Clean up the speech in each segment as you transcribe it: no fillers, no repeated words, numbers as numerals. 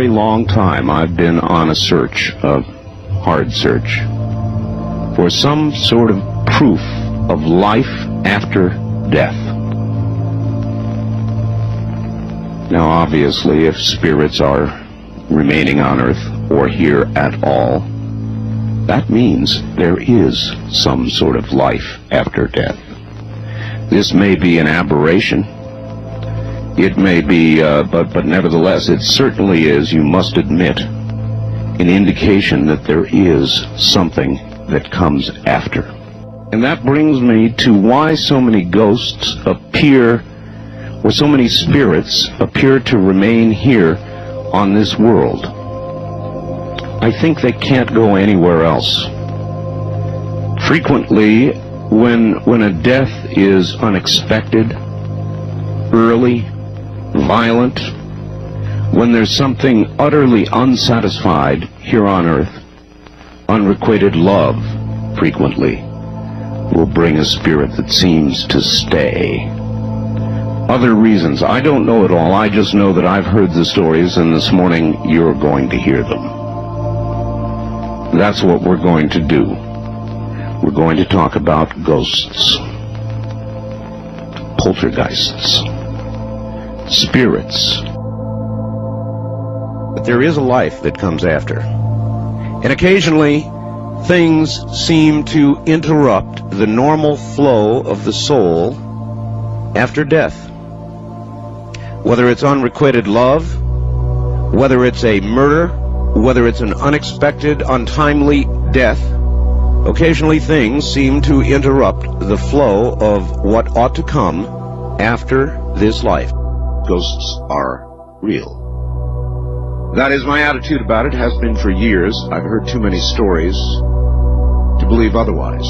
very long time, I've been on a search, a hard search, for some sort of proof of life after death. Now, obviously, if spirits are remaining on Earth or here at all, that means there is some sort of life after death. This may be an aberration. It may be, but nevertheless, it certainly is, you must admit, an indication that there is something that comes after. And that brings me to why so many ghosts appear, or so many spirits appear to remain here on this world. I think they can't go anywhere else. Frequently, when a death is unexpected, early, violent, when there's something utterly unsatisfied here on Earth, unrequited love frequently will bring a spirit that seems to stay. Other reasons, I don't know it all. I just know that I've heard the stories, and this morning you're going to hear them. That's what we're going to do. We're going to talk about ghosts, poltergeists, spirits. But there is a life that comes after. And occasionally, things seem to interrupt the normal flow of the soul after death. Whether it's unrequited love, whether it's a murder, whether it's an unexpected, untimely death, occasionally things seem to interrupt the flow of what ought to come after this life. Ghosts are real. That is my attitude about it, has been for years. I've heard too many stories to believe otherwise.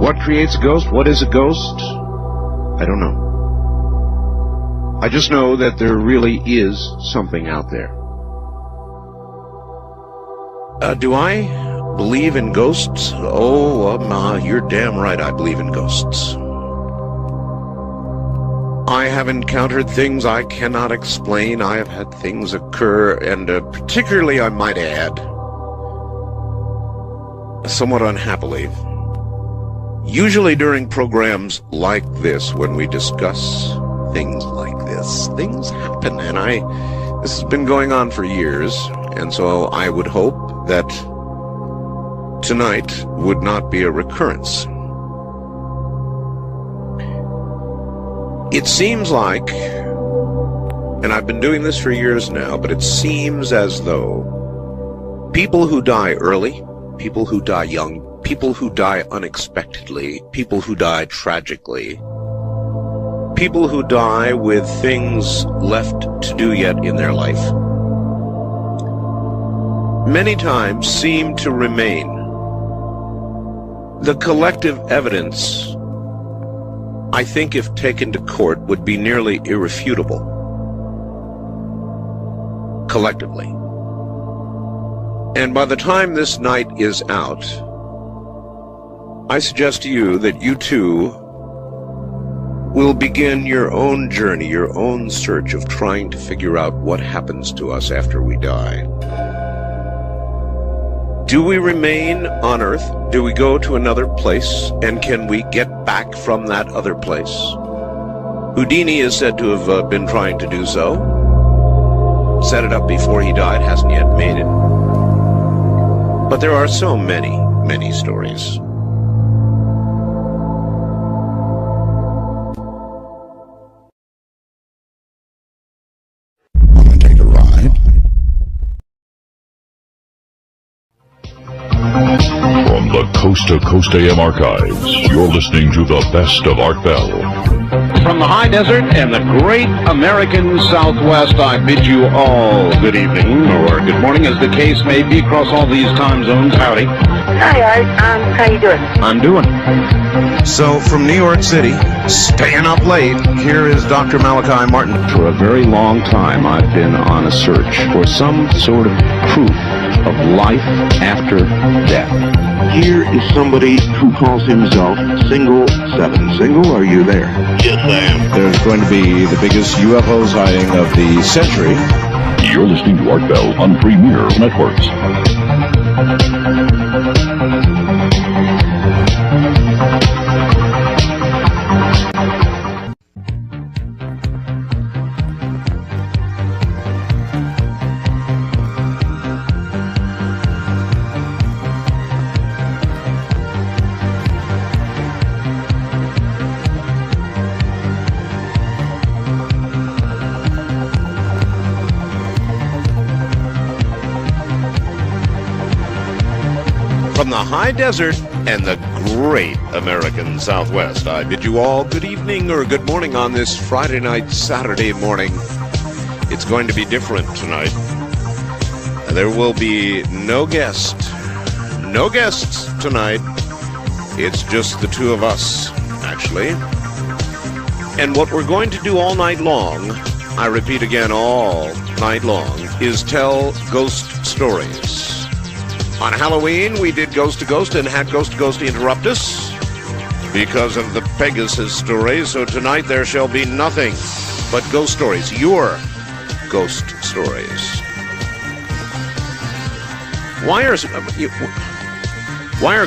What creates a ghost? What is a ghost? I don't know. I just know that there really is something out there. Do I believe in ghosts? Oh, you're damn right I believe in ghosts. I have encountered things I cannot explain. I have had things occur, and particularly, I might add, somewhat unhappily, usually during programs like this, when we discuss things like this, things happen, and this has been going on for years, and so I would hope that tonight would not be a recurrence. It seems like, and I've been doing this for years now, but it seems as though people who die early, people who die young, people who die unexpectedly, people who die tragically, people who die with things left to do yet in their life, many times seem to remain. The collective evidence, I think, if taken to court, would be nearly irrefutable, collectively. And by the time this night is out, I suggest to you that you too will begin your own journey, your own search of trying to figure out what happens to us after we die. Do we remain on Earth? Do we go to another place? And can we get back from that other place? Houdini is said to have been trying to do so. Set it up before he died, hasn't yet made it. But there are so many, many stories. Coast to Coast AM archives, you're listening to the best of Art Bell. From the high desert and the great American Southwest, I bid you all good evening, or good morning, as the case may be, across all these time zones. Howdy. Hi, Art. How you doing? I'm doing. So, from New York City, staying up late, here is Dr. Malachi Martin. For a very long time, I've been on a search for some sort of proof of life after death. Here is somebody who calls himself Single 7. Single, are you there? Yes, I am. There's going to be the biggest UFO sighting of the century. You're listening to Art Bell on Premier Networks. From the high desert and the great American Southwest, I bid you all good evening or good morning on this Friday night, Saturday morning. It's going to be different tonight. There will be no guests tonight. It's just the two of us, actually. And what we're going to do all night long, I repeat again, all night long, is tell ghost stories. On Halloween, we did Ghost to Ghost and had Ghost to Ghost interrupt us because of the Pegasus story. So tonight there shall be nothing but ghost stories, your ghost stories. Why are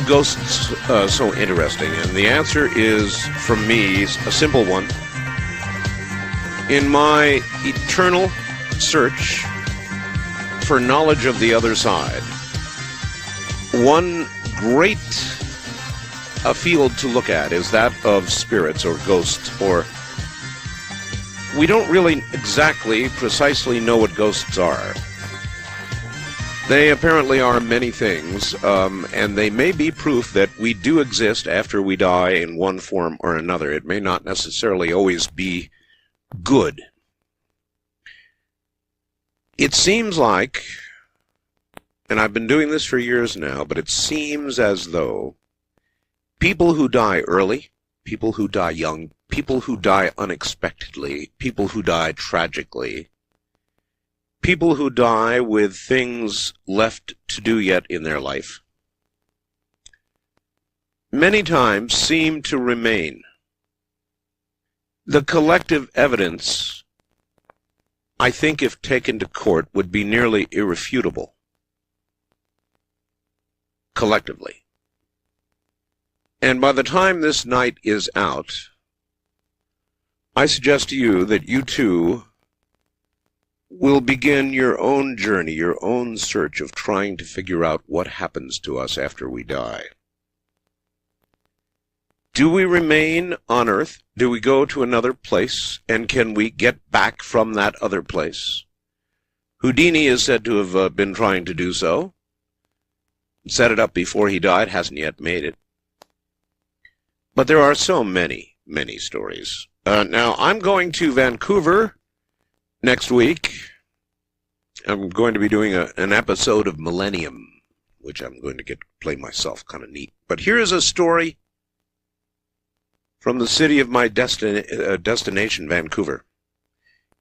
ghosts so interesting? And the answer is, from me, a simple one. In my eternal search for knowledge of the other side, one great field to look at is that of spirits or ghosts, or we don't really precisely know what ghosts are. They apparently are many things, and they may be proof that we do exist after we die in one form or another. It may not necessarily always be good. It seems like, and I've been doing this for years now, but it seems as though people who die early, people who die young, people who die unexpectedly, people who die tragically, people who die with things left to do yet in their life, many times seem to remain. The collective evidence, I think, if taken to court, would be nearly irrefutable. Collectively. And by the time this night is out, I suggest to you that you too will begin your own journey, your own search of trying to figure out what happens to us after we die. Do we remain on Earth? Do we go to another place? And can we get back from that other place? Houdini is said to have been trying to do so. Set it up before he died, hasn't yet made it. But there are so many, many stories. Now, I'm going to Vancouver next week. I'm going to be doing an episode of Millennium, which I'm going to get to play myself, kind of neat. But here is a story from the city of my destination, Vancouver,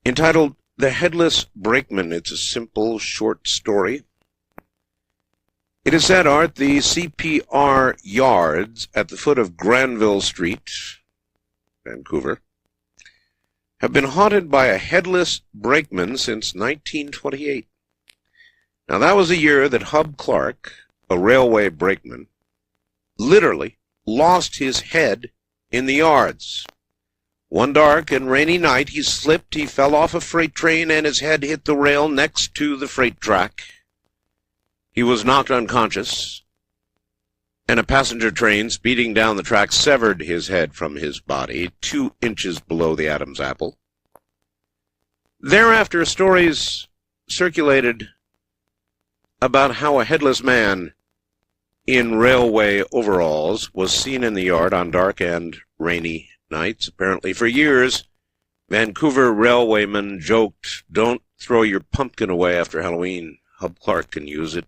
entitled The Headless Brakeman. It's a simple, short story. It is said, Art, the CPR yards at the foot of Granville Street, Vancouver, have been haunted by a headless brakeman since 1928. Now, that was the year that Hub Clark, a railway brakeman, literally lost his head in the yards. One dark and rainy night, he slipped, he fell off a freight train, and his head hit the rail next to the freight track. He was knocked unconscious, and a passenger train speeding down the track severed his head from his body, 2 inches below the Adam's apple. Thereafter, stories circulated about how a headless man in railway overalls was seen in the yard on dark and rainy nights. Apparently, for years, Vancouver railwaymen joked, "Don't throw your pumpkin away after Halloween. Hub Clark can use it."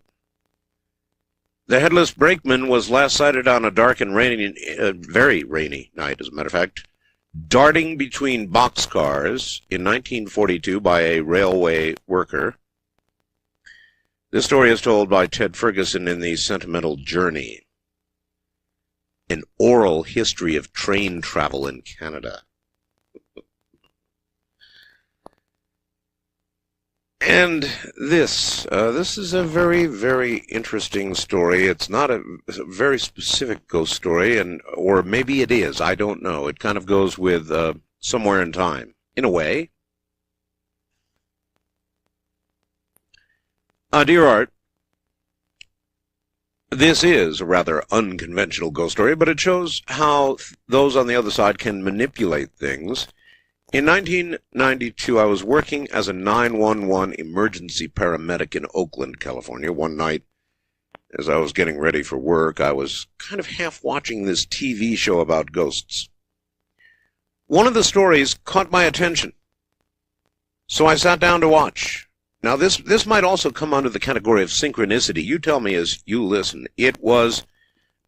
The headless brakeman was last sighted on a dark and rainy, very rainy night, as a matter of fact, darting between boxcars in 1942 by a railway worker. This story is told by Ted Ferguson in The Sentimental Journey, an oral history of train travel in Canada. And this is a very, very interesting story. It's not a very specific ghost story, or maybe it is. I don't know. It kind of goes with Somewhere in Time, in a way. Dear Art, this is a rather unconventional ghost story, but it shows how those on the other side can manipulate things. In 1992, I was working as a 911 emergency paramedic in Oakland, California. One night, as I was getting ready for work, I was kind of half watching this TV show about ghosts. One of the stories caught my attention, so I sat down to watch. Now, this might also come under the category of synchronicity. You tell me as you listen. It was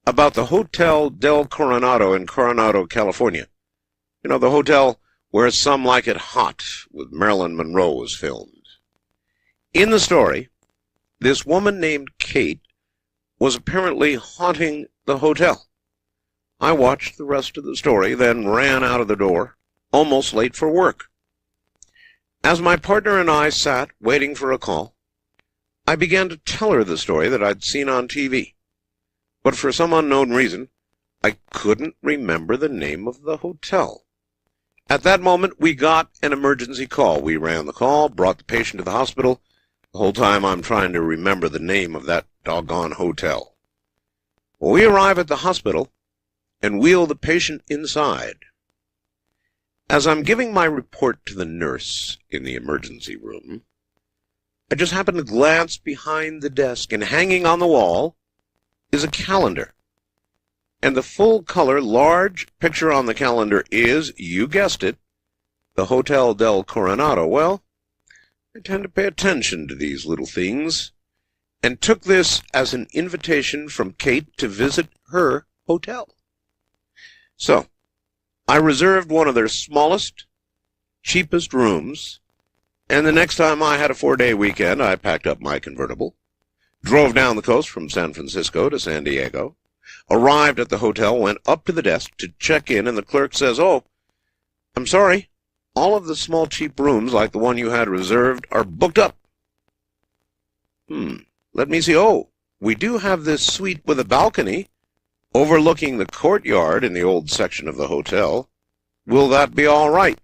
about the Hotel del Coronado in Coronado, California. You know, the hotel where Some Like It Hot with Marilyn Monroe was filmed. In the story, this woman named Kate was apparently haunting the hotel. I watched the rest of the story, then ran out of the door, almost late for work. As my partner and I sat waiting for a call, I began to tell her the story that I'd seen on TV. But for some unknown reason, I couldn't remember the name of the hotel. At that moment, we got an emergency call. We ran the call, brought the patient to the hospital. The whole time I'm trying to remember the name of that doggone hotel. Well, we arrive at the hospital and wheel the patient inside. As I'm giving my report to the nurse in the emergency room, I just happen to glance behind the desk, and hanging on the wall is a calendar. And the full-color, large picture on the calendar is, you guessed it, the Hotel del Coronado. Well, I tend to pay attention to these little things, and took this as an invitation from Kate to visit her hotel. So, I reserved one of their smallest, cheapest rooms, and the next time I had a 4-day weekend, I packed up my convertible, drove down the coast from San Francisco to San Diego, arrived at the hotel, went up to the desk to check in, and the clerk says, "Oh, I'm sorry, all of the small cheap rooms, like the one you had reserved, are booked up." Let me see. Oh, we do have this suite with a balcony overlooking the courtyard in the old section of the hotel. Will that be all right?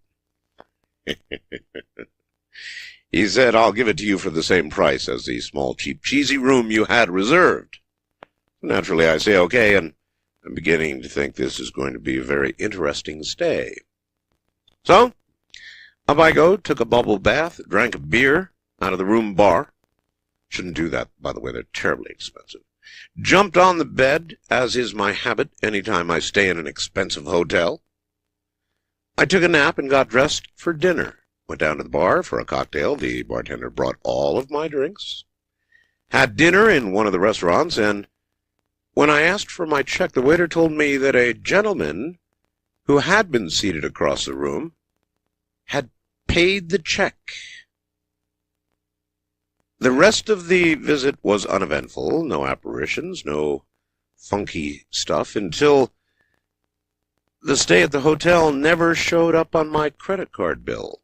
He said, "I'll give it to you for the same price as the small, cheap, cheesy room you had reserved." Naturally, I say okay, and I'm beginning to think this is going to be a very interesting stay. So, up I go, took a bubble bath, drank a beer out of the room bar. Shouldn't do that, by the way, they're terribly expensive. Jumped on the bed, as is my habit any time I stay in an expensive hotel. I took a nap and got dressed for dinner. Went down to the bar for a cocktail. The bartender brought all of my drinks. Had dinner in one of the restaurants, and when I asked for my check, the waiter told me that a gentleman who had been seated across the room had paid the check. The rest of the visit was uneventful, no apparitions, no funky stuff, until the stay at the hotel never showed up on my credit card bill.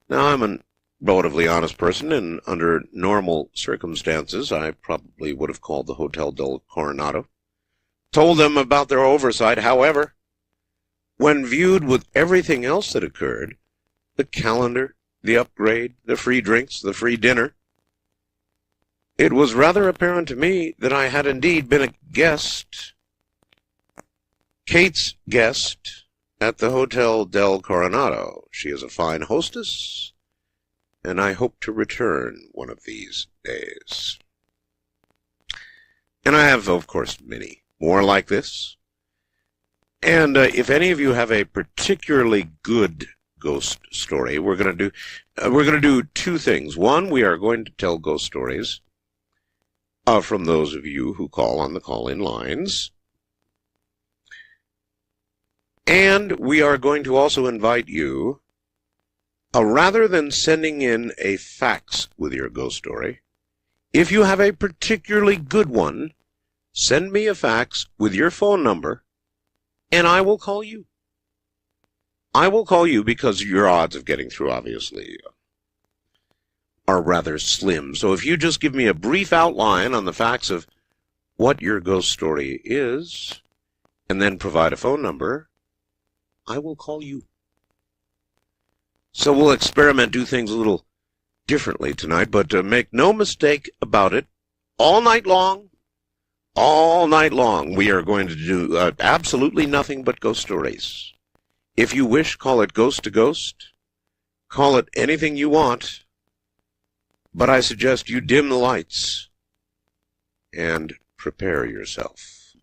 Now, I'm a relatively honest person, and under normal circumstances, I probably would have called the Hotel del Coronado, told them about their oversight. However, when viewed with everything else that occurred, the calendar, the upgrade, the free drinks, the free dinner, it was rather apparent to me that I had indeed been a guest, Kate's guest, at the Hotel del Coronado. She is a fine hostess, and I hope to return one of these days. And I have, of course, many more like this. And if any of you have a particularly good ghost story, we're going to do two things. One, we are going to tell ghost stories from those of you who call on the call-in lines. And we are going to also invite you, rather than sending in a fax with your ghost story, If you have a particularly good one, send me a fax with your phone number, and I will call you. I will call you because your odds of getting through, obviously, are rather slim. So if you just give me a brief outline on the facts of what your ghost story is, and then provide a phone number, I will call you. So we'll experiment, do things a little differently tonight, but make no mistake about it, all night long, we are going to do absolutely nothing but ghost stories. If you wish, call it Ghost to Ghost. Call it anything you want. But I suggest you dim the lights and prepare yourself.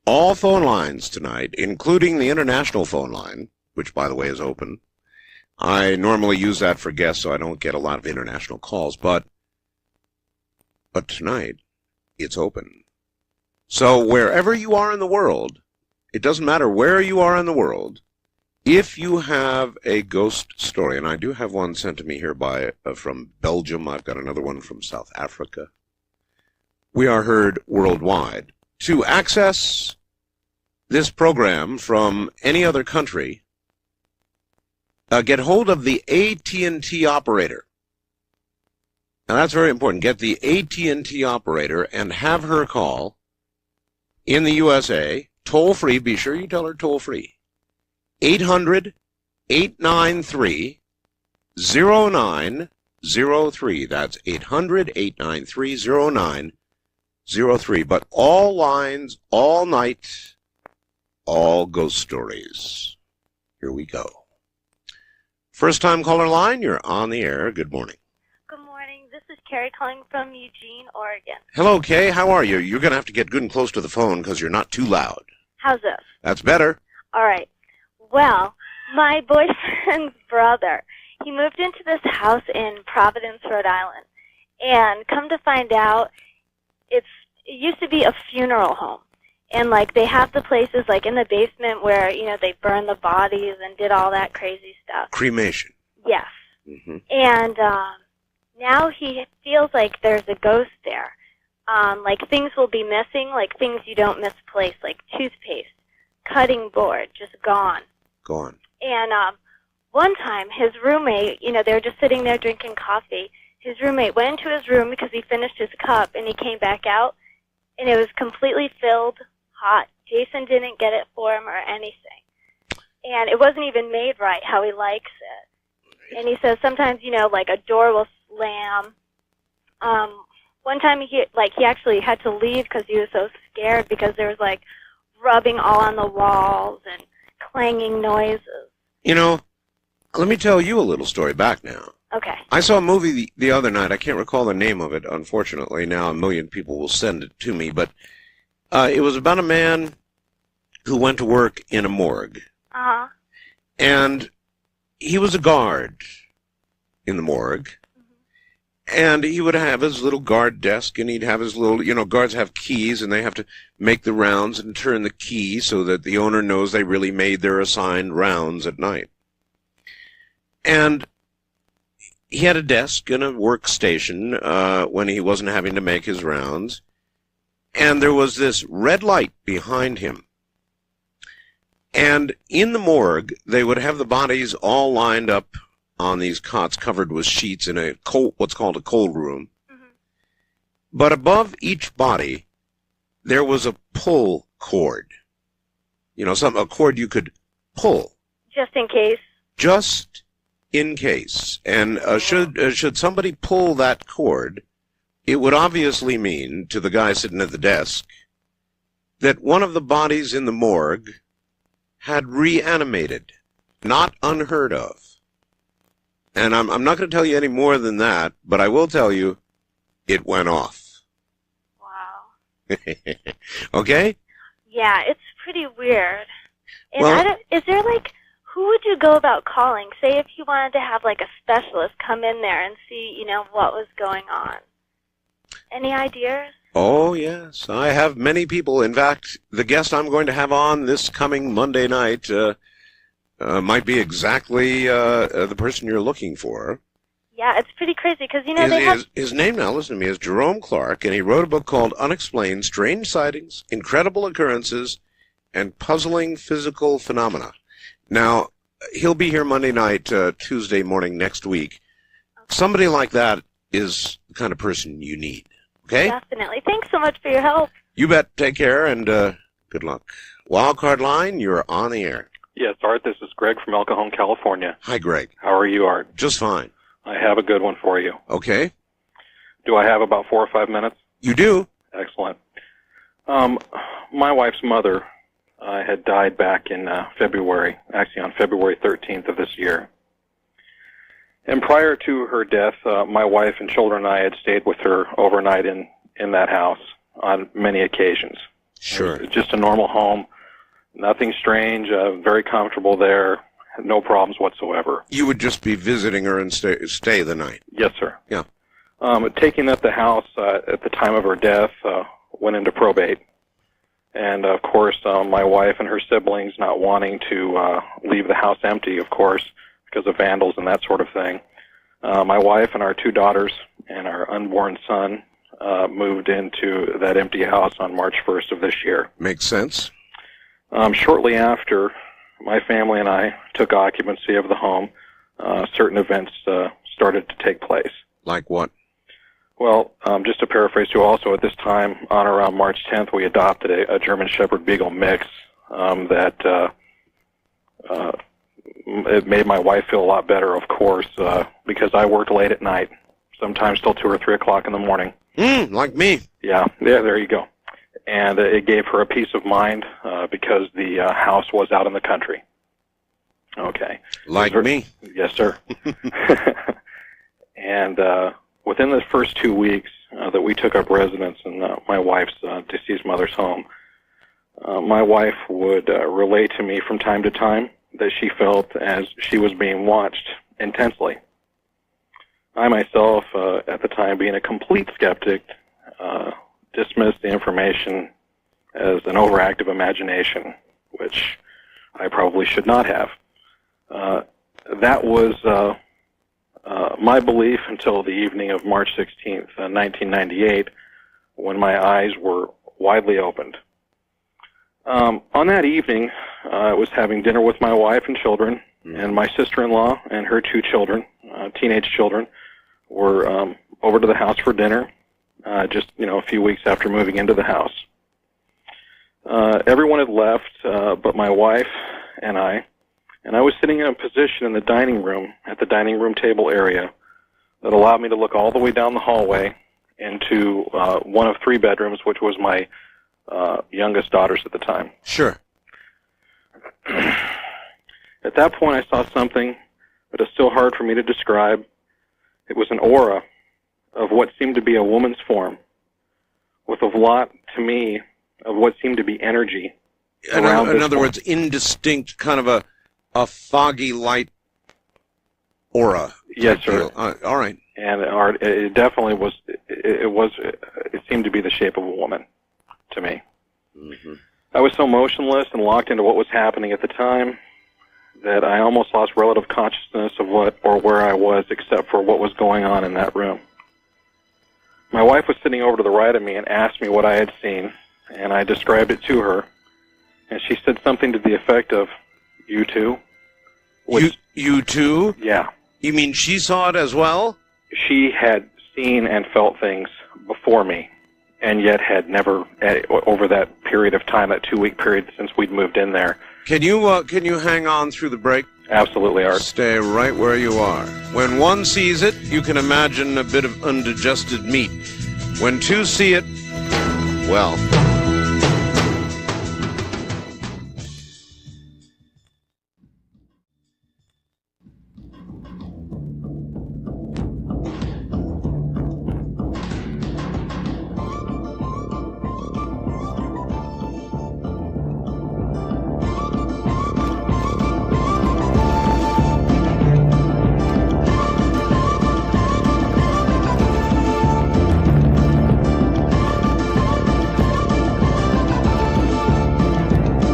All phone lines tonight, including the international phone line, which, by the way, is open. I normally use that for guests, so I don't get a lot of international calls, but tonight, it's open. So wherever you are in the world, it doesn't matter where you are in the world, if you have a ghost story, and I do have one sent to me here from Belgium, I've got another one from South Africa, we are heard worldwide. To access this program from any other country, get hold of the AT&T operator. Now that's very important. Get the AT&T operator and have her call in the USA, toll-free. Be sure you tell her toll-free. 800-893-0903. That's 800-893-0903. But all lines, all night, all ghost stories. Here we go. First time caller line, you're on the air. Good morning. Good morning. This is Carrie calling from Eugene, Oregon. Hello, Kay. How are you? You're going to have to get good and close to the phone because you're not too loud. How's this? That's better. All right. Well, my boyfriend's brother, he moved into this house in Providence, Rhode Island. And come to find out, it used to be a funeral home. And, like, they have the places, like, in the basement where, you know, they burn the bodies and did all that crazy stuff. Cremation. Yes. Mm-hmm. And now he feels like there's a ghost there. Like, things will be missing, like things you don't misplace, like toothpaste, cutting board, just gone. Gone. And one time, his roommate, you know, they were just sitting there drinking coffee. His roommate went into his room because he finished his cup, and he came back out, and it was completely filled, hot. Jason didn't get it for him or anything. And it wasn't even made right how he likes it. And he says sometimes, you know, like a door will slam. One time he actually had to leave because he was so scared because there was like rubbing all on the walls and clanging noises. You know, let me tell you a little story back now. Okay. I saw a movie the other night. I can't recall the name of it, unfortunately. Now a million people will send it to me, but it was about a man who went to work in a morgue. Uh-huh. And he was a guard in the morgue. And he would have his little guard desk, and he'd have his little, you know, guards have keys, and they have to make the rounds and turn the key so that the owner knows they really made their assigned rounds at night. And he had a desk and a workstation when he wasn't having to make his rounds. And there was this red light behind him. And in the morgue, they would have the bodies all lined up on these cots covered with sheets in a what's called a cold room. Mm-hmm. But above each body, there was a pull cord. You know, a cord you could pull. Just in case. Just in case. And should somebody pull that cord, it would obviously mean to the guy sitting at the desk that one of the bodies in the morgue had reanimated. Not unheard of. And I'm not going to tell you any more than that, but I will tell you, it went off. Wow. Okay? Yeah, it's pretty weird. And well, is there, like, who would you go about calling? Say if you wanted to have, like, a specialist come in there and see, you know, what was going on. Any ideas? Oh, yes. I have many people. In fact, the guest I'm going to have on this coming Monday night might be exactly the person you're looking for. Yeah, it's pretty crazy because, you know, they have... His name now, listen to me, is Jerome Clark, and he wrote a book called Unexplained: Strange Sightings, Incredible Occurrences, and Puzzling Physical Phenomena. Now, he'll be here Monday night, Tuesday morning next week. Okay. Somebody like that is the kind of person you need, okay? Definitely. Thanks so much for your help. You bet. Take care, and good luck. Wildcard Line, you're on the air. Yes, Art, this is Greg from El Cajon, California. Hi, Greg. How are you, Art? Just fine. I have a good one for you. Okay. Do I have about 4 or 5 minutes? You do. Excellent. My wife's mother had died back in February, actually on February 13th of this year. And prior to her death, my wife and children and I had stayed with her overnight in that house on many occasions. Sure. It was just a normal home, nothing strange, very comfortable there. No problems whatsoever. You would just be visiting her and stay the night? Yes, sir. Yeah. Taking up the house at the time of her death went into probate. And, of course, my wife and her siblings not wanting to leave the house empty, of course, because of vandals and that sort of thing. My wife and our 2 daughters and our unborn son moved into that empty house on March 1st of this year. Makes sense. Shortly after, my family and I took occupancy of the home. Certain events started to take place. Like what? Well, just to paraphrase you, also at this time, on around March 10th, we adopted a German Shepherd Beagle mix that it made my wife feel a lot better, of course, because I worked late at night, sometimes till 2 or 3 o'clock in the morning. Like me. Yeah, there you go. And it gave her a peace of mind because the house was out in the country. Okay. Like me? Yes, sir. And within the first 2 weeks that we took up residence in my wife's deceased mother's home, my wife would relay to me from time to time that she felt as she was being watched intensely. I myself, at the time being a complete skeptic, dismissed the information as an overactive imagination, which I probably should not have. That was my belief until the evening of March 16th, 1998, when my eyes were widely opened. On that evening, I was having dinner with my wife and children, and my sister-in-law and her 2 children, teenage children, were over to the house for dinner. Just, a few weeks after moving into the house. Everyone had left but my wife and I was sitting in a position in the dining room, at the dining room table area, that allowed me to look all the way down the hallway into one of 3 bedrooms, which was my youngest daughter's at the time. Sure. At that point, I saw something that is still hard for me to describe. It was an aura of what seemed to be a woman's form, with a lot, to me, of what seemed to be energy around in other words, indistinct, kind of a foggy light aura. Yes, sir. All right. And it definitely was. It seemed to be the shape of a woman to me. Mm-hmm. I was so motionless and locked into what was happening at the time that I almost lost relative consciousness of what or where I was, except for what was going on in that room. My wife was sitting over to the right of me and asked me what I had seen, and I described it to her, and she said something to the effect of, "You too?" You too? Yeah. You mean she saw it as well? She had seen and felt things before me, and yet had never, over that period of time, that 2-week period since we'd moved in there. Can you hang on through the break? Absolutely, Art. Stay right where you are. When one sees it, you can imagine a bit of undigested meat. When 2 see it, well...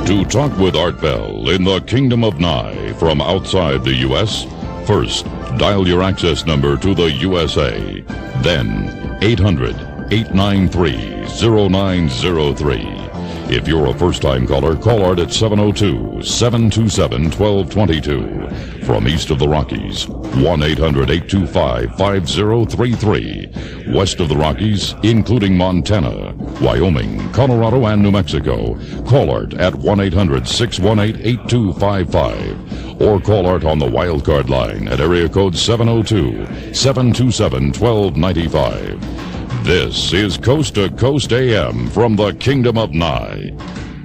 To talk with Art Bell in the Kingdom of Nye from outside the U.S., first Dial your access number to the USA. Then 800-893-0903. If you're a first-time caller, call Art at 702-727-1222. From east of the Rockies, 1-800-825-5033. West of the Rockies, including Montana, Wyoming, Colorado, and New Mexico, call Art at 1-800-618-8255. Or call Art on the wildcard line at area code 702-727-1295. This is Coast to Coast AM from the Kingdom of Nye.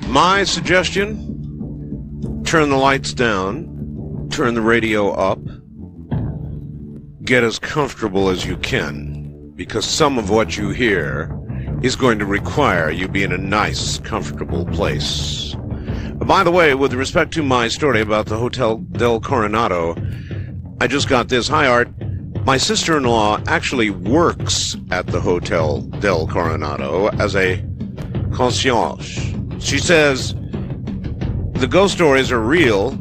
My suggestion, turn the lights down, turn the radio up, get as comfortable as you can, because some of what you hear is going to require you be in a nice, comfortable place. By the way, with respect to my story about the Hotel Del Coronado, I just got this. Hi, Art. My sister-in-law actually works at the Hotel Del Coronado as a concierge. She says the ghost stories are real,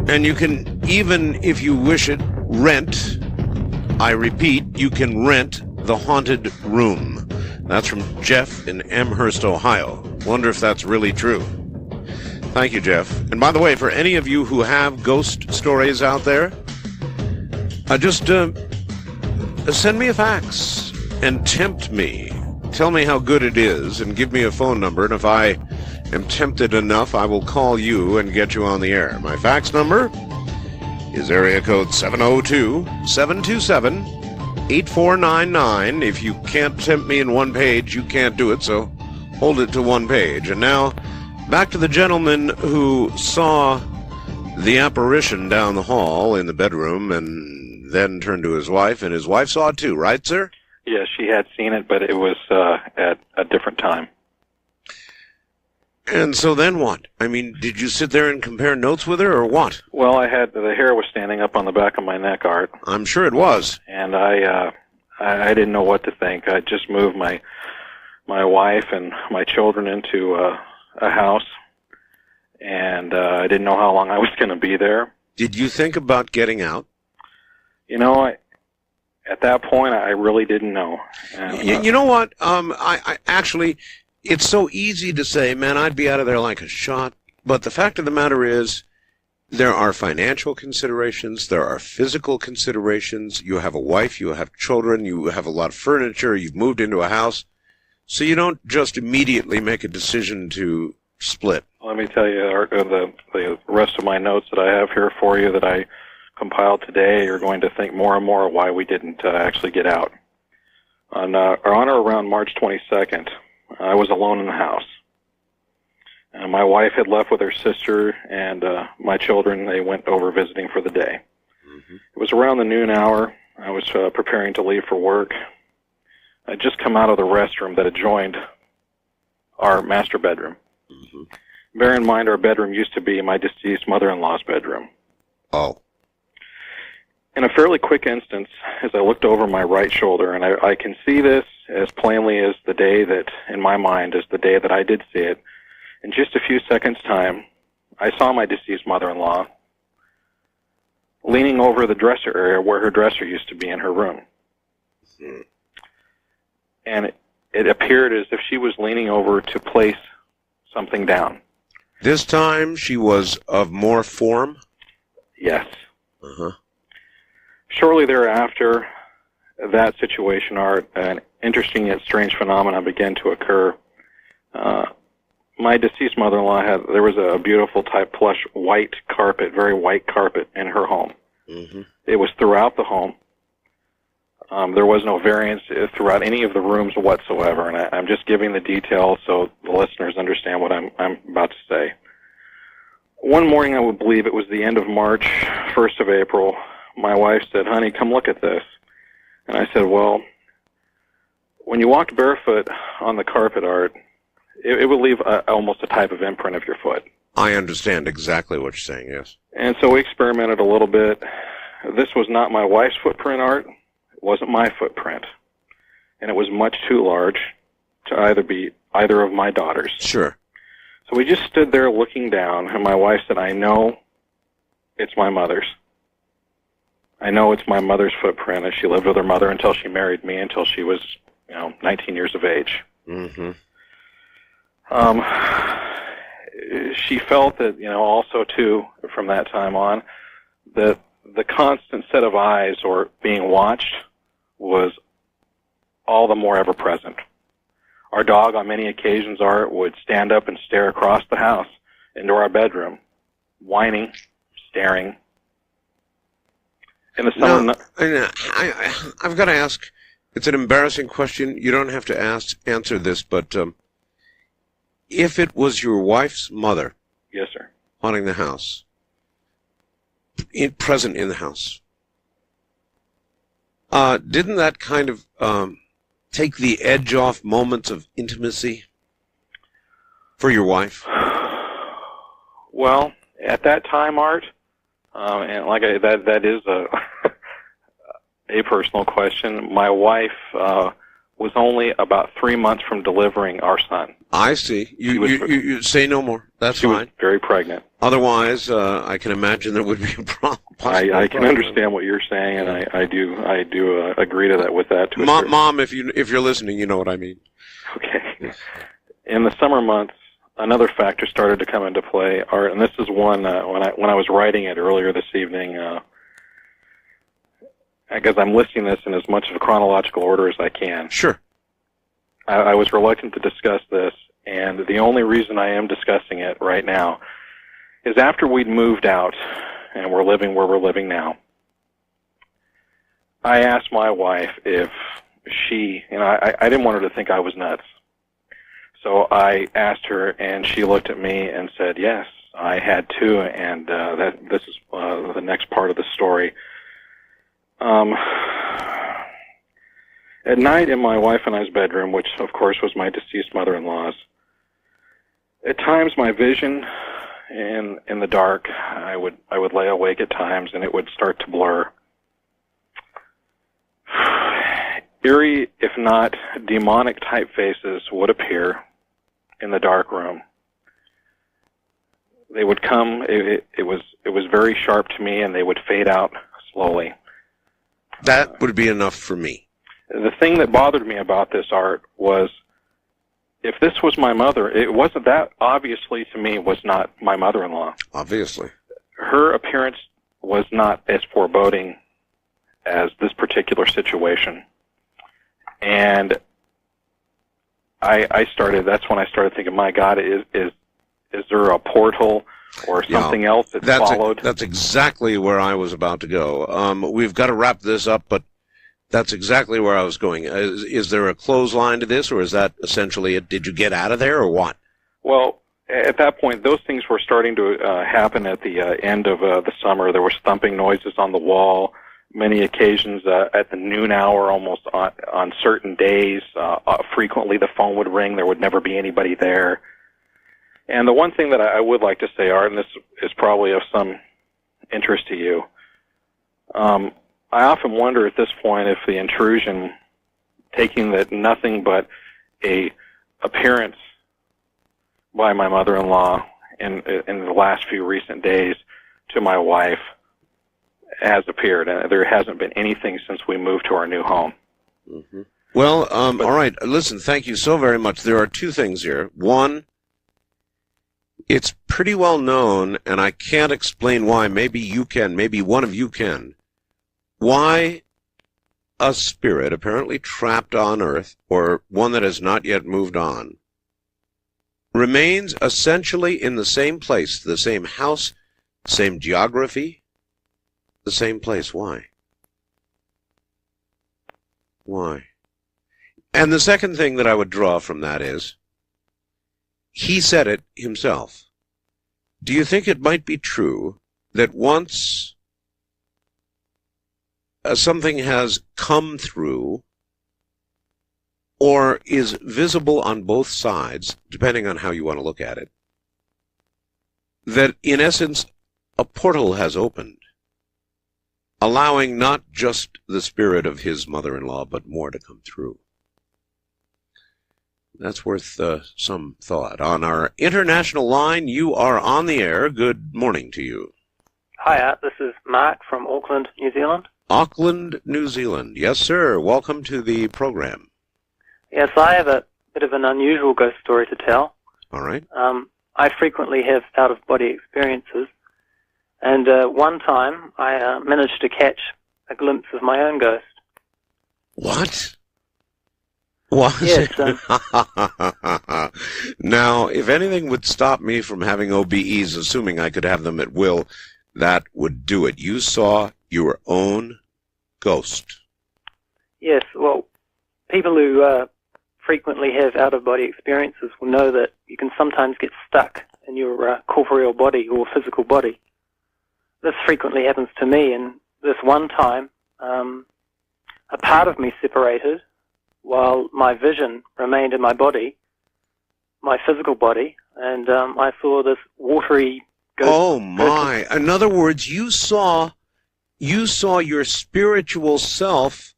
and you can, even if you wish it, rent. I repeat, you can rent the haunted room. That's from Jeff in Amherst, Ohio. Wonder if that's really true. Thank you, Jeff. And by the way, for any of you who have ghost stories out there, just send me a fax and tempt me. Tell me how good it is and give me a phone number, and if I am tempted enough, I will call you and get you on the air. My fax number is area code 702-727-8499. If you can't tempt me in one page, you can't do it, so hold it to one page. And now, back to the gentleman who saw the apparition down the hall in the bedroom and then turned to his wife, and his wife saw it too, right, sir? Yes, she had seen it, but it was at a different time. And so then what? I mean, did you sit there and compare notes with her, or what? Well, the hair was standing up on the back of my neck, Art. I'm sure it was. And I didn't know what to think. I just moved my wife and my children into a house, and I didn't know how long I was going to be there. Did you think about getting out? You know, at that point, I really didn't know. And, you know what? I actually, it's so easy to say, man, I'd be out of there like a shot. But the fact of the matter is, there are financial considerations, there are physical considerations. You have a wife, you have children, you have a lot of furniture, you've moved into a house. So you don't just immediately make a decision to split. Let me tell you, the rest of my notes that I have here for you that I compiled today, you're going to think more and more why we didn't actually get out. On or around March 22nd, I was alone in the house. My wife had left with her sister, and my children, they went over visiting for the day. Mm-hmm. It was around the noon hour. I was preparing to leave for work. I'd just come out of the restroom that adjoined our master bedroom. Mm-hmm. Bear in mind, our bedroom used to be my deceased mother-in-law's bedroom. Oh. In a fairly quick instance, as I looked over my right shoulder, and I can see this as plainly as the day that, in my mind, is the day that I did see it, in just a few seconds' time, I saw my deceased mother-in-law leaning over the dresser area where her dresser used to be in her room. Mm-hmm. And it appeared as if she was leaning over to place something down. This time she was of more form? Yes. Uh-huh. Shortly thereafter, that situation, an interesting yet strange phenomenon began to occur. My deceased mother-in-law there was a beautiful type plush white carpet, very white carpet in her home. Mm-hmm. It was throughout the home. There was no variance throughout any of the rooms whatsoever, and I'm just giving the details so the listeners understand what I'm about to say. One morning, I would believe it was the end of March, 1st of April, my wife said, "Honey, come look at this." And I said, well, when you walked barefoot on the carpet, Art, it would leave almost a type of imprint of your foot. I understand exactly what you're saying, yes. And so we experimented a little bit. This was not my wife's footprint, Art. It wasn't my footprint. And it was much too large to either be either of my daughters. Sure. So we just stood there looking down, and my wife said, "I know it's my mother's." I know it's my mother's footprint, as she lived with her mother until she married me, until she was, 19 years of age. Mm-hmm. She felt that, also too, from that time on, that the constant set of eyes or being watched was all the more ever present. Our dog, on many occasions, Art, would stand up and stare across the house into our bedroom, whining, staring. In the summer, Now, I've got to ask. It's an embarrassing question. You don't have to answer this, but if it was your wife's mother, yes, sir, haunting the house, present in the house, didn't that kind of take the edge off moments of intimacy for your wife? Well, at that time, Art, and that is a personal question. My wife was only about 3 months from delivering our son. I see. You say no more. That's fine. She was very pregnant. Otherwise, I can imagine there would be a problem. I can understand what you're saying, and I do agree to that with that. Mom, if you're listening, you know what I mean. Okay. In the summer months, another factor started to come into play, Art, and this is one when I was writing it earlier this evening. I guess I'm listing this in as much of a chronological order as I can. Sure. I was reluctant to discuss this, and the only reason I am discussing it right now is after we'd moved out and we're living where we're living now, I asked my wife if she, I didn't want her to think I was nuts. So I asked her, and she looked at me and said, yes, I had too, and this is the next part of the story. At night in my wife and I's bedroom, which of course was my deceased mother-in-law's, at times my vision in the dark, I would lay awake at times and it would start to blur. Eerie, if not demonic type faces would appear in the dark room. They would come, it was very sharp to me, and they would fade out slowly. That would be enough for me. The thing that bothered me about this, Art, was if this was my mother, it wasn't that obviously to me was not my mother-in-law. Obviously. Her appearance was not as foreboding as this particular situation. And that's when I started thinking, my God, is there a portal or something else that followed? That's exactly where I was about to go. We've got to wrap this up, but that's exactly where I was going. Is there a clothesline to this, or is that essentially it? Did you get out of there, or what? Well, at that point, those things were starting to happen at the end of the summer. There were thumping noises on the wall. Many occasions at the noon hour, almost on certain days, frequently the phone would ring. There would never be anybody there. And the one thing that I would like to say, Art, and this is probably of some interest to you, I often wonder at this point if the intrusion, taking that nothing but a appearance by my mother-in-law in the last few recent days to my wife has appeared, and there hasn't been anything since we moved to our new home. Mm-hmm. Well, all right. Listen, thank you so very much. There are two things here. One, it's pretty well known, and I can't explain why. Maybe you can. Maybe one of you can. Why a spirit apparently trapped on Earth, or one that has not yet moved on, remains essentially in the same place, the same house, same geography, the same place. Why? Why? And the second thing that I would draw from that is, he said it himself. Do you think it might be true that once something has come through or is visible on both sides, depending on how you want to look at it, that in essence a portal has opened, allowing not just the spirit of his mother-in-law, but more to come through? That's worth some thought. On our international line, you are on the air. Good morning to you. Hiya, this is Mark from Auckland, New Zealand. Auckland, New Zealand. Yes, sir. Welcome to the program. Yes, I have a bit of an unusual ghost story to tell. All right. I frequently have out-of-body experiences, and one time I managed to catch a glimpse of my own ghost. What? What? Yes. Now, if anything would stop me from having OBEs, assuming I could have them at will, that would do it. You saw your own ghost. Yes, well, people who frequently have out-of-body experiences will know that you can sometimes get stuck in your corporeal body or physical body. This frequently happens to me, and this one time, a part of me separated while my vision remained in my body, my physical body, and I saw this watery ghost. Oh, my. In other words, you saw your spiritual self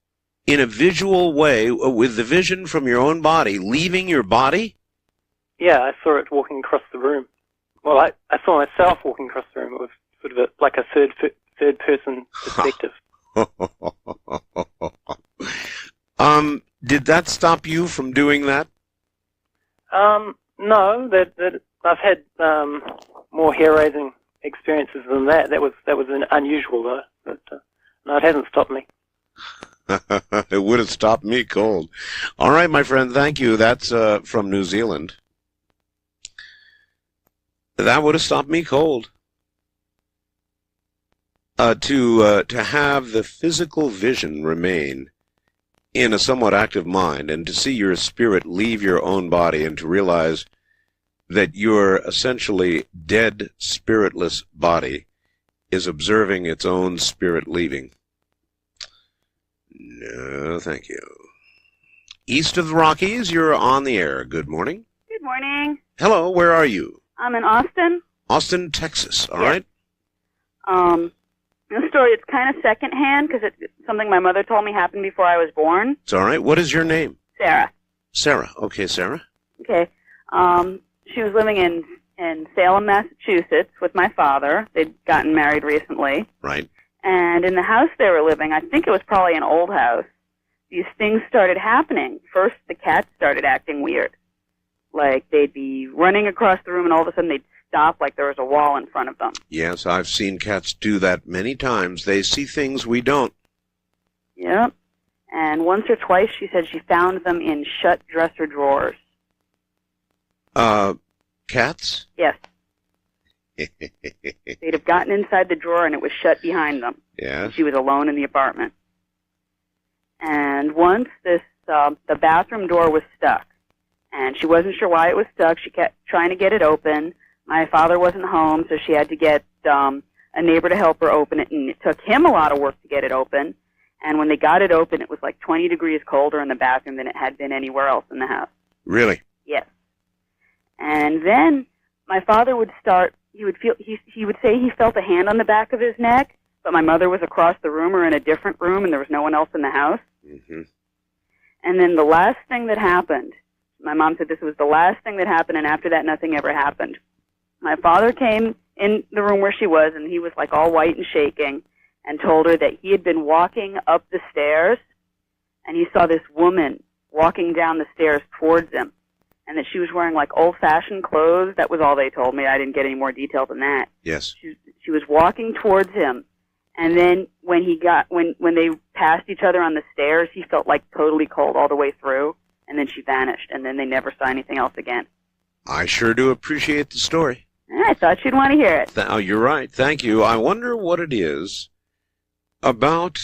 in a visual way, with the vision from your own body leaving your body? Yeah, I saw it walking across the room. Well, I saw myself walking across the room with sort of like a third-person perspective. Did that stop you from doing that? No, that I've had more hair-raising experiences than that. That was unusual though. But no, it hasn't stopped me. It would have stopped me cold. All right, my friend, thank you. That's from New Zealand. That would have stopped me cold. To have the physical vision remain in a somewhat active mind, and to see your spirit leave your own body, and to realize that your essentially dead, spiritless body is observing its own spirit leaving. No, thank you. East of the Rockies, you're on the air. Good morning. Good morning. Hello, where are you? I'm in Austin. Austin, Texas. All Yes. right. The story is kind of secondhand because it's something my mother told me happened before I was born. It's all right. What is your name? Sarah. Sarah. Okay, Sarah. Okay. She was living in Salem, Massachusetts with my father. They'd gotten married recently. Right. And in the house they were living, I think it was probably an old house, these things started happening. First, the cats started acting weird. Like, they'd be running across the room, and all of a sudden they'd stop like there was a wall in front of them. Yes, I've seen cats do that many times. They see things we don't. Yep. And once or twice she said she found them in shut dresser drawers. Cats? Yes. They'd have gotten inside the drawer and it was shut behind them. Yes. She was alone in the apartment. And once the bathroom door was stuck, and she wasn't sure why it was stuck. She kept trying to get it open. My father wasn't home, so she had to get a neighbor to help her open it, and it took him a lot of work to get it open. And when they got it open, it was like 20 degrees colder in the bathroom than it had been anywhere else in the house. Really? Yes. And then my father would start, he would say he felt a hand on the back of his neck, but my mother was across the room or in a different room and there was no one else in the house. Mm-hmm. And then the last thing that happened, my mom said this was the last thing that happened, and after that nothing ever happened. My father came in the room where she was, and he was like all white and shaking, and told her that he had been walking up the stairs, and he saw this woman walking down the stairs towards him, and that she was wearing like old-fashioned clothes. That was all they told me. I didn't get any more detail than that. Yes. She was walking towards him, and then when they passed each other on the stairs, he felt like totally cold all the way through, and then she vanished, and then they never saw anything else again. I sure do appreciate the story. I thought you'd want to hear it. Oh, you're right. Thank you. I wonder what it is about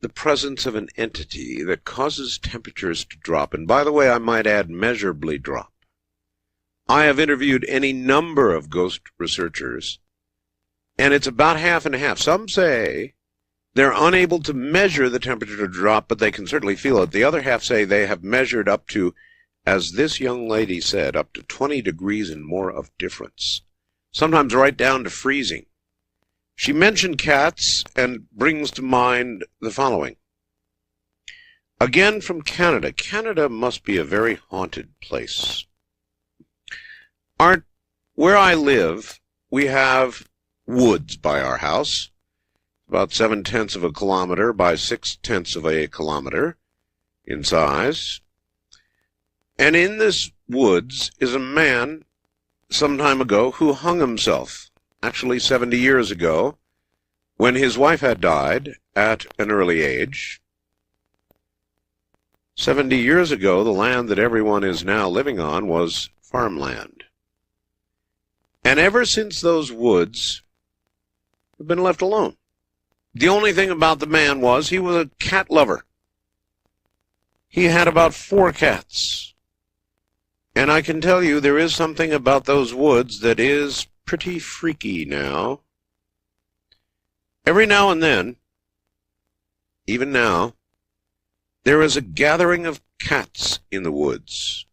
the presence of an entity that causes temperatures to drop. And by the way, I might add measurably drop. I have interviewed any number of ghost researchers, and it's about half and half. Some say they're unable to measure the temperature drop, but they can certainly feel it. The other half say they have measured up to, as this young lady said, up to 20 degrees and more of difference. Sometimes right down to freezing. She mentioned cats and brings to mind the following. Again from Canada. Canada must be a very haunted place. Where I live, we have woods by our house, about 7/10 of a kilometer by 6/10 of a kilometer in size. And in this woods is a man some time ago who hung himself, actually 70 years ago, when his wife had died at an early age. 70 years ago, the land that everyone is now living on was farmland. And ever since, those woods have been left alone. The only thing about the man was he was a cat lover. He had about 4 cats. And I can tell you there is something about those woods that is pretty freaky now. Every now and then, even now, there is a gathering of cats in the woods.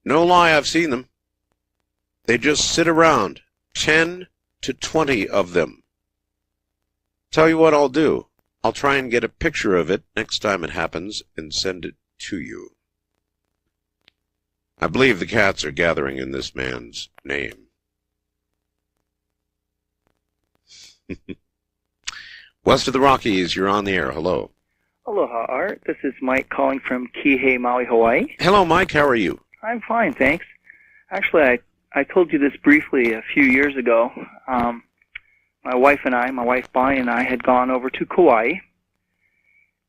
No lie, I've seen them. They just sit around, 10 to 20 of them. Tell you what I'll do. I'll try and get a picture of it next time it happens and send it to you. I believe the cats are gathering in this man's name. West of the Rockies, you're on the air. Hello. Aloha, Art. This is Mike calling from Kihei, Maui, Hawaii. Hello, Mike. How are you? I'm fine, thanks. Actually, I told you this briefly a few years ago. My wife Bonnie and I had gone over to Kauai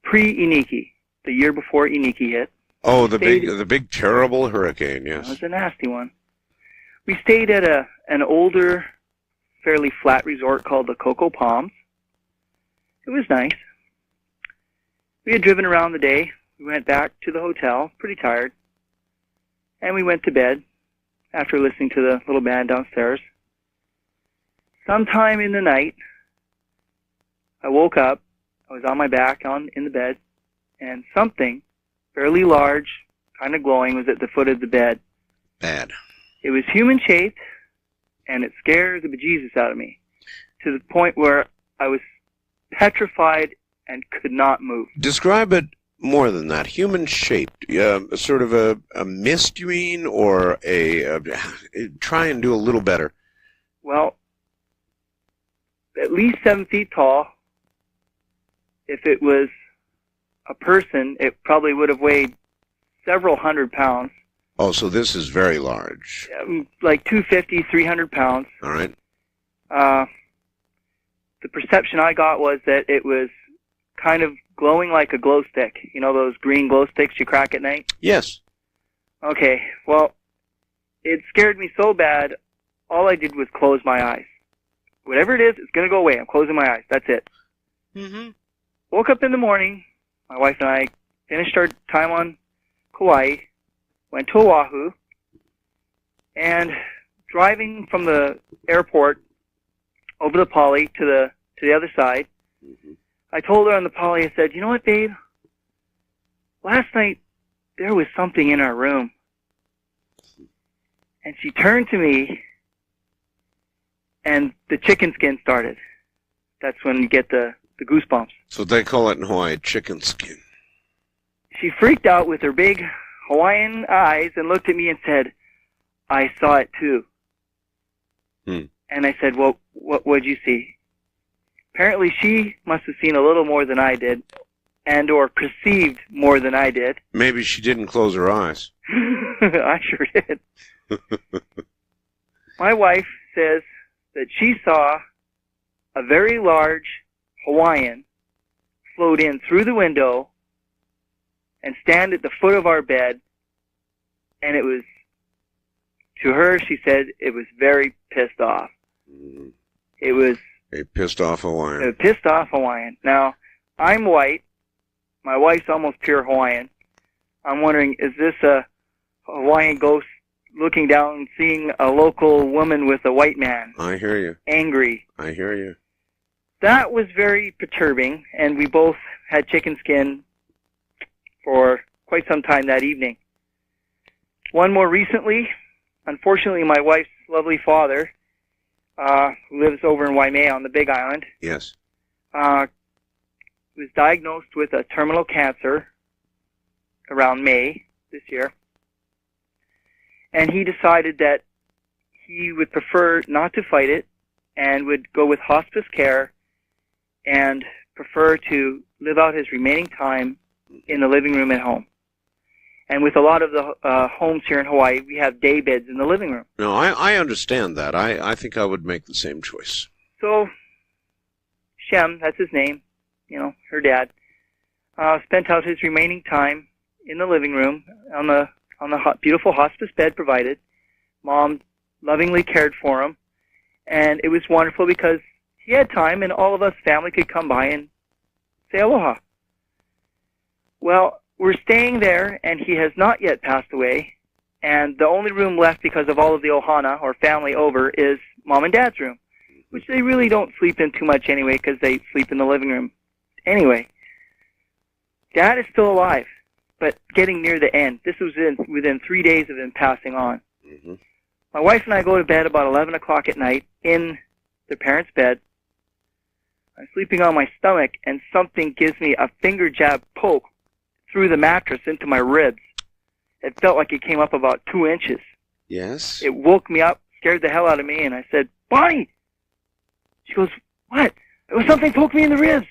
pre-Iniki, the year before Iniki hit. Oh, the big terrible hurricane, yes. It was a nasty one. We stayed at an older, fairly flat resort called the Coco Palms. It was nice. We had driven around the day. We went back to the hotel, pretty tired, and we went to bed after listening to the little band downstairs. Sometime in the night, I woke up. I was on my back in the bed, and something fairly large, kind of glowing, was at the foot of the bed. Bad. It was human-shaped, and it scared the bejesus out of me, to the point where I was petrified and could not move. Describe it more than that. Human-shaped. Sort of a mist, you mean, or try and do a little better. Well, at least 7 feet tall. If it was a person, it probably would have weighed several hundred pounds. Oh, so this is very large. Like 250, 300 pounds. All right. The perception I got was that it was kind of glowing like a glow stick. You know those green glow sticks you crack at night? Yes. Okay, well, it scared me so bad, all I did was close my eyes. Whatever it is, it's going to go away. I'm closing my eyes. That's it. Mm-hmm. Woke up in the morning. My wife and I finished our time on Kauai, went to Oahu, and driving from the airport over the Poly to the other side, I told her on the Poly, I said, you know what, babe? Last night, there was something in our room. And she turned to me, and the chicken skin started. That's when you get the goosebumps. So they call it in Hawaii chicken skin. She freaked out with her big Hawaiian eyes and looked at me and said, I saw it too. And I said, well, what'd you see? Apparently she must have seen a little more than I did, and or perceived more than I did. Maybe she didn't close her eyes. I sure did. My wife says that she saw a very large Hawaiian float in through the window and stand at the foot of our bed, and it was, to her, she said, it was very pissed off. It was a pissed off Hawaiian. A pissed off Hawaiian. Now, I'm white. My wife's almost pure Hawaiian. I'm wondering, is this a Hawaiian ghost looking down and seeing a local woman with a white man? I hear you. Angry. I hear you. That was very perturbing, and we both had chicken skin for quite some time that evening. One more recently, unfortunately, my wife's lovely father, who lives over in Waimea on the Big Island, yes, was diagnosed with a terminal cancer around May this year. And he decided that he would prefer not to fight it and would go with hospice care and prefer to live out his remaining time in the living room at home. And with a lot of the homes here in Hawaii, we have day beds in the living room. No, I understand that. I think I would make the same choice. So, Shem, that's his name, her dad, spent out his remaining time in the living room on the beautiful hospice bed provided. Mom lovingly cared for him, and it was wonderful because he had time and all of us family could come by and say aloha. Well, we're staying there, and he has not yet passed away, and the only room left because of all of the ohana, or family over, is Mom and Dad's room, which they really don't sleep in too much anyway because they sleep in the living room. Anyway, Dad is still alive, but getting near the end. This was within 3 days of him passing on. Mm-hmm. My wife and I go to bed about 11 o'clock at night in their parents' bed. I'm sleeping on my stomach, and something gives me a finger jab poke through the mattress into my ribs. It felt like it came up about 2 inches. Yes? It woke me up, scared the hell out of me, and I said, "Bonnie!" She goes, "What?" "It was something poked me in the ribs."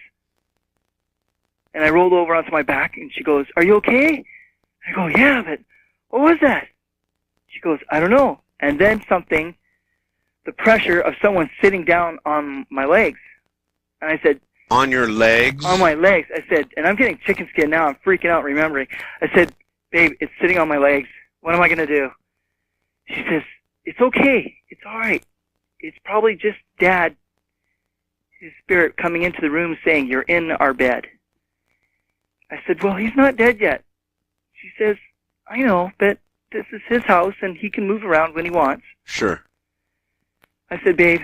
And I rolled over onto my back, and she goes, "Are you okay?" I go, "Yeah, but what was that?" She goes, "I don't know." And then something, the pressure of someone sitting down on my legs. And I said, "On your legs?" "On my legs." I said, and I'm getting chicken skin now. I'm freaking out remembering. I said, "Babe, it's sitting on my legs. What am I going to do?" She says, "It's okay. It's all right. It's probably just Dad, his spirit coming into the room saying, 'You're in our bed.'" I said, "Well, he's not dead yet." She says, "I know, but this is his house, and he can move around when he wants." Sure. I said, "Babe,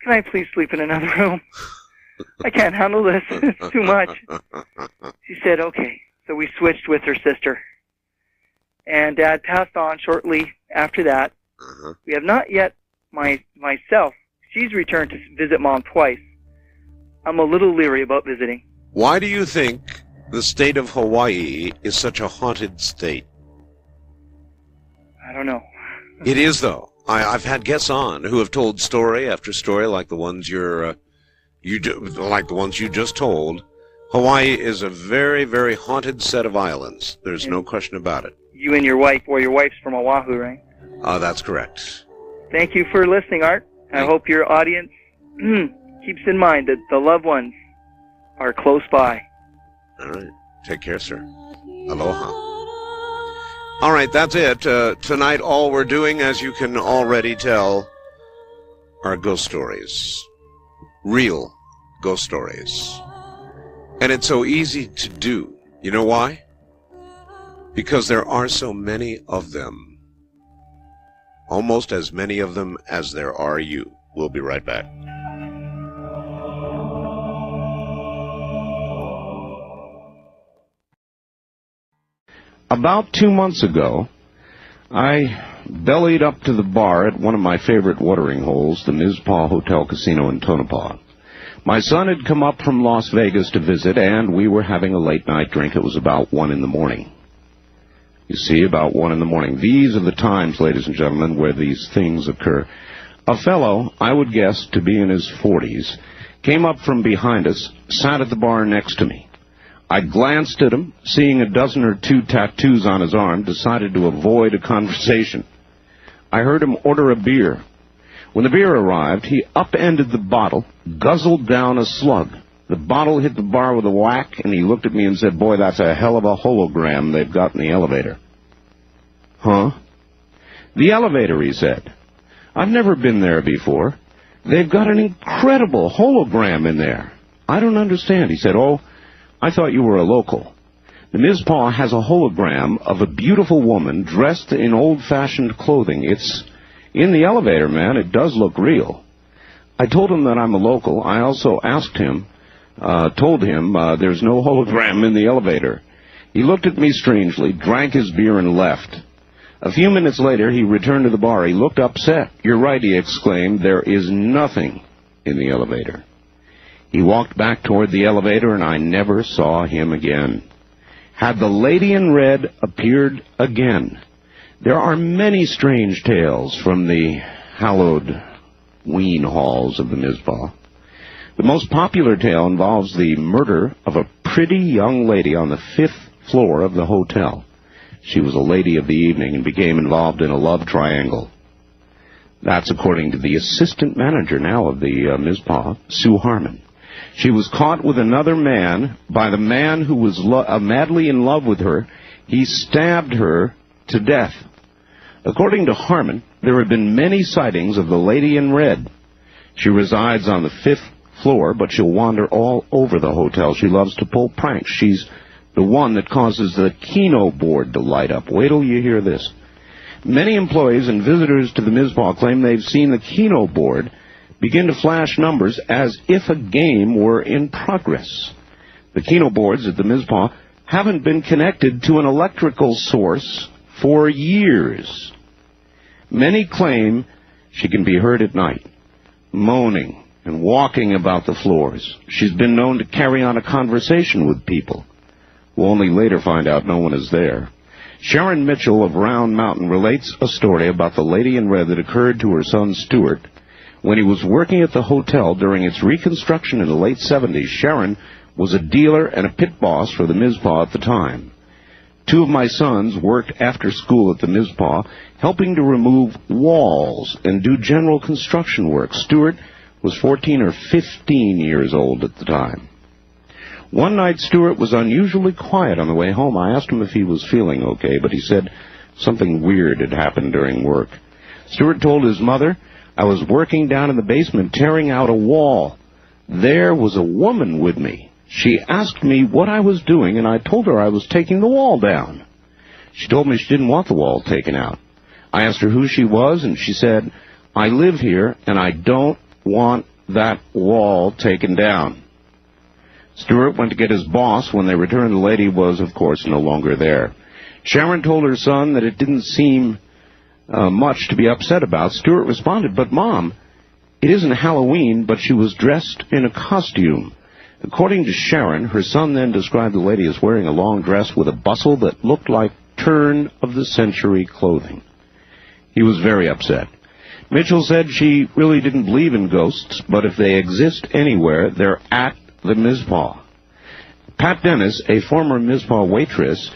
can I please sleep in another room? I can't handle this. It's too much." She said, "Okay." So we switched with her sister. And Dad passed on shortly after that. Uh-huh. We have not yet, myself, she's returned to visit Mom twice. I'm a little leery about visiting. Why do you think the state of Hawaii is such a haunted state? I don't know. It is, though. I've had guests on who have told story after story like the ones like the ones you just told. Hawaii is a very, very haunted set of islands. There's no question about it. You and your wife, or your wife's from Oahu, right? That's correct. Thank you for listening, Art. I hope your audience keeps in mind that the loved ones are close by. All right. Take care, sir. Aloha. All right, that's it. Tonight, all we're doing, as you can already tell, are ghost stories. Real ghost stories. And it's so easy to do. You know why? Because there are so many of them. Almost as many of them as there are you. We'll be right back. About 2 months ago, I bellied up to the bar at one of my favorite watering holes, the Mizpah Hotel Casino in Tonopah. My son had come up from Las Vegas to visit, and we were having a late-night drink. It was about 1 in the morning. You see, about 1 in the morning. These are the times, ladies and gentlemen, where these things occur. A fellow, I would guess to be in his 40s, came up from behind us, sat at the bar next to me. I glanced at him, seeing a dozen or two tattoos on his arm, decided to avoid a conversation. I heard him order a beer. When the beer arrived, he upended the bottle, guzzled down a slug. The bottle hit the bar with a whack, and he looked at me and said, "Boy, that's a hell of a hologram they've got in the elevator." "Huh?" "The elevator," he said. "I've never been there before. They've got an incredible hologram in there." "I don't understand." He said, "Oh, I thought you were a local. The Mizpah has a hologram of a beautiful woman dressed in old-fashioned clothing. It's in the elevator, man. It does look real." I told him that I'm a local. I also told him there's no hologram in the elevator. He looked at me strangely, drank his beer, and left. A few minutes later, he returned to the bar. He looked upset. "You're right," he exclaimed. "There is nothing in the elevator." He walked back toward the elevator, and I never saw him again. Had the lady in red appeared again? There are many strange tales from the hallowed ween halls of the Mizpah. The most popular tale involves the murder of a pretty young lady on the 5th floor of the hotel. She was a lady of the evening and became involved in a love triangle. That's according to the assistant manager now of the Mizpah, Sue Harmon. She was caught with another man by the man who was madly in love with her. He stabbed her to death. According to Harmon, there have been many sightings of the lady in red. She resides on the 5th floor, but she'll wander all over the hotel. She loves to pull pranks. She's the one that causes the Keno board to light up. Wait till you hear this. Many employees and visitors to the Mizpah claim they've seen the Keno board begin to flash numbers as if a game were in progress. The Keno boards at the Mizpah haven't been connected to an electrical source for years. Many claim she can be heard at night, moaning and walking about the floors. She's been known to carry on a conversation with people. We'll only later find out no one is there. Sharon Mitchell of Round Mountain relates a story about the lady in red that occurred to her son Stuart when he was working at the hotel during its reconstruction in the late 70s. Sharon was a dealer and a pit boss for the Mizpah at the time. Two of my sons worked after school at the Mizpah, helping to remove walls and do general construction work. Stuart was 14 or 15 years old at the time. One night, Stuart was unusually quiet on the way home. I asked him if he was feeling okay, but he said something weird had happened during work. Stuart told his mother, "I was working down in the basement tearing out a wall. There was a woman with me. She asked me what I was doing, and I told her I was taking the wall down. She told me she didn't want the wall taken out. I asked her who she was, and she said, 'I live here, and I don't want that wall taken down.'" Stuart went to get his boss. When they returned, the lady was, of course, no longer there. Sharon told her son that it didn't seem much to be upset about. Stuart responded, "But, Mom, it isn't Halloween, but she was dressed in a costume." According to Sharon, her son then described the lady as wearing a long dress with a bustle that looked like turn-of-the-century clothing. He was very upset. Mitchell said she really didn't believe in ghosts, but if they exist anywhere, they're at the Mizpah. Pat Dennis, a former Mizpah waitress,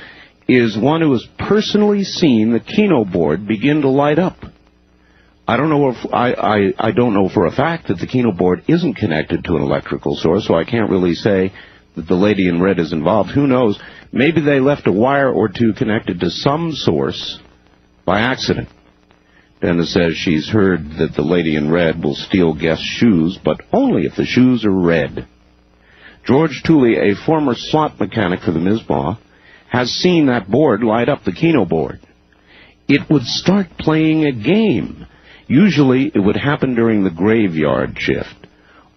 is one who has personally seen the Keno board begin to light up. I don't know for a fact that the Keno board isn't connected to an electrical source, so I can't really say that the lady in red is involved. Who knows? Maybe they left a wire or two connected to some source by accident. Dennis says she's heard that the lady in red will steal guests' shoes, but only if the shoes are red. George Tooley, a former slot mechanic for the Mizpah, has seen that board light up, the Keno board. It would start playing a game. Usually it would happen during the graveyard shift.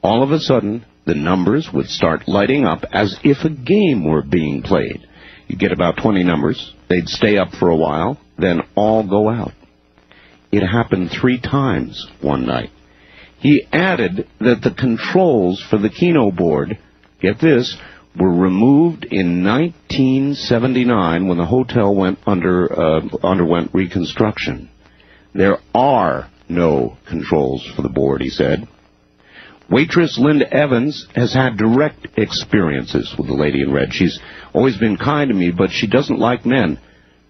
All of a sudden, the numbers would start lighting up as if a game were being played. You'd get about 20 numbers. They'd stay up for a while, then all go out. It happened 3 times one night. He added that the controls for the Keno board, get this, were removed in 1979 when the hotel underwent reconstruction. There are no controls for the board, he said. Waitress Linda Evans has had direct experiences with the lady in red. She's always been kind to me, but she doesn't like men,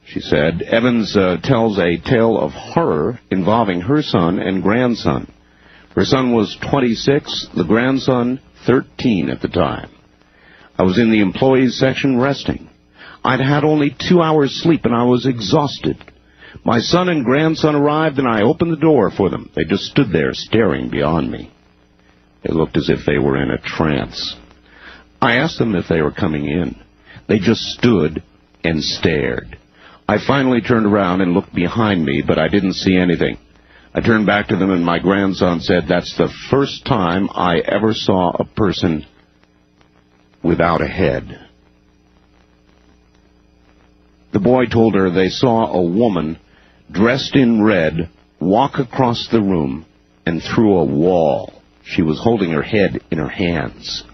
she said. Evans tells a tale of horror involving her son and grandson. Her son was 26, the grandson 13 at the time. "I was in the employees section resting. I'd had only 2 hours sleep and I was exhausted. My son and grandson arrived and I opened the door for them. They just stood there staring beyond me. They looked as if they were in a trance. I asked them if they were coming in. They just stood and stared. I finally turned around and looked behind me, but I didn't see anything. I turned back to them and my grandson said, 'That's the first time I ever saw a person without a head.'" The boy told her they saw a woman dressed in red walk across the room and through a wall. She was holding her head in her hands.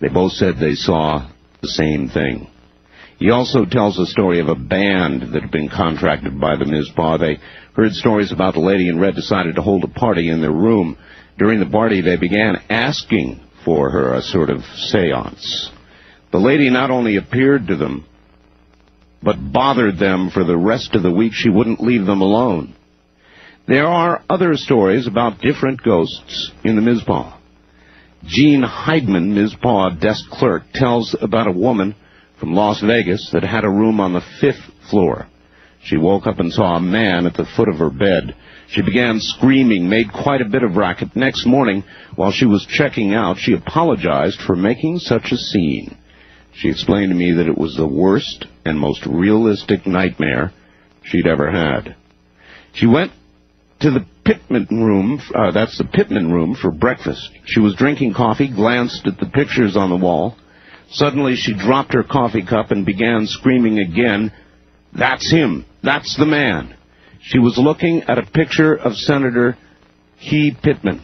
They both said they saw the same thing. He also tells a story of a band that had been contracted by the Mizpah. They heard stories about the lady in red decided to hold a party in their room. During the party, they began asking for her, a sort of seance. The lady not only appeared to them, but bothered them for the rest of the week. She wouldn't leave them alone. There are other stories about different ghosts in the Mizpah. Jean Heidman, Mizpah desk clerk, tells about a woman from Las Vegas that had a room on the 5th floor. She woke up and saw a man at the foot of her bed. She began screaming, made quite a bit of racket. Next morning, while she was checking out, she apologized for making such a scene. She explained to me that it was the worst and most realistic nightmare she'd ever had. She went to the Pittman room, that's the Pittman room, for breakfast. She was drinking coffee, glanced at the pictures on the wall. Suddenly she dropped her coffee cup and began screaming again, "That's him! That's the man!" She was looking at a picture of Senator Key Pittman.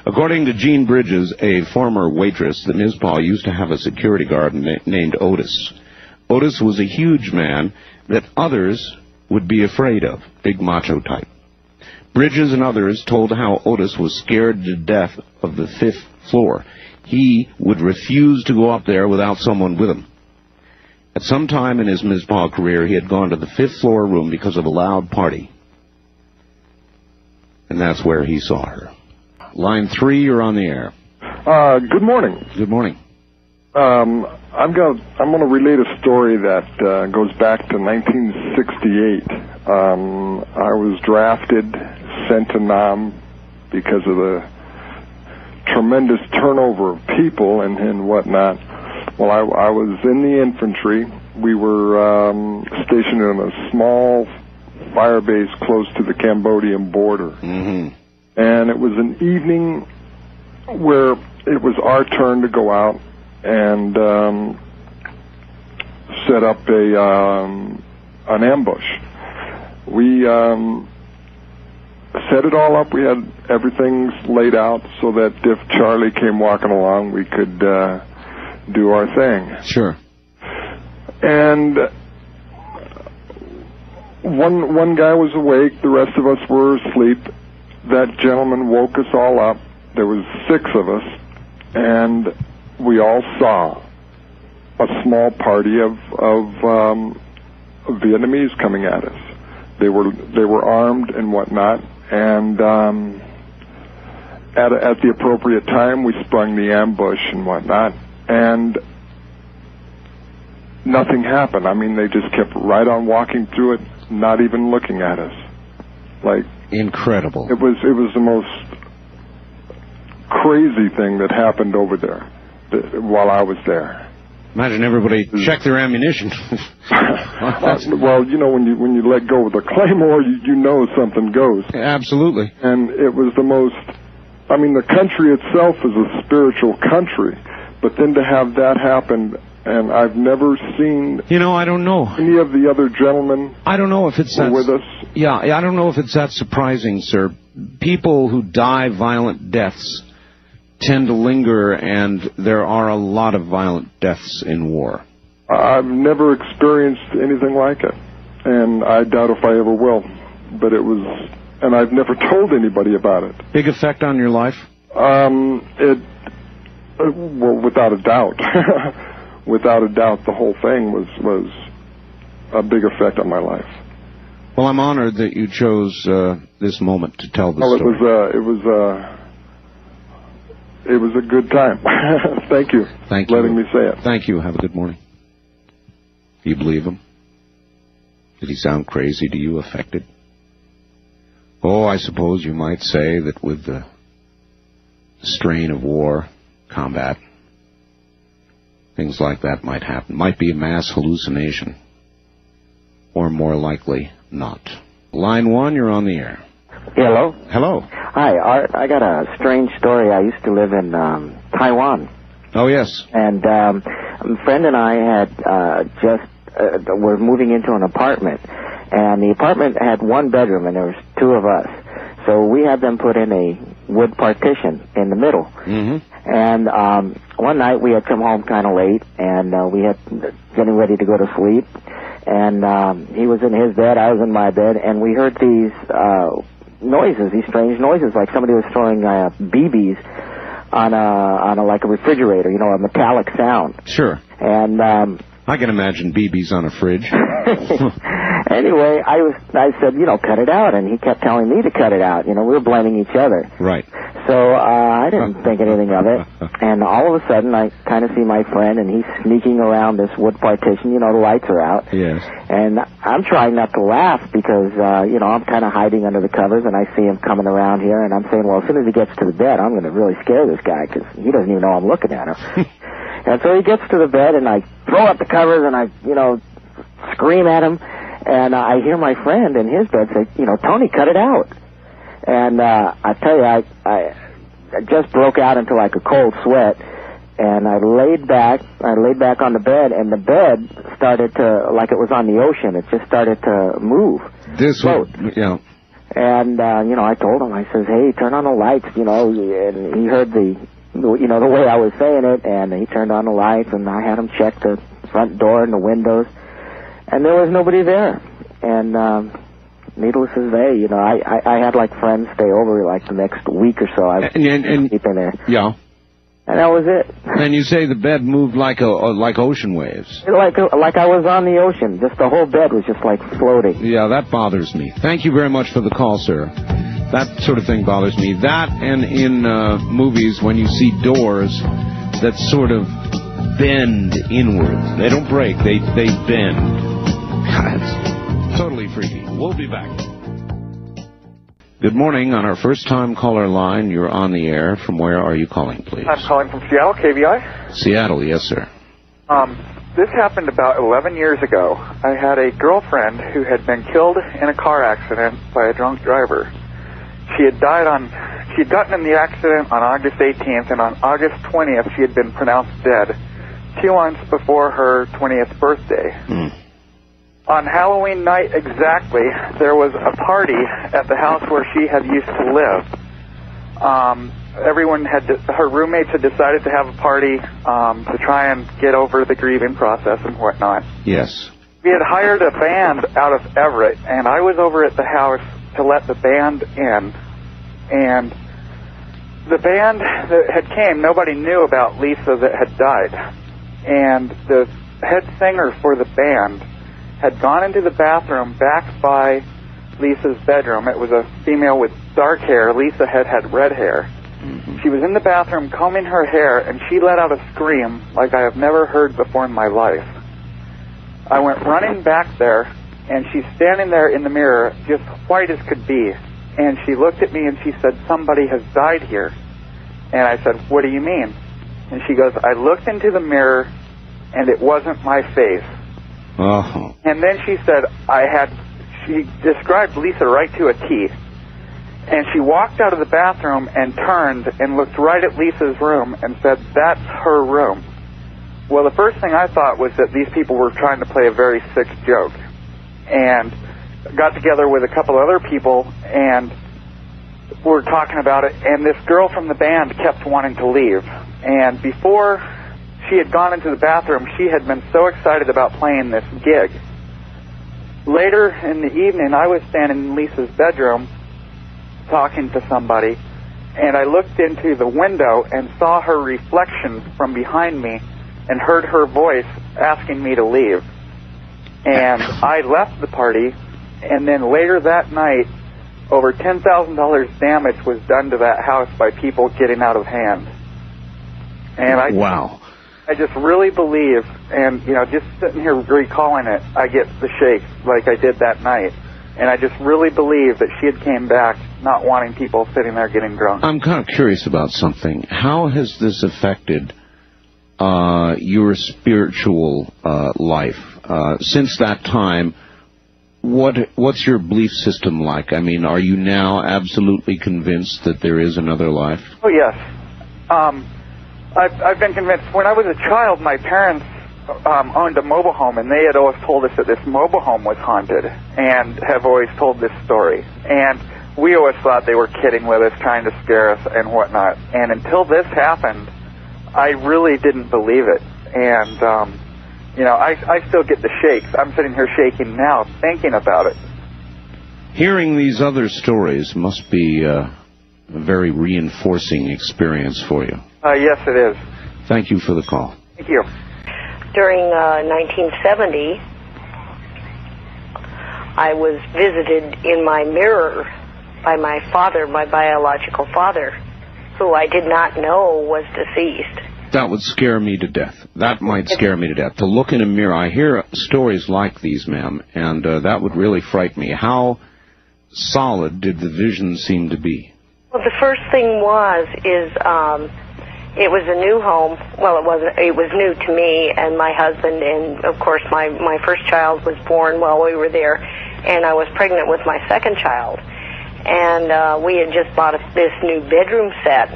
According to Jean Bridges, a former waitress, the Mizpah used to have a security guard named Otis. Otis was a huge man that others would be afraid of, big macho type. Bridges and others told how Otis was scared to death of the 5th floor. He would refuse to go up there without someone with him. At some time in his Mizpah career, he had gone to the 5th floor room because of a loud party. And that's where he saw her. Line 3, you're on the air. Good morning. Good morning. I'm gonna relate a story that goes back to 1968. I was drafted, sent to Nam because of the tremendous turnover of people and whatnot. Well, I was in the infantry. We were stationed in a small fire base close to the Cambodian border. Mm-hmm. And it was an evening where it was our turn to go out and set up an ambush. We set it all up. We had everything laid out so that if Charlie came walking along, we could do our thing. Sure. And one guy was awake. The rest of us were asleep. That gentleman woke us all up. There was 6 of us, and we all saw a small party of Vietnamese coming at us. They were armed and whatnot, and at the appropriate time, we sprung the ambush and whatnot, and nothing happened. I mean, they just kept right on walking through it, not even looking at us. Like, incredible. It was the most crazy thing that happened over there while I was there. Imagine everybody check their ammunition. Well, you know, when you let go of the claymore, you know something goes. Absolutely. And it was the most. I mean, the country itself is a spiritual country, but then to have that happen. And I've never seen... You know, I don't know. Any of the other gentlemen... I don't know if it's that... with us. Yeah, I don't know if it's that surprising, sir. People who die violent deaths tend to linger, and there are a lot of violent deaths in war. I've never experienced anything like it, and I doubt if I ever will. But it was... And I've never told anybody about it. Big effect on your life? Well, without a doubt. Without a doubt, the whole thing was a big effect on my life. Well, I'm honored that you chose this moment to tell the story. It was a good time. Thank you. Thank you. Letting me say it. Thank you. Have a good morning. Do you believe him? Did he sound crazy to you, affected? Oh, I suppose you might say that with the strain of war, combat, things like that might happen. Might be a mass hallucination. Or more likely, not. Line 1, you're on the air. Hello? Hello. Hi, Art. I got a strange story. I used to live in Taiwan. Oh, yes. And a friend and I had were moving into an apartment. And the apartment had 1 bedroom, and there was 2 of us. So we had them put in a wood partition in the middle. Mm-hmm. And one night we had come home kind of late, and we had getting ready to go to sleep. And he was in his bed, I was in my bed, and we heard these noises, these strange noises, like somebody was throwing BBs on a like a refrigerator, you know, a metallic sound. Sure. And I can imagine BBs on a fridge. Anyway, I said, you know, cut it out, and he kept telling me to cut it out. You know, we were blaming each other. Right. So I didn't think anything of it, and all of a sudden I kind of see my friend, and he's sneaking around this wood partition. You know, the lights are out. Yes. And I'm trying not to laugh because, you know, I'm kind of hiding under the covers, and I see him coming around here, and I'm saying, well, as soon as he gets to the bed, I'm going to really scare this guy because he doesn't even know I'm looking at him. And so he gets to the bed, and I throw up the covers, and I, you know, scream at him, and I hear my friend in his bed say, you know, Tony, cut it out. And I tell you, I just broke out into like a cold sweat, and I laid back on the bed, and the bed started to, like it was on the ocean, it just started to move. This float. Yeah. And, you know, I told him, I says, hey, turn on the lights, you know, and he heard the way I was saying it, and he turned on the lights, and I had him check the front door and the windows, and there was nobody there. And needless to say, you know, I had like friends stay over like the next week or so. I was sleeping there. Yeah. And that was it. And you say the bed moved like ocean waves. Like I was on the ocean. Just the whole bed was just like floating. Yeah, that bothers me. Thank you very much for the call, sir. That sort of thing bothers me. That and in movies when you see doors that sort of bend inwards. They don't break, they bend. It's totally freaky. We'll be back. Good morning. On our first-time caller line, you're on the air. From where are you calling, please? I'm calling from Seattle, KVI. Seattle, yes, sir. This happened about 11 years ago. I had a girlfriend who had been killed in a car accident by a drunk driver. She had gotten in the accident on August 18th, and on August 20th, she had been pronounced dead 2 months before her 20th birthday. On Halloween night exactly, there was a party at the house where she had used to live. Her roommates had decided to have a party to try and get over the grieving process and whatnot. Yes. We had hired a band out of Everett, and I was over at the house to let the band in. And the band that had came, nobody knew about Lisa that had died. And the head singer for the band had gone into the bathroom back by Lisa's bedroom. It was a female with dark hair. Lisa had red hair. She was in the bathroom combing her hair, and she let out a scream like I have never heard before in my life. I went running back there, and she's standing there in the mirror, just white as could be. And she looked at me and she said, somebody has died here. And I said, what do you mean? And she goes, I looked into the mirror, and it wasn't my face. Oh. And then she said, she described Lisa right to a T. And she walked out of the bathroom and turned and looked right at Lisa's room and said, that's her room. Well, the first thing I thought was that these people were trying to play a very sick joke. And got together with a couple other people and were talking about it. And this girl from the band kept wanting to leave. And before she had gone into the bathroom, she had been so excited about playing this gig. Later in the evening, I was standing in Lisa's bedroom talking to somebody, and I looked into the window and saw her reflection from behind me and heard her voice asking me to leave. And I left the party, and then later that night, over $10,000 damage was done to that house by people getting out of hand. And I just really believe, and, you know, just sitting here recalling it, I get the shakes like I did that night. And I just really believe that she had came back not wanting people sitting there getting drunk. I'm kind of curious about something. How has this affected your spiritual life? Since that time, what's your belief system like? I mean, are you now absolutely convinced that there is another life? Oh, yes. I've been convinced. When I was a child, my parents owned a mobile home, and they had always told us that this mobile home was haunted, and have always told this story. And we always thought they were kidding with us, trying to scare us and whatnot. And until this happened, I really didn't believe it. And, you know, I still get the shakes. I'm sitting here shaking now thinking about it. Hearing these other stories must be a very reinforcing experience for you. Yes, it is. Thank you for the call. Thank you. During 1970, I was visited in my mirror by my father, my biological father, who I did not know was deceased. That would scare me to death. That might scare me to death. To look in a mirror, I hear stories like these, ma'am, and that would really frighten me. How solid did the vision seem to be? Well, the first thing it was a new home. Well, it was new to me and my husband, and of course my first child was born while we were there, and I was pregnant with my second child. And we had just bought this new bedroom set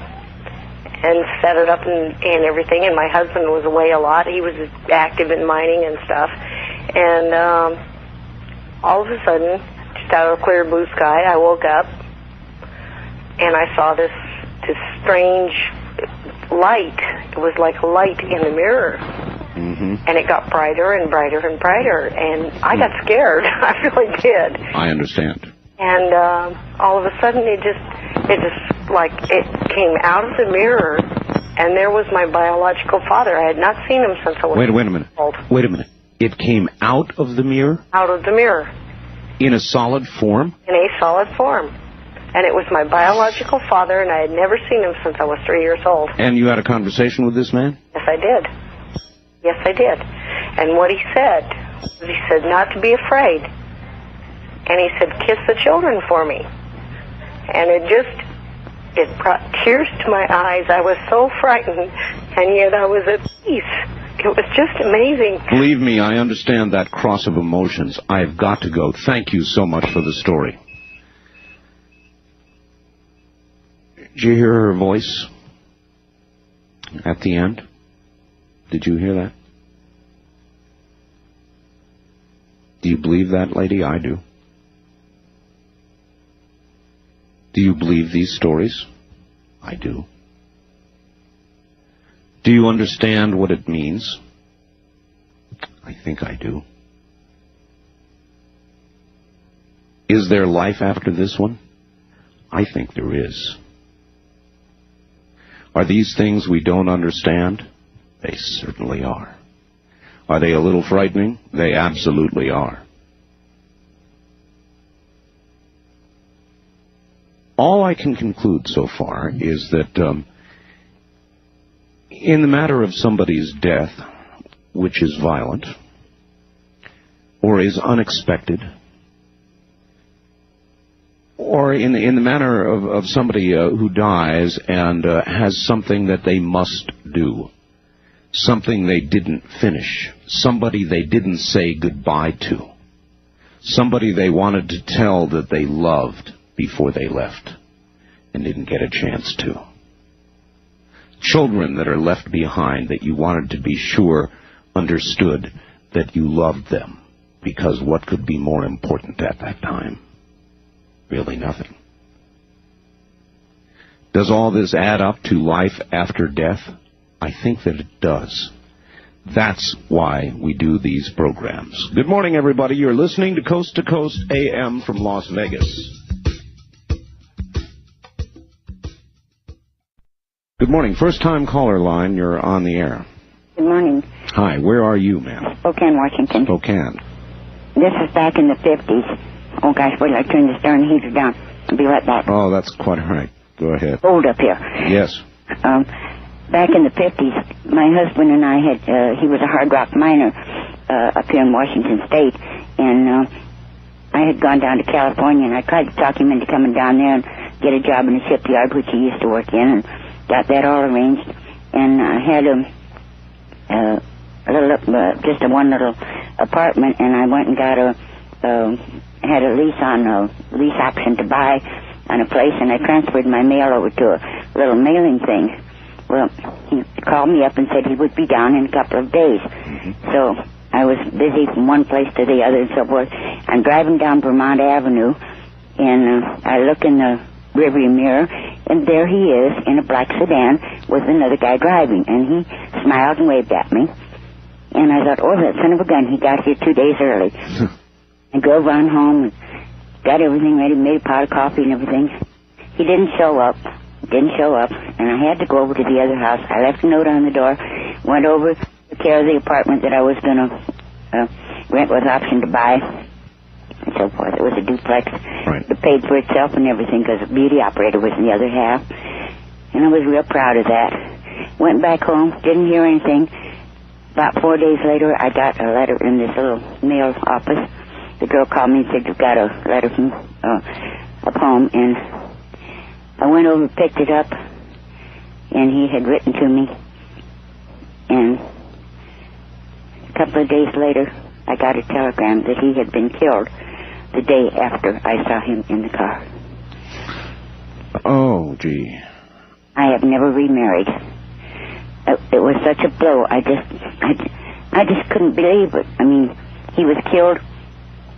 and set it up and everything, and my husband was away a lot. He was active in mining and stuff. And all of a sudden, just out of a clear blue sky, I woke up and I saw this strange light. It was like a light in the mirror. Mm-hmm. And it got brighter and brighter and brighter, and I got scared. I really did. I understand. And all of a sudden, it came out of the mirror, and there was my biological father. I had not seen him since I was Wait a minute. old. Wait a minute. It came out of the mirror? Out of the mirror. In a solid form? In a solid form. And it was my biological father, and I had never seen him since I was 3 years old. And you had a conversation with this man? Yes, I did. Yes, I did. And what he said not to be afraid. And he said, kiss the children for me. And it brought tears to my eyes. I was so frightened, and yet I was at peace. It was just amazing. Believe me, I understand that cross of emotions. I've got to go. Thank you so much for the story. Did you hear her voice at the end? Did you hear that? Do you believe that, lady? I do. Do you believe these stories? I do. Do you understand what it means? I think I do. Is there life after this one? I think there is. Are these things we don't understand? They certainly are. Are they a little frightening? They absolutely are. All I can conclude so far is that in the matter of somebody's death, which is violent, or is unexpected, or in the manner of somebody who dies and has something that they must do, something they didn't finish, somebody they didn't say goodbye to, somebody they wanted to tell that they loved before they left and didn't get a chance to. Children that are left behind that you wanted to be sure understood that you loved them, because what could be more important at that time? Really nothing. Does all this add up to life after death? I think that it does. That's why we do these programs. Good morning, everybody. You're listening to Coast AM from Las Vegas. Good morning. First-time caller line. You're on the air. Good morning. Hi. Where are you, ma'am? Spokane, Washington. Spokane. This is back in the 50s. Oh, gosh, wait till I turn this darn heater down. I'll be right back. Oh, that's quite all right. Go ahead. Hold up here. Yes. Back in the 50s, my husband and I had, he was a hard rock miner up here in Washington State, and I had gone down to California, and I tried to talk him into coming down there and get a job in the shipyard, which he used to work in, and got that all arranged, and I had just a one little apartment, and I went and got had a lease option to buy on a place, and I transferred my mail over to a little mailing thing. Well, he called me up and said he would be down in a couple of days. Mm-hmm. So I was busy from one place to the other and so forth. I'm driving down Vermont Avenue, and I look in the rearview mirror, and there he is in a black sedan with another guy driving, and he smiled and waved at me. And I thought, oh, that son of a gun, he got here 2 days early. I drove on home and got everything ready, made a pot of coffee and everything. He didn't show up, and I had to go over to the other house. I left a note on the door, went over, took care of the apartment that I was going to rent with option to buy, and so forth. It was a duplex. Right. It paid for itself and everything because the beauty operator was in the other half, and I was real proud of that. Went back home, didn't hear anything. About 4 days later, I got a letter in this little mail office. The girl called me and said, "You've got a letter from a poem," and I went over, picked it up, and he had written to me. And a couple of days later, I got a telegram that he had been killed the day after I saw him in the car. Oh, gee. I have never remarried. It was such a blow. I just couldn't believe it. I mean, he was killed.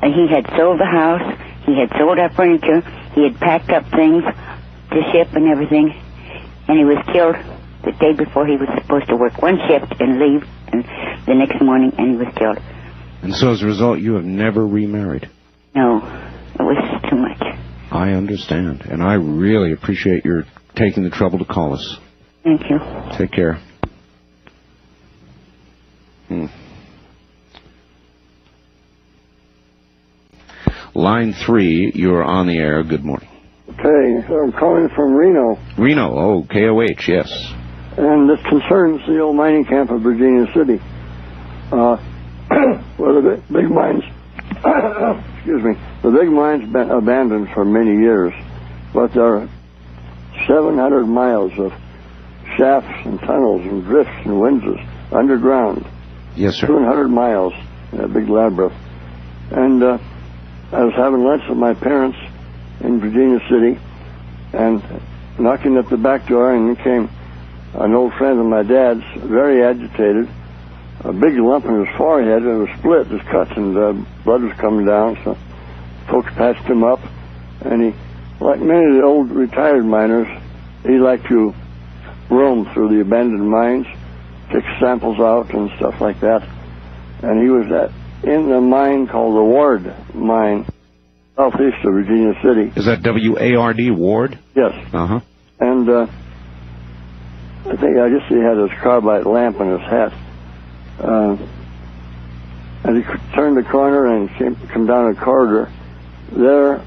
He had sold the house. He had sold our furniture. He had packed up things to ship and everything. And he was killed the day before he was supposed to work one shift and leave, and the next morning, and he was killed. And so as a result, you have never remarried? No, it was too much. I understand, and I really appreciate your taking the trouble to call us. Thank you. Take care. Line 3, you're on the air. Good morning. Okay, so I'm calling from Reno. Reno, oh, KOH, yes. And this concerns the old mining camp of Virginia City. Where the big mines, excuse me, the big mines been abandoned for many years, but there are 700 miles of shafts and tunnels and drifts and winzes underground. Yes, sir. 200 miles in a big labyrinth. And I was having lunch with my parents in Virginia City, and knocking at the back door, and in came an old friend of my dad's, very agitated, a big lump in his forehead, and it was split, his cuts, and blood was coming down, so folks patched him up, and he, like many of the old retired miners, he liked to roam through the abandoned mines, pick samples out and stuff like that, and he was in the mine called the Ward Mine, southeast of Virginia City. Is that W-A-R-D, Ward? Yes. Uh-huh. And I guess he had his carbide lamp in his hat. And he turned the corner and come down a corridor. There,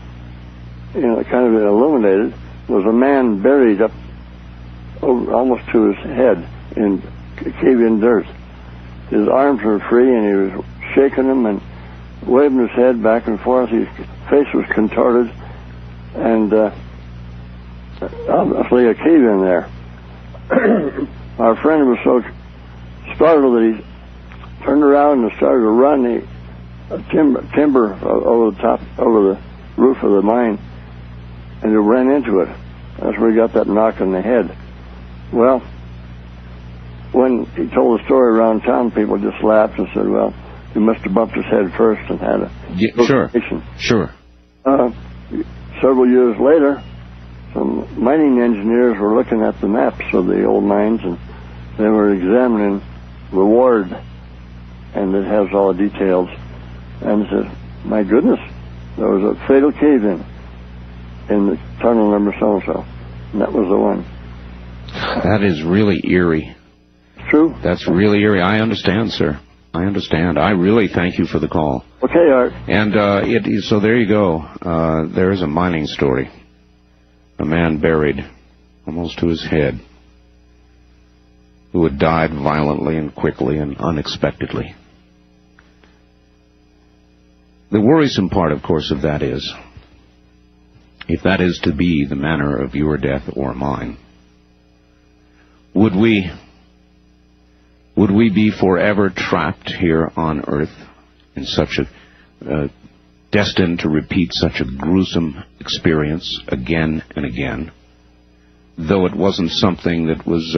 kind of illuminated, was a man buried up over, almost to his head in cave-in dirt. His arms were free, and he was shaking them and waving his head back and forth. His face was contorted, and obviously a cave in there. Our friend was so startled that he turned around and started to run the timber over the roof of the mine, and he ran into it. That's where he got that knock on the head. Well, when he told the story around town, people just laughed and said, "Well, he must have bumped his head first and had a Sure. Several years later, some mining engineers were looking at the maps of the old mines, and they were examining the Ward, and it has all the details, and said, "My goodness, there was a fatal cave-in in the tunnel number so-and-so," and that was the one. That is really eerie. True. That's really eerie. I understand, sir. I understand. I really thank you for the call. Okay, Art. And so there you go. There is a mining story. A man buried almost to his head, who had died violently and quickly and unexpectedly. The worrisome part, of course, of that is, if that is to be the manner of your death or mine, would we be forever trapped here on earth in such a destined to repeat such a gruesome experience again and again, though it wasn't something that was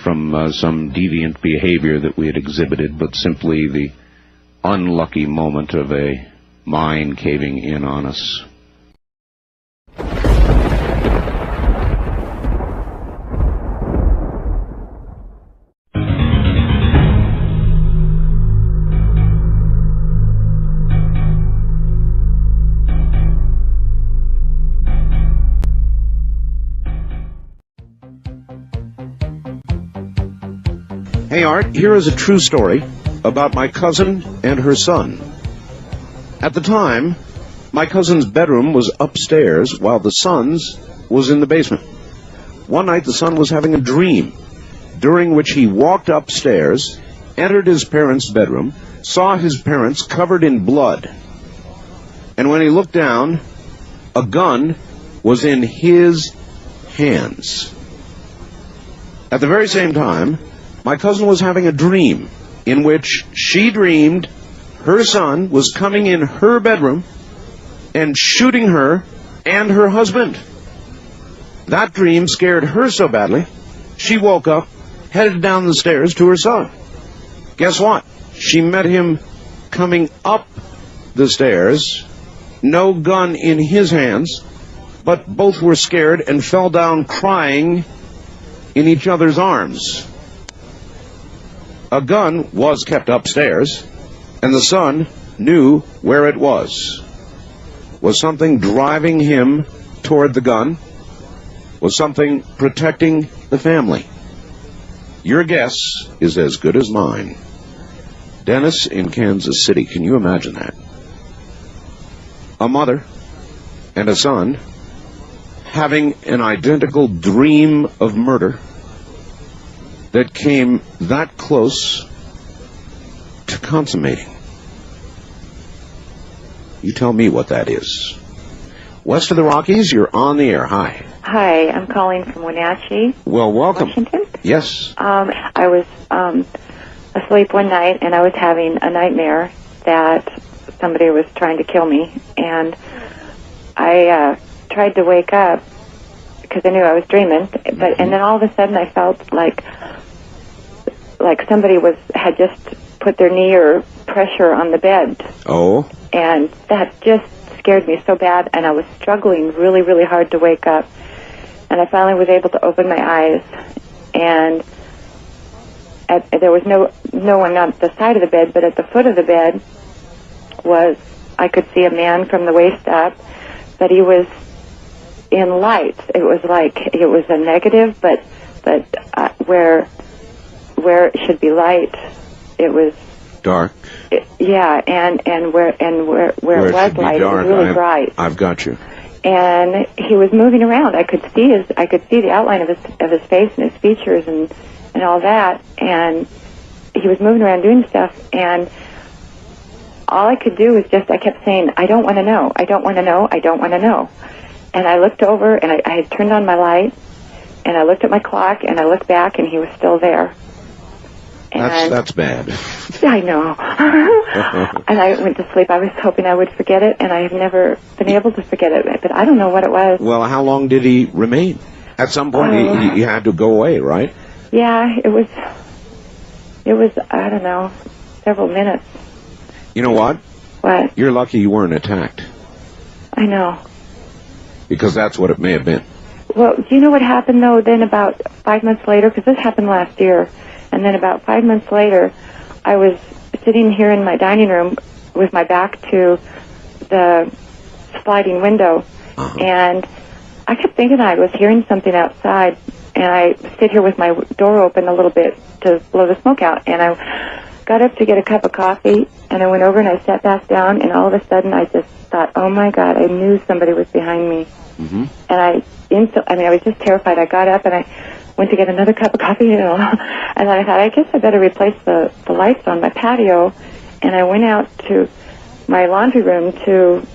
from some deviant behavior that we had exhibited, but simply the unlucky moment of a mine caving in on us? Hey, Art, here is a true story about my cousin and her son. At the time, my cousin's bedroom was upstairs while the son's was in the basement. One night, the son was having a dream, during which he walked upstairs, entered his parents' bedroom, saw his parents covered in blood. And when he looked down, a gun was in his hands. At the very same time, my cousin was having a dream in which she dreamed her son was coming in her bedroom and shooting her and her husband. That dream scared her so badly, she woke up, headed down the stairs to her son. Guess what? She met him coming up the stairs, no gun in his hands, but both were scared and fell down crying in each other's arms. A gun was kept upstairs, and the son knew where it was. Was something driving him toward the gun? Was something protecting the family? Your guess is as good as mine. Dennis in Kansas City, can you imagine that? A mother and a son having an identical dream of murder that came that close to consummating. You tell me what that is. West of the Rockies, you're on the air. Hi. Hi, I'm calling from Wenatchee. Well, welcome. Washington? Yes. I was asleep one night, and I was having a nightmare that somebody was trying to kill me, and I tried to wake up because I knew I was dreaming, but and then all of a sudden I felt like somebody had just put their knee or pressure on the bed. Oh. And that just scared me so bad, and I was struggling really, really hard to wake up. And I finally was able to open my eyes, and there was no one on the side of the bed, but at the foot of the bed I could see a man from the waist up, but he was in light. It was like it was a negative, but where it should be light, it was dark. And where it was light, it was really bright. I've got you. And he was moving around. I could see the outline of his face and his features and all that. And he was moving around doing stuff. And all I could do was I kept saying, I don't want to know. I don't want to know. I don't want to know. And I looked over, and I had turned on my light, and I looked at my clock, and I looked back, and he was still there. And that's bad. I know. And I went to sleep. I was hoping I would forget it, and I have never been able to forget it. But I don't know what it was. Well, how long did he remain? At some point, he had to go away, right? Yeah, it was, I don't know, several minutes. You know what? What? You're lucky you weren't attacked. I know. Because that's what it may have been. Well, do you know what happened, though, then about 5 months later? Because this happened last year. And then about 5 months later, I was sitting here in my dining room with my back to the sliding window. And I kept thinking I was hearing something outside. And I sit here with my door open a little bit to blow the smoke out. And I got up to get a cup of coffee, and I went over and I sat back down, and all of a sudden I just thought, oh my God, I knew somebody was behind me. Mm-hmm. And I was just terrified. I got up and I went to get another cup of coffee, and then I thought, I guess I better replace the lights on my patio. And I went out to my laundry room,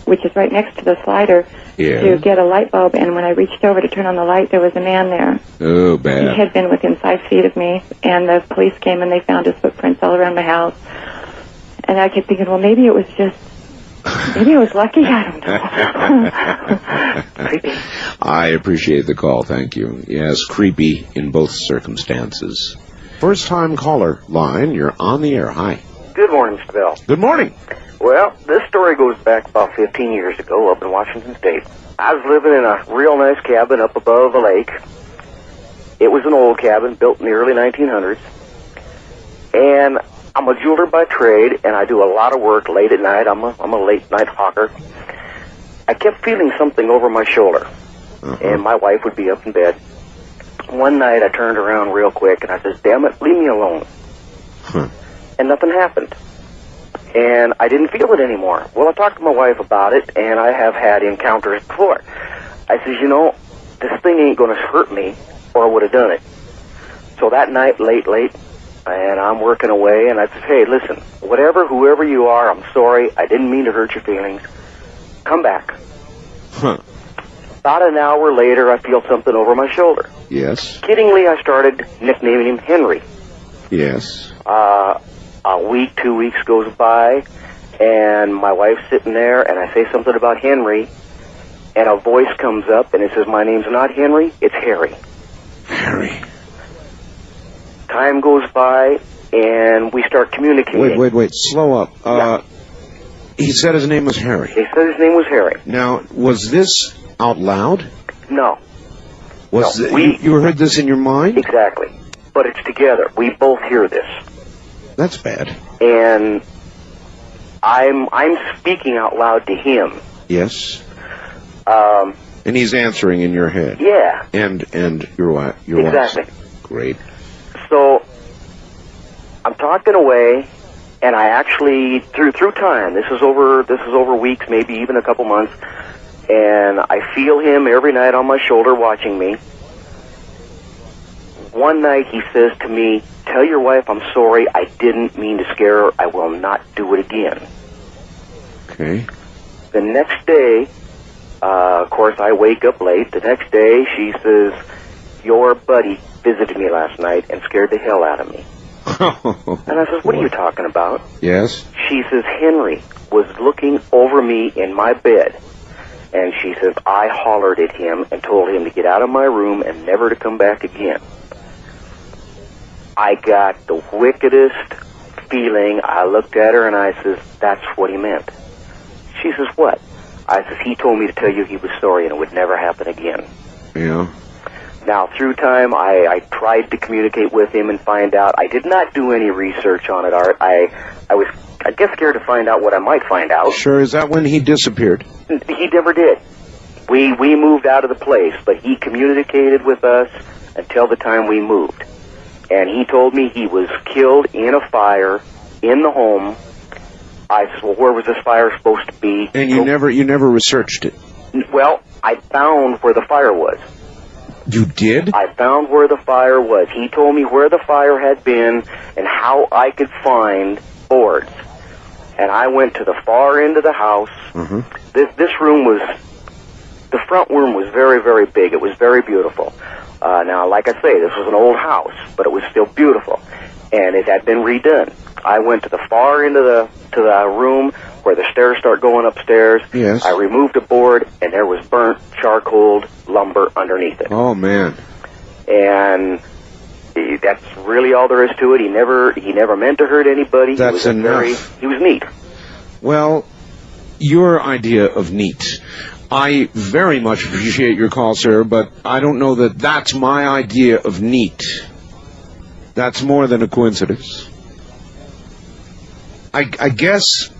which is right next to the slider, to get a light bulb. And when I reached over to turn on the light, there was a man there. Oh, bad. He had been within 5 feet of me, and the police came and they found his footprints all around my house. And I kept thinking, well, maybe it was lucky. I don't know. Creepy. I appreciate the call. Thank you. Yes, creepy in both circumstances. First-time caller line. You're on the air. Hi. Good morning, Mr. Bell. Good morning. Well, this story goes back about 15 years ago up in Washington State. I was living in a real nice cabin up above a lake. It was an old cabin built in the early 1900s. And I'm a jeweler by trade, and I do a lot of work late at night. I'm a late-night hawker. I kept feeling something over my shoulder, and my wife would be up in bed. One night, I turned around real quick, and I said, damn it, leave me alone. and nothing happened. And I didn't feel it anymore. Well, I talked to my wife about it, and I have had encounters before. I says, you know, this thing ain't going to hurt me, or I would have done it. So that night, late, and I'm working away, and I said, hey, listen, whoever you are, I'm sorry. I didn't mean to hurt your feelings. Come back. Huh. About an hour later, I feel something over my shoulder. Yes. Kiddingly, I started nicknaming him Henry. Yes. A week, 2 weeks goes by, and my wife's sitting there, and I say something about Henry, and a voice comes up, and it says, my name's not Henry, it's Harry. Harry. Time goes by, and we start communicating. Wait. Slow up. Yeah. He said his name was Harry. He said his name was Harry. Now, was this out loud? No. You heard this in your mind? Exactly. But it's together. We both hear this. That's bad. And I'm speaking out loud to him. Yes. And he's answering in your head. Yeah. And your wife. Exactly. Great. So I'm talking away, and I actually through time. This is over weeks, maybe even a couple months, and I feel him every night on my shoulder watching me. One night he says to me, tell your wife I'm sorry, I didn't mean to scare her, I will not do it again. Okay. The next day, of course I wake up late, the next day she says, your buddy visited me last night and scared the hell out of me. And I says, what are you talking about? Yes. She says, Henry was looking over me in my bed, and she says, I hollered at him and told him to get out of my room and never to come back again. I got the wickedest feeling. I looked at her and I says, that's what he meant. She says, what? I says, he told me to tell you he was sorry and it would never happen again. Yeah. Now, through time, I tried to communicate with him and find out. I did not do any research on it, Art. I was, I guess, scared to find out what I might find out. Sure. Is that when he disappeared? He never did. We moved out of the place, but he communicated with us until the time we moved. And he told me he was killed in a fire in the home. I said, well, where was this fire supposed to be? And you never researched it? Well, I found where the fire was. You did? I found where the fire was. He told me where the fire had been and how I could find boards. And I went to the far end of the house. Mm-hmm. This room was, the front room was very, very big. It was very beautiful. Now, like I say, this was an old house, but it was still beautiful. And it had been redone. I went to the far end of the room where the stairs start going upstairs. Yes. I removed a board, and there was burnt charcoal lumber underneath it. Oh, man. And that's really all there is to it. He never meant to hurt anybody. That's enough. He was neat. Well, your idea of neat. I very much appreciate your call, sir, but I don't know that that's my idea of neat. That's more than a coincidence. I guess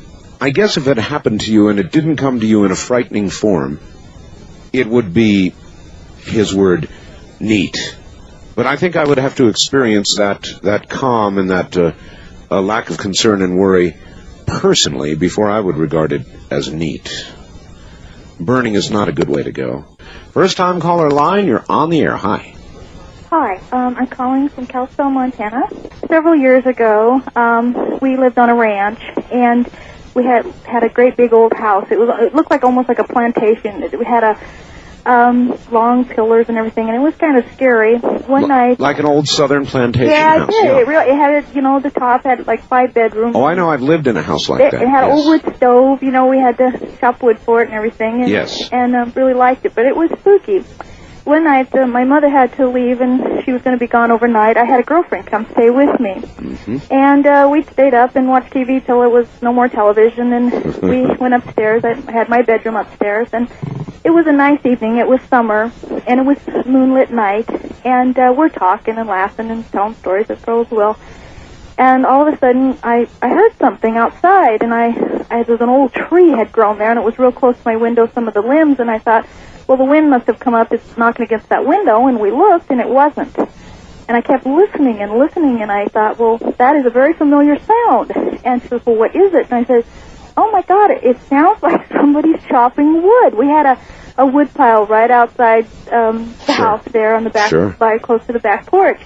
if it happened to you and it didn't come to you in a frightening form, it would be, his word, neat. But I think I would have to experience that calm and that lack of concern and worry personally before I would regard it as neat. Burning is not a good way to go. First time caller line, you're on the air. Hi. Hi, I'm calling from Kalispell, Montana. Several years ago, we lived on a ranch, and we had a great big old house. It looked like almost like a plantation. We had a long pillars and everything, and it was kind of scary. One night, like an old southern plantation house. Yeah, it had the top had like 5 bedrooms. Oh, I know. I've lived in a house like that. It had an old wood stove. We had to chop wood for it and everything. And, yes. And really liked it, but it was spooky. One night, my mother had to leave, and she was going to be gone overnight. I had a girlfriend come stay with me. Mm-hmm. And we stayed up and watched TV till there was no more television, and we went upstairs. I had my bedroom upstairs, and it was a nice evening. It was summer, and it was moonlit night, and we're talking and laughing and telling stories as girls will. And all of a sudden, I heard something outside, and there was an old tree had grown there, and it was real close to my window, some of the limbs, and I thought, well, the wind must have come up, it's knocking against that window, and we looked, and it wasn't. And I kept listening and listening, and I thought, well, that is a very familiar sound. And she says, well, what is it? And I said, oh, my God, it sounds like somebody's chopping wood. We had a wood pile right outside the house there on the back, by close to the back porch.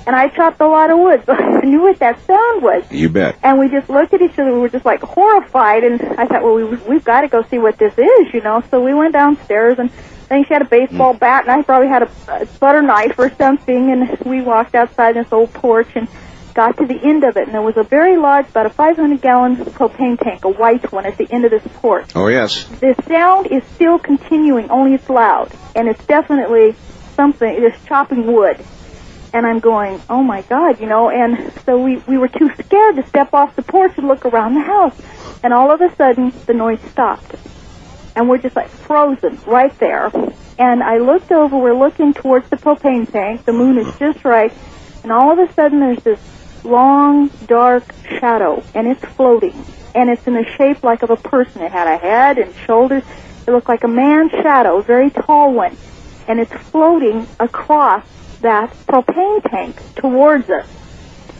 And I chopped a lot of wood, so I knew what that sound was. You bet. And we just looked at each other. We were just, like, horrified. And I thought, well, we've got to go see what this is, you know. So we went downstairs, and I think she had a baseball bat, and I probably had a butter knife or something. And we walked outside this old porch and got to the end of it. And there was a very large, about a 500-gallon propane tank, a white one, at the end of this porch. Oh, yes. The sound is still continuing, only it's loud. And it's definitely something, it's chopping wood. And I'm going, oh, my God, you know. And so we were too scared to step off the porch and look around the house. And all of a sudden, the noise stopped. And we're just, like, frozen right there. And I looked over. We're looking towards the propane tank. The moon is just right. And all of a sudden, there's this long, dark shadow. And it's floating. And it's in the shape like of a person. It had a head and shoulders. It looked like a man's shadow, a very tall one. And it's floating across that propane tank towards us.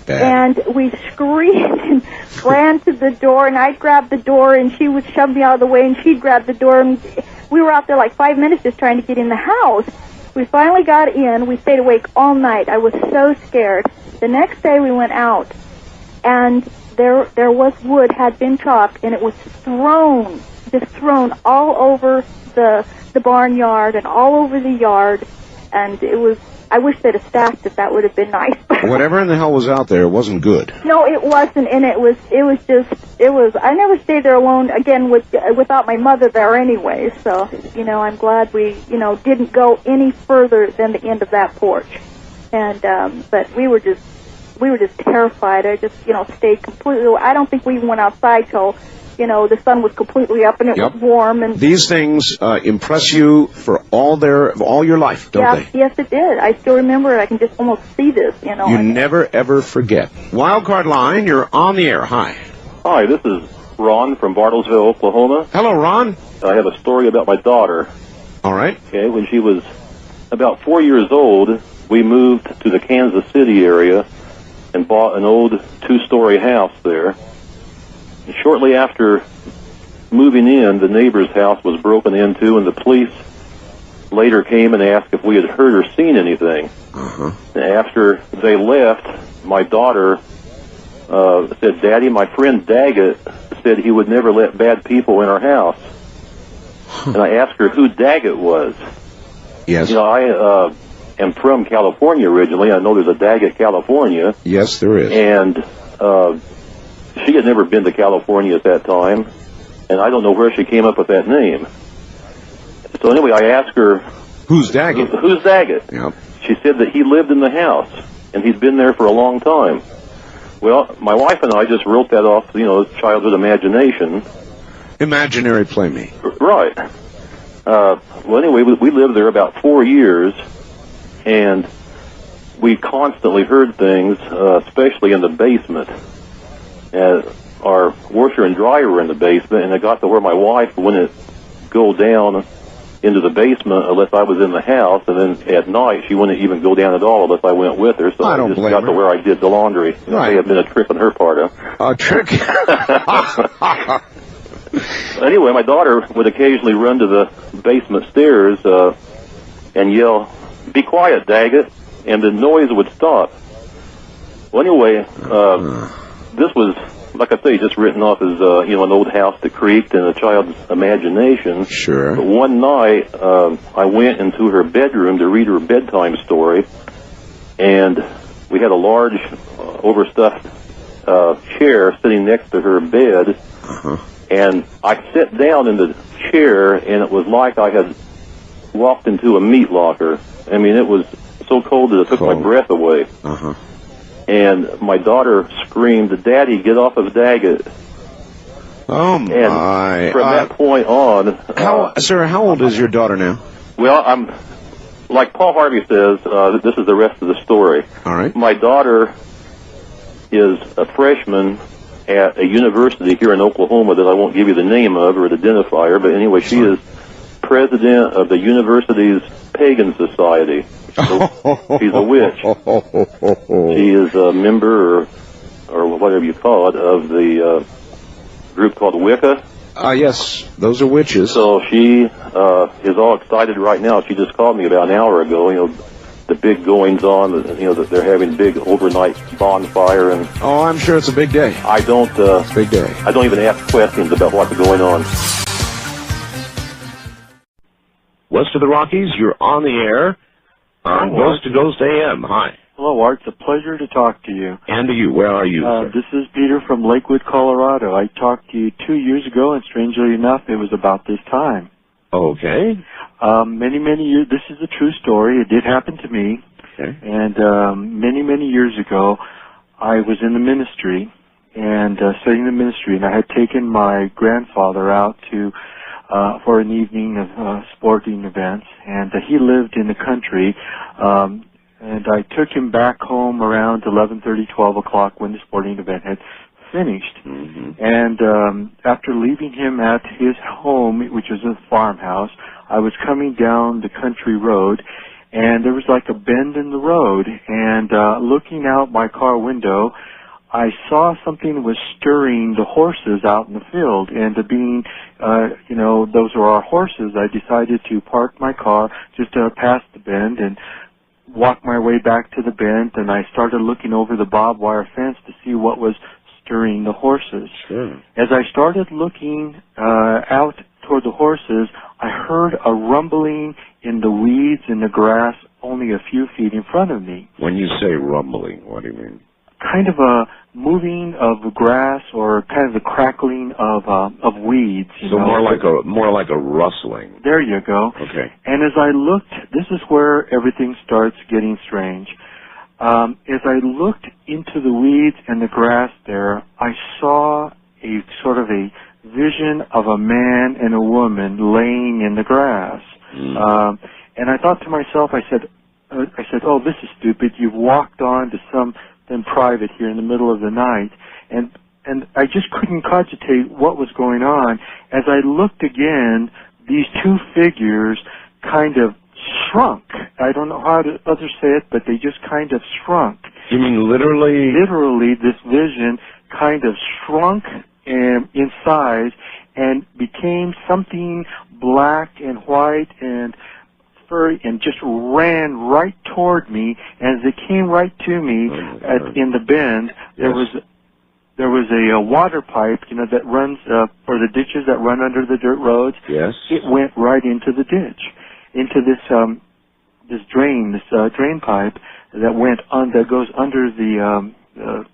And we screamed and ran to the door, and I grabbed the door, and she would shove me out of the way, and she'd grab the door, and we were out there like 5 minutes just trying to get in the house. We finally got in. We stayed awake all night. I was so scared. The next day we went out, and there was wood had been chopped, and it was just thrown all over the barnyard and all over the yard, and it was, I wish they'd have stacked it. That would have been nice. Whatever in the hell was out there, it wasn't good. No, it wasn't, and it was. I never stayed there alone again without my mother there anyway. So, you know, I'm glad we, you know, didn't go any further than the end of that porch. And but we were just terrified. I just, you know, stayed completely. I don't think we even went outside till, you know, the sun was completely up and it was warm. And these things impress you for all your life, don't they? Yes, it did. I still remember it. I can just almost see this, you know. You never, ever forget. Wildcard line, you're on the air. Hi. Hi, this is Ron from Bartlesville, Oklahoma. Hello, Ron. I have a story about my daughter. All right. Okay, when she was about 4 years old, we moved to the Kansas City area and bought an old two-story house there. And shortly after moving in, the neighbor's house was broken into, and the police later came and asked if we had heard or seen anything. Uh-huh. And after they left, my daughter said, Daddy, my friend Daggett said he would never let bad people in our house. And I asked her who Daggett was. Yes. You know, I am from California originally. I know there's a Daggett, California. Yes, there is. And she had never been to California at that time, and I don't know where she came up with that name. So anyway, I asked her, who's Daggett? Who's Daggett? Yep. She said that he lived in the house, and he'd been there for a long time. Well, my wife and I just wrote that off, you know, childhood imagination. Imaginary playmate. Right. Well, anyway, we lived there about 4 years, and we constantly heard things, especially in the basement. Our washer and dryer were in the basement, and it got to where my wife wouldn't go down into the basement unless I was in the house, and then at night she wouldn't even go down at all unless I went with her. So I just got to where I did the laundry. It may have been a trick on her part. A trick? Anyway, my daughter would occasionally run to the basement stairs and yell, "Be quiet, Daggett," and the noise would stop. Well, anyway, this was, like I say, just written off as, you know, an old house that creaked in a child's imagination. Sure. But one night, I went into her bedroom to read her bedtime story, and we had a large, overstuffed chair sitting next to her bed, and I sat down in the chair, and it was like I had walked into a meat locker. I mean, it was so cold that it took my breath away. And my daughter screamed, "Daddy, get off of Daggett." Oh, my. And from that point on... Sir, how old is your daughter now? Well, I'm... Like Paul Harvey says, this is the rest of the story. All right. My daughter is a freshman at a university here in Oklahoma that I won't give you the name of or the identifier, but anyway, she is president of the university's Pagan Society. She's a witch. She is a member, or whatever you call it, of the group called Wicca. Yes, those are witches. So she is all excited right now. She just called me about an hour ago. You know, the big goings on. You know, that they're having big overnight bonfire, and oh, I'm sure it's a big day. I don't. Big day. I don't even ask questions about what's going on. West of the Rockies, you're on the air on Ghost to Ghost AM. Hi. Hello, Art. It's a pleasure to talk to you. And to you. Where are you, sir? This is Peter from Lakewood, Colorado. I talked to you 2 years ago, and strangely enough, it was about this time. Okay. Many years. This is a true story. It did happen to me. Okay. And many years ago, I was in the ministry and studying the ministry, and I had taken my grandfather out to for an evening of sporting events, and he lived in the country. And I took him back home around 11:30, 12 o'clock when the sporting event had finished. And after leaving him at his home, which was a farmhouse, I was coming down the country road, and there was like a bend in the road. And looking out my car window, I saw something was stirring the horses out in the field. And being, you know, those are our horses, I decided to park my car just past the bend and walk my way back to the bend, and I started looking over the barbed wire fence to see what was stirring the horses. Sure. As I started looking out toward the horses, I heard a rumbling in the weeds in the grass only a few feet in front of me. When you say rumbling, what do you mean? Kind of a moving of grass, or kind of the crackling of weeds. So more like a rustling. There you go. Okay. And as I looked, this is where everything starts getting strange. As I looked into the weeds and the grass there, I saw a sort of a vision of a man and a woman laying in the grass. And I thought to myself, I said, oh, this is stupid. You've walked on to something private here in the middle of the night. And I just couldn't cogitate what was going on. As I looked again, these two figures kind of shrunk. I don't know how to others say it, but they just kind of shrunk. You mean literally? Literally, this vision kind of shrunk in size and became something black and white and furry, and just ran right toward me. And as it came right to me in the bend, there was a water pipe, you know, that runs for the ditches that run under the dirt roads. Yes. It went right into the ditch, into this drain pipe that went on, that goes under the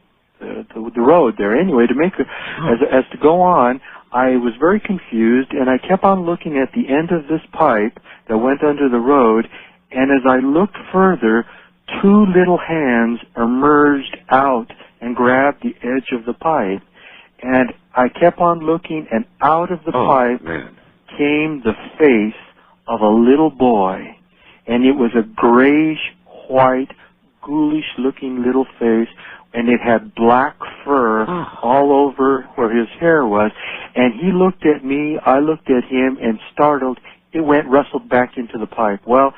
road there. Anyway, to make as to go on, I was very confused, and I kept on looking at the end of this pipe that went under the road, and as I looked further, two little hands emerged out and grabbed the edge of the pipe. And I kept on looking, and out of the pipe came the face of a little boy. And it was a grayish-white, ghoulish-looking little face, and it had black fur all over where his hair was. And he looked at me, I looked at him, and startled, it wrestled back into the pipe. Well,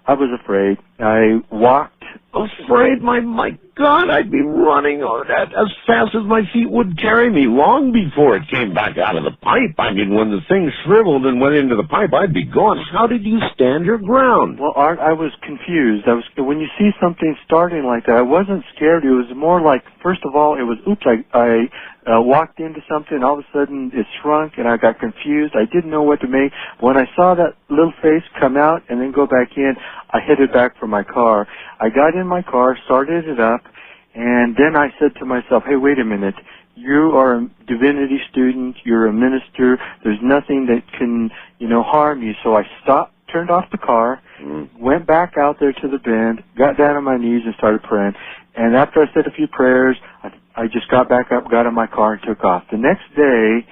I was afraid. I walked. Afraid? My God, I'd be running as fast as my feet would carry me long before it came back out of the pipe. I mean, when the thing shriveled and went into the pipe, I'd be gone. How did you stand your ground? Well, Art, I was confused. When you see something starting like that, I wasn't scared. It was more like, first of all, it was, oops, I walked into something, all of a sudden it shrunk, and I got confused. I didn't know what to make. When I saw that little face come out and then go back in, I headed back for my car. I got in my car, started it up, and then I said to myself, hey, wait a minute. You are a divinity student. You're a minister. There's nothing that can, harm you. So I stopped, turned off the car, went back out there to the bend, got down on my knees and started praying. And after I said a few prayers, I just got back up, got in my car, and took off. The next day,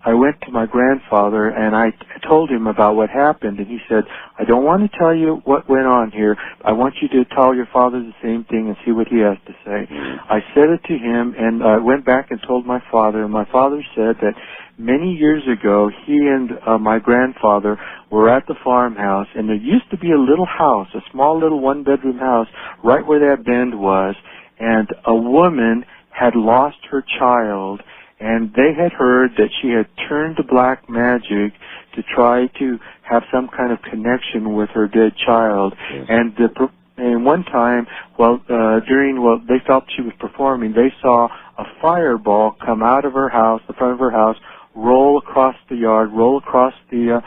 I went to my grandfather and I told him about what happened, and he said, I don't want to tell you what went on here. I want you to tell your father the same thing and see what he has to say. I said it to him, and I went back and told my father, and my father said that many years ago, he and my grandfather were at the farmhouse, and there used to be a little house, a small little one-bedroom house, right where that bend was, and a woman had lost her child, and they had heard that she had turned to black magic to try to have some kind of connection with her dead child. And one time, they felt she was performing, they saw a fireball come out of her house, the front of her house, roll across the yard, roll across the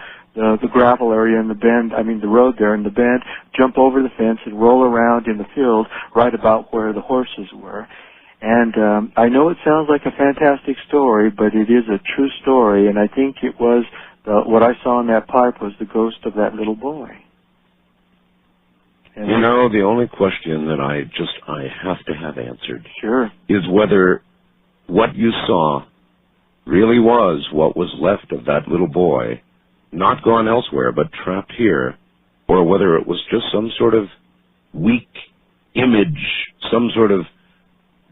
gravel area in the bend, the road there in the bend, jump over the fence and roll around in the field right about where the horses were. And I know it sounds like a fantastic story, but it is a true story, and I think it was what I saw in that pipe was the ghost of that little boy. And you know, the only question that I have to have answered is whether what you saw really was what was left of that little boy, not gone elsewhere, but trapped here, or whether it was just some sort of weak image, some sort of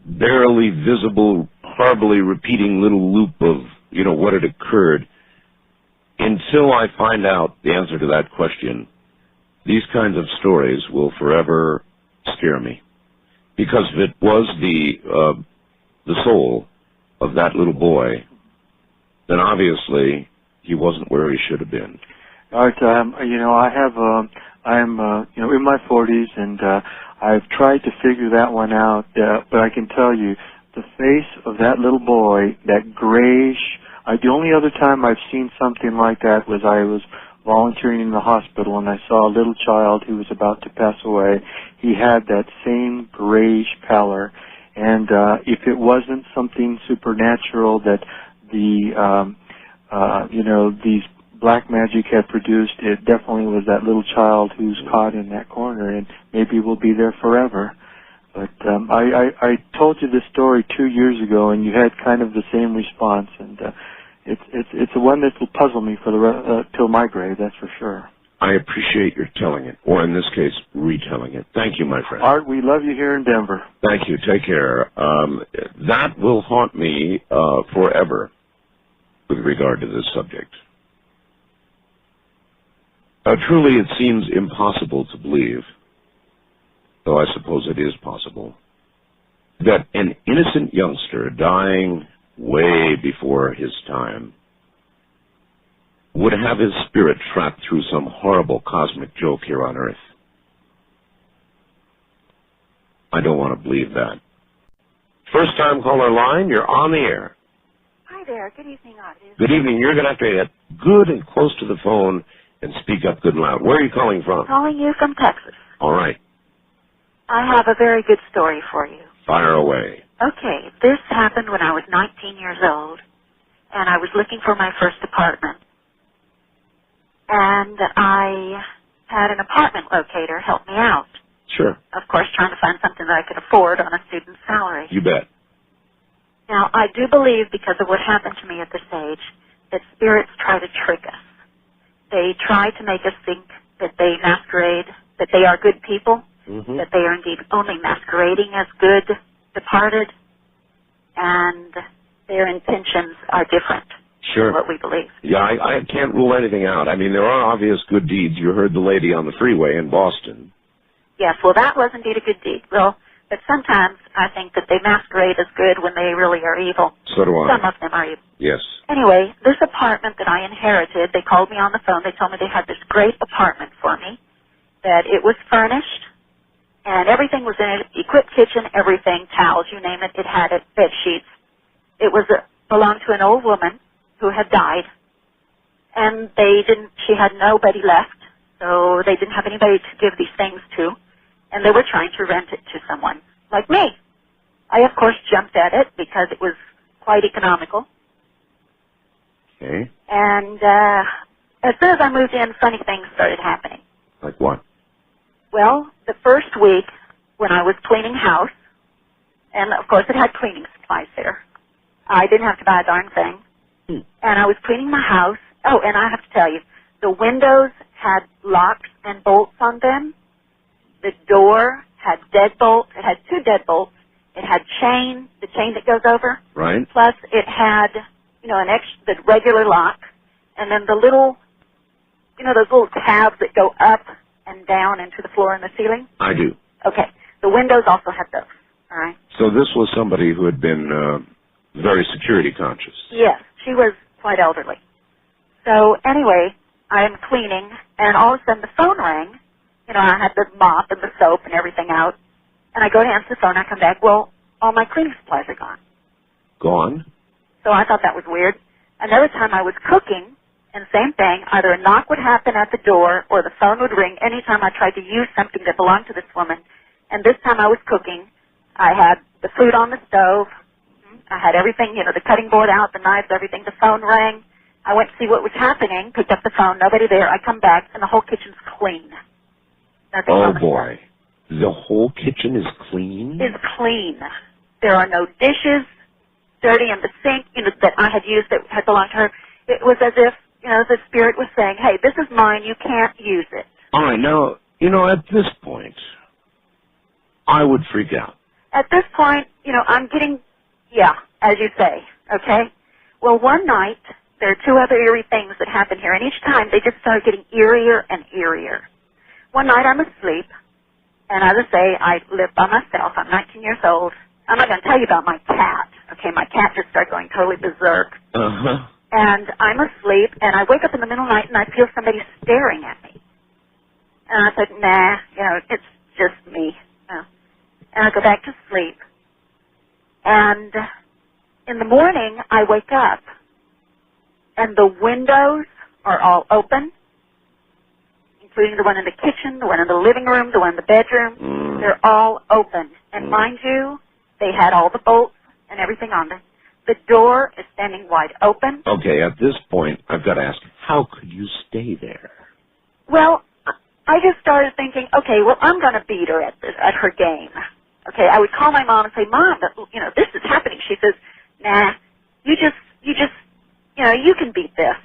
barely visible, horribly repeating little loop of, what had occurred. Until I find out the answer to that question, these kinds of stories will forever scare me. Because if it was the soul of that little boy, then obviously he wasn't where he should have been. Art, I'm in my 40s, and I've tried to figure that one out, but I can tell you, the face of that little boy, that grayish, the only other time I've seen something like that was I was volunteering in the hospital, and I saw a little child who was about to pass away. He had that same grayish pallor, and if it wasn't something supernatural that these black magic had produced, it definitely was that little child who's caught in that corner, and maybe will be there forever. But I told you this story 2 years ago, and you had kind of the same response, and it's a one that will puzzle me for till my grave, that's for sure. I appreciate your telling it, or in this case, retelling it. Thank you, my friend. Art, we love you here in Denver. Thank you. Take care. That will haunt me forever with regard to this subject. Truly, it seems impossible to believe, though I suppose it is possible, that an innocent youngster dying way before his time would have his spirit trapped through some horrible cosmic joke here on Earth. I don't want to believe that. First time caller line, you're on the air. Hi there. Good evening, Otis. Good evening. You're going to have to get good and close to the phone and speak up good and loud. Where are you calling from? Calling you from Texas. All right. I have a very good story for you. Fire away. Okay, this happened when I was 19 years old, and I was looking for my first apartment. And I had an apartment locator help me out. Sure. Of course, trying to find something that I could afford on a student's salary. You bet. Now, I do believe, because of what happened to me at this age, that spirits try to trick us. They try to make us think that they masquerade, that they are good people, that they are indeed only masquerading as good departed, and their intentions are different. Sure. What we believe. Yeah, I can't rule anything out. I mean, there are obvious good deeds. You heard the lady on the freeway in Boston. Yes, well, that was indeed a good deed. Well, but sometimes I think that they masquerade as good when they really are evil. So do I. Some of them are evil. Yes. Anyway, this apartment that I inherited, they called me on the phone. They told me they had this great apartment for me, that it was furnished, and everything was in it, equipped kitchen, everything, towels, you name it. It had it, bed sheets. It was belonged to an old woman who had died, and she had nobody left, so they didn't have anybody to give these things to, and they were trying to rent it to someone like me. I, of course, jumped at it because it was quite economical. Okay. And as soon as I moved in, funny things started happening. Like what? Well, the first week when I was cleaning house, and of course it had cleaning supplies there, I didn't have to buy a darn thing. And I was cleaning my house. Oh, and I have to tell you, the windows had locks and bolts on them. The door had deadbolts. It had 2 deadbolts. It had chain, the chain that goes over. Right. Plus, it had, the regular lock, and then the little, those little tabs that go up and down into the floor and the ceiling. I do. Okay. The windows also had those. All right. So this was somebody who had been very security conscious. Yes, she was quite elderly. So anyway, I'm cleaning, and all of a sudden the phone rang. I had the mop and the soap and everything out, and I go to answer the phone. I come back. Well, all my cleaning supplies are gone. Gone? So I thought that was weird. Another time I was cooking, and same thing. Either a knock would happen at the door, or the phone would ring anytime I tried to use something that belonged to this woman. And this time I was cooking. I had the food on the stove. I had everything, the cutting board out, the knives, everything. The phone rang. I went to see what was happening, picked up the phone, nobody there. I come back, and the whole kitchen's clean. Nothing Oh, on the boy. The whole kitchen is clean? Is clean. There are no dishes dirty in the sink, that I had used that had belonged to her. It was as if, the spirit was saying, hey, this is mine, you can't use it. All right, now, at this point, I would freak out. At this point, I'm getting, as you say, okay? Well, one night, there are 2 other eerie things that happen here, and each time they just started getting eerier and eerier. One night I'm asleep, and as I say, I live by myself. I'm 19 years old. I'm not going to tell you about my cat. Okay, my cat just started going totally berserk. Uh-huh. And I'm asleep, and I wake up in the middle of the night, and I feel somebody staring at me. And I said, nah, it's just me. And I go back to sleep. And in the morning, I wake up, and the windows are all open, including the one in the kitchen, the one in the living room, the one in the bedroom. They're all open. And mind you, they had all the bolts and everything on them. The door is standing wide open. Okay, at this point, I've got to ask, how could you stay there? Well, I just started thinking, okay, well, I'm going to beat her at her game. Okay, I would call my mom and say, Mom, this is happening. She says, nah, you can beat this.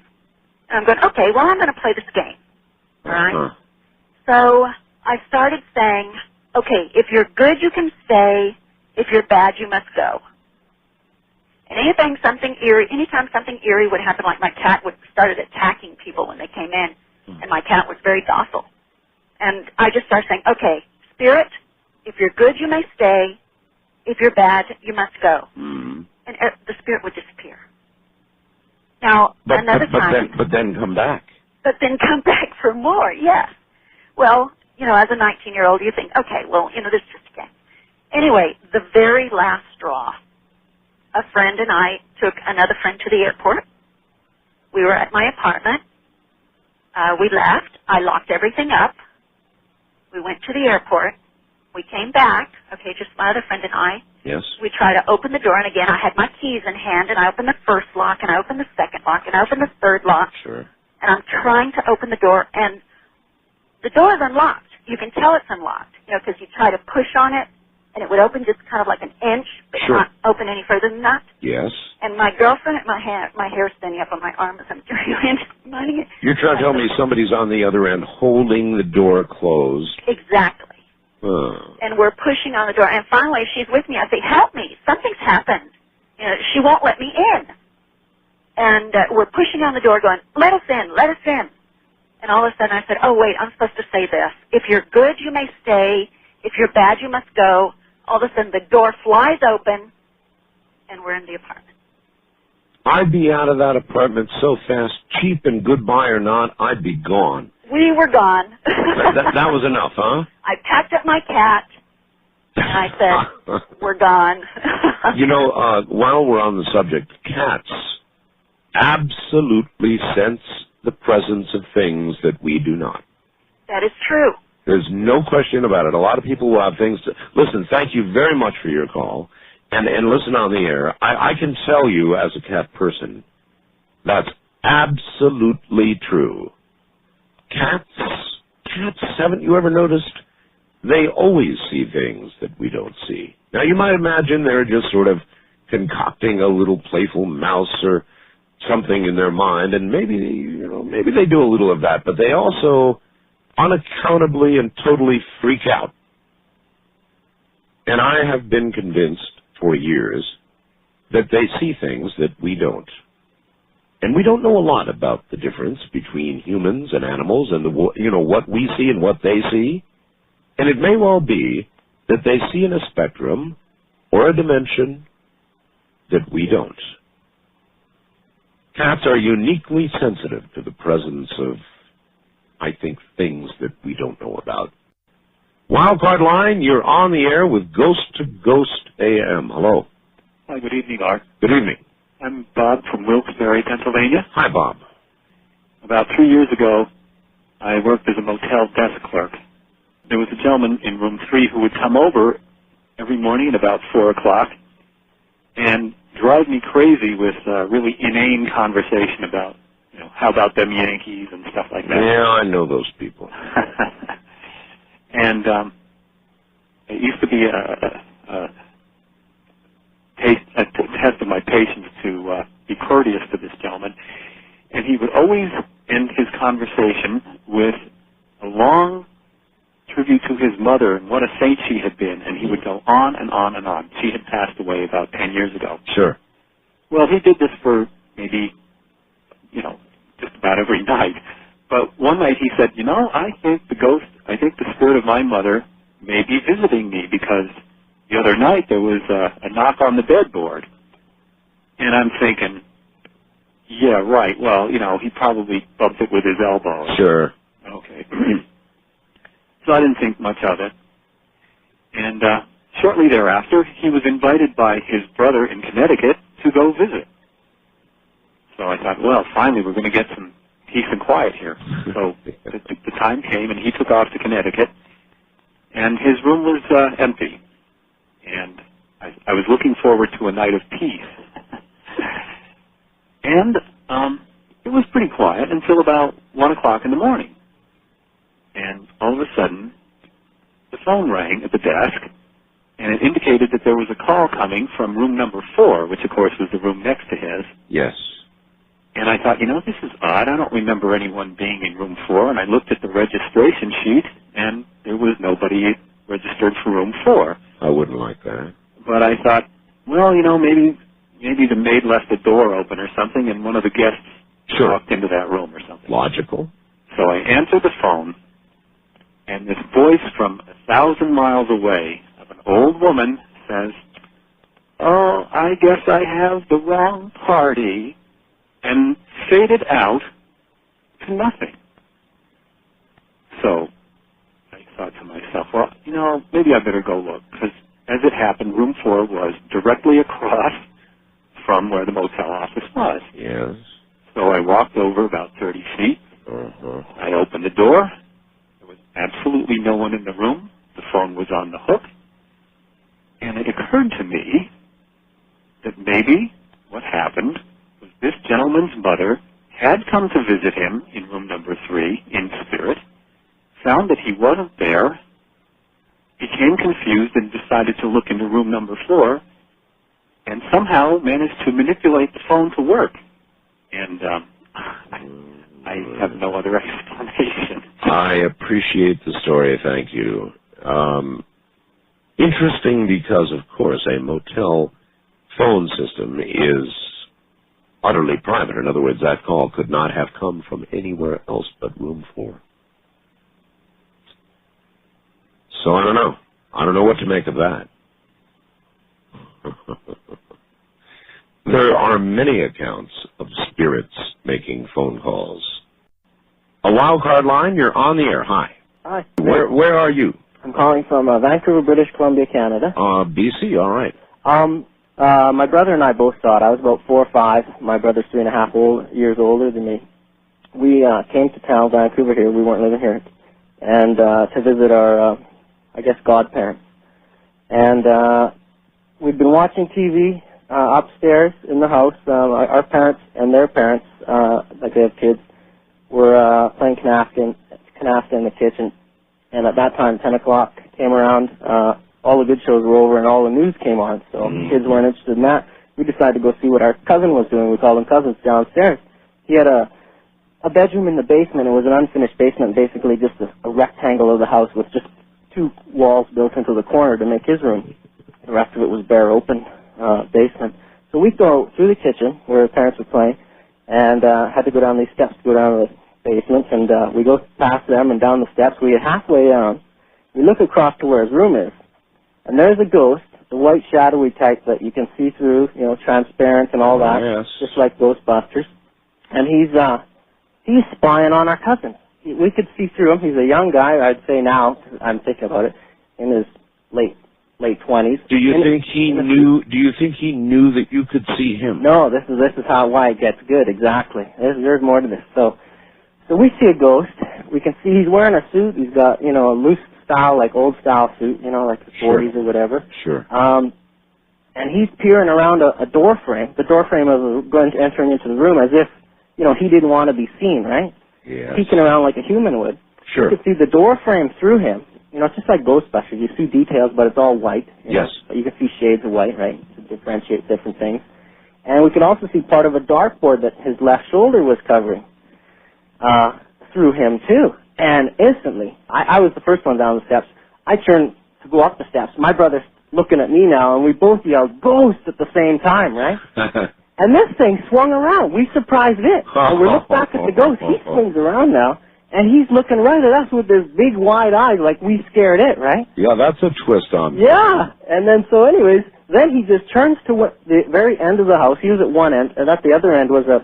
And I'm going, okay, well, I'm going to play this game. All right? So I started saying, okay, if you're good, you can stay. If you're bad, you must go. And anytime something eerie would happen, like my cat started attacking people when they came in, and my cat was very docile. And I just started saying, okay, spirit, if you're good, you may stay. If you're bad, you must go. And the spirit would disappear. Now, another time. But then come back. But then come back for more, yes. Well, as a 19-year-old, you think, okay, well, this is just a game. Anyway, the very last straw, a friend and I took another friend to the airport. We were at my apartment. We left. I locked everything up. We went to the airport. We came back, okay, just my other friend and I. Yes. We tried to open the door, and again, I had my keys in hand, and I opened the first lock, and I opened the second lock, and I opened the third lock. Sure. And I'm trying to open the door, and the door is unlocked. You can tell it's unlocked, because you try to push on it, and it would open just kind of like an inch, but not open any further than that. Yes. And my girlfriend, my hair's standing up on my arm as I'm doing it. You're trying to tell me somebody's on the other end holding the door closed. Exactly. And we're pushing on the door, and finally she's with me. I say, help me, something's happened. She won't let me in. And we're pushing on the door going, let us in, let us in. And all of a sudden I said, oh, wait, I'm supposed to say this. If you're good, you may stay. If you're bad, you must go. All of a sudden the door flies open, and we're in the apartment. I'd be out of that apartment so fast, cheap and goodbye or not, I'd be gone. We were gone. that was enough, huh? I packed up my cat, and I said, we're gone. While we're on the subject, cats absolutely sense the presence of things that we do not. That is true. There's no question about it. A lot of people will have things to... Listen, thank you very much for your call. And listen on the air. I can tell you as a cat person, that's absolutely true. Cats, haven't you ever noticed? They always see things that we don't see. Now, you might imagine they're just sort of concocting a little playful mouse or something in their mind, and maybe they do a little of that, but they also unaccountably and totally freak out. And I have been convinced for years that they see things that we don't. And we don't know a lot about the difference between humans and animals and what we see and what they see. And it may well be that they see in a spectrum or a dimension that we don't. Cats are uniquely sensitive to the presence of, I think, things that we don't know about. Wildcard Line, you're on the air with Ghost to Ghost AM. Hello. Hi, good evening, Art. Good evening. I'm Bob from Wilkes-Barre, Pennsylvania. Hi, Bob. About 3 years ago, I worked as a motel desk clerk. There was a gentleman in room 3 who would come over every morning at about 4 o'clock and drive me crazy with really inane conversation about, how about them Yankees and stuff like that. Yeah, I know those people. And it used to be a test of my patience to be courteous to this gentleman. And he would always end his conversation with a long tribute to his mother and what a saint she had been. And he would go on and on and on. She had passed away about 10 years ago. Sure. Well, he did this for maybe, just about every night. But one night he said, I think the spirit of my mother may be visiting me because the other night there was a knock on the bedboard. And I'm thinking, yeah, right. Well, he probably bumped it with his elbow. Sure. Okay. So I didn't think much of it. And shortly thereafter, he was invited by his brother in Connecticut to go visit. So I thought, well, finally we're going to get some peace and quiet here. So the time came, and he took off to Connecticut, and his room was empty. And I was looking forward to a night of peace. And it was pretty quiet until about 1 o'clock in the morning. And all of a sudden, the phone rang at the desk, and it indicated that there was a call coming from room number 4, which, of course, was the room next to his. Yes. And I thought, this is odd. I don't remember anyone being in room 4. And I looked at the registration sheet, and there was nobody registered for room 4. I wouldn't like that. But I thought, well, maybe the maid left the door open or something, and one of the guests walked into that room or something. Logical. So I answered the phone, and this voice from 1,000 miles away of an old woman says, "Oh, I guess I have the wrong party," and faded out to nothing. So I thought to myself, well, maybe I better go look, because as it happened, room 4 was directly across from where the motel office was. Yes. So I walked over about 30 feet. I opened the door. There was absolutely no one in the room. The phone was on the hook. And it occurred to me that maybe what happened was this gentleman's mother had come to visit him in room number 3 in spirit, found that he wasn't there, became confused and decided to look into room number 4, and somehow managed to manipulate the phone to work. And I have no other explanation. I appreciate the story, thank you. Interesting because, of course, a motel phone system is utterly private. In other words, that call could not have come from anywhere else but room 4. So I don't know. I don't know what to make of that. There are many accounts of spirits making phone calls. A Wildcard Line, you're on the air. Hi. Hi. Where are you? I'm calling from Vancouver, British Columbia, Canada. BC, all right. My brother and I both saw it. I was about 4 or 5. My brother's 3.5 years older than me. We came to town, Vancouver here. We weren't living here. And to visit our, godparents. And we'd been watching TV upstairs in the house. Our parents and their parents, like they have kids, were playing canasta in the kitchen. And at that time, 10 o'clock came around, all the good shows were over and all the news came on. So kids weren't interested in that. we decided to go see what our cousin was doing. We called him cousins downstairs. He had a bedroom in the basement. It was an unfinished basement, basically just a rectangle of the house with just 2 walls built into the corner to make his room. The rest of it was bare open basement. So we go through the kitchen where his parents were playing and had to go down these steps to go down to the basement. And we go past them and down the steps. We get halfway down. We look across to where his room is. And there's a ghost, the white shadowy type that you can see through, you know, transparent and all that, yes. just like Ghostbusters. And he's spying on our cousin. We could see through him. He's a young guy, I'd say now, I'm thinking about it, in his late 20s. Do you think he knew that you could see him? No, this is why it gets good, exactly. There's more to this. So we see a ghost. We can see he's wearing a suit. He's got, you know, a loose style, like old style suit, you know, like the 40s or whatever. Sure. And he's peering around a door frame, the door frame of entering into the room, as if, you know, he didn't want to be seen, right? Yes. Peeking around like a human would. Sure. You could see the door frame through him. You know, it's just like Ghostbusters. You see details, but it's all white. Yes. But you can see shades of white, right, to differentiate different things. And we can also see part of a dartboard that his left shoulder was covering through him, too. And instantly, I was the first one down the steps. I turned to go up the steps. My brother's looking at me now, and we both yelled, "Ghost!" at the same time, right? And this thing swung around. We surprised it. And we look back at the ghost. He swings around now, and he's looking right at us with his big wide eyes like we scared it, right? Yeah, that's a twist on. Yeah. And then so anyways, then he just turns to the very end of the house. He was at one end, and at the other end was a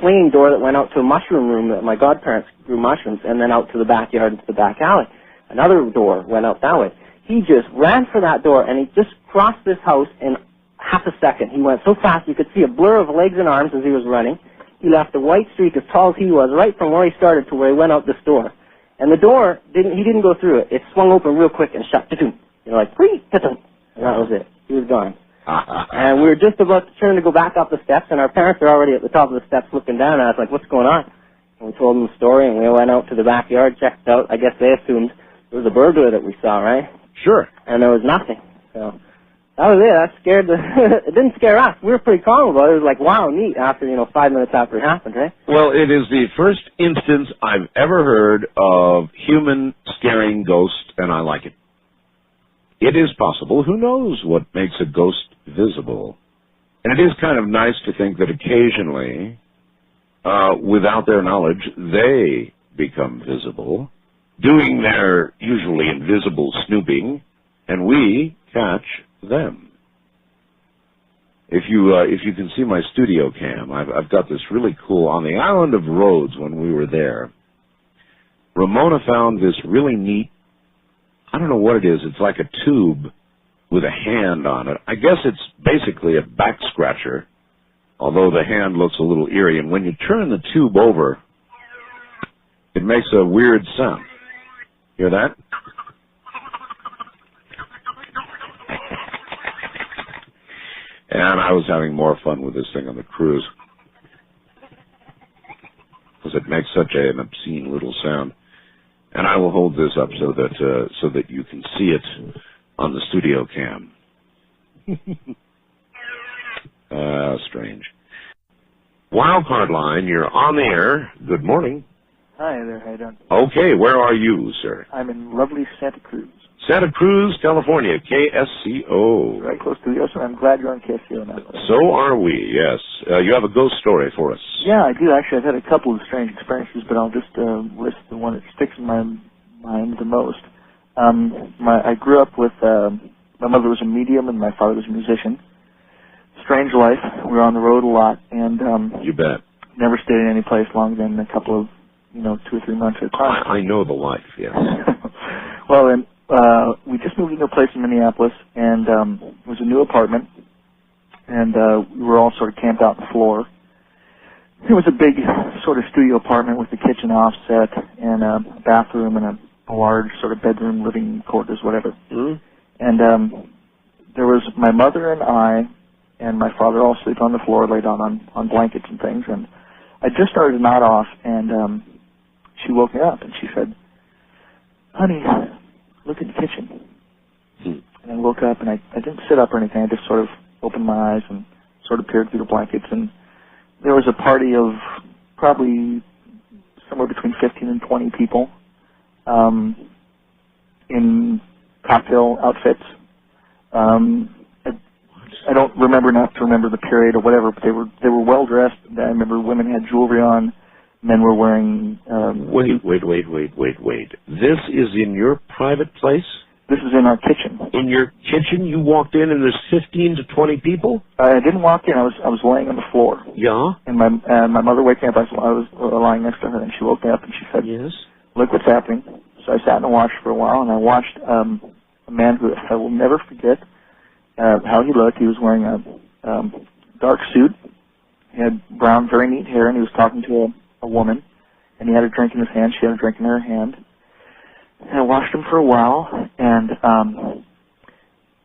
swinging door that went out to a mushroom room that my godparents grew mushrooms, and then out to the backyard into the back alley. Another door went out that way. He just ran for that door, and he just crossed this house in half a second. He went so fast you could see a blur of legs and arms as he was running. He left a white streak as tall as he was, right from where he started to where he went out this door. And the door, he didn't go through it. It swung open real quick and shut. You know, like, and that was it. He was gone. And we were just about to turn to go back up the steps, and our parents are already at the top of the steps looking down at us like, what's going on? And we told them the story, and we went out to the backyard, checked it out. I guess they assumed it was a burglar that we saw, right? Sure. And there was nothing. So that was it. That scared it didn't scare us. We were pretty calm about it. It was like, wow, neat, after, 5 minutes after it happened, right? Well, it is the first instance I've ever heard of human scaring ghosts, and I like it. It is possible. Who knows what makes a ghost visible? And it is kind of nice to think that occasionally, without their knowledge, they become visible, doing their usually invisible snooping, and we catch them. If you can see my studio cam, I've got this really cool, on the island of Rhodes when we were there, Ramona found this really neat, I don't know what it is, it's like a tube with a hand on it. I guess it's basically a back scratcher, although the hand looks a little eerie, and when you turn the tube over, it makes a weird sound. Hear that? And I was having more fun with this thing on the cruise, because it makes such an obscene little sound. And I will hold this up so that you can see it on the studio cam. Strange. Wildcard line, you're on the air. Good morning. Hi there, how you doing? Okay, where are you, sir? I'm in lovely Santa Cruz. Santa Cruz, California, KSCO. Very close to the ocean. I'm glad you're on KSCO now. So are we, yes. You have a ghost story for us. Yeah, I do. Actually, I've had a couple of strange experiences, but I'll just list the one that sticks in my mind the most. I grew up with, my mother was a medium and my father was a musician. Strange life. We were on the road a lot, and you bet. Never stayed in any place longer than a couple of, 2 or 3 months at a time. I know the life, yes. Well, then, we just moved into a place in Minneapolis, and it was a new apartment, and we were all sort of camped out on the floor. It was a big sort of studio apartment with a kitchen offset and a bathroom and a large sort of bedroom, living quarters, whatever. Mm-hmm. And there was my mother and I and my father all sleep on the floor, laid on blankets and things, and I just started to nod off, and she woke me up, and she said, "Honey, look at the kitchen." And I woke up, and I didn't sit up or anything. I just sort of opened my eyes and sort of peered through the blankets, and there was a party of probably somewhere between 15 and 20 people in cocktail outfits. I don't remember enough to remember the period or whatever, but they were well dressed. I remember women had jewelry on, men were wearing. Wait. This is in your private place? This is in our kitchen. In your kitchen, you walked in and there's 15 to 20 people? I didn't walk in. I was laying on the floor. Yeah. And my mother waked me up. I was lying next to her, and she woke me up and she said, "Yes, look what's happening." So I sat and watched for a while, and I watched a man who I will never forget how he looked. He was wearing a dark suit. He had brown, very neat hair, and he was talking to a woman. And he had a drink in his hand. She had a drink in her hand. And I watched him for a while, and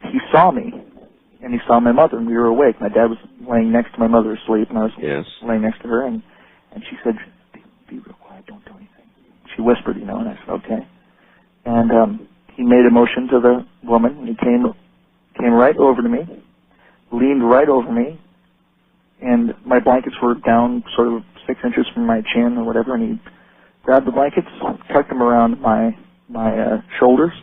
he saw me, and he saw my mother, and we were awake. My dad was laying next to my mother asleep, and I was laying next to her, and she said, be real quiet, don't do anything. She whispered, and I said, okay. And he made a motion to the woman, and he came right over to me, leaned right over me, and my blankets were down sort of 6 inches from my chin or whatever, and he grabbed the blankets, tucked them around my shoulders,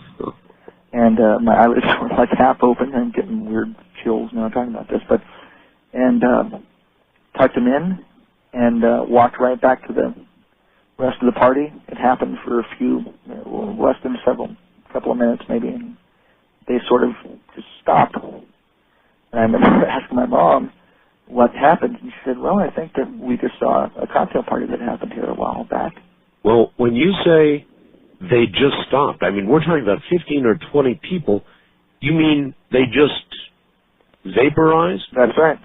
and my eyelids were like half open. I'm getting weird chills now talking about this, and tucked them in and walked right back to the rest of the party. It happened for less than couple of minutes maybe, and they sort of just stopped. And I remember asking my mom what happened, and she said, well, I think that we just saw a cocktail party that happened here a while back. Well, when you say they just stopped, I mean, we're talking about 15 or 20 people. You mean they just vaporized? That's right.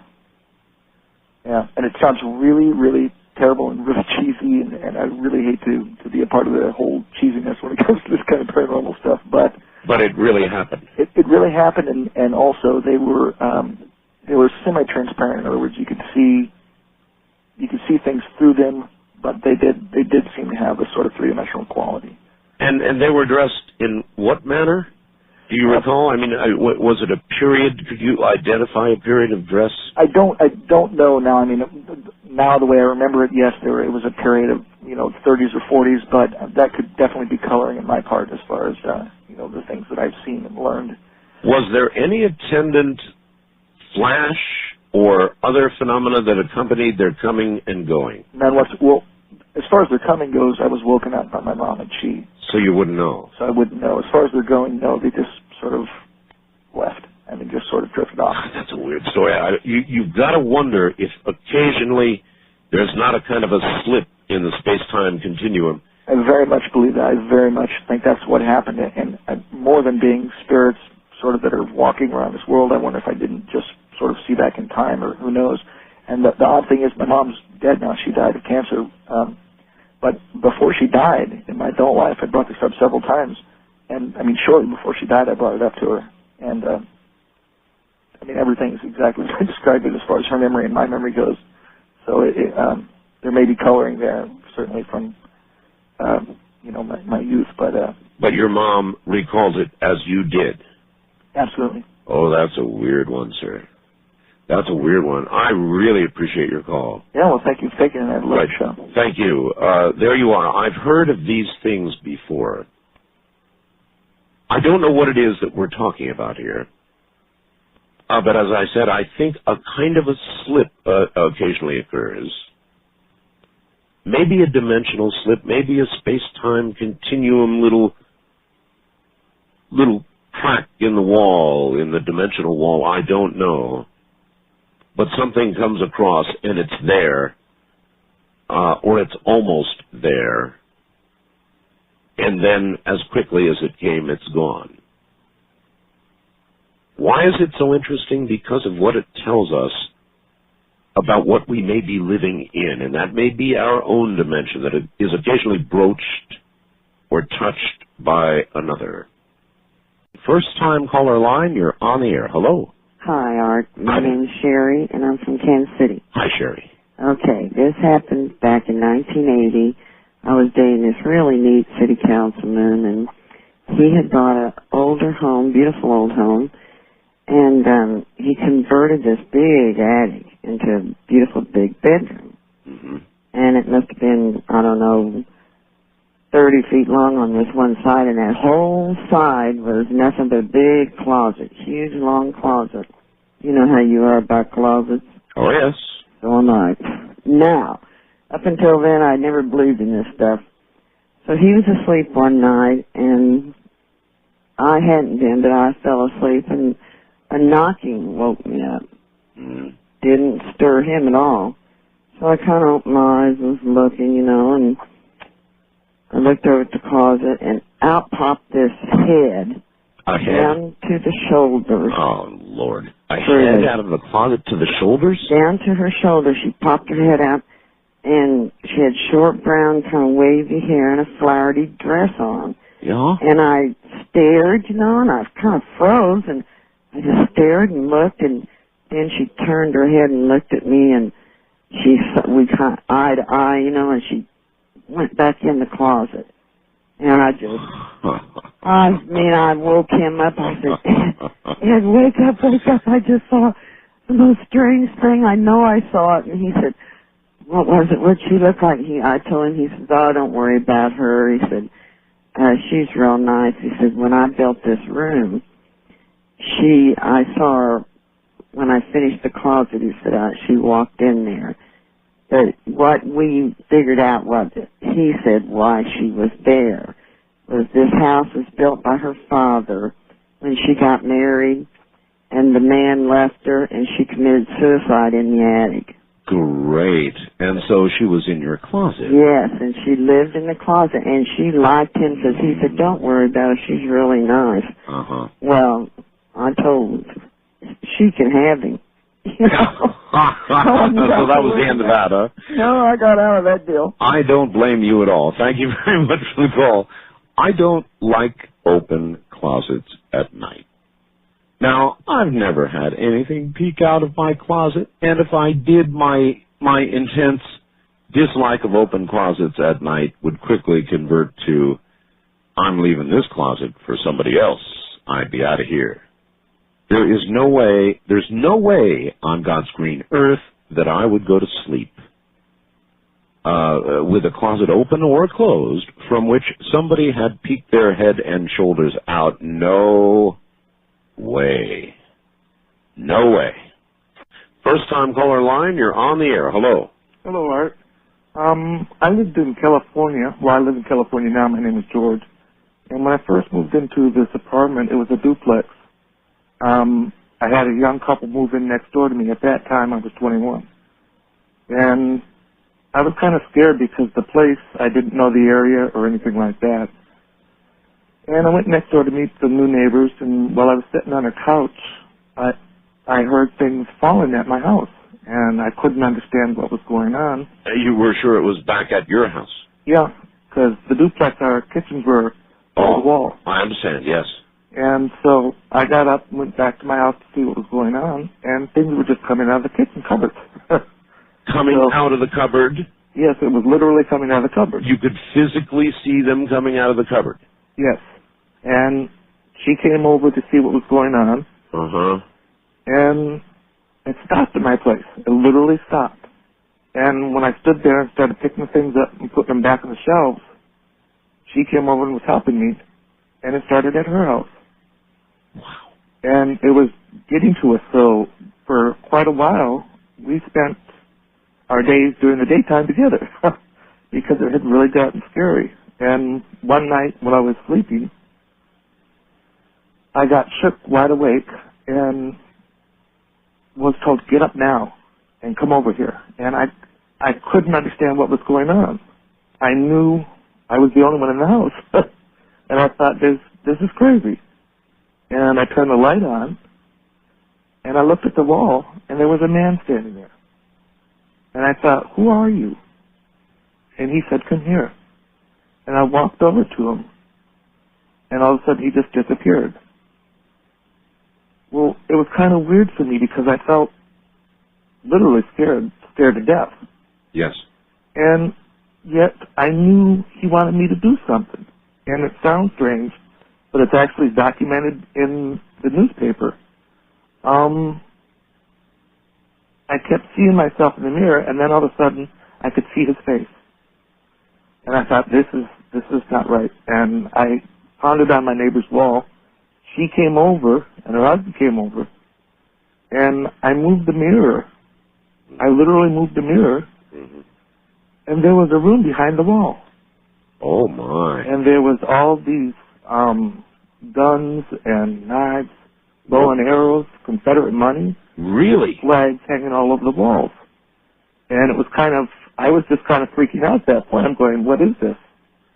Yeah, and it sounds really, really terrible and really cheesy, and I really hate to be a part of the whole cheesiness when it comes to this kind of paranormal stuff, but it really happened. It really happened, and also they were semi-transparent. In other words, you could see things through them, but they did seem to have a sort of three-dimensional quality. And they were dressed in what manner? Do you recall? I mean, was it a period? Could you identify a period of dress? I don't know now. I mean, now the way I remember it, yes, it was a period of 30s or 40s, but that could definitely be coloring in my part as far as the things that I've seen and learned. Was there any attendant flash or other phenomena that accompanied their coming and going? None whatsoever. Well, as far as their coming goes, I was woken up by my mom, and she. So you wouldn't know. So I wouldn't know. As far as their going, no, they just sort of left. I mean, just sort of drifted off. That's a weird story. You've got to wonder if occasionally there's not a kind of a slip in the space-time continuum. I very much believe that. I very much think that's what happened. And more than being spirits sort of that are walking around this world, I wonder if I didn't just sort of see back in time, or who knows. And the odd thing is my mom's dead now. She died of cancer. But before she died, in my adult life, I brought this up several times. And, I mean, shortly before she died, I brought it up to her. And, I mean, everything is exactly as I described it as far as her memory and my memory goes. So there may be coloring there, certainly from, my youth. But your mom recalled it as you did. Absolutely. Oh, that's a weird one, sir. That's a weird one. I really appreciate your call. Yeah, well, thank you for taking it. I love the show. Thank you. There you are. I've heard of these things before. I don't know what it is that we're talking about here. But as I said, I think a kind of a slip occasionally occurs. Maybe a dimensional slip, maybe a space-time continuum little crack in the wall, in the dimensional wall, I don't know. But something comes across and it's there, or it's almost there, and then as quickly as it came, it's gone. Why is it so interesting? Because of what it tells us about what we may be living in, and that may be our own dimension, that it is occasionally broached or touched by another. First-time caller line, you're on the air. Hello. Hi, Art. My name's Sherry, and I'm from Kansas City. Hi, Sherry. Okay, this happened back in 1980. I was dating this really neat city councilman, and he had bought an older home, beautiful old home, And he converted this big attic into a beautiful big bedroom. Mm-hmm. And it must have been, I don't know, 30 feet long on this one side, and that whole side was nothing but a big closet, huge long closet. You know how you are about closets? Oh, yes. So am I. Now, up until then, I never believed in this stuff. So he was asleep one night, and I hadn't been, but I fell asleep, and a knocking woke me up. Didn't stir him at all. So I kind of opened my eyes, was looking, you know, and I looked over at the closet, and out popped this head. A head? Down to the shoulders. Oh, Lord. A head out of the closet to the shoulders? Down to her shoulders. She popped her head out, and she had short brown, kind of wavy hair and a flowery dress on. Yeah? And I stared, you know, and I kind of froze, and I just stared and looked, and then she turned her head and looked at me, and we kind of eye to eye, you know, and she went back in the closet. And I woke him up. I said, Ed, wake up. I just saw the most strange thing. I know I saw it. And he said, what was it? What'd she look like? I told him, he says, oh, don't worry about her. He said, she's real nice. He said, when I built this room, I saw her when I finished the closet. He said, she walked in there. But what we figured out he said why she was there was this house was built by her father when she got married, and the man left her, and she committed suicide in the attic. Great. And so she was in your closet. Yes, and she lived in the closet, and she liked him because he said, don't worry about her, she's really nice. Uh-huh. Well, I told she can have him. You know? So that was the end of that, huh? No, I got out of that deal. I don't blame you at all. Thank you very much for the call. I don't like open closets at night. Now, I've never had anything peek out of my closet, and if I did, my intense dislike of open closets at night would quickly convert to, I'm leaving this closet for somebody else. I'd be out of here. There's no way on God's green earth that I would go to sleep with a closet open or closed from which somebody had peeked their head and shoulders out. No way. No way. First time caller line, you're on the air. Hello. Hello, Art. I lived in California. Well, I live in California now. My name is George. And when I first moved into this apartment, it was a duplex. I had a young couple move in next door to me. At that time, I was 21. And I was kind of scared because the place, I didn't know the area or anything like that. And I went next door to meet some new neighbors, and while I was sitting on a couch, I heard things falling at my house, and I couldn't understand what was going on. You were sure it was back at your house? Yeah, because the duplex, our kitchens were on the wall. I understand, yes. And so I got up and went back to my house to see what was going on, and things were just coming out of the kitchen cupboard. Coming out of the cupboard? Yes, it was literally coming out of the cupboard. You could physically see them coming out of the cupboard? Yes. And she came over to see what was going on. Uh-huh. And it stopped at my place. It literally stopped. And when I stood there and started picking things up and putting them back on the shelves, she came over and was helping me. And it started at her house. Wow. And it was getting to us, so for quite a while, we spent our days during the daytime together because it had really gotten scary. And one night when I was sleeping, I got shook wide awake and was told, get up now and come over here. And I couldn't understand what was going on. I knew I was the only one in the house. And I thought, this is crazy. And I turned the light on, and I looked at the wall, and there was a man standing there. And I thought, who are you? And he said, come here. And I walked over to him, and all of a sudden he just disappeared. Well, it was kind of weird for me because I felt literally scared to death. Yes. And yet I knew he wanted me to do something. And it sounds strange, but it's actually documented in the newspaper. I kept seeing myself in the mirror, and then all of a sudden, I could see his face. And I thought, this is not right. And I pounded on my neighbor's wall. She came over, and her husband came over, and I moved the mirror. I literally moved the mirror, and there was a room behind the wall. Oh, my. And there was all these guns and knives, bow and arrows, Confederate money. Really? Flags hanging all over the walls. And it was kind of, I was just kind of freaking out at that point. I'm going, what is this?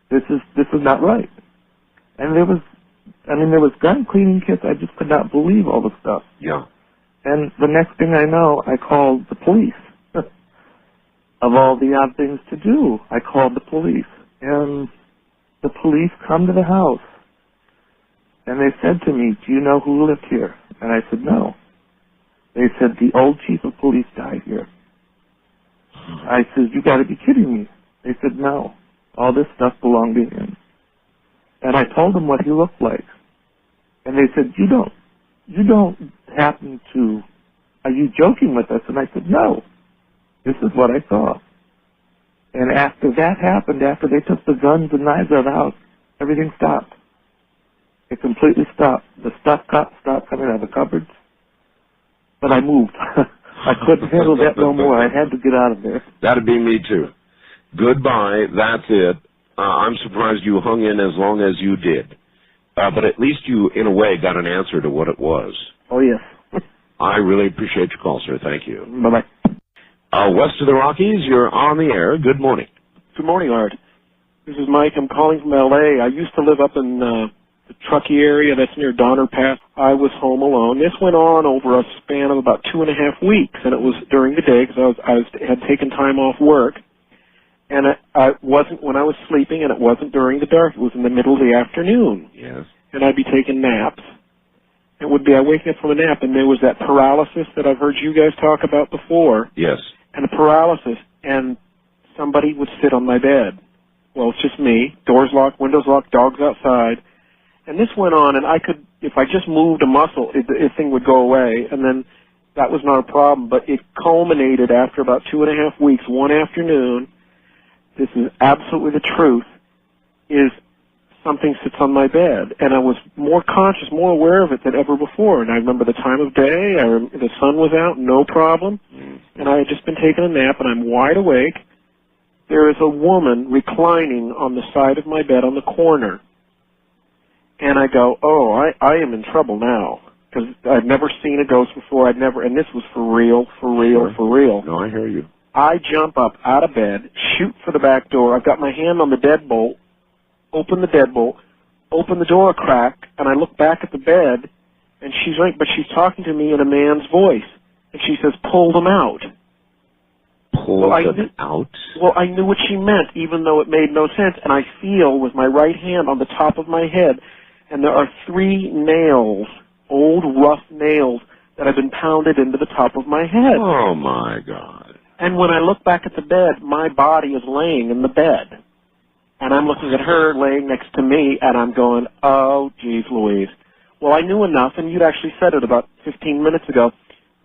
This is not right. And there was gun cleaning kits. I just could not believe all the stuff. Yeah. And the next thing I know, I called the police. Of all the odd things to do, I called the police. And the police come to the house. And they said to me, do you know who lived here? And I said, no. They said, the old chief of police died here. I said, you got to be kidding me. They said, no. All this stuff belonged to him. And I told them what he looked like. And they said, you don't happen to, are you joking with us? And I said, no. This is what I saw. And after that happened, after they took the guns and knives out of the house, everything stopped. It completely stopped. The stuff stopped coming out of the cupboards. But I moved. I couldn't handle that no more. I had to get out of there. That'd be me, too. Goodbye. That's it. I'm surprised you hung in as long as you did. But at least you, in a way, got an answer to what it was. Oh, yes. I really appreciate your call, sir. Thank you. Bye-bye. West of the Rockies, you're on the air. Good morning. Good morning, Art. This is Mike. I'm calling from L.A. I used to live up in the Truckee area that's near Donner Pass. I was home alone. This went on over a span of about 2.5 weeks, and it was during the day because I had taken time off work. And I wasn't when I was sleeping, and it wasn't during the dark. It was in the middle of the afternoon. Yes. And I'd be taking naps. It would be I waking up from a nap, and there was that paralysis that I've heard you guys talk about before. Yes. And the paralysis, and somebody would sit on my bed. Well, it's just me. Doors locked, windows locked, dogs outside. And this went on, and I could, if I just moved a muscle, the thing would go away, and then that was not a problem. But it culminated after about 2.5 weeks, one afternoon. This is absolutely the truth, is something sits on my bed. And I was more conscious, more aware of it than ever before. And I remember the time of day. The sun was out, no problem. And I had just been taking a nap, and I'm wide awake. There is a woman reclining on the side of my bed on the corner. And I go, oh, I am in trouble now. Because I'd never seen a ghost before. And this was for real, for real, for real. No, I hear you. I jump up out of bed, shoot for the back door. I've got my hand on the deadbolt, open the deadbolt, open the door a crack, and I look back at the bed, and she's right, but she's talking to me in a man's voice. And she says, pull them out. Pull them out? Well, I knew what she meant, even though it made no sense. And I feel with my right hand on the top of my head, and there are 3 nails, old rough nails, that have been pounded into the top of my head. Oh, my God. And when I look back at the bed, my body is laying in the bed. And I'm looking at her laying next to me, and I'm going, oh, geez Louise. Well, I knew enough, and you'd actually said it about 15 minutes ago,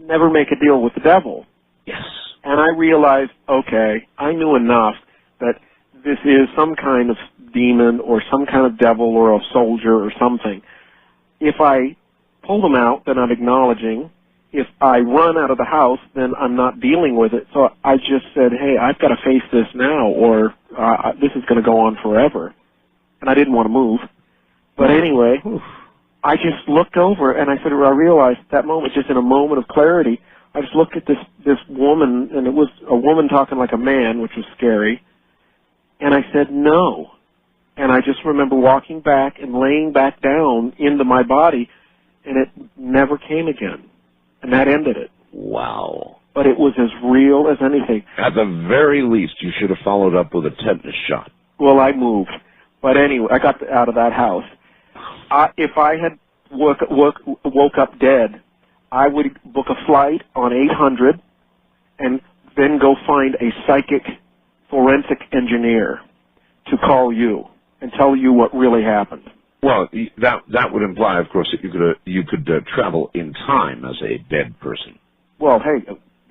never make a deal with the devil. Yes. And I realized, okay, I knew enough that this is some kind of demon or some kind of devil or a soldier or something. If I pull them out, then I'm acknowledging. If I run out of the house, then I'm not dealing with it. So I just said, hey, I've got to face this now, or this is going to go on forever. And I didn't want to move. But anyway, I just looked over, and I realized at that moment, just in a moment of clarity, I just looked at this woman, and it was a woman talking like a man, which was scary. And I said, no. And I just remember walking back and laying back down into my body, and it never came again. And that ended it. Wow. But it was as real as anything. At the very least, you should have followed up with a tetanus shot. Well, I moved. But anyway, I got out of that house. If I had woke up dead, I would book a flight on 800 and then go find a psychic forensic engineer to call you and tell you what really happened. Well, that would imply, of course, that you could travel in time as a dead person. Well, hey,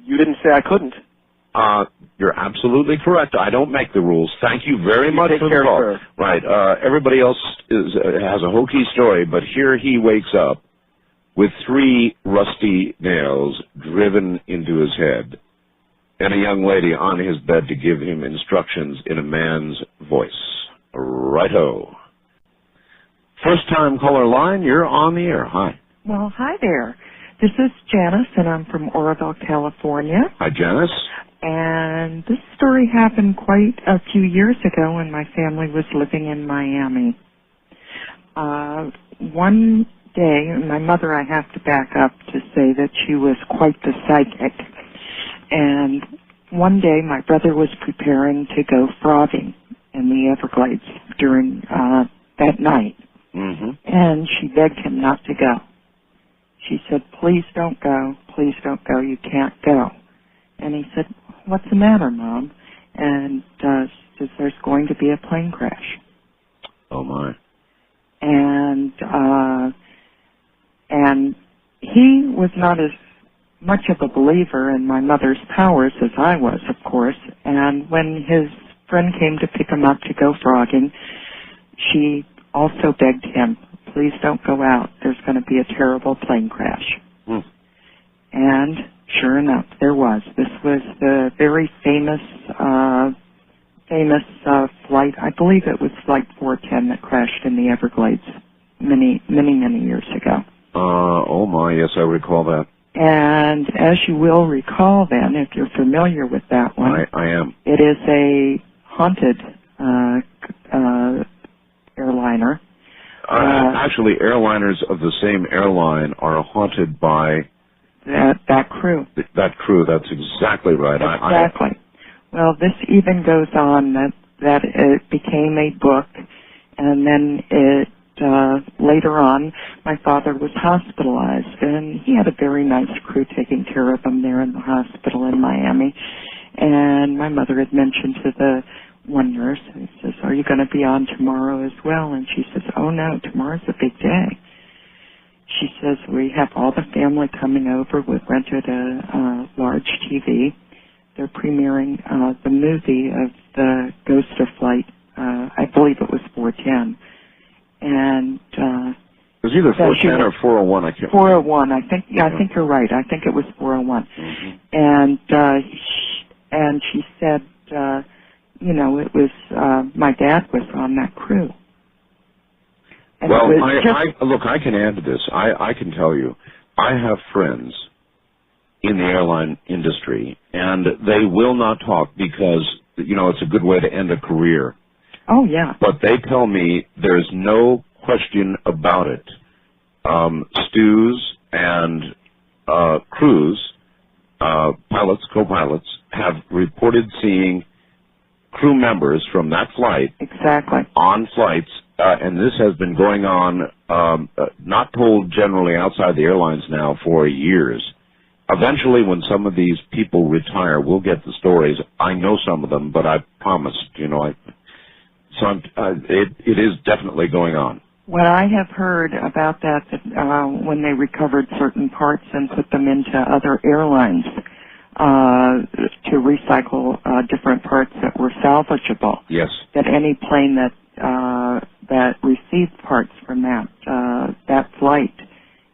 you didn't say I couldn't. You're absolutely correct. I don't make the rules. Thank you very much take for the care, call. sir. Right. Everybody else has a hokey story, but here he wakes up with 3 rusty nails driven into his head and a young lady on his bed to give him instructions in a man's voice. Righto. First-time caller line, you're on the air. Hi. Well, hi there. This is Janice, and I'm from Oroville, California. Hi, Janice. And this story happened quite a few years ago when my family was living in Miami. One day, my mother, I have to back up to say that she was quite the psychic. And one day, my brother was preparing to go frogging in the Everglades during that night. Mm-hmm. And she begged him not to go. She said, please don't go, you can't go. And he said, what's the matter, Mom? And she says, there's going to be a plane crash. Oh, my. And he was not as much of a believer in my mother's powers as I was, of course. And when his friend came to pick him up to go frogging, she also begged him, please don't go out. There's going to be a terrible plane crash. And sure enough, there was. This was the very famous flight. I believe it was Flight 410 that crashed in the Everglades many years ago. Oh my, yes, I recall that. And as you will recall then, if you're familiar with that one, I am. It is a haunted airliner. Actually, airliners of the same airline are haunted by that crew. That crew, that's exactly right. Exactly. Well, this even goes on that it became a book, and then it later on, my father was hospitalized, and he had a very nice crew taking care of him there in the hospital in Miami. And my mother had mentioned to the one nurse, who says, are you going to be on tomorrow as well? And she says, oh no, tomorrow's a big day. She says, we have all the family coming over. We've rented a large TV. They're premiering the movie of the Ghost of Flight. I believe it was 410. And it was either 410 or 401. I can't. 401. I think you're right. I think it was 401. Mm-hmm. And she said, it was my dad was on that crew. And well, look, I can add to this. I can tell you, I have friends in the airline industry, and they will not talk because, it's a good way to end a career. Oh, yeah. But they tell me there's no question about it. Stews and crews, pilots, co-pilots, have reported seeing crew members from that flight on flights, and this has been going on, not told generally outside the airlines now for years. Eventually, when some of these people retire, we'll get the stories. I know some of them, but I promised, it is definitely going on. What I have heard about that when they recovered certain parts and put them into other airlines to recycle different parts that were salvageable. Yes. That any plane that received parts from that flight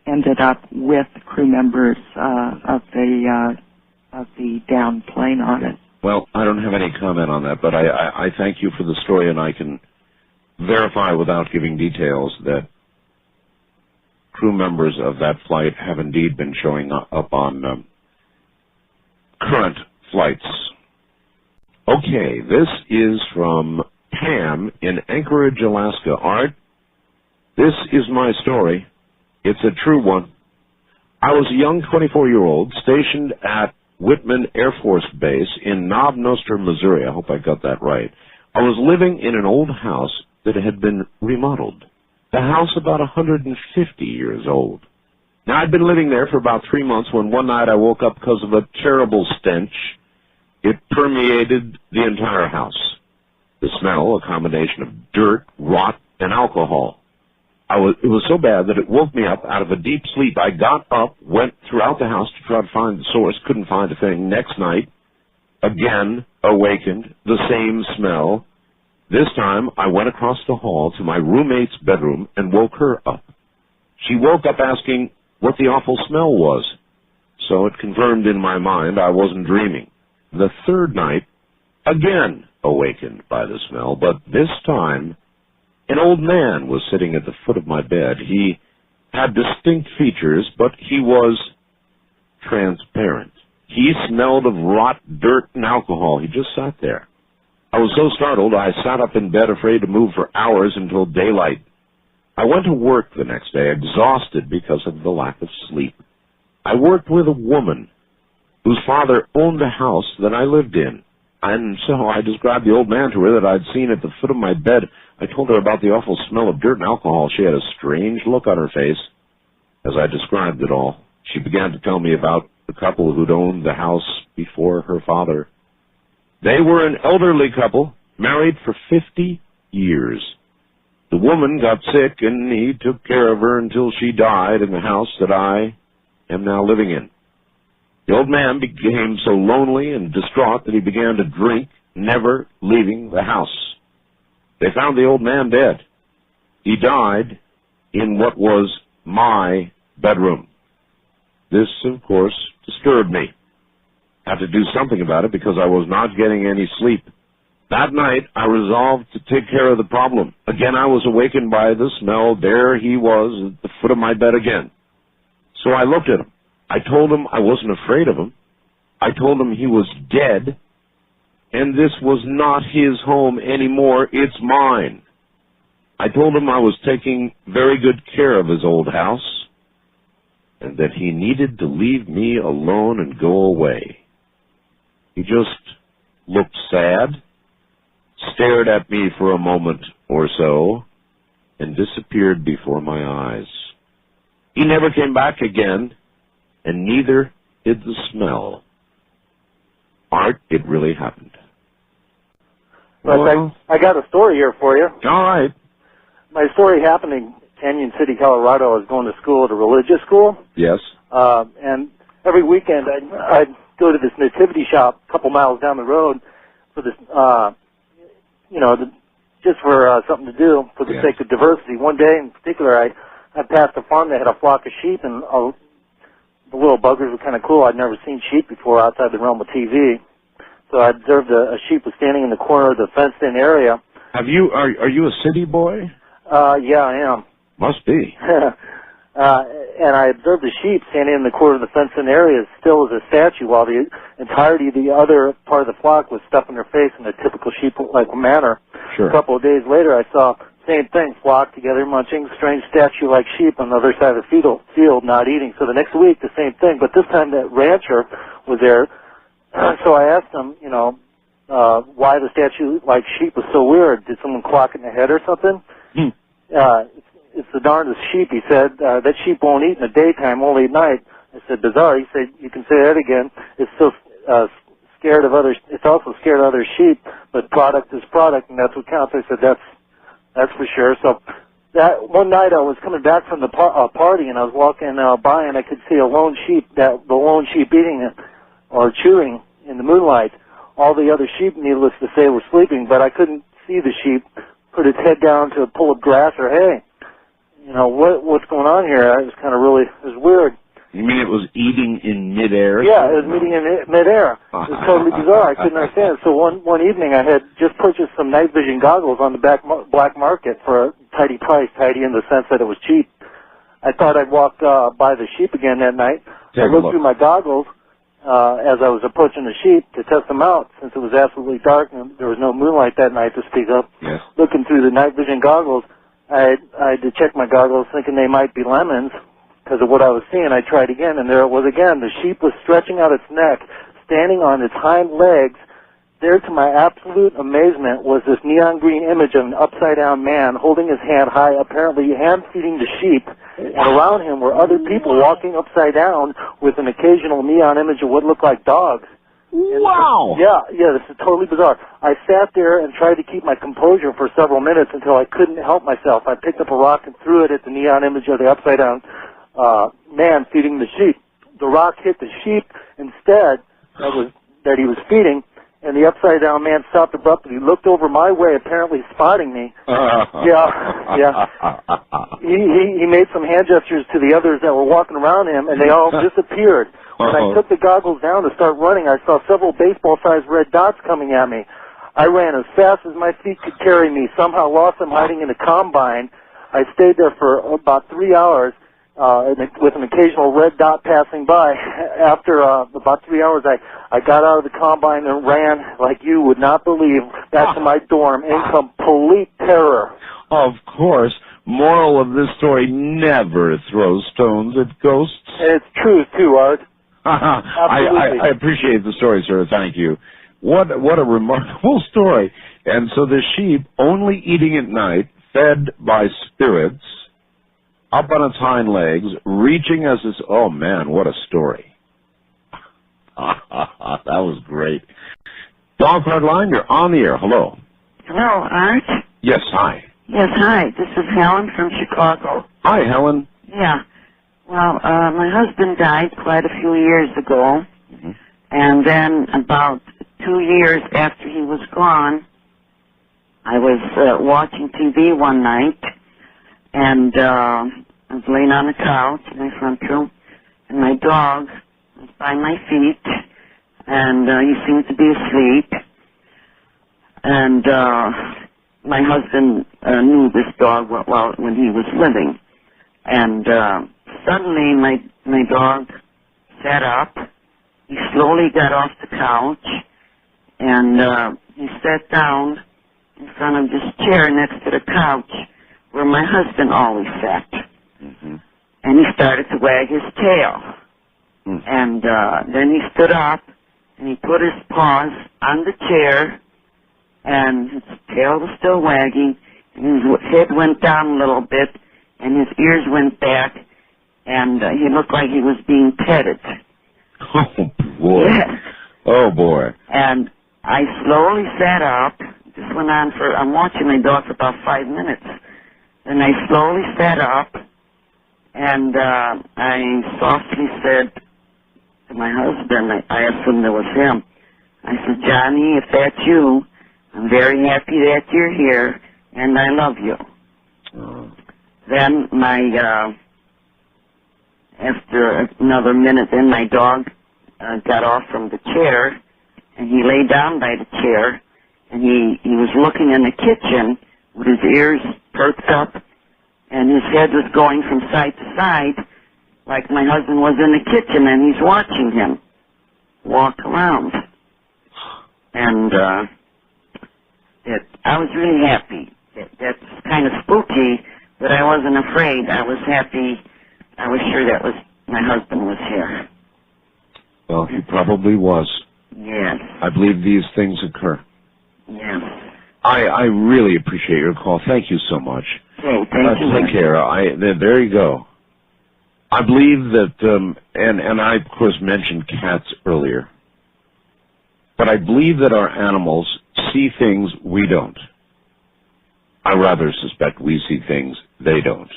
ended up with crew members of the downed plane on it. Well, I don't have any comment on that, but I thank you for the story, and I can verify without giving details that crew members of that flight have indeed been showing up on current flights. Okay, this is from Pam in Anchorage, Alaska. Art, this is my story. It's a true one. I was a young 24-year-old stationed at Whitman Air Force Base in Knob Noster, Missouri. I hope I got that right. I was living in an old house that had been remodeled. The house about 150 years old. Now, I'd been living there for about 3 months when one night I woke up because of a terrible stench. It permeated the entire house. The smell, a combination of dirt, rot, and alcohol. It was so bad that it woke me up out of a deep sleep. I got up, went throughout the house to try to find the source, couldn't find a thing. Next night, again, awakened, the same smell. This time, I went across the hall to my roommate's bedroom and woke her up. She woke up asking what the awful smell was. So it confirmed in my mind I wasn't dreaming. The third night, again awakened by the smell, but this time an old man was sitting at the foot of my bed. He had distinct features, but he was transparent. He smelled of rot, dirt, and alcohol. He just sat there. I was so startled, I sat up in bed afraid to move for hours until daylight. I went to work the next day, exhausted because of the lack of sleep. I worked with a woman whose father owned a house that I lived in. And so I described the old man to her that I'd seen at the foot of my bed. I told her about the awful smell of dirt and alcohol. She had a strange look on her face as I described it all. She began to tell me about the couple who'd owned the house before her father. They were an elderly couple, married for 50 years. The woman got sick, and he took care of her until she died in the house that I am now living in. The old man became so lonely and distraught that he began to drink, never leaving the house. They found the old man dead. He died in what was my bedroom. This, of course, disturbed me. I had to do something about it because I was not getting any sleep. That night, I resolved to take care of the problem. Again, I was awakened by the smell. There he was at the foot of my bed again. So I looked at him. I told him I wasn't afraid of him. I told him he was dead, and this was not his home anymore. It's mine. I told him I was taking very good care of his old house, and that he needed to leave me alone and go away. He just looked sad, stared at me for a moment or so, and disappeared before my eyes. He never came back again, and neither did the smell. Art, it really happened. Well, I got a story here for you. All right. My story happened in Canyon City, Colorado. I was going to school at a religious school. Yes. And every weekend I'd go to this nativity shop a couple miles down the road for this, just for something to do for the sake of diversity. One day in particular, I passed a farm that had a flock of sheep, and the little buggers were kind of cool. I'd never seen sheep before outside the realm of TV. So I observed a sheep was standing in the corner of the fenced-in area. Are you a city boy? Yeah, I am. Must be. And I observed the sheep standing in the corner of the fenced-in area as still as a statue, while the entirety of the other part of the flock was stuffing their face in a typical sheep-like manner. Sure. A couple of days later, I saw same thing, flocked together, munching, strange statue-like sheep on the other side of the field, not eating. So the next week, the same thing, but this time that rancher was there. So I asked him, why the statue-like sheep was so weird. Did someone clock it in the head or something? It's the darndest sheep, he said. That sheep won't eat in the daytime, only at night. I said, bizarre. He said, you can say that again. It's still scared of others. It's also scared of other sheep, but product is product, and that's what counts. I said, that's for sure. So that one night I was coming back from the party, and I was walking by, and I could see a lone sheep, the lone sheep eating it or chewing in the moonlight. All the other sheep, needless to say, were sleeping, but I couldn't see the sheep put its head down to pull up grass or hay. What's going on here? It was kind of it was weird. You mean it was eating in midair? Yeah, it was eating in midair. It was totally bizarre. I couldn't understand it. So one evening I had just purchased some night vision goggles on the black market for a tidy price, tidy in the sense that it was cheap. I thought I'd walk by the sheep again that night. I looked through my goggles as I was approaching the sheep to test them out, since it was absolutely dark and there was no moonlight that night to speak of. Yes. Looking through the night vision goggles, I had to check my goggles thinking they might be lemons because of what I was seeing. I tried again, and there it was again. The sheep was stretching out its neck, standing on its hind legs. There, to my absolute amazement, was this neon green image of an upside-down man holding his hand high, apparently hand-feeding the sheep. And around him were other people walking upside down with an occasional neon image of what looked like dogs. Wow! Yeah, this is totally bizarre. I sat there and tried to keep my composure for several minutes until I couldn't help myself. I picked up a rock and threw it at the neon image of the upside-down man feeding the sheep. The rock hit the sheep instead that he was feeding, and the upside-down man stopped abruptly. He looked over my way, apparently spotting me. Yeah. He made some hand gestures to the others that were walking around him, and they all disappeared. When I took the goggles down to start running, I saw several baseball-sized red dots coming at me. I ran as fast as my feet could carry me, somehow lost them hiding in a combine. I stayed there for about 3 hours with an occasional red dot passing by. After about 3 hours, I got out of the combine and ran, like you would not believe, back to my dorm in complete terror. Of course. Moral of this story, never throw stones at ghosts. And it's true, too, Art. I appreciate the story, sir. Thank you. What a remarkable story. And so the sheep, only eating at night, fed by spirits, up on its hind legs, reaching as its... Oh, man, what a story. That was great. Dog Card Line, you're on the air. Hello. Hello, Art? Yes, hi. Yes, hi. This is Helen from Chicago. Hi, Helen. Yeah. Well, my husband died quite a few years ago, and then about 2 years after he was gone, I was watching TV one night, and I was laying on the couch in my front room, and my dog was by my feet, and he seemed to be asleep, and my husband knew this dog well when he was living, and suddenly my dog sat up. He slowly got off the couch, and he sat down in front of this chair next to the couch where my husband always sat. And he started to wag his tail. And then he stood up, and he put his paws on the chair, and his tail was still wagging, and his head went down a little bit, and his ears went back, and he looked like he was being petted. Oh, boy. Yes. Oh, boy. And I slowly sat up. This went on I'm watching my dog for about 5 minutes. Then I slowly sat up, and I softly said to my husband, I assumed it was him, I said, Johnny, if that's you, I'm very happy that you're here, and I love you. Then after another minute, then my dog got off from the chair, and he lay down by the chair, and he was looking in the kitchen with his ears perked up, and his head was going from side to side, like my husband was in the kitchen, and he's watching him walk around. And I was really happy. That's kind of spooky, but I wasn't afraid. I was happy. I was sure that my husband was here. Well, he probably was. Yes. I believe these things occur. Yes. I really appreciate your call. Thank you so much. Okay, thank you. Take care. There you go. I believe that, and I, of course, mentioned cats earlier, but I believe that our animals see things we don't. I rather suspect we see things they don't.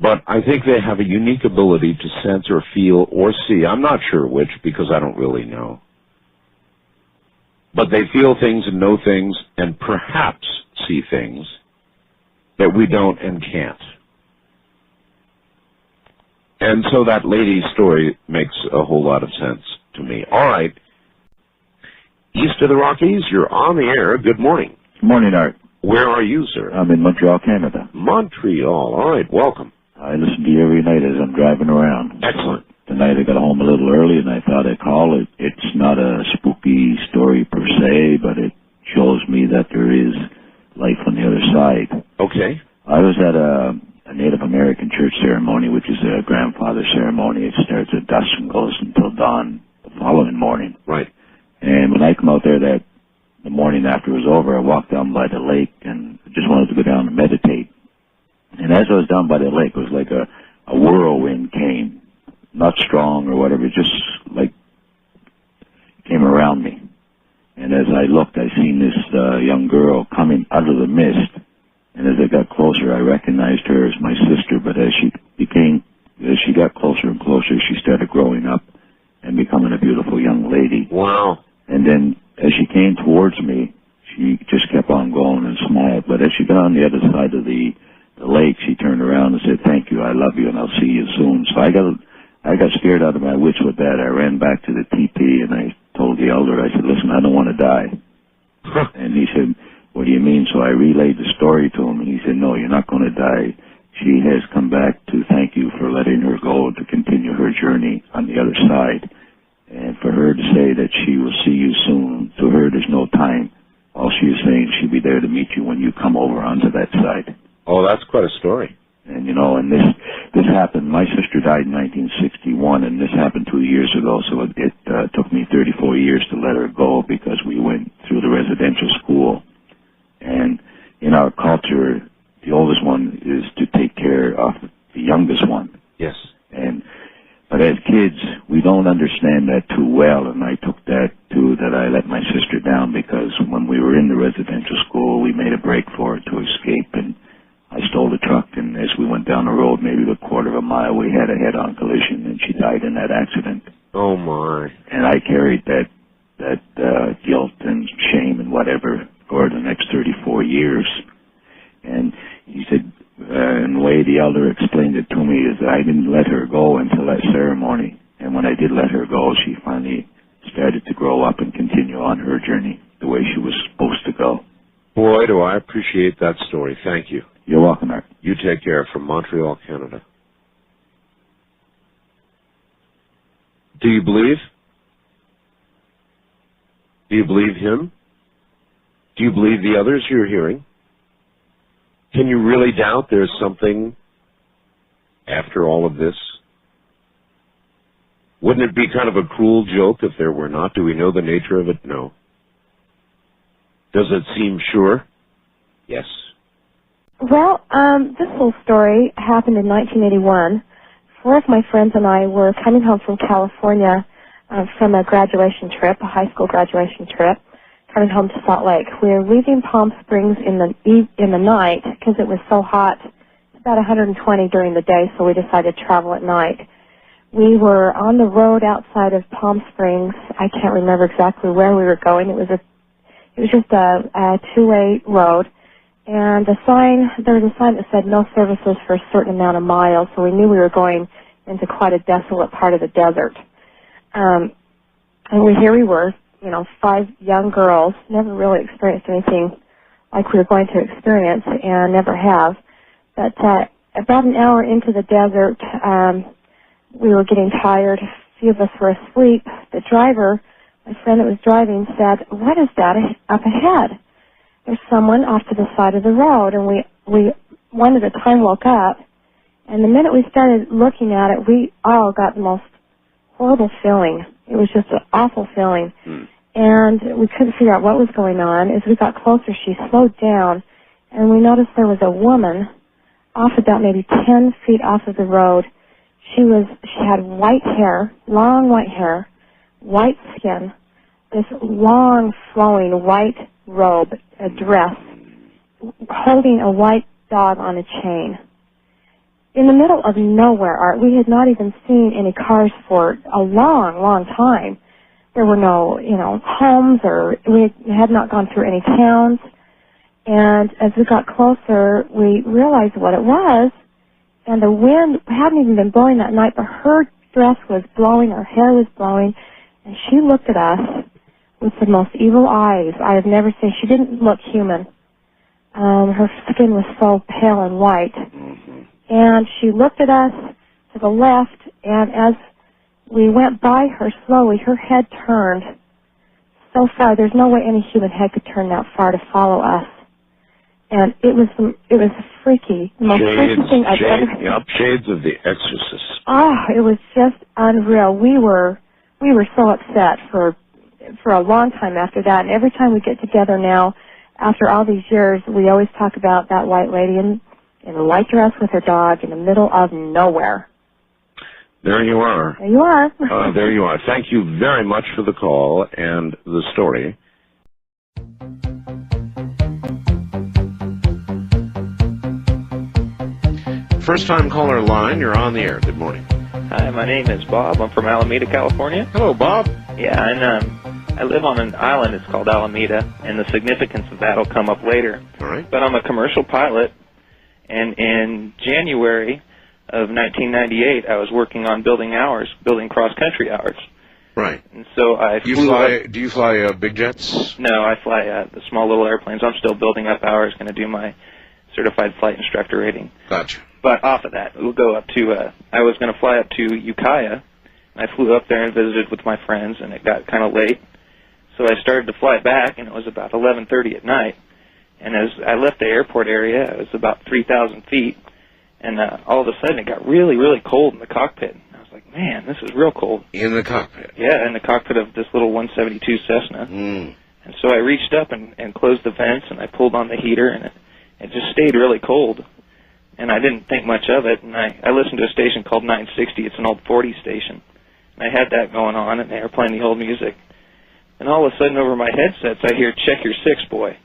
But I think they have a unique ability to sense or feel or see. I'm not sure which, because I don't really know. But they feel things and know things and perhaps see things that we don't and can't. And so that lady's story makes a whole lot of sense to me. All right. East of the Rockies, you're on the air. Good morning. Good morning, Art. Where are you, sir? I'm in Montreal, Canada. Montreal. All right. Welcome. I listen to you every night as I'm driving around. Excellent. Tonight I got home a little early, and I thought I'd call it. It's not a spooky story per se, but it shows me that there is life on the other side. Okay. I was at a Native American church ceremony, which is a grandfather ceremony. It starts at dusk and goes until dawn the following morning. Right. And when I come out there the morning after it was over, I walked down by the lake and just wanted to go down and meditate. And as I was down by the lake, it was like a whirlwind came. Not strong or whatever, just like came around me. And as I looked, I seen this young girl coming out of the mist. And as I got closer, I recognized her as my sister. But as she got closer and closer, she started growing up and becoming a beautiful young lady. Wow. And then as she came towards me, she just kept on going and smiled. But as she got on the other side of the lake, she turned around and said, "Thank you, I love you, and I'll see you soon." So I got scared out of my wits with that. I ran back to the teepee and I told the elder, I said, "Listen, I don't want to die." And he said, "What do you mean?" So I relayed the story to him, and he said, "No, you're not going to die. She has come back to thank you for letting her go to continue her journey on the other side. And for her to say that she will see you soon, to her there's no time. All she is saying, she'll be there to meet you when you come over onto that side." Oh, that's quite a story. And, you know, and this happened. My sister died in 1961, and this happened 2 years ago, so it took me 34 years to let her go because we went through the residential school. And in our culture, the oldest one is to take care of the youngest one. Yes. But as kids, we don't understand that too well, and I took that too, that I let my sister down because when we were in the residential school, we made a break for her to escape, and I stole the truck, and as we went down the road, maybe a quarter of a mile, we had a head-on collision, and she died in that accident. Oh, my. And I carried that guilt and shame and whatever for the next 34 years. And he said, and the way the elder explained it to me is that I didn't let her go until that ceremony. And when I did let her go, she finally started to grow up and continue on her journey the way she was supposed to go. Boy, do I appreciate that story. Thank you. You're welcome, Art. You take care. From Montreal, Canada. Do you believe? Do you believe him? Do you believe the others you're hearing? Can you really doubt there's something after all of this? Wouldn't it be kind of a cruel joke if there were not? Do we know the nature of it? No. Does it seem sure? Yes. Well, this whole story happened in 1981. 4 of my friends and I were coming home from California from a graduation trip, a high school graduation trip, coming home to Salt Lake. We were leaving Palm Springs in the night because it was so hot. It's about 120 during the day, so we decided to travel at night. We were on the road outside of Palm Springs. I can't remember exactly where we were going. It was just a two-way road. And there was a sign that said no services for a certain amount of miles, so we knew we were going into quite a desolate part of the desert. And here we were, 5 young girls, never really experienced anything like we were going to experience and never have. But about an hour into the desert, we were getting tired. A few of us were asleep. The driver, my friend that was driving, said, "What is that up ahead?" There's someone off to the side of the road, and we one at a time woke up, and the minute we started looking at it, we all got the most horrible feeling. It was just an awful feeling, and we couldn't figure out what was going on. As we got closer, she slowed down, and we noticed there was a woman off about maybe 10 feet off of the road. She had white hair, long white hair, white skin, this long flowing white robe, a dress, holding a white dog on a chain. In the middle of nowhere, Art, we had not even seen any cars for a long, long time. There were no, homes, or we had not gone through any towns. And as we got closer, we realized what it was. And the wind hadn't even been blowing that night, but her dress was blowing, her hair was blowing, and she looked at us with the most evil eyes I have never seen. She didn't look human. Her skin was so pale and white. And she looked at us to the left, and as we went by her slowly, her head turned so far. There's no way any human head could turn that far to follow us. And it was freaky. The most freaky thing I've ever seen. Yep, shades of The Exorcist. Oh, it was just unreal. We were so upset for a long time after that. And every time we get together now, after all these years, we always talk about that white lady in a white dress with her dog in the middle of nowhere. There you are. There you are. There you are. Thank you very much for the call and the story. First-time caller line, you're on the air. Good morning. Hi, my name is Bob. I'm from Alameda, California. Hello, Bob. Yeah, and I live on an island. It's called Alameda, and the significance of that will come up later. All right. But I'm a commercial pilot, and in January of 1998, I was working on building cross-country hours. Right. And so I Do you fly big jets? No, I fly the small little airplanes. I'm still building up hours, going to do my certified flight instructor rating. Gotcha. But off of that, we'll go up to, I was going to fly up to Ukiah. I flew up there and visited with my friends, and it got kind of late. So I started to fly back, and it was about 11:30 at night. And as I left the airport area, it was about 3,000 feet, and all of a sudden it got really, really cold in the cockpit. I was like, man, this is real cold. In the cockpit? Yeah, in the cockpit of this little 172 Cessna. And so I reached up and closed the vents, and I pulled on the heater, and it just stayed really cold. And I didn't think much of it, and I listened to a station called 960. It's an old 40 station. And I had that going on, and they were playing the old music. And all of a sudden, over my headsets, I hear, "Check your six, boy."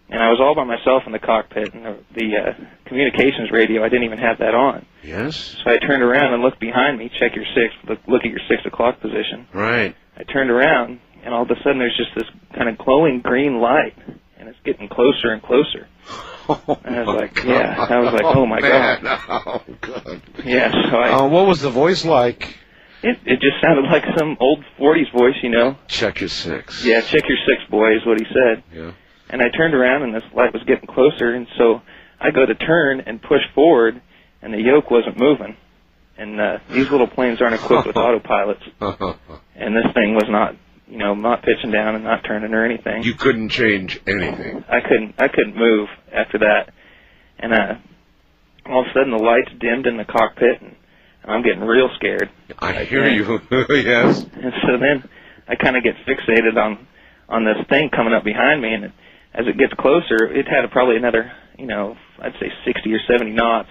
And I was all by myself in the cockpit, and the communications radio, I didn't even have that on. Yes. So I turned around and looked behind me, check your six, look at your 6 o'clock position. Right. I turned around, and all of a sudden, there's just this kind of glowing green light, and it's getting closer and closer. And I was like, yeah. I was like, oh my God. Oh, God. Yeah, so what was the voice like? It just sounded like some old 40s voice, you know. Check your six. Yeah, check your six, boy, is what he said. Yeah. And I turned around, and this light was getting closer, and so I go to turn and push forward, and the yoke wasn't moving. And these little planes aren't equipped with autopilots. And this thing was not, not pitching down and not turning or anything. You couldn't change anything. I couldn't move after that. And all of a sudden the lights dimmed in the cockpit, and I'm getting real scared. I hear you. Yes. And so then I kind of get fixated on this thing coming up behind me, and as it gets closer, it had probably another, I'd say 60 or 70 knots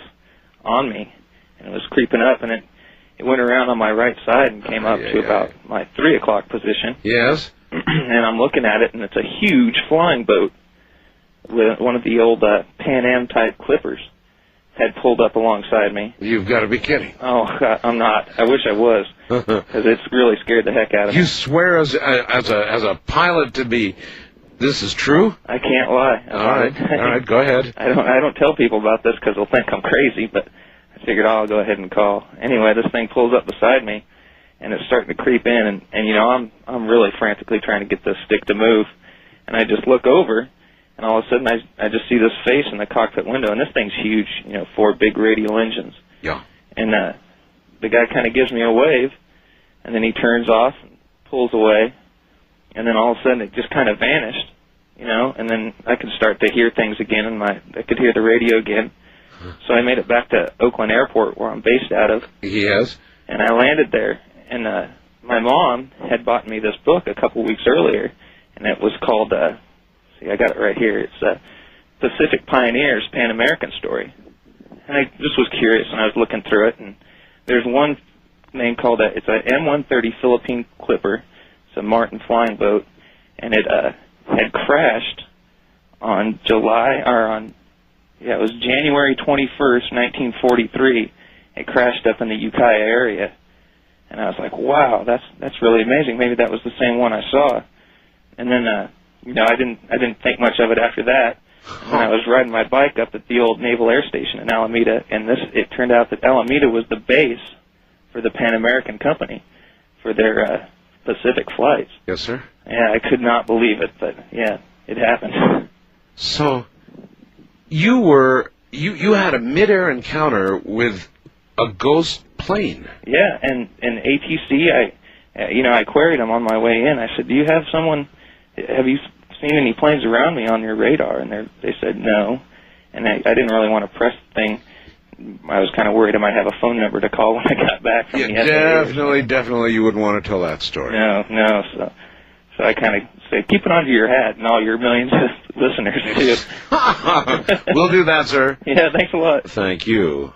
on me, and it was creeping up, and it went around on my right side and came up to about my 3 o'clock position. Yes. And I'm looking at it, and it's a huge flying boat with one of the old Pan Am type clippers had pulled up alongside me. You've got to be kidding. Oh, God, I'm not. I wish I was, because it's really scared the heck out of me. You swear as a pilot to be, this is true? I can't lie. All right, go ahead. I don't tell people about this because they'll think I'm crazy, but I figured I'll go ahead and call. Anyway, this thing pulls up beside me, and it's starting to creep in, and I'm really frantically trying to get this stick to move, and I just look over, and all of a sudden I just see this face in the cockpit window, and this thing's huge, 4 big radial engines. Yeah. And the guy kind of gives me a wave, and then he turns off and pulls away, and then all of a sudden it just kind of vanished, and then I could start to hear things again, and I could hear the radio again. So I made it back to Oakland Airport, where I'm based out of. Yes. And I landed there, and my mom had bought me this book a couple weeks earlier, and it was called, I got it right here. It's Pacific Pioneers, Pan American Story. And I just was curious, and I was looking through it, and there's one name called, it's a M130 Philippine Clipper. It's a Martin flying boat, and it had crashed on it was January 21st, 1943. It crashed up in the Ukiah area. And I was like, wow, that's really amazing. Maybe that was the same one I saw. And then, I didn't think much of it after that. And then I was riding my bike up at the old Naval Air Station in Alameda, and it turned out that Alameda was the base for the Pan American Company for their Pacific flights. Yes, sir. Yeah, I could not believe it, but yeah, it happened. So you had a midair encounter with a ghost plane. Yeah, and ATC, I queried them on my way in. I said, "Do you have someone? Have you seen any planes around me on your radar?" And they said no. And I didn't really want to press the thing. I was kind of worried I might have a phone number to call when I got back from the FAA. Definitely, you wouldn't want to tell that story. No. So I kind of say, keep it under your hat and all your millions of listeners too. We'll do that, sir. Yeah, thanks a lot. Thank you.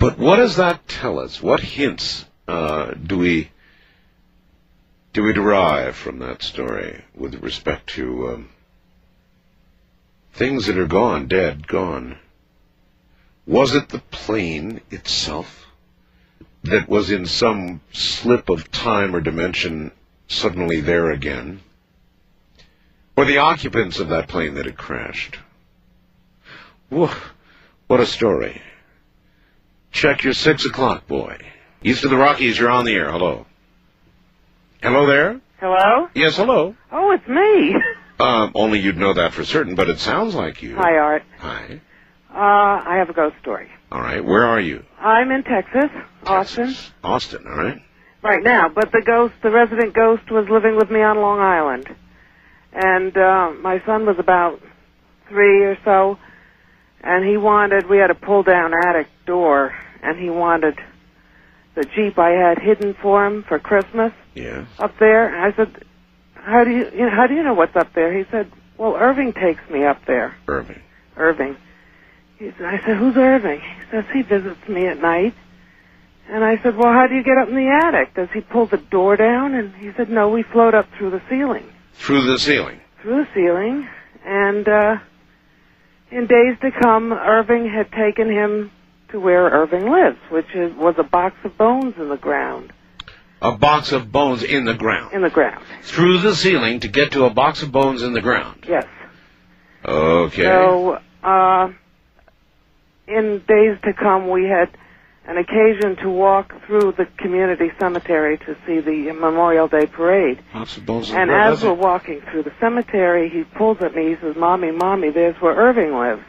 But what does that tell us? What hints do we derive from that story with respect to things that are gone, dead, gone? Was it the plane itself that was in some slip of time or dimension suddenly there again? Or the occupants of that plane that had crashed? What a story. Check your 6 o'clock, boy. East of the Rockies, you're on the air. Hello. Hello there? Hello? Yes, hello. Oh, it's me. Only you'd know that for certain, but it sounds like you. Hi, Art. Hi. I have a ghost story. All right, where are you? I'm in Texas, Austin. Austin, all right. Right now, but the resident ghost was living with me on Long Island. And my son was about 3 or so, and we had a pull-down attic door, and he wanted the Jeep I had hidden for him for Christmas. Yeah. Up there. And I said, how do you know what's up there? He said, well, Irving takes me up there. Irving. I said, who's Irving? He says, he visits me at night. And I said, well, how do you get up in the attic? Does he pull the door down? And he said, no, we float up through the ceiling. Through the ceiling? Through the ceiling. And in days to come, Irving had taken him to where Irving lives, which was a box of bones in the ground. A box of bones in the ground? In the ground. Through the ceiling to get to a box of bones in the ground? Yes. Okay. So, in days to come, we had an occasion to walk through the community cemetery to see the Memorial Day parade. Box of bones in the And ground. as we're walking through the cemetery, he pulls at me, he says, Mommy, there's where Irving lives.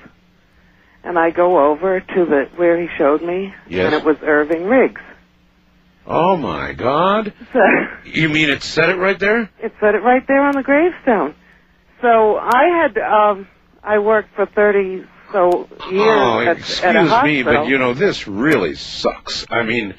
And I go over to where he showed me, Yes. and it was Irving Riggs. Oh, my God. So, You mean it said it right there? it said it right there on the gravestone. So I worked for 30 so years Excuse at a hospital. me, but this really sucks. I mean,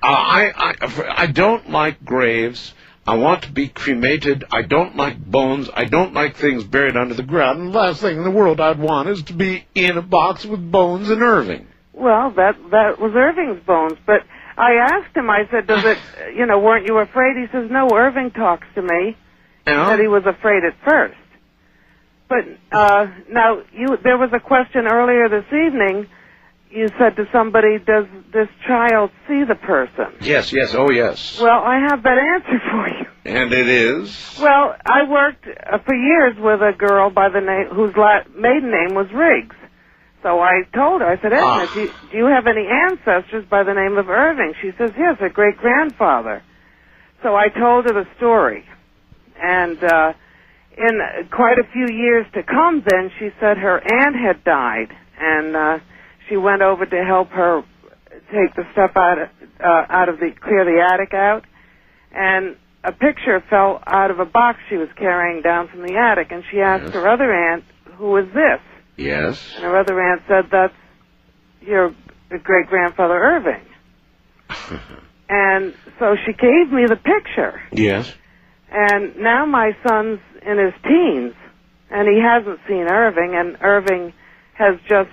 I don't like graves. I want to be cremated. I don't like bones. I don't like things buried under the ground. And the last thing in the world I'd want is to be in a box with bones and Irving. Well, that was Irving's bones, but I asked him, I said, does it, weren't you afraid? He says, no, Irving talks to me. Yeah. That he was afraid at first. But now, there was a question earlier this evening. You said to somebody, does this child see the person? Yes, oh yes. Well, I have that answer for you. And it is? Well, I worked for years with a girl by the name whose maiden name was Riggs. So I told her, I said, Edna, do you have any ancestors by the name of Irving? She says, yes, a great-grandfather. So I told her the story. And in quite a few years to come then, she said her aunt had died. And she went over to help her take the stuff clear the attic out. And a picture fell out of a box she was carrying down from the attic. And she asked her other aunt, who is this? Yes. And her other aunt said, that's your great-grandfather Irving. And so she gave me the picture. Yes. And now my son's in his teens, and he hasn't seen Irving, and Irving has just,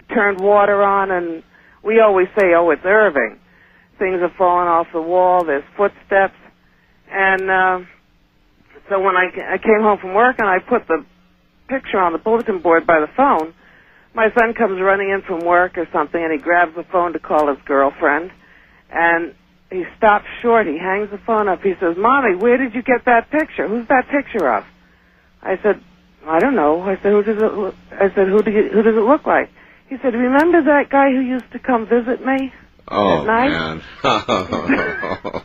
turned water on, and we always say, oh, it's Irving. Things are falling off the wall, there's footsteps. And so when I came home from work and I put the picture on the bulletin board by the phone, my son comes running in from work or something, and he grabs the phone to call his girlfriend, and he stops short. He hangs the phone up. He says, Mommy, where did you get that picture? Who's that picture of? I said, I don't know. I said, who does it look like? He said, remember that guy who used to come visit me at night? Man. Oh,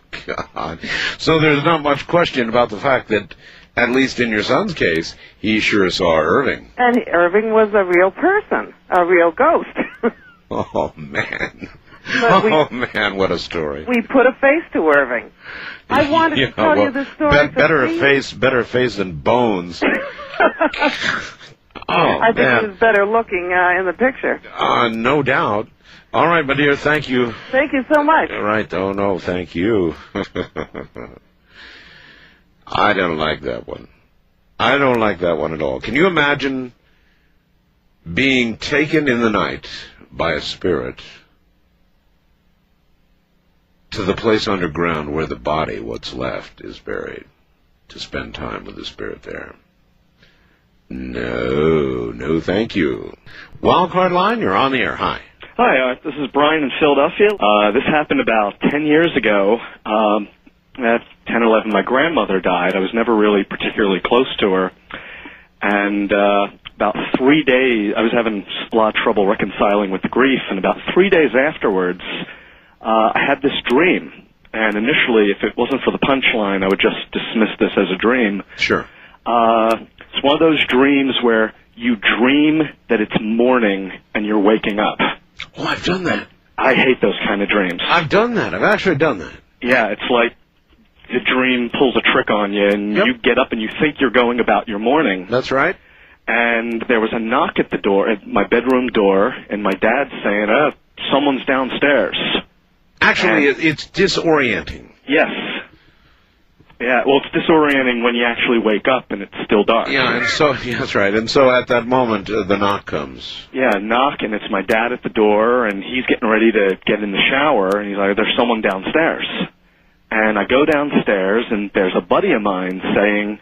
God. So there's not much question about the fact that, at least in your son's case, he sure saw Irving. And Irving was a real person, a real ghost. Oh, man. Man, what a story. We put a face to Irving. I wanted to tell you the story. Better face than bones. I think he was better looking in the picture. No doubt. All right, my dear, thank you. Thank you so much. All right, oh no, thank you. I don't like that one. I don't like that one at all. Can you imagine being taken in the night by a spirit to the place underground where the body, what's left, is buried, to spend time with the spirit there. No, thank you. Wildcard line, you're on the air. Hi. Hi, this is Brian in Philadelphia. This happened about 10 years ago. At 10 or 11, my grandmother died. I was never really particularly close to her. And about 3 days, I was having a lot of trouble reconciling with the grief, and about 3 days afterwards, I had this dream. And initially, if it wasn't for the punchline, I would just dismiss this as a dream. Sure. It's one of those dreams where you dream that it's morning and you're waking up. Oh, I've done that. I hate those kind of dreams. I've done that. I've actually done that. Yeah, it's like the dream pulls a trick on you, and you get up and you think you're going about your morning. That's right. And there was a knock at the door, at my bedroom door, and my dad's saying, someone's downstairs. Actually, it's disorienting. Yes. Yeah, well, it's disorienting when you actually wake up and it's still dark. Yeah, and so, yeah, that's right. And so at that moment, the knock comes. Yeah, knock, and it's my dad at the door, and he's getting ready to get in the shower, and he's like, there's someone downstairs. And I go downstairs, and there's a buddy of mine saying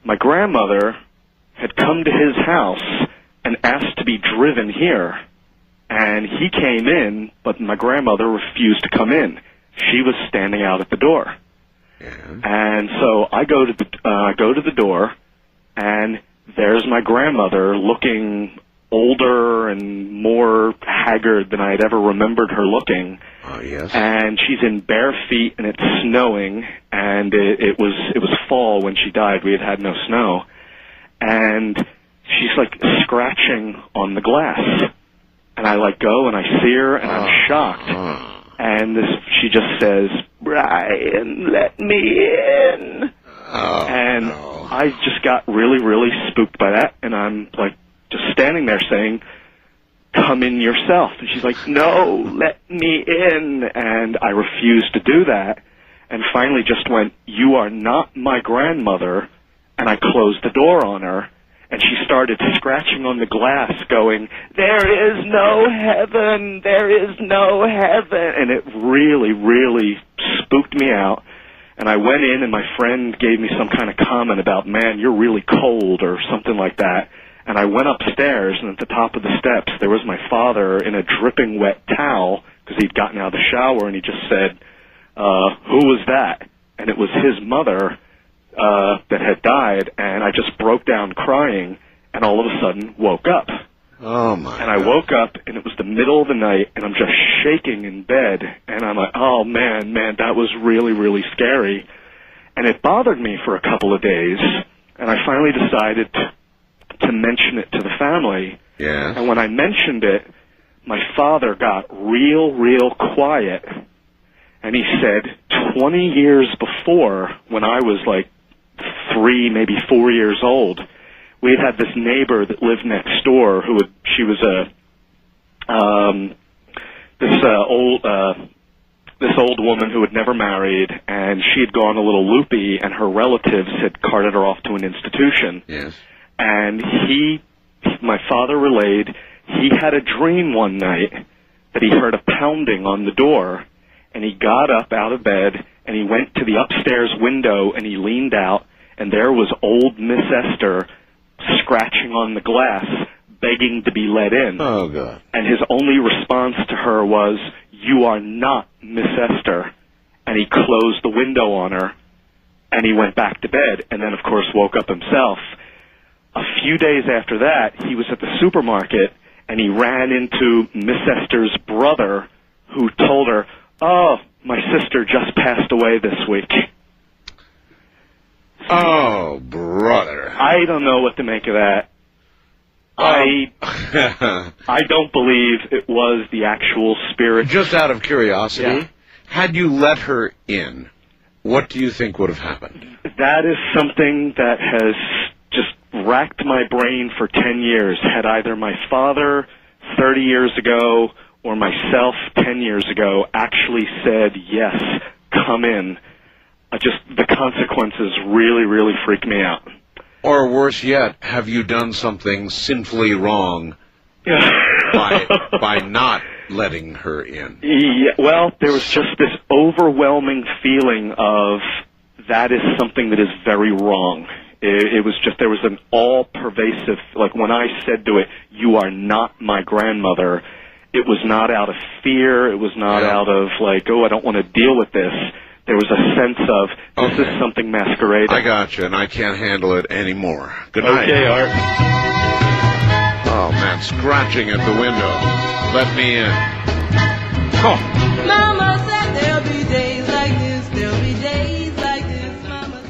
my grandmother had come to his house and asked to be driven here. And he came in, but my grandmother refused to come in. She was standing out at the door. Yeah. And so I go to the door, and there's my grandmother looking older and more haggard than I had ever remembered her looking. Oh, yes. And she's in bare feet, and it's snowing, and it was fall when she died. We had no snow. And she's like scratching on the glass. And I go and I see her, and I'm shocked. And she just says, Brian, let me in. And I just got really, really spooked by that. And I'm just standing there saying, come in yourself. And she's like, no, let me in. And I refused to do that. And finally just went, you are not my grandmother. And I closed the door on her. And she started scratching on the glass going, there is no heaven, there is no heaven. And it really, really spooked me out. And I went in, and my friend gave me some kind of comment about, man, you're really cold, or something like that. And I went upstairs, and at the top of the steps, there was my father in a dripping wet towel, because he'd gotten out of the shower, and he just said, who was that? And it was his mother that had died, and I just broke down crying, and all of a sudden woke up. Oh, my And I woke up, and it was the middle of the night, and I'm just shaking in bed, and I'm like, oh, man, that was really, really scary. And it bothered me for a couple of days, and I finally decided to mention it to the family. Yeah. And when I mentioned it, my father got real, real quiet, and he said, 20 years before, when I was 3, maybe 4 years old, we had this neighbor that lived next door she was this old woman who had never married, and she had gone a little loopy, and her relatives had carted her off to an institution. Yes. And my father relayed, he had a dream one night that he heard a pounding on the door, and he got up out of bed, and he went to the upstairs window, and he leaned out, and there was old Miss Esther scratching on the glass, begging to be let in. Oh, God. And his only response to her was, you are not Miss Esther. And he closed the window on her, and he went back to bed, and then, of course, woke up himself. A few days after that, he was at the supermarket, and he ran into Miss Esther's brother, who told her, oh, my sister just passed away this week. Oh, brother. I don't know what to make of that. I don't believe it was the actual spirit. Just out of curiosity, Yeah. had you let her in, what do you think would have happened? That is something that has just racked my brain for 10 years. Had either my father 30 years ago or myself 10 years ago actually said, yes, come in, the consequences really, really freak me out. Or worse yet, have you done something sinfully wrong by not letting her in? Yeah, well, there was just this overwhelming feeling of that is something that is very wrong. It was just, there was an all-pervasive, like when I said to it, you are not my grandmother, it was not out of fear, it was not out of like, oh, I don't want to deal with this. There was a sense of, this is something masquerading. I got you, and I can't handle it anymore. Good night. Okay, Art. Oh, man, scratching at the window. Let me in. Oh. Mama said there'll be days like this, there'll be days like this, Mama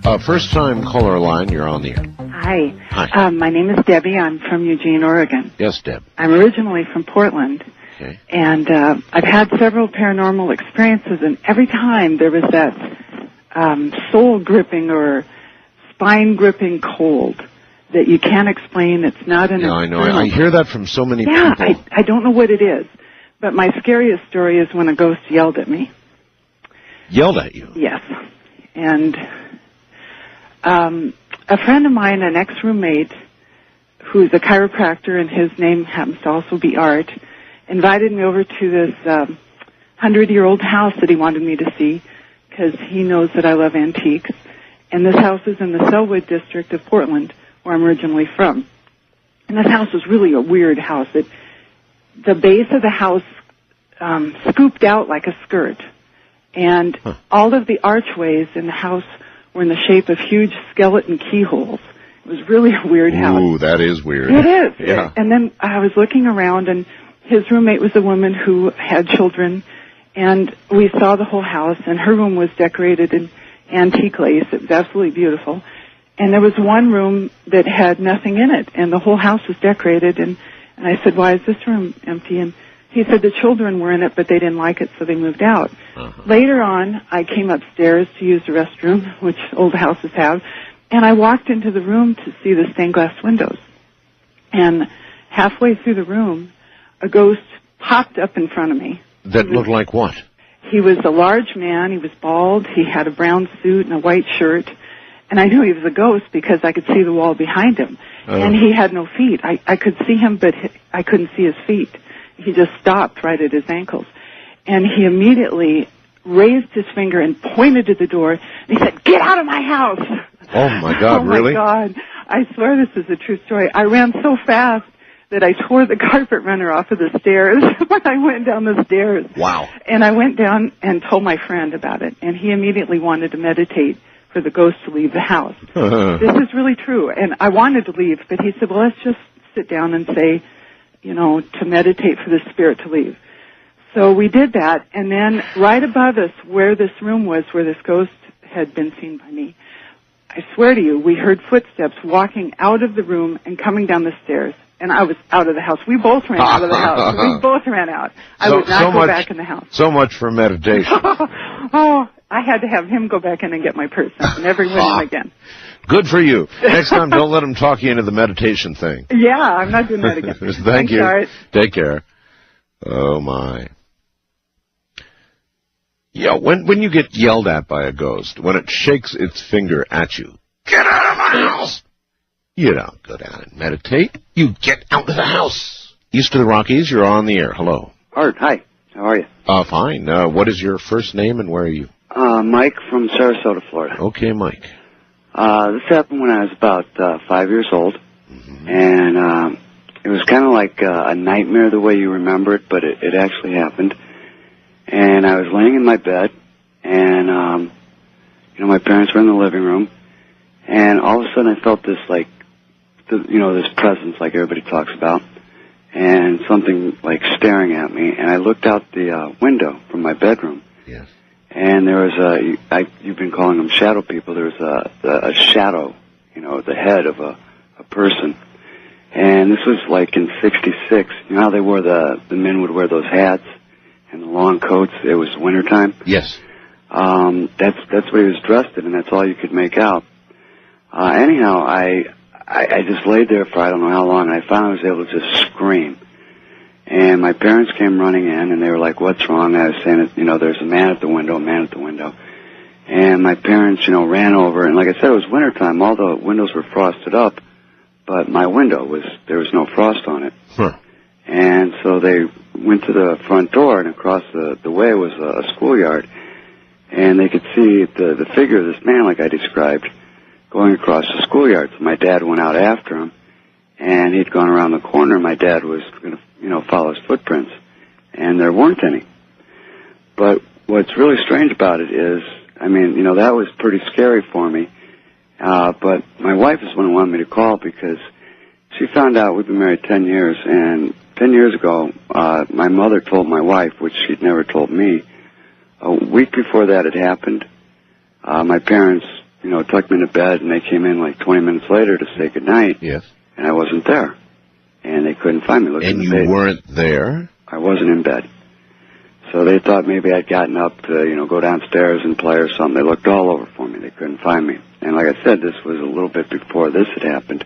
said. First-time caller line, you're on the air. Hi. Hi. My name is Debbie. I'm from Eugene, Oregon. Yes, Deb. I'm originally from Portland. Okay. And I've had several paranormal experiences, and every time there was that soul-gripping or spine-gripping cold that you can't explain. It's not an I know. I hear that from so many people. I don't know what it is. But my scariest story is when a ghost yelled at me. Yelled at you? Yes. And a friend of mine, an ex-roommate, who's a chiropractor, and his name happens to also be Art, invited me over to this 100-year-old house that he wanted me to see because he knows that I love antiques. And this house is in the Sellwood district of Portland, where I'm originally from. And this house was really a weird house. The base of the house scooped out like a skirt. And all of the archways in the house were in the shape of huge skeleton keyholes. It was really a weird house. Ooh, that is weird. It is. Yeah. And then I was looking around, and his roommate was a woman who had children, and we saw the whole house, and her room was decorated in antique lace. It was absolutely beautiful. And there was one room that had nothing in it, and the whole house was decorated, and I said, why is this room empty? And he said the children were in it, but they didn't like it, so they moved out. Later on, I came upstairs to use the restroom, which old houses have, and I walked into the room to see the stained glass windows. And halfway through the room, a ghost popped up in front of me. That looked like what? He was a large man. He was bald. He had a brown suit and a white shirt. And I knew he was a ghost because I could see the wall behind him. And he had no feet. I could see him, but I couldn't see his feet. He just stopped right at his ankles. And he immediately raised his finger and pointed to the door. And he said, "Get out of my house!" Oh, my God, really? Oh, my God. I swear this is a true story. I ran so fast that I tore the carpet runner off of the stairs when I went down the stairs. Wow. And I went down and told my friend about it. And he immediately wanted to meditate for the ghost to leave the house. This is really true. And I wanted to leave, but he said, well, let's just sit down and say, you know, to meditate for the spirit to leave. So we did that, and then right above us, where this room was, where this ghost had been seen by me, I swear to you, we heard footsteps walking out of the room and coming down the stairs, and I was out of the house. We both ran out of the house. We both ran out. I would not go back in the house. So much for meditation. Oh, I had to have him go back in and get my purse and never went in again. Good for you. Next time, don't let him talk you into the meditation thing. Yeah, I'm not doing that again. Thank you. Art. Take care. Oh, my. Yeah, when you get yelled at by a ghost, when it shakes its finger at you, get out of my house! You don't go down and meditate. You get out of the house. East of the Rockies, you're on the air. Hello. Art, hi. How are you? Fine. What is your first name and where are you? Mike from Sarasota, Florida. Okay, Mike. This happened when I was about 5 years old, and it was kind of like a nightmare the way you remember it, but it actually happened. And I was laying in my bed, and my parents were in the living room, and all of a sudden I felt this this presence like everybody talks about, and something like staring at me, and I looked out the window from my bedroom. Yes. And there was you've been calling them shadow people. There was a shadow, the head of a person. And this was like in '66. You know how they wore the men would wear those hats and the long coats? It was wintertime. Yes. That's what he was dressed in, and that's all you could make out. Anyhow, I just laid there for I don't know how long, and I finally was able to just scream. And my parents came running in, and they were like, "What's wrong?" I was saying, there's a man at the window, And my parents, ran over, and like I said, it was wintertime. All the windows were frosted up, but my window there was no frost on it. Huh. And so they went to the front door, and across the way was a schoolyard. And they could see the figure of this man, like I described, going across the schoolyard. So my dad went out after him, and he'd gone around the corner. My dad was going to, follow his footprints, and there weren't any. But what's really strange about it is, that was pretty scary for me. But my wife is the one who wanted me to call because she found out we've been married 10 years, and 10 years ago, my mother told my wife, which she'd never told me. A week before that had happened, my parents, tucked me into bed, and they came in like 20 minutes later to say goodnight. Yes. And I wasn't there. And they couldn't find me. And you weren't there? I wasn't in bed. So they thought maybe I'd gotten up to, go downstairs and play or something. They looked all over for me. They couldn't find me. And like I said, this was a little bit before this had happened.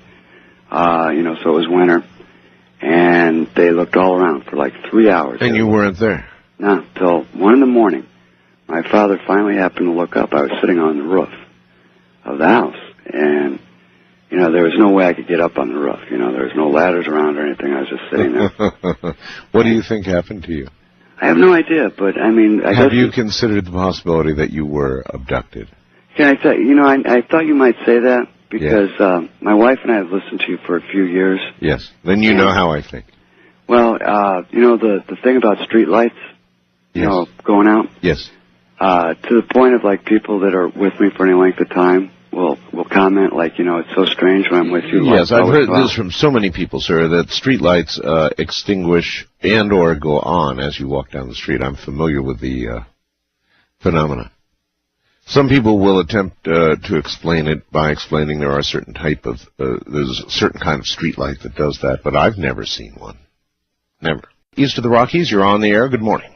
So it was winter. And they looked all around for like 3 hours. And you weren't there? No, till 1 in the morning. My father finally happened to look up. I was sitting on the roof of the house. And, there was no way I could get up on the roof. There was no ladders around or anything. I was just sitting there. What do you think happened to you? I have no idea, but Have you considered the possibility that you were abducted? Can I tell you, I thought you might say that because my wife and I have listened to you for a few years. Yes. Then you know how I think. Well, the thing about street lights, going out? Yes. To the point of like people that are with me for any length of time will comment like, it's so strange when I'm with you. Yes, I've heard this from so many people, sir, that streetlights extinguish and or go on as you walk down the street. I'm familiar with the phenomena. Some people will attempt to explain it by explaining there are certain type of there's a certain kind of streetlight that does that, but I've never seen one. Never. East of the Rockies, you're on the air. Good morning.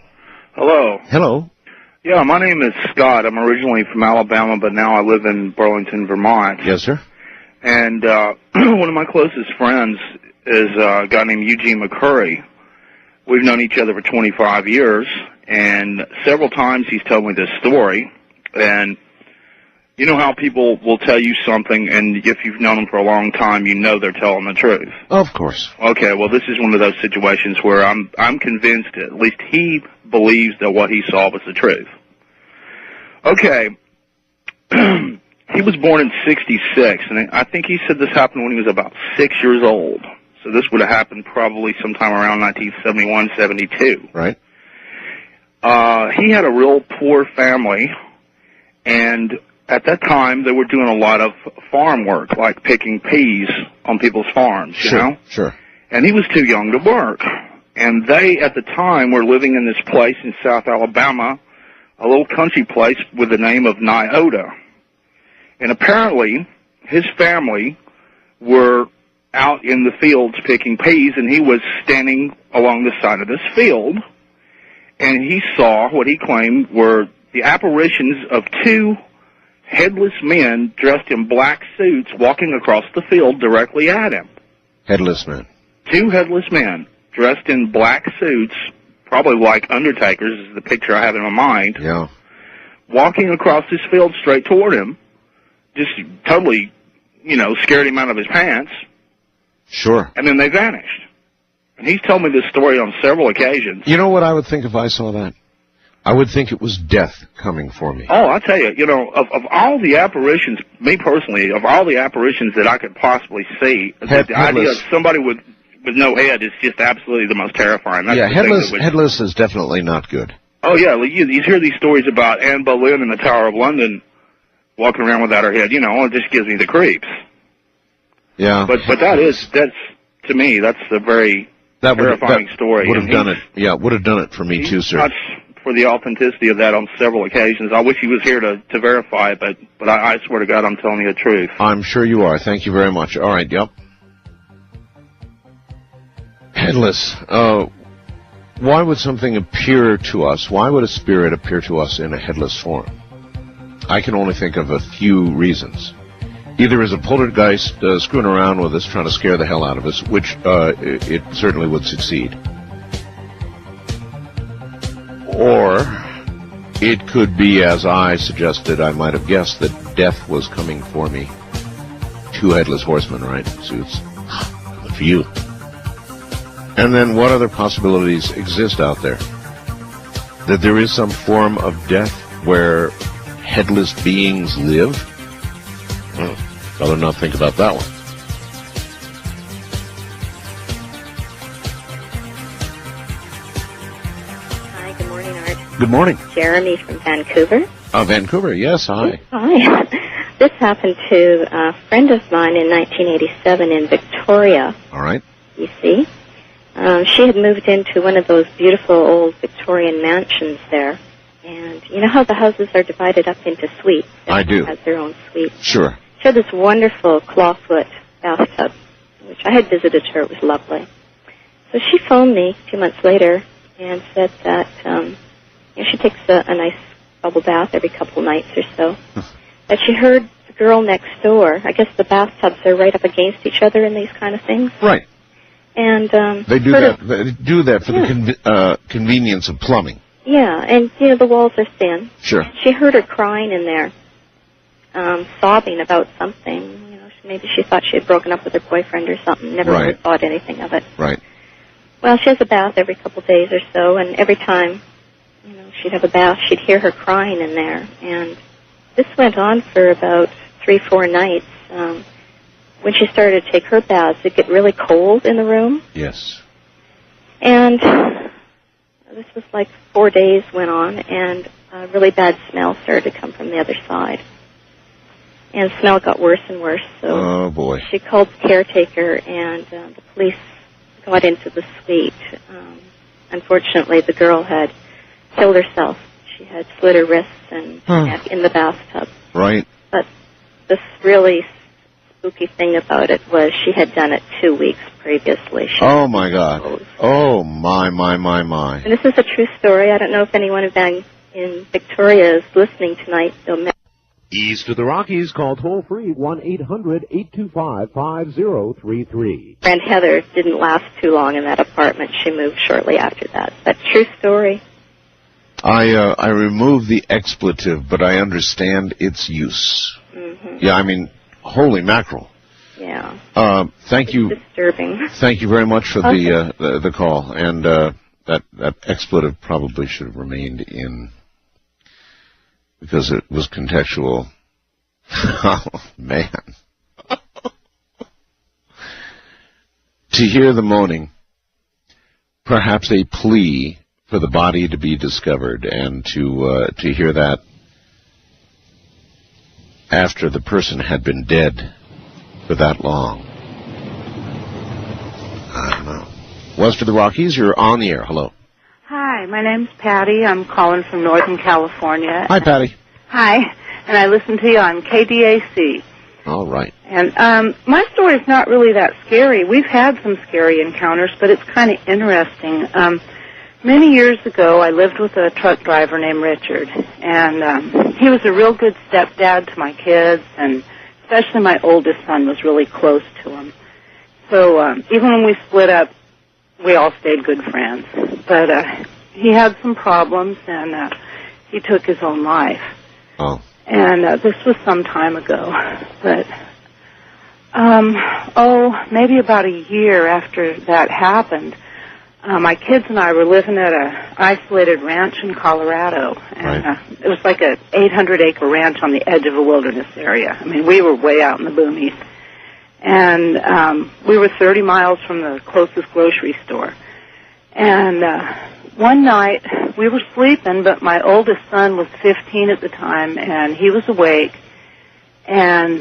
Hello. Hello. Yeah, my name is Scott. I'm originally from Alabama, but now I live in Burlington, Vermont. Yes, sir. And one of my closest friends is a guy named Eugene McCurry. We've known each other for 25 years, and several times he's told me this story. And you know how people will tell you something, and if you've known them for a long time, you know they're telling the truth. Of course. Okay, well, this is one of those situations where I'm convinced, at least he believes that what he saw was the truth. Okay, he was born in '66, and I think he said this happened when he was about 6 years old. So this would have happened probably sometime around 1971, 72. Right. He had a real poor family, and at that time they were doing a lot of farm work, like picking peas on people's farms, you know? Sure. And he was too young to work. And they, at the time, were living in this place in South Alabama, a little country place with the name of Nyota. And apparently, his family were out in the fields picking peas, and he was standing along the side of this field, and he saw what he claimed were the apparitions of two headless men dressed in black suits walking across the field directly at him. Headless men. Two headless men dressed in black suits, probably like undertakers is the picture I have in my mind. Yeah. Walking across this field straight toward him, just totally, scared him out of his pants. Sure. And then they vanished. And he's told me this story on several occasions. You know what I would think if I saw that? I would think it was death coming for me. Oh, I'll tell you, of all the apparitions, me personally, of all the apparitions that I could possibly see, the idea of somebody with no head is just absolutely the most terrifying. That's headless is definitely not good. Oh, yeah, you hear these stories about Anne Boleyn in the Tower of London walking around without her head, it just gives me the creeps. Yeah. But to me, that's a very terrifying story. Would have done it. Yeah, would have done it for me too, sir. For the authenticity of that on several occasions. I wish he was here to verify it, but I swear to God I'm telling you the truth. I'm sure you are. Thank you very much. All right, yep. Headless. Why would something appear to us? Why would a spirit appear to us in a headless form? I can only think of a few reasons. Either as a poltergeist screwing around with us, trying to scare the hell out of us, which it certainly would succeed. Or It could be, as I suggested, I might have guessed that death was coming for me. 2 headless horsemen, right? Suits. A few. And then what other possibilities exist out there? That there is some form of death where headless beings live? Rather not think about that one. Hi, good morning, Art. Good morning. Jeremy from Vancouver. Vancouver, yes, hi. Hi. This happened to a friend of mine in 1987 in Victoria, All right. BC. She had moved into one of those beautiful old Victorian mansions there. And you know how the houses are divided up into suites? I do. Has their own suite. Sure. She had this wonderful clawfoot bathtub, which I had visited her. It was lovely. So she phoned me 2 months later and said that she takes a nice bubble bath every couple nights or so. That she heard the girl next door. I guess the bathtubs are right up against each other in these kind of things. Right. And They do that. They do that for the convenience of plumbing. yeah, and you know the walls are thin. Sure. She heard her crying in there, sobbing about something. You know, maybe she thought she had broken up with her boyfriend or something. Never really Right. thought anything of it. Right. Well, she has a bath every couple of days or so, and every time, you know, she'd have a bath, she'd hear her crying in there. And this went on for about 3-4 nights. When she started to take her baths, it'd get really cold in the room. Yes. And this was like 4 days went on, and a really bad smell started to come from the other side. And the smell got worse and worse, so Oh, boy. she called the caretaker, and the police got into the suite. Unfortunately, the girl had killed herself. She had slit her wrists and neck in the bathtub. Right. But this really spooky thing about it was she had done it 2 weeks previously. She Oh, my God. Oh, my. And this is a true story. I don't know if anyone in Victoria is listening tonight. They'll East of the Rockies, call toll-free 1-800-825-5033. friend Heather didn't last too long in that apartment. She moved shortly after that. But true story. I removed the expletive, but I understand its use. Mm-hmm. Yeah, I mean, holy mackerel. Yeah. Thank you. Disturbing. Thank you very much for Okay. the call. And that expletive probably should have remained in because it was contextual. Oh, man. To hear the moaning, perhaps a plea for the body to be discovered, and to hear that after the person had been dead for that long. I don't know. West of the Rockies, you're on the air. Hello. Hi, my name's Patty. I'm calling from Northern California. Hi, Patty. Hi, and I listen to you on KDAC. All right. And my story's not really that scary. We've had some scary encounters, but it's kind of interesting. Many years ago, I lived with a truck driver named Richard, and he was a real good stepdad to my kids, and especially my oldest son was really close to him. So even when we split up, we all stayed good friends. But he had some problems, and he took his own life. Oh. And this was some time ago. But, maybe about a year after that happened, my kids and I were living at a isolated ranch in Colorado. And it was like a 800-acre ranch on the edge of a wilderness area. I mean, we were way out in the boonies. And we were 30 miles from the closest grocery store. And one night, we were sleeping, but my oldest son was 15 at the time, and he was awake. And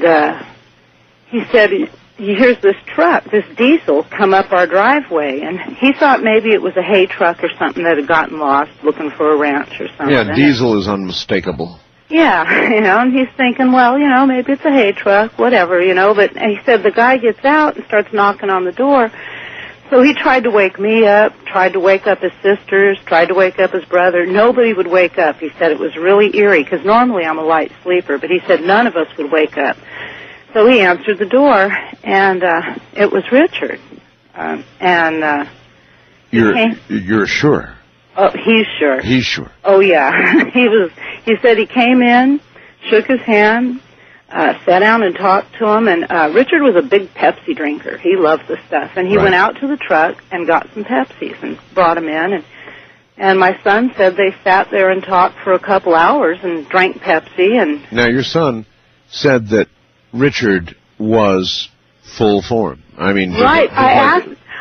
he said, here's this truck, this diesel, come up our driveway. And he thought maybe it was a hay truck or something that had gotten lost looking for a ranch or something. Yeah, diesel is unmistakable. Yeah, and he's thinking, well, maybe it's a hay truck, whatever, but he said the guy gets out and starts knocking on the door. So he tried to wake me up, tried to wake up his sisters, tried to wake up his brother. Nobody would wake up. He said it was really eerie, because normally I'm a light sleeper, but he said none of us would wake up. So he answered the door, and it was Richard. You're sure? Oh, he's sure. He's sure. Oh, yeah. He said he came in, shook his hand, sat down and talked to him, and Richard was a big Pepsi drinker. He loved the stuff. And he went out to the truck and got some Pepsis and brought them in. And my son said they sat there and talked for a couple hours and drank Pepsi. And Now, your son said that Richard was full form. I mean... Right.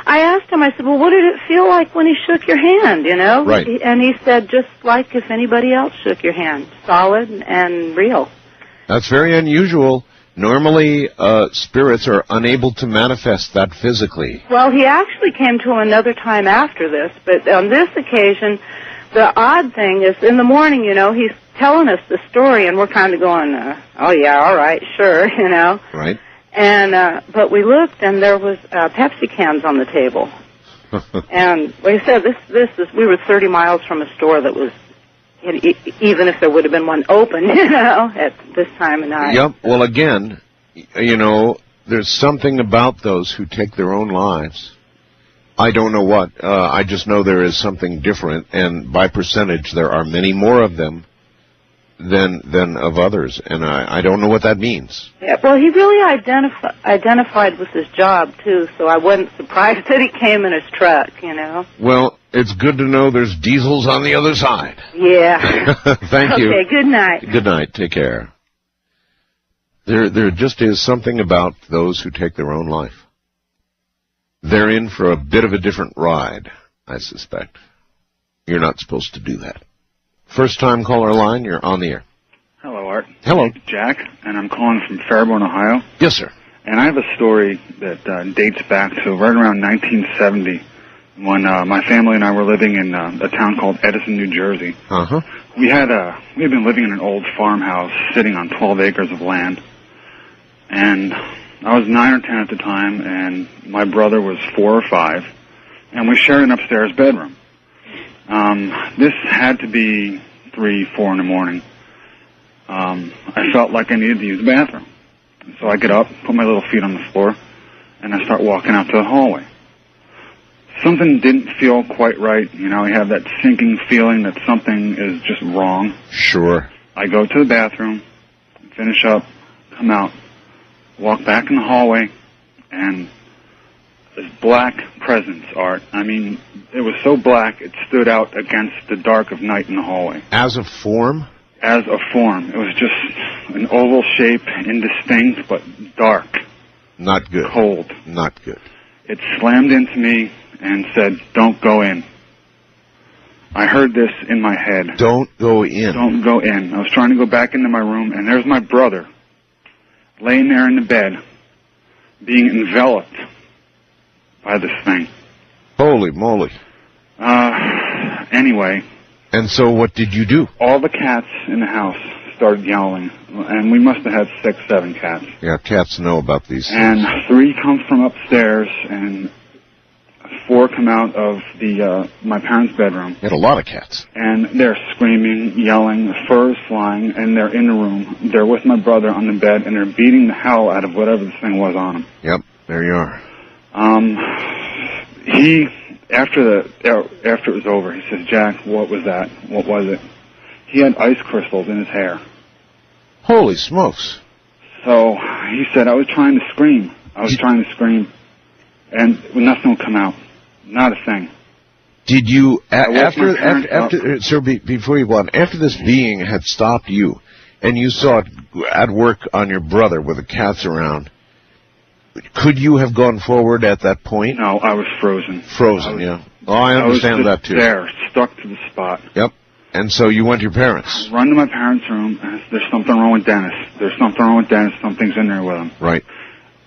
I asked him, I said, well, what did it feel like when he shook your hand, you know? Right. And he said, just like if anybody else shook your hand, solid and real. That's very unusual. Normally, spirits are unable to manifest that physically. Well, he actually came to him another time after this, but on this occasion, the odd thing is in the morning, you know, he's telling us the story, and we're kind of going, oh, yeah, all right, sure, you know. Right. And but we looked, and there was Pepsi cans on the table. And like I said, we were 30 miles from a store that was, even if there would have been one open, you know, at this time of night. Yep. Well, again, you know, there's something about those who take their own lives. I don't know what. I just know there is something different, and by percentage, there are many more of them than of others, and I don't know what that means. Yeah, well, he really identified with his job, too, so I wasn't surprised that he came in his truck, you know. Well, it's good to know there's diesels on the other side. Yeah. Thank you. Okay, good night. Good night. Take care. There just is something about those who take their own life. They're in for a bit of a different ride, I suspect. You're not supposed to do that. First-time caller line, you're on the air. Hello, Art. Hello. It's Jack, and I'm calling from Fairborn, Ohio. Yes, sir. And I have a story that dates back to right around 1970 when my family and I were living in a town called Edison, New Jersey. Uh-huh. We had been living in an old farmhouse sitting on 12 acres of land. And I was 9 or 10 at the time, and my brother was 4 or 5, and we shared an upstairs bedroom. This had to be 3, 4 in the morning. I felt like I needed to use the bathroom. So I get up, put my little feet on the floor, and I start walking out to the hallway. Something didn't feel quite right. You know, you have that sinking feeling that something is just wrong. Sure. I go to the bathroom, finish up, come out, walk back in the hallway, and this black presence, Art. I mean, it was so black it stood out against the dark of night in the hallway. As a form? As a form. It was just an oval shape, indistinct, but dark. Not good. Cold. Not good. It slammed into me and said, "Don't go in." I heard this in my head. Don't go in. Don't go in. I was trying to go back into my room, and there's my brother laying there in the bed, being enveloped by this thing. Holy moly. Anyway. And so what did you do? All the cats in the house started yowling, and we must have had 6, 7 cats. Yeah, cats know about these things. And 3 come from upstairs, and 4 come out of my parents' bedroom. You had a lot of cats. And they're screaming, yelling, the fur is flying, and they're in the room. They're with my brother on the bed, and they're beating the hell out of whatever this thing was on him. Yep, there you are. After it was over, he says, "Jack, what was that? What was it?" He had ice crystals in his hair. Holy smokes. So he said, "I was trying to scream. And nothing would come out. Not a thing." Did you, sir, before you go on, after this being had stopped you, and you saw it at work on your brother with the cats around, could you have gone forward at that point? No, I was frozen. Frozen, yeah. Oh, I understand that, too. There, stuck to the spot. Yep. And so you went to your parents. I run to my parents' room, and there's something wrong with Dennis. There's something wrong with Dennis. Something's in there with him. Right.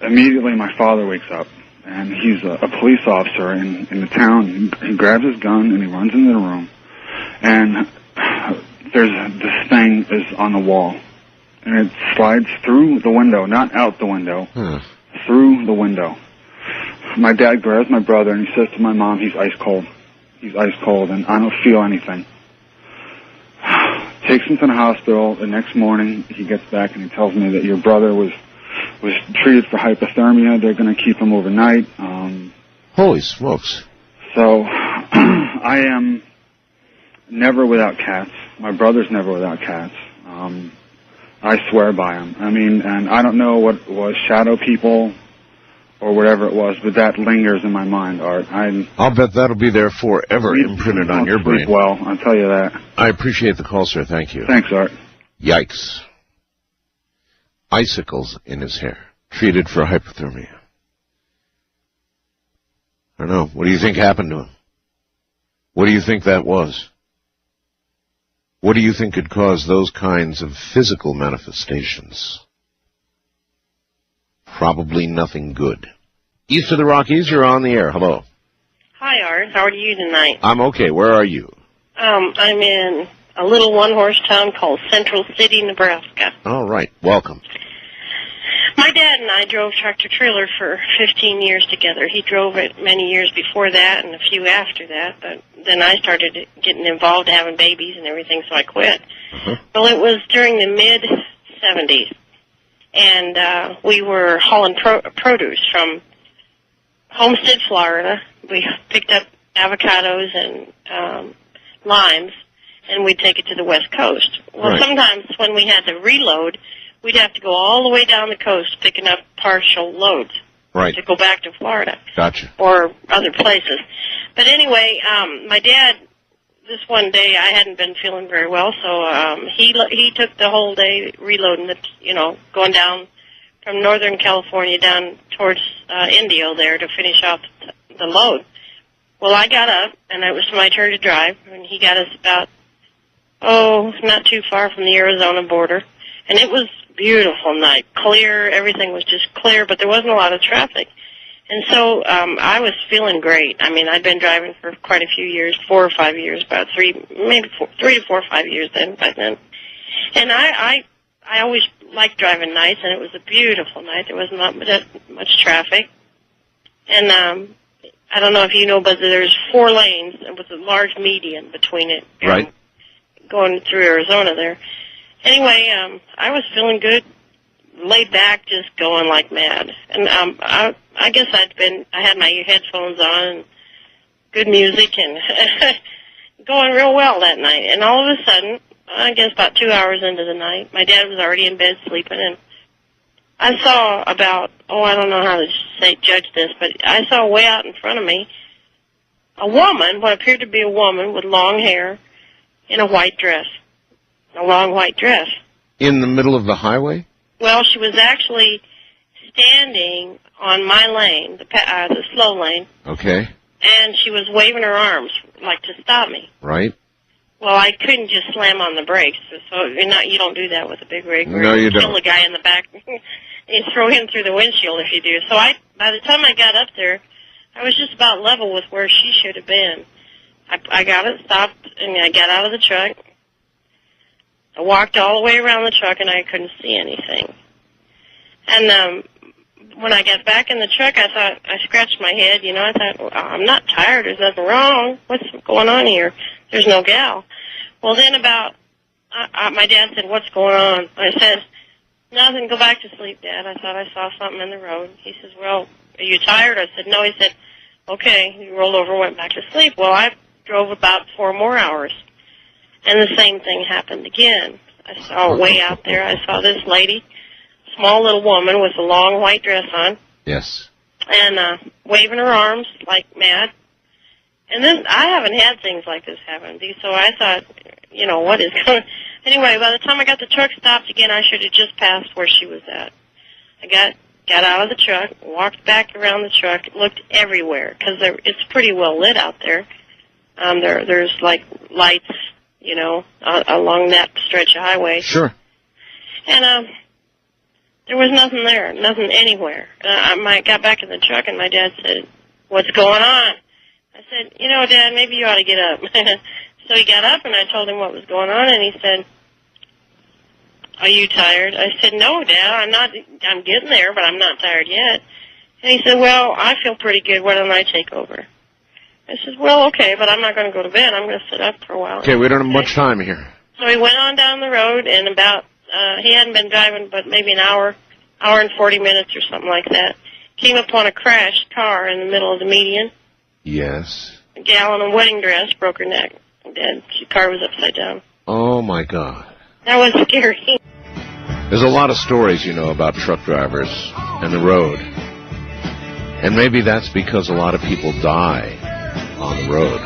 Immediately, my father wakes up, and he's a police officer in the town. He grabs his gun, and he runs into the room, and this thing is on the wall, and it slides through the window, not out the window, through the window. My dad grabs my brother, and he says to my mom, he's ice cold. He's ice cold, and I don't feel anything. Takes him to the hospital. The next morning, he gets back, and he tells me that your brother was treated for hypothermia. They're going to keep him overnight. Holy smokes. So I am never without cats. My brother's never without cats. I swear by them. I mean, and I don't know what was shadow people or whatever it was, but that lingers in my mind, Art. I'll bet that'll be there forever, imprinted on your brain. Well, I'll tell you that. I appreciate the call, sir. Thank you. Thanks, Art. Yikes. Icicles in his hair, treated for hypothermia. I don't know. What do you think happened to him? What do you think that was? What do you think could cause those kinds of physical manifestations? Probably nothing good. East of the Rockies, you're on the air. Hello. Hi, Art. How are you tonight? I'm okay. Where are you? I'm in a little one-horse town called Central City, Nebraska. All right. Welcome. My dad and I drove tractor-trailer for 15 years together. He drove it many years before that and a few after that, but then I started getting involved, having babies and everything, so I quit. Well, it was during the mid-'70s, and we were hauling produce from Homestead, Florida. We picked up avocados and limes, and we'd take it to the West Coast. Well, Right. Sometimes when we had to reload, we'd have to go all the way down the coast picking up partial loads Right. to go back to Florida Gotcha. or other places. But anyway, my dad, this one day I hadn't been feeling very well, so he took the whole day reloading it, going down from Northern California down towards Indio there to finish off the load. Well, I got up, and it was my turn to drive, and he got us about, not too far from the Arizona border. And it was a beautiful night, clear, everything was just clear, but there wasn't a lot of traffic. And so I was feeling great. I mean, I'd been driving for quite a few years, 4 or 5 years, about 3 to 4 or 5 years by then. And I always liked driving nights, and it was a beautiful night. There wasn't much traffic. And I don't know if you know, but there's 4 lanes with a large median between it. Right. Going through Arizona there. Anyway, I was feeling good, laid back, just going like mad. And I guess I had my headphones on, and good music, and going real well that night. And all of a sudden, I guess about 2 hours into the night, my dad was already in bed sleeping, and I saw about, I don't know how to judge this, but I saw way out in front of me a woman, what appeared to be a woman with long hair in a white dress. A long white dress. In the middle of the highway? Well, she was actually standing on my lane, the slow lane, Okay. and she was waving her arms like to stop me. Right. Well, I couldn't just slam on the brakes, so you don't do that with a big rig. No, you don't. Kill the guy in the back. You throw him through the windshield if you do. So by the time I got up there, I was just about level with where she should have been. I got it stopped, and I got out of the truck. I walked all the way around the truck, and I couldn't see anything. And when I got back in the truck, I scratched my head. I thought, well, I'm not tired. There's nothing wrong. What's going on here? There's no gal. Well, then my dad said, what's going on? I said, nothing. Go back to sleep, Dad. I thought I saw something in the road. He says, well, are you tired? I said, no. He said, okay. He rolled over and went back to sleep. Well, I drove about 4 more hours. And the same thing happened again. I saw way out there, I saw this lady, small little woman with a long white dress on. Yes. And waving her arms like mad. And then I haven't had things like this happen. So I thought, what is going on? Anyway, by the time I got the truck stopped again, I should have just passed where she was at. I got out of the truck, walked back around the truck, looked everywhere, because it's pretty well lit out there. There's like lights, along that stretch of highway. Sure. And there was nothing there, nothing anywhere. I got back in the truck, and my dad said, what's going on? I said, Dad, maybe you ought to get up. So he got up, and I told him what was going on, and he said, are you tired? I said, no, Dad, I'm not. I'm getting there, but I'm not tired yet. And he said, well, I feel pretty good. Why don't I take over? I said, well, okay, but I'm not going to go to bed. I'm going to sit up for a while. Okay, we don't have much time here. So he went on down the road, and he hadn't been driving but maybe an hour and 40 minutes or something like that. Came upon a crashed car in the middle of the median. Yes. A gal in a wedding dress broke her neck. And the car was upside down. Oh, my God. That was scary. There's a lot of stories, you know, about truck drivers and the road. And maybe that's because a lot of people die on the road.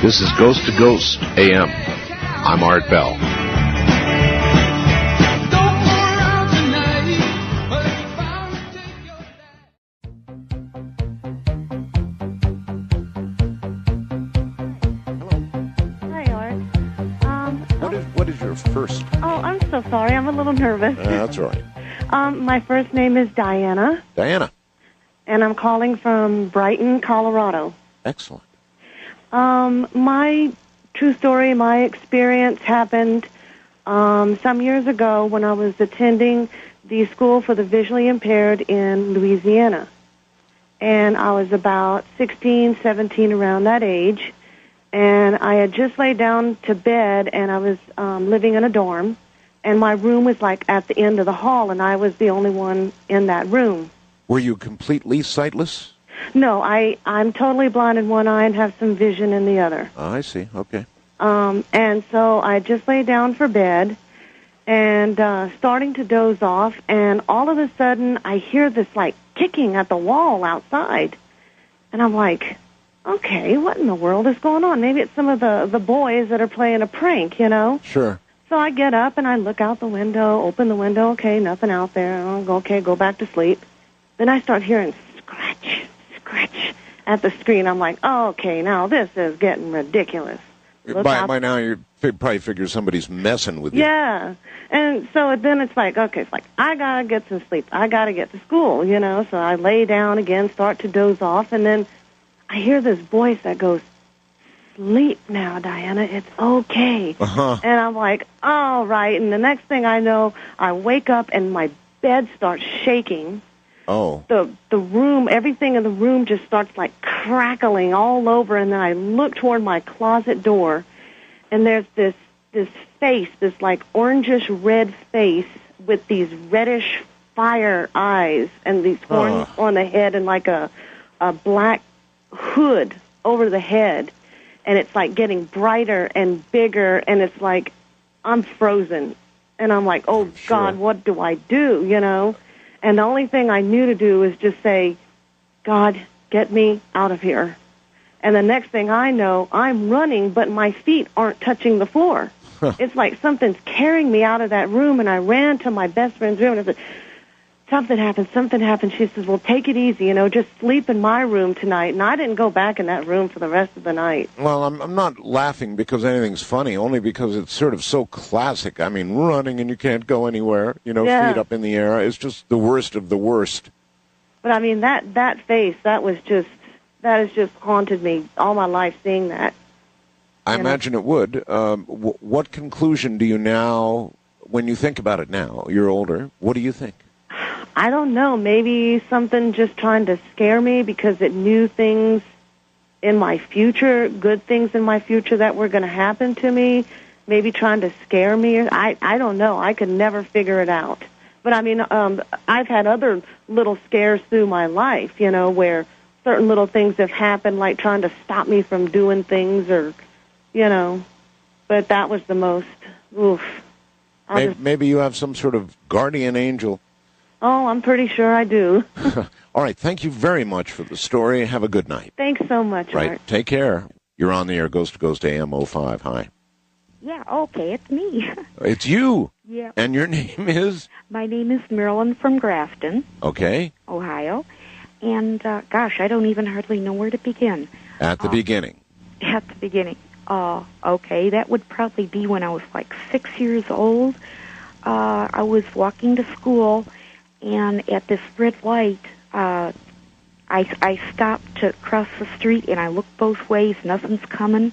This is Ghost to Ghost AM. I'm Art Bell. Hi, Art. What is your first? Oh, I'm so sorry. I'm a little nervous. That's all right. My first name is Diana, Diana. and I'm calling from Brighton, Colorado. Excellent. My true story, my experience happened some years ago when I was attending the School for the Visually Impaired in Louisiana. And I was about 16, 17, around that age. And I had just laid down to bed, and I was living in a dorm. And my room was like at the end of the hall, and I was the only one in that room. Were you completely sightless? No, I'm totally blind in one eye and have some vision in the other. Oh, I see. Okay. And so I just lay down for bed and starting to doze off, and all of a sudden I hear this like kicking at the wall outside. And I'm like, okay, what in the world is going on? Maybe it's some of the boys that are playing a prank, you know? Sure. So I get up and I look out the window, open the window, okay, nothing out there. I'll go, okay, go back to sleep. Then I start hearing scratch at the screen. I'm like, oh, okay, now this is getting ridiculous. By now, you probably figure somebody's messing with you. Yeah. And so then it's like, okay, it's like, I got to get some sleep. I got to get to school, you know. So I lay down again, start to doze off, and then I hear this voice that goes, sleep now, Diana. It's okay. Uh-huh. And I'm like, all right. And the next thing I know, I wake up and my bed starts shaking. Oh. The room, everything in the room just starts like crackling all over, and then I look toward my closet door, and there's this face, this like orangish red face with these reddish fire eyes and these horns on the head and like a black hood over the head, and it's like getting brighter and bigger, and it's like I'm frozen, and I'm like, oh God, what do I do, you know? And the only thing I knew to do was just say, God, get me out of here. And the next thing I know, I'm running, but my feet aren't touching the floor. It's like something's carrying me out of that room, and I ran to my best friend's room, and I said, something happened. She says, well, take it easy, you know, just sleep in my room tonight. And I didn't go back in that room for the rest of the night. Well, I'm not laughing because anything's funny, only because it's sort of so classic. I mean, running and you can't go anywhere, you know, Yeah. feet up in the air. It's just the worst of the worst. But I mean, that face, that has just haunted me all my life, seeing that. I imagine it would. What conclusion do you now, when you think about it now, you're older, what do you think? I don't know, maybe something just trying to scare me because it knew things in my future, good things in my future that were going to happen to me, maybe trying to scare me. I don't know. I could never figure it out. But, I mean, I've had other little scares through my life, you know, where certain little things have happened, like trying to stop me from doing things or, you know. But that was the most, oof. Maybe you have some sort of guardian angel. Oh, I'm pretty sure I do. All right, thank you very much for the story. Have a good night. Thanks so much, Right, Art. take care. You're on the air, Ghost to Ghost AM 05. Hi. Yeah, okay, it's me. It's you. Yeah. And your name is? My name is Marilyn from Grafton, Okay, Ohio. And, gosh, I don't even hardly know where to begin. at the beginning. At the beginning. Okay, that would probably be when I was like 6 years old. I was walking to school, and at this red light, I stopped to cross the street, and I looked both ways, nothing's coming.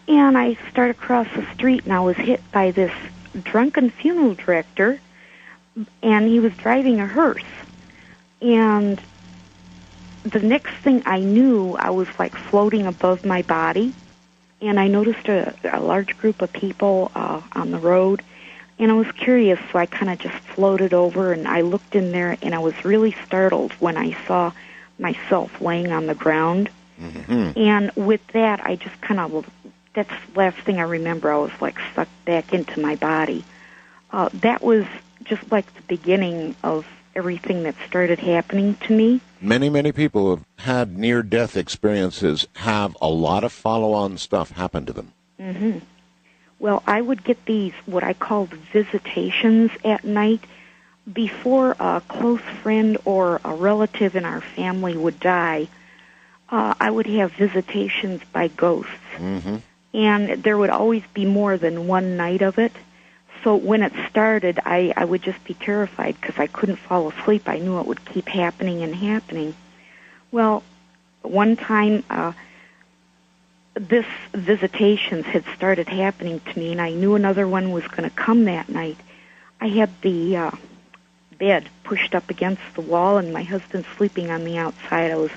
And I started across the street, and I was hit by this drunken funeral director, and he was driving a hearse. And the next thing I knew, I was like floating above my body, and I noticed a large group of people on the road, and I was curious, so I kind of just floated over, and I looked in there, and I was really startled when I saw myself laying on the ground. Mm-hmm. And with that, I just kind of, that's the last thing I remember. I was like sucked back into my body. That was just like the beginning of everything that started happening to me. Many, many people who have had near-death experiences have a lot of follow-on stuff happen to them. Mm-hmm. Well, I would get these, what I called visitations at night. Before a close friend or a relative in our family would die, I would have visitations by ghosts. Mm-hmm. And there would always be more than one night of it. So when it started, I would just be terrified because I couldn't fall asleep. I knew it would keep happening and happening. Well, one time, this visitations had started happening to me, and I knew another one was going to come that night. I had the bed pushed up against the wall, and my husband sleeping on the outside. I was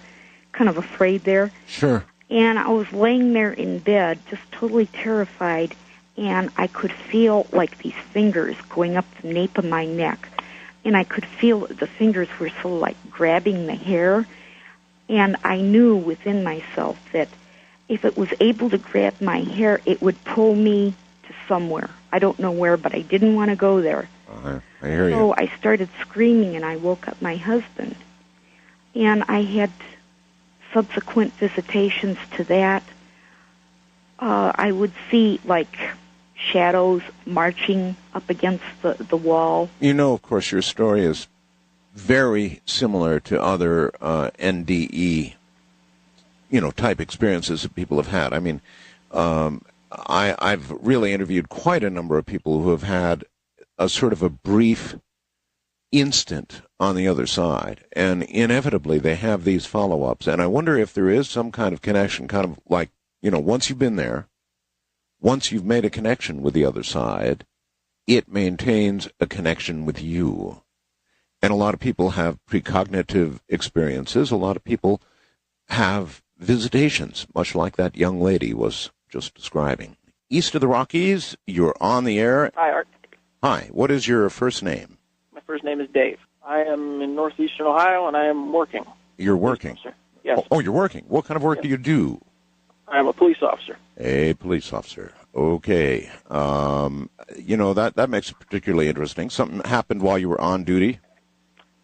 kind of afraid there. Sure. And I was laying there in bed, just totally terrified, and I could feel like these fingers going up the nape of my neck. And I could feel the fingers were sort of like grabbing the hair. And I knew within myself that if it was able to grab my hair, it would pull me to somewhere. I don't know where, but I didn't want to go there. I hear you. So I started screaming, and I woke up my husband. And I had subsequent visitations to that. I would see, like, shadows marching up against the wall. You know, of course, your story is very similar to other NDE, type experiences that people have had. I mean, I've really interviewed quite a number of people who have had a sort of a brief instant on the other side, and inevitably they have these follow-ups. And I wonder if there is some kind of connection, kind of like, once you've been there, once you've made a connection with the other side, it maintains a connection with you. And a lot of people have precognitive experiences. A lot of people have visitations, much like that young lady was just describing. East of the Rockies, you're on the air. Hi, Art. Hi, what is your first name? My first name is Dave. I am in northeastern Ohio, and I am working. You're working? Yes. Oh, you're working. What kind of work do you do? I am a police officer. A police officer. Okay. That makes it particularly interesting. Something happened while you were on duty?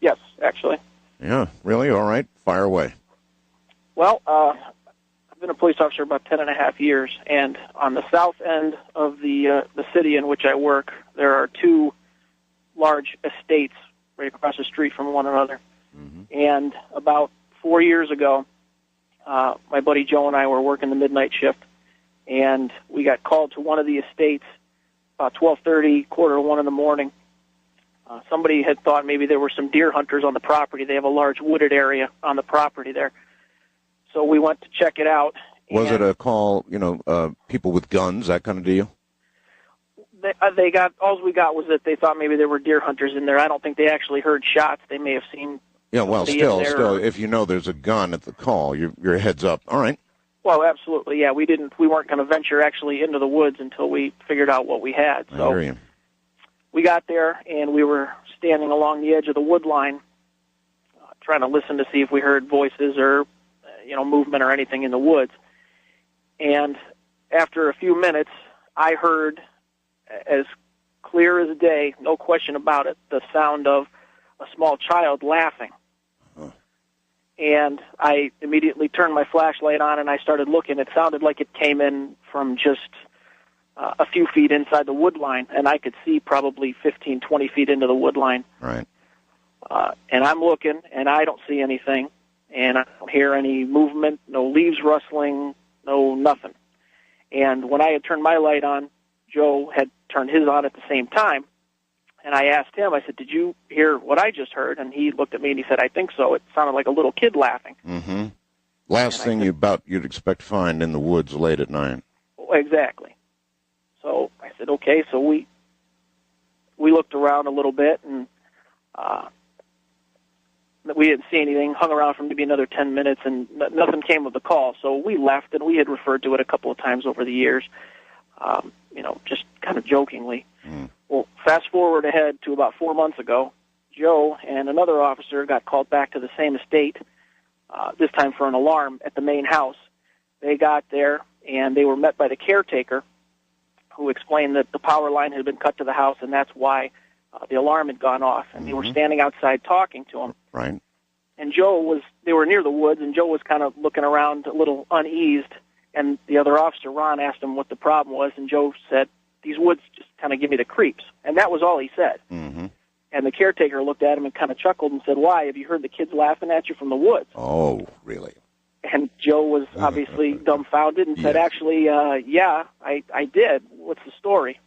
Yes, actually. Yeah, really? All right. Fire away. Well, I've been a police officer about 10 and a half years, and on the south end of the city in which I work, there are two large estates right across the street from one another. Mm-hmm. And about 4 years ago, my buddy Joe and I were working the midnight shift, and we got called to one of the estates about 12:30, 1:45 in the morning. Somebody had thought maybe there were some deer hunters on the property. They have a large wooded area on the property there. So we went to check it out. Was it a call, people with guns, that kind of deal? They got, all we got was that they thought maybe there were deer hunters in there. I don't think they actually heard shots. They may have seen. Yeah, well, still, if you know there's a gun at the call, your head's up. All right. Well, absolutely, yeah. We weren't going to venture actually into the woods until we figured out what we had. So I hear you. We got there, and we were standing along the edge of the wood line, trying to listen to see if we heard voices or, movement or anything in the woods. And after a few minutes, I heard, as clear as day, no question about it, the sound of a small child laughing. And I immediately turned my flashlight on and I started looking. It sounded like it came in from just a few feet inside the wood line, and I could see probably 15, 20 feet into the wood line. Right. And I'm looking, and I don't see anything, and I don't hear any movement, no leaves rustling, no nothing. And when I had turned my light on, Joe had turned his on at the same time. And I asked him, I said, "Did you hear what I just heard?" And he looked at me and he said, "I think so. It sounded like a little kid laughing." Mm-hmm. Last thing you'd expect to find in the woods late at night. Exactly. So I said, okay. So we looked around a little bit, and we didn't see anything. Hung around for maybe another 10 minutes, and nothing came of the call. So we left, and we had referred to it a couple of times over the years, just kind of jokingly. Mm. Well, fast forward ahead to about 4 months ago, Joe and another officer got called back to the same estate this time for an alarm at the main house. They got there, and they were met by the caretaker, who explained that the power line had been cut to the house, and that's why the alarm had gone off. And they were standing outside talking to him. Right. And they were near the woods, and Joe was kind of looking around a little uneased. And the other officer, Ron, asked him what the problem was, and Joe said, "These woods just kind of give me the creeps." And that was all he said. Mm-hmm. And the caretaker looked at him and kind of chuckled and said, "Why? Have you heard the kids laughing at you from the woods?" Oh, really? And Joe was obviously dumbfounded and said, "Actually, yeah, I did. What's the story?"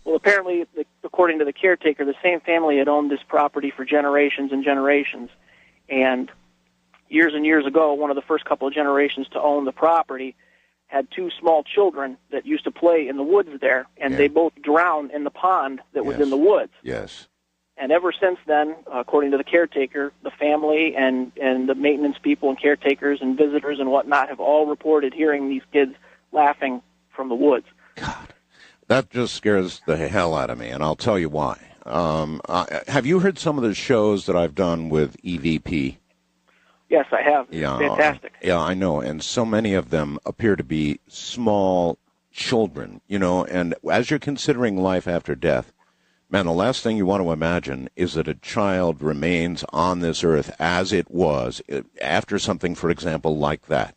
Well, apparently, according to the caretaker, the same family had owned this property for generations and generations. And years ago, one of the first couple of generations to own the property had two small children that used to play in the woods there, and they both drowned in the pond that was in the woods. Yes. And ever since then, according to the caretaker, the family and the maintenance people and caretakers and visitors and whatnot have all reported hearing these kids laughing from the woods. That just scares the hell out of me, and I'll tell you why. Have you heard some of the shows that I've done with EVP? Yes, I have. Yeah, Fantastic. Yeah, I know, and so many of them appear to be small children, and as you're considering life after death, man, the last thing you want to imagine is that a child remains on this earth as it was after something, for example, like that.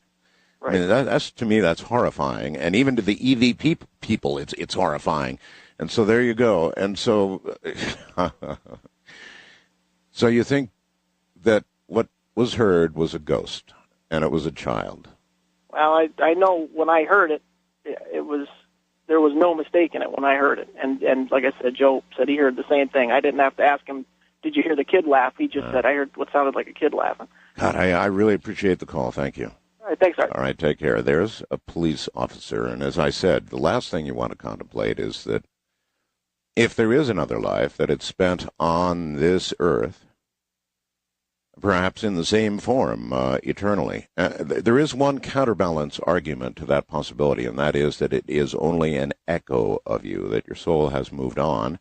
Right. I mean, that's to me, that's horrifying, and even to the EVP people, it's horrifying. And so there you go. And so, so you think that what was heard was a ghost, and it was a child. Well, I know when I heard it, there was no mistake in it when I heard it. And like I said, Joe said he heard the same thing. I didn't have to ask him, "Did you hear the kid laugh?" He just said, "I heard what sounded like a kid laughing." God, I really appreciate the call. Thank you. All right, thanks, Art. All right, take care. There's a police officer, and as I said, the last thing you want to contemplate is that if there is another life, that it's spent on this earth, perhaps in the same form eternally. There is one counterbalance argument to that possibility, and that is that it is only an echo of you, that your soul has moved on,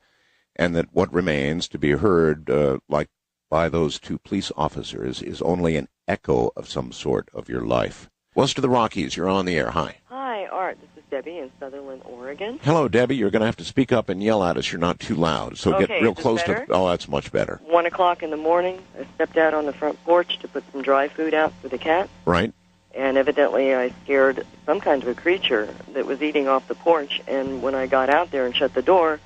and that what remains to be heard, like by those two police officers, is only an echo of some sort of your life. West of the Rockies, you're on the air. Hi. Hi, Art. This is Debbie in Sutherland, Oregon. Hello, Debbie. You're going to have to speak up and yell at us. You're not too loud. So Okay, get real is this close better? to... Oh, that's much better. 1 o'clock in the morning, I stepped out on the front porch to put some dry food out for the cat, Right? and evidently I scared some kind of a creature that was eating off the porch, and when I got out there and shut the door,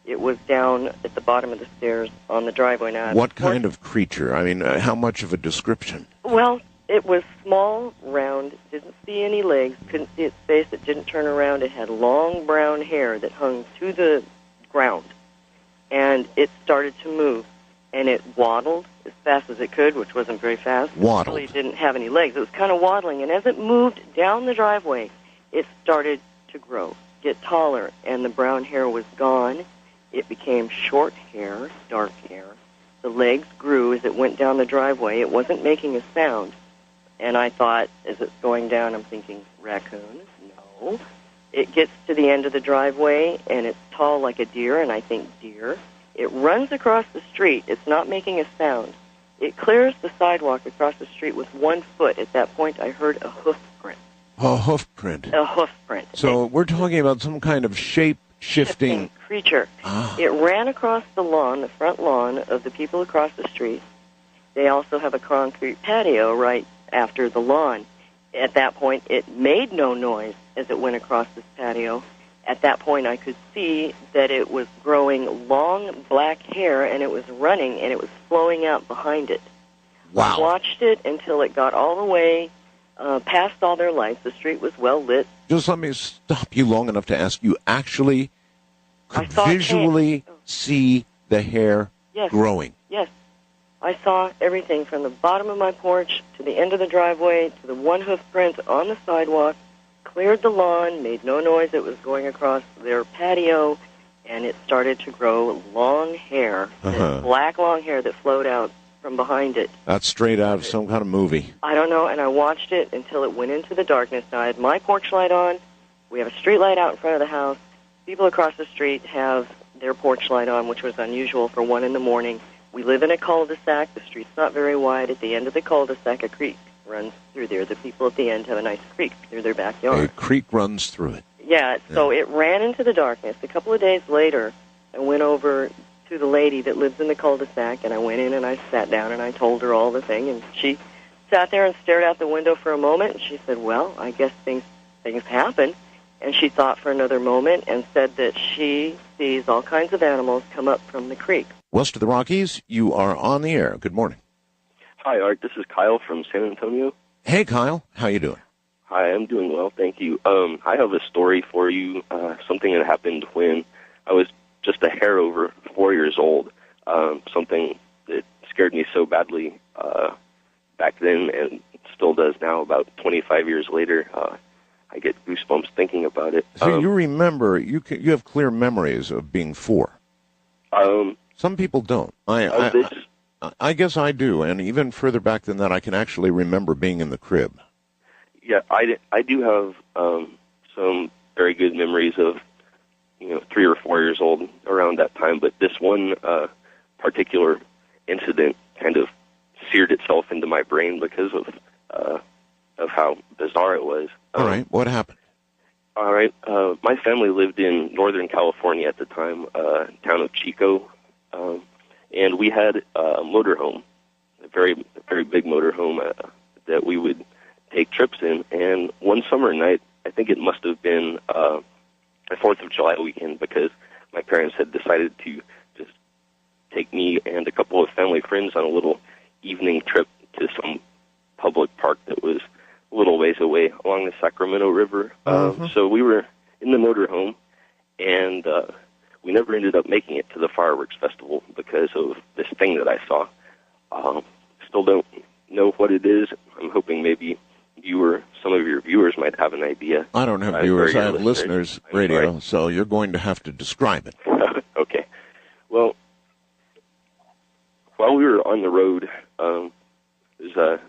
it was down at the bottom of the stairs on the driveway. Now, What kind of creature? I mean, how much of a description? Well, it was small, round, didn't see any legs, couldn't see its face, it didn't turn around, it had long brown hair that hung to the ground, and it started to move, and it waddled as fast as it could, which wasn't very fast. Waddled. It really didn't have any legs. It was kind of waddling, and as it moved down the driveway, it started to grow, get taller, and the brown hair was gone. It became short hair, dark hair. The legs grew as it went down the driveway. It wasn't making a sound. And I thought, as it's going down, I'm thinking, raccoon? No. It gets to the end of the driveway, and it's tall like a deer, and I think deer. It runs across the street. It's not making a sound. It clears the sidewalk across the street with 1 foot. At that point, I heard a hoof print. A hoof print. A hoof print. So we're talking about some kind of shape-shifting... Creature. It ran across the lawn, the front lawn of the people across the street. They also have a concrete patio right after the lawn. At that point, it made no noise as it went across this patio. At that point, I could see that it was growing long black hair, and it was running, and it was flowing out behind it. Wow. I watched it until it got all the way past all their lights. The street was well lit. Just let me stop you long enough to ask, you actually could visually see the hair growing? Yes. I saw everything from the bottom of my porch to the end of the driveway to the 1 hoof print on the sidewalk, cleared the lawn, made no noise. It was going across their patio, and it started to grow long hair, this black long hair that flowed out from behind it. That's straight out of some kind of movie. I don't know, and I watched it until it went into the darkness. Now, I had my porch light on. We have a street light out in front of the house. People across the street have their porch light on, which was unusual for 1 in the morning. We live in a cul-de-sac. The street's not very wide. At the end of the cul-de-sac, a creek runs through there. The people at the end have a nice creek through their backyard. A creek runs through it. Yeah, so it ran into the darkness. A couple of days later, I went over to the lady that lives in the cul-de-sac, and I went in and I sat down and I told her all the thing, and she sat there and stared out the window for a moment, and she said, well, I guess things happen. And she thought for another moment and said that she sees all kinds of animals come up from the creek. West of the Rockies, you are on the air. Good morning. Hi, Art. This is Kyle from San Antonio. Hey, Kyle. How you doing? Hi, I'm doing well, thank you. I have a story for you, something that happened when I was just a hair over 4 years old, something that scared me so badly back then and still does now about 25 years later. I get goosebumps thinking about it. So you remember, you have clear memories of being 4. Some people don't. I guess I do, and even further back than that, I can actually remember being in the crib. Yeah, I do have some very good memories of 3 or 4 years old around that time, but this one particular incident kind of seared itself into my brain because of how bizarre it was. All right, what happened? All right, my family lived in Northern California at the time, town of Chico, and we had a motorhome, a very, very big motorhome that we would take trips in. And one summer night, I think it must have been a 4th of July weekend, because my parents had decided to just take me and a couple of family friends on a little evening trip to some public park that was a little ways away along the Sacramento River. So we were in the motorhome, and we never ended up making it to the fireworks festival because of this thing that I saw. Still don't know what it is. I'm hoping maybe you or some of your viewers might have an idea. I don't have viewers. I have listeners radio, so you're going to have to describe it. Okay. Well, while we were on the road, there's a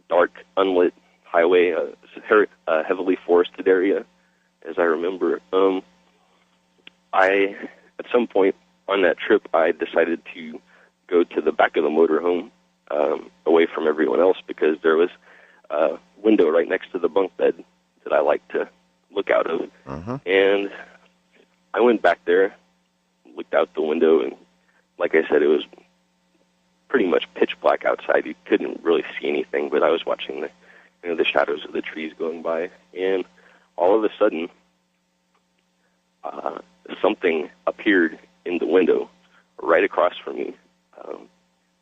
dark, unlit highway, a heavily forested area, as I remember. At some point on that trip, I decided to go to the back of the motorhome, away from everyone else, because there was a window right next to the bunk bed that I like to look out of. And I went back there, looked out the window, and like I said, it was pretty much pitch black outside. You couldn't really see anything, but I was watching the shadows of the trees going by, and all of a sudden, something appeared in the window right across from me.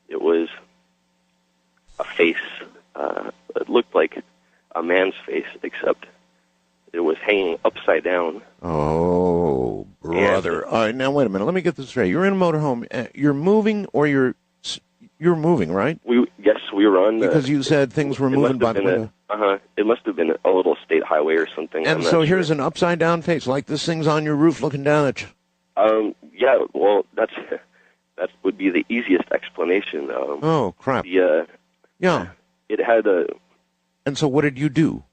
It was a face. It looked like a man's face, except it was hanging upside down. Oh, brother. All right, now wait a minute. Let me get this straight. You're in a motorhome. You're moving, or you're moving, right? Yes, we were on. Because you said things were moving by the window. It must have been a little state highway or something. And so here's an upside down face, like this thing's on your roof looking down at you. Yeah. Well, that would be the easiest explanation. Oh crap. Yeah. It had a. And so, what did you do?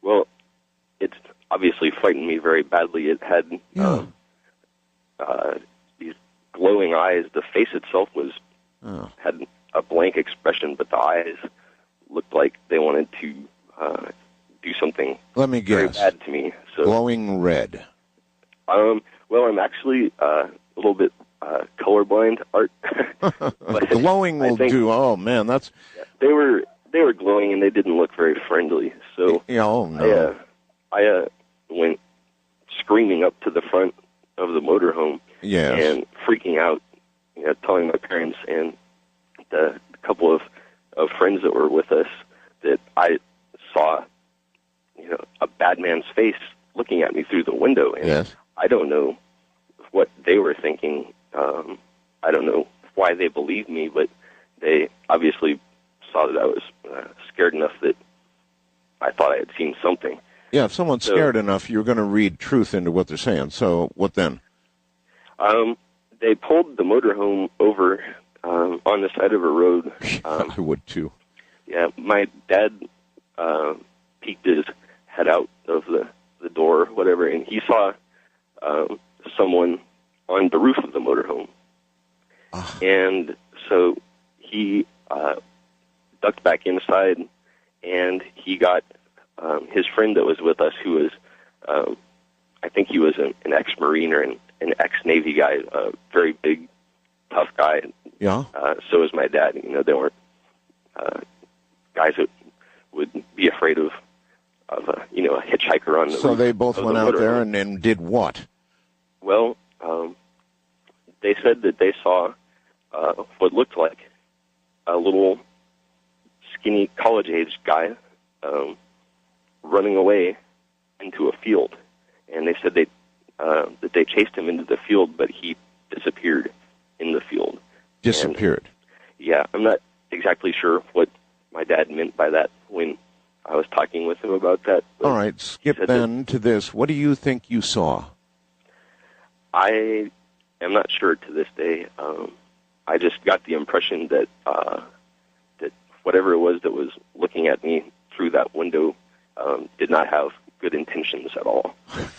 Well, it obviously frightened me very badly. It had these glowing eyes. The face itself had a blank expression, but the eyes looked like they wanted to do something. Let me very guess. bad to me. So, glowing red. Well, I'm actually a little bit colorblind, Art. But glowing will do. Oh man, that's. They were glowing, and they didn't look very friendly. So oh no. I went screaming up to the front of the motorhome, and freaking out, telling my parents and the couple of friends that were with us that I saw, a bad man's face looking at me through the window. And I don't know what they were thinking. I don't know why they believed me, but they obviously saw that I was scared enough that I thought I had seen something. Yeah, if someone's scared enough, you're going to read truth into what they're saying. So what then? They pulled the motorhome over on the side of a road. I would too. Yeah, my dad peeked his head out of the door or whatever, and he saw someone on the roof of the motorhome. And so he ducked back inside and he got his friend that was with us, who was, I think he was an ex-Marine or an ex-Navy guy, a very big, tough guy. Yeah. So was my dad. You know, they weren't guys that would be afraid of a hitchhiker on the So roof they both of went the out there motorhome. and did what? Well, they said that they saw what looked like a little skinny college-age guy running away into a field, and they said that they chased him into the field, but he disappeared in the field. Disappeared. And, yeah, I'm not exactly sure what my dad meant by that when I was talking with him about that. All right, skip then to this. What do you think you saw? I am not sure to this day. I just got the impression that that whatever it was that was looking at me through that window did not have good intentions at all.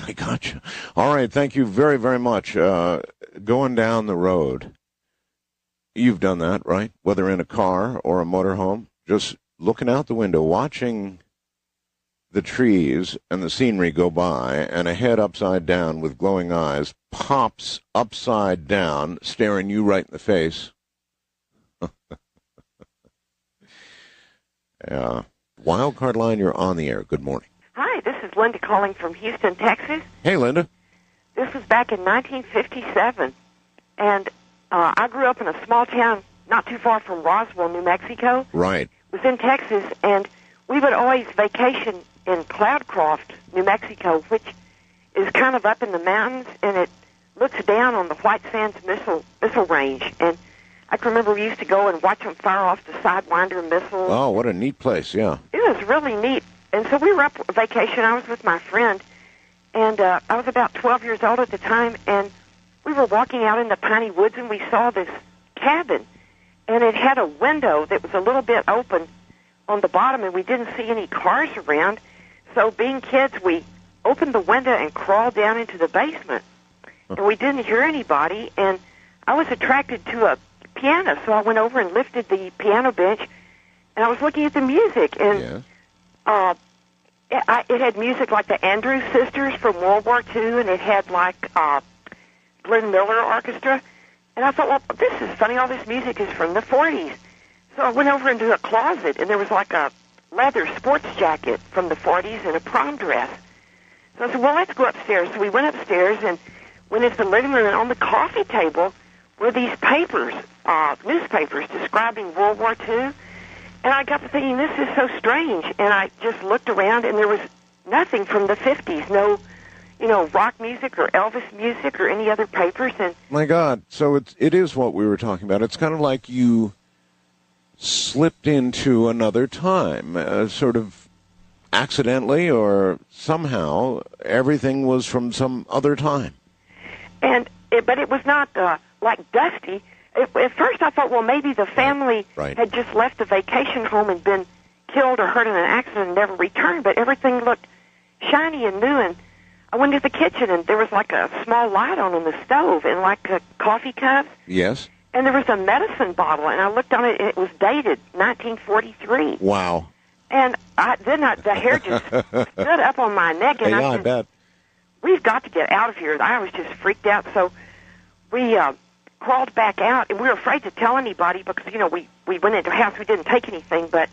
I gotcha. All right, thank you very, very much. Going down the road, you've done that, right? Whether in a car or a motorhome, just looking out the window, watching the trees and the scenery go by, and a head upside down with glowing eyes pops upside down, staring you right in the face. Yeah. Wildcard line, you're on the air. Good morning. Hi, this is Linda calling from Houston, Texas. Hey, Linda. This was back in 1957, and I grew up in a small town not too far from Roswell, New Mexico. Right. It was in Texas, and we would always vacation in Cloudcroft, New Mexico, which is kind of up in the mountains, and it looks down on the White Sands missile range. And I can remember we used to go and watch them fire off the Sidewinder missiles. Oh, what a neat place, yeah. It was really neat. And so we were up on vacation. I was with my friend, and I was about 12 years old at the time, and we were walking out in the piney woods, and we saw this cabin, and it had a window that was a little bit open on the bottom, and we didn't see any cars around. So being kids, we opened the window and crawled down into the basement, and we didn't hear anybody, and I was attracted to a piano, so I went over and lifted the piano bench, and I was looking at the music, and it had music like the Andrews Sisters from World War II, and it had like Glenn Miller Orchestra, and I thought, well, this is funny, all this music is from the 40s. So I went over into a closet, and there was like a leather sports jacket from the 40s and a prom dress. So I said, well, let's go upstairs. So we went upstairs and went into the living room, and on the coffee table were these papers, newspapers describing World War II. And I got to thinking, this is so strange. And I just looked around, and there was nothing from the 50s, no, rock music or Elvis music or any other papers. And my God, so it is what we were talking about. It's kind of like you slipped into another time, sort of accidentally or somehow. Everything was from some other time. But it was not like dusty. At first I thought, well, maybe the family had just left the vacation home and been killed or hurt in an accident and never returned, but everything looked shiny and new. And I went to the kitchen, and there was like a small light on in the stove and like a coffee cup. Yes. And there was a medicine bottle, and I looked on it, and it was dated 1943. Wow. And the hair just stood up on my neck, and I said, bet. We've got to get out of here. I was just freaked out, so we crawled back out, and we were afraid to tell anybody because, we went into the house, we didn't take anything, but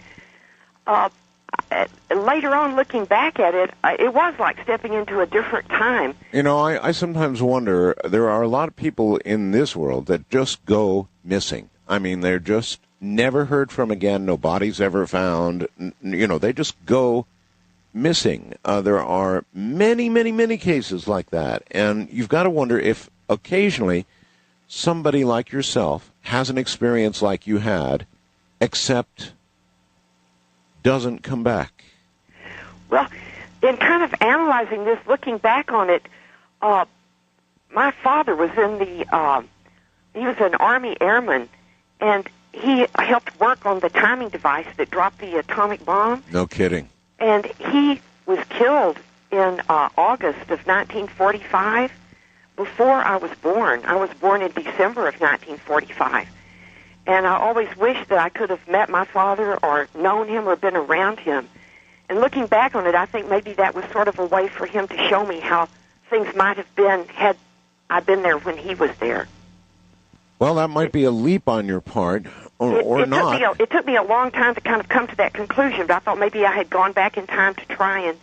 later on, looking back at it, it was like stepping into a different time. I sometimes wonder, there are a lot of people in this world that just go missing. I mean, they're just never heard from again, no bodies ever found. They just go missing. There are many, many, many cases like that, and you've got to wonder if occasionally somebody like yourself has an experience like you had, except doesn't come back. Well, in kind of analyzing this, looking back on it, my father was he was an Army airman, and he helped work on the timing device that dropped the atomic bomb. No kidding. And he was killed in August of 1945 before I was born. I was born in December of 1945. And I always wished that I could have met my father or known him or been around him. And looking back on it, I think maybe that was sort of a way for him to show me how things might have been had I been there when he was there. Well, that might be a leap on your part, or not. It took me a long time to kind of come to that conclusion, but I thought maybe I had gone back in time to try and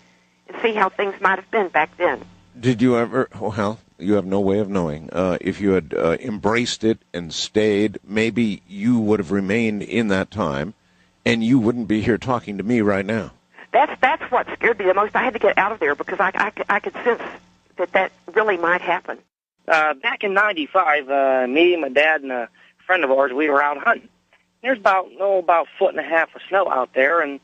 see how things might have been back then. Did you ever, well, you have no way of knowing. If you had embraced it and stayed, maybe you would have remained in that time, and you wouldn't be here talking to me right now. That's what scared me the most. I had to get out of there because I could sense that really might happen. Back in '95, me, my dad, and a friend of ours, we were out hunting. There's about a foot and a half of snow out there, and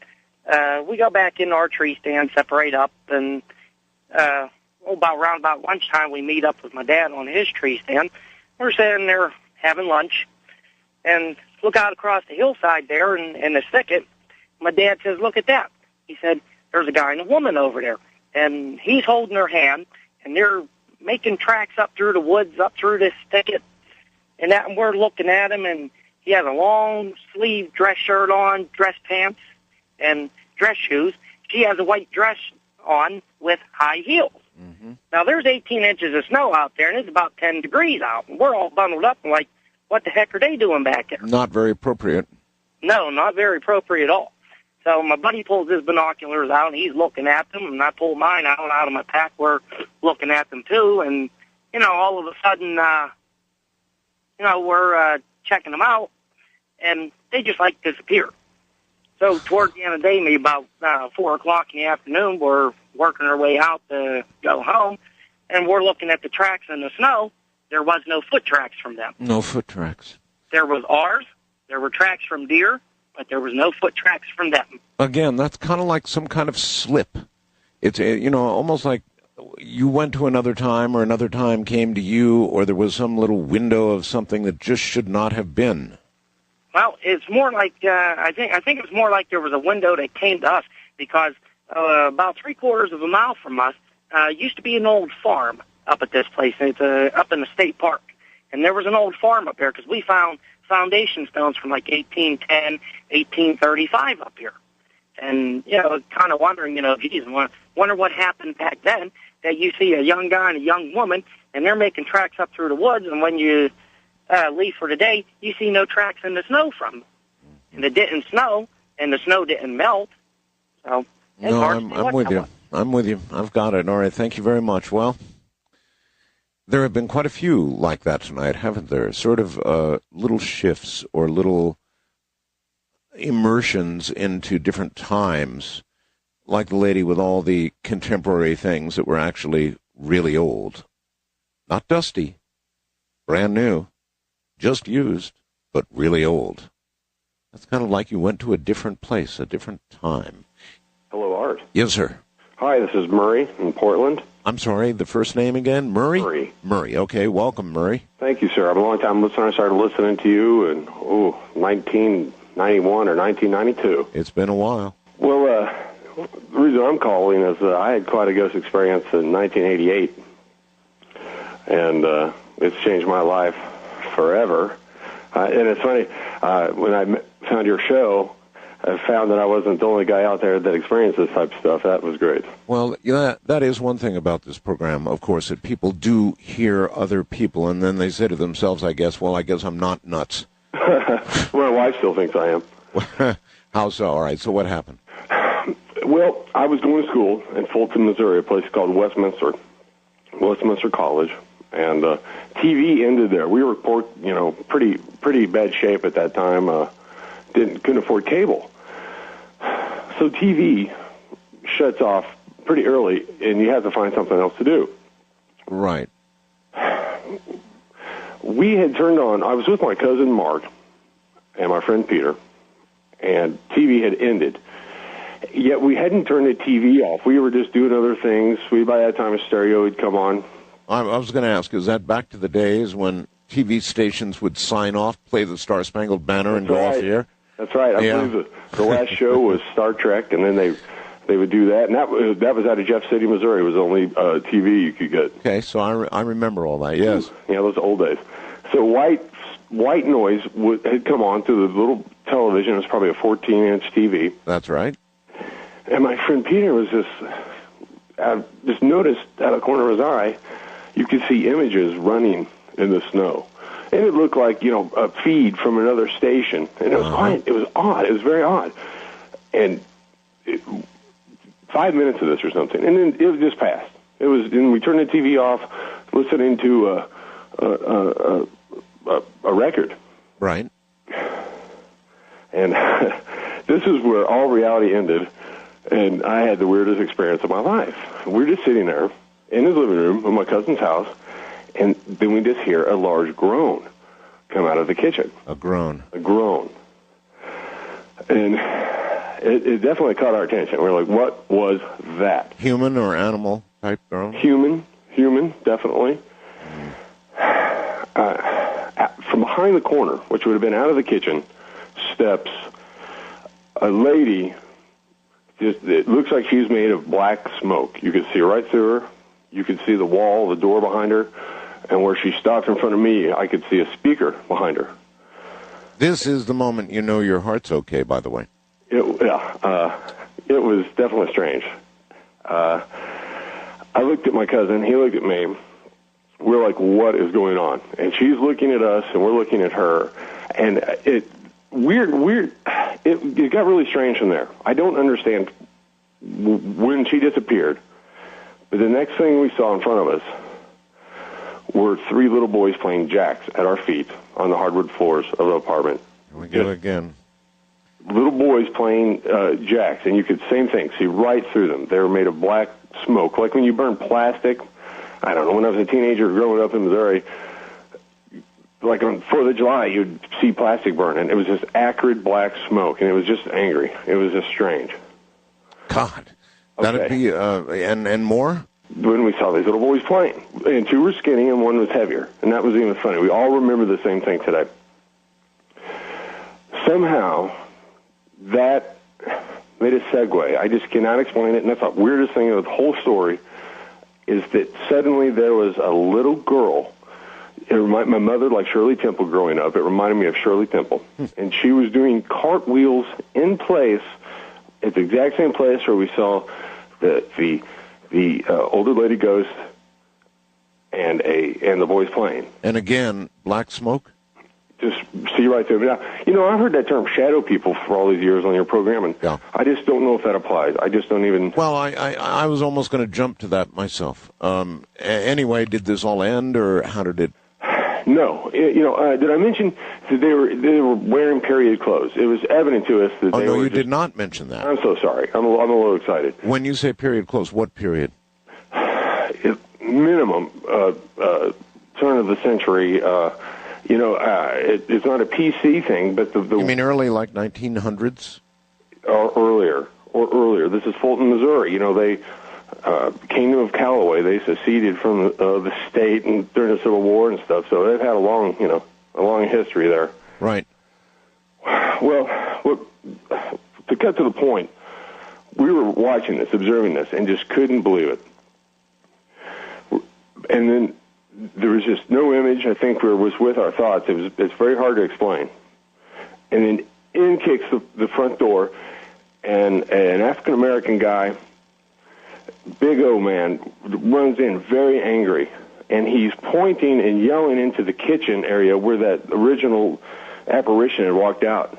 we go back into our tree stand, separate up, and around about lunchtime, we meet up with my dad on his tree stand. We're sitting there having lunch, and look out across the hillside there in the thicket. My dad says, "Look at that." He said, "There's a guy and a woman over there," and he's holding her hand, and they're making tracks up through the woods, up through this thicket, and we're looking at him, and he has a long-sleeve dress shirt on, dress pants, and dress shoes. She has a white dress on with high heels. Mm-hmm. Now, there's 18 inches of snow out there, and it's about 10 degrees out, and we're all bundled up and like, what the heck are they doing back there? Not very appropriate. No, not very appropriate at all. So my buddy pulls his binoculars out, and he's looking at them, and I pull mine out of my pack. We're looking at them, too, and, all of a sudden, we're checking them out, and they just, disappear. So towards the end of the day, maybe about 4 o'clock in the afternoon, we're working our way out to go home, and we're looking at the tracks in the snow. There was no foot tracks from them. No foot tracks. There was ours. There were tracks from deer, but there was no foot tracks from them. Again, that's kind of like some kind of slip. It's, almost like you went to another time or another time came to you, or there was some little window of something that just should not have been. Well, it's more like, I think it was more like there was a window that came to us because about 3/4 of a mile from us used to be an old farm up at this place. It's up in the state park. And there was an old farm up there because we found foundation stones from 1810, 1835 up here. And, kind of wondering, geez, wonder what happened back then that you see a young guy and a young woman, and they're making tracks up through the woods, and when you leave for the day, you see no tracks in the snow from them. And it didn't snow, and the snow didn't melt. So, no, I'm with you. I'm with you. I've got it. All right, thank you very much. Well, there have been quite a few like that tonight, haven't there? Sort of little shifts or little immersions into different times, like the lady with all the contemporary things that were actually really old. Not dusty, brand new, just used, but really old. That's kind of like you went to a different place, a different time. Hello, Art. Yes, sir. Hi, this is Murray in Portland. I'm sorry, the first name again? Murray? Murray. Murray, okay. Welcome, Murray. Thank you, sir. I'm a long-time listener. I started listening to you in, 1991 or 1992. It's been a while. Well, the reason I'm calling is I had quite a ghost experience in 1988, and it's changed my life forever. And it's funny, when I found your show, I found that I wasn't the only guy out there that experienced this type of stuff. That was great. Well, that is one thing about this program, of course, that people do hear other people, and then they say to themselves, I guess I'm not nuts. Well, my wife still thinks I am. How so? All right, so what happened? Well, I was going to school in Fulton, Missouri, a place called Westminster College, and TV ended there. We were, pretty bad shape at that time. Couldn't afford cable. So TV shuts off pretty early, and you have to find something else to do. Right. We had turned on, I was with my cousin Mark and my friend Peter, and TV had ended. Yet we hadn't turned the TV off. We were just doing other things. By that time, a stereo had come on. I was going to ask, is that back to the days when TV stations would sign off, play the Star-Spangled Banner, and go off the air? That's right. I believe the last show was Star Trek, and then they would do that. And that was out of Jeff City, Missouri. It was the only TV you could get. Okay, so I remember all that, yes. Yeah, those old days. So white noise had come on through the little television. It was probably a 14-inch TV. That's right. And my friend Peter was just noticed out of the corner of his eye, you could see images running in the snow. And it looked like, a feed from another station. And it was quiet. It was odd. It was very odd. And 5 minutes of this or something. And then it just passed. And we turned the TV off, listening to a record. Right. And this is where all reality ended, and I had the weirdest experience of my life. We're just sitting there in his living room of my cousin's house, and then we just hear a large groan come out of the kitchen. A groan. A groan. And it definitely caught our attention. We're like, what was that? Human or animal type groan? Human, definitely. From behind the corner, which would have been out of the kitchen, steps a lady. It looks like she's made of black smoke. You could see right through her. You could see the wall, the door behind her. And where she stopped in front of me, I could see a speaker behind her. This is the moment you know your heart's okay, by the way. It was definitely strange. I looked at my cousin. He looked at me. We're like, what is going on? And she's looking at us, and we're looking at her. And it got really strange from there. I don't understand when she disappeared. But the next thing we saw in front of us were 3 little boys playing jacks at our feet on the hardwood floors of the apartment. Here we go again. Little boys playing jacks, and you could, same thing, see right through them. They were made of black smoke, like when you burn plastic. I don't know, when I was a teenager growing up in Missouri, like on 4th of July, you'd see plastic burn, and it was just acrid black smoke, and it was just angry. It was just strange. God. That'd be, and more? When we saw these little boys playing, and 2 were skinny and 1 was heavier, and that was even funny. We all remember the same thing today. Somehow, that made a segue. I just cannot explain it, and that's the weirdest thing of the whole story, is that suddenly there was a little girl. It reminded my mother, like Shirley Temple growing up. It reminded me of Shirley Temple. And she was doing cartwheels in place at the exact same place where we saw the older lady ghost and the boys playing. And again, black smoke? Just see right through it. Now, I've heard that term shadow people for all these years on your program, and I just don't know if that applies. I just don't even... Well, I was almost going to jump to that myself. Anyway, did this all end, or how did it... No. Did I mention that they were wearing period clothes? It was evident to us that they were... you did not mention that. I'm so sorry. I'm a little excited. When you say period clothes, what period? Minimum turn of the century... it's not a PC thing, but the You mean early, like 1900s? Or earlier. This is Fulton, Missouri. They, Kingdom of Callaway, they seceded from the state and during the Civil War and stuff, so they've had a long history there. Right. Well, to cut to the point, we were watching this, observing this, and just couldn't believe it. And then there was just no image. I think was with our thoughts. It's very hard to explain. And then in kicks the front door, and an African American guy, big old man, runs in very angry, and he's pointing and yelling into the kitchen area where that original apparition had walked out.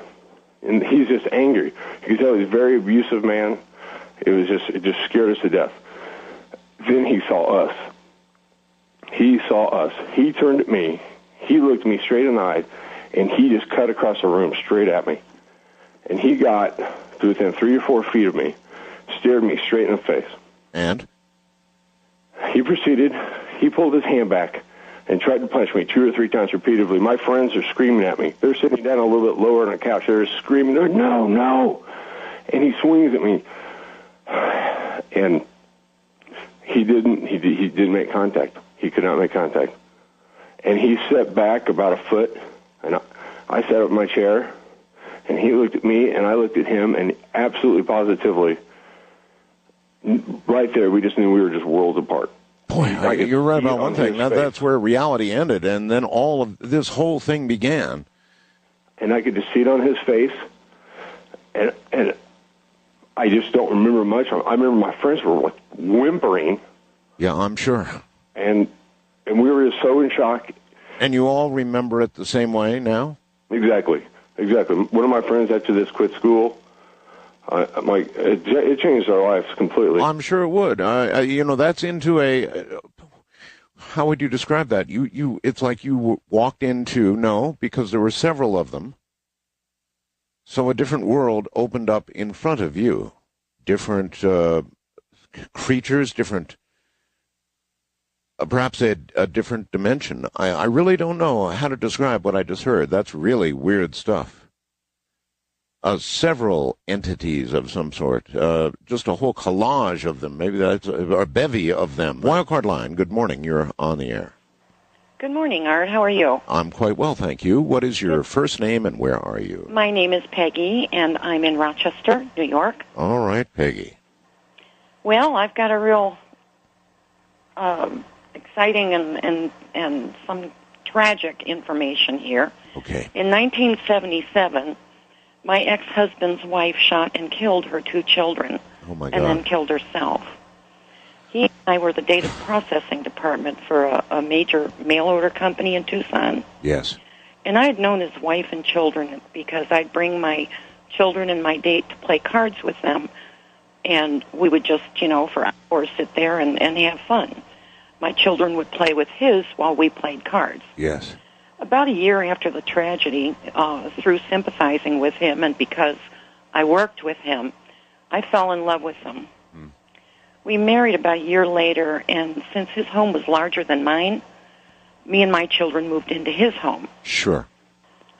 And he's just angry. You can tell he's a very abusive man. It just scared us to death. Then he saw us. He saw us. He turned at me. He looked at me straight in the eye, and he just cut across the room straight at me. And he got to within 3 or 4 feet of me, stared me straight in the face. And? He proceeded. He pulled his hand back and tried to punch me 2 or 3 times repeatedly. My friends are screaming at me. They're sitting down a little bit lower on the couch. They're screaming. They're, no, no. And he swings at me. And he didn't make contact. He could not make contact. And he stepped back about a foot, and I sat up in my chair, and he looked at me, and I looked at him, and absolutely positively, right there, we just knew we were just worlds apart. Boy, you're right about one thing. That's where reality ended, and then all of this whole thing began. And I could just see it on his face, and I just don't remember much. I remember my friends were like whimpering. Yeah, I'm sure. And we were just so in shock. And you all remember it the same way now? Exactly. One of my friends after this quit school. It changed our lives completely. I'm sure it would. That's into a. How would you describe that? It's like you walked into because there were several of them. So a different world opened up in front of you, different creatures, different. Perhaps a different dimension. I really don't know how to describe what I just heard. That's really weird stuff. Several entities of some sort, just a whole collage of them. Maybe that's a bevy of them. Wildcard Line, good morning. You're on the air. Good morning, Art. How are you? I'm quite well, thank you. What is your first name and where are you? My name is Peggy, and I'm in Rochester, New York. All right, Peggy. Well, I've got a real exciting and some tragic information here. Okay. In 1977, my ex-husband's wife shot and killed her 2 children. Oh, my God. And then killed herself. He and I were the data processing department for a major mail order company in Tucson. Yes. And I had known his wife and children because I'd bring my children and my date to play cards with them. And we would just, for hours sit there and have fun. My children would play with his while we played cards. Yes. About a year after the tragedy, through sympathizing with him and because I worked with him, I fell in love with him. We married about a year later, and since his home was larger than mine, me and my children moved into his home. Sure.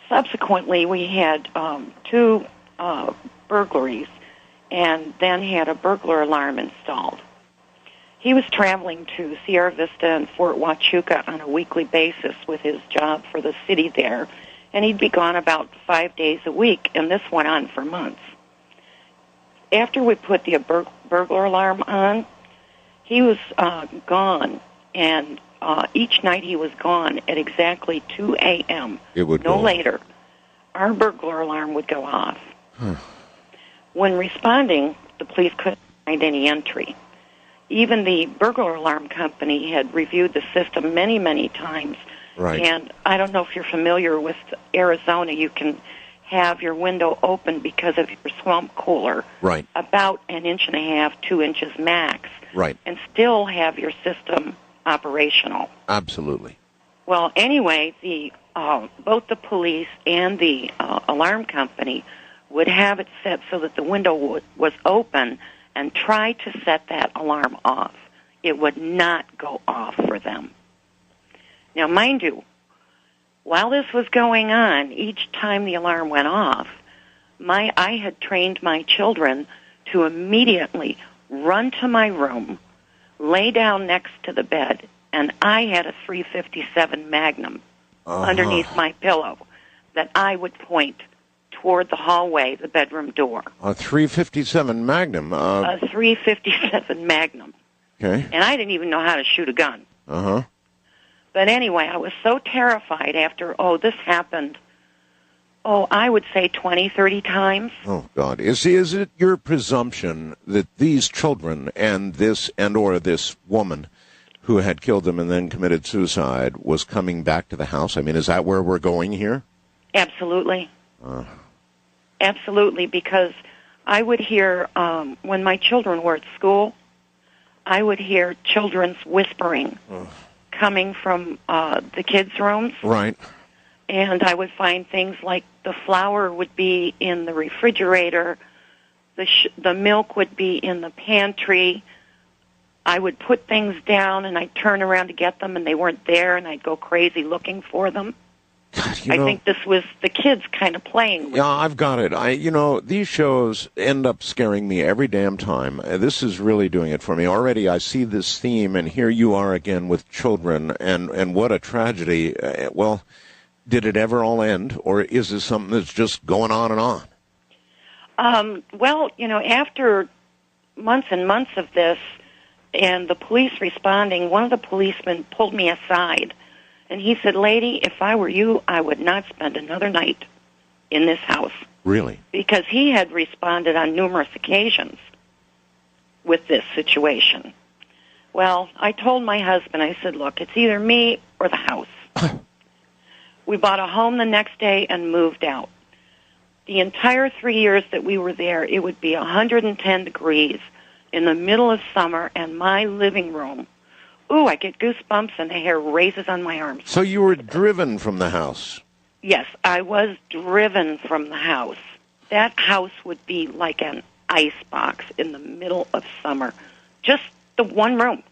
Subsequently, we had 2 burglaries and then had a burglar alarm installed. He was traveling to Sierra Vista and Fort Huachuca on a weekly basis with his job for the city there, and he'd be gone about 5 days a week, and this went on for months. After we put the burglar alarm on, he was gone, and each night he was gone at exactly 2 a.m., no later, our burglar alarm would go off. When responding, the police couldn't find any entry. Even the burglar alarm company had reviewed the system many, many times. Right. And I don't know if you're familiar with Arizona. You can have your window open because of your swamp cooler. Right. About 1.5 inches, 2 inches max. Right. And still have your system operational. Absolutely. Well, anyway, both the police and the alarm company would have it set so that the window was open and try to set that alarm off. It would not go off for them. Now, mind you, while this was going on, each time the alarm went off, I had trained my children to immediately run to my room, lay down next to the bed, and I had a .357 Magnum underneath my pillow that I would point toward the hallway, the bedroom door. A .357 Magnum. A .357 Magnum. Okay. And I didn't even know how to shoot a gun. Uh-huh. But anyway, I was so terrified after, this happened, I would say 20, 30 times. Oh, God. Is it your presumption that these children and this woman who had killed them and then committed suicide was coming back to the house? I mean, is that where we're going here? Absolutely. Absolutely, because I would hear, when my children were at school, I would hear children's whispering coming from the kids' rooms. Right. And I would find things like the flour would be in the refrigerator, the milk would be in the pantry. I would put things down, and I'd turn around to get them, and they weren't there, and I'd go crazy looking for them. I think this was the kids kind of playing with. Yeah, I've got it. These shows end up scaring me every damn time. This is really doing it for me. Already I see this theme, and here you are again with children, and what a tragedy. Well, did it ever all end, or is this something that's just going on and on? Well, after months and months of this, and the police responding, one of the policemen pulled me aside, and he said, "Lady, if I were you, I would not spend another night in this house." Really? Because he had responded on numerous occasions with this situation. Well, I told my husband, I said, "Look, it's either me or the house." We bought a home the next day and moved out. The entire 3 years that we were there, it would be 110 degrees in the middle of summer, and my living room, ooh, I get goosebumps and the hair raises on my arms. So you were driven from the house? Yes, I was driven from the house. That house would be like an ice box in the middle of summer. Just the one room.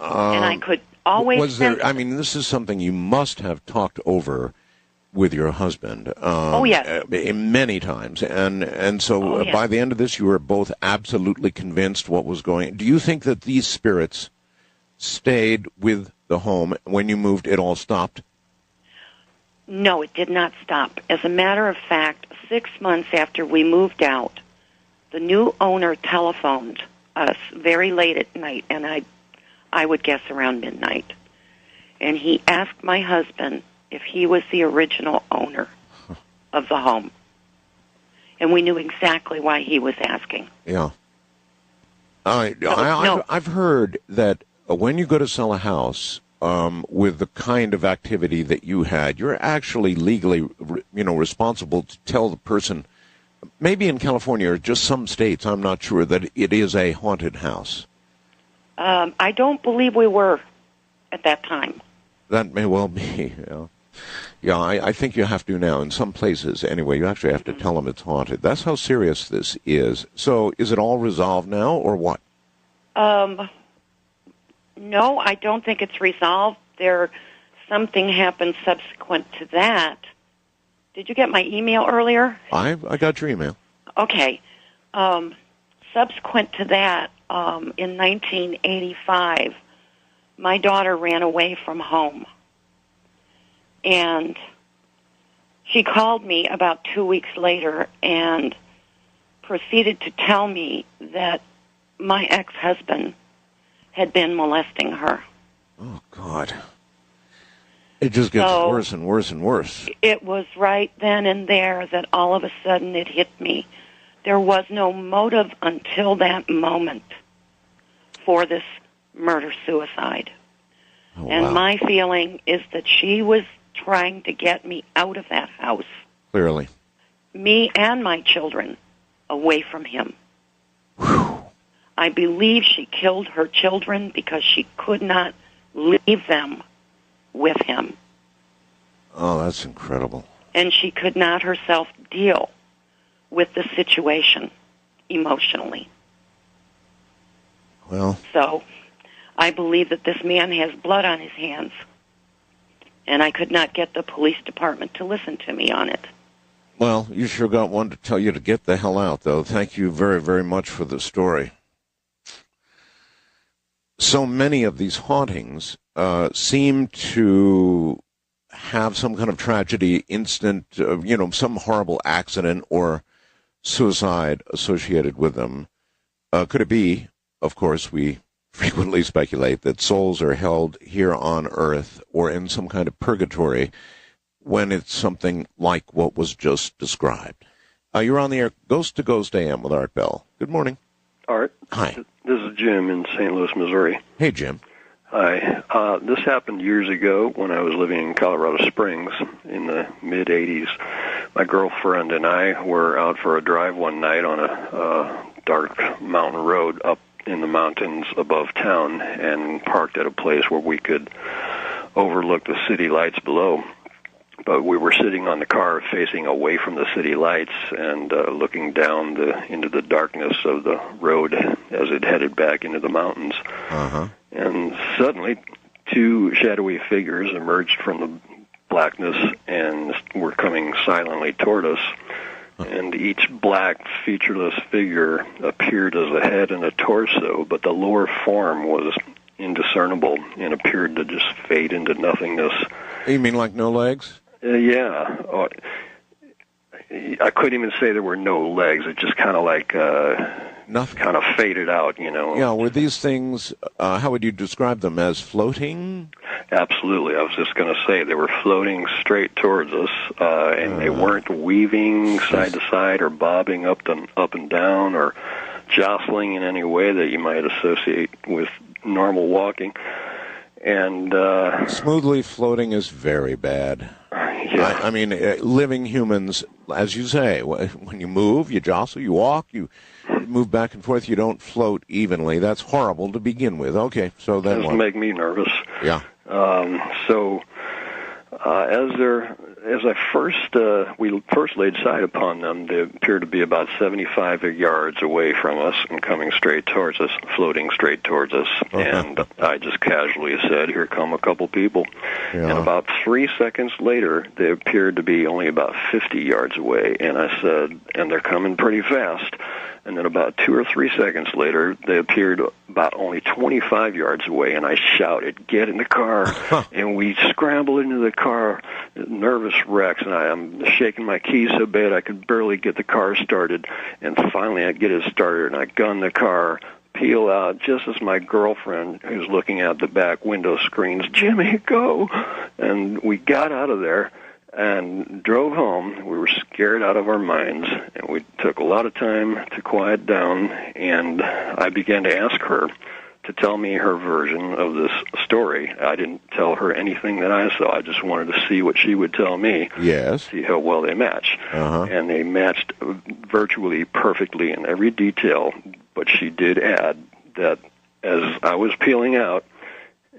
And I could always... Was there? I mean, this is something you must have talked over with your husband. Oh, yes. Many times. And so yes. By the end of this, you were both absolutely convinced what was going... Do you think that these spirits stayed with the home? When you moved, it all stopped? No, it did not stop. As a matter of fact, 6 months after we moved out, the new owner telephoned us very late at night, and I would guess around midnight. And he asked my husband if he was the original owner of the home. And we knew exactly why he was asking. Yeah. I've heard that when you go to sell a house with the kind of activity that you had, you're actually legally, responsible to tell the person, maybe in California or just some states, I'm not sure, that it is a haunted house. I don't believe we were at that time. That may well be, yeah. Yeah, I think you have to now. In some places, anyway, you actually have to tell them it's haunted. That's how serious this is. So is it all resolved now, or what? No, I don't think it's resolved. Something happened subsequent to that. Did you get my email earlier? I got your email. Okay. Subsequent to that, in 1985, my daughter ran away from home. And she called me about 2 weeks later and proceeded to tell me that my ex-husband had been molesting her. Oh, God. It just gets worse and worse and worse. It was right then and there that all of a sudden it hit me. There was no motive until that moment for this murder-suicide. Oh, and wow. my feeling is that she was trying to get me out of that house. Clearly. Me and my children away from him. Whew. I believe she killed her children because she could not leave them with him. Oh, that's incredible. And she could not herself deal with the situation emotionally. Well. So I believe that this man has blood on his hands. And I could not get the police department to listen to me on it. Well, you sure got one to tell you to get the hell out, though. Thank you very, very much for the story. So many of these hauntings seem to have some kind of tragedy, instant, some horrible accident or suicide associated with them. Could it be, of course, we frequently speculate that souls are held here on Earth or in some kind of purgatory when it's something like what was just described. You're on the air, Ghost to Ghost AM with Art Bell. Good morning. Art. Hi. This is Jim in St. Louis, Missouri. Hey, Jim. Hi. This happened years ago when I was living in Colorado Springs in the mid-'80s. My girlfriend and I were out for a drive one night on a dark mountain road up in the mountains above town and parked at a place where we could overlook the city lights below. But we were sitting on the car facing away from the city lights and looking down into the darkness of the road as it headed back into the mountains. Uh-huh. And suddenly, two shadowy figures emerged from the blackness and were coming silently toward us. And each black, featureless figure appeared as a head and a torso, but the lower form was indiscernible and appeared to just fade into nothingness. You mean like no legs? Yeah. I couldn't even say there were no legs. It just kind of like Nothing. Kind of faded out, you know. Yeah, were these things, how would you describe them, as floating? Absolutely. I was just going to say they were floating straight towards us, and they weren't weaving side to side or bobbing up and down or jostling in any way that you might associate with normal walking. And smoothly floating is very bad. Yeah. I mean, living humans, as you say, when you move, you jostle, you walk, you move back and forth, you don't float evenly. That's horrible to begin with. Okay, so then doesn't what? make me nervous. Yeah. As we first laid sight upon them, they appeared to be about 75 yards away from us and coming straight towards us, floating straight towards us. And I just casually said, "Here come a couple people." Yeah. And about 3 seconds later, they appeared to be only about 50 yards away. And I said, "And they're coming pretty fast." And then about 2 or 3 seconds later, they appeared about only 25 yards away, and I shouted, "Get in the car!" And we scrambled into the car, nervous wrecks, and I'm shaking my keys so bad I could barely get the car started. And finally I get it started, and I gun the car, peel out, just as my girlfriend, who's looking out the back window, screams, "Jimmy, go!" And we got out of there and drove home. We were scared out of our minds, and we took a lot of time to quiet down, and I began to ask her to tell me her version of this story. I didn't tell her anything that I saw. I just wanted to see what she would tell me. Yes. See how well they match. And they matched virtually perfectly in every detail, but she did add that as I was peeling out,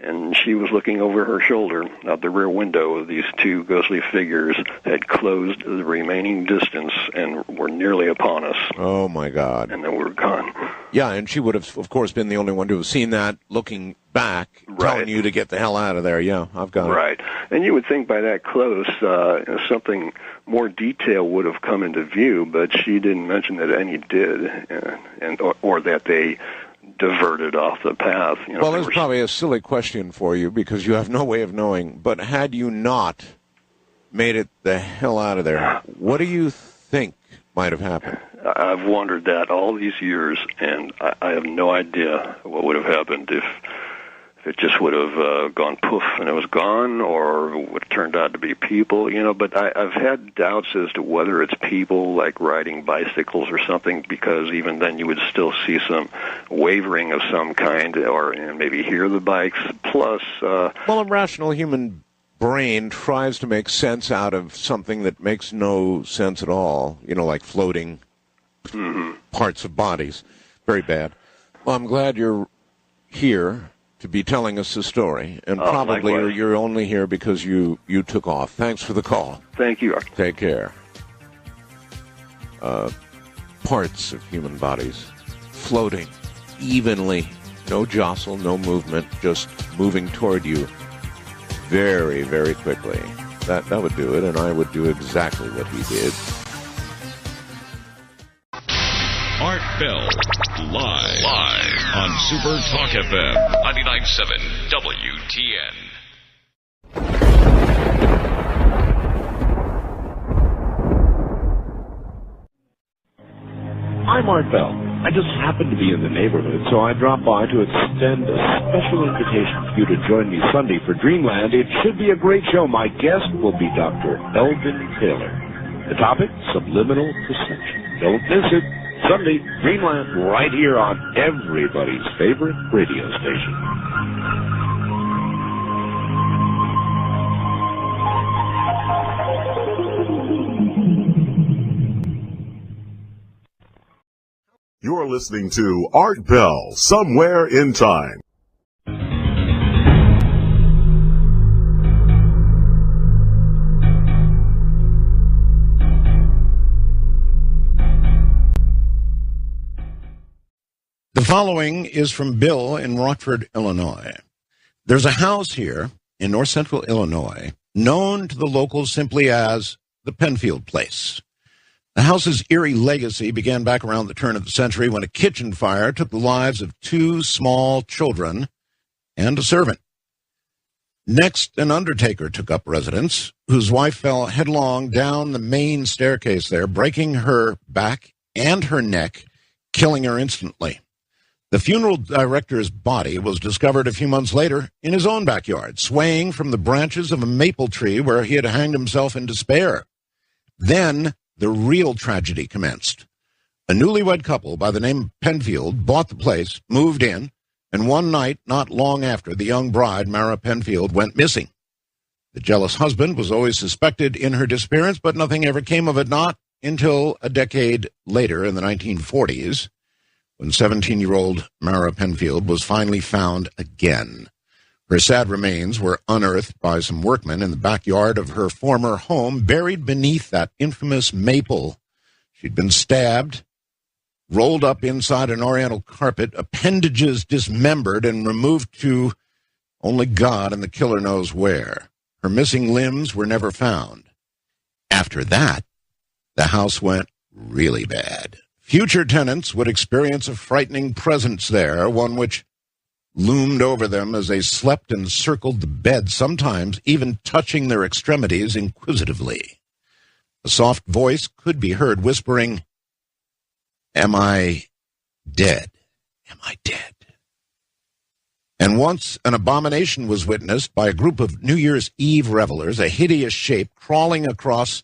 and she was looking over her shoulder out the rear window, these two ghostly figures had closed the remaining distance and were nearly upon us. Oh, my God. And then we were gone. Yeah, and she would have, of course, been the only one to have seen that, looking back, telling you to get the hell out of there. Yeah, I've got it. Right. And you would think by that close, something more detail would have come into view, but she didn't mention that any did, or that they diverted off the path. You know, well, there's probably a silly question for you because you have no way of knowing, but had you not made it the hell out of there, what do you think might have happened? I've wondered that all these years, and I have no idea what would have happened if it just would have gone poof and it was gone, or would have turned out to be people, you know. But I've had doubts as to whether it's people, like riding bicycles or something, because even then you would still see some wavering of some kind, or maybe hear the bikes. Plus, well, a rational human brain tries to make sense out of something that makes no sense at all, you know, like floating parts of bodies. Very bad. Well, I'm glad you're here to be telling us the story, and probably you're only here because you took off. Thanks for the call. Thank you. Take care. Parts of human bodies floating evenly, no jostle, no movement, just moving toward you very, very quickly. That would do it, and I would do exactly what he did. Art Bell, live on Super Talk FM 99.7 WTN. I'm Art Bell. I just happened to be in the neighborhood, so I dropped by to extend a special invitation for you to join me Sunday for Dreamland. It should be a great show. My guest will be Dr. Elvin Taylor. The topic, subliminal perception. Don't miss it. Sunday, Dreamland, right here on everybody's favorite radio station. You're listening to Art Bell, Somewhere in Time. The following is from Bill in Rockford, Illinois. There's a house here in north central Illinois known to the locals simply as the Penfield Place. The house's eerie legacy began back around the turn of the century when a kitchen fire took the lives of 2 small children and a servant. Next, an undertaker took up residence, whose wife fell headlong down the main staircase there, breaking her back and her neck, killing her instantly. The funeral director's body was discovered a few months later in his own backyard, swaying from the branches of a maple tree where he had hanged himself in despair. Then the real tragedy commenced. A newlywed couple by the name of Penfield bought the place, moved in, and one night, not long after, the young bride, Mara Penfield, went missing. The jealous husband was always suspected in her disappearance, but nothing ever came of it, not until a decade later in the 1940s, when 17-year-old Mara Penfield was finally found again. Her sad remains were unearthed by some workmen in the backyard of her former home, buried beneath that infamous maple. She'd been stabbed, rolled up inside an oriental carpet, appendages dismembered and removed to only God and the killer knows where. Her missing limbs were never found. After that, the house went really bad. Future tenants would experience a frightening presence there, one which loomed over them as they slept and circled the bed, sometimes even touching their extremities inquisitively. A soft voice could be heard whispering, "Am I dead? Am I dead?" And once an abomination was witnessed by a group of New Year's Eve revelers, a hideous shape crawling across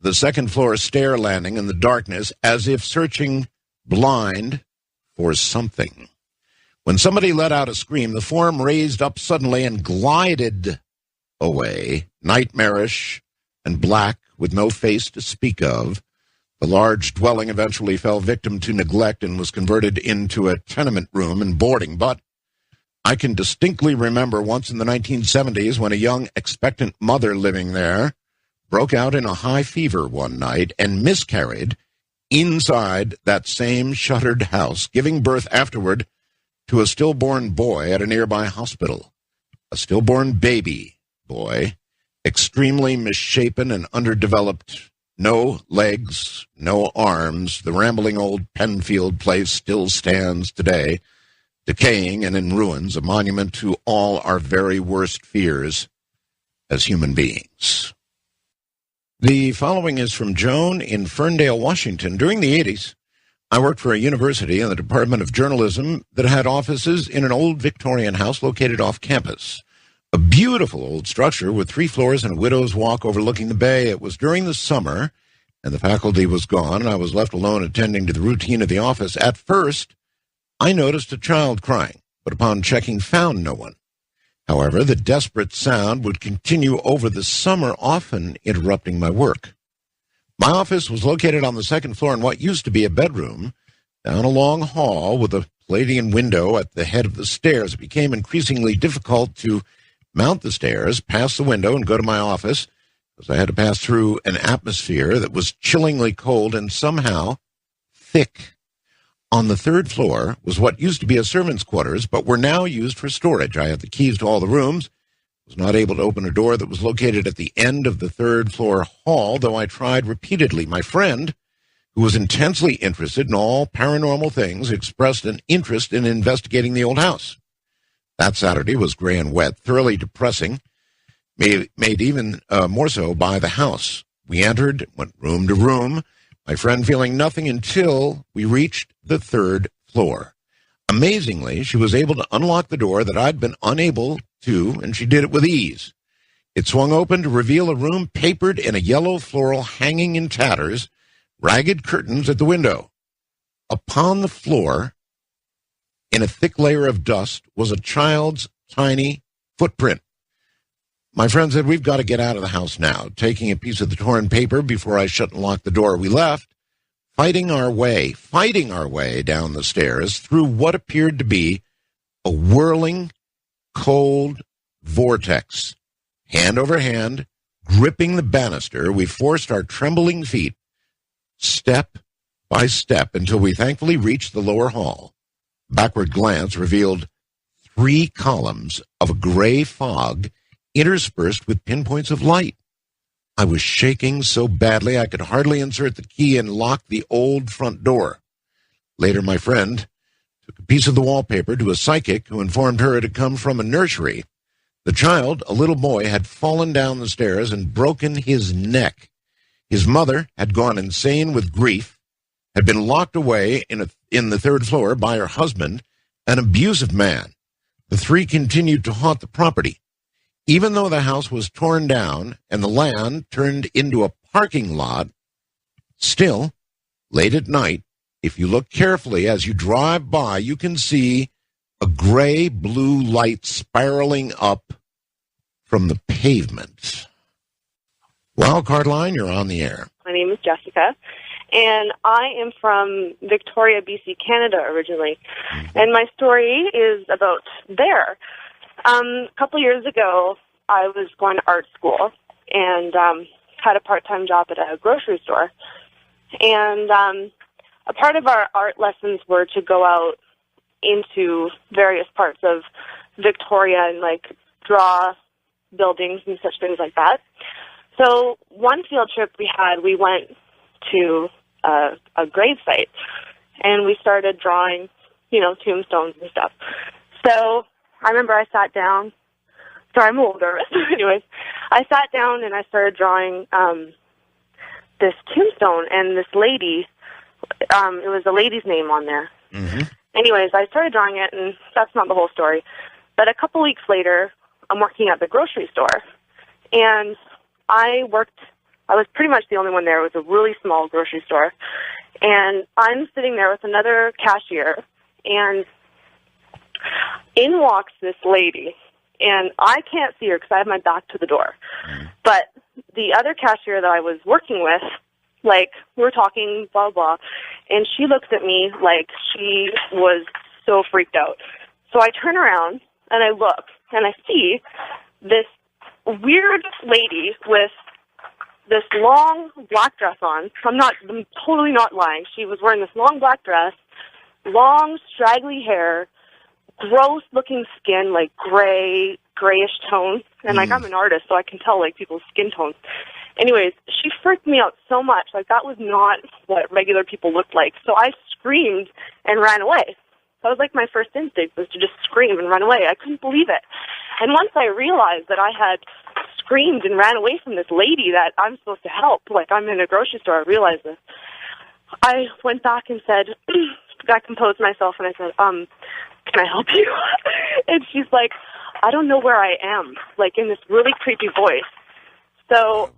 the second-floor stair landing in the darkness as if searching blind for something. When somebody let out a scream, the form raised up suddenly and glided away, nightmarish and black with no face to speak of. The large dwelling eventually fell victim to neglect and was converted into a tenement room and boarding. But I can distinctly remember once in the 1970s when a young expectant mother living there broke out in a high fever one night and miscarried inside that same shuttered house, giving birth afterward to a stillborn boy at a nearby hospital. A stillborn baby boy, extremely misshapen and underdeveloped, no legs, no arms. The rambling old Penfield place still stands today, decaying and in ruins, a monument to all our very worst fears as human beings. The following is from Joan in Ferndale, Washington. During the 80s, I worked for a university in the Department of Journalism that had offices in an old Victorian house located off campus. A beautiful old structure with 3 floors and a widow's walk overlooking the bay. It was during the summer, and the faculty was gone, and I was left alone attending to the routine of the office. At first, I noticed a child crying, but upon checking, found no one. However, the desperate sound would continue over the summer, often interrupting my work. My office was located on the second floor in what used to be a bedroom, down a long hall with a Palladian window at the head of the stairs. It became increasingly difficult to mount the stairs, pass the window, and go to my office, because I had to pass through an atmosphere that was chillingly cold and somehow thick. On the 3rd floor was what used to be a servant's quarters, but were now used for storage. I had the keys to all the rooms, was not able to open a door that was located at the end of the 3rd floor hall, though I tried repeatedly. My friend, who was intensely interested in all paranormal things, expressed an interest in investigating the old house. That Saturday was gray and wet, thoroughly depressing, made even more so by the house. We entered, went room to room, my friend feeling nothing until we reached the 3rd floor. Amazingly, she was able to unlock the door that I'd been unable to, and she did it with ease. It swung open to reveal a room papered in a yellow floral hanging in tatters, ragged curtains at the window. Upon the floor, in a thick layer of dust, was a child's tiny footprint. My friend said, "We've got to get out of the house now." Taking a piece of the torn paper before I shut and locked the door, we left, fighting our way down the stairs through what appeared to be a whirling, cold vortex. Hand over hand, gripping the banister, we forced our trembling feet step by step until we thankfully reached the lower hall. Backward glance revealed 3 columns of a gray fog interspersed with pinpoints of light. I was shaking so badly I could hardly insert the key and lock the old front door. Later, my friend took a piece of the wallpaper to a psychic who informed her it had come from a nursery. The child, a little boy, had fallen down the stairs and broken his neck. His mother had gone insane with grief, had been locked away in the third floor by her husband, an abusive man. The three continued to haunt the property. Even though the house was torn down and the land turned into a parking lot, still, late at night, if you look carefully as you drive by, you can see a gray-blue light spiraling up from the pavement. Wildcard line, you're on the air. My name is Jessica, and I am from Victoria, BC, Canada originally. And my story is about there. A couple years ago, I was going to art school and had a part-time job at a grocery store. And a part of our art lessons were to go out into various parts of Victoria and, like, draw buildings and such things like that. So one field trip we went to a grave site, and we started drawing, tombstones and stuff. So I remember I sat down. Sorry, I'm a little nervous. Anyways, I sat down and I started drawing this tombstone, and this lady, it was a lady's name on there. Mm-hmm. Anyways, I started drawing it, and that's not the whole story. But a couple weeks later, I'm working at the grocery store, and I was pretty much the only one there. It was a really small grocery store. And I'm sitting there with another cashier, and in walks this lady. And I can't see her because I have my back to the door. But the other cashier that I was working with, like, we're talking, blah, blah, and she looks at me like she was so freaked out. So I turn around, and I look, and I see this weird lady with this long black dress on. I'm totally not lying. She was wearing this long black dress, long, straggly hair, gross-looking skin, like grayish tone. And, like, I'm an artist, so I can tell, like, people's skin tones. Anyways, she freaked me out so much. Like, that was not what regular people looked like. So I screamed and ran away. That was, like, my first instinct was to just scream and run away. I couldn't believe it. And once I realized that I had screamed and ran away from this lady that I'm supposed to help, like, I'm in a grocery store, I realized this. I went back and said, I composed myself, and I said, can I help you? And she's like, I don't know where I am, like, in this really creepy voice. So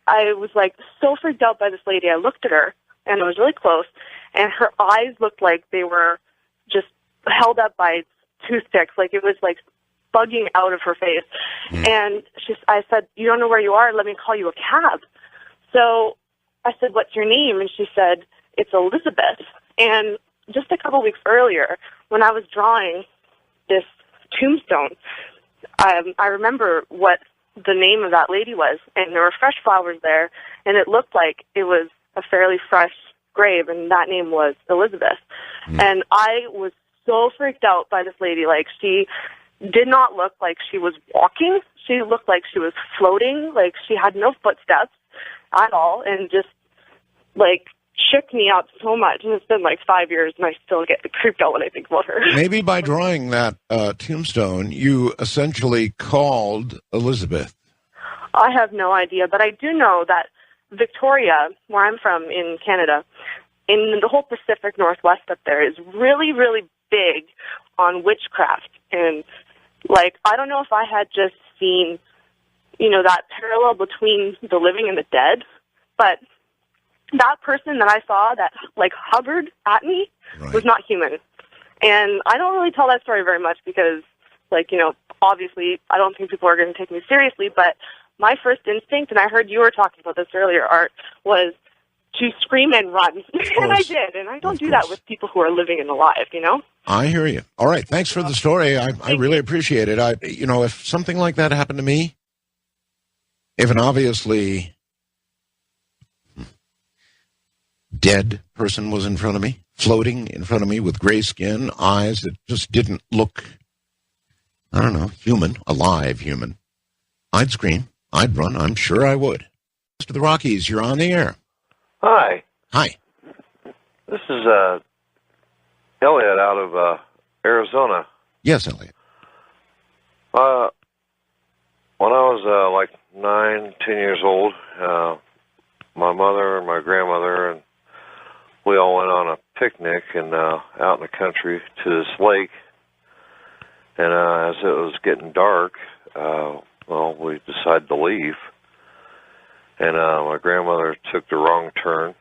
I was, like, so freaked out by this lady. I looked at her, and I was really close, and her eyes looked like they were just held up by toothpicks, like it was, like, bugging out of her face. And I said, you don't know where you are? Let me call you a cab. So I said, what's your name? And she said, it's Elizabeth. And just a couple weeks earlier, when I was drawing this tombstone, I remember what the name of that lady was, and there were fresh flowers there, and it looked like it was a fairly fresh grave, and that name was Elizabeth. And I was so freaked out by this lady. Like, she did not look like she was walking. She looked like she was floating. Like, she had no footsteps at all, and just, like, shook me up so much. And it's been like 5 years, and I still get creeped out when I think about her. Maybe by drawing that tombstone, you essentially called Elizabeth. I have no idea, but I do know that Victoria, where I'm from in Canada, in the whole Pacific Northwest up there, is really, really big on witchcraft. And, like, I don't know if I had just seen, that parallel between the living and the dead, but that person that I saw that, like, hovered at me was not human. And I don't really tell that story very much because, like, obviously I don't think people are going to take me seriously, but my first instinct, and I heard you were talking about this earlier, Art, was to scream and run. And I did. And I don't do that with people who are living and alive, I hear you. All right. Thanks for the story. I really appreciate it. If something like that happened to me, if an obviously dead person was in front of me, floating in front of me with gray skin, eyes that just didn't look, I don't know, human, alive human, I'd scream. I'd run. I'm sure I would. To the Rockies, you're on the air. Hi. Hi. This is Elliot out of Arizona. Yes, Elliot. When I was like 9, 10 years old, my mother and my grandmother and we all went on a picnic and out in the country to this lake. And as it was getting dark, we decided to leave. And my grandmother took the wrong turn,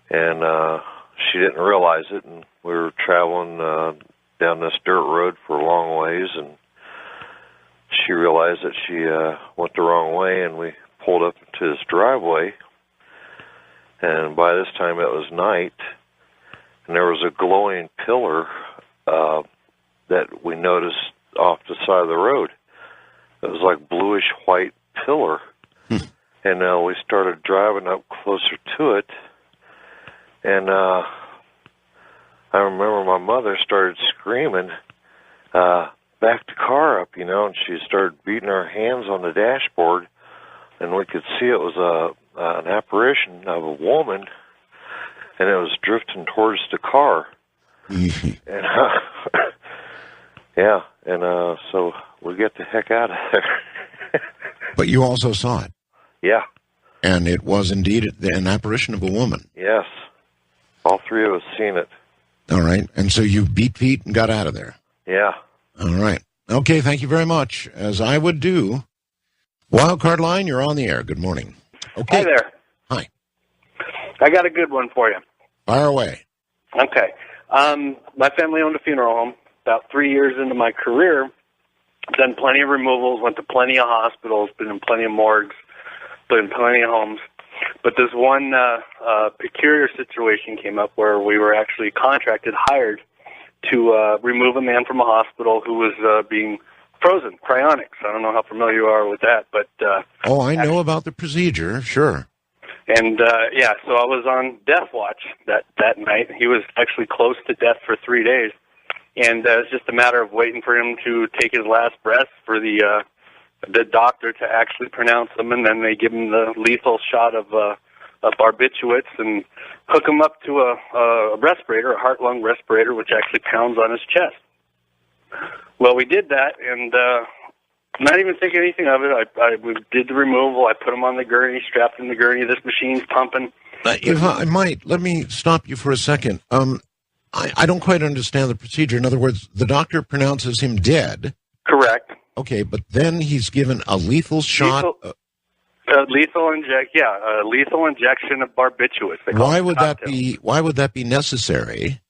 and she didn't realize it. And we were traveling down this dirt road for a long ways, and she realized that she went the wrong way, and we pulled up to this driveway. And by this time it was night, and there was a glowing pillar that we noticed off the side of the road. It was like bluish-white pillar. And we started driving up closer to it, and I remember my mother started screaming, back the car up, and she started beating her hands on the dashboard, and we could see it was an apparition of a woman, and it was drifting towards the car. And yeah, and so we get the heck out of there. But you also saw it. Yeah. And it was indeed an apparition of a woman. Yes. All three of us seen it. All right. And so you beat feet and got out of there. Yeah. All right. Okay, thank you very much. As I would do. Wildcard Line, you're on the air. Good morning. Okay. Hi there. Hi. I got a good one for you. Fire away. Okay. My family owned a funeral home. About 3 years into my career, done plenty of removals, went to plenty of hospitals, been in plenty of morgues, been in plenty of homes. But this one peculiar situation came up where we were actually hired to remove a man from a hospital who was being frozen, cryonics. I don't know how familiar you are with that, but... I know about the procedure, sure. And, so I was on death watch that night. He was actually close to death for 3 days. And it was just a matter of waiting for him to take his last breath for the doctor to actually pronounce them, and then they give him the lethal shot of barbiturates and hook him up to a respirator, a heart-lung respirator, which actually pounds on his chest. Well, we did that, and not even thinking anything of it. We did the removal. I put him on the gurney, strapped in the gurney. This machine's pumping. If I might, let me stop you for a second. I don't quite understand the procedure. In other words, the doctor pronounces him dead. Correct. Okay, but then he's given a lethal shot. Lethal injection of barbiturates. Why would that be necessary?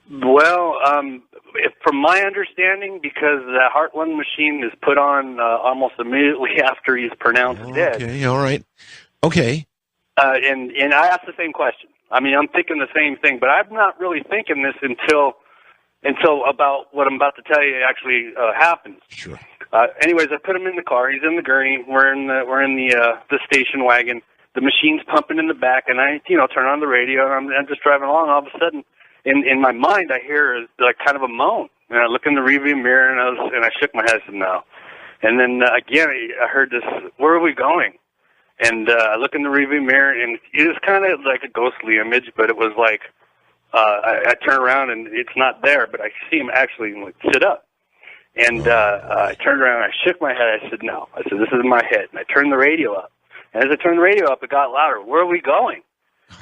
Well, from my understanding, because the heart-lung machine is put on almost immediately after he's pronounced dead. Okay, all right. Okay. And I asked the same question. I mean, I'm thinking the same thing, but I'm not really thinking this until about what I'm about to tell you actually happens. Sure. Anyways, I put him in the car. He's in the gurney. We're in the station wagon. The machine's pumping in the back, and I turn on the radio. And I'm just driving along. All of a sudden, in my mind, I hear like kind of a moan. And I look in the rearview mirror, and I shook my head. I said no. And then again, I heard this. Where are we going? And I look in the rearview mirror, and it was kind of like a ghostly image, but it was like I turn around and it's not there, but I see him actually sit up. And I turned around and I shook my head. I said, no. I said, this is in my head. And I turned the radio up. And as I turned the radio up, it got louder. Where are we going?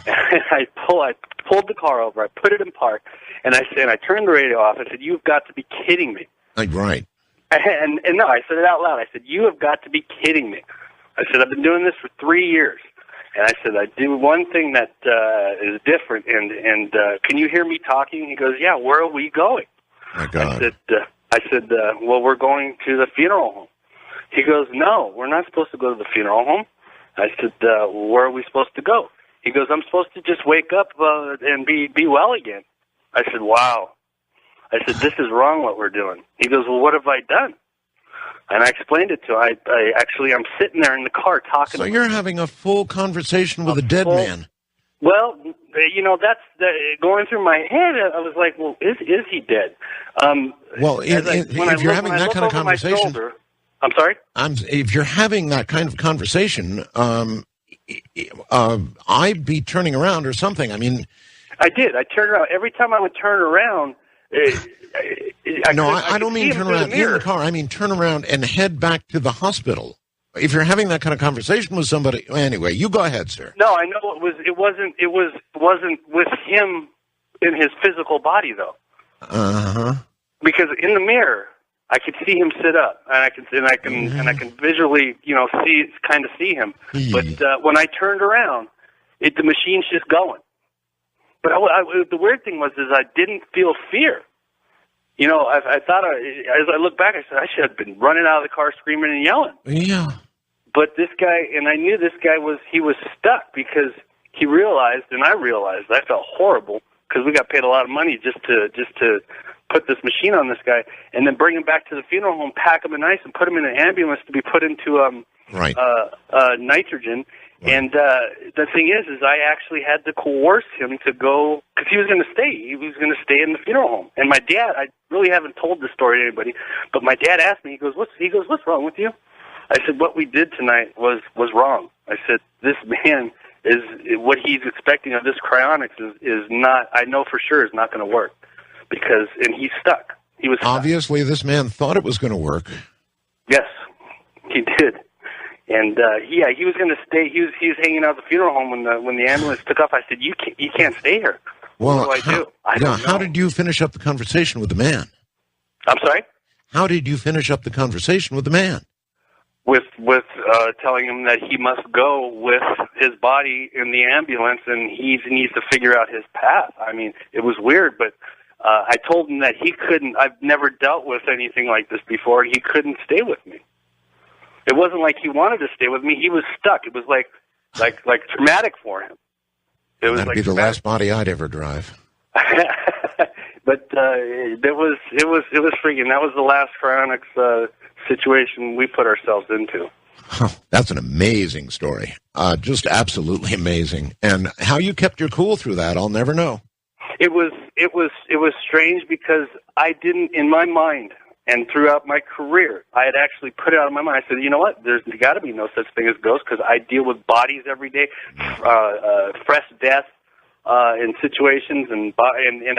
And I pulled the car over. I put it in park. And I turned the radio off. I said, you've got to be kidding me. Right. And no, I said it out loud. I said, you have got to be kidding me. I said, I've been doing this for 3 years. And I said, I do one thing that is different. And can you hear me talking? He goes, yeah, where are we going? My God. I said, well, we're going to the funeral home. He goes, no, we're not supposed to go to the funeral home. I said, where are we supposed to go? He goes, I'm supposed to just wake up and be well again. I said, wow. I said, this is wrong what we're doing. He goes, well, what have I done? And I explained it to him. I'm sitting there in the car talking. So you're having a full conversation with a dead man. Well, that's going through my head. I was like, well, is he dead? If you're having that kind of conversation, I'm sorry? If you're having that kind of conversation, I'd be turning around or something. I mean, I did. I turned around. Every time I would turn around, I don't mean turn around in the car. I mean turn around and head back to the hospital. if you're having that kind of conversation with somebody, anyway, you go ahead, sir. No, I know it wasn't with him in his physical body though. Uh-huh. Because in the mirror, I could see him sit up, and I can visually, see him. But when I turned around, the machine's just going. But the weird thing was I didn't feel fear. I thought as I look back, I said I should have been running out of the car, screaming and yelling. Yeah. But this guy, and I knew this guy was stuck because he realized, and I realized, I felt horrible because we got paid a lot of money just to put this machine on this guy, and then bring him back to the funeral home, pack him in ice, and put him in an ambulance to be put into nitrogen. Right. And the thing is I actually had to coerce him to go, because he was going to stay. He was going to stay in the funeral home. And my dad, I really haven't told this story to anybody, but my dad asked me, he goes, what's wrong with you? I said, what we did tonight was wrong. I said, this man is, what he's expecting of this cryonics is not, I know for sure is not going to work. And he's stuck. He was stuck. Obviously, this man thought it was going to work. Yes, he did. And he was going to stay. He was hanging out at the funeral home when the ambulance took off. I said, "You can't stay here." Well, what do I do? How did you finish up the conversation with the man? I'm sorry. How did you finish up the conversation with the man? With telling him that he must go with his body in the ambulance, and he needs to figure out his path. I mean, it was weird, but I told him that he couldn't. I've never dealt with anything like this before. He couldn't stay with me. It wasn't like he wanted to stay with me. He was stuck. It was like traumatic for him. That'd be the last body I'd ever drive. But it was freaking. That was the last cryonics situation we put ourselves into. Oh, that's an amazing story. Just absolutely amazing. And how you kept your cool through that, I'll never know. It was strange because I didn't, in my mind, and throughout my career, I had actually put it out of my mind. I said, you know what? There's got to be no such thing as ghosts because I deal with bodies every day, fresh death in situations, and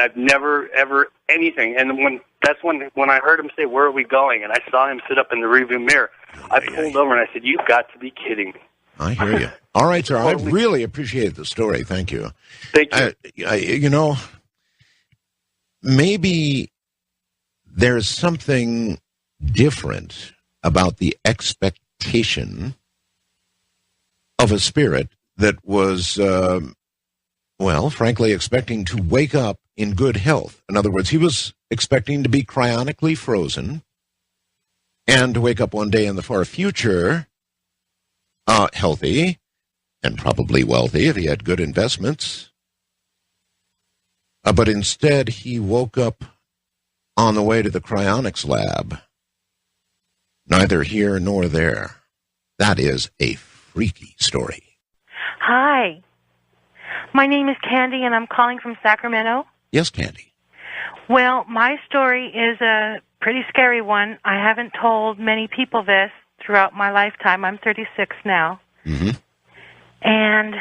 I've never ever anything. And when I heard him say, "Where are we going?" and I saw him sit up in the rearview mirror, I pulled over and I said, "You've got to be kidding me." I hear you. All right, sir. I really appreciate the story. Thank you. Thank you. Maybe there's something different about the expectation of a spirit that was, frankly, expecting to wake up in good health. In other words, he was expecting to be cryonically frozen and to wake up one day in the far future healthy and probably wealthy if he had good investments. But instead, he woke up on the way to the cryonics lab. Neither here nor there. That is a freaky story. Hi. My name is Candy, and I'm calling from Sacramento. Yes, Candy. Well, my story is a pretty scary one. I haven't told many people this throughout my lifetime. I'm 36 now. Mm-hmm. And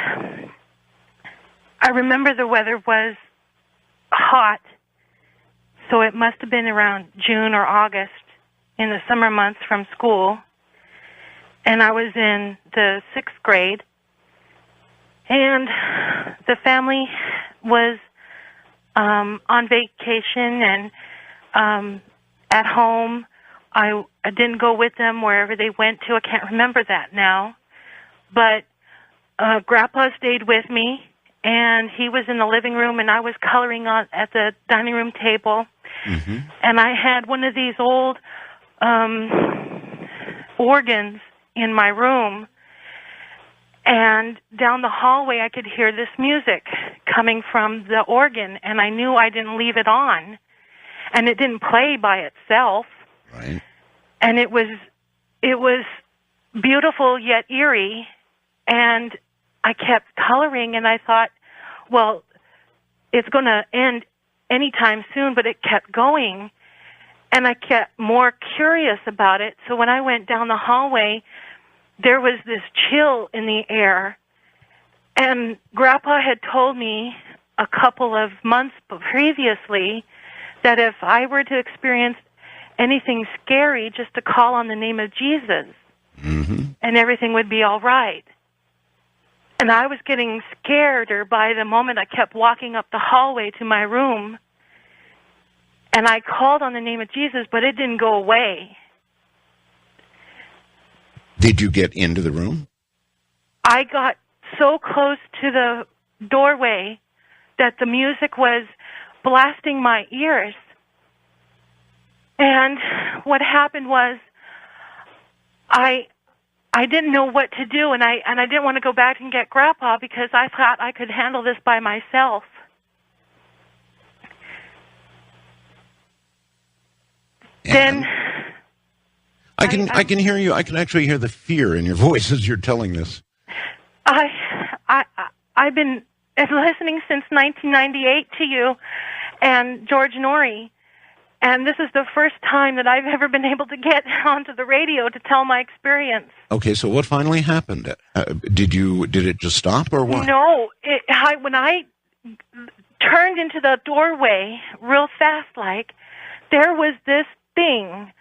I remember the weather was hot, so it must have been around June or August in the summer months from school. And I was in the 6th grade. And the family was on vacation and at home. I didn't go with them wherever they went to. I can't remember that now. But Grandpa stayed with me, and he was in the living room, and I was coloring at the dining room table. Mm-hmm. And I had one of these old organs in my room. And down the hallway, I could hear this music coming from the organ, and I knew I didn't leave it on. And it didn't play by itself. Right. And it was beautiful yet eerie. And I kept coloring, and I thought, well, it's going to end anytime soon, but it kept going. And I kept more curious about it. So when I went down the hallway, there was this chill in the air. And Grandpa had told me a couple of months previously that if I were to experience anything scary, just to call on the name of Jesus. Mm-hmm. and everything would be all right. And I was getting scareder by the moment I kept walking up the hallway to my room. And I called on the name of Jesus, but it didn't go away. Did you get into the room? I got so close to the doorway that the music was blasting my ears. And what happened was I didn't know what to do, and I didn't want to go back and get Grandpa because I thought I could handle this by myself. And then I can hear you. I can actually hear the fear in your voice as you're telling this. I've been listening since 1998 to you and George Norrie, and this is the first time that I've ever been able to get onto the radio to tell my experience. Okay, so what finally happened? Did it just stop or what? No, when I turned into the doorway real fast, there was this thing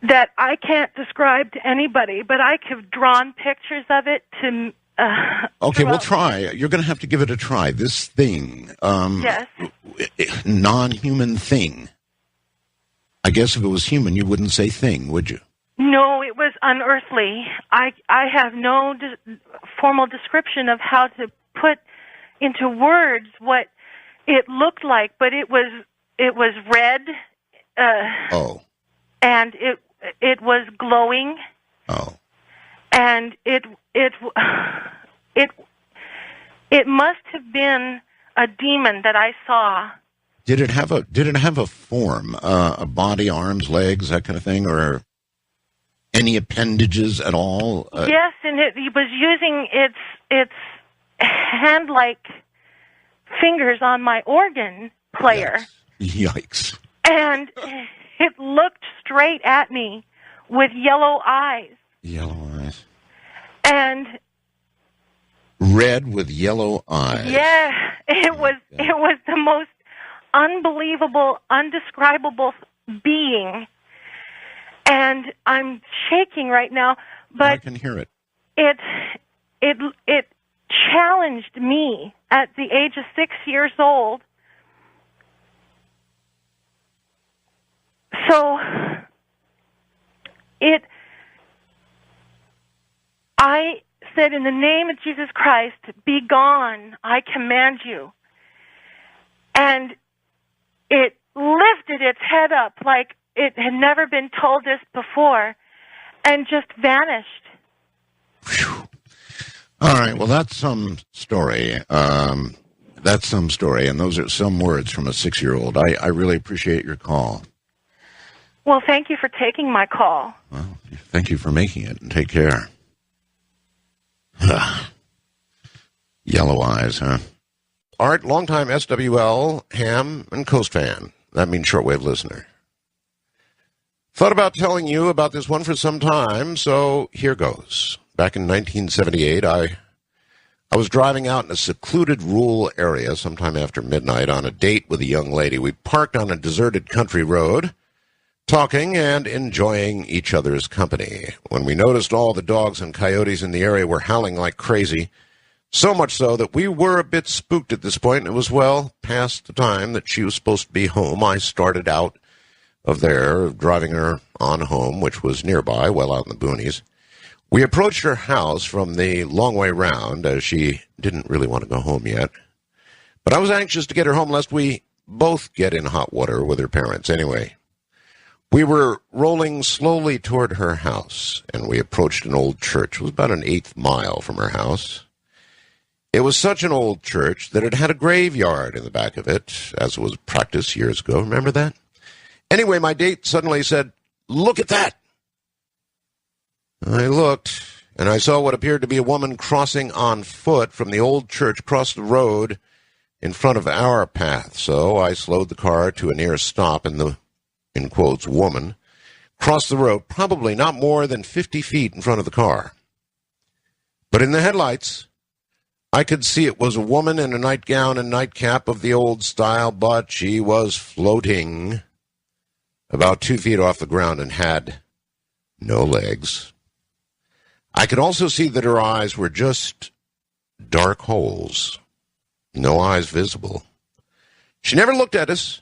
that I can't describe to anybody, but I could have drawn pictures of it to. Okay, we'll try. You're going to have to give it a try. This thing, yes, non-human thing. I guess if it was human, you wouldn't say thing, would you? No, it was unearthly. I have no formal description of how to put into words what it looked like, but it was red. And it was glowing. Oh. And it must have been a demon that I saw. Did it have a form, a body, arms, legs, that kind of thing, or any appendages at all? Yes, and it was using its hand-like fingers on my organ player. Yikes. And it looked straight at me with yellow eyes. Yellow eyes. And red with yellow eyes. Yeah, it was the most unbelievable, undescribable being. And I'm shaking right now, but I can hear it. It challenged me at the age of 6 years old. So I said, in the name of Jesus Christ, be gone, I command you. And it lifted its head up like it had never been told this before and just vanished. Whew. All right, well, that's some story. And those are some words from a 6-year-old. I really appreciate your call. Well, thank you for taking my call. Well, thank you for making it, and take care. Yellow eyes, huh? Art, longtime SWL, ham, and Coast fan. That means shortwave listener. Thought about telling you about this one for some time, so here goes. Back in 1978, I was driving out in a secluded rural area sometime after midnight on a date with a young lady. We parked on a deserted country road, talking and enjoying each other's company, when we noticed all the dogs and coyotes in the area were howling like crazy, so much so that we were a bit spooked at this point, and it was well past the time that she was supposed to be home. I started out of there, driving her on home, which was nearby, well out in the boonies. We approached her house from the long way round, as she didn't really want to go home yet. But I was anxious to get her home, lest we both get in hot water with her parents anyway. We were rolling slowly toward her house, and we approached an old church. It was about an 1/8 mile from her house. It was such an old church that it had a graveyard in the back of it, as was practiced years ago. Remember that? Anyway, my date suddenly said, "Look at that!" I looked, and I saw what appeared to be a woman crossing on foot from the old church across the road in front of our path. So I slowed the car to a near stop, and the, in quotes, woman crossed the road, probably not more than 50 feet in front of the car. But in the headlights, I could see it was a woman in a nightgown and nightcap of the old style, but she was floating about 2 feet off the ground and had no legs. I could also see that her eyes were just dark holes. No eyes visible. She never looked at us,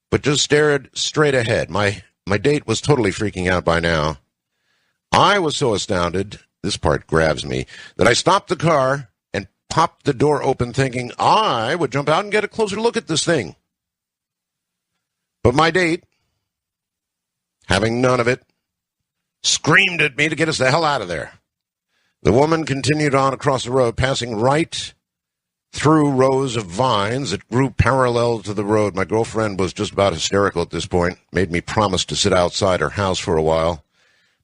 but just stared straight ahead. My date was totally freaking out by now. I was so astounded, this part grabs me, that I stopped the car and popped the door open thinking I would jump out and get a closer look at this thing. But my date, having none of it, screamed at me to get us the hell out of there. The woman continued on across the road, passing right through rows of vines that grew parallel to the road. My girlfriend was just about hysterical at this point, made me promise to sit outside her house for a while,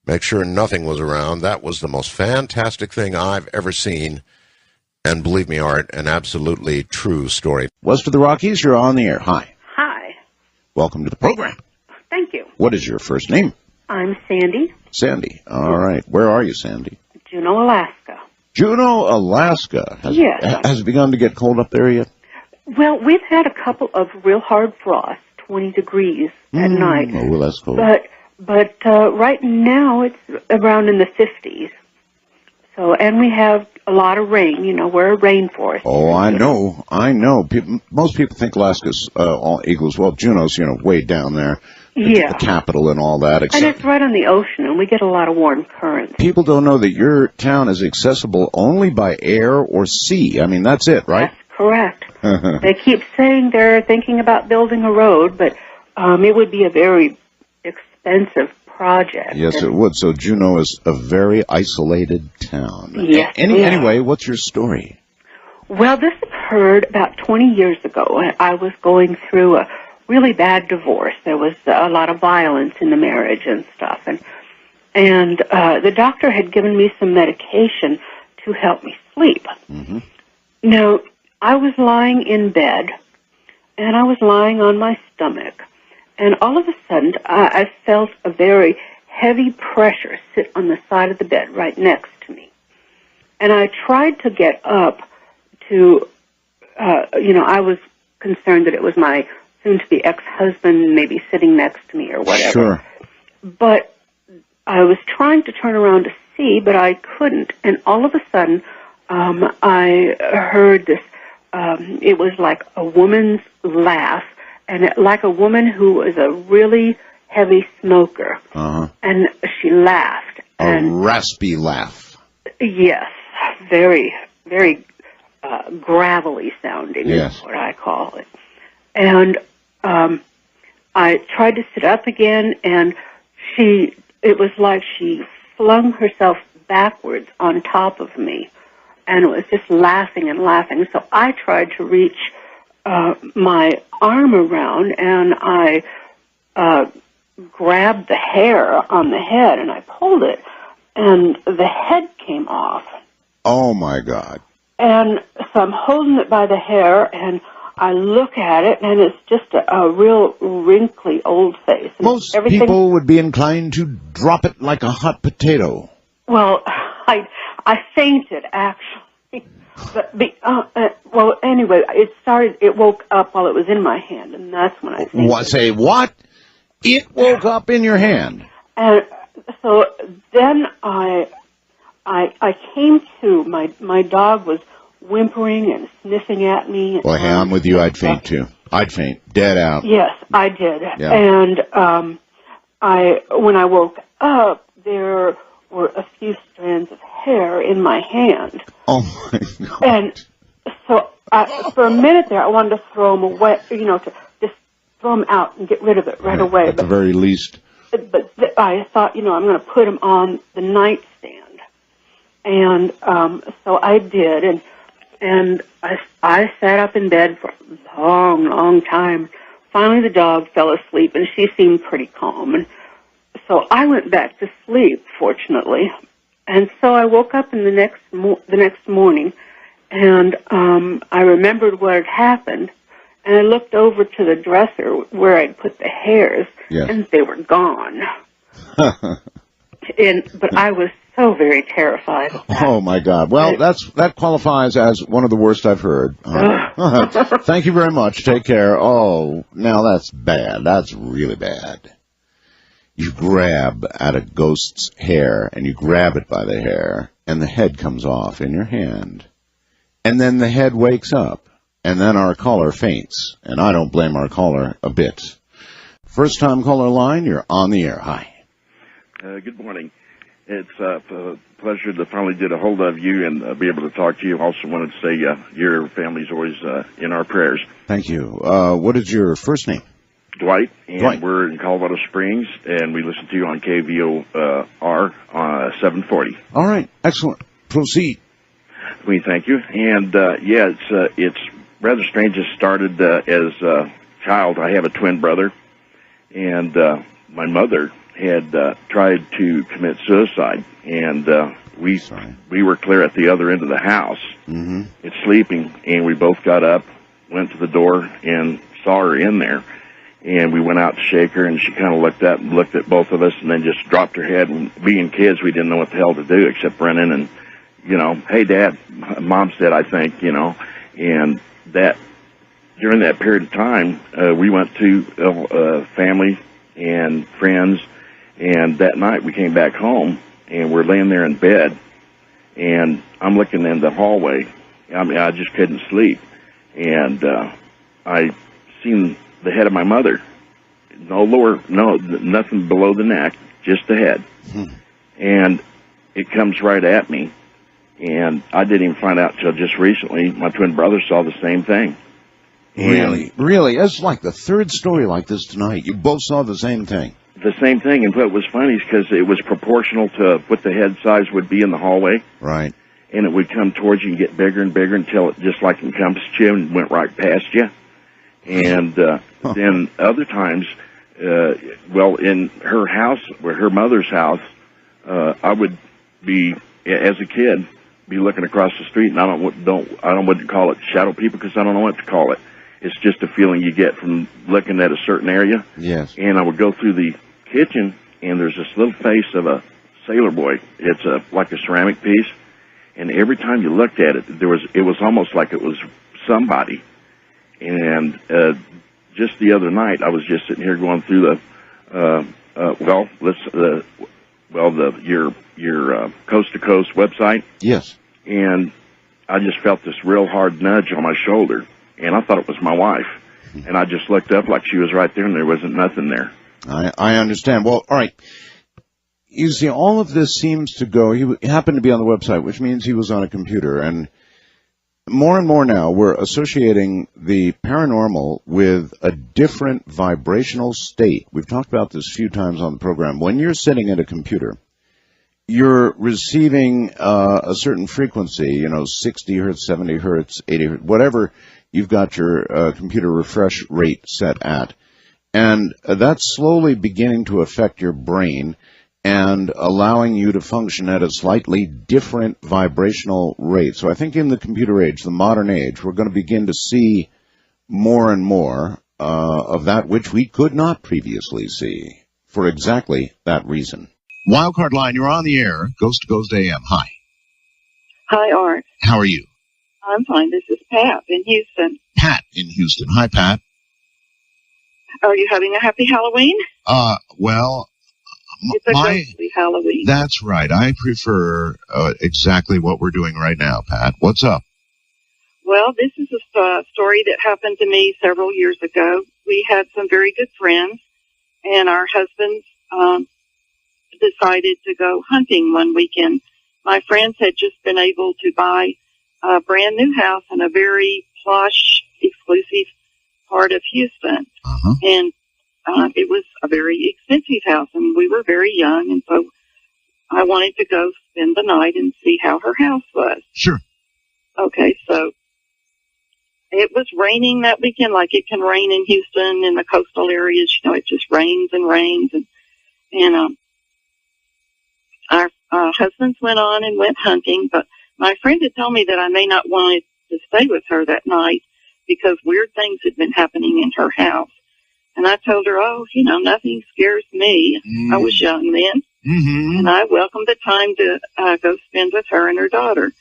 make sure nothing was around. That was the most fantastic thing I've ever seen. And believe me, Art, an absolutely true story. West of the Rockies, you're on the air. Hi. Hi. Welcome to the program. Thank you. What is your first name? I'm Sandy. Sandy. All right. Where are you, Sandy? Juneau, Alaska. Juneau, Alaska. Yes. Has it begun to get cold up there yet? Well, we've had a couple of real hard frosts, 20 degrees at night. Oh, well, that's cold. But right now it's around in the 50s. So, and we have a lot of rain. You know, we're a rainforest. Oh, I know. Most people think Alaska's all equals. Well, Juneau's, way down there. Yeah. The capital and all that. And it's right on the ocean, and we get a lot of warm currents. People don't know that your town is accessible only by air or sea. I mean, that's it, right? That's correct. They keep saying they're thinking about building a road, but it would be a very expensive project. Yes, it would. So Juneau is a very isolated town. Yes. Anyway, what's your story? Well, this occurred about 20 years ago. I was going through a really bad divorce. There was a lot of violence in the marriage and stuff. And the doctor had given me some medication to help me sleep. Mm-hmm. Now, I was lying in bed, and I was lying on my stomach. And all of a sudden, I felt a very heavy pressure sit on the side of the bed right next to me. And I tried to get up to, I was concerned that it was my soon-to-be ex-husband maybe sitting next to me or whatever. Sure. But I was trying to turn around to see, but I couldn't. And all of a sudden, I heard this, it was like a woman's laugh, and like a woman who was a really heavy smoker. Uh-huh. And she laughed. A raspy laugh. Yes, very, very gravelly sounding yes. is what I call it. And I tried to sit up again, and it was like she flung herself backwards on top of me, and it was just laughing and laughing. So I tried to reach my arm around, and I grabbed the hair on the head, and I pulled it, and the head came off. Oh, my God. And so I'm holding it by the hair, and I look at it, and it's just a real wrinkly old face. And most people would be inclined to drop it like a hot potato. Well, I fainted, actually. But, well, anyway, it woke up while it was in my hand, and that's when I fainted. What? Say what? It woke up in your hand? And so then I came to, my dog was whimpering and sniffing at me. Well, hey, I'm with you. I'd faint, too. I'd faint. Dead out. Yes, I did. Yeah. And when I woke up, there were a few strands of hair in my hand. Oh, my God. And so for a minute there, I wanted to throw them away, to just throw them out and get rid of it right away. At the very least. But I thought, I'm going to put them on the nightstand. And so I did, and I sat up in bed for a long, long time. Finally, the dog fell asleep, and she seemed pretty calm. And so I went back to sleep, fortunately. And so I woke up in the next morning, and I remembered what had happened. And I looked over to the dresser where I'd put the hairs, yes. and they were gone. But I was so very terrified. Oh, my God. Well, that qualifies as one of the worst I've heard. Thank you very much. Take care. Oh, now that's bad. That's really bad. you grab at a ghost's hair, and you grab it by the hair, and the head comes off in your hand. And then the head wakes up, and then our caller faints, and I don't blame our caller a bit. First-time caller line, you're on the air. Hi. Good morning. It's a pleasure to finally get a hold of you and be able to talk to you. Also wanted to say your family's always in our prayers. Thank you. What is your first name? Dwight, and Dwight. We're in Colorado Springs, and we listen to you on KVOR 740. All right, excellent. Proceed. We thank you. And it's rather strange. It started as a child. I have a twin brother, and my mother had tried to commit suicide, and we were clear at the other end of the house. Mm-hmm. It's sleeping, and we both got up, went to the door, and saw her in there. And we went out to shake her, and she kind of looked up and looked at both of us, and then just dropped her head. And being kids, we didn't know what the hell to do except run in and, hey, Dad, Mom's dead, I think, And that during that period of time, we went to family and friends, and that night we came back home, and we're laying there in bed, and I'm looking in the hallway. I mean, I just couldn't sleep, and I seen the head of my mother, nothing below the neck, just the head. And it comes right at me, and I didn't even find out till just recently. My twin brother saw the same thing. Really? It's like the third story like this tonight. You both saw the same thing. The same thing, and what was funny is because it was proportional to what the head size would be in the hallway. Right. And it would come towards you and get bigger and bigger until it just like encompassed you and went right past you. And then other times, in her house, her mother's house, I would be, as a kid, be looking across the street, and I wouldn't call it shadow people because I don't know what to call it. It's just a feeling you get from looking at a certain area. Yes. And I would go through the kitchen, and there's this little face of a sailor boy. It's like a ceramic piece, and every time you looked at it, it was almost like it was somebody. And just the other night, I was just sitting here going through your Coast to Coast website. Yes. And I just felt this real hard nudge on my shoulder, and I thought it was my wife. And I just looked up like she was right there, and there wasn't nothing there. I understand. Well, all right. You see, all of this seems to go. He happened to be on the website, which means he was on a computer, and more and more now, we're associating the paranormal with a different vibrational state. We've talked about this a few times on the program. When you're sitting at a computer, you're receiving a certain frequency, 60 hertz, 70 hertz, 80 hertz, whatever you've got your computer refresh rate set at. And that's slowly beginning to affect your brain and allowing you to function at a slightly different vibrational rate. So I think in the computer age, the modern age, we're going to begin to see more and more of that which we could not previously see for exactly that reason. Wildcard line, you're on the air. Ghost to Ghost AM. Hi. Hi, Art. How are you? I'm fine. This is Pat in Houston. Pat in Houston. Hi, Pat. Are you having a happy Halloween? Well, it's a ghostly Halloween. That's right. I prefer exactly what we're doing right now, Pat. What's up? Well, this is a story that happened to me several years ago. We had some very good friends, and our husbands decided to go hunting one weekend. My friends had just been able to buy a brand new house in a very plush, exclusive part of Houston. And it was a very expensive house, and we were very young, and so I wanted to go spend the night and see how her house was. Sure. Okay, so it was raining that weekend, like it can rain in Houston in the coastal areas. It just rains and rains, and our husbands went on and went hunting, but my friend had told me that I may not want to stay with her that night because weird things had been happening in her house. And I told her, nothing scares me. I was young then. Mm-hmm. And I welcomed the time to go spend with her and her daughter.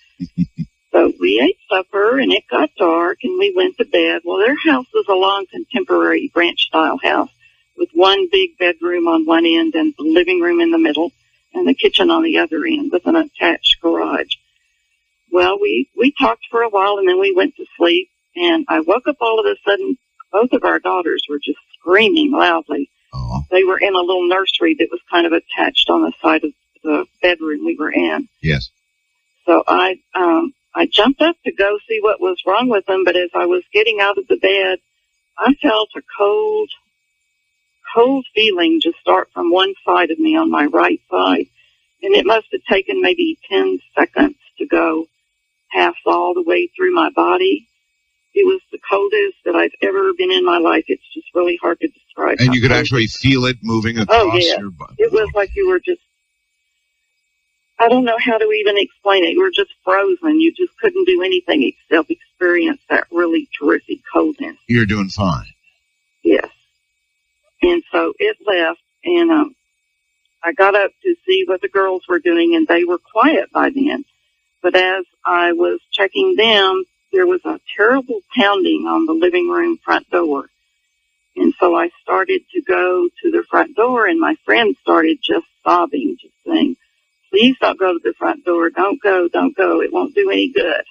So we ate supper, and it got dark, and we went to bed. Well, their house was a long contemporary ranch-style house with one big bedroom on one end and the living room in the middle and the kitchen on the other end with an attached garage. Well, we talked for a while, and then we went to sleep, and I woke up all of a sudden. Both of our daughters were just screaming loudly. They were in a little nursery that was kind of attached on the side of the bedroom we were in. Yes. So I jumped up to go see what was wrong with them, but as I was getting out of the bed, I felt a cold feeling just start from one side of me on my right side. And it must have taken maybe 10 seconds to go pass all the way through my body. It was the coldest that I've ever been in my life. It's just really hard to describe. And you could actually feel it moving across your body. It was like you were just, I don't know how to even explain it. You were just frozen. You just couldn't do anything except experience that really terrific coldness. You're doing fine. Yes. And so it left, and I got up to see what the girls were doing, and they were quiet by then. But as I was checking them, there was a terrible pounding on the living room front door. And so I started to go to the front door, and my friend started just sobbing, just saying, please don't go to the front door. Don't go, don't go. It won't do any good.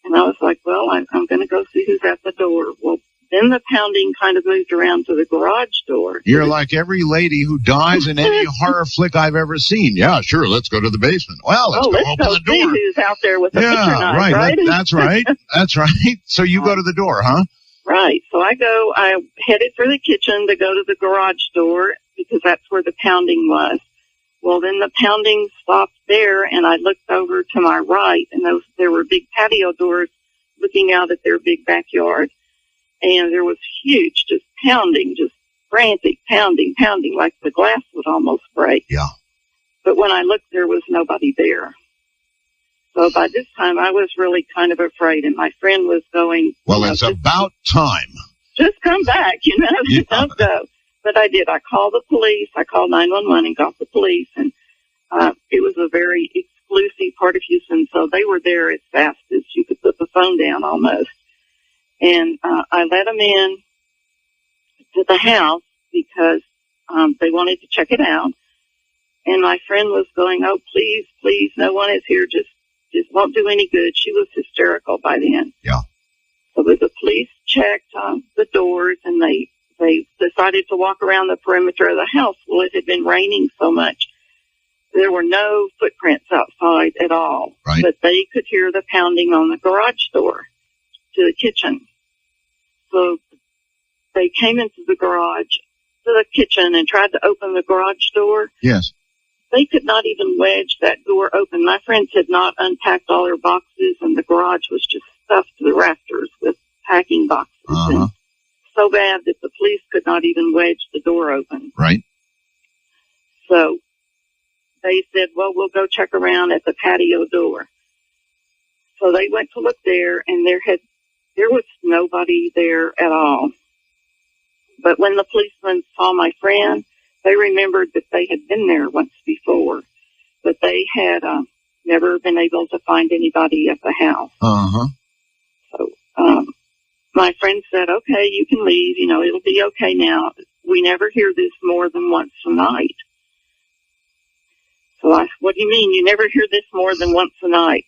And I was like, well, I'm going to go see who's at the door. Well, then the pounding kind of moved around to the garage door. You're like every lady who dies in any horror flick I've ever seen. Yeah, sure, let's go to the basement. Well, let's go open the door. See who's out there with a butcher knife, right? That's right. That's right. So you go to the door, huh? Right. So I headed for the kitchen to go to the garage door because that's where the pounding was. Well, then the pounding stopped there, and I looked over to my right, and there were big patio doors looking out at their big backyard. And there was huge, just pounding, just frantic pounding, like the glass would almost break. Yeah. But when I looked, there was nobody there. So by this time, I was really kind of afraid, and my friend was going, well, it's about time. Just come back, Yeah. Don't go. But I did. I called the police. I called 911 and got the police, and it was a very exclusive part of Houston, so they were there as fast as you could put the phone down almost. And I let them in to the house because they wanted to check it out. And my friend was going, oh, please, please, no one is here. Just won't do any good. She was hysterical by then. Yeah. So the police checked the doors, and they decided to walk around the perimeter of the house. Well, it had been raining so much. There were no footprints outside at all. Right. But they could hear the pounding on the garage door to the kitchen. So they came into the garage, to the kitchen, and tried to open the garage door. Yes. They could not even wedge that door open. My friends had not unpacked all their boxes, and the garage was just stuffed to the rafters with packing boxes. Uh-huh. And so bad that the police could not even wedge the door open. Right. So they said, well, we'll go check around at the patio door. So they went to look there, and there was nobody there at all. But when the policemen saw my friend, they remembered that they had been there once before, but they had never been able to find anybody at the house. Uh-huh. So my friend said, okay, you can leave. It'll be okay now. We never hear this more than once a night. So what do you mean you never hear this more than once a night?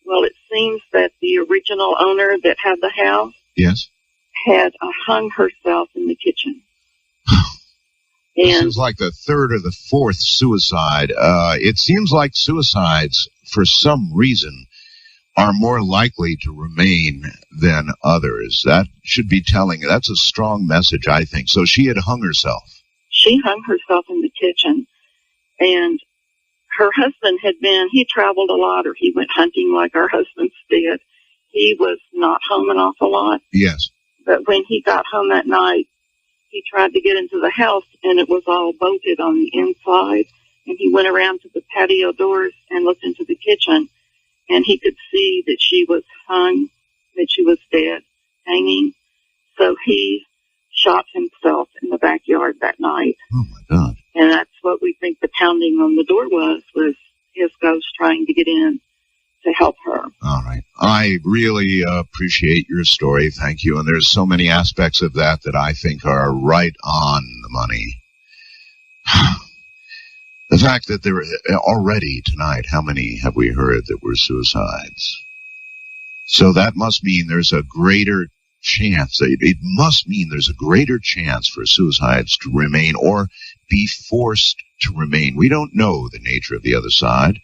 Well, it seems that the original owner that had the house yes had hung herself in the kitchen. This is like the third or the fourth suicide. It seems like suicides, for some reason, are more likely to remain than others. That should be telling. That's a strong message, I think. So she had hung herself. She hung herself in the kitchen, and her husband he traveled a lot, or he went hunting like our husbands did. He was not home an awful lot. Yes. But when he got home that night, he tried to get into the house, and it was all bolted on the inside. And he went around to the patio doors and looked into the kitchen, and he could see that she was hung, that she was dead, hanging. So he shot himself in the backyard that night. Oh, my God. And that's what we think the pounding on the door was his ghost trying to get in to help her. All right. I really appreciate your story. Thank you. And there's so many aspects of that I think are right on the money. The fact that there already tonight, how many have we heard that were suicides? So that must mean there's a greater chance. It must mean there's a greater chance for suicides to remain or be forced to remain. We don't know the nature of the other side,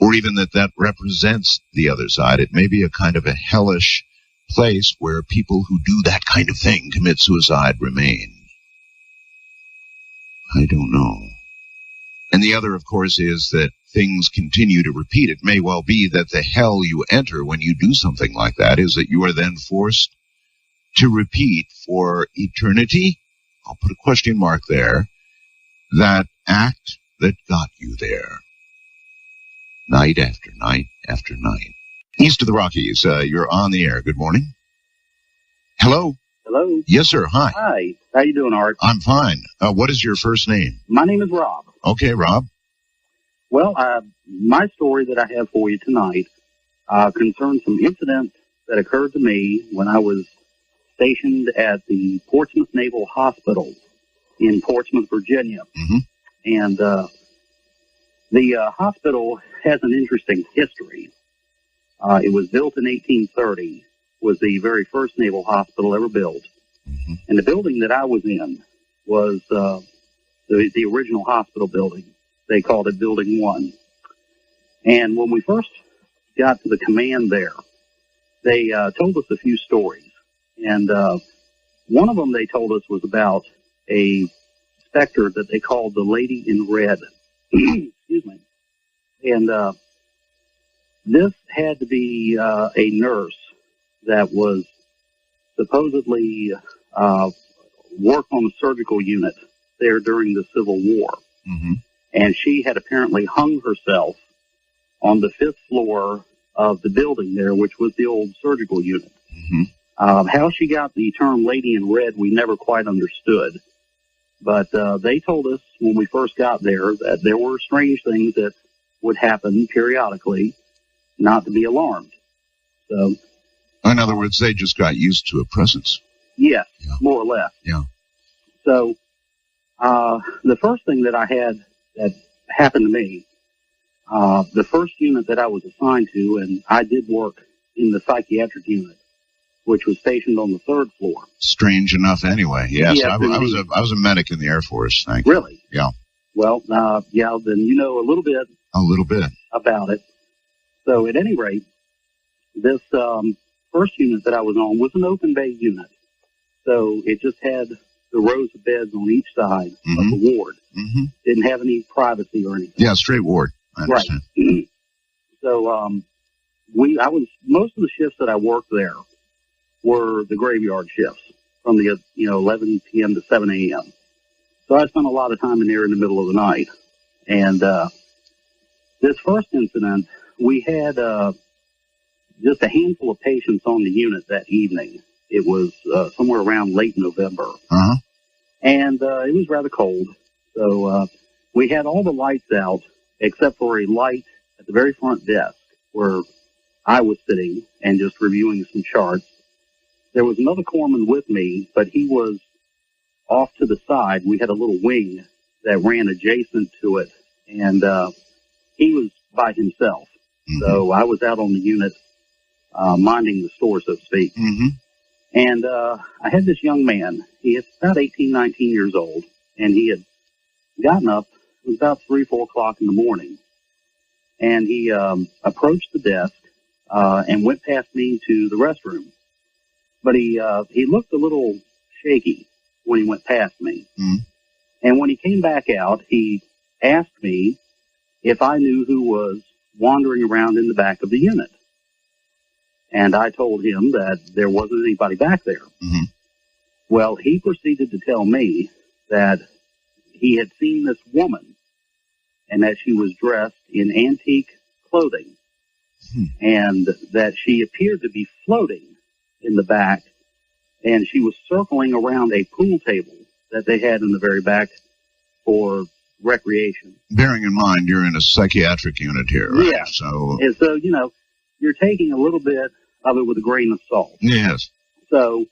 or even that represents the other side. It may be a kind of a hellish place where people who do that kind of thing, commit suicide, remain. I don't know. And the other, of course, is that things continue to repeat. It may well be that the hell you enter when you do something like that is that you are then forced to repeat for eternity. I'll put a question mark there. That act that got you there. Night after night after night. East of the Rockies, you're on the air. Good morning. Hello? Hello? Yes, sir. Hi. Hi. How you doing, Art? I'm fine. What is your first name? My name is Rob. Okay, Rob. Well, my story that I have for you tonight concerns some incidents that occurred to me when I was stationed at the Portsmouth Naval Hospital in Portsmouth, Virginia. Mm-hmm. And the hospital has an interesting history. It was built in 1830, was the very first naval hospital ever built. Mm-hmm. And the building that I was in was the original hospital building. They called it Building 1. And when we first got to the command there, they told us a few stories. And one of them they told us was about a specter that they called the Lady in Red. Excuse me. And this had to be a nurse that was supposedly worked on the surgical unit there during the Civil War. Mm-hmm. And she had apparently hung herself on the 5th floor of the building there, which was the old surgical unit. Mm-hmm. How she got the term Lady in Red, we never quite understood. But they told us when we first got there that there were strange things that would happen periodically, not to be alarmed. So, in other words, they just got used to a presence. Yes, more or less. Yeah. So, the first thing that I had that happened to me, the first unit that I was assigned to, and I did work in the psychiatric unit, which was stationed on the 3rd floor. Strange enough anyway. Yes, Yes, I was a medic in the Air Force. Thank you. Really? Yeah. Well, yeah, then you know a little bit. A little bit. About it. So at any rate, this first unit that I was on was an open bay unit. So it just had the rows of beds on each side of the ward. Mm-hmm. Didn't have any privacy or anything. Yeah, straight ward. I understand. Right. So most of the shifts that I worked there were the graveyard shifts from the 11 p.m. to 7 a.m. So I spent a lot of time in there in the middle of the night. And this first incident, we had just a handful of patients on the unit that evening. It was somewhere around late November. Uh-huh. And it was rather cold. So we had all the lights out except for a light at the very front desk where I was sitting and just reviewing some charts. There was another corpsman with me, but he was off to the side. We had a little wing that ran adjacent to it, and he was by himself. Mm-hmm. So I was out on the unit minding the store, so to speak. Mm-hmm. And I had this young man. He is about 18, 19 years old, and he had gotten up. It was about 3, 4 o'clock in the morning, and he approached the desk and went past me to the restroom. But he looked a little shaky when he went past me. Mm-hmm. And when he came back out, he asked me if I knew who was wandering around in the back of the unit. And I told him that there wasn't anybody back there. Mm-hmm. Well, he proceeded to tell me that he had seen this woman and that she was dressed in antique clothing and that she appeared to be floating in the back, and she was circling around a pool table that they had in the very back for recreation. Bearing in mind you're in a psychiatric unit here, right? Yeah. So, And so, you're taking a little bit of it with a grain of salt. yes. So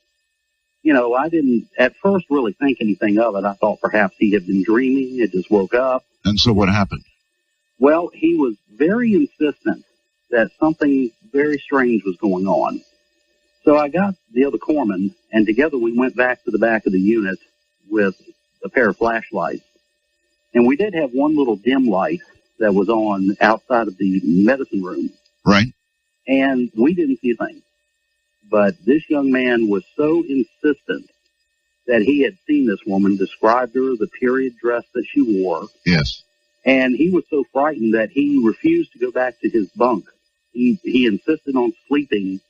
I didn't at first really think anything of it. I thought perhaps he had been dreaming, had just woke up. And so what happened? Well, he was very insistent that something very strange was going on. So I got the other corpsman, and together we went back to the back of the unit with a pair of flashlights. And we did have one little dim light that was on outside of the medicine room. Right. And we didn't see a thing. But this young man was so insistent that he had seen this woman, described her, the period dress that she wore. Yes. And he was so frightened that he refused to go back to his bunk. He insisted on sleeping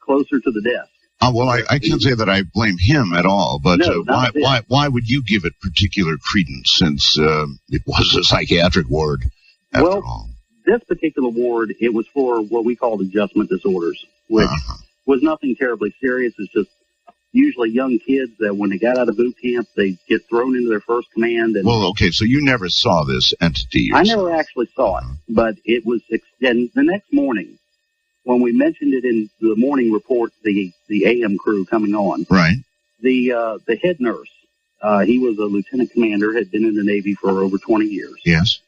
closer to the desk. Well, I can't say that I blame him at all, but No, why would you give it particular credence since it was a psychiatric ward after all? This particular ward, it was for what we called adjustment disorders, which was nothing terribly serious. It's just usually young kids that when they got out of boot camp, they get thrown into their first command. And well, okay, so you never saw this entity yourself. I never actually saw it, but it was, and the next morning, when we mentioned it in the morning report, the AM crew coming on, right? The head nurse, he was a lieutenant commander, had been in the Navy for over 20 years. Yes.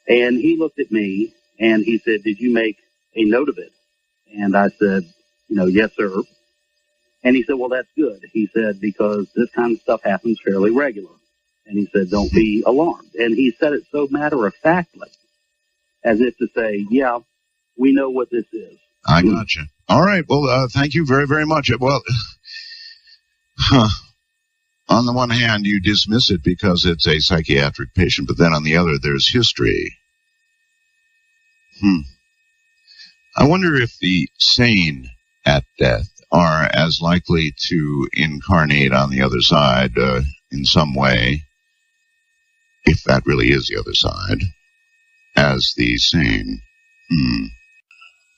And he looked at me and he said, "Did you make a note of it?" And I said, "Yes, sir." And he said, "Well, that's good." He said, "Because this kind of stuff happens fairly regular." And he said, "Don't be alarmed." And he said it so matter-of-factly, as if to say, "Yeah, we know what this is." I gotcha. All right. Well, thank you very, very much. Well, on the one hand, you dismiss it because it's a psychiatric patient, but then on the other, there's history. I wonder if the sane at death are as likely to incarnate on the other side in some way, if that really is the other side, as the sane.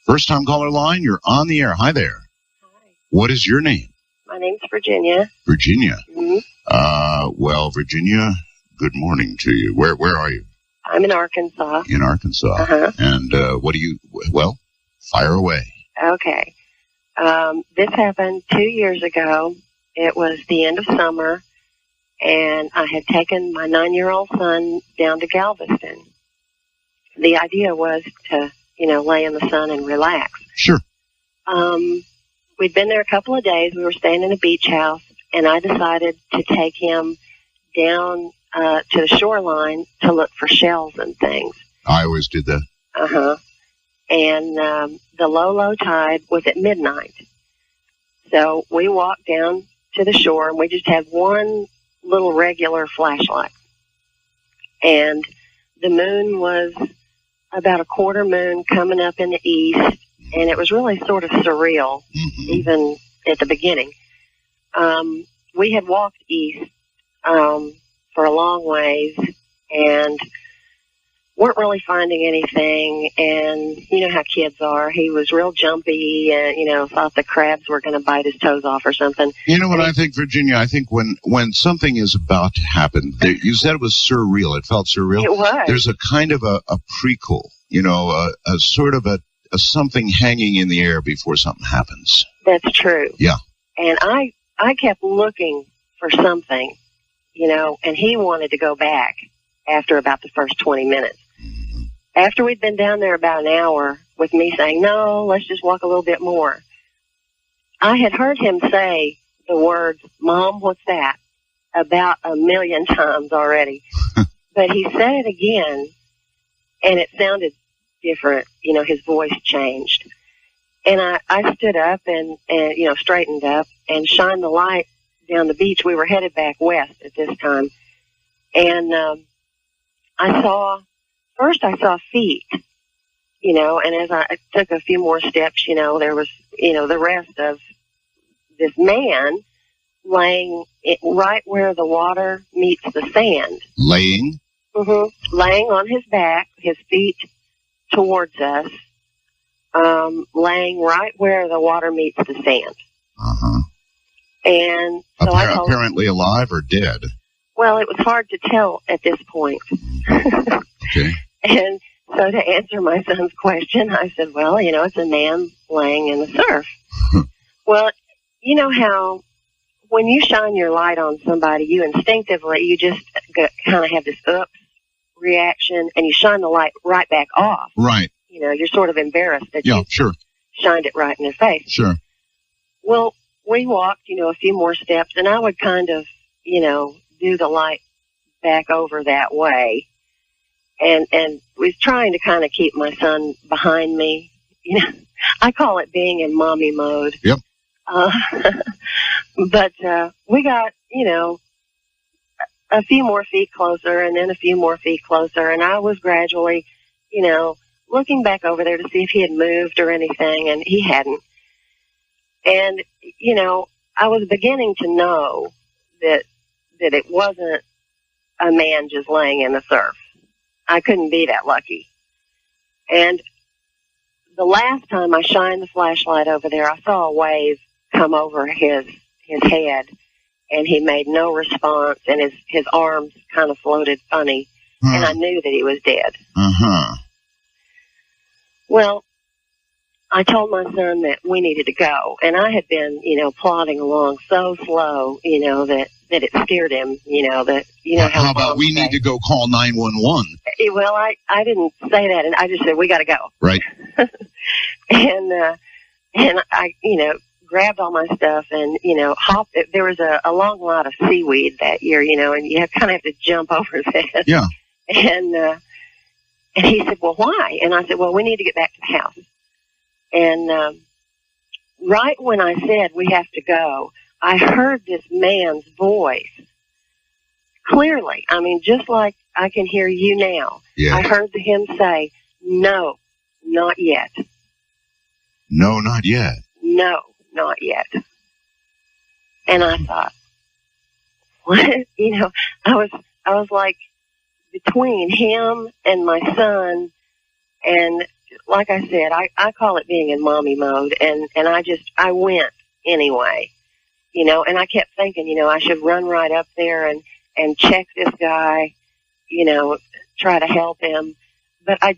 First-time caller line, you're on the air. Hi there. Hi. What is your name? My name's Virginia. Virginia. Mm-hmm. Well, Virginia, good morning to you. Where are you? I'm in Arkansas. In Arkansas. Uh-huh. And what do you, well, fire away. Okay. This happened 2 years ago. It was the end of summer, and I had taken my 9-year-old son down to Galveston. The idea was to lay in the sun and relax. Sure. We'd been there a couple of days. We were staying in a beach house, and I decided to take him down to the shoreline to look for shells and things. I always did that. Uh-huh. And the low tide was at midnight. So we walked down to the shore, and we just had one little regular flashlight. And the moon was about a quarter moon coming up in the east, and it was really sort of surreal, even at the beginning. We had walked east for a long ways and weren't really finding anything, and you know how kids are. He was real jumpy and, thought the crabs were going to bite his toes off or something. You know what I think, Virginia? I think when something is about to happen, you said it was surreal. It felt surreal. It was. There's a kind of a prequel, a sort of a something hanging in the air before something happens. That's true. Yeah. And I kept looking for something, and he wanted to go back after about the first 20 minutes. After we'd been down there about an hour with me saying, no, let's just walk a little bit more, I had heard him say the words, Mom, what's that? About 1 million times already. But he said it again, and it sounded different. His voice changed. And I stood up and straightened up and shined the light down the beach. We were headed back west at this time. And I saw feet, and as I took a few more steps, there was, the rest of this man laying right where the water meets the sand. Laying? Mm-hmm. Laying on his back, his feet towards us, laying right where the water meets the sand. Uh-huh. And so I told apparently alive or dead? Well, it was hard to tell at this point. Okay. And so to answer my son's question, I said, well, it's a man laying in the surf. Well, you know how when you shine your light on somebody, you instinctively, you just kind of have this oops reaction, and you shine the light right back off. Right. You know, you're sort of embarrassed that you sure. shined it right in their face. Sure. Well, we walked, you know, a few more steps, and I would kind of, you know, do the light back over that way, and was trying to kind of keep my son behind me. You know, I call it being in mommy mode. Yep. But we got, you know, a few more feet closer, and then a few more feet closer, and I was gradually, you know, looking back over there to see if he had moved or anything, and he hadn't. And, you know, I was beginning to know that it wasn't a man just laying in the surf. I couldn't be that lucky. And the last time I shined the flashlight over there, I saw a wave come over his head, and he made no response, and his arms kind of floated funny, and I knew that he was dead. Uh-huh. Well, I told my son that we needed to go, and I had been, you know, plodding along so slow, you know, that it scared him, you know, that, you know, how about we need to go call 911? Well, I didn't say that, and I just said, we got to go. Right. And I, you know, grabbed all my stuff and, you know, hopped. There was a long lot of seaweed that year, you know, and you kind of have to jump over that. Yeah. And he said, well, why? And I said, well, we need to get back to the house. And right when I said we have to go, I heard this man's voice clearly. I mean, just like I can hear you now. Yeah. I heard him say, no, not yet. No, not yet. No, not yet. And I thought, what? You know, I was like between him and my son, and like I said, I call it being in mommy mode, and I went anyway, you know, and I kept thinking, you know, I should run right up there and check this guy, you know, try to help him. But I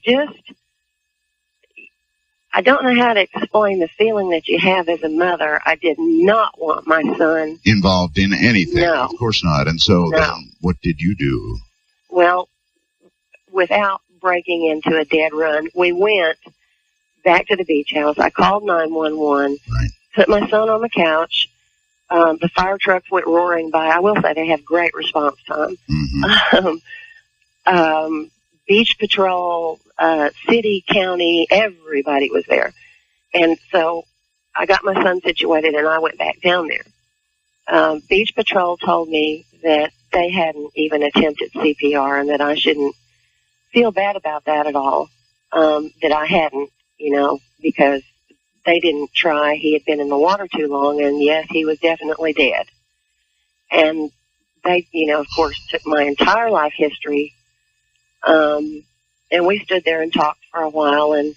don't know how to explain the feeling that you have as a mother. I did not want my son involved in anything. No. Of course not. And so then what did you do? Well, without breaking into a dead run, we went back to the beach house. I called 911, put my son on the couch. The fire trucks went roaring by. I will say they have great response time. Mm-hmm. Beach patrol, city, county, everybody was there. And so I got my son situated and I went back down there. Beach patrol told me that they hadn't even attempted CPR and that I shouldn't feel bad about that at all. That I hadn't, you know, because they didn't try. He had been in the water too long, and yes, he was definitely dead. And they, you know, of course, took my entire life history. And we stood there and talked for a while, and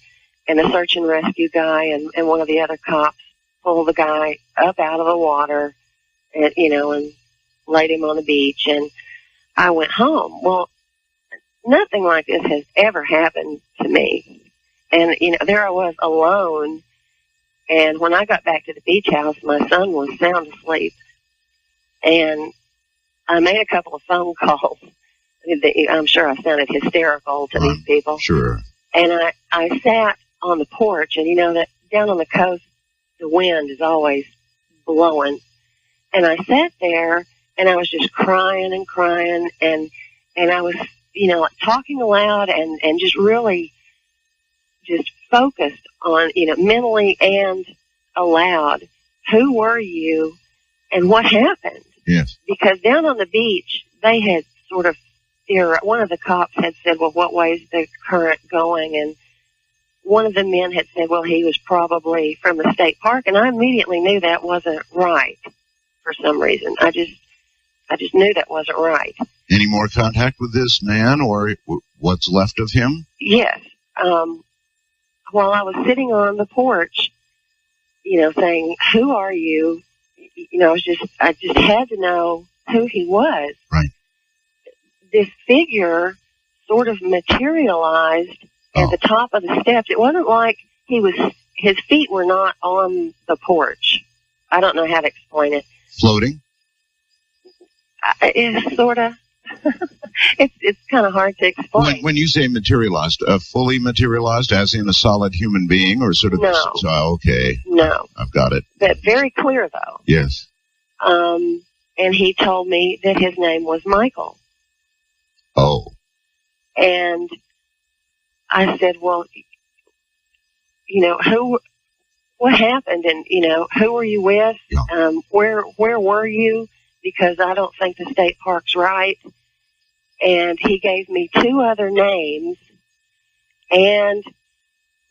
a search and rescue guy and one of the other cops pulled the guy up out of the water, and, you know, and laid him on the beach, and I went home. Well, nothing like this has ever happened to me. And, you know, there I was alone, and when I got back to the beach house, my son was sound asleep, and I made a couple of phone calls. I'm sure I sounded hysterical to these people. Sure. And I sat on the porch, and you know that down on the coast, the wind is always blowing. And I sat there, and I was just crying and crying, and I was, you know, talking aloud and just really just focused on, you know, mentally and aloud, who were you and what happened? Yes. Because down on the beach, they had sort of, one of the cops had said, well, what way is the current going? And one of the men had said, well, he was probably from the state park. And I immediately knew that wasn't right for some reason. I just knew that wasn't right. Any more contact with this man or what's left of him? Yes. While I was sitting on the porch, you know, saying, who are you? You know, I just had to know who he was. Right. This figure sort of materialized at the top of the steps. It wasn't like his feet were not on the porch. I don't know how to explain it. Floating? It's sort of, it's kind of hard to explain. When you say materialized, fully materialized, as in a solid human being, or sort of? No. Okay. No. I've got it. But very clear, though. Yes. And he told me that his name was Michael. Oh. And I said, well, you know, what happened? And, you know, who were you with? Yeah. Where were you? Because I don't think the state park's right. And he gave me 2 other names. And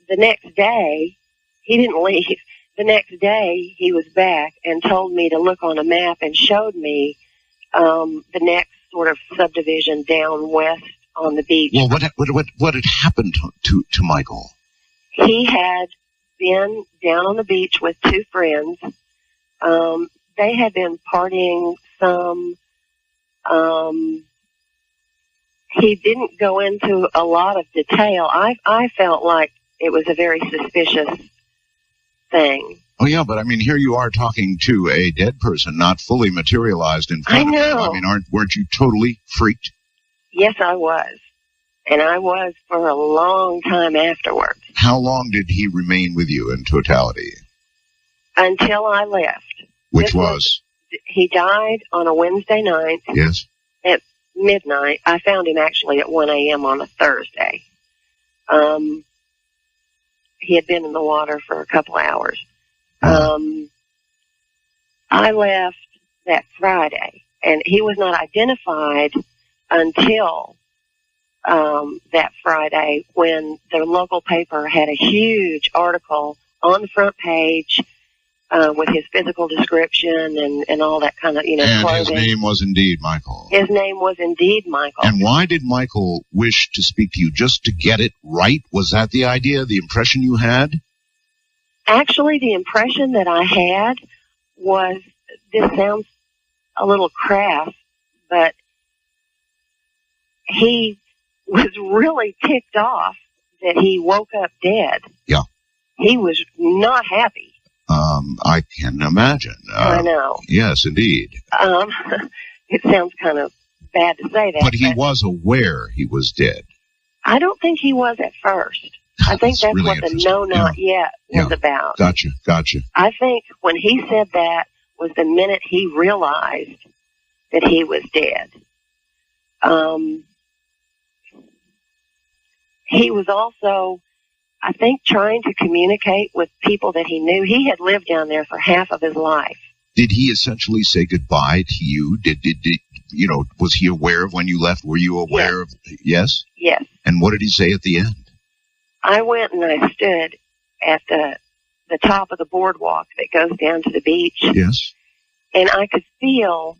the next day, he didn't leave. The next day, he was back and told me to look on a map and showed me the next sort of subdivision down west on the beach. Well, what had happened to Michael? He had been down on the beach with 2 friends. They had been partying some. He didn't go into a lot of detail. I felt like it was a very suspicious thing. Oh, yeah, but I mean, here you are talking to a dead person, not fully materialized in front I know. of you. I mean, weren't you totally freaked? Yes, I was. And I was for a long time afterwards. How long did he remain with you in totality? Until I left. Which was? He died on a Wednesday night. Yes. At midnight. I found him actually at 1 a.m. on a Thursday. He had been in the water for a couple hours. I left that Friday, and he was not identified until that Friday when the local paper had a huge article on the front page with his physical description and all that kind of, you know, and clothing. His name was indeed Michael. His name was indeed Michael. And why did Michael wish to speak to you? Just to get it right? Was that the idea, the impression you had? Actually, the impression that I had was, this sounds a little crass, but he was really ticked off that he woke up dead. Yeah. He was not happy. I can imagine. I know. Yes, indeed. It sounds kind of bad to say that. But he was aware he was dead. I don't think he was at first. I think that's really what the no, not yet was about. Gotcha. I think when he said that was the minute he realized that he was dead. He was also, I think, trying to communicate with people that he knew. He had lived down there for half of his life. Did he essentially say goodbye to you? Did you know, was he aware of when you left? Were you aware of? Yes? Yes. And what did he say at the end? I went and I stood at the top of the boardwalk that goes down to the beach. Yes. And I could feel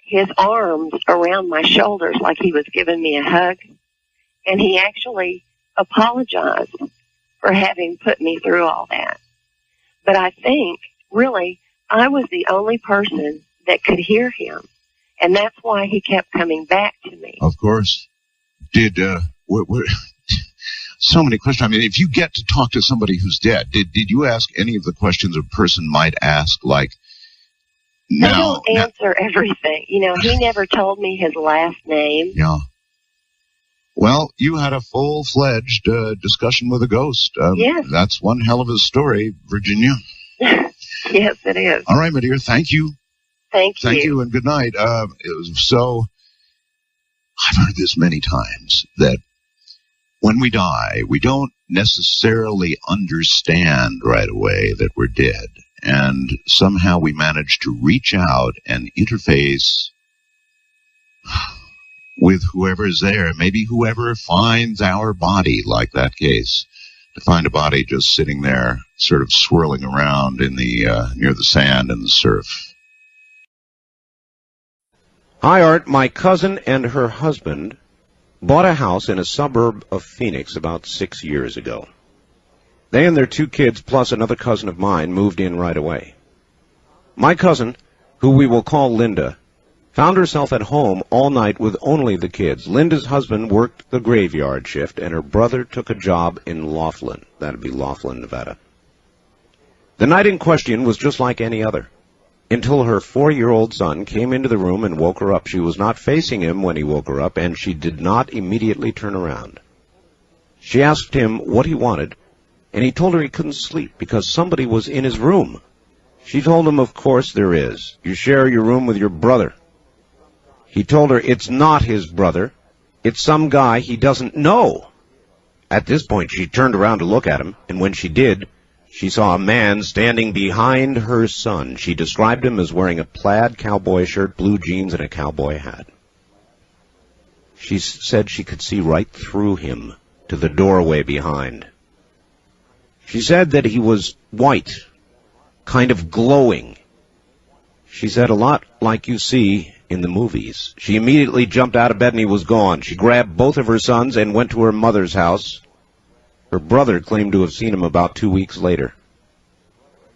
his arms around my shoulders like he was giving me a hug. And he actually apologized for having put me through all that. But I think, really, I was the only person that could hear him. And that's why he kept coming back to me. Of course. Did, so many questions. I mean, if you get to talk to somebody who's dead, did you ask any of the questions a person might ask, like, They don't answer everything. You know, he never told me his last name. Yeah. Well, you had a full-fledged discussion with a ghost. Yes. That's one hell of a story, Virginia. Yes, it is. All right, my dear. Thank you. Thank you, and good night. I've heard this many times, that when we die, we don't necessarily understand right away that we're dead. And somehow we manage to reach out and interface with whoever is there, maybe whoever finds our body, like that case, to find a body just sitting there, sort of swirling around in the near the sand and the surf. Hi, Art. My cousin and her husband bought a house in a suburb of Phoenix about 6 years ago. They and their 2 kids, plus another cousin of mine, moved in right away. My cousin, who we will call Linda, found herself at home all night with only the kids. Linda's husband worked the graveyard shift, and her brother took a job in Laughlin. That would be Laughlin, Nevada. The night in question was just like any other. until her 4-year-old son came into the room and woke her up. She was not facing him when he woke her up, and she did not immediately turn around. She asked him what he wanted, and he told her he couldn't sleep because somebody was in his room. She told him, of course there is. You share your room with your brother. He told her it's not his brother. It's some guy he doesn't know. At this point, she turned around to look at him, and when she did, she saw a man standing behind her son. She described him as wearing a plaid cowboy shirt, blue jeans, and a cowboy hat. She said she could see right through him to the doorway behind. She said that he was white, kind of glowing. She said a lot like you see in the movies. She immediately jumped out of bed and he was gone. She grabbed both of her sons and went to her mother's house. Her brother claimed to have seen him about 2 weeks later.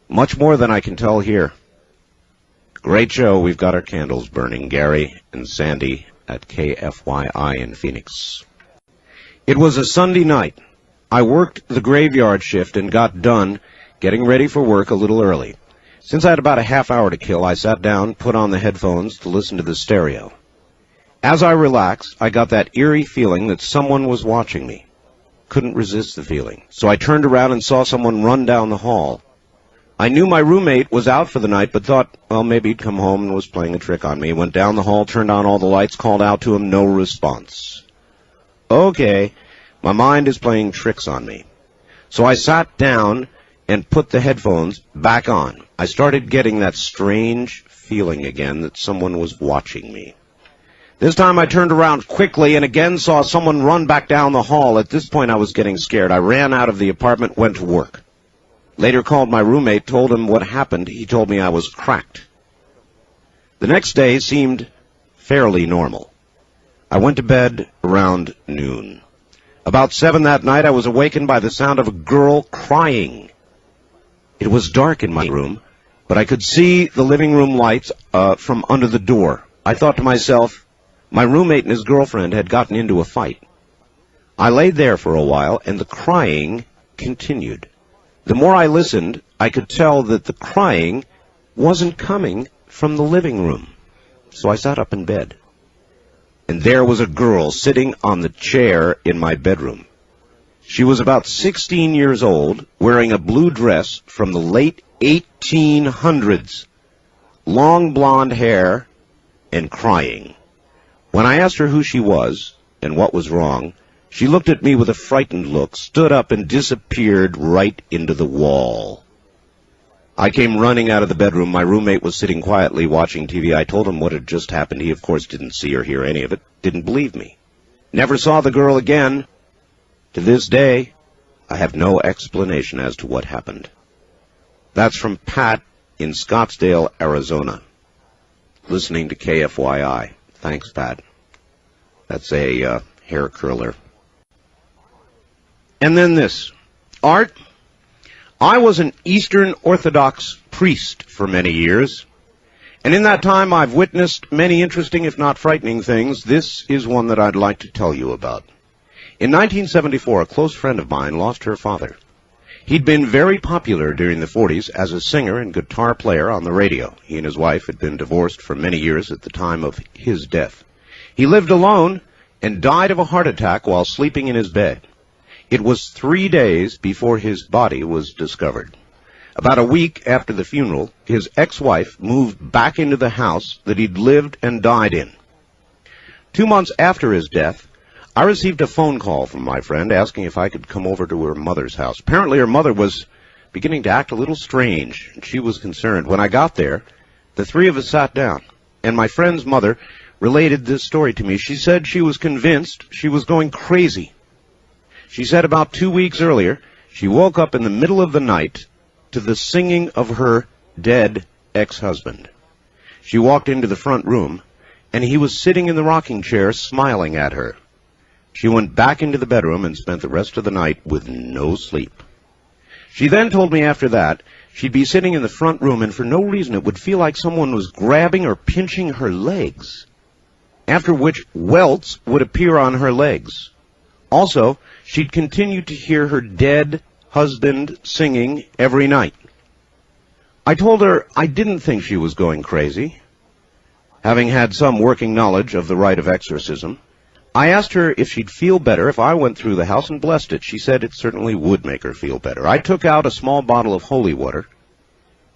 Much more than I can tell here. Great show. We've got our candles burning. Gary and Sandy at KFYI in Phoenix. It was a Sunday night. I worked the graveyard shift and got done getting ready for work a little early. Since I had about a half hour to kill, I sat down, put on the headphones to listen to the stereo. As I relaxed, I got that eerie feeling that someone was watching me. Couldn't resist the feeling. So I turned around and saw someone run down the hall. I knew my roommate was out for the night, but thought, well, maybe he'd come home and was playing a trick on me. Went down the hall, turned on all the lights, called out to him, no response. Okay, my mind is playing tricks on me. So I sat down and put the headphones back on. I started getting that strange feeling again that someone was watching me. This time I turned around quickly and again saw someone run back down the hall. At this point I was getting scared. I ran out of the apartment, went to work. Later called my roommate, told him what happened. He told me I was cracked. The next day seemed fairly normal. I went to bed around noon. About 7 that night I was awakened by the sound of a girl crying. It was dark in my room, but I could see the living room lights from under the door. I thought to myself, my roommate and his girlfriend had gotten into a fight. I laid there for a while, and the crying continued. The more I listened, I could tell that the crying wasn't coming from the living room. So I sat up in bed. And there was a girl sitting on the chair in my bedroom. She was about 16 years old, wearing a blue dress from the late 1800s, long blonde hair, and crying. When I asked her who she was and what was wrong, she looked at me with a frightened look, stood up, and disappeared right into the wall. I came running out of the bedroom. My roommate was sitting quietly watching TV. I told him what had just happened. He, of course, didn't see or hear any of it, didn't believe me. Never saw the girl again. To this day, I have no explanation as to what happened. That's from Pat in Scottsdale, Arizona, listening to KFYI. Thanks, Pat. That's a hair curler. And then this. Art, I was an Eastern Orthodox priest for many years, and in that time I've witnessed many interesting, if not frightening, things. This is one that I'd like to tell you about. In 1974, a close friend of mine lost her father. He'd been very popular during the 40s as a singer and guitar player on the radio. He and his wife had been divorced for many years at the time of his death. He lived alone and died of a heart attack while sleeping in his bed. It was 3 days before his body was discovered. About a week after the funeral, his ex-wife moved back into the house that he'd lived and died in. 2 months after his death, I received a phone call from my friend asking if I could come over to her mother's house. Apparently her mother was beginning to act a little strange, and she was concerned. When I got there, the three of us sat down, and my friend's mother related this story to me. She said she was convinced she was going crazy. She said about 2 weeks earlier, she woke up in the middle of the night to the singing of her dead ex-husband. She walked into the front room, and he was sitting in the rocking chair smiling at her. She went back into the bedroom and spent the rest of the night with no sleep. She then told me after that she'd be sitting in the front room, and for no reason it would feel like someone was grabbing or pinching her legs, after which welts would appear on her legs. Also, she'd continue to hear her dead husband singing every night. I told her I didn't think she was going crazy. Having had some working knowledge of the rite of exorcism, I asked her if she'd feel better if I went through the house and blessed it. She said it certainly would make her feel better. I took out a small bottle of holy water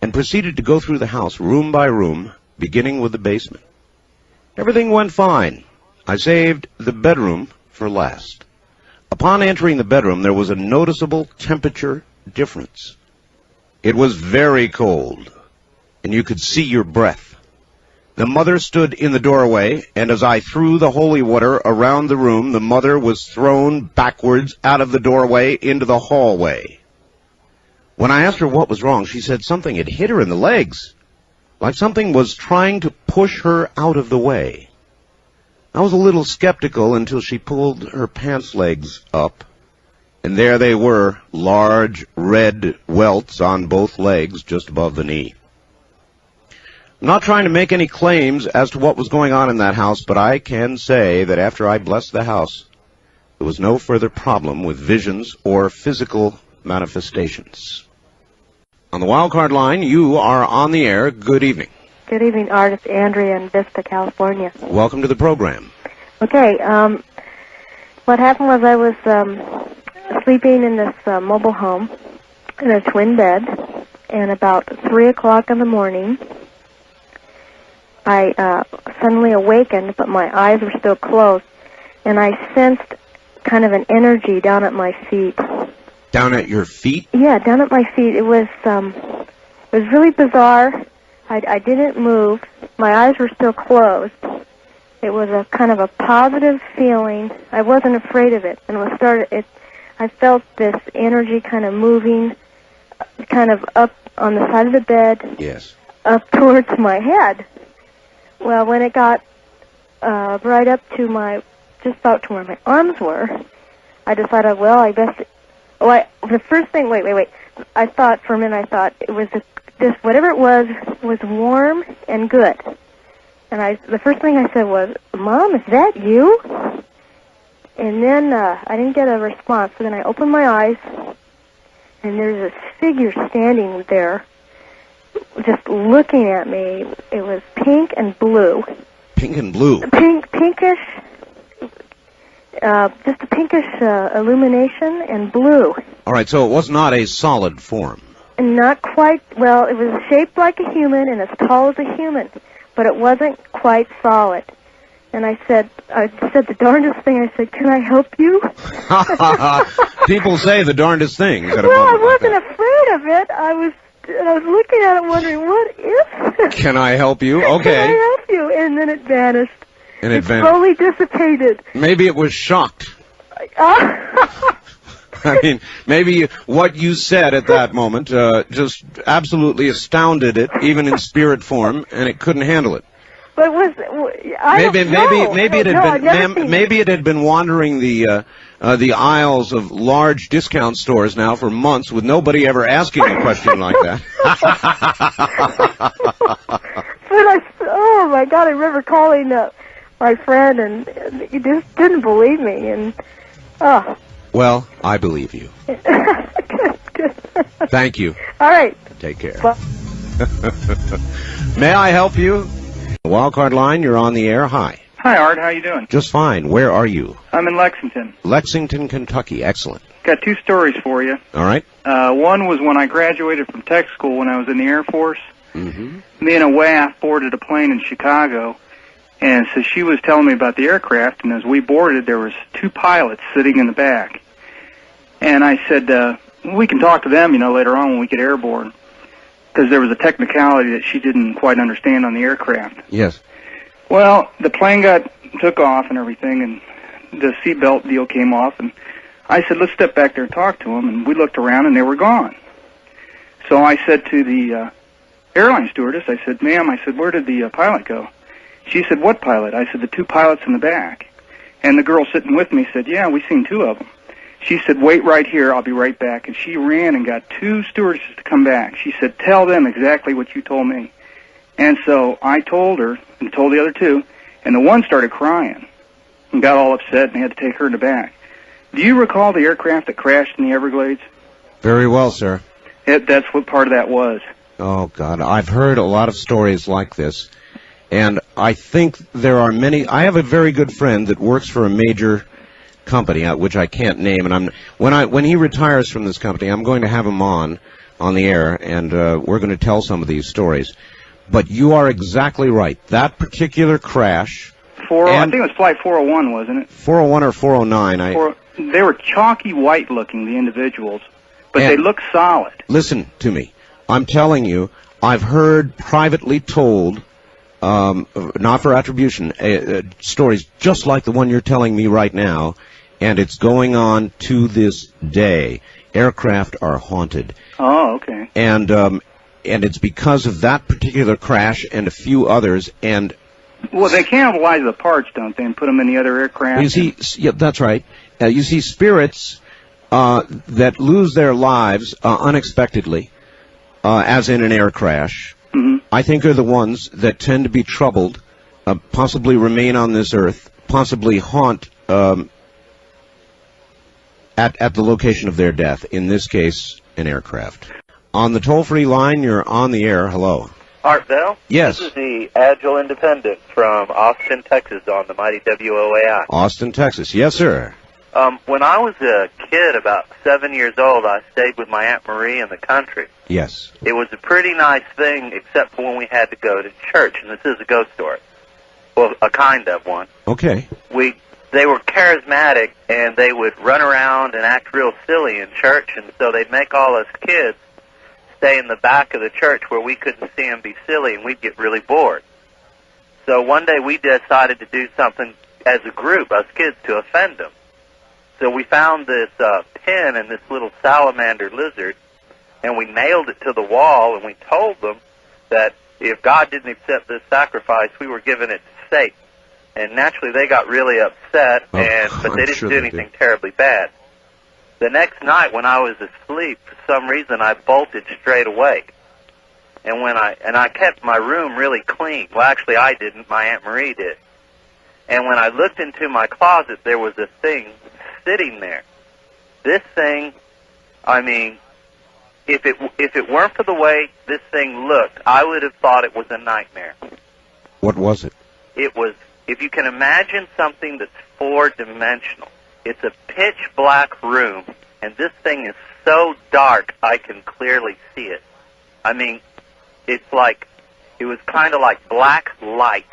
and proceeded to go through the house room by room, beginning with the basement. Everything went fine. I saved the bedroom for last. Upon entering the bedroom, there was a noticeable temperature difference. It was very cold, and you could see your breath. The mother stood in the doorway, and as I threw the holy water around the room, the mother was thrown backwards out of the doorway into the hallway. When I asked her what was wrong, she said something had hit her in the legs, like something was trying to push her out of the way. I was a little skeptical until she pulled her pants legs up, and there they were, large red welts on both legs just above the knee. I'm not trying to make any claims as to what was going on in that house, but I can say that after I blessed the house, there was no further problem with visions or physical manifestations. On the wildcard line, you are on the air. Good evening. Good evening, Art. It's Andrea in Vista, California. Welcome to the program. Okay, what happened was I was sleeping in this mobile home in a twin bed, and about 3 o'clock in the morning, I suddenly awakened, but my eyes were still closed, and I sensed kind of an energy down at my feet. Down at your feet? Yeah, down at my feet. It was really bizarre. I didn't move. My eyes were still closed. It was a kind of a positive feeling. I wasn't afraid of it, and I felt this energy kind of moving, kind of up on the side of the bed. Yes. Up towards my head. Well, when it got right up to just about to where my arms were, I decided, well, I best. The first thing. Wait. I thought for a minute. It was this whatever it was warm and good. And the first thing I said was, "Mom, is that you?" And then I didn't get a response. So then I opened my eyes, and there's this figure standing there, just looking at me. It was pink and blue. Pink and blue. Pinkish. Just a pinkish illumination and blue. All right, so it was not a solid form. Not quite. Well, it was shaped like a human and as tall as a human, but it wasn't quite solid. And I said the darndest thing. I said, "Can I help you?" People say the darndest things. Well, I wasn't afraid of it. I was looking at it, wondering, what is this? Can I help you? Okay. Can I help you? And then it vanished. And it vanished. Slowly dissipated. Maybe it was shocked. I mean, maybe what you said at that moment just absolutely astounded it, even in spirit form, and it couldn't handle it. But maybe it had been wandering the aisles of large discount stores now for months with nobody ever asking a question like that. But oh my God, I remember calling my friend, and he just didn't believe me, and oh. Well, I believe you. Good. Thank you. All right. Take care. May I help you? Wildcard line, you're on the air. Hi. Hi, Art. How you doing? Just fine. Where are you? I'm in Lexington. Lexington, Kentucky. Excellent. Got two stories for you. All right. One was when I graduated from tech school when I was in the Air Force. Mm-hmm. Me and a WAF boarded a plane in Chicago, and so she was telling me about the aircraft, and as we boarded, there was two pilots sitting in the back. And I said, we can talk to them, later on when we get airborne, because there was a technicality that she didn't quite understand on the aircraft. Yes. Well, the plane took off and everything, and the seatbelt deal came off, and I said, let's step back there and talk to them, and we looked around, and they were gone. So I said to the airline stewardess, I said, ma'am, where did the pilot go? She said, what pilot? I said, the two pilots in the back. And the girl sitting with me said, yeah, we seen two of them. She said, wait right here, I'll be right back. And she ran and got two stewardesses to come back. She said, tell them exactly what you told me. And so I told her, and told the other two, and the one started crying and got all upset and had to take her in the back. Do you recall the aircraft that crashed in the Everglades? Very well, sir. That's what part of that was. Oh, God. I've heard a lot of stories like this, and I think there are many. I have a very good friend that works for a major company, which I can't name, and when he retires from this company, I'm going to have him on the air, and we're going to tell some of these stories. But you are exactly right. That particular crash... I think it was Flight 401, wasn't it? 401 or 409. They were chalky white looking, the individuals, but they looked solid. Listen to me. I'm telling you, I've heard privately told, not for attribution, stories just like the one you're telling me right now, and it's going on to this day. Aircraft are haunted. Oh, okay. And it's because of that particular crash and a few others, and... Well, they cannibalize the parts, don't they, and put them in the other aircraft? You see, yeah, that's right. You see spirits that lose their lives unexpectedly, as in an air crash, I think are the ones that tend to be troubled, possibly remain on this earth, possibly haunt at the location of their death, in this case, an aircraft. On the toll-free line, you're on the air. Hello. Art Bell? Yes. This is the Agile Independent from Austin, Texas, on the mighty WOAI. Austin, Texas. Yes, sir. When I was a kid, about 7 years old, I stayed with my Aunt Marie in the country. Yes. It was a pretty nice thing, except for when we had to go to church, and this is a ghost story. Well, a kind of one. Okay. They were charismatic, and they would run around and act real silly in church, and so they'd make all us kids stay in the back of the church where we couldn't see them be silly, and we'd get really bored. So one day we decided to do something as a group, us kids, to offend them. So we found this pin and this little salamander lizard, and we nailed it to the wall, and we told them that if God didn't accept this sacrifice, we were giving it to Satan. And naturally they got really upset, but they didn't do anything terribly bad. The next night when I was asleep, for some reason I bolted straight awake. And I kept my room really clean. Well, actually I didn't, my Aunt Marie did. And when I looked into my closet, there was a thing sitting there. This thing, I mean, if it weren't for the way this thing looked, I would have thought it was a nightmare. What was it? It was, if you can imagine something that's four-dimensional, it's a pitch-black room, and this thing is so dark I can clearly see it. I mean, it was kind of like black light,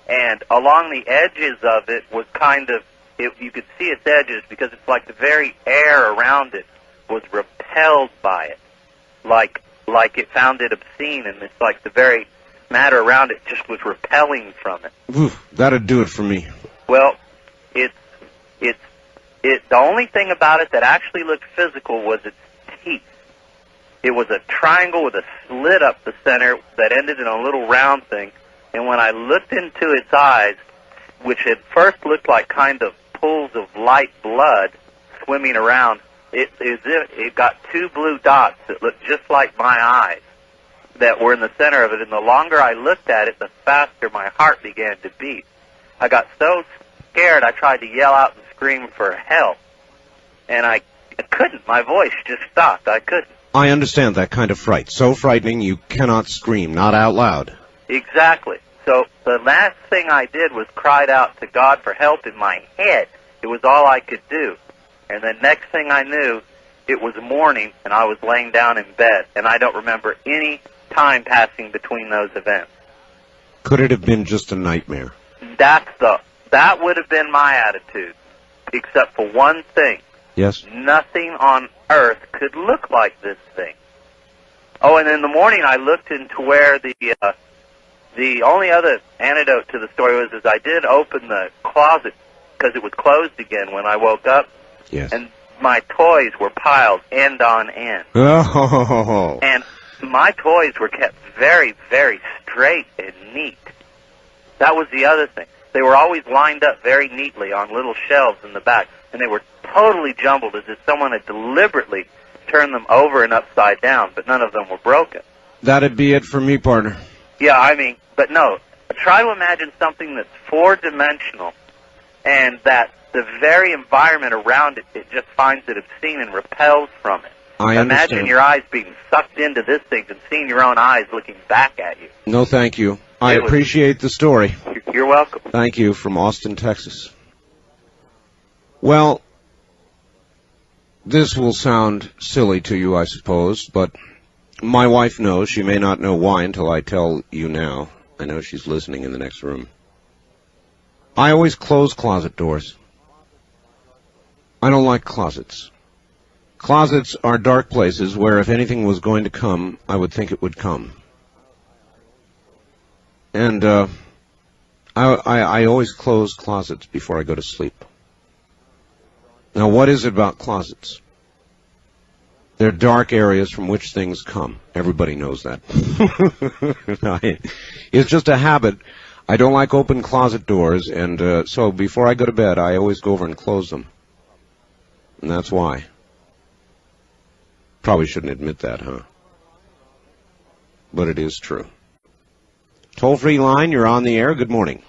and along the edges of it was kind of, you could see its edges because it's like the very air around it was repelled by it, like it found it obscene, and it's like the very matter around it just was repelling from it. Oof, that'd do it for me. Well, the only thing about it that actually looked physical was its teeth. It was a triangle with a slit up the center that ended in a little round thing, and when I looked into its eyes, which at first looked like kind of pools of light blood swimming around, it got two blue dots that looked just like my eyes that were in the center of it, and the longer I looked at it, the faster my heart began to beat. I got so scared I tried to yell out and scream for help, and I couldn't. My voice just stopped. I couldn't. I understand that kind of fright. So frightening you cannot scream, not out loud. Exactly. So the last thing I did was cried out to God for help in my head. It was all I could do. And the next thing I knew, it was morning, and I was laying down in bed, and I don't remember any time passing between those events. Could it have been just a nightmare? That would have been my attitude, except for one thing. Yes? Nothing on earth could look like this thing. Oh, and in the morning I looked into where the only other antidote to the story was I did open the closet because it was closed again when I woke up. Yes. And my toys were piled end on end. Oh. And my toys were kept very, very straight and neat. That was the other thing. They were always lined up very neatly on little shelves in the back, and they were totally jumbled as if someone had deliberately turned them over and upside down, but none of them were broken. That'd be it for me, partner. Yeah, I mean, but no. Try to imagine something that's four-dimensional, and that the very environment around it, it just finds it obscene and repels from it. I Imagine understand. your eyes being sucked into this thing and seeing your own eyes looking back at you. No, thank you. I appreciate the story. You're welcome. Thank you, from Austin, Texas. Well, this will sound silly to you, I suppose, but my wife knows. She may not know why until I tell you now. I know she's listening in the next room. I always close closet doors. I don't like closets. Closets are dark places where if anything was going to come, I would think it would come. And I always close closets before I go to sleep. Now, what is it about closets? They're dark areas from which things come. Everybody knows that. It's just a habit. I don't like open closet doors, and so before I go to bed, I always go over and close them. And that's why. Probably shouldn't admit that, huh? But it is true. Toll-free line, you're on the air. Good morning.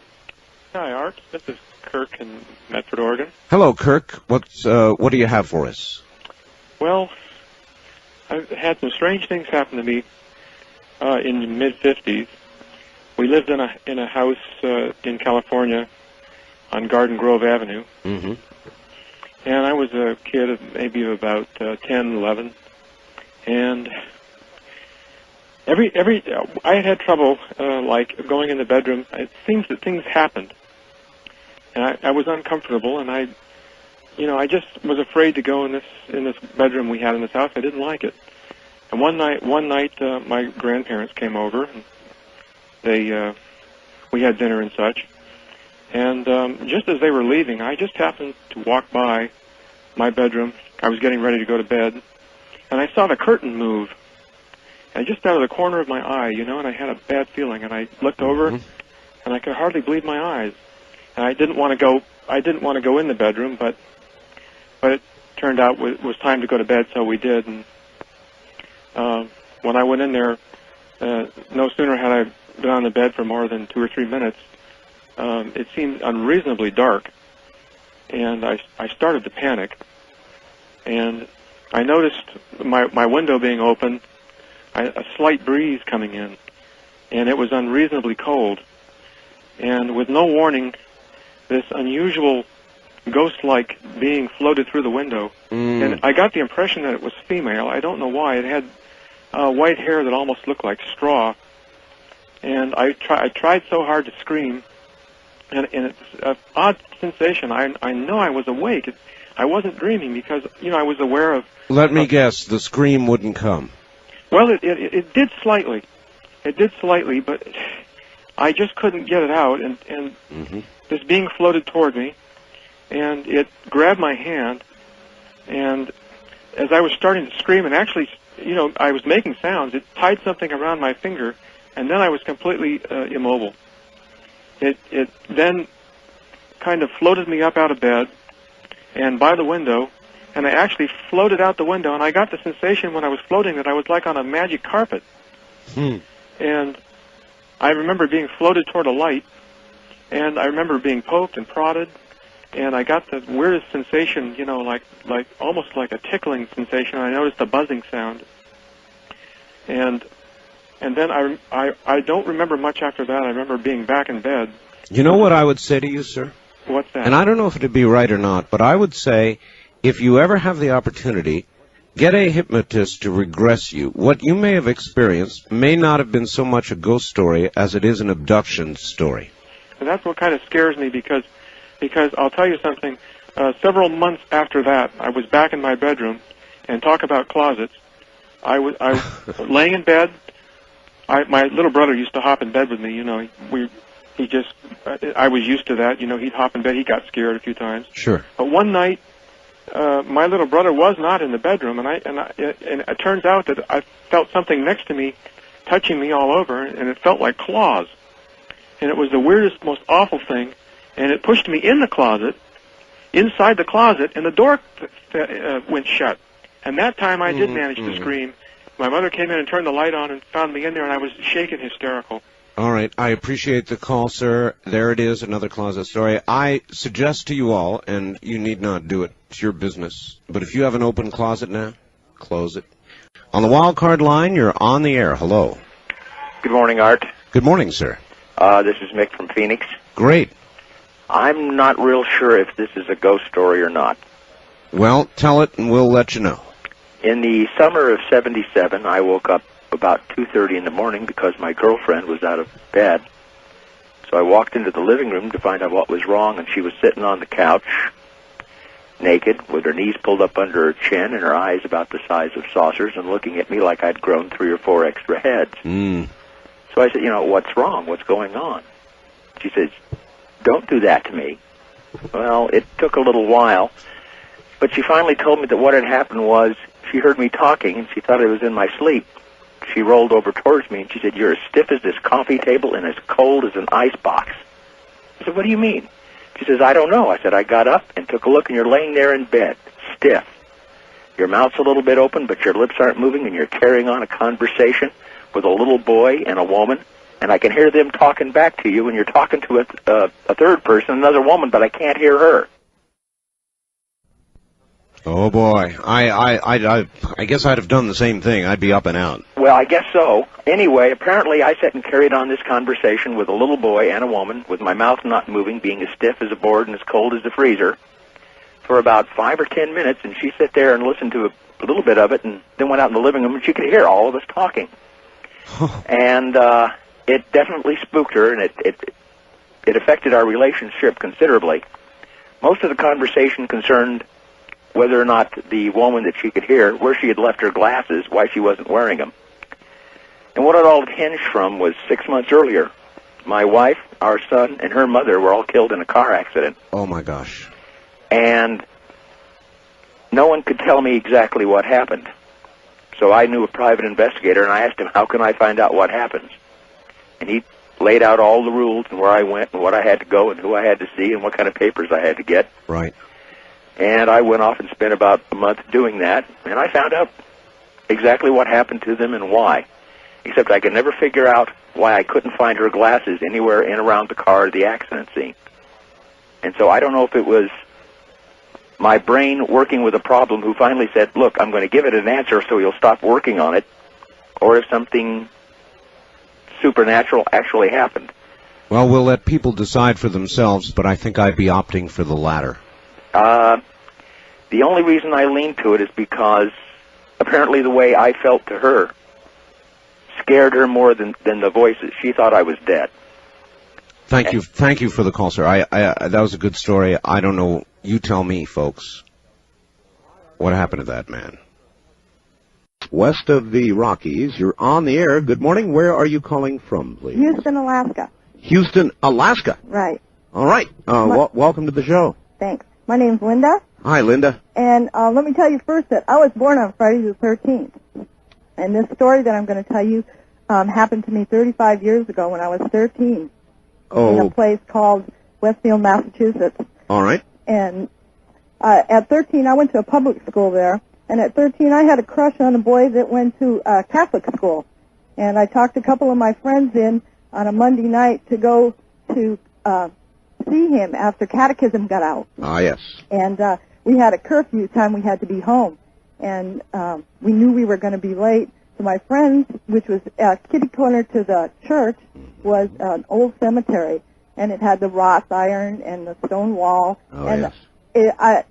Hi, Art. This is Kirk in Medford, Oregon. Hello, Kirk. What do you have for us? Well, I've had some strange things happen to me in the mid-'50s. We lived in a house in California on Garden Grove Avenue. Mm-hmm. And I was a kid of maybe about 10, 11. And I had trouble, like going in the bedroom. It seems that things happened. And I was uncomfortable, and I just was afraid to go in this bedroom we had in this house. I didn't like it. And one night, my grandparents came over, and we had dinner and such. And just as they were leaving, I just happened to walk by my bedroom. I was getting ready to go to bed, and I saw the curtain move. And just out of the corner of my eye, and I had a bad feeling. And I looked over, and I could hardly believe my eyes. And I didn't want to go in the bedroom, but it turned out it was time to go to bed, so we did. And when I went in there, no sooner had I been on the bed for more than 2 or 3 minutes, it seemed unreasonably dark, and I started to panic. And I noticed my window being open, a slight breeze coming in, and it was unreasonably cold. And with no warning, this unusual ghost-like being floated through the window. And I got the impression that it was female. I don't know why. It had white hair that almost looked like straw. And I tried so hard to scream, and it's an odd sensation. I know I was awake. I wasn't dreaming because, I was aware of... Let me guess, the scream wouldn't come. Well, it did slightly. It did slightly, but I just couldn't get it out, and this being floated toward me, and it grabbed my hand, and as I was starting to scream, and actually, I was making sounds, it tied something around my finger, and then I was completely immobile. It then kind of floated me up out of bed and by the window, and I actually floated out the window, and I got the sensation when I was floating that I was like on a magic carpet. And I remember being floated toward a light, and I remember being poked and prodded, and I got the weirdest sensation, like almost like a tickling sensation. I noticed a buzzing sound, and then I don't remember much after that. I remember being back in bed. You know what I would say to you, sir? What's that? And I don't know if it'd be right or not, but I would say, if you ever have the opportunity, get a hypnotist to regress you. What you may have experienced may not have been so much a ghost story as it is an abduction story. And that's what kind of scares me, because I'll tell you something. Several months after that, I was back in my bedroom, and talk about closets. I was laying in bed. My little brother used to hop in bed with me. I was used to that. He'd hop in bed. He got scared a few times. Sure. But one night, my little brother was not in the bedroom, and it turns out that I felt something next to me, touching me all over, and it felt like claws. And it was the weirdest, most awful thing. And it pushed me in the closet, inside the closet, and the door went shut. And that time I did manage to scream. My mother came in and turned the light on and found me in there, and I was shaking hysterical. All right. I appreciate the call, sir. There it is, another closet story. I suggest to you all, and you need not do it, it's your business, but if you have an open closet now, close it. On the wild card line, you're on the air. Hello. Good morning, Art. Good morning, sir. This is Mick from Phoenix. Great. I'm not real sure if this is a ghost story or not. Well, tell it and we'll let you know. In the summer of '77, I woke up about 2:30 in the morning because my girlfriend was out of bed. So I walked into the living room to find out what was wrong, and she was sitting on the couch, naked, with her knees pulled up under her chin and her eyes about the size of saucers and looking at me like I'd grown 3 or 4 extra heads. So I said, what's wrong? What's going on? She says, don't do that to me. Well, it took a little while, but she finally told me that what had happened was she heard me talking and she thought I was in my sleep. She rolled over towards me and she said, you're as stiff as this coffee table and as cold as an ice box. I said, what do you mean? She says, I don't know. I said, I got up and took a look and you're laying there in bed, stiff. Your mouth's a little bit open, but your lips aren't moving and you're carrying on a conversation with a little boy and a woman, and I can hear them talking back to you, and you're talking to a third person, another woman, but I can't hear her. Oh, boy. I guess I'd have done the same thing. I'd be up and out. Well, I guess so. Anyway, apparently I sat and carried on this conversation with a little boy and a woman, with my mouth not moving, being as stiff as a board and as cold as a freezer, for about 5 or 10 minutes, and she sat there and listened to a little bit of it, and then went out in the living room, and she could hear all of us talking. And it definitely spooked her, and it affected our relationship considerably. Most of the conversation concerned whether or not the woman that she could hear, where she had left her glasses, why she wasn't wearing them. And what it all hinged from was 6 months earlier, my wife, our son, and her mother were all killed in a car accident. Oh, my gosh. And no one could tell me exactly what happened. So I knew a private investigator, and I asked him, how can I find out what happens? And he laid out all the rules and where I went and what I had to go and who I had to see and what kind of papers I had to get. Right. And I went off and spent about a month doing that, and I found out exactly what happened to them and why. Except I could never figure out why I couldn't find her glasses anywhere in around the car or the accident scene. And so I don't know if it was my brain working with a problem who finally said, look, I'm going to give it an answer so you'll stop working on it, or if something supernatural actually happened. Well, we'll let people decide for themselves, but I think I'd be opting for the latter. The only reason I lean to it is because apparently the way I felt to her scared her more than the voices. She thought I was dead. Thank you for the call, sir. That was a good story. I don't know. You tell me, folks. What happened to that man? West of the Rockies, you're on the air. Good morning. Where are you calling from, please? Houston, Alaska. Houston, Alaska. Right. All right. Welcome to the show. Thanks. My name's Linda. Hi, Linda. And let me tell you first that I was born on Friday the 13th. And this story that I'm going to tell you happened to me 35 years ago when I was 13 in a place called Westfield, Massachusetts. All right. And at 13, I went to a public school there. And at 13, I had a crush on a boy that went to Catholic school. And I talked a couple of my friends in on a Monday night to go to see him after catechism got out. Ah, yes. And we had a curfew time. We had to be home. And we knew we were going to be late. So my friends, which was kitty corner to the church, was an old cemetery. And it had the wrought iron and the stone wall. Oh, and yes.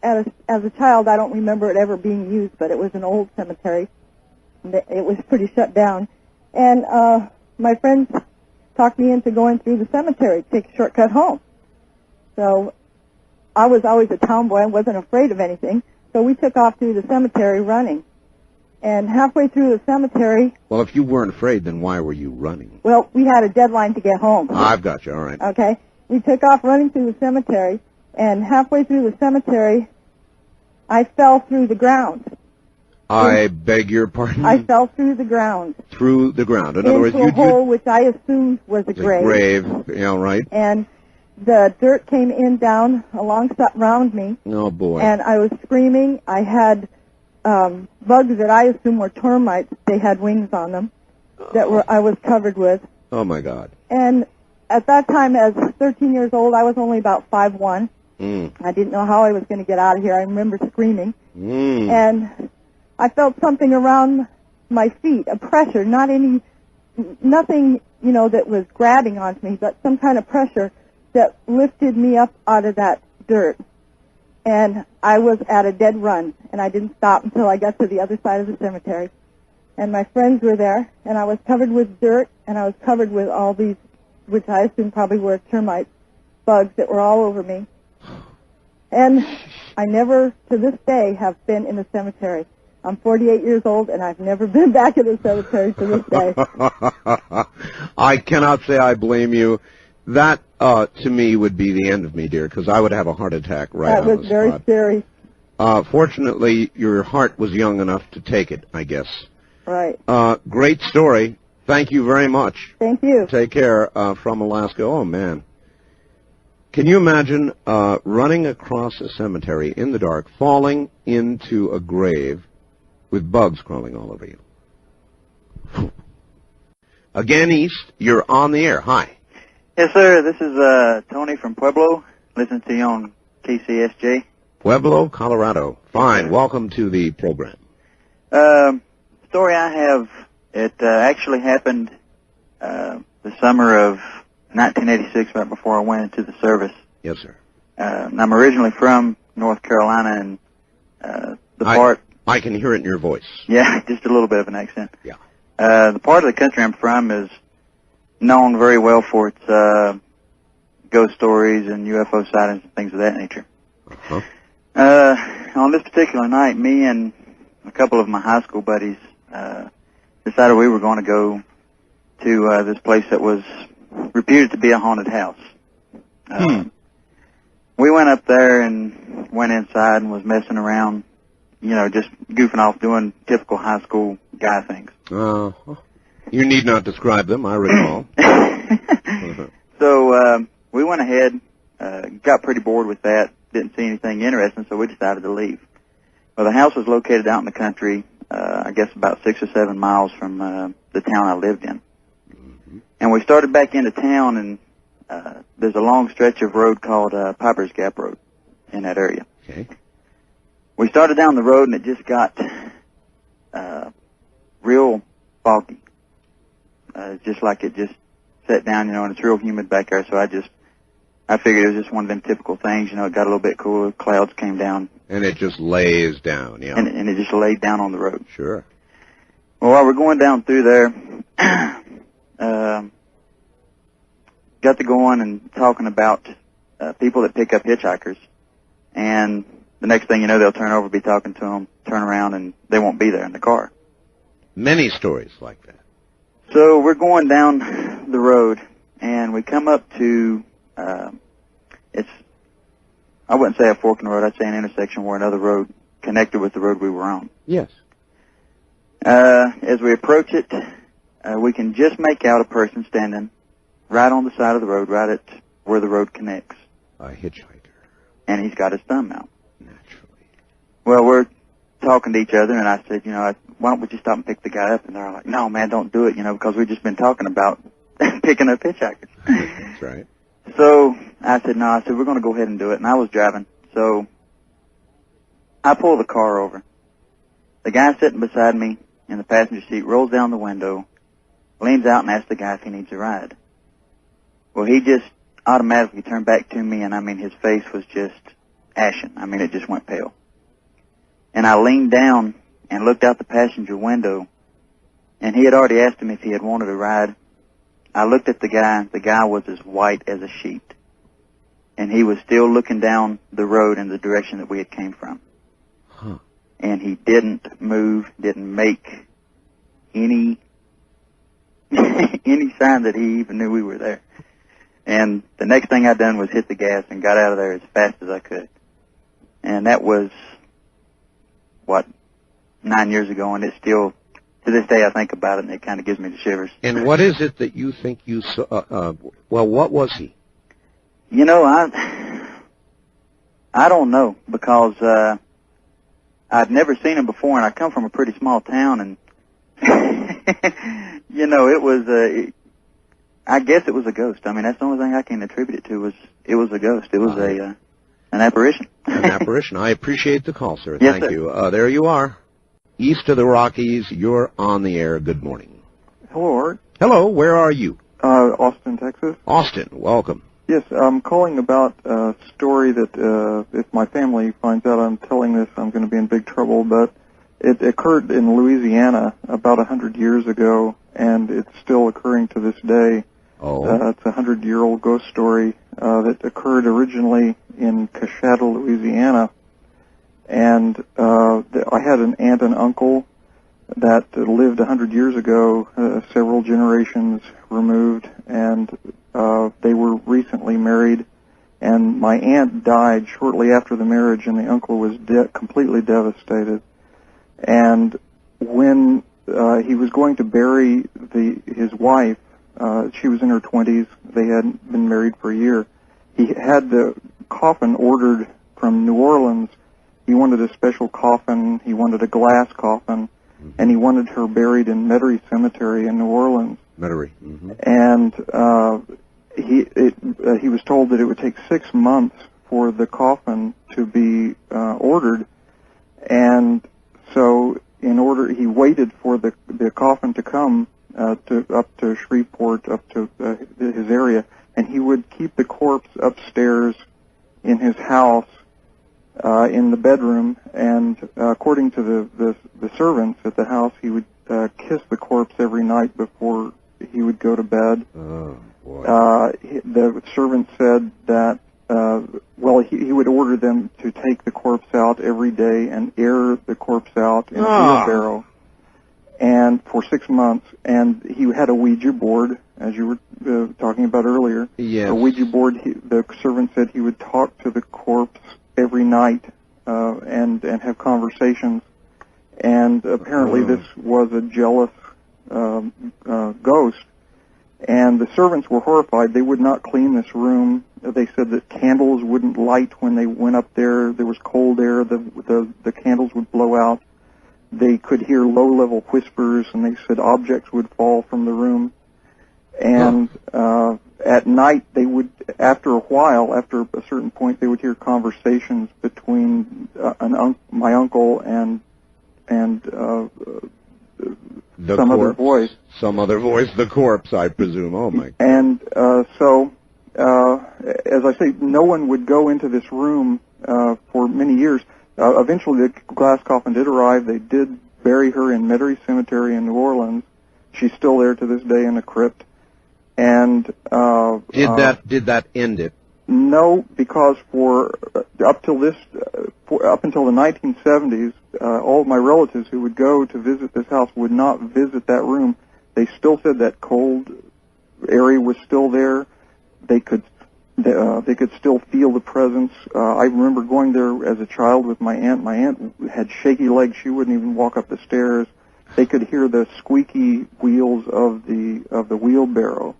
As a child, I don't remember it ever being used, but it was an old cemetery. It was pretty shut down. And my friends talked me into going through the cemetery to take a shortcut home. So I was always a tomboy. I wasn't afraid of anything. So we took off through the cemetery running. And halfway through the cemetery... Well, if you weren't afraid, then why were you running? Well, we had a deadline to get home. I've got you. All right. Okay. We took off running through the cemetery, and halfway through the cemetery, I fell through the ground. I beg your pardon? I fell through the ground. Through the ground. In other words, into a hole which I assumed was a grave. Grave. Yeah, right. And the dirt came in down around me. Oh, boy. And I was screaming. I had bugs that I assumed were termites. They had wings on them that I was covered with. Oh, my God. And at that time, as 13 years old, I was only about 5'1". I didn't know how I was going to get out of here. I remember screaming. And I felt something around my feet, a pressure, nothing, that was grabbing onto me, but some kind of pressure that lifted me up out of that dirt. And I was at a dead run, and I didn't stop until I got to the other side of the cemetery. And my friends were there, and I was covered with dirt, and I was covered with all these, which I assume probably were termite bugs that were all over me. And I never, to this day, have been in a cemetery. I'm 48 years old, and I've never been back in a cemetery to this day. I cannot say I blame you. That, to me, would be the end of me, dear, because I would have a heart attack right on the spot. That was very scary. Fortunately, your heart was young enough to take it, I guess. Right. Great story. Thank you very much. Thank you. Take care. From Alaska. Oh, man. Can you imagine running across a cemetery in the dark, falling into a grave with bugs crawling all over you? Again, East, you're on the air. Hi. Yes, sir. This is Tony from Pueblo. Listen to you on KCSJ. Pueblo, Colorado. Fine. Welcome to the program. Story I have, it actually happened the summer of 1986, right before I went into the service. Yes, sir. I'm originally from North Carolina, and I can hear it in your voice. Yeah, just a little bit of an accent. Yeah. The part of the country I'm from is known very well for its ghost stories and UFO sightings and things of that nature. Uh-huh. On this particular night, me and a couple of my high school buddies decided we were going to go to this place that was reputed to be a haunted house. We went up there and went inside and was messing around, just goofing off, doing typical high school guy things. You need not describe them, I recall. So we went ahead, got pretty bored with that, didn't see anything interesting, so we decided to leave. Well, the house was located out in the country, I guess about 6 or 7 miles from the town I lived in. And we started back into town, and there's a long stretch of road called Piper's Gap Road in that area. Okay. We started down the road, and it just got real foggy. Just like it just sat down, and it's real humid back there, so I figured it was just one of them typical things, it got a little bit cooler, clouds came down. And it just lays down, yeah. And it just laid down on the road. Sure. Well, while we're going down through there, got to going and talking about people that pick up hitchhikers, and the next thing you know, they'll turn over, be talking to them, turn around, and they won't be there in the car. Many stories like that. So we're going down the road, and we come up to, I wouldn't say a fork in the road, I'd say an intersection where another road connected with the road we were on. Yes. As we approach it, we can just make out a person standing right on the side of the road, right at where the road connects. A hitchhiker. And he's got his thumb out. Naturally. Well, we're talking to each other, and I said, why don't we just stop and pick the guy up? And they're like, no, man, don't do it, because we've just been talking about picking up hitchhikers. That's right. So I said, no, we're going to go ahead and do it. And I was driving. So I pull the car over. The guy sitting beside me in the passenger seat rolls down the window, leans out and asks the guy if he needs a ride. Well, he just automatically turned back to me, and his face was just ashen. It just went pale. And I leaned down and looked out the passenger window, and he had already asked him if he had wanted a ride. I looked at the guy. The guy was as white as a sheet, and he was still looking down the road in the direction that we had came from. Huh. And he didn't move, didn't make any sign that he even knew we were there. And the next thing I done was hit the gas and got out of there as fast as I could. And that was, 9 years ago, and it's still, to this day, I think about it, and it kind of gives me the shivers. And what is it that you think you saw? What was he? I don't know, because I'd never seen him before, and I come from a pretty small town, and it was I guess it was a ghost. That's the only thing I can attribute it to, was it was a ghost. It was an apparition. An apparition. I appreciate the call, sir. Yes, Thank sir. you. There you are. east of the Rockies. You're on the air. Good morning. Hello, Art. Hello, where are you? Austin, Texas. Austin, welcome. Yes, I'm calling about a story that if my family finds out I'm telling this, I'm going to be in big trouble, but it occurred in Louisiana about 100 years ago, and it's still occurring to this day. It's a 100-year-old ghost story that occurred originally in Coshada, Louisiana, and I had an aunt and uncle that lived 100 years ago, several generations removed, and they were recently married, and my aunt died shortly after the marriage, and the uncle was completely devastated. And when he was going to bury his wife, she was in her 20s, they hadn't been married for a year, he had the coffin ordered from New Orleans. He wanted a special coffin, he wanted a glass coffin, and he wanted her buried in Metairie Cemetery in New Orleans. Metairie. And he was told that it would take 6 months for the coffin to be ordered, and so he waited for the coffin to come up to Shreveport, up to his area, and he would keep the corpse upstairs in his house in the bedroom, and according to the servants at the house, he would kiss the corpse every night before he would go to bed. Oh, boy. The servant said that, he would order them to take the corpse out every day and air the corpse out in a wheelbarrow, and for 6 months, and he had a Ouija board, as you were talking about earlier. Yes. A Ouija board, the servant said he would talk to the corpse every night and have conversations, and apparently this was a jealous ghost, and the servants were horrified. They would not clean this room. They said that candles wouldn't light when they went up there. There was cold air. The candles would blow out. They could hear low-level whispers, and they said objects would fall from the room. And at night, they would, after a while, after a certain point, they would hear conversations between my uncle and some other voice. Some other voice, the corpse, I presume. Oh, my God. And so, as I say, no one would go into this room for many years. Eventually, the glass coffin did arrive. They did bury her in Metairie Cemetery in New Orleans. She's still there to this day in a crypt. And did that end it? No, because up until the 1970s, all of my relatives who would go to visit this house would not visit that room. They still said that cold area was still there. They could still feel the presence. I remember going there as a child with my aunt. My aunt had shaky legs; she wouldn't even walk up the stairs. They could hear the squeaky wheels of the wheelbarrow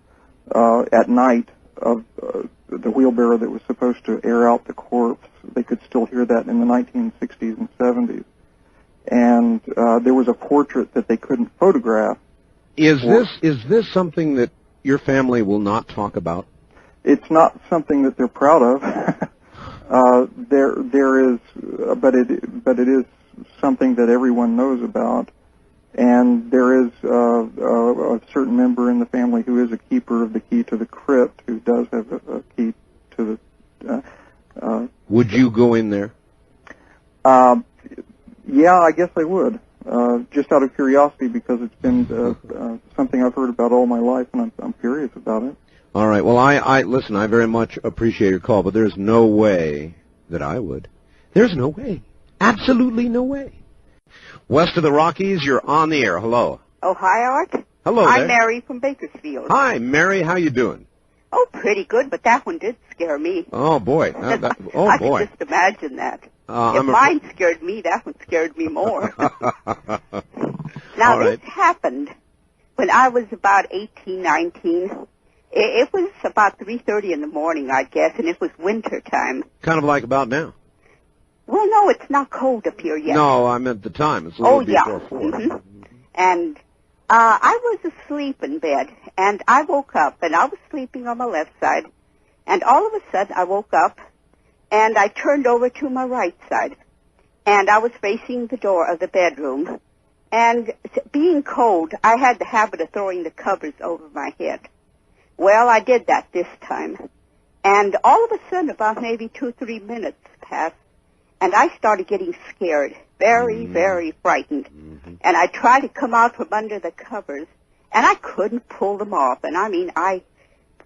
at night of the wheelbarrow that was supposed to air out the corpse. They could still hear that in the 1960s and 70s. And there was a portrait that they couldn't photograph. Is this something that your family will not talk about? It's not something that they're proud of. There is, but it is something that everyone knows about. And there is a certain member in the family who is a keeper of the key to the crypt, who does have a key to the. Would you go in there? Yeah, I guess I would. Just out of curiosity, because it's been something I've heard about all my life, and I'm curious about it. All right. Well, I listen. I very much appreciate your call, but there's no way that I would. There's no way. Absolutely no way. West of the Rockies, you're on the air. Hello. Oh, hi, Art. Hello I'm there. Mary from Bakersfield. Hi, Mary. How you doing? Oh, pretty good, but that one did scare me. Oh boy. I boy. could just imagine that. If I'm mine scared me, that one scared me more. Now, All right. this happened when I was about 18, 19. It was about 3:30 in the morning, I guess, and it was winter time. Kind of like about now. Well, no, it's not cold up here yet. No, I meant the time. It's a little before 4. Mm-hmm. And I was asleep in bed, and I woke up, and I was sleeping on my left side, and all of a sudden I woke up, and I turned over to my right side, and I was facing the door of the bedroom, And being cold, I had the habit of throwing the covers over my head. Well, I did that this time. And all of a sudden, about maybe 2-3 minutes passed, and I started getting scared, very, very frightened. And I tried to come out from under the covers, and I couldn't pull them off. And I mean, I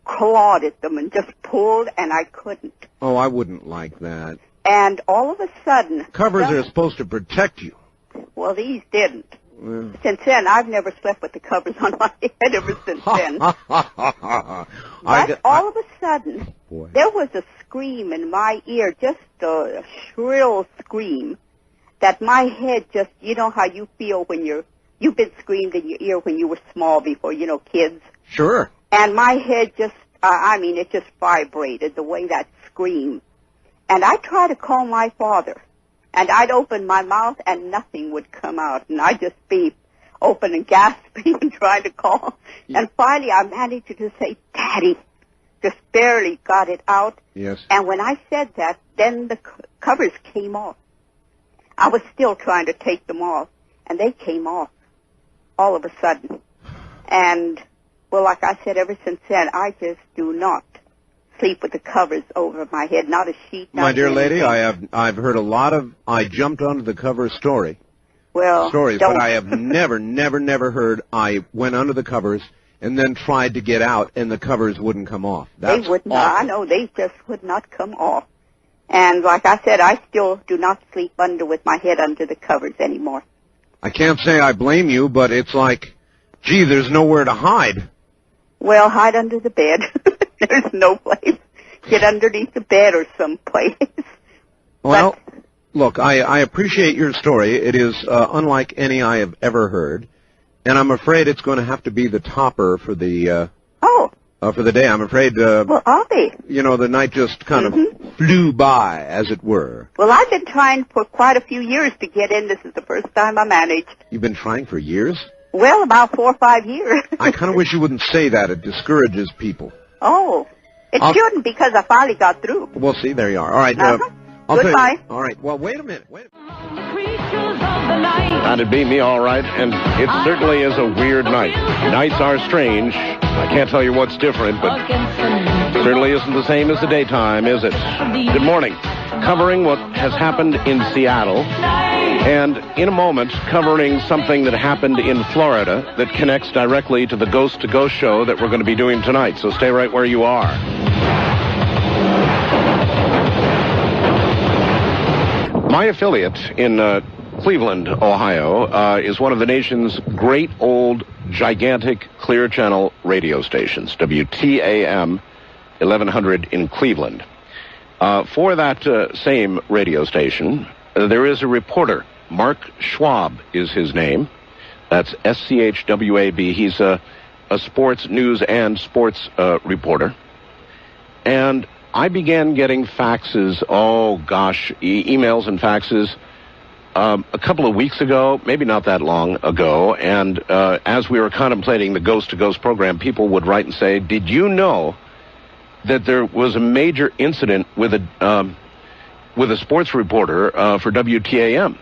clawed at them and just pulled, and I couldn't. Oh, I wouldn't like that. And all of a sudden... Covers are supposed to protect you. Well, these didn't. Since then, I've never slept with the covers on my head ever since then. But all of a sudden, there was a scream in my ear, just a shrill scream, that my head just, you know how you feel when you've been screamed in your ear when you were small before, you know, kids. Sure. And my head just, it just vibrated the way that screamed. And I tried to call my father. And I'd open my mouth and nothing would come out. And I'd just be open and gasping and trying to call. And finally I managed to just say, Daddy. Just barely got it out. Yes. And when I said that, then the covers came off. I was still trying to take them off. And they came off all of a sudden. And, well, like I said, ever since then, I just do not sleep with the covers over my head, not a sheet. My dear lady, I've heard a lot of I jumped onto the cover stories, but I have never heard I went under the covers and then tried to get out and the covers wouldn't come off. That's they would not. I know, they just would not come off. And like I said, I still do not sleep with my head under the covers anymore. I can't say I blame you, but it's like, gee, there's nowhere to hide. Well, hide under the bed. There's no place. Get underneath the bed or someplace. Well, look, I appreciate your story. It is unlike any I have ever heard, and I'm afraid it's going to have to be the topper for the for the day. I'm afraid. Well, I'll be. You know, the night just kind of flew by, as it were. Well, I've been trying for quite a few years to get in. This is the first time I managed. You've been trying for years? Well, about 4 or 5 years. I kind of wish you wouldn't say that. It discourages people. Oh, it shouldn't because I finally got through. Well, see, there you are. All right. Goodbye. All right. Well, wait a minute. That'd be me, all right. And it certainly is a weird night. Nights are strange. I can't tell you what's different, but it certainly isn't the same as the daytime, is it? Good morning. Covering what has happened in Seattle. And in a moment, covering something that happened in Florida that connects directly to the Ghost to Ghost show that we're going to be doing tonight. So stay right where you are. My affiliate in Cleveland, Ohio, is one of the nation's great old, gigantic clear channel radio stations, WTAM 1100 in Cleveland. For that same radio station, there is a reporter. Mark Schwab is his name. That's S-C-H-W-A-B. He's a sports news and sports reporter. And I began getting faxes, emails and faxes a couple of weeks ago, maybe not that long ago. And as we were contemplating the Ghost to Ghost program, people would write and say, did you know that there was a major incident with a sports reporter for WTAM?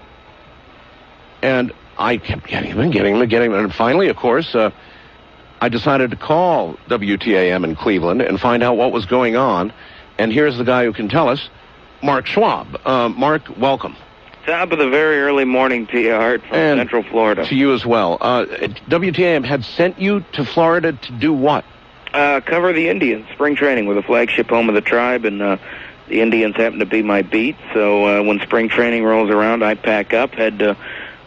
And I kept getting them. And finally, of course, I decided to call WTAM in Cleveland and find out what was going on. And here's the guy who can tell us, Mark Schwab. Mark, welcome. Top of the very early morning to you, Art, from Central Florida. To you as well. WTAM had sent you to Florida to do what? Cover the Indians, spring training with the flagship home of the tribe, and the Indians happen to be my beat. So when spring training rolls around, I pack up, head to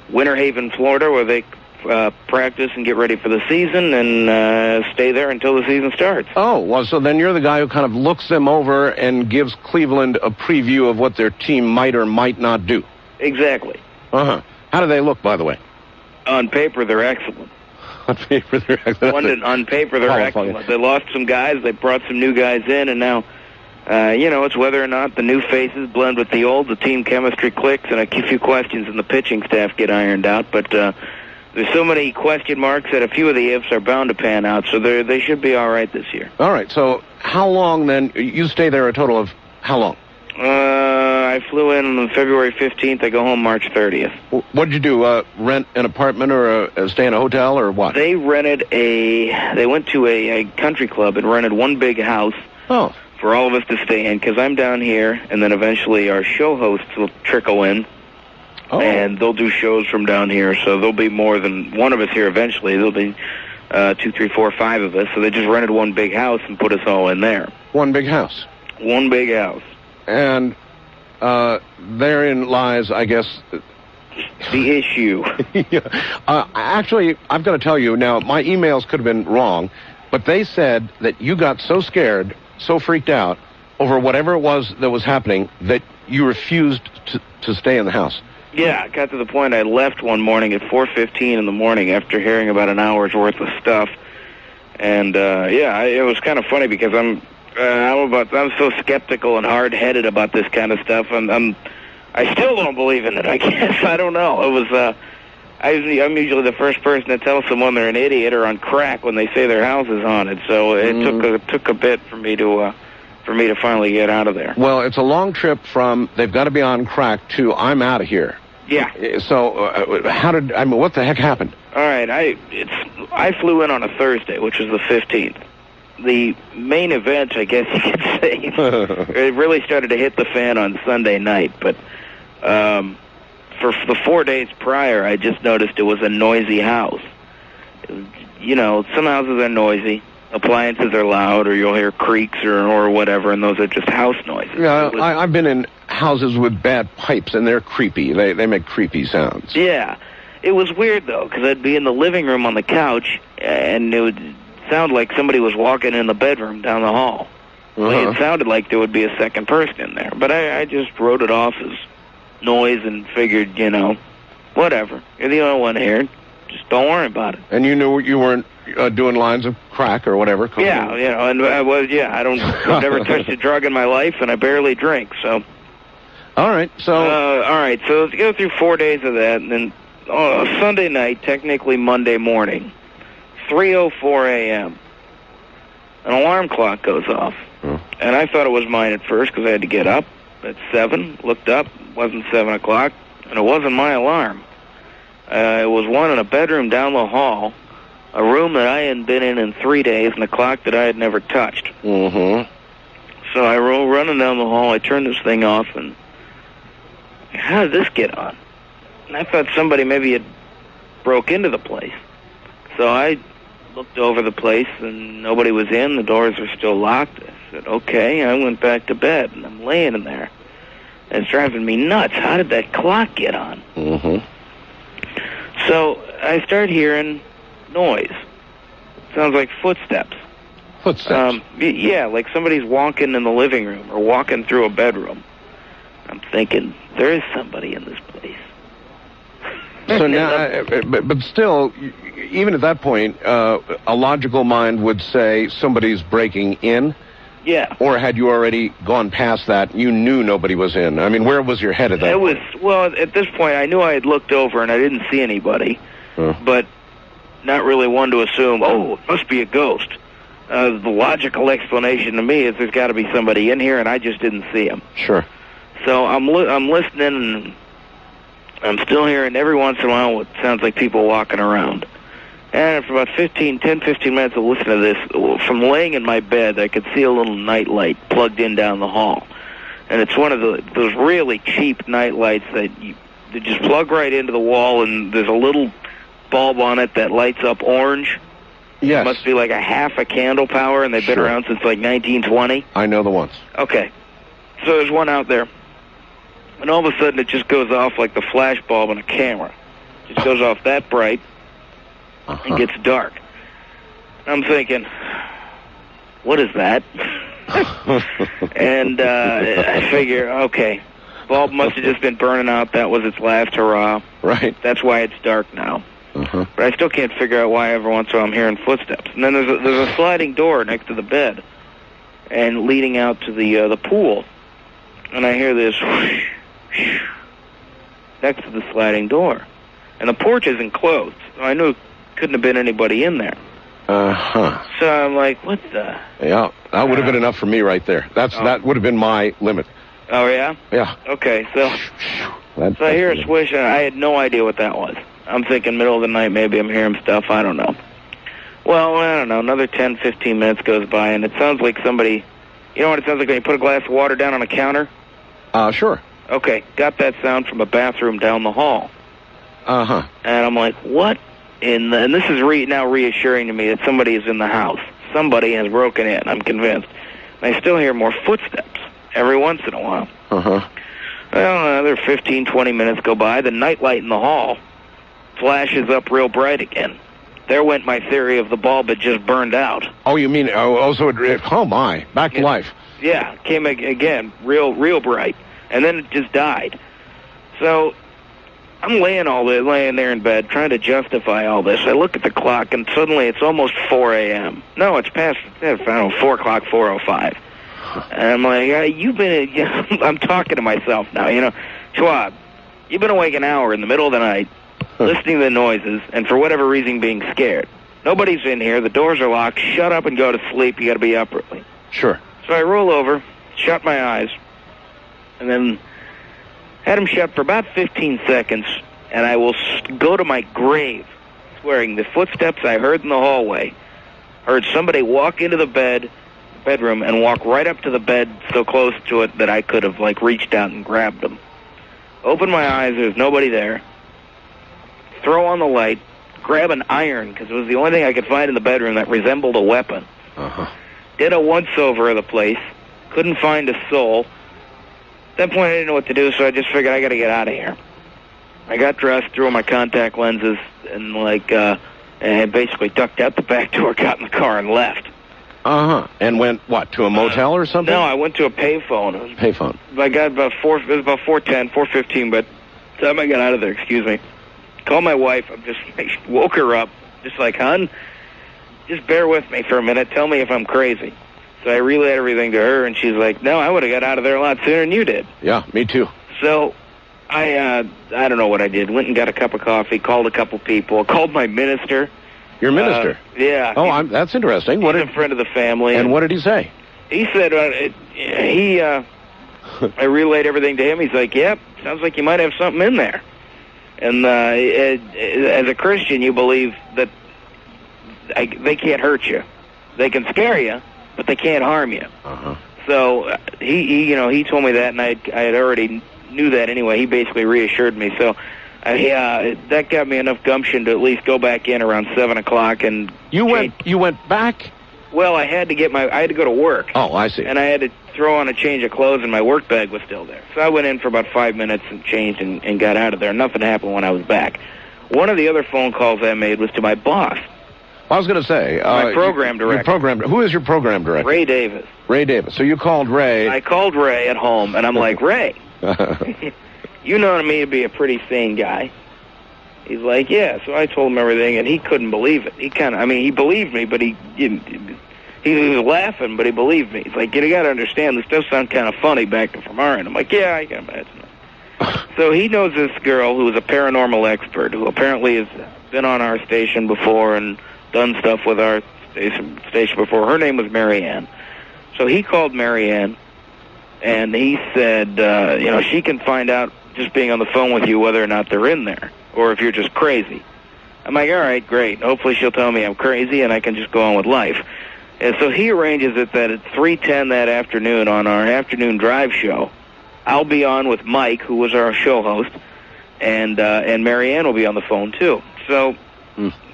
Winter Haven, Florida, where they practice and get ready for the season, and stay there until the season starts. Oh, well, so then you're the guy who kind of looks them over and gives Cleveland a preview of what their team might or might not do. Exactly. Uh-huh. How do they look, by the way? On paper, they're excellent. On paper, they're excellent. On paper, they're excellent. They lost some guys, they brought some new guys in, and now, it's whether or not the new faces blend with the old, the team chemistry clicks, and a few questions in the pitching staff get ironed out. But there's so many question marks that a few of the ifs are bound to pan out, so they should be all right this year. All right, so how long then? You stay there a total of how long? I I flew in on February 15th. I go home March 30th. What did you do? Rent an apartment or stay in a hotel or what? They rented they went to a country club and rented one big house for all of us to stay in, because I'm down here, and then eventually our show hosts will trickle in, and they'll do shows from down here, so there'll be more than one of us here eventually. There'll be 2, 3, 4, 5 of us, so they just rented one big house and put us all in there. One big house? One big house. And therein lies, I guess, the issue. Actually, I've got to tell you, now, my emails could have been wrong, but they said that you got so scared, so freaked out over whatever it was that was happening that you refused to stay in the house. Yeah, it got to the point I left one morning at 4:15 in the morning after hearing about an hour's worth of stuff. And, it was kind of funny because I'm so skeptical and hard-headed about this kind of stuff. I still don't believe in it, I guess. I don't know. It was, I'm usually the first person to tell someone they're an idiot or on crack when they say their house is haunted. So it took a bit for me to finally get out of there. Well, it's a long trip from they've got to be on crack to I'm out of here. Yeah. So what the heck happened? All right, I flew in on a Thursday, which was the 15th. The main event, I guess you could say, it really started to hit the fan on Sunday night, but for the 4 days prior, I just noticed it was a noisy house. You know, some houses are noisy, appliances are loud, or you'll hear creaks or whatever, and those are just house noises. Yeah, I've been in houses with bad pipes, and they're creepy. They make creepy sounds. Yeah. It was weird, though, because I'd be in the living room on the couch, and it would sound like somebody was walking in the bedroom down the hall. It sounded like there would be a second person in there, but I just wrote it off as noise and figured, whatever. You're the only one here. Just don't worry about it. And you knew you weren't doing lines of crack or whatever? Yeah, and I've never touched a drug in my life, and I barely drink, so. All right, so let's go through 4 days of that, and then Sunday night, technically Monday morning, 3:04 a.m., an alarm clock goes off. And I thought it was mine at first because I had to get up at 7, looked up, wasn't 7 o'clock, and it wasn't my alarm. It was one in a bedroom down the hall, a room that I hadn't been in 3 days, and a clock that I had never touched. So I roll running down the hall, I turned this thing off, and how did this get on? And I thought somebody maybe had broke into the place. So I looked over the place, and nobody was in. The doors were still locked. I said, okay. I went back to bed, and I'm laying in there. And it's driving me nuts. How did that clock get on? So I start hearing noise. Sounds like footsteps. Footsteps? Yeah, like somebody's walking in the living room or walking through a bedroom. I'm thinking, there is somebody in this place. So now, but still, even at that point, a logical mind would say somebody's breaking in. Yeah. Or had you already gone past that, you knew nobody was in? I mean, where was your head at that point? Well, at this point, I knew I had looked over and I didn't see anybody, but not really one to assume, it must be a ghost. The logical explanation to me is there's got to be somebody in here, and I just didn't see him. Sure. So I'm listening, and I'm still hearing every once in a while what sounds like people walking around. And for about 10, 15 minutes of listening to this, from laying in my bed, I could see a little night light plugged in down the hall. And it's one of those really cheap night lights that they just plug right into the wall, and there's a little bulb on it that lights up orange. Yes. It must be like a half a candle power, and they've been around since like 1920. I know the ones. Okay. So there's one out there. And all of a sudden it just goes off like the flash bulb in a camera. It just goes off that bright and gets dark. I'm thinking, what is that? And I figure, okay, bulb must have just been burning out. That was its last hurrah. Right. That's why it's dark now. But I still can't figure out why every once in a while I'm hearing footsteps. And then there's a sliding door next to the bed and leading out to the pool. And I hear this whoosh, whoosh, next to the sliding door. And the porch isn't closed, so I knew it couldn't have been anybody in there. So I'm like, what the? Yeah, that would have been enough for me right there. That would have been my limit. Oh, yeah? Yeah. Okay, so That's I hear a swish, and I had no idea what that was. I'm thinking middle of the night, maybe I'm hearing stuff, I don't know. Well, I don't know, another 10, 15 minutes goes by, and it sounds like somebody, you know what it sounds like when you put a glass of water down on a counter? Sure. Okay, got that sound from a bathroom down the hall. Uh-huh. And I'm like, what? And this is now reassuring to me that somebody is in the house. Somebody has broken in, I'm convinced. And I still hear more footsteps every once in a while. Uh-huh. Well, another 15, 20 minutes go by. The nightlight in the hall flashes up real bright again. There went my theory of the bulb had just burned out. Oh, you mean, oh my, back to life. Yeah, came again, real bright. And then it just died. So I'm laying there in bed trying to justify all this. I look at the clock, and suddenly it's almost 4 a.m. No, it's past, 4 o'clock, 4:05. And I'm like, I'm talking to myself now, Schwab, you've been awake an hour in the middle of the night, listening to the noises, and for whatever reason being scared. Nobody's in here, the doors are locked, shut up and go to sleep, you gotta be up early. Sure. So I roll over, shut my eyes, and then had them shut for about 15 seconds, and I will go to my grave, swearing the footsteps I heard in the hallway, heard somebody walk into the bedroom and walk right up to the bed so close to it that I could have, reached out and grabbed them. Open my eyes, there's nobody there. Throw on the light, grab an iron, because it was the only thing I could find in the bedroom that resembled a weapon. Uh-huh. Did a once-over of the place, couldn't find a soul. At that point, I didn't know what to do, so I just figured I got to get out of here. I got dressed, threw on my contact lenses, and and basically ducked out the back door, got in the car, and left. Uh-huh. And went, to a motel or something? No, I went to a payphone. Payphone. I got it was about 4:10, 4:15, but by the time I got out of there, excuse me, called my wife, I woke her up, just like, hon, just bear with me for a minute, tell me if I'm crazy. So I relayed everything to her, and she's like, no, I would have got out of there a lot sooner than you did. Yeah, me too. So I don't know what I did. Went and got a cup of coffee, called a couple people, called my minister. Your minister? Yeah. Oh, that's interesting. He's a friend of the family. And what did he say? He said, I relayed everything to him. He's like, yep, sounds like you might have something in there. And as a Christian, you believe that they can't hurt you. They can scare you, but they can't harm you. Uh-huh. So he told me that, and I had already knew that anyway. He basically reassured me. So that got me enough gumption to at least go back in around 7 o'clock and. You went back? Well, I had to go to work. Oh, I see. And I had to throw on a change of clothes, and my work bag was still there. So I went in for about 5 minutes and changed and got out of there. Nothing happened when I was back. One of the other phone calls I made was to my boss. I was going to say... my program director. Who is your program director? Ray Davis. Ray Davis. So you called Ray. I called Ray at home, and I'm like, Ray, you know me to be a pretty sane guy. He's like, yeah. So I told him everything, and he couldn't believe it. He believed me, but he was laughing, but he believed me. He's like, you got to understand, this does sound kind of funny back from our end. I'm like, yeah, I can imagine that. So he knows this girl who is a paranormal expert, who apparently has been on our station before and done stuff with our station before. Her name was Mary Ann. So he called Mary Ann, and he said, she can find out just being on the phone with you whether or not they're in there, or if you're just crazy. I'm like, all right, great. Hopefully she'll tell me I'm crazy and I can just go on with life. And so he arranges it that at 3:10 that afternoon on our afternoon drive show, I'll be on with Mike, who was our show host, and Mary Ann will be on the phone too. So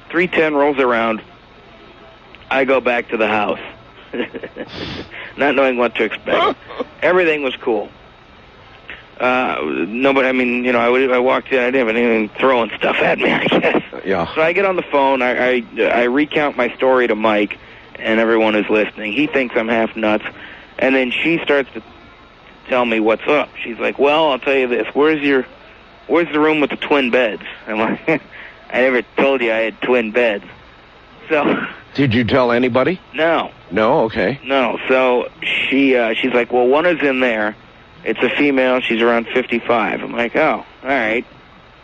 3:10 rolls around. I go back to the house, not knowing what to expect. Everything was cool. Nobody. I walked in. I didn't have anything throwing stuff at me, I guess. Yeah. So I get on the phone. I recount my story to Mike, and everyone is listening. He thinks I'm half nuts, and then she starts to tell me what's up. She's like, "Well, I'll tell you this. Where's the room with the twin beds?" I'm like, "I never told you I had twin beds." So. Did you tell anybody? No. No. Okay. No. So she's like, "Well, one is in there. It's a female. She's around 55. I'm like, oh, all right.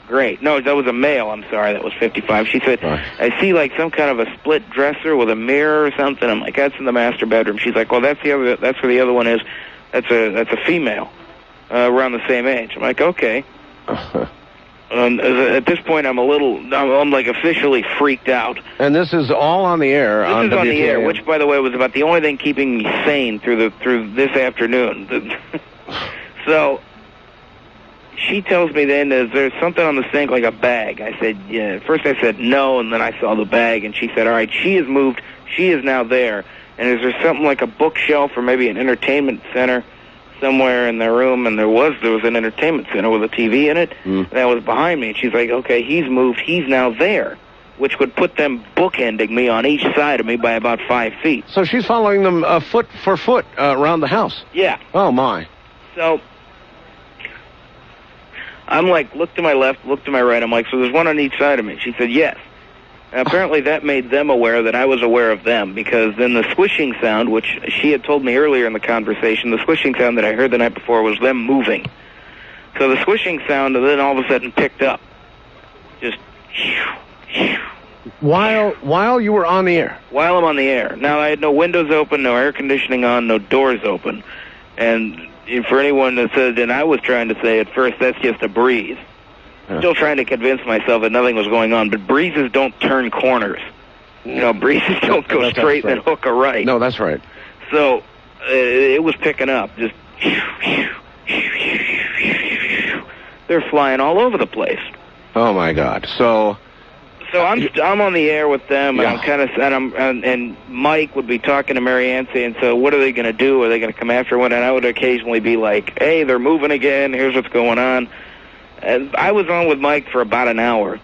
Great. No, that was a male. I'm sorry. That was 55. She said, I see like some kind of a split dresser with a mirror or something. I'm like, that's in the master bedroom. She's like, well, that's where the other one is. That's a female. around the same age. I'm like, okay. At this point, I'm like officially freaked out. And this is all on the air. This is on the air, which, by the way, was about the only thing keeping me sane through this afternoon. So she tells me then there's something on the sink, like a bag. I said, yeah. At first I said no, and then I saw the bag, and she said, all right, she has moved. She is now there. And is there something like a bookshelf or maybe an entertainment center somewhere in their room? And there was an entertainment center with a TV in it. That was behind me. And she's like, okay, he's moved. He's now there, which would put them bookending me on each side of me by about 5 feet. So she's following them foot for foot around the house. Yeah. Oh, my. So I'm like, look to my left, look to my right. I'm like, so there's one on each side of me. She said, yes. And apparently that made them aware that I was aware of them, because then the swishing sound, which she had told me earlier in the conversation, the swishing sound that I heard the night before was them moving. So the swishing sound then all of a sudden picked up. Just while you were on the air? While I'm on the air. Now, I had no windows open, no air conditioning on, no doors open. And for anyone that said, and I was trying to say at first, that's just a breeze. Still trying to convince myself that nothing was going on, but breezes don't turn corners. You know, breezes don't go straight and then hook a right. No, that's right. So it was picking up. Just they're flying all over the place. Oh my God! So I'm on the air with them, and I'm kind of and Mike would be talking to Mary Ann saying, so what are they going to do? Are they going to come after one? And I would occasionally be like, hey, they're moving again. Here's what's going on. And I was on with Mike for about an hour.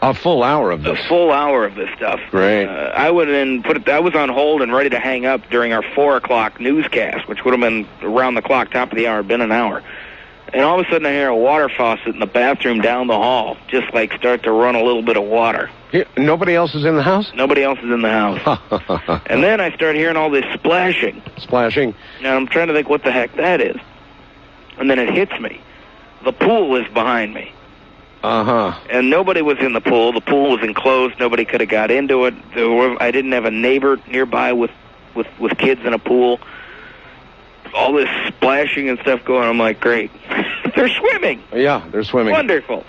A full hour of this? A full hour of this stuff. Great. I would then I was on hold and ready to hang up during our 4 o'clock newscast, which would have been around the clock, top of the hour, been an hour. And all of a sudden I hear a water faucet in the bathroom down the hall just like start to run a little bit of water. Nobody else is in the house? Nobody else is in the house. And then I start hearing all this splashing. Splashing. And I'm trying to think what the heck that is. And then it hits me. The pool is behind me. Uh-huh. And nobody was in the pool. The pool was enclosed. Nobody could have got into it. I didn't have a neighbor nearby with kids in a pool. All this splashing and stuff going on. I'm like, great. They're swimming. Yeah, they're swimming. Wonderful.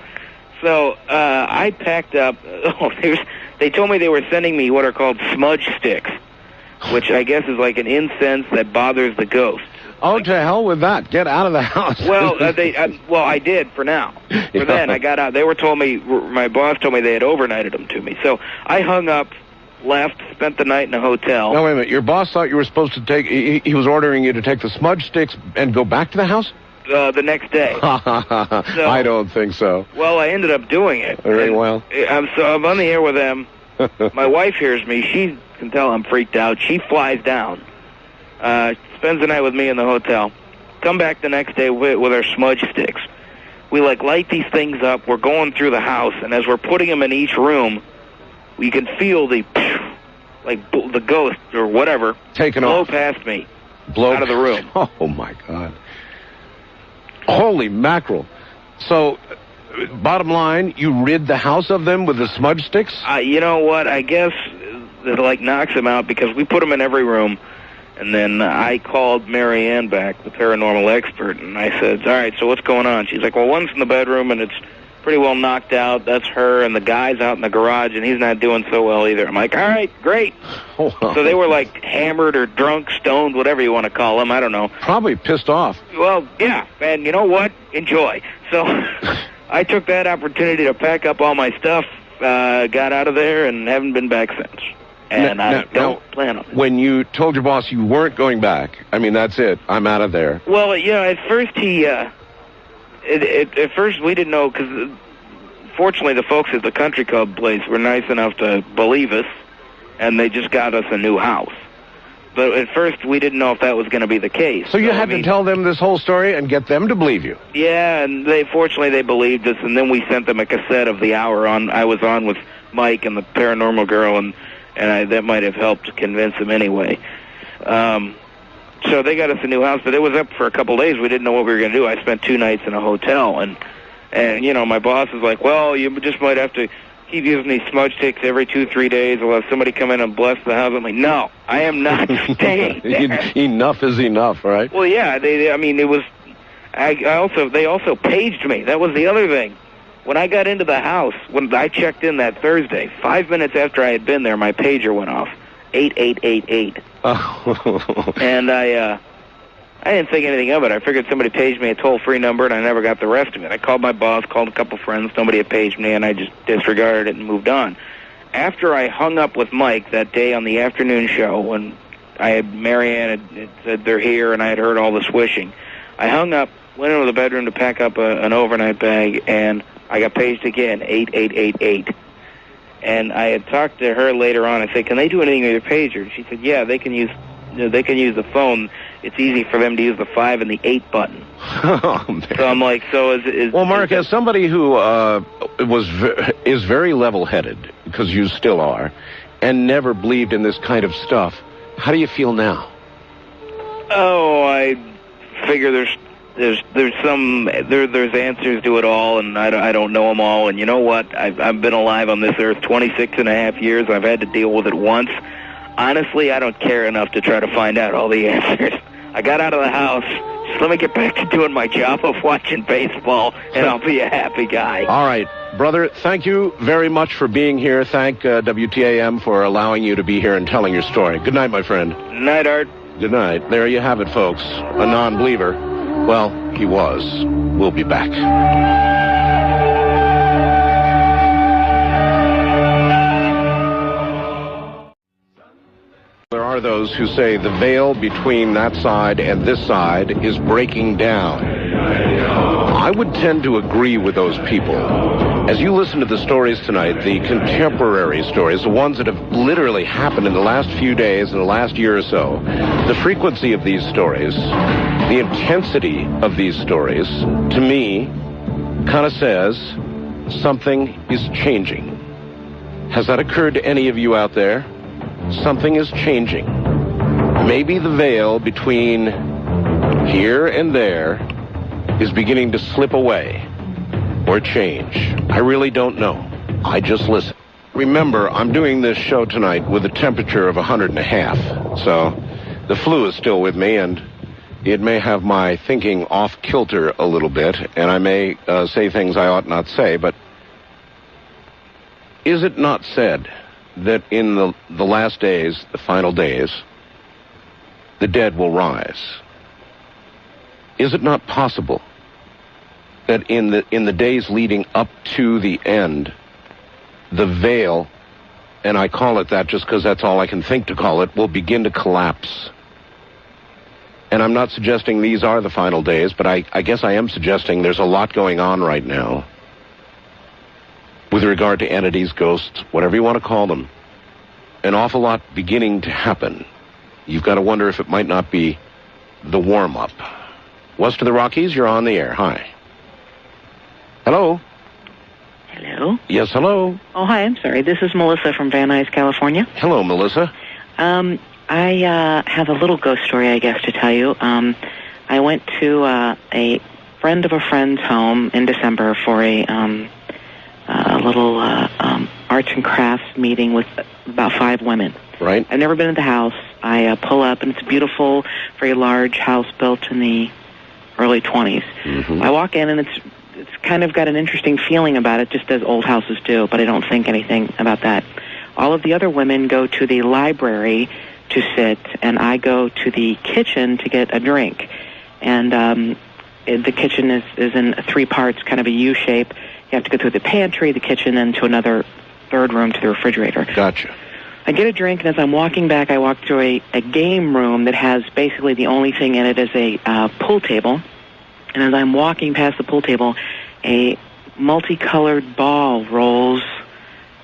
So I packed up. They told me they were sending me what are called smudge sticks, which I guess is like an incense that bothers the ghost. Oh, to hell with that. Get out of the house. Well, I did for now. For then, I got out. They were told me, my boss told me they had overnighted them to me. So I hung up, left, spent the night in a hotel. Now, wait a minute. Your boss thought you were supposed to take, he was ordering you to take the smudge sticks and go back to the house? The next day. I don't think so. Well, I ended up doing it. Very well. So I'm on the air with them. My wife hears me. She can tell I'm freaked out. She flies down. Spends the night with me in the hotel. Come back the next day with our smudge sticks. We light these things up. We're going through the house, and as we're putting them in each room, we can feel the ghost or whatever blow past me, out of the room. Oh my God! Holy mackerel! So, bottom line, you rid the house of them with the smudge sticks? You know what? I guess it knocks them out because we put them in every room. And then I called Mary Ann back, the paranormal expert, and I said, all right, so what's going on? She's like, well, one's in the bedroom, and it's pretty well knocked out. That's her, and the guy's out in the garage, and he's not doing so well either. I'm like, all right, great. So they were hammered or drunk, stoned, whatever you want to call them. I don't know. Probably pissed off. Well, yeah, and you know what? Enjoy. So I took that opportunity to pack up all my stuff, got out of there, and haven't been back since. And I don't plan on it. When you told your boss you weren't going back, I mean, that's it. I'm out of there. Well, at first at first we didn't know, because fortunately the folks at the country club place were nice enough to believe us, and they just got us a new house. But at first we didn't know if that was going to be the case. So you had to tell them this whole story and get them to believe you. Yeah, and fortunately they believed us, and then we sent them a cassette of the hour I was on with Mike and the paranormal girl, and that might have helped convince them anyway. So they got us a new house, but it was up for a couple of days. We didn't know what we were going to do. I spent 2 nights in a hotel, and my boss was like, well, you just might have to keep using these smudge sticks every 2-3 days. We'll have somebody come in and bless the house. I'm like, no, I am not staying there. Enough is enough, right? Well, yeah, it was... They also paged me. That was the other thing. When I got into the house, when I checked in that Thursday, 5 minutes after I had been there, my pager went off. 8888. Oh. And I didn't think anything of it. I figured somebody paged me a toll-free number, and I never got the rest of it. I called my boss, called a couple friends, nobody had paged me, and I just disregarded it and moved on. After I hung up with Mike that day on the afternoon show, when Marianne had said they're here, and I had heard all the swishing, I hung up, went into the bedroom to pack up an overnight bag, and I got paged again, 8888. And I had talked to her later on. I said, "Can they do anything with your pager?" And she said, "Yeah, they can use the phone. It's easy for them to use the 5 and the 8 button." Oh, man. So I'm like, well, Mark, as somebody who is very level-headed, because you still are, and never believed in this kind of stuff, how do you feel now? Oh, I figure there's answers to it all, and I don't know them all. And you know what? I've been alive on this earth 26 and a half years. I've had to deal with it once. Honestly, I don't care enough to try to find out all the answers. I got out of the house. Just let me get back to doing my job of watching baseball, and I'll be a happy guy. All right, brother, thank you very much for being here. Thank WTAM for allowing you to be here and telling your story. Good night, my friend. Good night, Art. Good night. There you have it, folks. A non-believer. Well, he was. We'll be back. There are those who say the veil between that side and this side is breaking down. I would tend to agree with those people. As you listen to the stories tonight, the contemporary stories, the ones that have literally happened in the last few days, in the last year or so, the frequency of these stories, the intensity of these stories, to me, kind of says something is changing. Has that occurred to any of you out there? Something is changing. Maybe the veil between here and there is beginning to slip away or change. I really don't know. I just listen. Remember, I'm doing this show tonight with a temperature of 100.5, so the flu is still with me, and it may have my thinking off kilter a little bit, and I may say things I ought not say, but is it not said that in the last days, the final days, the dead will rise? Is it not possible that in the days leading up to the end, the veil, and I call it that just because that's all I can think to call it, will begin to collapse? And I'm not suggesting these are the final days, but I guess I am suggesting there's a lot going on right now with regard to entities, ghosts, whatever you want to call them. An awful lot beginning to happen. You've got to wonder if it might not be the warm-up. West of the Rockies, you're on the air. Hi. Hello? Hello? Yes, hello? Oh, hi, I'm sorry. This is Melissa from Van Nuys, California. Hello, Melissa. I have a little ghost story, I guess, to tell you. I went to a friend of a friend's home in December for a little arts and crafts meeting with about 5 women. Right. I've never been to the house. I pull up, and it's a beautiful, very large house built in the early 20s. Mm-hmm. I walk in, and it's kind of got an interesting feeling about it, just as old houses do, but I don't think anything about that. All of the other women go to the library to sit, and I go to the kitchen to get a drink. And the kitchen is in 3 parts, kind of a U shape. You have to go through the pantry, the kitchen, and to another third room to the refrigerator. Gotcha. I get a drink, and as I'm walking back, I walk through a game room that has basically the only thing in it is a pool table. And as I'm walking past the pool table, a multicolored ball rolls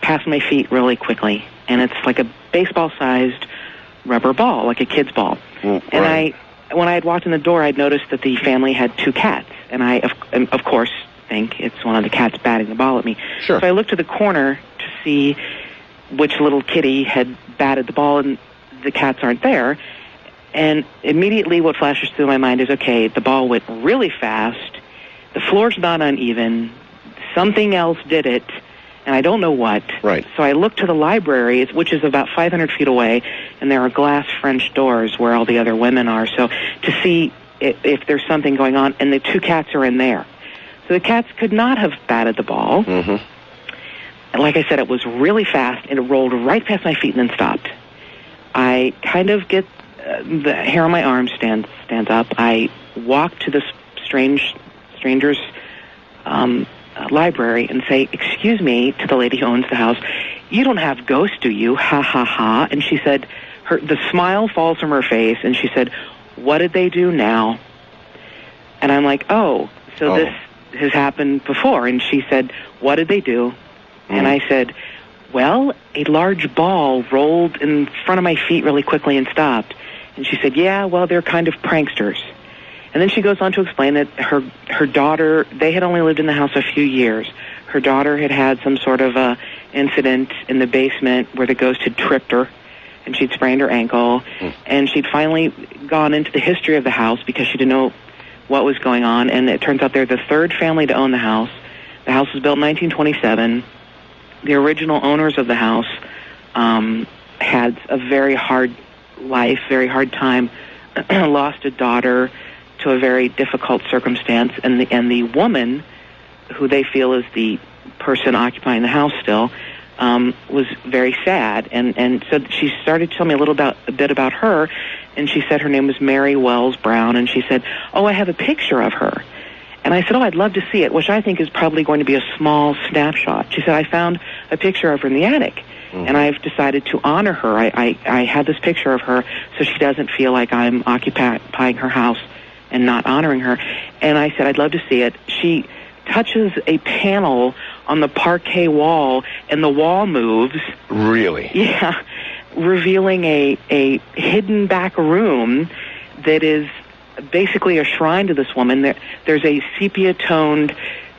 past my feet really quickly. And it's like a baseball-sized rubber ball, like a kid's ball. Right. And when I had walked in the door, I'd noticed that the family had 2 cats. And I, of course, think it's one of the cats batting the ball at me. Sure. So I looked to the corner to see which little kitty had batted the ball, and the cats aren't there. And immediately what flashes through my mind is, okay, the ball went really fast, the floor's not uneven, something else did it, and I don't know what. Right. So I look to the library, which is about 500 feet away, and there are glass French doors where all the other women are. So to see if there's something going on, and the 2 cats are in there. So the cats could not have batted the ball. Mm-hmm. And like I said, it was really fast, and it rolled right past my feet and then stopped. I kind of get the hair on my arm stands up. I walk to this stranger's library and say, "Excuse me," to the lady who owns the house, "You don't have ghosts, do you? Ha, ha, ha." And she said, the smile falls from her face, and she said, "What did they do now?" And I'm like, this has happened before. And she said, "What did they do?" And I said, "Well, a large ball rolled in front of my feet really quickly and stopped." And she said, "Yeah, well, they're kind of pranksters." And then she goes on to explain that her daughter, they had only lived in the house a few years. Her daughter had some sort of a incident in the basement where the ghost had tripped her, and she'd sprained her ankle. And she'd finally gone into the history of the house because she didn't know what was going on. And it turns out they're the 3rd family to own the house. The house was built in 1927. The original owners of the house had a very hard life, very hard time, lost a daughter to a very difficult circumstance, and the woman, who they feel is the person occupying the house still, was very sad, and so she started to tell me a bit about her, and she said her name was Mary Wells Brown, and she said, "Oh, I have a picture of her." And I said, "Oh, I'd love to see it," which I think is probably going to be a small snapshot. She said, "I found a picture of her in the attic, and I've decided to honor her. I had this picture of her so she doesn't feel like I'm occupying her house and not honoring her." And I said, "I'd love to see it." She touches a panel on the parquet wall, and the wall moves. Really? Yeah, revealing a hidden back room that is basically a shrine to this woman. There's a sepia-toned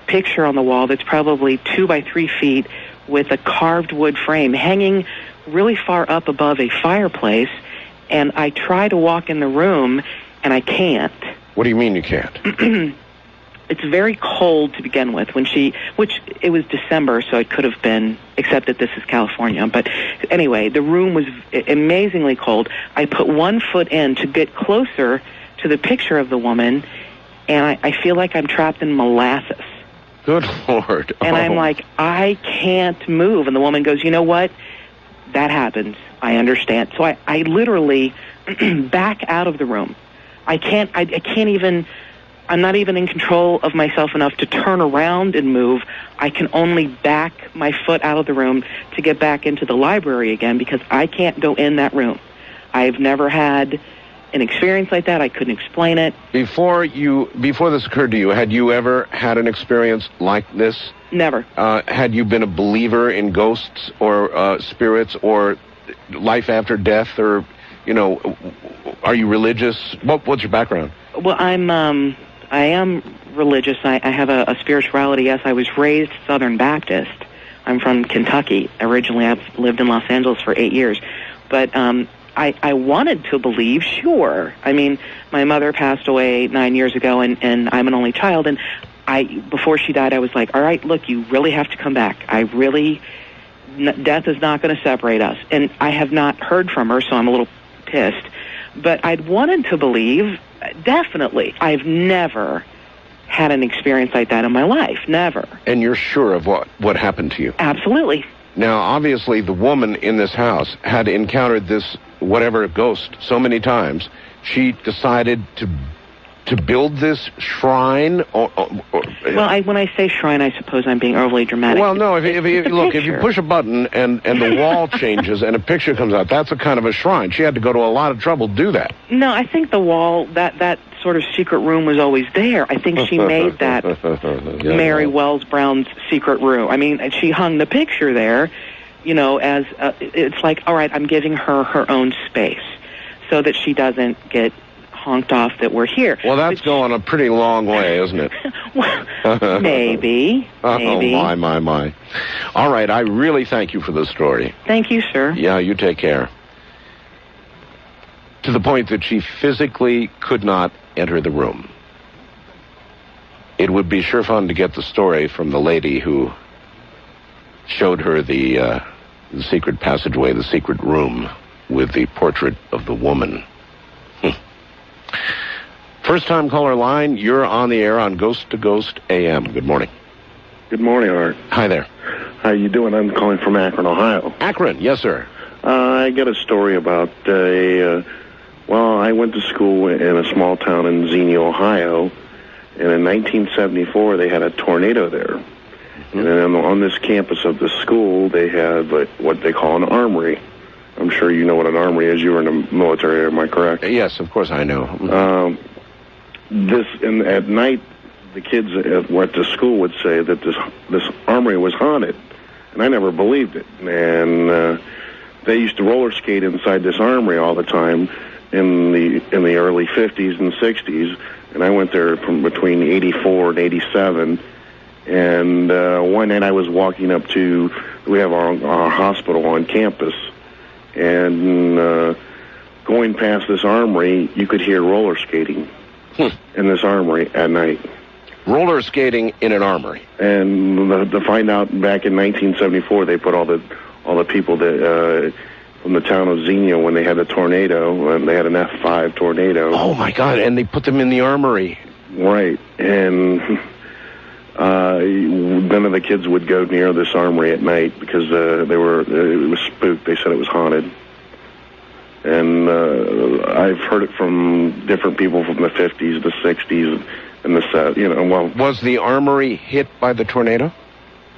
picture on the wall that's probably 2 by 3 feet with a carved wood frame hanging really far up above a fireplace. And I try to walk in the room, and I can't. What do you mean you can't? It's very cold to begin with. Which it was December, so it could have been, except that this is California. But anyway, the room was amazingly cold. I put 1 foot in to get closer to the picture of the woman, and I feel like I'm trapped in molasses. Good Lord. And I'm like, I can't move. And the woman goes, "You know what? That happens. I understand." So I literally back out of the room. I can't even, I'm not even in control of myself enough to turn around and move. I can only back my foot out of the room to get back into the library again because I can't go in that room. I've never had an experience like that. I couldn't explain it. Before this occurred to you, had you ever had an experience like this? Never. Had you been a believer in ghosts or spirits or life after death, or, are you religious? What's your background? Well, I am religious. I have a spirituality. Yes, I was raised Southern Baptist. I'm from Kentucky originally. I've lived in Los Angeles for 8 years, but I wanted to believe, sure. I mean, my mother passed away 9 years ago, and I'm an only child, and before she died, I was like, all right, look, you really have to come back. Death is not going to separate us. And I have not heard from her, so I'm a little pissed. But I'd wanted to believe, definitely. I've never had an experience like that in my life, never. And you're sure of what happened to you? Absolutely. Now, obviously, the woman in this house had encountered this whatever ghost so many times, she decided to build this shrine? Well, when I say shrine, I suppose I'm being overly dramatic. Well, no, if you push a button and the wall changes and a picture comes out, that's a kind of a shrine. She had to go to a lot of trouble to do that. No, I think the wall, that sort of secret room was always there. I think she made that Mary Wells Brown's secret room. I mean, she hung the picture there, as it's like, all right, I'm giving her her own space so that she doesn't get honked off that we're here. Well, that's going a pretty long way, isn't it? Well, maybe. Oh, my. All right, I really thank you for the story. Thank you, sir. Yeah, you take care. To the point that she physically could not enter the room. It would be sure fun to get the story from the lady who showed her the secret passageway, the secret room with the portrait of the woman. First-time caller line, you're on the air on Ghost to Ghost AM. Good morning. Good morning, Art. Hi there. How you doing? I'm calling from Akron, Ohio. Akron, yes, sir. I got a story about I went to school in a small town in Xenia, Ohio, and in 1974 they had a tornado there. Mm-hmm. And then on this campus of the school, they had what they call an armory. I'm sure you know what an armory is. You were in the military, am I correct? Yes, of course I know. At night, the kids at the school would say that this armory was haunted, and I never believed it. And they used to roller skate inside this armory all the time in the early 50s and 60s, and I went there from between 84 and 87. And one night I was walking up to, we have our hospital on campus, and going past this armory, you could hear roller skating in this armory at night. Roller skating in an armory. And to find out, back in 1974, they put all the people that from the town of Xenia when they had a tornado, and they had an F5 tornado. Oh my God! And they put them in the armory. Right, and none of the kids would go near this armory at night because it was spooked. They said it was haunted. And I've heard it from different people from the 50s, the 60s, and the South. Was the armory hit by the tornado?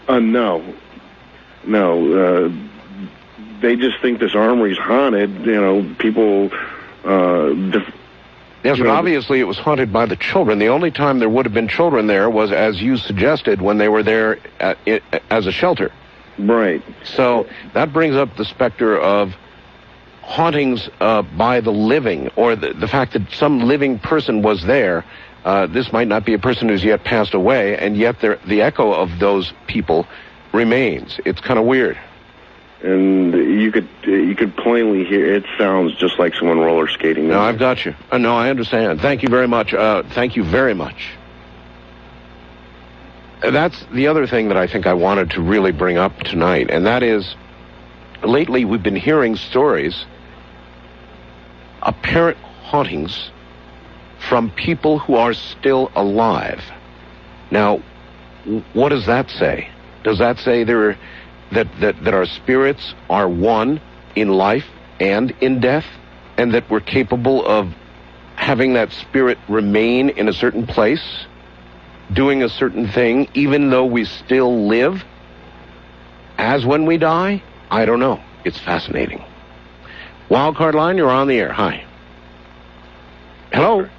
No. They just think this armory's haunted. People. Yes, but obviously it was haunted by the children. The only time there would have been children there was, as you suggested, when they were there as a shelter. Right. So that brings up the specter of hauntings by the living, or the fact that some living person was there. This might not be a person who's yet passed away, and yet the echo of those people remains. It's kind of weird. And you could plainly hear, it sounds just like someone roller skating. No, I've got you. No, I understand. Thank you very much. Thank you very much. That's the other thing that I think I wanted to really bring up tonight, and that is, lately we've been hearing stories, apparent hauntings, from people who are still alive. Now, what does that say? Does that say that our spirits are one in life and in death, and that we're capable of having that spirit remain in a certain place, doing a certain thing, even though we still live as when we die? I don't know. It's fascinating. Wildcard line, you're on the air. Hi. Hello?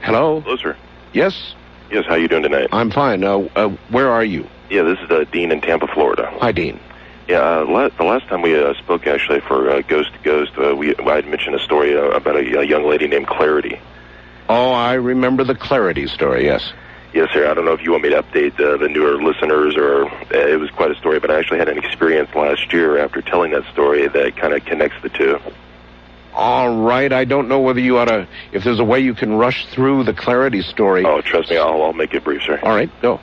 Hello? Hello, sir. Yes? Yes, how you doing tonight? I'm fine. Where are you? Yeah, this is Dean in Tampa, Florida. Hi, Dean. Yeah, the last time we spoke, actually, for Ghost to Ghost, I had mentioned a story about a young lady named Clarity. Oh, I remember the Clarity story, yes. Yes, sir. I don't know if you want me to update the newer listeners, or it was quite a story, but I actually had an experience last year after telling that story that kind of connects the two. All right. I don't know whether you ought to, if there's a way you can rush through the Clarity story. Oh, trust me, I'll make it brief, sir. All right, go.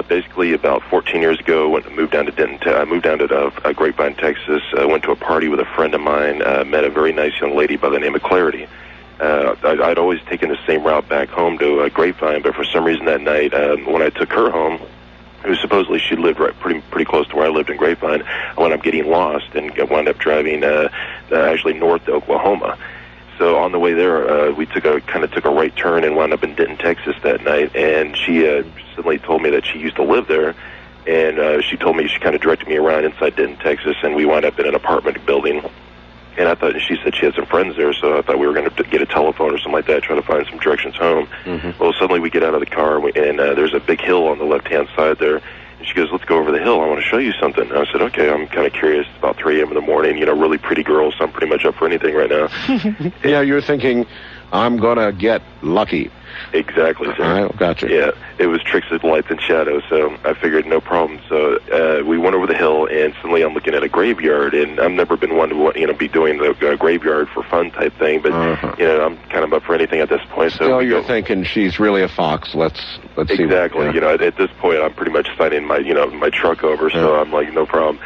Basically, about 14 years ago, I moved down to Grapevine, Texas. Went to a party with a friend of mine. Met a very nice young lady by the name of Clarity. I'd always taken the same route back home to Grapevine, but for some reason that night, when I took her home, who supposedly she lived pretty close to where I lived in Grapevine, I wound up getting lost and wound up driving actually north to Oklahoma. So on the way there, we took a right turn and wound up in Denton, Texas that night. And she suddenly told me that she used to live there, and she told me, she kind of directed me around inside Denton, Texas, and we wound up in an apartment building. And I thought, she said she had some friends there, so I thought we were going to get a telephone or something like that, try to find some directions home. Mm-hmm. Well, suddenly we get out of the car, and there's a big hill on the left-hand side there. And she goes, let's go over the hill. I want to show you something. And I said, okay, I'm kind of curious. It's about 3 a.m. in the morning, really pretty girl, so I'm pretty much up for anything right now. Yeah, you're thinking, I'm going to get lucky. Exactly, sir. I gotcha. Yeah, it was tricks of lights and shadows, so I figured no problem. So we went over the hill, and suddenly I'm looking at a graveyard, and I've never been one to be doing the graveyard for fun type thing, but I'm kind of up for anything at this point. So you're thinking she's really a fox. Let's see. Exactly. At this point, I'm pretty much signing my my truck over, so I'm like, no problem.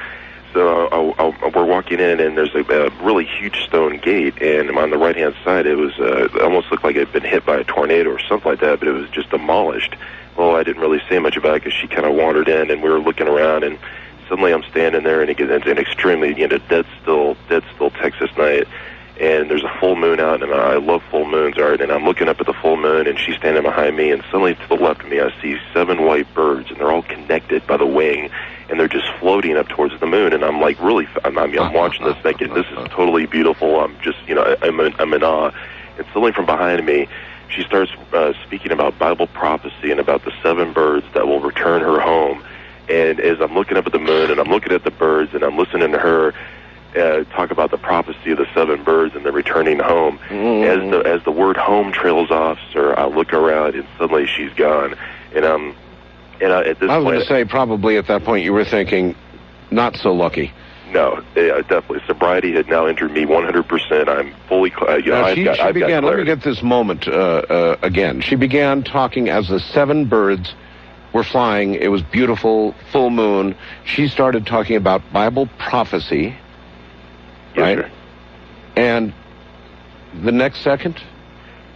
so we're walking in, and there's a really huge stone gate, and on the right-hand side, it was it almost looked like it had been hit by a tornado or something like that, but it was just demolished. Well, I didn't really say much about it because she kind of wandered in, and we were looking around, and suddenly I'm standing there, and it gets an extremely, dead still Texas night, and there's a full moon out, and I love full moons, Art, and I'm looking up at the full moon, and she's standing behind me, and suddenly to the left of me, I see 7 white birds, and they're all connected by the wing, and they're just floating up towards the moon, and I'm like, really, I'm watching this thinking, this is totally beautiful, I'm just, I'm in awe, and suddenly from behind me, she starts speaking about Bible prophecy and about the 7 birds that will return her home, and as I'm looking up at the moon, and I'm looking at the birds, and I'm listening to her talk about the prophecy of the 7 birds and the returning home, as the word home trails off, sir, I look around, and suddenly she's gone, and at this I was point, going to say, probably at that point you were thinking, not so lucky. No, definitely. Sobriety had now entered me 100%. I'm fully, I've got let me get this moment again. She began talking as the 7 birds were flying. It was beautiful, full moon. She started talking about Bible prophecy, right? Sir. And the next second?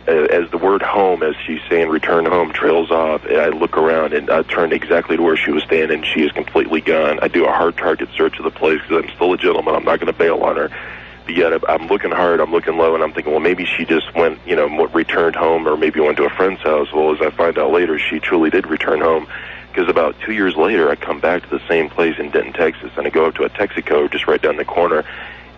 As the word home, as she's saying return home, trails off, I look around and I turn exactly to where she was standing. She is completely gone. I do a hard target search of the place because I'm still a gentleman. I'm not going to bail on her. But yet I'm looking hard, I'm looking low, and I'm thinking, well, maybe she just went, returned home, or maybe went to a friend's house. Well, as I find out later, she truly did return home, because about 2 years later, I come back to the same place in Denton, Texas, and I go up to a Texaco just right down the corner,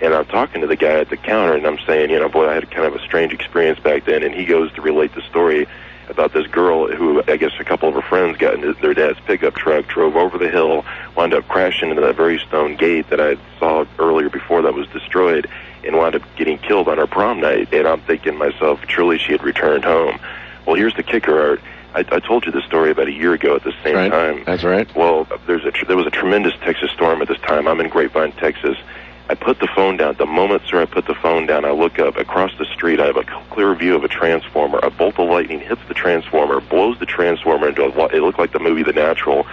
and I'm talking to the guy at the counter, and I'm saying, boy, I had kind of a strange experience back then, and he goes to relate the story about this girl who, I guess a couple of her friends got into their dad's pickup truck, drove over the hill, wound up crashing into that very stone gate that I saw earlier before that was destroyed, and wound up getting killed on her prom night. And I'm thinking to myself, truly she had returned home. Well, here's the kicker, Art. I told you the story about a year ago at the same time. That's right. Well, there was a tremendous Texas storm at this time. I'm in Grapevine, Texas. I put the phone down. The moment, sir, I put the phone down, I look up. Across the street, I have a clear view of a transformer. A bolt of lightning hits the transformer, blows the transformer into it looked like the movie The Natural.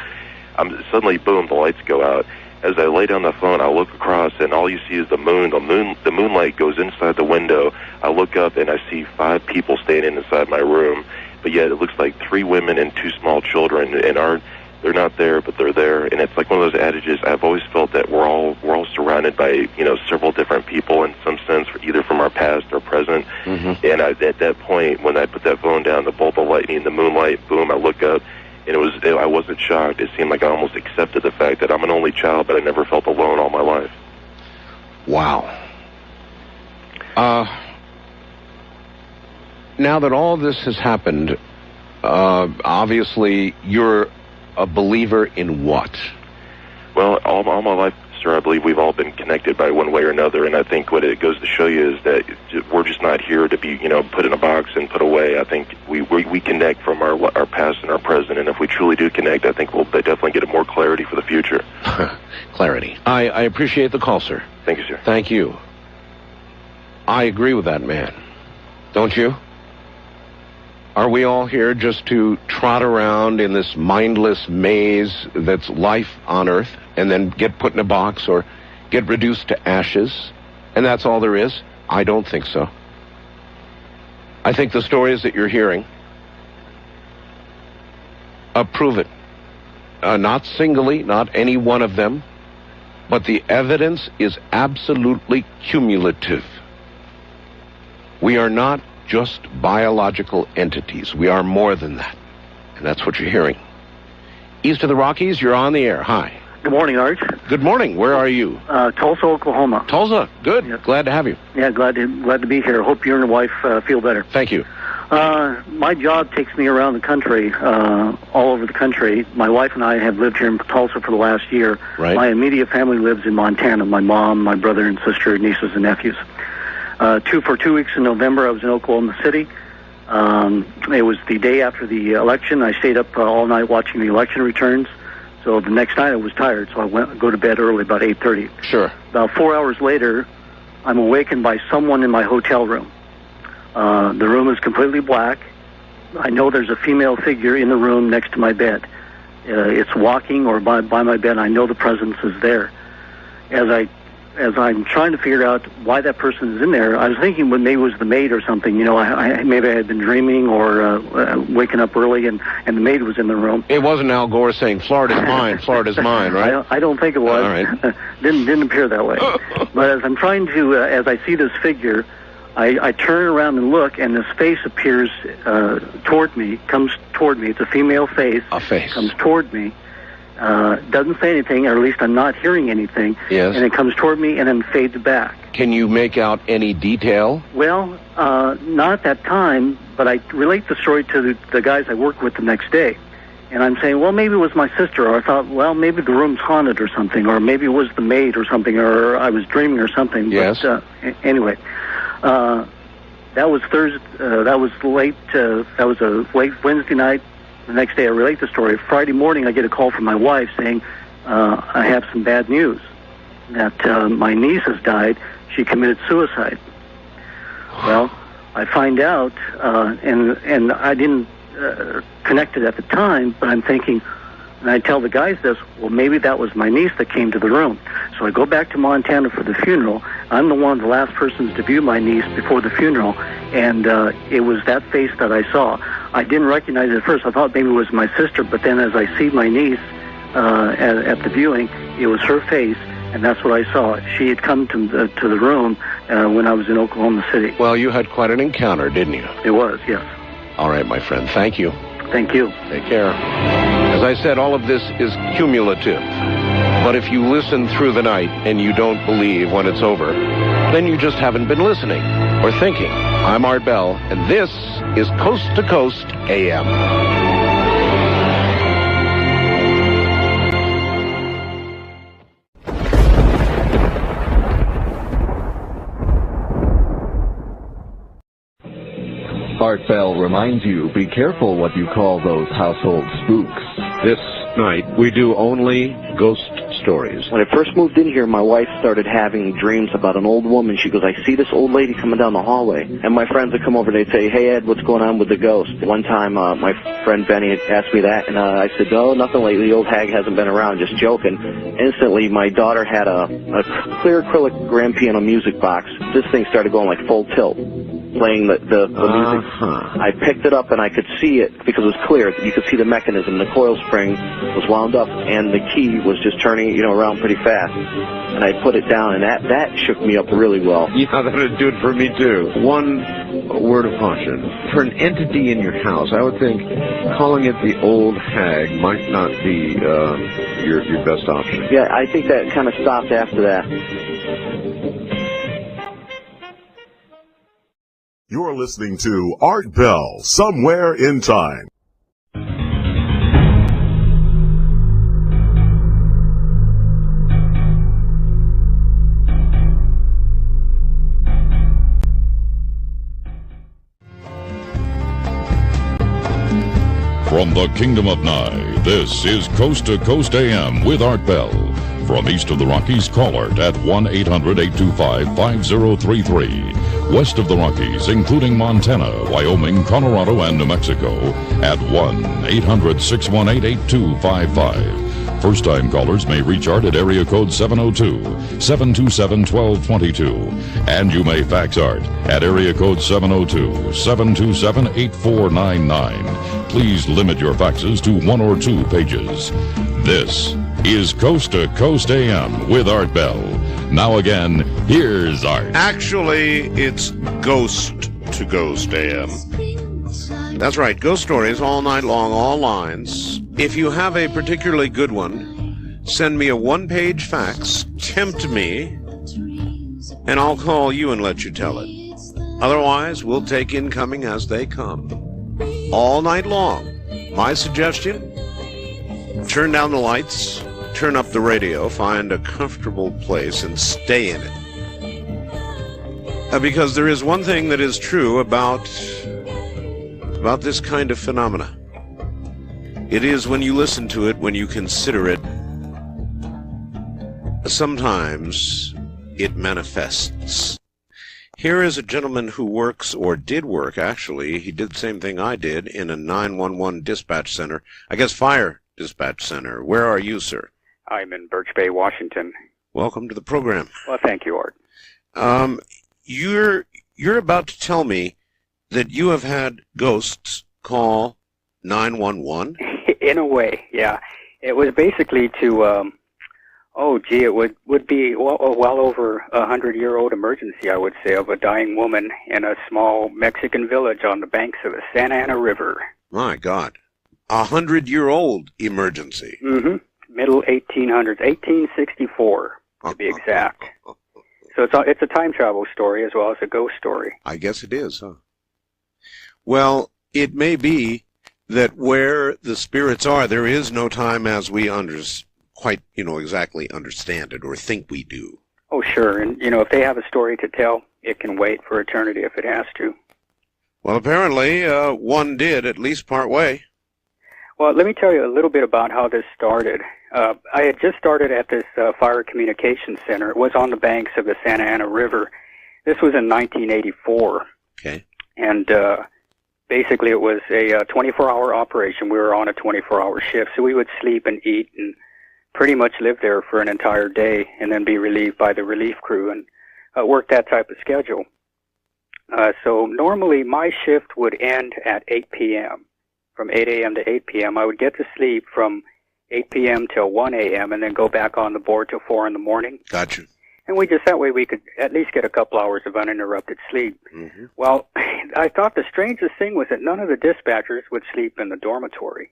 Suddenly, boom, the lights go out. As I lay down the phone, I look across, and all you see is the moon. The moonlight goes inside the window. I look up, and I see 5 people standing inside my room. But yet, it looks like 3 women and 2 small children, and they're not there, but they're there. And it's like one of those adages. I've always felt that we're all surrounded by several different people in some sense, either from our past or present. Mm-hmm. And at that point, when I put that phone down, the bolt of lightning, the moonlight, boom, I look up, and I wasn't shocked. It seemed like I almost accepted the fact that I'm an only child, but I never felt alone all my life. Wow. Now that all this has happened, obviously you're a believer in what? Well, all my life, sir, I believe we've all been connected by one way or another, and I think what it goes to show you is that we're just not here to be, put in a box and put away. I think we connect from our past and our present, and if we truly do connect, I think we'll definitely get more clarity for the future. Clarity. I appreciate the call, sir. Thank you, sir. Thank you. I agree with that man. Don't you? Are we all here just to trot around in this mindless maze that's life on Earth and then get put in a box or get reduced to ashes? And that's all there is? I don't think so. I think the stories that you're hearing prove it. Not singly, not any one of them, but the evidence is absolutely cumulative. We are not just biological entities. We are more than that. And that's what you're hearing. East of the Rockies, you're on the air. Hi. Good morning, Art. Good morning. Where are you? Tulsa, Oklahoma. Tulsa. Good. Yeah. Glad to have you. Yeah, glad to be here. Hope you and your wife feel better. Thank you. My job takes me around the country, all over the country. My wife and I have lived here in Tulsa for the last year. Right. My immediate family lives in Montana. My mom, my brother and sister, nieces and nephews. For 2 weeks in November, I was in Oklahoma City. It was the day after the election. I stayed up all night watching the election returns. So the next night I was tired, so I go to bed early, about 8:30. Sure. About 4 hours later, I'm awakened by someone in my hotel room. The room is completely black. I know there's a female figure in the room next to my bed. It's walking or by my bed. I know the presence is there. as I'm trying to figure out why that person is in there, I was thinking maybe it was the maid or something. Maybe I had been dreaming or waking up early, and the maid was in the room. It wasn't Al Gore saying, Florida's mine, Florida's mine, right? I don't think it was. All right. Didn't appear that way. But as I'm trying to, as I see this figure, I turn around and look, and this face appears toward me, comes toward me. It's a female face. A face. Comes toward me. Doesn't say anything, or at least I'm not hearing anything. Yes. And it comes toward me and then fades back. Can you make out any detail? Well, not at that time, but I relate the story to the guys I worked with the next day. And I'm saying, well, maybe it was my sister, or I thought, well, maybe the room's haunted or something, or maybe it was the maid or something, or I was dreaming or something. Yes. But anyway, that was Thursday. That was late. That was a late Wednesday night. The next day, I relate the story. Friday morning, I get a call from my wife saying, I have some bad news, that my niece has died. She committed suicide. Well, I find out, and I didn't connect it at the time, but I'm thinking, and I tell the guys this, well, maybe that was my niece that came to the room. So I go back to Montana for the funeral. I'm one of the last persons to view my niece before the funeral, and it was that face that I saw. I didn't recognize it at first. I thought maybe it was my sister, but then as I see my niece at the viewing, it was her face, and that's what I saw. She had come to the room when I was in Oklahoma City. Well, you had quite an encounter, didn't you? It was, yes. All right, my friend. Thank you. Thank you. Take care. As I said, all of this is cumulative. But if you listen through the night and you don't believe when it's over, then you just haven't been listening or thinking. I'm Art Bell, and this is Coast to Coast AM. Art Bell reminds you, be careful what you call those household spooks. This night, we do only ghost stories. When I first moved in here, my wife started having dreams about an old woman. She goes, I see this old lady coming down the hallway. And my friends would come over, they'd say, hey, Ed, what's going on with the ghost? One time, my friend Benny had asked me that, and I said, no, nothing lately. The old hag hasn't been around, just joking. Instantly, my daughter had a clear acrylic grand piano music box. This thing started going like full tilt, playing the music. I picked it up and I could see it because it was clear. You could see the mechanism. The coil spring was wound up and the key was just turning, around pretty fast. And I put it down, and that shook me up really well. Yeah, that would do it for me too. One word of caution. For an entity in your house, I would think calling it the old hag might not be your best option. Yeah, I think that kind of stopped after that. You're listening to Art Bell, Somewhere in Time. From the Kingdom of Nye, this is Coast to Coast AM with Art Bell. From east of the Rockies, call Art at 1-800-825-5033. West of the Rockies, including Montana, Wyoming, Colorado, and New Mexico, at 1-800-618-8255. First-time callers may reach Art at area code 702-727-1222. And you may fax Art at area code 702-727-8499. Please limit your faxes to 1 or 2 pages. This is Coast to Coast AM with Art Bell. Now again, here's Art. Actually, it's Ghost to Ghost AM. That's right, ghost stories all night long, all lines. If you have a particularly good one, send me a 1-page fax, tempt me, and I'll call you and let you tell it. Otherwise, we'll take incoming as they come. All night long. My suggestion, turn down the lights, turn up the radio, find a comfortable place, and stay in it. Because there is one thing that is true about this kind of phenomena. It is when you listen to it, when you consider it, sometimes it manifests. Here is a gentleman who works, or did work, actually. He did the same thing I did in a 911 dispatch center. I guess fire dispatch center. Where are you, sir? I'm in Birch Bay, Washington. Welcome to the program. Well, thank you, Art. You're about to tell me that you have had ghosts call 911? In a way, yeah. It was basically to, it would be well over 100-year-old emergency, I would say, of a dying woman in a small Mexican village on the banks of the Santa Ana River. My God. 100-year-old emergency. Mm-hmm. Middle 1800s, 1864 to be exact. So it's a time travel story as well as a ghost story. I guess it is, huh? Well, it may be that where the spirits are, there is no time as we quite exactly understand it or think we do. Oh, sure. And, if they have a story to tell, it can wait for eternity if it has to. Well, apparently, one did, at least part way. Well, let me tell you a little bit about how this started. I had just started at this fire communications center. It was on the banks of the Santa Ana River. This was in 1984. Okay. And basically it was a 24-hour operation. We were on a 24-hour shift, so we would sleep and eat and pretty much live there for an entire day and then be relieved by the relief crew and work that type of schedule. So normally my shift would end at 8 p.m. From 8 a.m. to 8 p.m. I would get to sleep from 8 p.m. till 1 a.m. and then go back on the board till 4 in the morning. Gotcha. And that way we could at least get a couple hours of uninterrupted sleep. Mm-hmm. Well, I thought the strangest thing was that none of the dispatchers would sleep in the dormitory,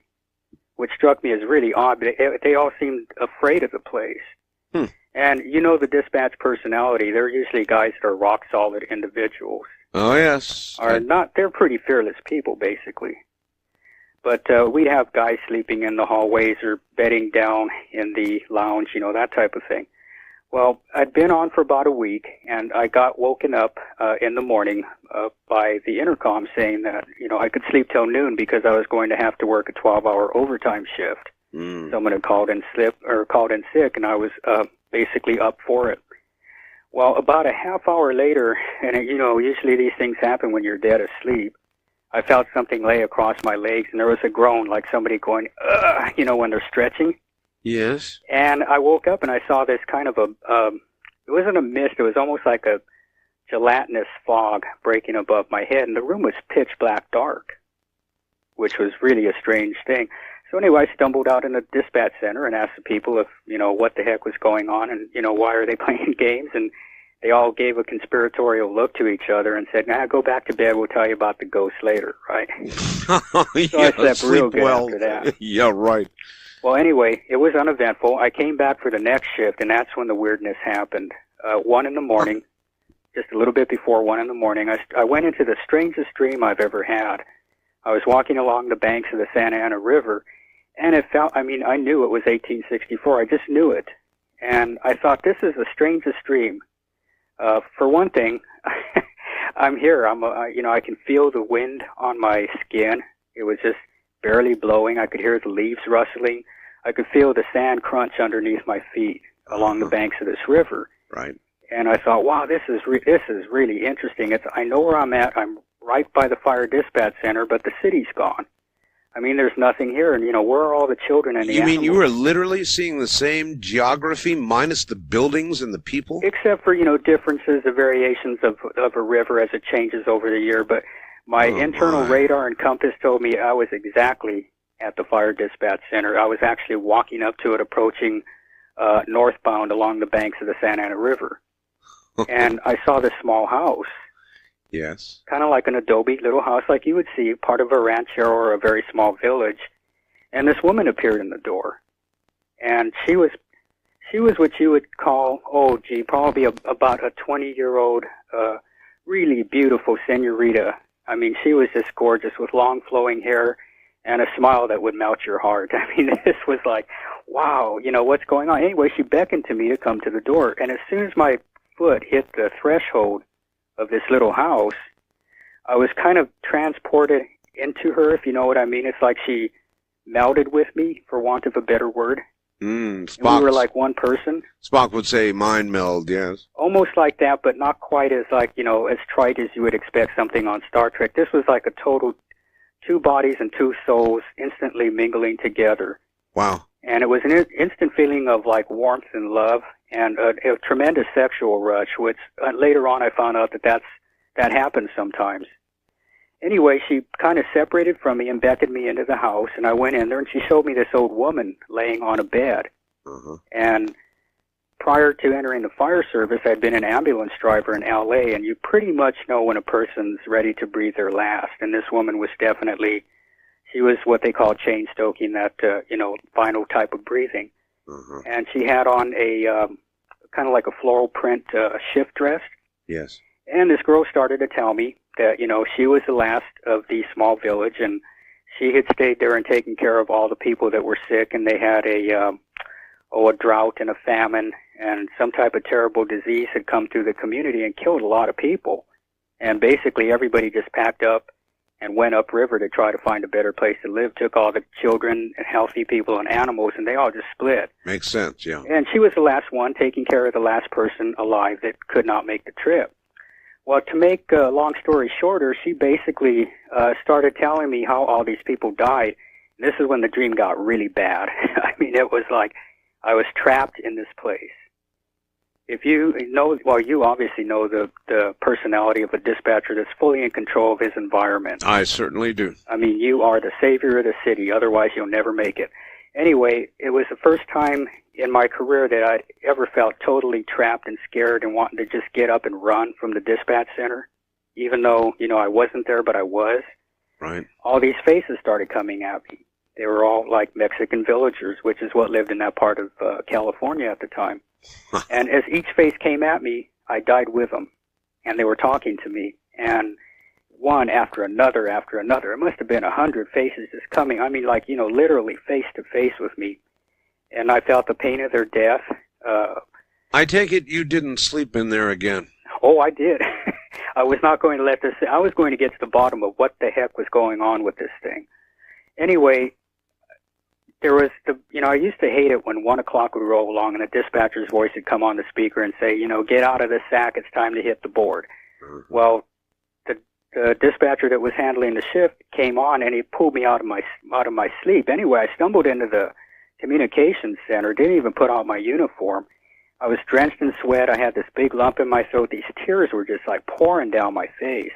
which struck me as really odd. They all seemed afraid of the place. And the dispatch personality, they're usually guys that are rock solid individuals. Oh, yes. They're pretty fearless people, basically. But we'd have guys sleeping in the hallways or bedding down in the lounge, that type of thing. Well, I'd been on for about a week, and I got woken up in the morning by the intercom saying that, I could sleep till noon because I was going to have to work a 12-hour overtime shift. Someone had called in sick, and I was basically up for it. Well, about a half hour later, and usually these things happen when you're dead asleep, I felt something lay across my legs, and there was a groan like somebody going, when they're stretching. Yes. And I woke up and I saw this kind of it wasn't a mist, it was almost like a gelatinous fog breaking above my head, and the room was pitch black dark, which was really a strange thing. So anyway, I stumbled out in the dispatch center and asked the people if, what the heck was going on and, why are they playing games? And they all gave a conspiratorial look to each other and said, go back to bed, we'll tell you about the ghost later, right? So I slept real good after that. Yeah, right. Well, anyway, it was uneventful. I came back for the next shift, and that's when the weirdness happened. 1 in the morning, just a little bit before 1 in the morning, I went into the strangest dream I've ever had. I was walking along the banks of the Santa Ana River, and I knew it was 1864. I just knew it. And I thought, this is the strangest dream. For one thing, I'm here. I can feel the wind on my skin. It was just barely blowing. I could hear the leaves rustling. I could feel the sand crunch underneath my feet along the banks of this river. Right. And I thought, wow, this is really interesting. I know where I'm at. I'm right by the fire dispatch center, but the city's gone. There's nothing here, and where are all the children and the animals? You mean you were literally seeing the same geography minus the buildings and the people? Except for, differences, the variations of a river as it changes over the year, but my internal radar and compass told me I was exactly at the fire dispatch center. I was actually walking up to it, approaching northbound along the banks of the Santa Ana River. And I saw this small house. Yes. Kind of like an adobe little house like you would see, part of a rancho or a very small village. And this woman appeared in the door. And she was what you would call, probably about a 20-year-old, really beautiful senorita. She was just gorgeous with long flowing hair and a smile that would melt your heart. This was like, wow, what's going on? Anyway, she beckoned to me to come to the door. And as soon as my foot hit the threshold of this little house, I was kind of transported into her, if you know what I mean. It's like she melded with me, for want of a better word. Spock, we were like one person. Spock would say mind meld, yes. Almost like that, but not quite as as trite as you would expect something on Star Trek. This was like a total 2 bodies and 2 souls instantly mingling together. Wow. And it was an instant feeling of like warmth and love and a tremendous sexual rush, which later on I found out that happens sometimes. Anyway, she kind of separated from me and beckoned me into the house, and I went in there, and she showed me this old woman laying on a bed. And prior to entering the fire service, I'd been an ambulance driver in L.A., and you pretty much know when a person's ready to breathe their last. And this woman was definitely, she was what they call chain stoking, that, final type of breathing. And she had on a kind of like a floral print shift dress. Yes. And this girl started to tell me that, she was the last of the small village, and she had stayed there and taken care of all the people that were sick, and they had a drought and a famine, and some type of terrible disease had come through the community and killed a lot of people. And basically everybody just packed up and went upriver to try to find a better place to live, took all the children and healthy people and animals, and they all just split. Makes sense, yeah. And she was the last one, taking care of the last person alive that could not make the trip. Well, to make a long story shorter, she basically started telling me how all these people died. And this is when the dream got really bad. I mean, it was like I was trapped in this place. If you know, well, you obviously know the personality of a dispatcher that's fully in control of his environment. I certainly do. I mean, you are the savior of the city. Otherwise, you'll never make it. Anyway, it was the first time in my career that I'd ever felt totally trapped and scared and wanting to just get up and run from the dispatch center, even though, I wasn't there, but I was. Right. All these faces started coming at me. They were all like Mexican villagers, which is what lived in that part of California at the time. And as each face came at me, I died with them. And they were talking to me. And one after another after another. It must have been 100 faces just coming. I mean, like, literally face to face with me. And I felt the pain of their death. I take it you didn't sleep in there again. Oh, I did. I was not going to let this... I was going to get to the bottom of what the heck was going on with this thing. Anyway, there was I used to hate it when 1 o'clock would roll along and a dispatcher's voice would come on the speaker and say, get out of the sack, it's time to hit the board. Well, the dispatcher that was handling the shift came on and he pulled me out of my sleep. Anyway, I stumbled into the communications center, didn't even put on my uniform. I was drenched in sweat. I had this big lump in my throat. These tears were just like pouring down my face.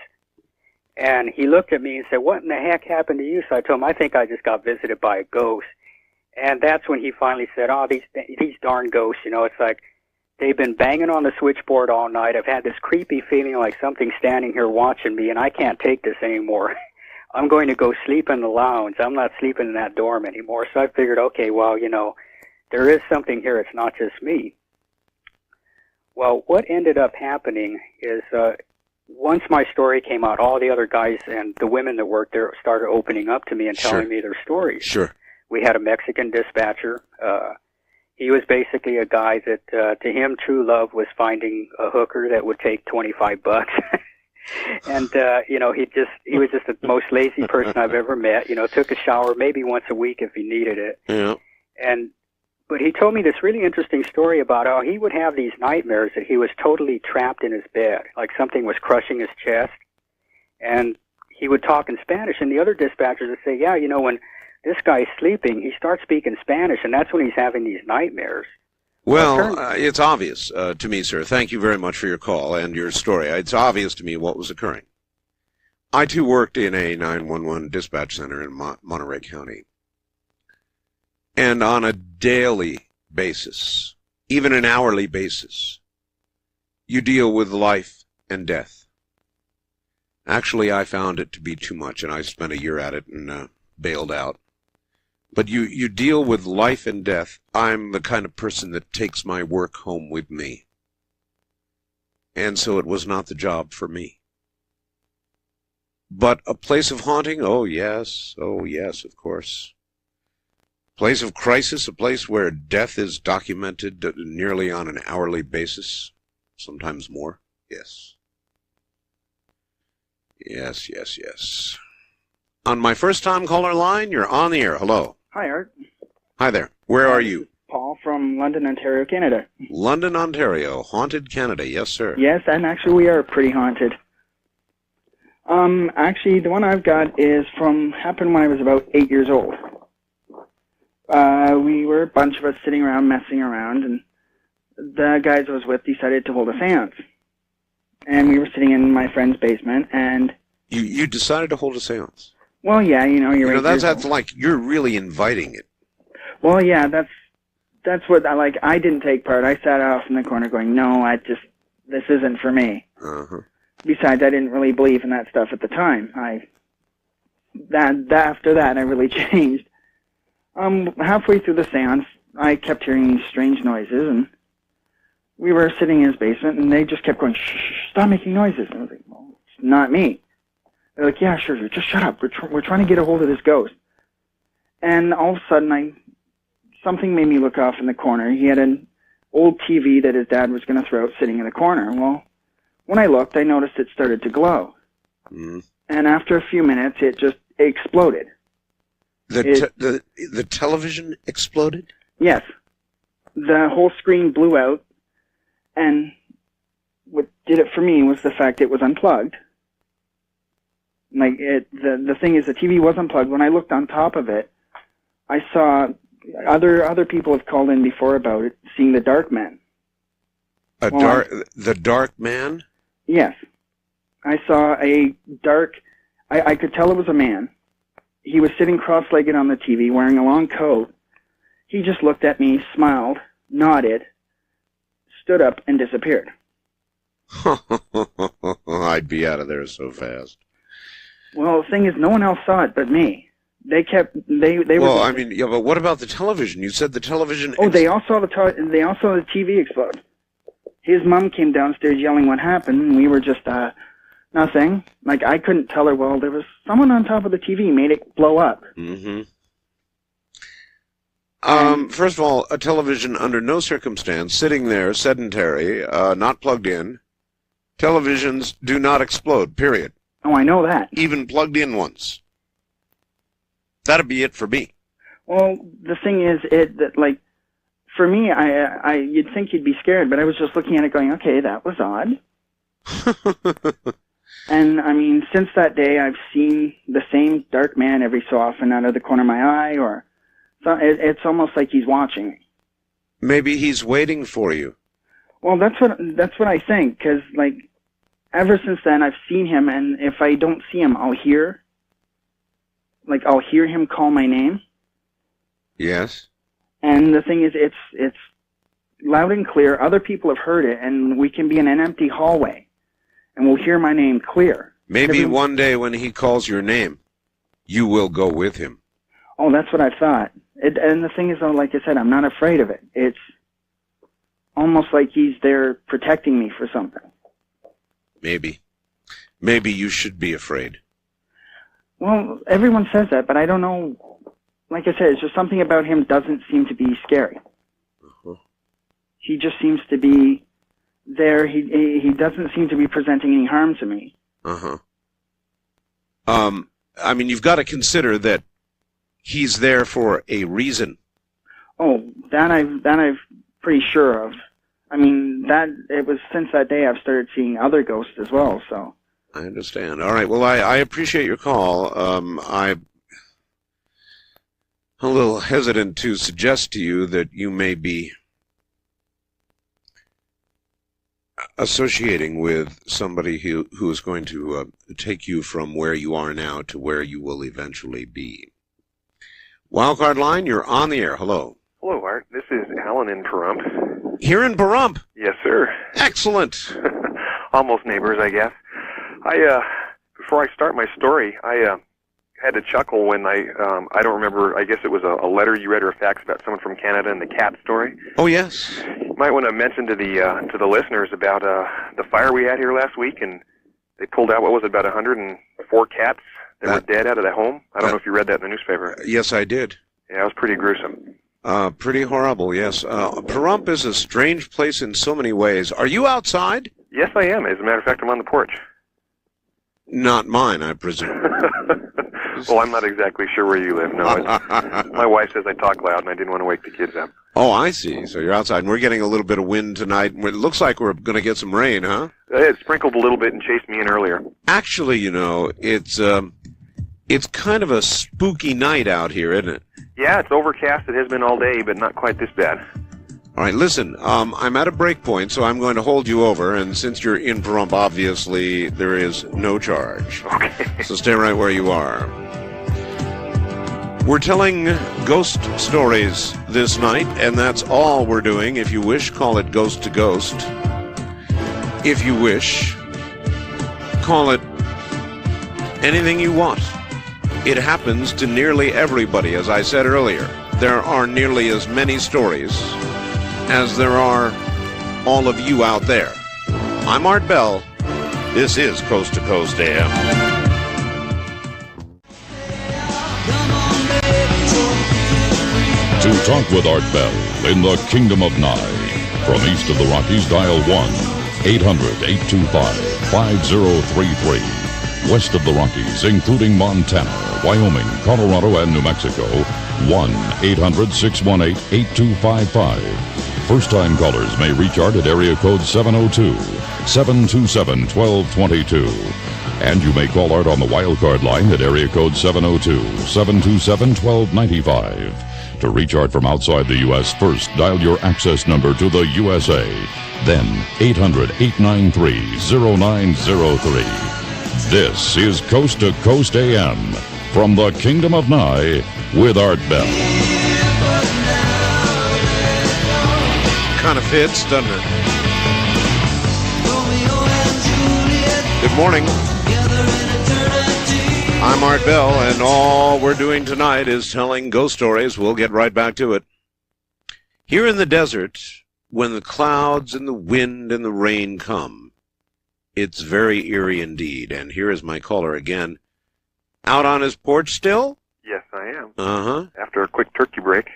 And he looked at me and said, what in the heck happened to you? So I told him, I think I just got visited by a ghost. And that's when he finally said, oh, these darn ghosts, it's like they've been banging on the switchboard all night. I've had this creepy feeling like something's standing here watching me, and I can't take this anymore. I'm going to go sleep in the lounge. I'm not sleeping in that dorm anymore. So I figured, okay, well, there is something here. It's not just me. Well, what ended up happening is once my story came out, all the other guys and the women that worked there started opening up to me and telling me their stories. Sure. We had a Mexican dispatcher. He was basically a guy that, to him, true love was finding a hooker that would take $25. And, he was just the most lazy person I've ever met. Took a shower maybe once a week if he needed it. Yeah. But he told me this really interesting story about how he would have these nightmares that he was totally trapped in his bed, like something was crushing his chest. And he would talk in Spanish, and the other dispatchers would say, yeah, when this guy's sleeping, he starts speaking Spanish, and that's when he's having these nightmares. Well, it's obvious to me, sir. Thank you very much for your call and your story. It's obvious to me what was occurring. I, too, worked in a 911 dispatch center in Monterey County. And on a daily basis, even an hourly basis, you deal with life and death. Actually, I found it to be too much, and I spent a year at it and bailed out. But you deal with life and death. I'm the kind of person that takes my work home with me. And so it was not the job for me. But a place of haunting? Oh, yes, of course. Place of crisis, a place where death is documented nearly on an hourly basis, sometimes more. Yes. Yes. On my first-time caller line, you're on the air. Hello. Hi, Art. Hi there. Where are you? Paul from London, Ontario, Canada. London, Ontario. Haunted Canada. Yes, sir. Yes, and actually we are pretty haunted. Actually, the one I've got is happened when I was about 8 years old. We were a bunch of us sitting around messing around, and the guys I was with decided to hold a seance. And we were sitting in my friend's basement, and... You decided to hold a seance? Well, yeah, you're... that's like, you're really inviting it. Well, yeah, that's what I didn't take part. I sat off in the corner going, no, this isn't for me. Uh-huh. Besides, I didn't really believe in that stuff at the time. After that, I really changed. Halfway through the seance, I kept hearing these strange noises, and we were sitting in his basement, and they just kept going, shh, stop making noises. And I was like, well, it's not me. They're like, yeah, sure, just shut up. We're trying to get a hold of this ghost. And all of a sudden, something made me look off in the corner. He had an old TV that his dad was going to throw out sitting in the corner. Well, when I looked, I noticed it started to glow. Mm. And after a few minutes, it just exploded. The television exploded? Yes. The whole screen blew out. And what did it for me was the fact it was unplugged. The thing is, the TV was unplugged. When I looked on top of it, I saw other people have called in before about it, seeing the Dark Man. The Dark Man? Yes. I saw a dark... I could tell it was a man. He was sitting cross-legged on the TV, wearing a long coat. He just looked at me, smiled, nodded, stood up, and disappeared. I'd be out of there so fast. Well, the thing is, no one else saw it but me. They were... Well, I mean, yeah, but what about the television? You said the television... Oh, they all saw the TV explode. His mom came downstairs yelling what happened, and we were just, nothing. I couldn't tell her, well, there was someone on top of the TV made it blow up. Mm-hmm. First of all, a television under no circumstance, sitting there, sedentary, not plugged in. Televisions do not explode, period. Oh, I know that. Even plugged in ones. That'd be it for me. Well, the thing is, for me, you'd think you'd be scared, but I was just looking at it going, okay, that was odd. And, I mean, since that day, I've seen the same Dark Man every so often out of the corner of my eye, or it's almost like he's watching me. Maybe he's waiting for you. Well, that's what I think, because, ever since then, I've seen him, and if I don't see him, I'll hear him call my name. Yes. And the thing is, it's loud and clear. Other people have heard it, and we can be in an empty hallway, and we'll hear my name clear. Maybe one day when he calls your name, you will go with him. Oh, that's what I thought. And the thing is, though, like I said, I'm not afraid of it. It's almost like he's there protecting me for something. Maybe. Maybe you should be afraid. Well, everyone says that, but I don't know. Like I said, it's just something about him doesn't seem to be scary. Uh-huh. He just seems to be there. He doesn't seem to be presenting any harm to me. Uh-huh. I mean, you've got to consider that he's there for a reason. Oh, that I'm pretty sure of. I mean, it was since that day I've started seeing other ghosts as well, so. I understand. All right. Well, I appreciate your call. I'm a little hesitant to suggest to you that you may be associating with somebody who is going to take you from where you are now to where you will eventually be. Wildcard line, you're on the air. Hello. Hello, Art. This is Alan in Pahrump. Here in Pahrump? Yes, sir. Excellent. Almost neighbors, I guess. Before I start my story, I had to chuckle when I don't remember, I guess it was a letter you read or a fax about someone from Canada and the cat story. Oh, yes. You might want to mention to the listeners about the fire we had here last week, and they pulled out, what was it, about 104 cats that were dead out of the home? I don't know if you read that in the newspaper. Yes, I did. Yeah, it was pretty gruesome. Pretty horrible, yes. Pahrump is a strange place in so many ways. Are you outside? Yes, I am. As a matter of fact, I'm on the porch. Not mine, I presume. Well, I'm not exactly sure where you live. No, my wife says I talk loud, and I didn't want to wake the kids up. Oh, I see. So you're outside, and we're getting a little bit of wind tonight. It looks like we're going to get some rain, huh? It sprinkled a little bit and chased me in earlier. Actually, it's kind of a spooky night out here, isn't it? Yeah, it's overcast. It has been all day, but not quite this bad. All right, listen, I'm at a break point, so I'm going to hold you over, and since you're in Pahrump, obviously, there is no charge. Okay. So stay right where you are. We're telling ghost stories this night, and that's all we're doing. If you wish, call it Ghost to Ghost. If you wish, call it anything you want. It happens to nearly everybody. As I said earlier, there are nearly as many stories as there are all of you out there. I'm Art Bell. This is Coast to Coast AM. To talk with Art Bell in the Kingdom of Nye. From east of the Rockies, dial 1-800-825-5033. West of the Rockies, including Montana, Wyoming, Colorado, and New Mexico, 1-800-618-8255. First-time callers may reach Art at area code 702-727-1222. And you may call Art on the wildcard line at area code 702-727-1295. To reach Art from outside the U.S., first dial your access number to the USA. Then 800-893-0903. This is Coast to Coast AM from the Kingdom of Nye with Art Bell. Kind of fits, doesn't it? Good morning. I'm Art Bell, and all we're doing tonight is telling ghost stories. We'll get right back to it. Here in the desert, when the clouds and the wind and the rain come, it's very eerie indeed. And here is my caller again. Out on his porch still? Yes, I am. Uh-huh. After a quick turkey break.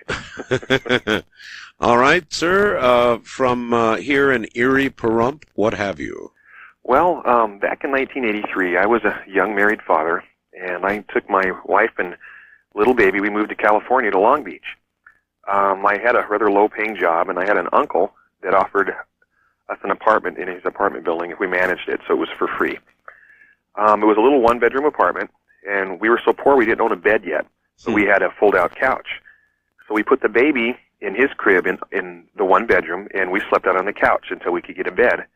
All right, sir. From here in Erie, Pahrump, what have you? Well, back in 1983, I was a young married father, and I took my wife and little baby. We moved to California, to Long Beach. I had a rather low-paying job, and I had an uncle that offered us an apartment in his apartment building if we managed it, so it was for free. It was a little one-bedroom apartment, and we were so poor we didn't own a bed yet, so we had a fold-out couch. So we put the baby in his crib in the one bedroom, and we slept out on the couch until we could get a bed.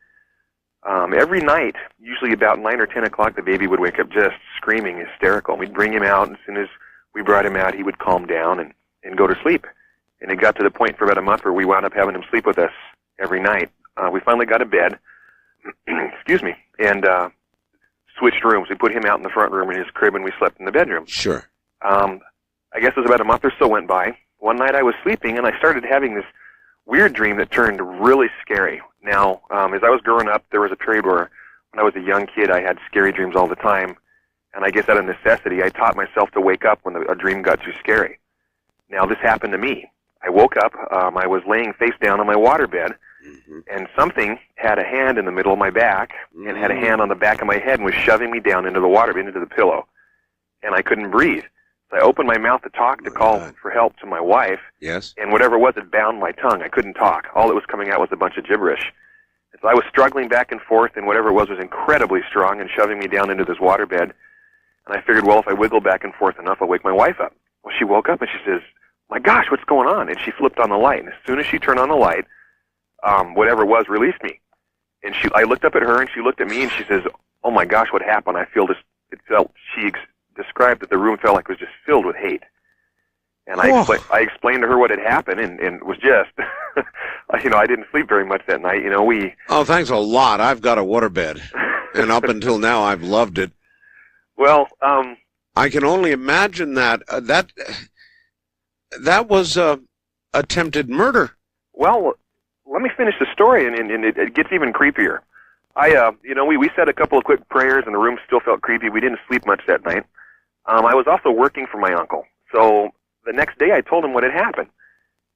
Every night, usually about 9 or 10 o'clock, the baby would wake up just screaming, hysterical. We'd bring him out, and as soon as we brought him out, he would calm down and go to sleep. And it got to the point for about a month where we wound up having him sleep with us every night. We finally got a bed, excuse me, and switched rooms. We put him out in the front room in his crib, and we slept in the bedroom. Sure. I guess it was about a month or so went by. One night I was sleeping, and I started having this weird dream that turned really scary. Now, as I was growing up, there was a period where when I was a young kid, I had scary dreams all the time, and I guess out of necessity, I taught myself to wake up when a dream got too scary. Now, this happened to me. I woke up, I was laying face down on my waterbed, and something had a hand in the middle of my back and had a hand on the back of my head and was shoving me down into the water, into the pillow, and I couldn't breathe. So I opened my mouth to talk, to call for help to my wife. Yes. And whatever it was, it bound my tongue. I couldn't talk. All that was coming out was a bunch of gibberish. And so I was struggling back and forth, and whatever it was incredibly strong and shoving me down into this waterbed. And I figured, well, if I wiggle back and forth enough, I'll wake my wife up. Well, she woke up, and she says, my gosh, what's going on? And she flipped on the light. And as soon as she turned on the light, whatever it was released me. And I looked up at her, and she looked at me, and she says, oh, my gosh, what happened? I feel this. It felt, described that the room felt like it was just filled with hate. And I explained to her what had happened, and it was just, I didn't sleep very much that night. Oh, thanks a lot. I've got a waterbed, and up until now, I've loved it. Well, I can only imagine that that was attempted murder. Well, let me finish the story, and it gets even creepier. We said a couple of quick prayers, and the room still felt creepy. We didn't sleep much that night. I was also working for my uncle. So the next day I told him what had happened,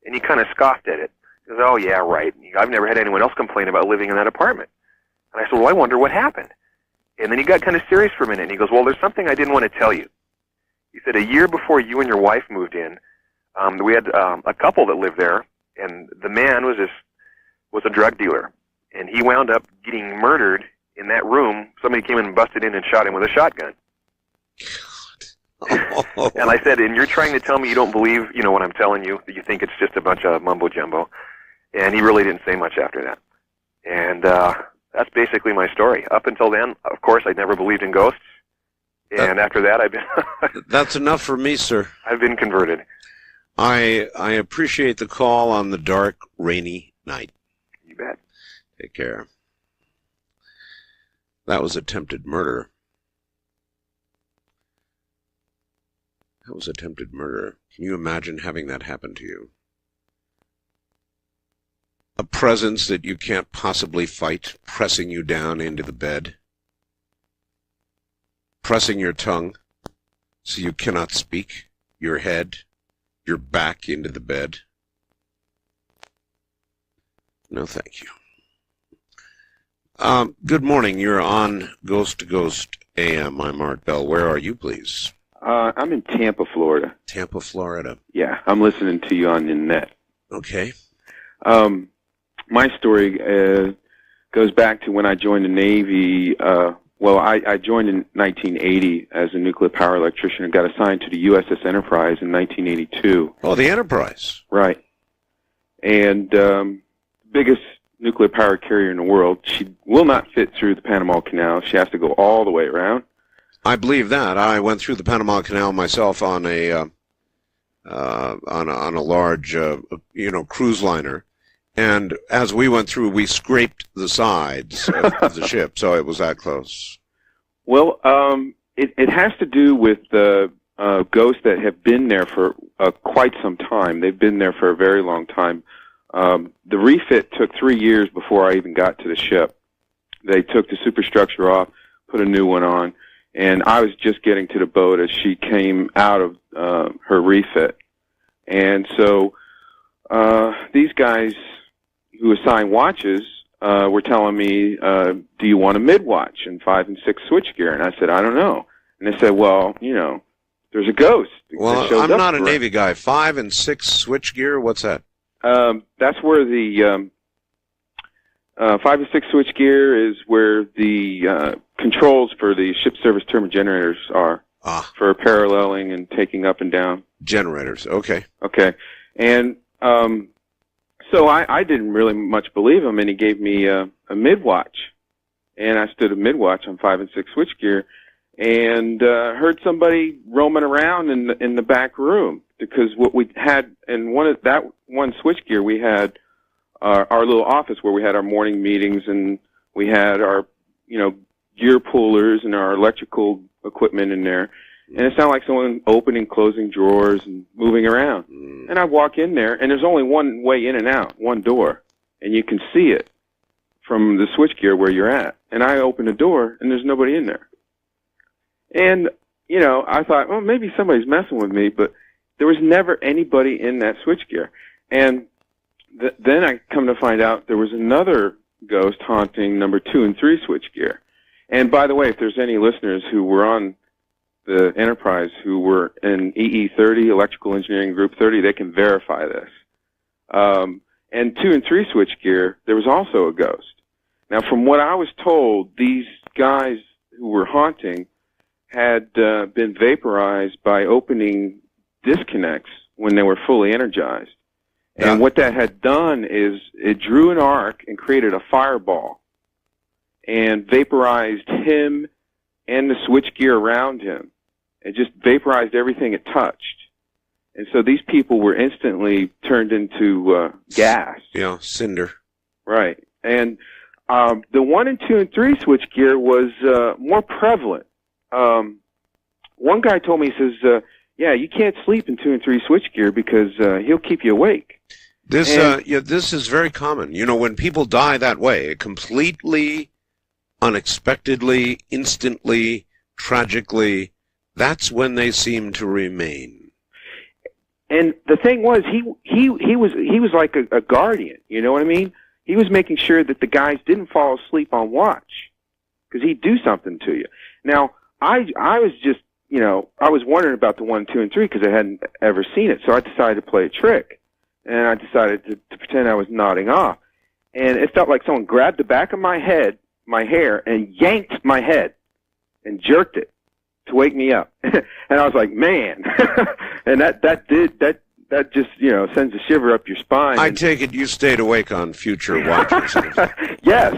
and he kind of scoffed at it. He goes, oh, yeah, right. I've never had anyone else complain about living in that apartment. And I said, well, I wonder what happened. And then he got kind of serious for a minute, and he goes, well, there's something I didn't want to tell you. He said, a year before you and your wife moved in, we had a couple that lived there, and the man was a drug dealer, and he wound up getting murdered in that room. Somebody came in and busted in and shot him with a shotgun. And I said, and you're trying to tell me you don't believe, what I'm telling you, that you think it's just a bunch of mumbo-jumbo. And he really didn't say much after that. And that's basically my story. Up until then, of course, I'd never believed in ghosts. And after that, I've been... That's enough for me, sir. I've been converted. I appreciate the call on the dark, rainy night. You bet. Take care. That was attempted murder. That was attempted murder. Can you imagine having that happen to you? A presence that you can't possibly fight, pressing you down into the bed. Pressing your tongue so you cannot speak, your head, your back into the bed. No, thank you. Good morning. You're on Ghost to Ghost AM. I'm Art Bell. Where are you, please? I'm in Tampa, Florida. Tampa, Florida. Yeah, I'm listening to you on the net. Okay. My story goes back to when I joined the Navy. I joined in 1980 as a nuclear power electrician and got assigned to the USS Enterprise in 1982. Oh, the Enterprise. Right. And biggest nuclear power carrier in the world. She will not fit through the Panama Canal. She has to go all the way around. I believe that. I went through the Panama Canal myself on a large cruise liner, and as we went through, we scraped the sides of the ship, so it was that close. Well, it has to do with the ghosts that have been there for quite some time. They've been there for a very long time. The refit took 3 years before I even got to the ship. They took the superstructure off, put a new one on, and I was just getting to the boat as she came out of her refit. And so these guys who assign watches were telling me, do you want a mid-watch and 5 and 6 switchgear? And I said, I don't know. And they said, well, there's a ghost. Well, I'm not a Navy guy. 5 and 6 switchgear, what's that? That's where the 5 and 6 switchgear is where the controls for the ship service turbine generators are for paralleling and taking up and down. Generators, okay. Okay. And so I didn't really much believe him, and he gave me a mid-watch. And I stood a mid-watch on 5 and 6 switchgear and heard somebody roaming around in the back room, because what we had in one switchgear, we had our little office where we had our morning meetings, and we had our gear pullers and our electrical equipment in there. And it sounded like someone opening, closing drawers and moving around. And I walk in there, and there's only one way in and out, one door, and you can see it from the switchgear where you're at. And I open the door, and there's nobody in there. And, I thought, well, maybe somebody's messing with me, but there was never anybody in that switchgear. And then I come to find out there was another ghost haunting number 2 and 3 switchgear. And by the way, if there's any listeners who were on the Enterprise who were in EE30, Electrical Engineering Group 30, they can verify this. And 2 and 3 switchgear, there was also a ghost. Now, from what I was told, these guys who were haunting had been vaporized by opening disconnects when they were fully energized. And what that had done is it drew an arc and created a fireball and vaporized him and the switchgear around him. It just vaporized everything it touched. And so these people were instantly turned into gas. Yeah, cinder. Right. And the 1 and 2 and 3 switchgear was more prevalent. One guy told me, he says, yeah, you can't sleep in 2 and 3 switchgear because he'll keep you awake. This is very common. When people die that way, completely, unexpectedly, instantly, tragically, that's when they seem to remain. And the thing was, he was like a guardian. You know what I mean? He was making sure that the guys didn't fall asleep on watch, because he'd do something to you. Now, I was just, I was wondering about the 1, 2, and 3 because I hadn't ever seen it, so I decided to play a trick. And I decided to pretend I was nodding off. And it felt like someone grabbed the back of my hair, and yanked my head and jerked it. to wake me up. And I was like, man, and that just, sends a shiver up your spine. I take it you stayed awake on future watches. Yes.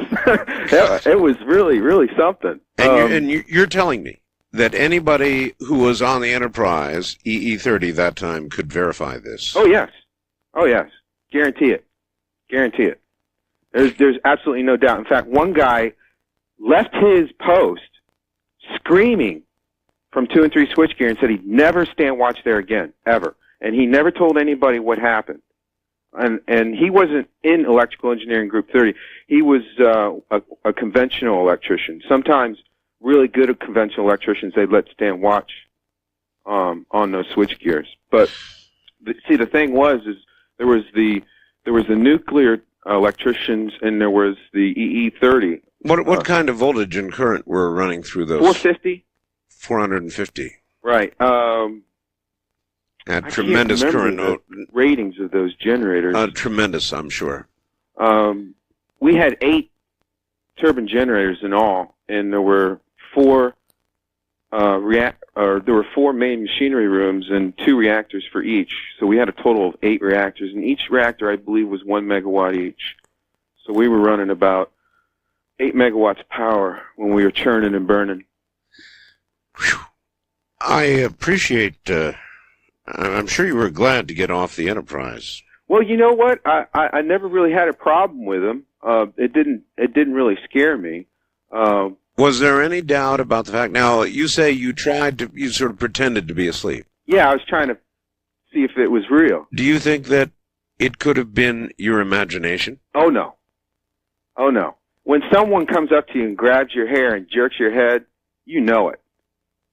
It was really, really something. And you're telling me that anybody who was on the Enterprise, EE-30 that time, could verify this? Oh, yes. Oh, yes. Guarantee it. Guarantee it. There's absolutely no doubt. In fact, one guy left his post screaming from 2 and 3 switchgear and said he'd never stand watch there again, ever. And he never told anybody what happened. And he wasn't in Electrical Engineering Group 30. He was a conventional electrician. Sometimes really good conventional electricians, they'd let stand watch on those switchgears. But see, the thing was, is there was the nuclear electricians and there was the EE-30. What kind of voltage and current were running through those? 450. 450. Right. At tremendous current the ratings of those generators. Tremendous, I'm sure. We had 8 turbine generators in all, and there were 4 main machinery rooms and 2 reactors for each. So we had a total of 8 reactors, and each reactor, I believe, was 1 megawatt each. So we were running about 8 megawatts of power when we were churning and burning. Whew. I appreciate. I'm sure you were glad to get off the Enterprise. Well, you know what? I never really had a problem with them. It didn't really scare me. Was there any doubt about the fact? Now, you say you sort of pretended to be asleep. Yeah, I was trying to see if it was real. Do you think that it could have been your imagination? Oh, no. Oh, no. When someone comes up to you and grabs your hair and jerks your head, you know it.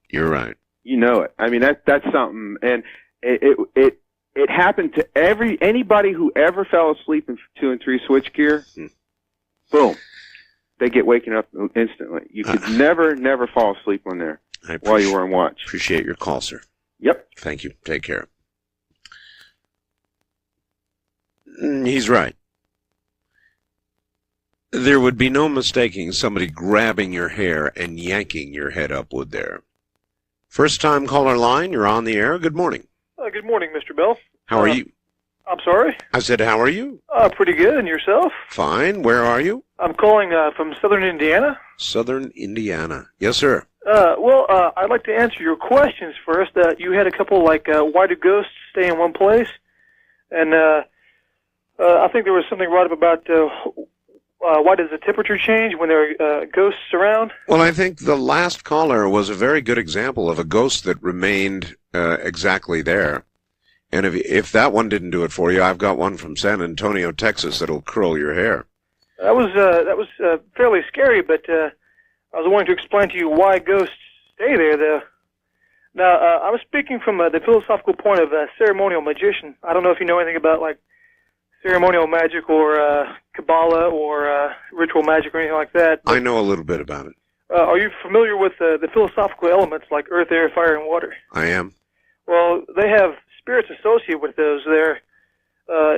You're right. You know it. I mean, that's something, and it happened to anybody who ever fell asleep in 2 and 3 switchgear. Boom, they get waken up instantly. You could never fall asleep on there while you were on watch. Appreciate your call, sir. Yep. Thank you. Take care. He's right. There would be no mistaking somebody grabbing your hair and yanking your head up, would there? First-time caller line, you're on the air. Good morning. Good morning, Mr. Bell. How are you? I'm sorry? I said, how are you? Pretty good, and yourself? Fine. Where are you? I'm calling from southern Indiana. Southern Indiana. Yes, sir. I'd like to answer your questions first. You had a couple like, why do ghosts stay in one place? And I think there was something right up about why does the temperature change when there are ghosts around? Well, I think the last caller was a very good example of a ghost that remained exactly there. And if that one didn't do it for you, I've got one from San Antonio, Texas, that'll curl your hair. That was fairly scary, but I was wanting to explain to you why ghosts stay there, though. Now, I was speaking from the philosophical point of a ceremonial magician. I don't know if you know anything about, like, ceremonial magic or Kabbalah or ritual magic or anything like that. I know a little bit about it. Are you familiar with the philosophical elements like earth, air, fire, and water? I am. Well, they have spirits associated with those. They're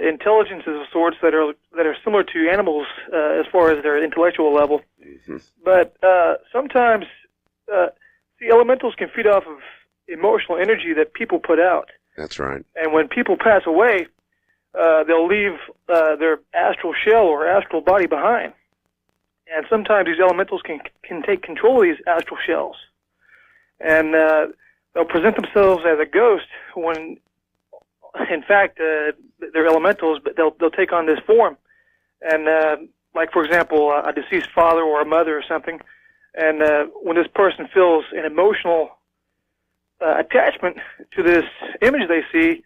intelligences of sorts that are similar to animals as far as their intellectual level. Mm-hmm. But sometimes, see, elementals can feed off of emotional energy that people put out. That's right. And when people pass away, they'll leave their astral shell or astral body behind. And sometimes these elementals can take control of these astral shells. And they'll present themselves as a ghost when, in fact, they're elementals, but they'll take on this form. And, like, for example, a deceased father or a mother or something, and when this person feels an emotional attachment to this image they see,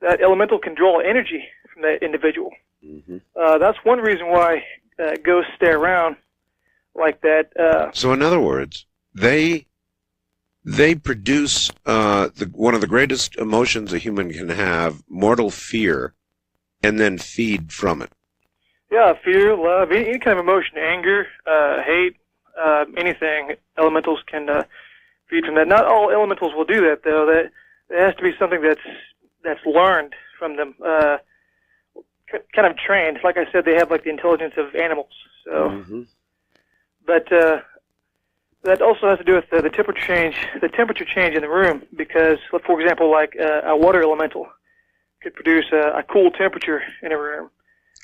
that elemental can draw energy from that individual. Mm-hmm. That's one reason why ghosts stay around like that. So, in other words, they produce one of the greatest emotions a human can have, mortal fear, and then feed from it. Yeah, fear, love, any kind of emotion, anger, hate, anything. Elementals can feed from that. Not all elementals will do that, though. That it has to be something that's learned from them, kind of trained. Like I said, they have like the intelligence of animals. So, mm-hmm. But that also has to do with the temperature change in the room, because, for example, like a water elemental could produce a cool temperature in a room.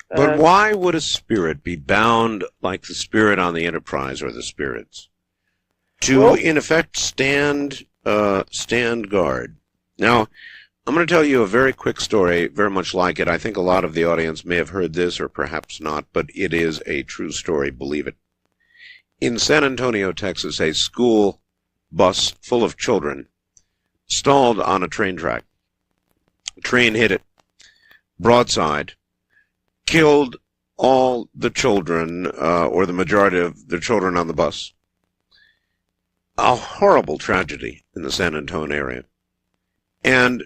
But why would a spirit be bound like the spirit on the Enterprise or the spirits to, in effect, stand guard? Now, I'm going to tell you a very quick story, very much like it. I think a lot of the audience may have heard this or perhaps not, but it is a true story, believe it. In San Antonio, Texas, a school bus full of children stalled on a train track. A train hit it broadside, killed all the children, or the majority of the children on the bus. A horrible tragedy in the San Antonio area. And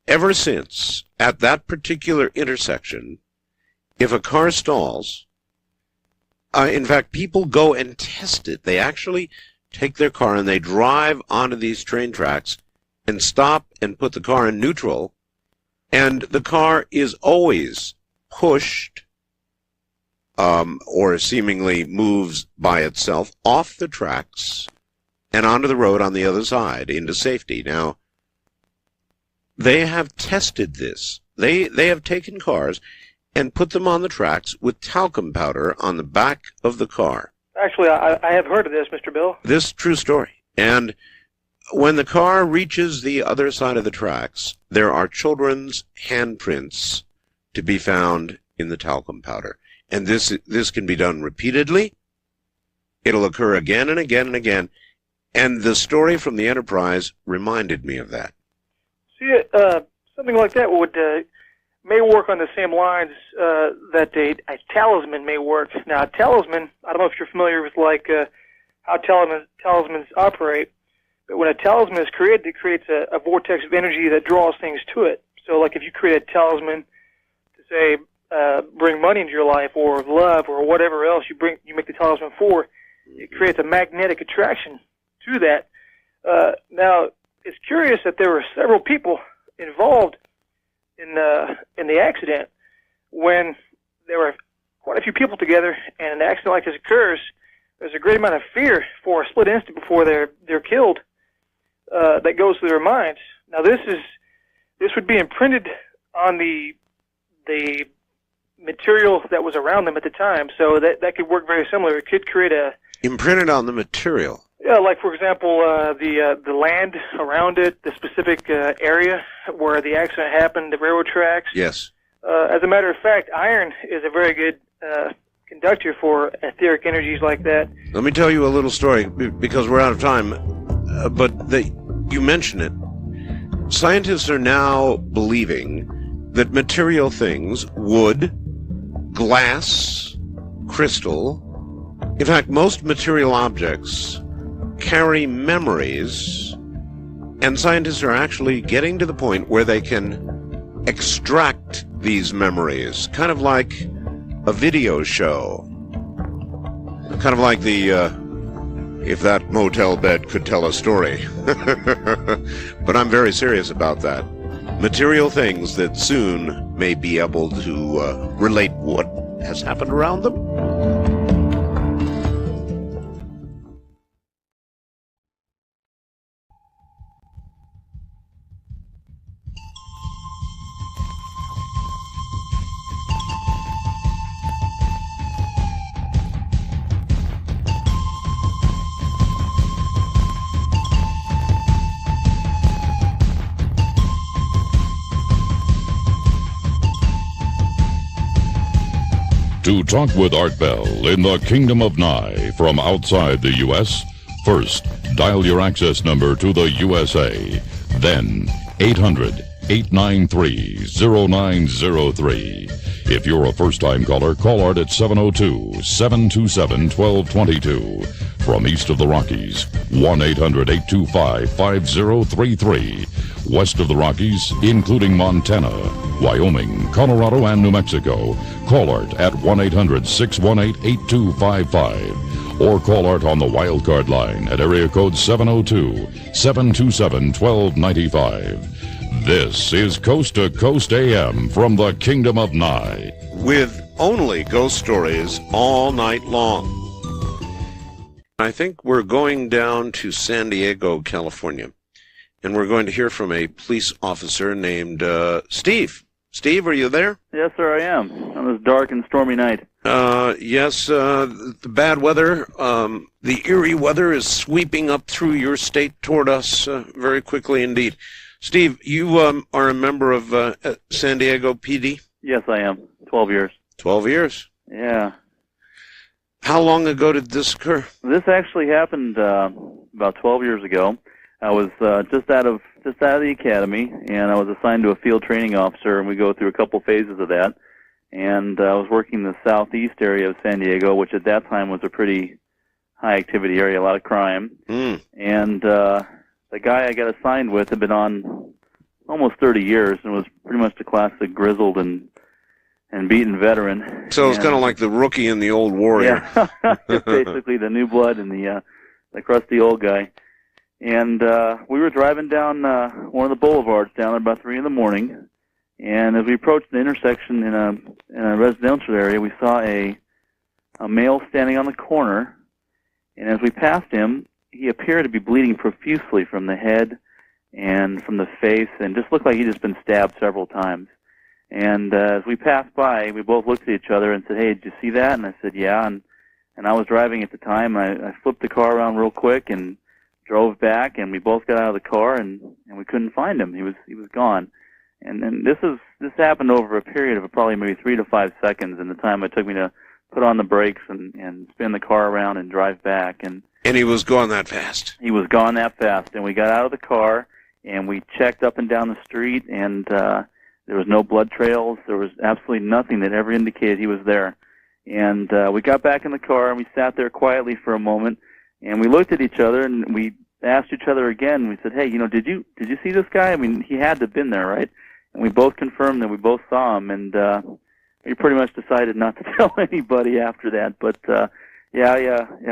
ever since, at that particular intersection, if a car stalls, in fact, people go and test it. They actually take their car and they drive onto these train tracks and stop and put the car in neutral, and the car is always pushed or seemingly moves by itself off the tracks and onto the road on the other side into safety. Now, they have tested this. They have taken cars and put them on the tracks with talcum powder on the back of the car. Actually, I have heard of this, Mr. Bill. This true story. And when the car reaches the other side of the tracks, there are children's handprints to be found in the talcum powder. And this can be done repeatedly. It'll occur again and again and again. And the story from the Enterprise reminded me of that. See, something like that may work on the same lines that a talisman may work. Now, a talisman, I don't know if you're familiar with how talismans operate, but when a talisman is created, it creates a vortex of energy that draws things to it. So, like if you create a talisman to say bring money into your life, or love, or whatever else you make the talisman for, it creates a magnetic attraction to that. Now, it's curious that there were several people involved in the accident. When there were quite a few people together and an accident like this occurs, there's a great amount of fear for a split instant before they're killed that goes through their minds. Now, this would be imprinted on the material that was around them at the time, so that could work very similar. It could create imprinted on the material. Yeah, like, for example, the land around it, the specific area where the accident happened, the railroad tracks. Yes. As a matter of fact, iron is a very good conductor for etheric energies like that. Let me tell you a little story, because we're out of time, but you mention it. Scientists are now believing that material things, wood, glass, crystal, in fact, most material objects carry memories, and scientists are actually getting to the point where they can extract these memories, kind of like a video show, kind of like the if that motel bed could tell a story. But I'm very serious about that. Material things that soon may be able to relate what has happened around them. To talk with Art Bell in the Kingdom of Nye from outside the U.S., first, dial your access number to the USA, then 800-893-0903. If you're a first-time caller, call Art at 702-727-1222. From east of the Rockies, 1-800-825-5033. West of the Rockies, including Montana, Wyoming, Colorado, and New Mexico, call Art at 1-800-618-8255. Or call Art on the wildcard line at area code 702-727-1295. This is Coast to Coast AM from the Kingdom of Nye. With only ghost stories all night long. I think we're going down to San Diego, California, and we're going to hear from a police officer named Steve. Steve, are you there? Yes, sir, I am. On this dark and stormy night. Yes, the bad weather, the eerie weather is sweeping up through your state toward us very quickly indeed. Steve, you are a member of San Diego PD? Yes, I am. 12 years. 12 years? Yeah. How long ago did this occur? This actually happened about 12 years ago. I was just out of the academy, and I was assigned to a field training officer, and we go through a couple phases of that. And I was working in the southeast area of San Diego, which at that time was a pretty high-activity area, a lot of crime. And the guy I got assigned with had been on almost 30 years and was pretty much the classic grizzled and beaten veteran. So it's kind of like the rookie and the old warrior. Yeah, basically the new blood and the crusty old guy. And we were driving down one of the boulevards down there about 3 in the morning. And as we approached the intersection in a residential area, we saw a male standing on the corner. And as we passed him, he appeared to be bleeding profusely from the head and from the face, and just looked like he'd just been stabbed several times. And as we passed by, we both looked at each other and said, "Hey, did you see that?" And I said, "Yeah." And I was driving at the time. I flipped the car around real quick and drove back, and we both got out of the car, and we couldn't find him. He was gone. And this happened over a period of probably maybe 3 to 5 seconds in the time it took me to put on the brakes and spin the car around and drive back. And he was gone that fast? He was gone that fast. And we got out of the car, and we checked up and down the street, and there was no blood trails. There was absolutely nothing that ever indicated he was there. And we got back in the car, and we sat there quietly for a moment, and we looked at each other, and we asked each other again. We said, "Hey, did you see this guy? I mean, he had to have been there, right?" And we both confirmed that we both saw him, and we pretty much decided not to tell anybody after that. But I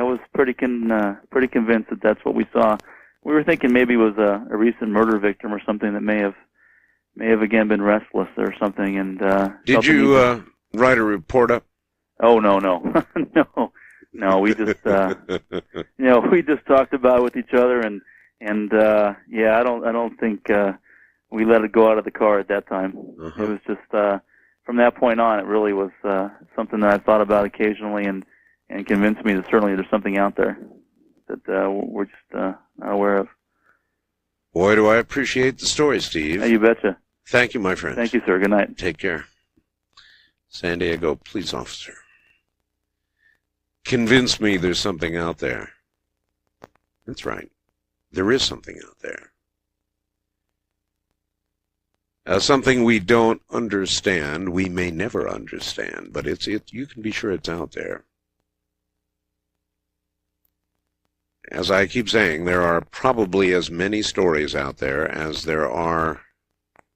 was pretty convinced that that's what we saw. We were thinking maybe it was a recent murder victim or something that may have again been restless or something. And did you write a report up? Oh no, no. We just we just talked about it with each other, and I don't think we let it go out of the car at that time. It was just from that point on, it really was something that I thought about occasionally, and convinced me that certainly there's something out there that we're just not aware of. Boy, do I appreciate the story, Steve. You betcha. Thank you, my friend. Thank you, sir. Good night. Take care. San Diego police officer. Convince me there's something out there. That's right. There is something out there. Something we don't understand, we may never understand, but you can be sure it's out there. As I keep saying, there are probably as many stories out there as there are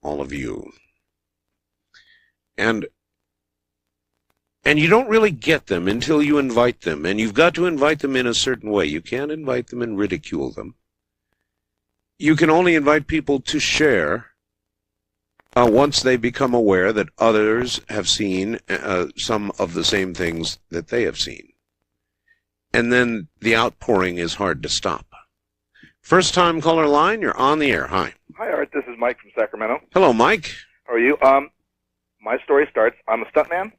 all of you. And you don't really get them until you invite them, and you've got to invite them in a certain way. You can't invite them and ridicule them. You can only invite people to share once they become aware that others have seen some of the same things that they have seen. And then the outpouring is hard to stop. First time caller line, you're on the air. Hi. Hi, Art. This is Mike from Sacramento. Hello, Mike. How are you? My story starts, I'm a stuntman,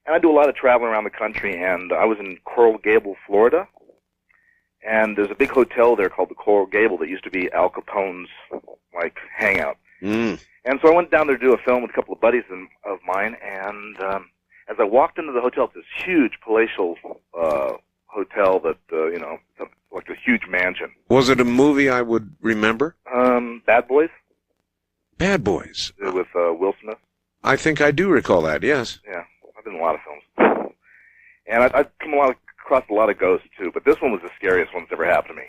and I do a lot of traveling around the country, and I was in Coral Gable, Florida, and there's a big hotel there called the Coral Gable that used to be Al Capone's, hangout. And so I went down there to do a film with a couple of buddies of mine, and as I walked into the hotel, it's this huge palatial hotel that, like a huge mansion. Was it a movie I would remember? Bad Boys? Bad Boys. With Will Smith. I think I do recall that, yes. Yeah, I've been in a lot of films. And I've come across a lot of ghosts, too, but this one was the scariest one that's ever happened to me.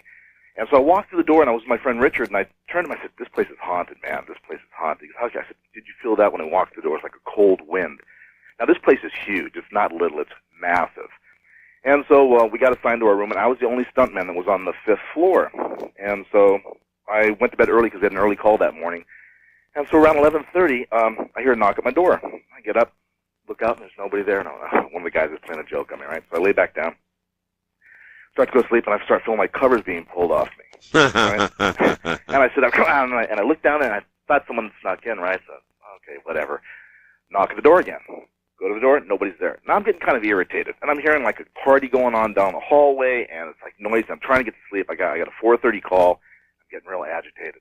And so I walked through the door, and I was with my friend Richard, and I turned to him, I said, "This place is haunted, man. This place is haunted." I said, "Did you feel that when I walked through the door? It's like a cold wind." Now, this place is huge. It's not little. It's massive. And so we got assigned to our room, and I was the only stuntman that was on the 5th floor. And so I went to bed early because I had an early call that morning. And so around 11:30, I hear a knock at my door. I get up, look out, and there's nobody there. No, one of the guys is playing a joke on me, right? So I lay back down. start to go to sleep, and I start feeling my covers being pulled off me. Right? And I said, and I looked down, and I thought someone snuck in, right? So, okay, whatever. Knock at the door again. Go to the door, nobody's there. Now I'm getting kind of irritated, and I'm hearing like a party going on down the hallway, and it's like noisy. I'm trying to get to sleep. I got a 4:30 call. I'm getting real agitated.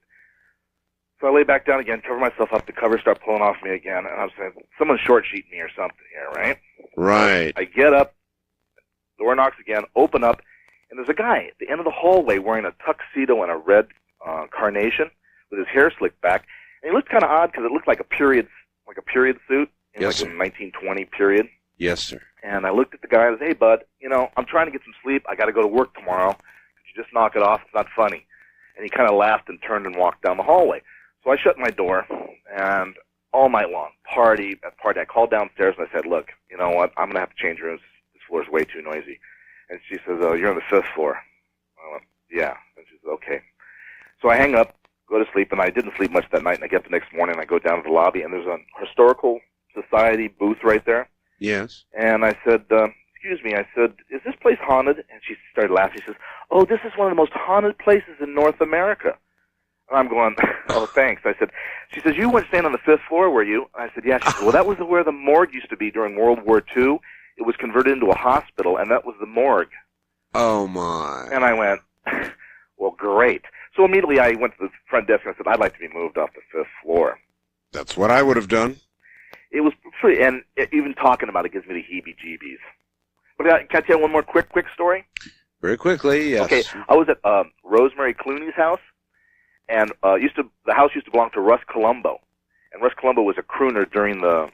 So I lay back down again, cover myself up. The covers start pulling off me again, and I'm saying, someone's short-sheeting me or something here, right? Right. I get up, door knocks again, open up, and there's a guy at the end of the hallway wearing a tuxedo and a red carnation with his hair slicked back, and he looked kind of odd because it looked like a period suit. Yes, like a 1920 period. Yes, sir. And I looked at the guy and I said, hey, bud, I'm trying to get some sleep. I got to go to work tomorrow. Could you just knock it off? It's not funny. And he kind of laughed and turned and walked down the hallway. So I shut my door, and all night long, party. I called downstairs and I said, look, you know what? I'm going to have to change rooms. This floor's way too noisy. And she says, oh, you're on the 5th floor. I went, yeah. And she says, okay. So I hang up, go to sleep, and I didn't sleep much that night. And I get up the next morning, and I go down to the lobby, and there's a historical society booth right there. Yes. And I said, excuse me, I said, is this place haunted? And she started laughing. She says, oh, this is one of the most haunted places in North America. And I'm going, oh, thanks. She says, you weren't staying on the 5th floor, were you? And I said, yeah. She said, well, that was where the morgue used to be during World War II. It was converted into a hospital, and that was the morgue. Oh, my. And I went, well, great. So immediately I went to the front desk and I said, I'd like to be moved off the 5th floor. That's what I would have done. It was pretty, and even talking about it gives me the heebie-jeebies. But can I tell you one more quick story? Very quickly, yes. Okay, I was at Rosemary Clooney's house, and the house used to belong to Russ Columbo, and Russ Columbo was a crooner during the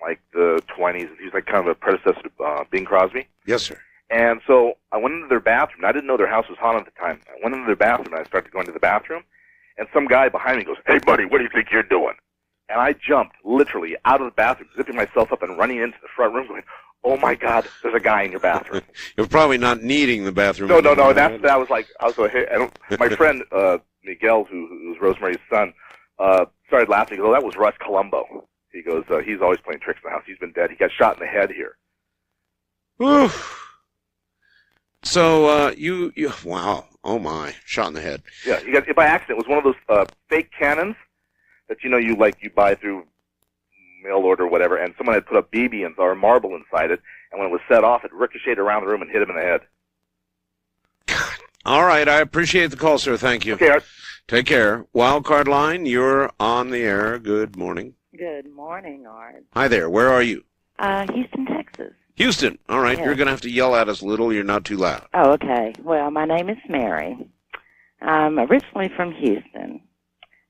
20s. He was like kind of a predecessor to Bing Crosby. Yes, sir. And so I went into their bathroom. I didn't know their house was haunted at the time. I went into their bathroom, and I started going to the bathroom, and some guy behind me goes, hey, buddy, what do you think you're doing? And I jumped literally out of the bathroom, zipping myself up and running into the front room going, oh, my God, there's a guy in your bathroom. You're probably not needing the bathroom. No. My friend, Miguel, who was Rosemary's son, started laughing. He goes, oh, that was Russ Columbo. He goes, he's always playing tricks in the house. He's been dead. He got shot in the head here. Whew. So, wow. Oh, my. Shot in the head. Yeah, he got, by accident. It was one of those fake cannons that, you buy through mail order or whatever, and someone had put a BB or a marble inside it, and when it was set off, it ricocheted around the room and hit him in the head. All right, I appreciate the call, sir. Thank you. Okay, Art. Take care. Wildcard line, you're on the air. Good morning. Good morning, Art. Hi there. Where are you? Houston, Texas. Houston. All right, Yeah. You're going to have to yell at us a little. You're not too loud. Oh, okay. Well, my name is Mary. I'm originally from Houston,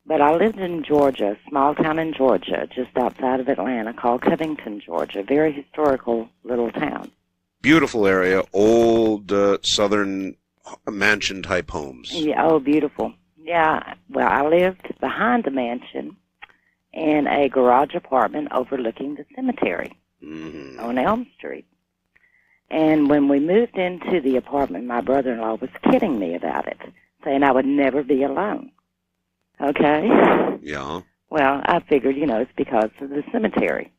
but I lived in Georgia, a small town in Georgia, just outside of Atlanta, called Covington, Georgia. Very historical little town. Beautiful area. Old southern mansion-type homes. Yeah, oh, beautiful. Yeah, well, I lived behind the mansion in a garage apartment overlooking the cemetery on Elm Street. And when we moved into the apartment, my brother-in-law was kidding me about it, saying I would never be alone. Okay? Yeah. Well, I figured, it's because of the cemetery.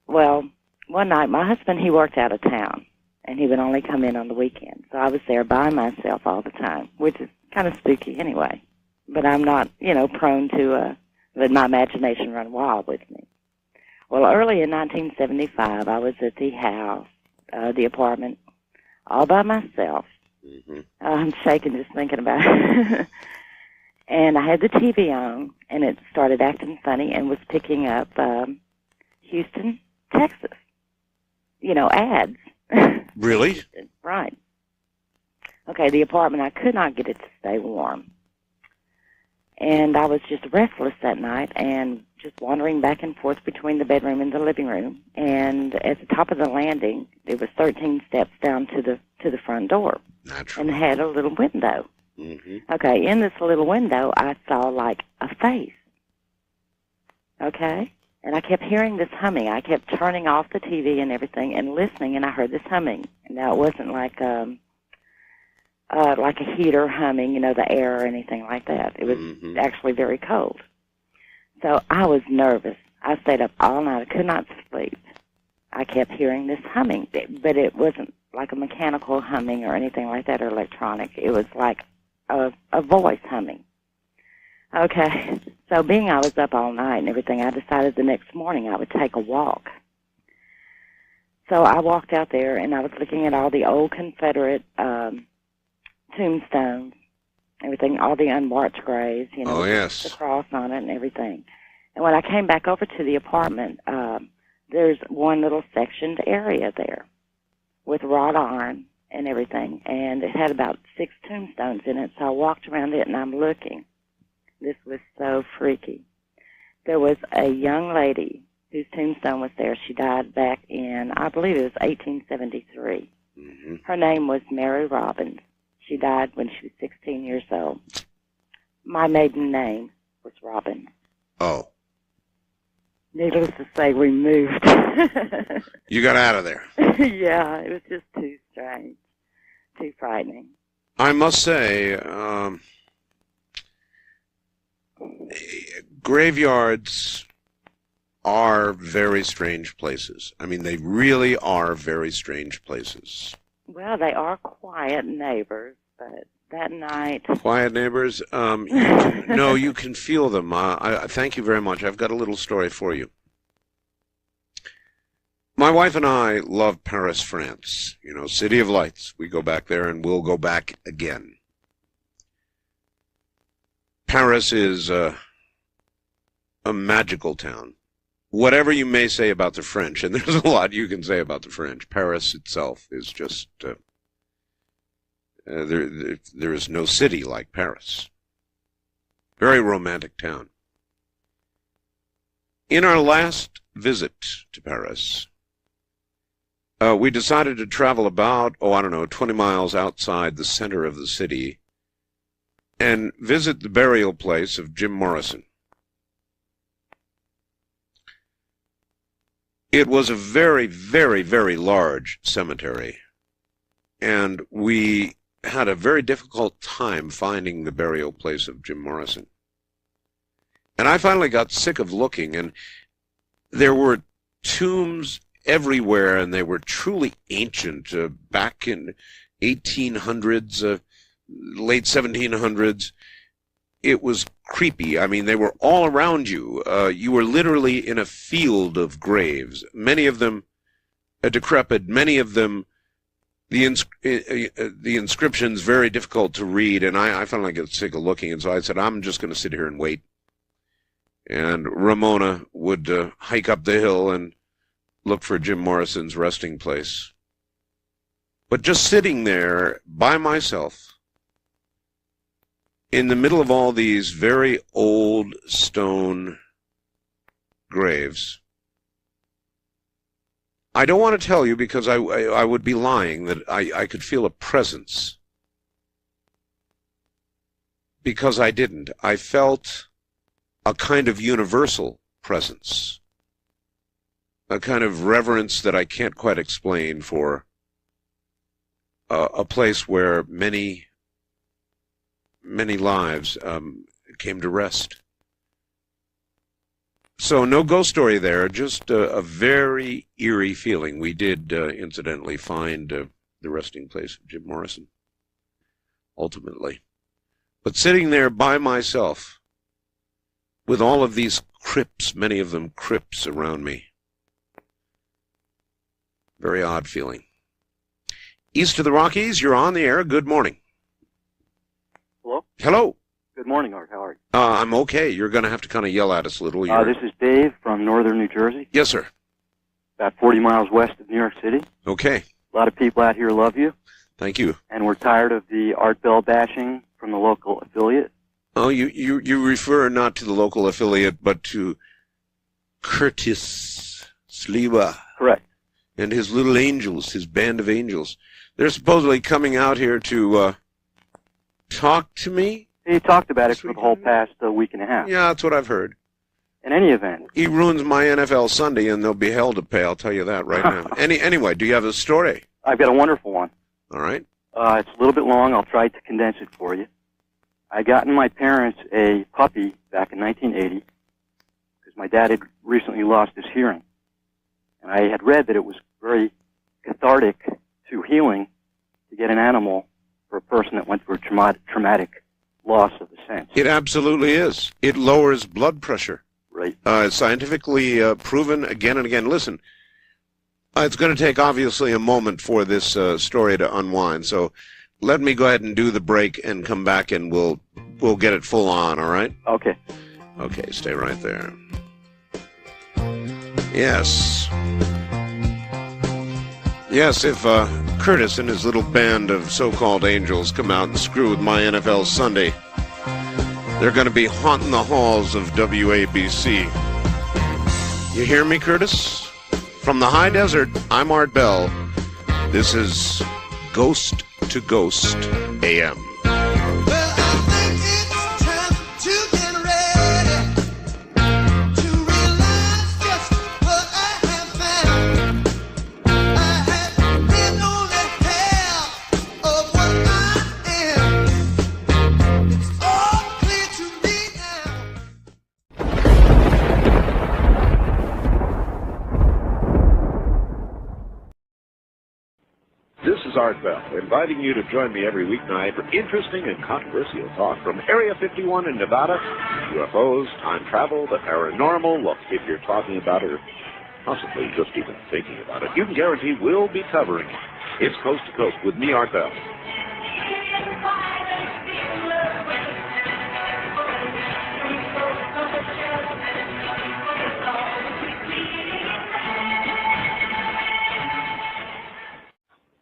Well, one night, my husband, he worked out of town, and he would only come in on the weekend. So I was there by myself all the time, which is kind of spooky anyway. But I'm not, prone to let my imagination run wild with me. Well, early in 1975, I was at the house, the apartment, all by myself. I'm shaking just thinking about it. And I had the TV on, and it started acting funny and was picking up Houston, Texas. Ads. Really? Right. Okay, the apartment, I could not get it to stay warm. And I was just restless that night and just wandering back and forth between the bedroom and the living room. And at the top of the landing, it was 13 steps down to the front door. Naturally. And had a little window. Okay, in this little window, I saw like a face. Okay? And I kept hearing this humming. I kept turning off the TV and everything and listening, and I heard this humming. Now, it wasn't like a heater humming, the air or anything like that. It was actually very cold. So I was nervous. I stayed up all night. I could not sleep. I kept hearing this humming, but it wasn't like a mechanical humming or anything like that, or electronic. It was like a voice humming. Okay, so being I was up all night and everything, I decided the next morning I would take a walk. So I walked out there, and I was looking at all the old Confederate tombstones, everything, all the unmarked graves, you know, Oh, yes. the cross on it and everything. And when I came back over to the apartment, there's one little sectioned area there with wrought iron and everything, and it had about 6 tombstones in it. So I walked around it, and I'm looking. This was so freaky. There was a young lady whose tombstone was there. She died back in, I believe it was 1873. Mm-hmm. Her name was Mary Robbins. She died when she was 16 years old. My maiden name was Robbins. Oh. Needless to say, we moved. You got out of there. Yeah, it was just too strange, too frightening. I must say, graveyards are very strange places. I mean, they really are very strange places. Well, they are quiet neighbors, but that night... Quiet neighbors? You can feel them. I thank you very much. I've got a little story for you. My wife and I love Paris, France. You know, City of Lights. We go back there, and we'll go back again. Paris is a magical town. Whatever you may say about the French, and there's a lot you can say about the French, Paris itself is just... there is no city like Paris. Very romantic town. In our last visit to Paris, we decided to travel about, 20 miles outside the center of the city and visit the burial place of Jim Morrison. It was a very, very, very large cemetery, and we had a very difficult time finding the burial place of Jim Morrison. And I finally got sick of looking, and there were tombs everywhere, and they were truly ancient, back in 1800s, late 1700s. It was creepy. I mean, they were all around you. You were literally in a field of graves, many of them decrepit, many of them the inscriptions very difficult to read, and I finally got sick of looking, and so I said, I'm just going to sit here and wait. And Ramona would hike up the hill and look for Jim Morrison's resting place. But just sitting there by myself, in the middle of all these very old stone graves, I don't want to tell you because I would be lying that I could feel a presence. Because I didn't. I felt a kind of universal presence. A kind of reverence that I can't quite explain for a place where many lives came to rest. So no ghost story there, just a very eerie feeling. We did, incidentally, find the resting place of Jim Morrison, ultimately. But sitting there by myself, with all of these crypts, many of them crypts around me, very odd feeling. East of the Rockies, you're on the air. Good morning. Hello? Hello. Good morning, Art. How are you? I'm okay. You're going to have to kind of yell at us a little. This is Dave from northern New Jersey. Yes, sir. About 40 miles west of New York City. Okay. A lot of people out here love you. Thank you. And we're tired of the Art Bell bashing from the local affiliate. Oh, you refer not to the local affiliate, but to Curtis Sliwa. Correct. And his little angels, his band of angels. They're supposedly coming out here to talk to me. He talked about it for the whole past week and a half. Yeah, that's what I've heard. In any event. He ruins my NFL Sunday, and they'll be hell to pay, I'll tell you that right now. Anyway, do you have a story? I've got a wonderful one. All right. It's a little bit long. I'll try to condense it for you. I got my parents a puppy back in 1980 because my dad had recently lost his hearing. And I had read that it was very cathartic to healing to get an animal for a person that went through a traumatic loss of the sense. It absolutely is. It lowers blood pressure. Right. Scientifically proven again and again. Listen, it's going to take obviously a moment for this story to unwind. So let me go ahead and do the break and come back, and we'll get it full on. All right? Okay. Okay. Stay right there. Yes. Yes, if Curtis and his little band of so-called angels come out and screw with my NFL Sunday, they're going to be haunting the halls of WABC. You hear me, Curtis? From the high desert, I'm Art Bell. This is Ghost to Ghost AM. Art Bell, inviting you to join me every weeknight for interesting and controversial talk from Area 51 in Nevada, UFOs, time travel, the paranormal. Look, if you're talking about it or possibly just even thinking about it, you can guarantee we'll be covering it. It's Coast to Coast with me, Art Bell.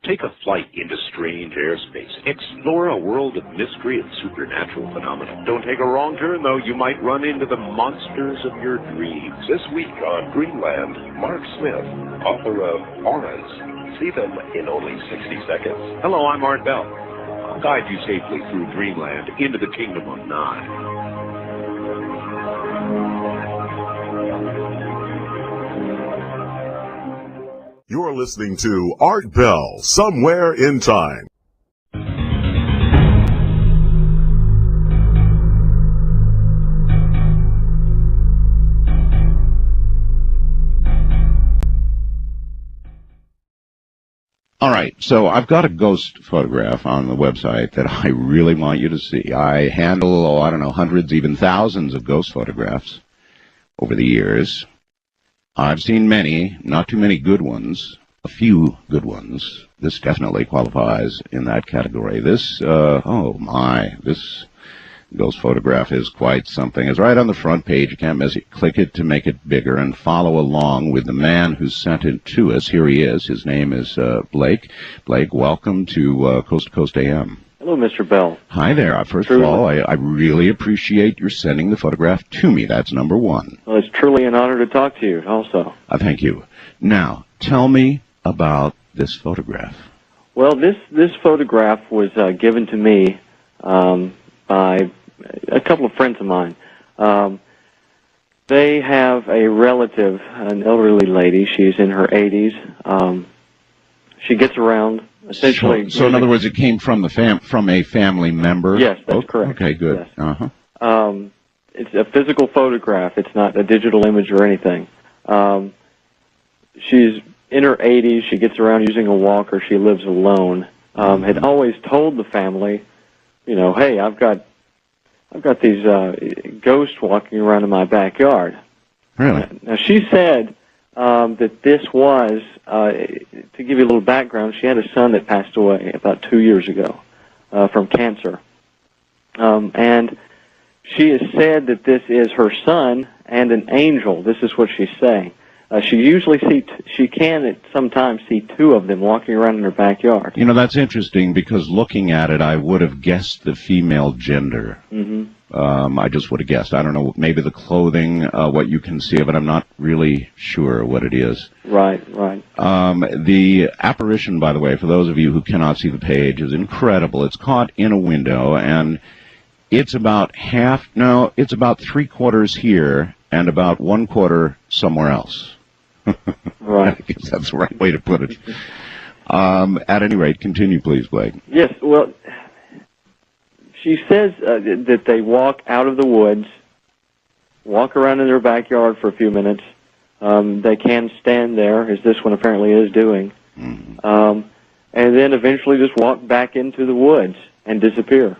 Take a flight into strange airspace. Explore a world of mystery and supernatural phenomena. Don't take a wrong turn, though. You might run into the monsters of your dreams. This week on Dreamland, Mark Smith, author of Auras. See them in only 60 seconds. Hello, I'm Art Bell. I'll guide you safely through Dreamland into the kingdom of Nod. You're listening to Art Bell, Somewhere in Time. All right, so I've got a ghost photograph on the website that I really want you to see. I handle, I don't know, hundreds, even thousands of ghost photographs over the years. I've seen many, not too many good ones, a few good ones. This definitely qualifies in that category. This, oh my, this ghost photograph is quite something. It's right on the front page. You can't miss it. Click it to make it bigger and follow along with the man who sent it to us. Here he is. His name is Blake. Blake, welcome to Coast to Coast AM. Hello, Mr. Bell. Hi there. First of all, I really appreciate your sending the photograph to me. That's number one. Well, it's truly an honor to talk to you also. Thank you. Now, tell me about this photograph. Well, this photograph was given to me by a couple of friends of mine. They have a relative, an elderly lady. She's in her 80s. She gets around. Essentially, so in other words, it came from the from a family member. Yes, that's correct. Okay, good. Yes. It's a physical photograph. It's not a digital image or anything. She's in her 80s. She gets around using a walker. She lives alone. Had always told the family, you know, hey, I've got these ghosts walking around in my backyard. Really? Now she said that this was, to give you a little background, she had a son that passed away about 2 years ago from cancer. And she has said that this is her son and an angel. This is what she's saying. She usually she can sometimes see two of them walking around in her backyard. You know, that's interesting because looking at it, I would have guessed the female gender. Mm-hmm. I just would have guessed. I don't know, maybe the clothing, what you can see of it. I'm not really sure what it is. Right, right. The apparition, by the way, for those of you who cannot see the page, is incredible. It's caught in a window, and it's about it's about 3/4 here and about 1/4 somewhere else. Right. I guess that's the right way to put it. At any rate, continue, please, Blake. Yes, well, she says that they walk out of the woods, walk around in their backyard for a few minutes. They can stand there, as this one apparently is doing. And and then eventually just walk back into the woods and disappear.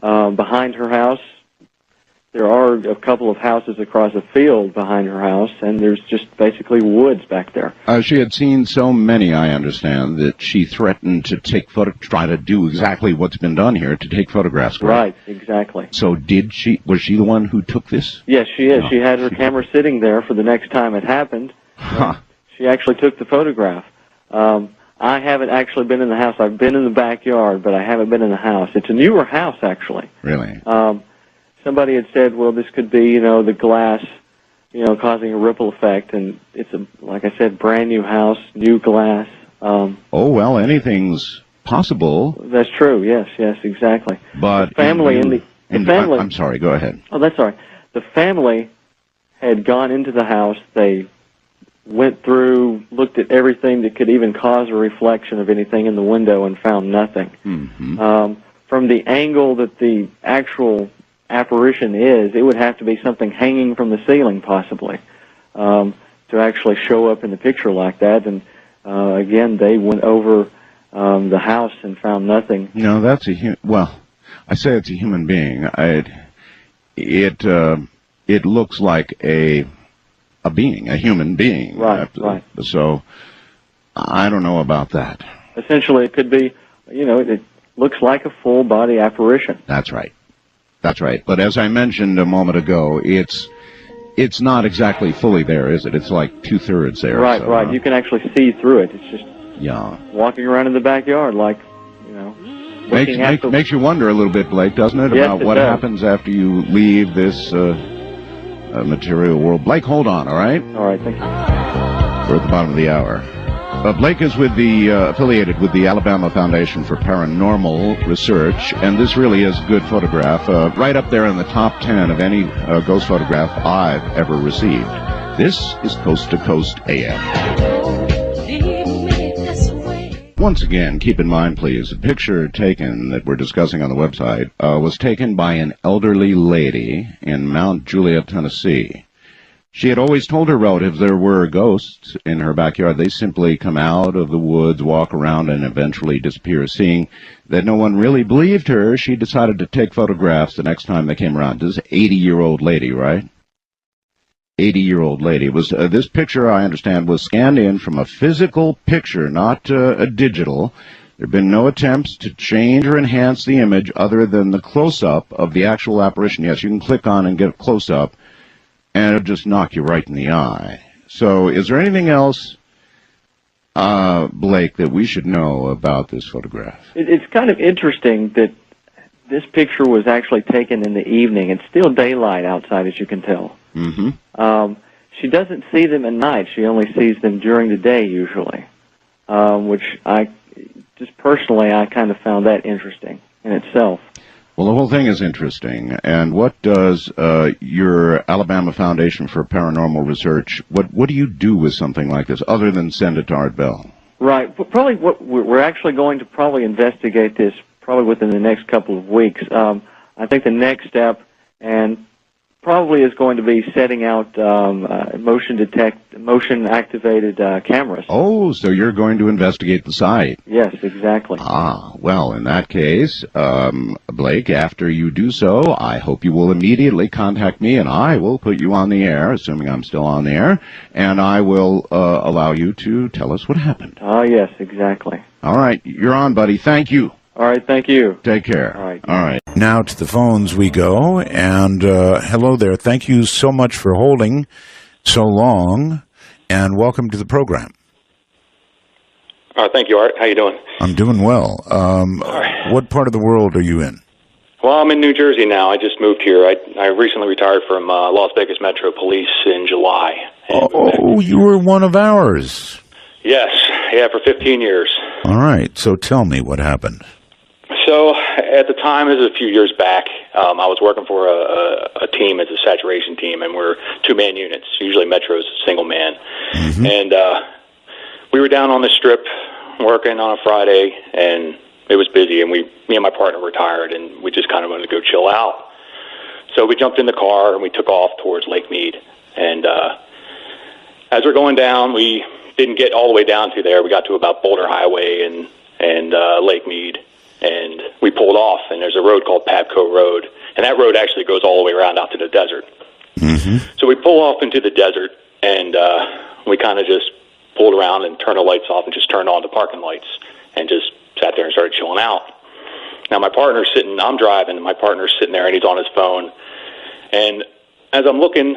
Behind her house, there are a couple of houses across a field behind her house, and there's just basically woods back there. She had seen so many, I understand, that she threatened to try to do exactly what's been done here, to take photographs. Right, exactly. So was she the one who took this? Yes, she is. No. She had her camera sitting there for the next time it happened. Huh. She actually took the photograph. I haven't actually been in the house. I've been in the backyard, but I haven't been in the house. It's a newer house, actually. Really? Somebody had said, well, this could be, the glass, causing a ripple effect, and it's like I said, brand new house, new glass. Well, anything's possible. That's true. Yes, exactly. But the family the family. I'm sorry. Go ahead. Oh, that's all right. The family had gone into the house. They went through, looked at everything that could even cause a reflection of anything in the window, and found nothing. Mm-hmm. From the angle that the actual apparition is, it would have to be something hanging from the ceiling, possibly, to actually show up in the picture like that. And again, they went over the house and found nothing. That's I say it's a human being. It looks like a human being. Right. So I don't know about that. Essentially, it could be, it looks like a full body apparition. That's right. But as I mentioned a moment ago, it's not exactly fully there, is it? It's like 2/3 there. Right. You can actually see through it. It's just walking around in the backyard, like, Makes you wonder a little bit, Blake, doesn't it? Yes, about what happens after you leave this material world. Blake, hold on, all right? All right, thank you. We're at the bottom of the hour. Blake is affiliated with the Alabama Foundation for Paranormal Research, and this really is a good photograph, right up there in the top 10 of any ghost photograph I've ever received. This is Coast to Coast AM. Once again, keep in mind, please, the picture taken that we're discussing on the website was taken by an elderly lady in Mount Juliet, Tennessee. She had always told her relatives there were ghosts in her backyard. They simply come out of the woods, walk around, and eventually disappear. Seeing that no one really believed her, she decided to take photographs the next time they came around. This is an 80-year-old lady, right? 80-year-old lady. This picture, I understand, was scanned in from a physical picture, not a digital. There have been no attempts to change or enhance the image other than the close-up of the actual apparition. Yes, you can click on and get a close-up, and it'll just knock you right in the eye. So is there anything else, Blake, that we should know about this photograph? It's kind of interesting that this picture was actually taken in the evening. It's still daylight outside, as you can tell. Mm-hmm. She doesn't see them at night. She only sees them during the day, usually, which I kind of found that interesting in itself. Well, the whole thing is interesting. And what does your Alabama Foundation for Paranormal Research, what do you do with something like this, other than send it to Art Bell? Right. Probably we're actually going to investigate this probably within the next couple of weeks. I think the next step, and probably is going to be setting out motion-activated cameras. Oh, so you're going to investigate the site? Yes, exactly. Well, in that case, Blake, after you do so, I hope you will immediately contact me, and I will put you on the air, assuming I'm still on the air, and I will allow you to tell us what happened. Yes, exactly. All right, you're on, buddy. Thank you. All right, thank you. Take care. All right. All right. Now to the phones we go, and hello there. Thank you so much for holding so long, and welcome to the program. Thank you, Art. How you doing? I'm doing well. What part of the world are you in? Well, I'm in New Jersey now. I just moved here. I recently retired from Las Vegas Metro Police in July. Oh, you were one of ours. Yes. Yeah, for 15 years. All right. So tell me what happened. So at the time, this is a few years back, I was working for a team as a saturation team, and we're two-man units. Usually Metro's single man. Mm-hmm. And we were down on the strip working on a Friday, and it was busy, and me and my partner were tired, and we just kind of wanted to go chill out. So we jumped in the car, and we took off towards Lake Mead. And as we're going down, we didn't get all the way down to there. We got to about Boulder Highway, and and Lake Mead, and we pulled off, and there's a road called Pabco Road, and that road actually goes all the way around out to the desert. Mm-hmm. So we pull off into the desert, and we kind of just pulled around and turned the lights off and just turned on the parking lights and just sat there and started chilling out. Now my partner's sitting, I'm driving, and my partner's sitting there, and he's on his phone. And as I'm looking,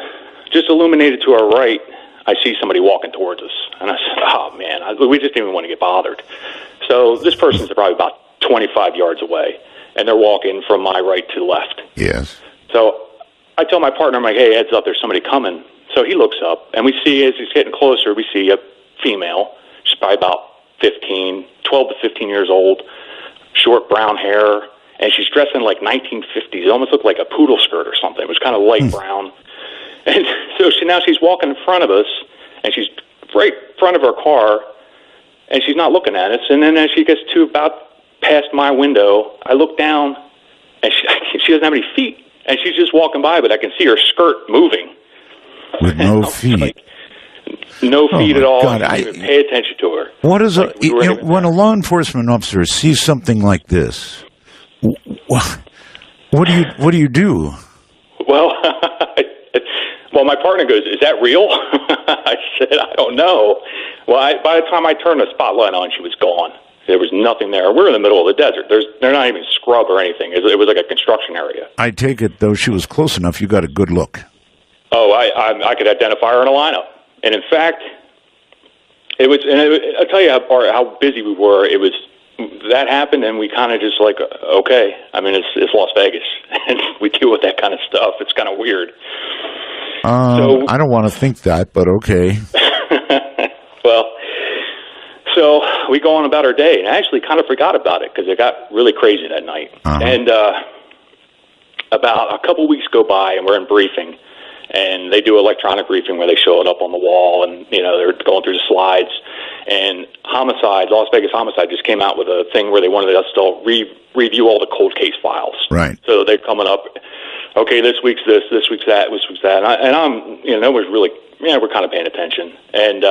just illuminated to our right, I see somebody walking towards us. And I said, oh, man, we just didn't even want to get bothered. So this person's probably about 25 yards away, and they're walking from my right to the left. Yes. So I tell my partner, I'm like, hey, heads up, there's somebody coming. So he looks up, and we see, as he's getting closer, we see a female. She's probably about 12 to 15 years old, short brown hair, and she's dressed in like 1950s. It almost looked like a poodle skirt or something. It was kind of light brown. And so now she's walking in front of us, and she's right in front of our car, and she's not looking at us. And then as she gets to about past my window, I look down, and she doesn't have any feet, and she's just walking by, but I can see her skirt moving. With no feet. No feet at all. God, I didn't even pay attention to her. What is when a law enforcement officer sees something like this? What do you do? Well, my partner goes, "Is that real?" I said, "I don't know." Well, by the time I turned the spotlight on, she was gone. There was nothing there. We're in the middle of the desert. They're not even scrub or anything. It was like a construction area. I take it, though, she was close enough. You got a good look. Oh, I could identify her in a lineup. And in fact, it was. And I'll tell you how busy we were. It was that happened, and we kind of just like, okay. I mean, it's Las Vegas, and we deal with that kind of stuff. It's kind of weird. I don't want to think that, but okay. Well, so we go on about our day, and I actually kind of forgot about it because it got really crazy that night. And about a couple weeks go by, and we're in briefing. And they do electronic briefing where they show it up on the wall, and they're going through the slides. And Las Vegas Homicide just came out with a thing where they wanted us to review all the cold case files. Right. So they're coming up. Okay, this week's this week's that, this week's that, and I'm nobody's really we're kind of paying attention. And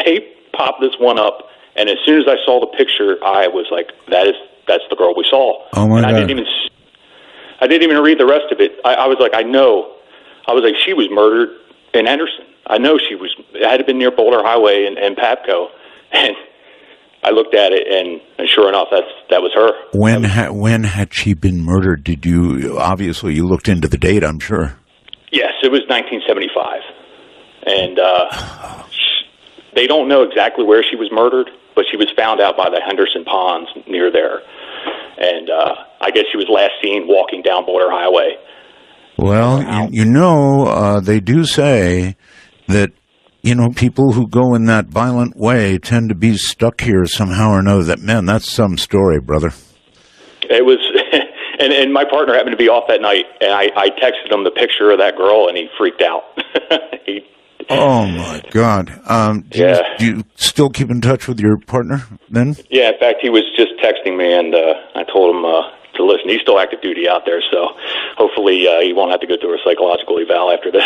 they popped this one up, and as soon as I saw the picture, I was like, that's the girl we saw. Oh my God. I didn't even read the rest of it. I was like, I know. I was like, she was murdered in Henderson. I know she was. It had to been near Boulder Highway and Pabco. And I looked at it, and sure enough, that was her. When had she been murdered? Did you obviously you looked into the date? I'm sure. Yes, it was 1975, and they don't know exactly where she was murdered, but she was found out by the Henderson Ponds near there, and I guess she was last seen walking down Boulder Highway. Well, they do say that, people who go in that violent way tend to be stuck here somehow or another. That's some story, brother. It was, and my partner happened to be off that night, and I texted him the picture of that girl, and he freaked out. Oh, my God. Do you still keep in touch with your partner then? Yeah, in fact, he was just texting me, and I told him to listen. He's still active duty out there, so hopefully he won't have to go through a psychological eval after this,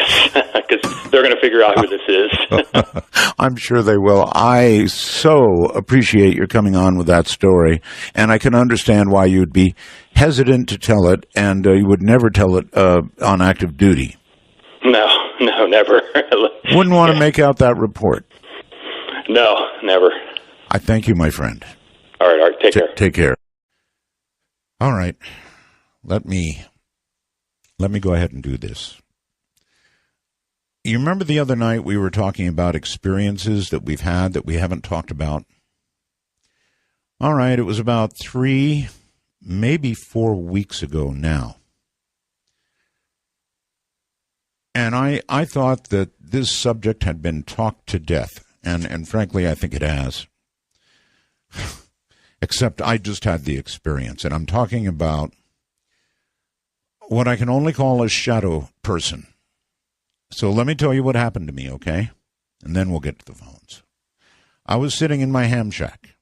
because they're going to figure out who this is. I'm sure they will. I so appreciate your coming on with that story, and I can understand why you'd be hesitant to tell it, and you would never tell it on active duty. No, never. Wouldn't want to make out that report. No, never. I thank you, my friend. All right. Take care. Take care. All right. Let me go ahead and do this. You remember the other night we were talking about experiences that we've had that we haven't talked about? All right, it was about 3, maybe 4 weeks ago now. And I thought that this subject had been talked to death, and frankly, I think it has. Except I just had the experience, and I'm talking about what I can only call a shadow person. So let me tell you what happened to me, okay? And then we'll get to the phones. I was sitting in my ham shack.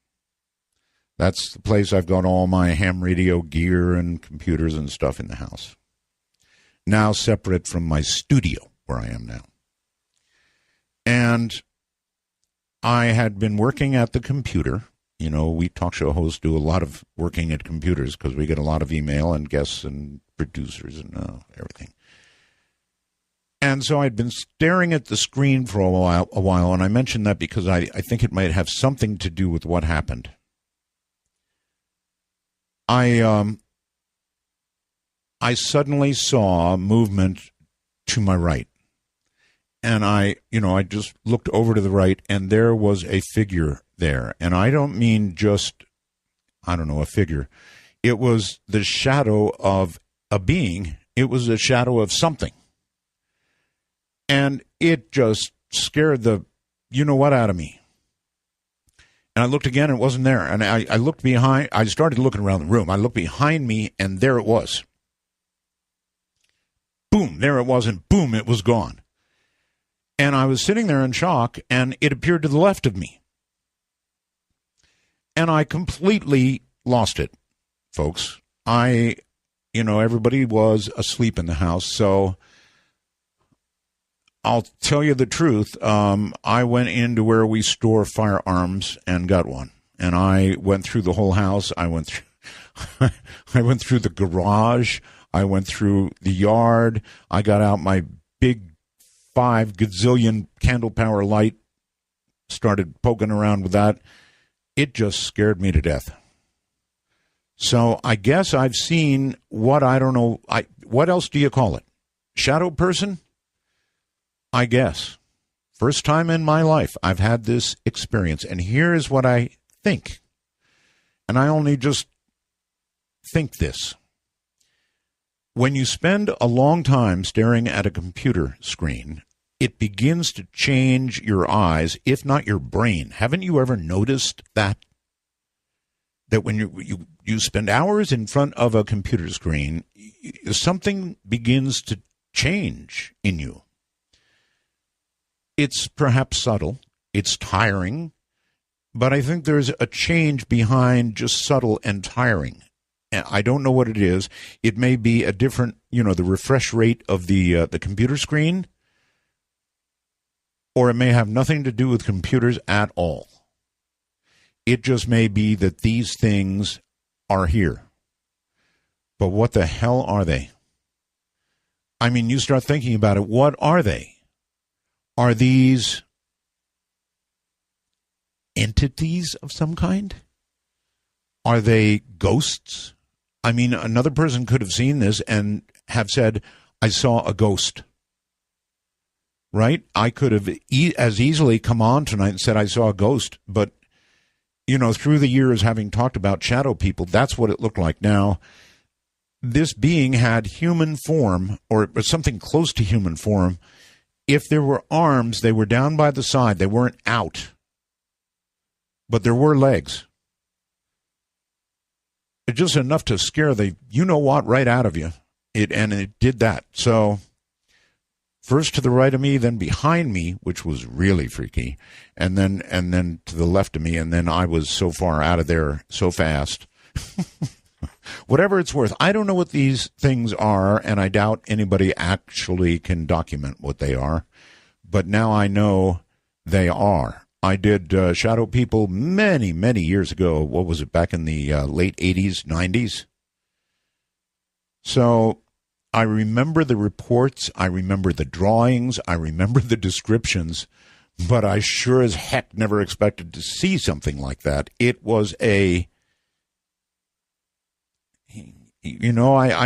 That's the place I've got all my ham radio gear and computers and stuff in the house. Now separate from my studio, where I am now. And I had been working at the computer You know, we talk show hosts do a lot of working at computers because we get a lot of email and guests and producers and everything. And so I'd been staring at the screen for a while, and I mentioned that because I think it might have something to do with what happened. I suddenly saw movement to my right. And I just looked over to the right, and there was a figure there. And I don't mean just, a figure. It was the shadow of a being. It was a shadow of something. And it just scared the you-know-what out of me. And I looked again, and it wasn't there. And I looked behind. I started looking around the room. I looked behind me, and there it was. Boom, there it was, and boom, it was gone. And I was sitting there in shock, and it appeared to the left of me. And I completely lost it, folks. Everybody was asleep in the house, so I'll tell you the truth. I went into where we store firearms and got one. And I went through the whole house. I went through the garage. I went through the yard. I got out my big 5 gazillion candle power light, started poking around with that. It just scared me to death. So I guess I've seen what what else do you call it? Shadow person? I guess. First time in my life I've had this experience, and here is what I think. And I only just think this. When you spend a long time staring at a computer screen, it begins to change your eyes, if not your brain. Haven't you ever noticed that? That when you spend hours in front of a computer screen, something begins to change in you. It's perhaps subtle, it's tiring, but I think there's a change behind just subtle and tiring. I don't know what it is. It may be a different, the refresh rate of the computer screen, or it may have nothing to do with computers at all. It just may be that these things are here. But what the hell are they? I mean, you start thinking about it. What are they? Are these entities of some kind? Are they ghosts? I mean, another person could have seen this and have said, I saw a ghost. Right? I could have as easily come on tonight and said I saw a ghost. But, through the years having talked about shadow people, that's what it looked like. Now, this being had human form, or something close to human form. If there were arms, they were down by the side. They weren't out. But there were legs. Just enough to scare the you-know-what right out of you. And it did that. So first to the right of me, then behind me, which was really freaky, and then to the left of me, and then I was so far out of there so fast. Whatever it's worth, I don't know what these things are, and I doubt anybody actually can document what they are. But now I know they are. I did Shadow People many, many years ago. What was it, back in the late 80s, 90s? So I remember the reports, I remember the drawings, I remember the descriptions, but I sure as heck never expected to see something like that. It was I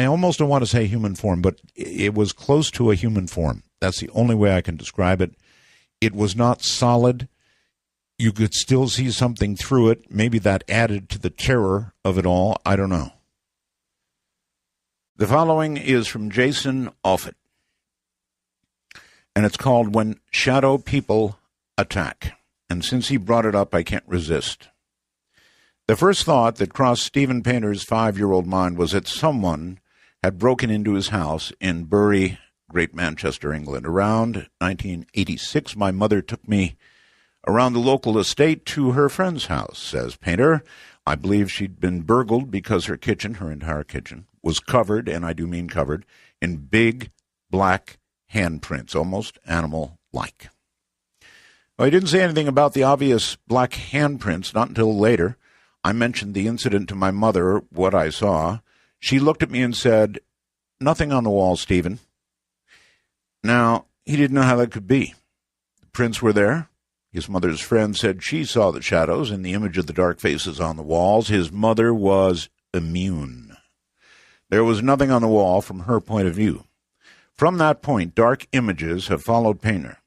almost don't want to say human form, but it was close to a human form. That's the only way I can describe it. It was not solid. You could still see something through it. Maybe that added to the terror of it all. I don't know. The following is from Jason Offutt, and it's called When Shadow People Attack. And since he brought it up, I can't resist. The first thought that crossed Stephen Painter's 5-year-old mind was that someone had broken into his house in Bury, Great Manchester, England. Around 1986, my mother took me around the local estate to her friend's house, says Painter. I believe she'd been burgled because her entire kitchen, was covered, and I do mean covered, in big black handprints, almost animal-like. Well, he didn't say anything about the obvious black handprints, not until later, I mentioned the incident to my mother, what I saw. She looked at me and said, "Nothing on the wall, Stephen." Now, he didn't know how that could be. The prints were there. His mother's friend said she saw the shadows in the image of the dark faces on the walls. His mother was immune. There was nothing on the wall from her point of view. From that point, dark images have followed Painter.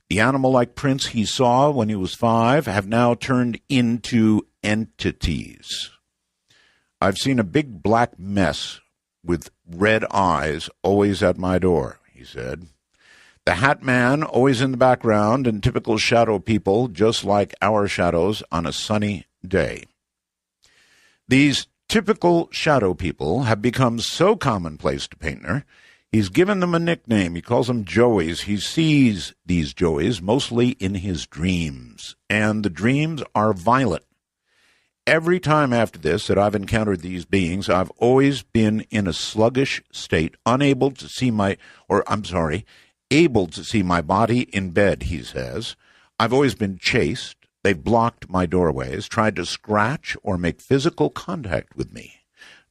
The animal-like prints he saw when he was 5 have now turned into entities. "I've seen a big black mess with red eyes always at my door," he said. "The Hat Man always in the background, and typical shadow people just like our shadows on a sunny day." These typical shadow people have become so commonplace to Painter, he's given them a nickname. He calls them Joeys. He sees these Joeys mostly in his dreams, and the dreams are violent. Every time after this that I've encountered these beings, I've always been in a sluggish state, able to see my body in bed, he says. I've always been chased. They've blocked my doorways, tried to scratch or make physical contact with me.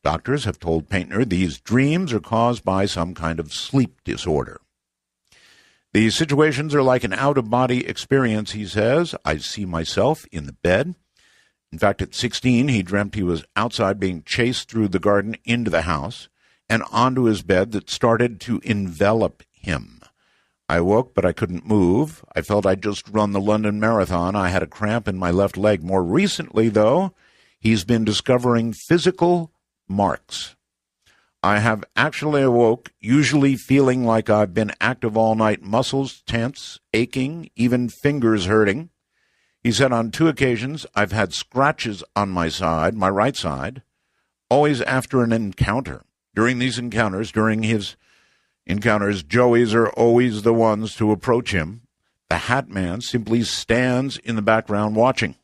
Doctors have told Painter these dreams are caused by some kind of sleep disorder. These situations are like an out-of-body experience, he says. I see myself in the bed. In fact, at 16, he dreamt he was outside being chased through the garden into the house and onto his bed that started to envelop him. I woke, but I couldn't move. I felt I'd just run the London Marathon. I had a cramp in my left leg. More recently, though, he's been discovering physical marks. I have actually awoke, usually feeling like I've been active all night, muscles tense, aching, even fingers hurting. He said on 2 occasions I've had scratches on my side, my right side, always after an encounter. During these encounters, Joeys are always the ones to approach him. The Hat Man simply stands in the background watching.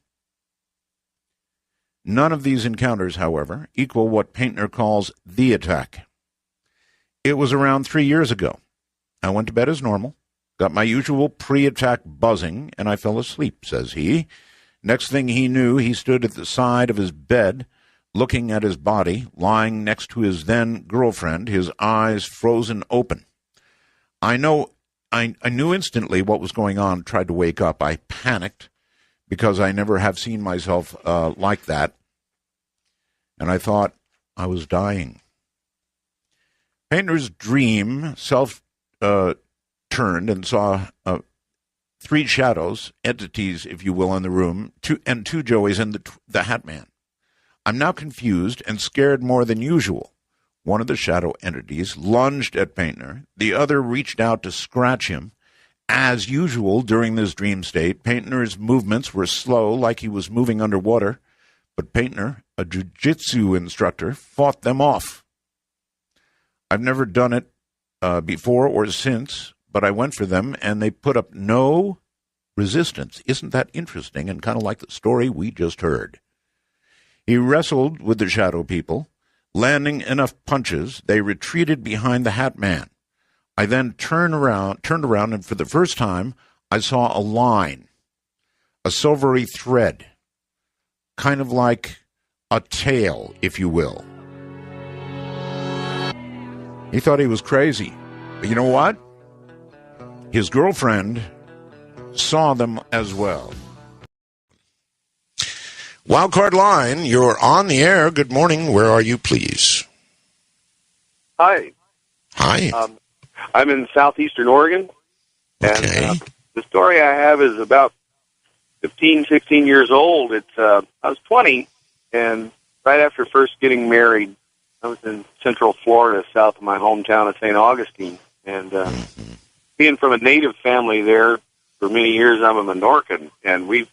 None of these encounters, however, equal what Painter calls the attack. It was around 3 years ago. I went to bed as normal, got my usual pre-attack buzzing, and I fell asleep, says he. Next thing he knew, he stood at the side of his bed, looking at his body, lying next to his then-girlfriend, his eyes frozen open. I knew instantly what was going on, tried to wake up. I panicked because I never have seen myself like that, and I thought I was dying. Painter's dream self-turned and saw 3 shadows, entities, if you will, in the room, two Joeys and the Hat Man. I'm now confused and scared more than usual. One of the shadow entities lunged at Painter. The other reached out to scratch him. As usual during this dream state, Painter's movements were slow, like he was moving underwater, but Painter, a jiu-jitsu instructor, fought them off. I've never done it before or since, but I went for them, and they put up no resistance. Isn't that interesting and kind of like the story we just heard? He wrestled with the shadow people. Landing enough punches, they retreated behind the Hat Man. I then turned around, and for the first time, I saw a line, a silvery thread, kind of like a tail, if you will. He thought he was crazy. But you know what? His girlfriend saw them as well. Wildcard Line, you're on the air. Good morning. Where are you, please? Hi. Hi. I'm in southeastern Oregon, and the story I have is about 15, 16 years old. I was 20, and right after first getting married, I was in central Florida, south of my hometown of St. Augustine, and being from a native family there for many years, I'm a Menorcan, and we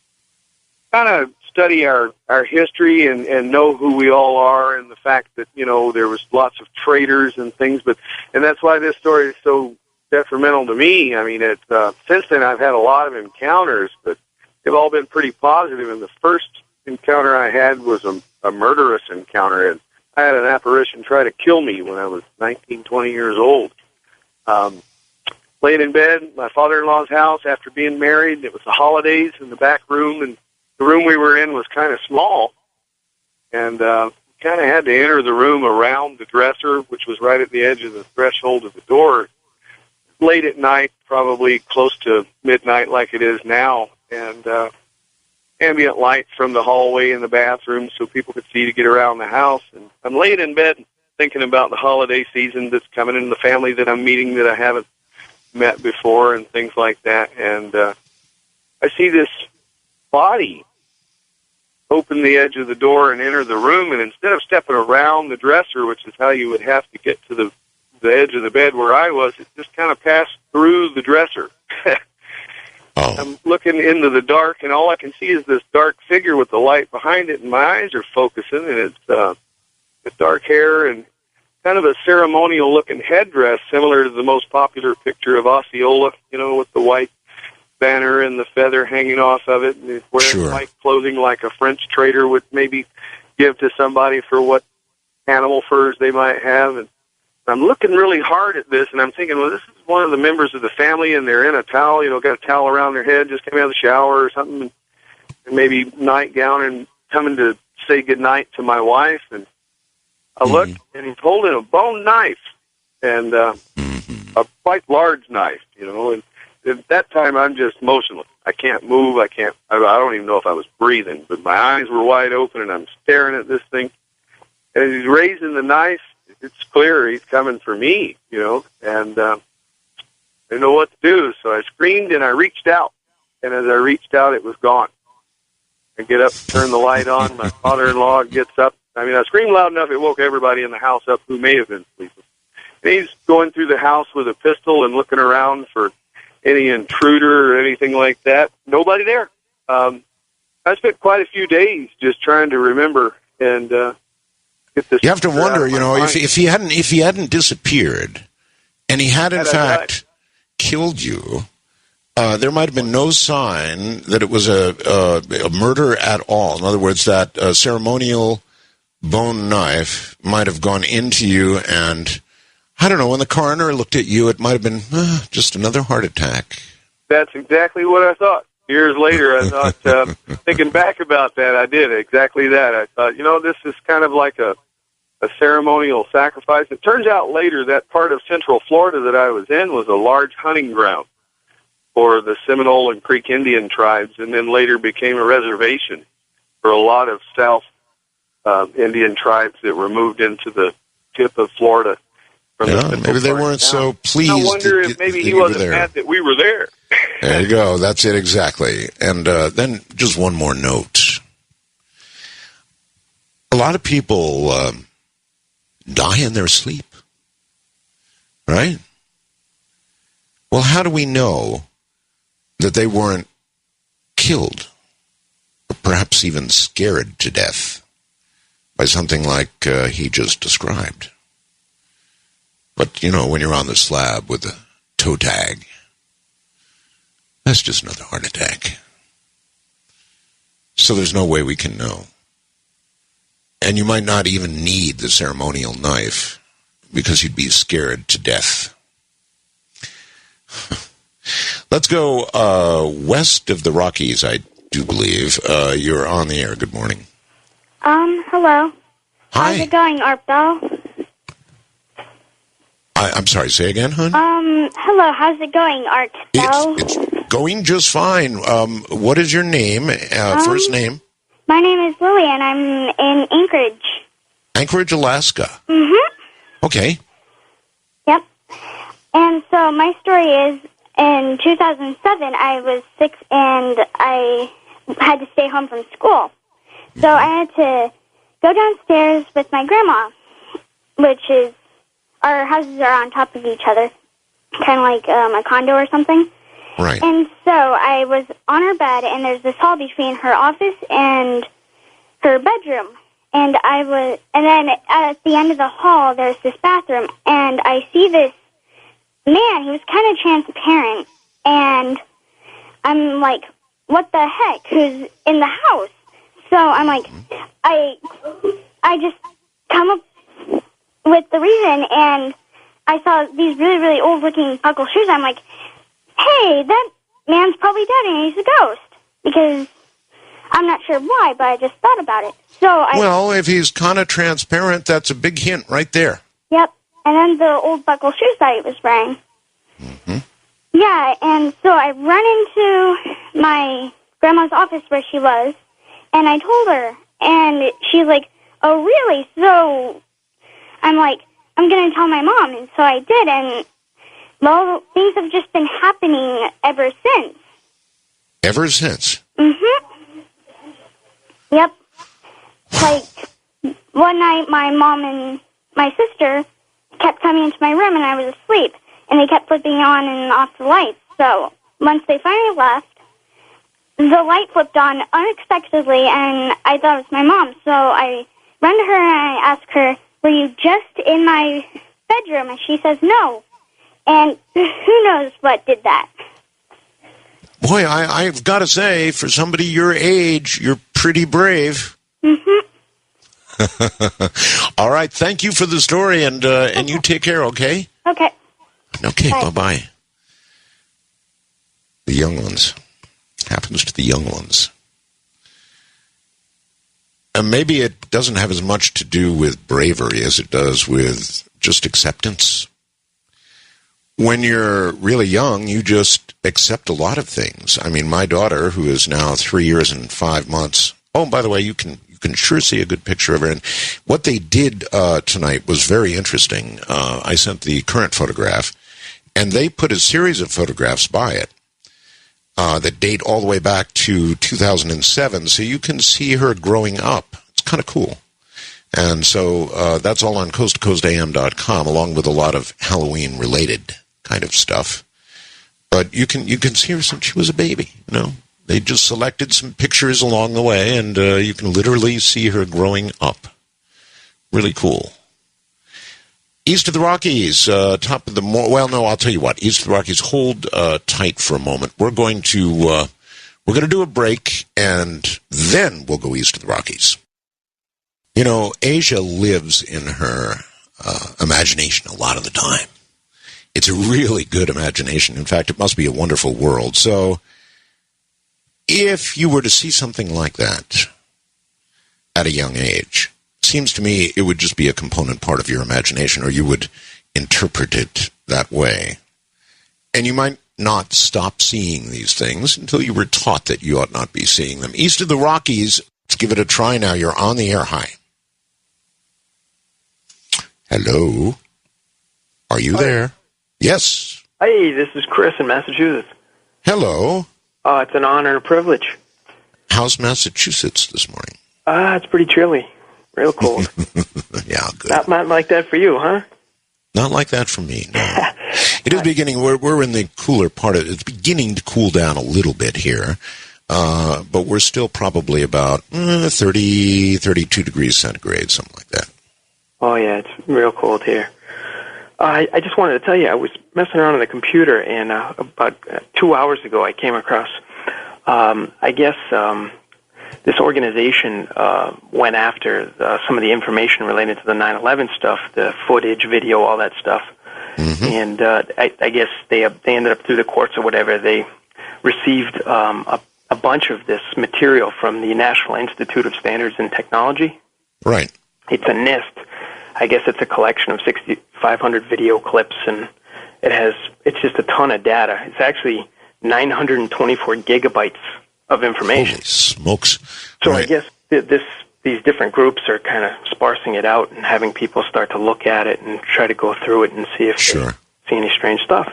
kind of study our history and know who we all are, and the fact that, you know, there was lots of traders and things, and that's why this story is so detrimental to me. I mean, since then I've had a lot of encounters, but they've all been pretty positive, and the first encounter I had was a murderous encounter, and I had an apparition try to kill me when I was 19, 20 years old. Laying in bed, my father-in-law's house after being married. It was the holidays in the back room, and the room we were in was kind of small. and kind of had to enter the room around the dresser, which was right at the edge of the threshold of the door, late at night, probably close to midnight like it is now, and ambient light from the hallway and the bathroom so people could see to get around the house. And I'm laying in bed thinking about the holiday season that's coming in, the family that I'm meeting that I haven't met before and things like that. And I see this body open the edge of the door and enter the room, and instead of stepping around the dresser, which is how you would have to get to the edge of the bed where I was, it just kind of passed through the dresser. I'm looking into the dark, and all I can see is this dark figure with the light behind it, and my eyes are focusing, and it's dark hair and kind of a ceremonial-looking headdress, similar to the most popular picture of Osceola, with the white banner and the feather hanging off of it, and he's wearing white clothing like a French trader would maybe give to somebody for what animal furs they might have. And I'm looking really hard at this, and I'm thinking, well, this is one of the members of the family, and they're in a towel, got a towel around their head, just came out of the shower or something, and maybe nightgown, and coming to say goodnight to my wife. And I looked, and he's holding a bone knife, and a quite large knife, and at that time I'm just motionless. I can't move. I don't even know if I was breathing, but my eyes were wide open, and I'm staring at this thing, and he's raising the knife. It's clear he's coming for me, and I didn't know what to do, so I screamed and I reached out, and as I reached out, it was gone. I get up, turn the light on, my father-in-law gets up. I mean, I screamed loud enough it woke everybody in the house up who may have been sleeping. And he's going through the house with a pistol and looking around for any intruder or anything like that. Nobody there. I spent quite a few days just trying to remember and get this. You have to wonder, if he hadn't disappeared, and he had in fact killed you, there might have been no sign that it was a murder at all. In other words, that ceremonial bone knife might have gone into you, and I don't know, when the coroner looked at you, it might have been just another heart attack. That's exactly what I thought. Years later, I thought, thinking back about that, I did exactly that. I thought, this is kind of like a ceremonial sacrifice. It turns out later that part of Central Florida that I was in was a large hunting ground for the Seminole and Creek Indian tribes, and then later became a reservation for a lot of South Indian tribes that were moved into the tip of Florida. Maybe they weren't so pleased. I wonder if maybe he wasn't mad that we were there. There you go. That's it exactly. And then just one more note. A lot of people die in their sleep, right? Well, how do we know that they weren't killed, or perhaps even scared to death by something like he just described? But, when you're on the slab with a toe tag, that's just another heart attack. So there's no way we can know. And you might not even need the ceremonial knife because you'd be scared to death. Let's go west of the Rockies, I do believe. You're on the air. Good morning. Hello. Hi. How's it going, Art Bell? I'm sorry, say again, hon? Hello, how's it going, Art Bell? It's going just fine. What is your name, first name? My name is Lily, and I'm in Anchorage. Anchorage, Alaska. Mm-hmm. Okay. Yep. And so my story is, in 2007, I was 6, and I had to stay home from school. So I had to go downstairs with my grandma, which is, our houses are on top of each other, kind of like a condo or something. Right. And so I was on her bed, and there's this hall between her office and her bedroom. And then at the end of the hall, there's this bathroom, and I see this man. He was kind of transparent, and I'm like, what the heck? Who's in the house? So I'm like, I just come up with the reason, and I saw these really, really old-looking buckle shoes. I'm like, hey, that man's probably dead, and he's a ghost. Because I'm not sure why, but I just thought about it. So Well, if he's kind of transparent, that's a big hint right there. Yep. And then the old buckle shoes that he was wearing. Mm-hmm. Yeah, and so I run into my grandma's office where she was, and I told her, and she's like, oh, really? So I'm like, I'm going to tell my mom, and so I did, and, well, things have just been happening ever since. Ever since? Mm-hmm. Yep. Like, one night my mom and my sister kept coming into my room, and I was asleep, and they kept flipping on and off the lights. So once they finally left, the light flipped on unexpectedly, and I thought it was my mom. So I run to her, and I ask her, were you just in my bedroom? And she says no. And who knows what did that. Boy, I've got to say, for somebody your age, you're pretty brave. Mm-hmm. All right, thank you for the story, and you take care, okay? Okay. Okay, bye-bye. The young ones. Happens to the young ones. And maybe it doesn't have as much to do with bravery as it does with just acceptance. When you're really young, you just accept a lot of things. I mean, my daughter, who is now 3 years and 5 months. Oh, by the way, you can sure see a good picture of her. And what they did tonight was very interesting. I sent the current photograph, and they put a series of photographs by it that date all the way back to 2007, so you can see her growing up. It's kind of cool. And so that's all on coasttocoastam.com, along with a lot of Halloween-related kind of stuff. But you can see her since she was a baby, you know. They just selected some pictures along the way, and you can literally see her growing up. Really cool. East of the Rockies, top of the... well, no, I'll tell you what. East of the Rockies, hold tight for a moment. We're going to do a break, and then we'll go east of the Rockies. You know, Asia lives in her imagination a lot of the time. It's a really good imagination. In fact, it must be a wonderful world. So if you were to see something like that at a young age, it seems to me it would just be a component part of your imagination, or you would interpret it that way. And you might not stop seeing these things until you were taught that you ought not be seeing them. East of the Rockies, let's give it a try now. You're on the air. Hi. Hello? Are you there? Yes. Hey, this is Chris in Massachusetts. Hello. It's an honor and a privilege. How's Massachusetts this morning? It's pretty chilly. Real cold. Yeah, good. Not like that for you, huh? Not like that for me, no. It is beginning, we're in the cooler part of it. It's beginning to cool down a little bit here, but we're still probably about 30, 32 degrees centigrade, something like that. Oh, yeah, it's real cold here. I just wanted to tell you, I was messing around on the computer, and about 2 hours ago I came across, I guess, this organization went after some of the information related to the 9/11 stuff, the footage, video, all that stuff. Mm-hmm. And I guess they ended up through the courts or whatever. They received a bunch of this material from the National Institute of Standards and Technology. Right. It's a NIST. I guess it's a collection of 6,500 video clips, and it's just a ton of data. It's actually 924 gigabytes of information. Holy smokes. So right. I guess these different groups are kind of sparsing it out and having people start to look at it and try to go through it and see if they see any strange stuff.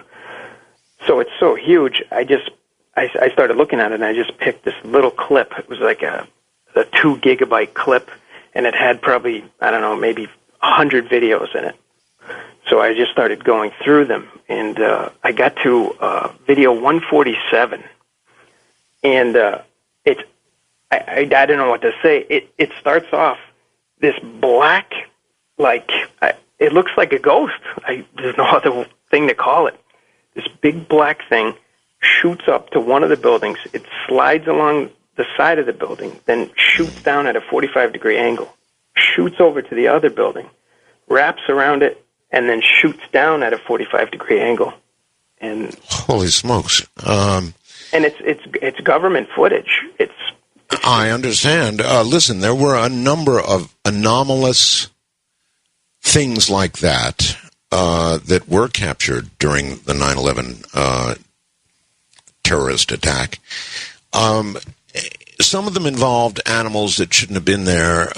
So it's so huge. I started looking at it, and I just picked this little clip. It was like a 2 gigabyte clip, and it had probably, I don't know, maybe 100 videos in it. So I just started going through them, and I got to video 147. And I don't know what to say. It starts off this black, it looks like a ghost. There's no other thing to call it. This big black thing shoots up to one of the buildings. It slides along the side of the building, then shoots down at a 45-degree angle, shoots over to the other building, wraps around it, and then shoots down at a 45-degree angle. And holy smokes! And it's government footage. It's I understand. Listen, there were a number of anomalous things like that that were captured during the 9/11 terrorist attack. Some of them involved animals that shouldn't have been there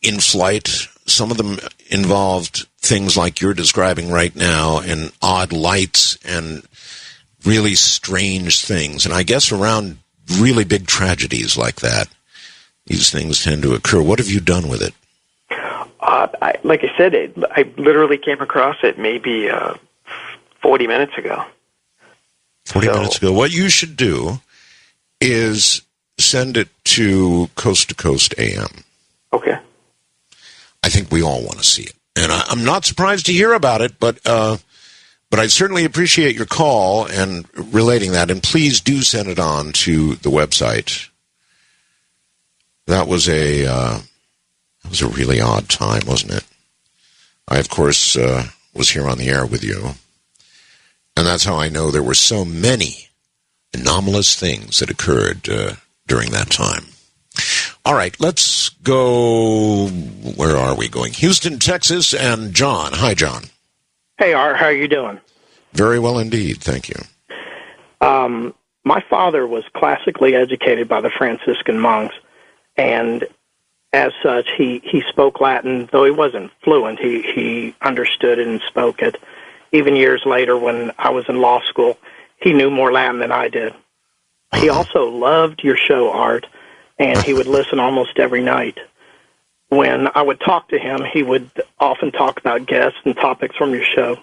in flight. Some of them involved things like you're describing right now, and odd lights and really strange things. And I guess around really big tragedies like that, these things tend to occur. What have you done with it? Like I said, I literally came across it maybe 40 minutes ago. 40 minutes ago. What you should do is send it to Coast AM. Okay. I think we all want to see it. And I'm not surprised to hear about it, but I certainly appreciate your call and relating that. And please do send it on to the website. That was a really odd time, wasn't it? I, of course, was here on the air with you. And that's how I know there were so many anomalous things that occurred during that time. All right, let's go. Where are we going? Houston, Texas, and John. Hi, John. Hey, Art. How are you doing? Very well indeed. Thank you. My father was classically educated by the Franciscan monks, and as such, he spoke Latin, though he wasn't fluent. He understood it and spoke it. Even years later, when I was in law school, he knew more Latin than I did. He also loved your show, Art, and he would listen almost every night. When I would talk to him, he would often talk about guests and topics from your show.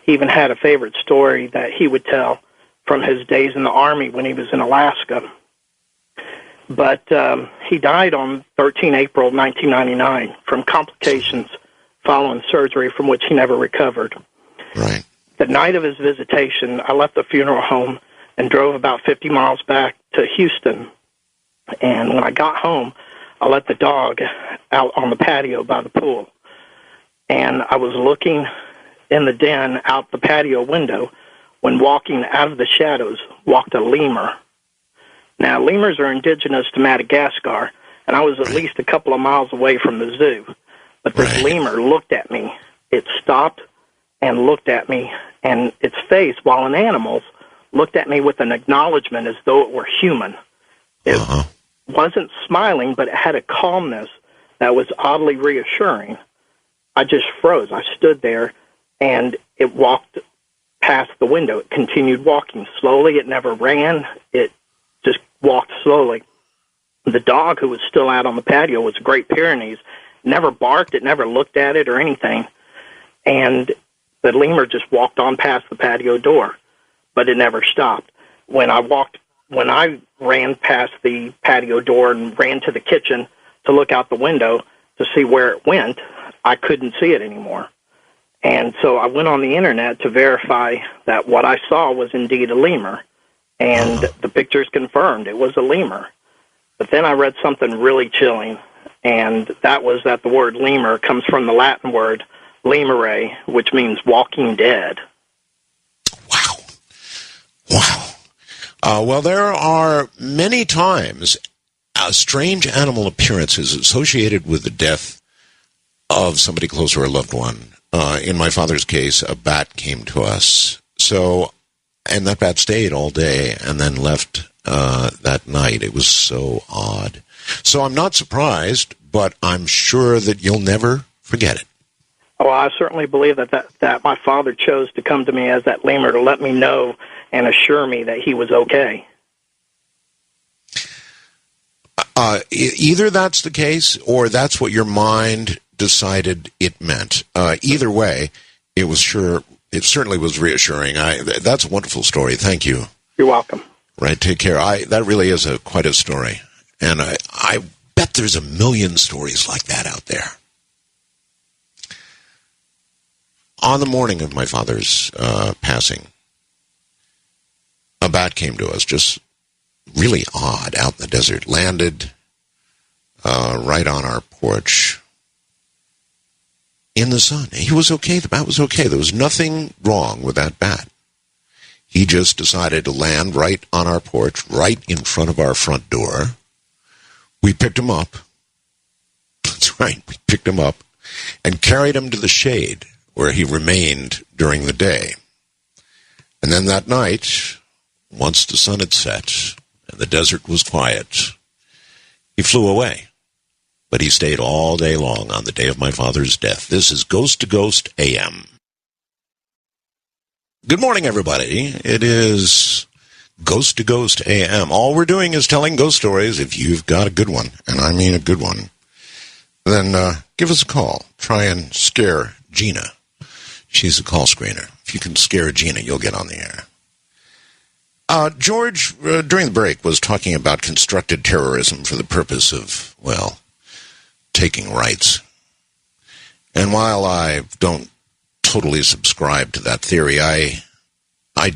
He even had a favorite story that he would tell from his days in the Army when he was in Alaska. But he died on 13 April 1999 from complications following surgery from which he never recovered. Right. The night of his visitation, I left the funeral home and drove about 50 miles back to Houston. And when I got home, I let the dog out on the patio by the pool. And I was looking in the den out the patio window when walking out of the shadows walked a lemur. Now, lemurs are indigenous to Madagascar, and I was at least a couple of miles away from the zoo. But this lemur looked at me. It stopped and looked at me, and its face, while an animal's, looked at me with an acknowledgement as though it were human. It wasn't smiling, but it had a calmness that was oddly reassuring. I just froze. I stood there, and it walked past the window. It continued walking slowly. It never ran. It just walked slowly. The dog, who was still out on the patio, was a Great Pyrenees. Never barked. It never looked at it or anything. And the lemur just walked on past the patio door, but it never stopped. When I ran past the patio door and ran to the kitchen to look out the window to see where it went, I couldn't see it anymore. And so I went on the internet to verify that what I saw was indeed a lemur. And the pictures confirmed it was a lemur. But then I read something really chilling, and that was that the word lemur comes from the Latin word lemure, which means walking dead. Well, there are many times strange animal appearances associated with the death of somebody close or a loved one. In my father's case, a bat came to us. And that bat stayed all day and then left that night. It was so odd. So I'm not surprised, but I'm sure that you'll never forget it. Oh, I certainly believe that my father chose to come to me as that lemur to let me know and assure me that he was okay. Either that's the case, or that's what your mind decided it meant. Either way, it certainly was reassuring. That's a wonderful story. Thank you. You're welcome. Right, take care. That really is quite a story. And I bet there's a million stories like that out there. On the morning of my father's passing, a bat came to us, just really odd, out in the desert, landed right on our porch in the sun. He was okay. The bat was okay. There was nothing wrong with that bat. He just decided to land right on our porch, right in front of our front door, We picked him up. That's right, we picked him up and carried him to the shade where he remained during the day. And then that night, once the sun had set and the desert was quiet, he flew away. But he stayed all day long on the day of my father's death. This is Ghost to Ghost AM. Good morning, everybody. It is Ghost to Ghost AM. All we're doing is telling ghost stories. If you've got a good one, and I mean a good one, then give us a call. Try and scare Gina. She's a call screener. If you can scare Gina, you'll get on the air. George, during the break, was talking about constructed terrorism for the purpose of, well, taking rights. And while I don't totally subscribe to that theory, I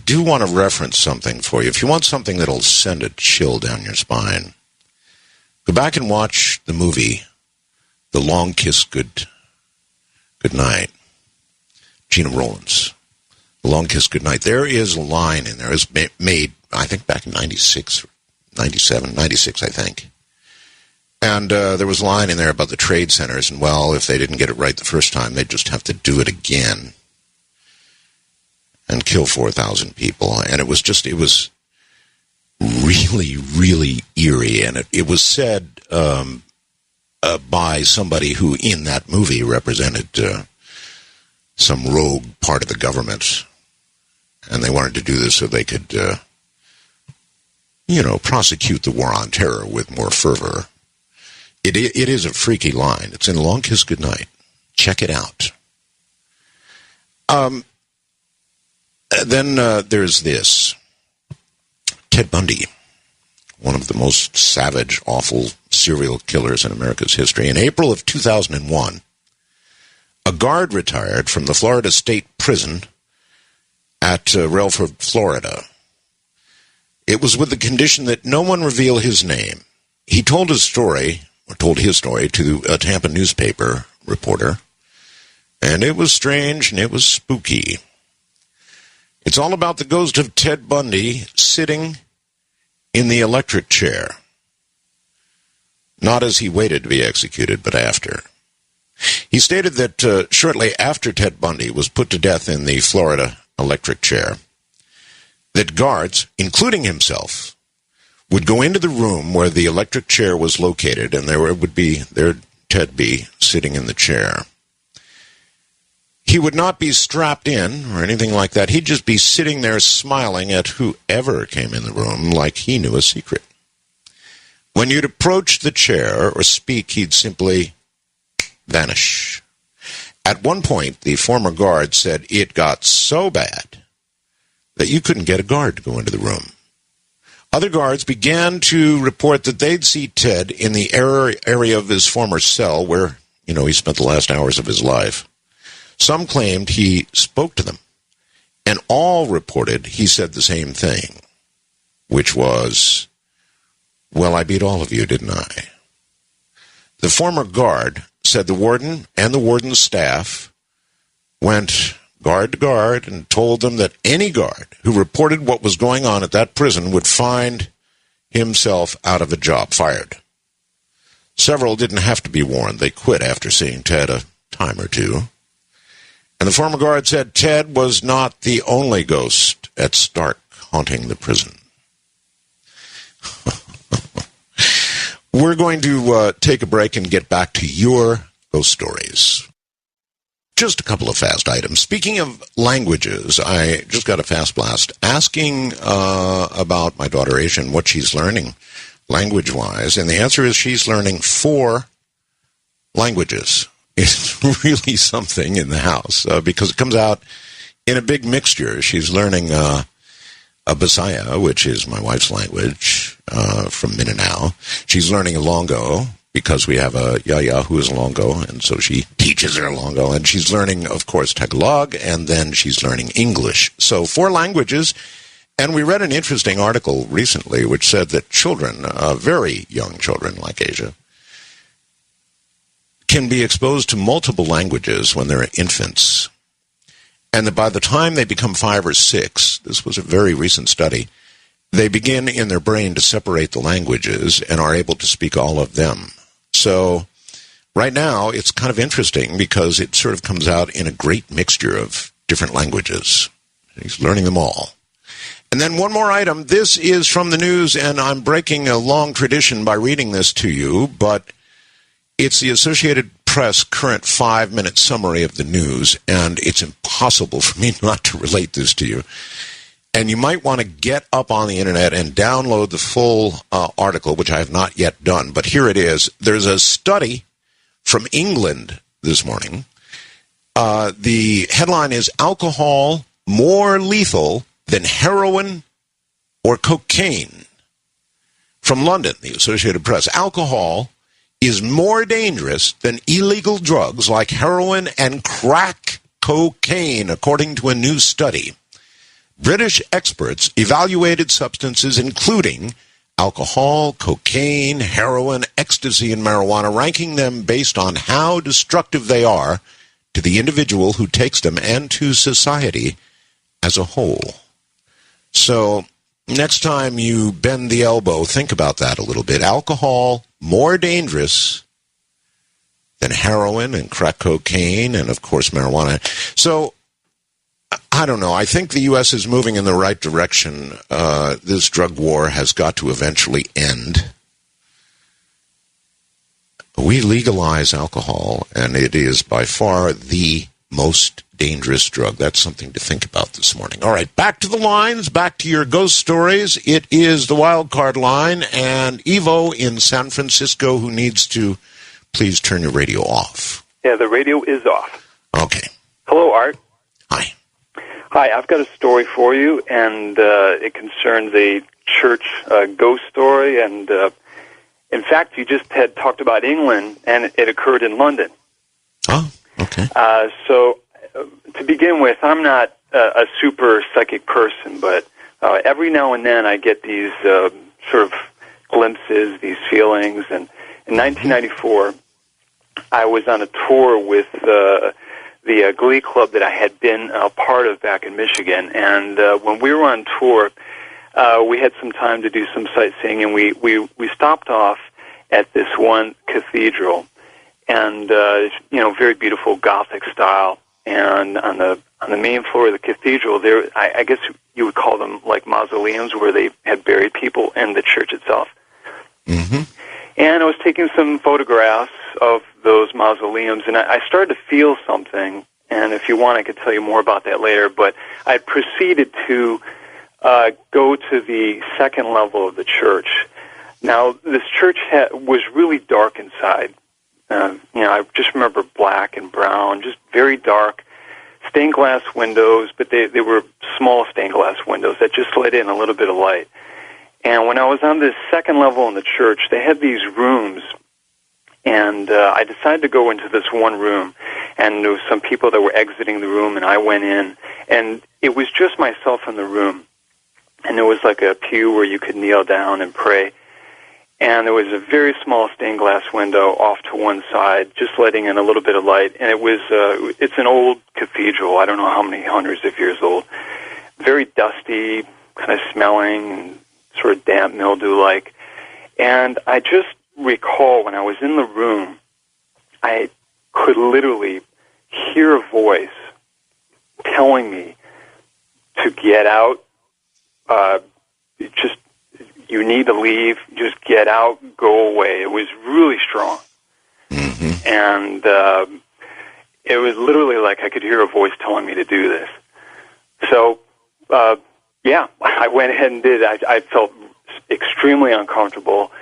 do want to reference something for you. If you want something that'll send a chill down your spine, go back and watch the movie The Long Kiss Goodnight. Gena Rowlands. The Long Kiss Goodnight. There is a line in there. It was made, I think, back in 96, 97, 96, I think. And there was a line in there about the trade centers, and, well, if they didn't get it right the first time, they'd just have to do it again and kill 4,000 people. And it was really, really eerie. And it was said by somebody who, in that movie, represented some rogue part of the government. And they wanted to do this so they could, prosecute the war on terror with more fervor. It is a freaky line. It's in Long Kiss Goodnight. Check it out. Then there's this. Ted Bundy, one of the most savage, awful serial killers in America's history. In April of 2001, a guard retired from the Florida State Prison at Relford, Florida. It was with the condition that no one reveal his name. He told his story to a Tampa newspaper reporter, and it was strange and it was spooky. It's all about the ghost of Ted Bundy sitting in the electric chair. Not as he waited to be executed, but after. He stated that shortly after Ted Bundy was put to death in the Florida electric chair, that guards, including himself, would go into the room where the electric chair was located, and there'd Ted be sitting in the chair. He would not be strapped in or anything like that. He'd just be sitting there smiling at whoever came in the room like he knew a secret. When you'd approach the chair or speak, he'd simply vanish. At one point, the former guard said it got so bad that you couldn't get a guard to go into the room. Other guards began to report that they'd see Ted in the area of his former cell where, he spent the last hours of his life. Some claimed he spoke to them, and all reported he said the same thing, which was, "Well, I beat all of you, didn't I?" The former guard said the warden and the warden's staff went guard to guard and told them that any guard who reported what was going on at that prison would find himself out of a job, fired. Several didn't have to be warned. They quit after seeing Ted a time or two. And the former guard said Ted was not the only ghost at Stark haunting the prison. We're going to take a break and get back to your ghost stories. Just a couple of fast items. Speaking of languages, I just got a fast blast asking about my daughter Asian, what she's learning language-wise, and the answer is she's learning 4 languages. It's really something in the house because it comes out in a big mixture. She's learning a Bisaya, which is my wife's language, from Mindanao. She's learning Ilongo because we have a Yaya who is Ilongo, and so she teaches her Ilongo. And she's learning, of course, Tagalog, and then she's learning English. So 4 languages. And we read an interesting article recently which said that children, very young children like Asia, can be exposed to multiple languages when they're infants. And that by the time they become 5 or 6, this was a very recent study, they begin in their brain to separate the languages and are able to speak all of them. So right now, it's kind of interesting because it sort of comes out in a great mixture of different languages. He's learning them all. And then one more item. This is from the news, and I'm breaking a long tradition by reading this to you, but it's the Associated Press current 5-minute summary of the news, and it's impossible for me not to relate this to you. And you might want to get up on the internet and download the full article, which I have not yet done. But here it is. There's a study from England this morning. The headline is Alcohol More Lethal Than Heroin or Cocaine. From London, the Associated Press. Alcohol is more dangerous than illegal drugs like heroin and crack cocaine, according to a new study. British experts evaluated substances including alcohol, cocaine, heroin, ecstasy, and marijuana, ranking them based on how destructive they are to the individual who takes them and to society as a whole. So next time you bend the elbow, think about that a little bit. Alcohol, more dangerous than heroin and crack cocaine and, of course, marijuana. So I don't know. I think the U.S. is moving in the right direction. This drug war has got to eventually end. We legalize alcohol, and it is by far the most dangerous drug. That's something to think about this morning. All right, back to the lines, back to your ghost stories. It is the wild card line, and Evo in San Francisco, who needs to please turn your radio off. Yeah, the radio is off. Okay. Hello, Art. Hi. Hi, I've got a story for you, and it concerns a church ghost story. And in fact, you just had talked about England, and it occurred in London. Oh, okay. So to begin with, I'm not a super psychic person, but every now and then I get these sort of glimpses, these feelings. And in 1994, I was on a tour with the Glee Club that I had been a part of back in Michigan. And when we were on tour, we had some time to do some sightseeing, and we stopped off at this one cathedral, and very beautiful Gothic style. And on the main floor of the cathedral, there I guess you would call them like mausoleums, where they had buried people in the church itself. Mm-hmm. And I was taking some photographs of those mausoleums, and I started to feel something. And if you want, I could tell you more about that later. But I proceeded to go to the second level of the church. Now, this church was really dark inside. I just remember black and brown, just very dark, stained glass windows, but they were small stained glass windows that just let in a little bit of light. And when I was on this second level in the church, they had these rooms, and I decided to go into this one room, and there was some people that were exiting the room, and I went in, and it was just myself in the room. And there was like a pew where you could kneel down and pray. And there was a very small stained glass window off to one side, just letting in a little bit of light. And it was, it's an old cathedral. I don't know how many hundreds of years old. Very dusty, kind of smelling, and sort of damp, mildew-like. And I just recall when I was in the room, I could literally hear a voice telling me to get out, you need to leave, just get out, go away. It was really strong. Mm-hmm. And it was literally like I could hear a voice telling me to do this. So, I went ahead and did it. I felt extremely uncomfortable,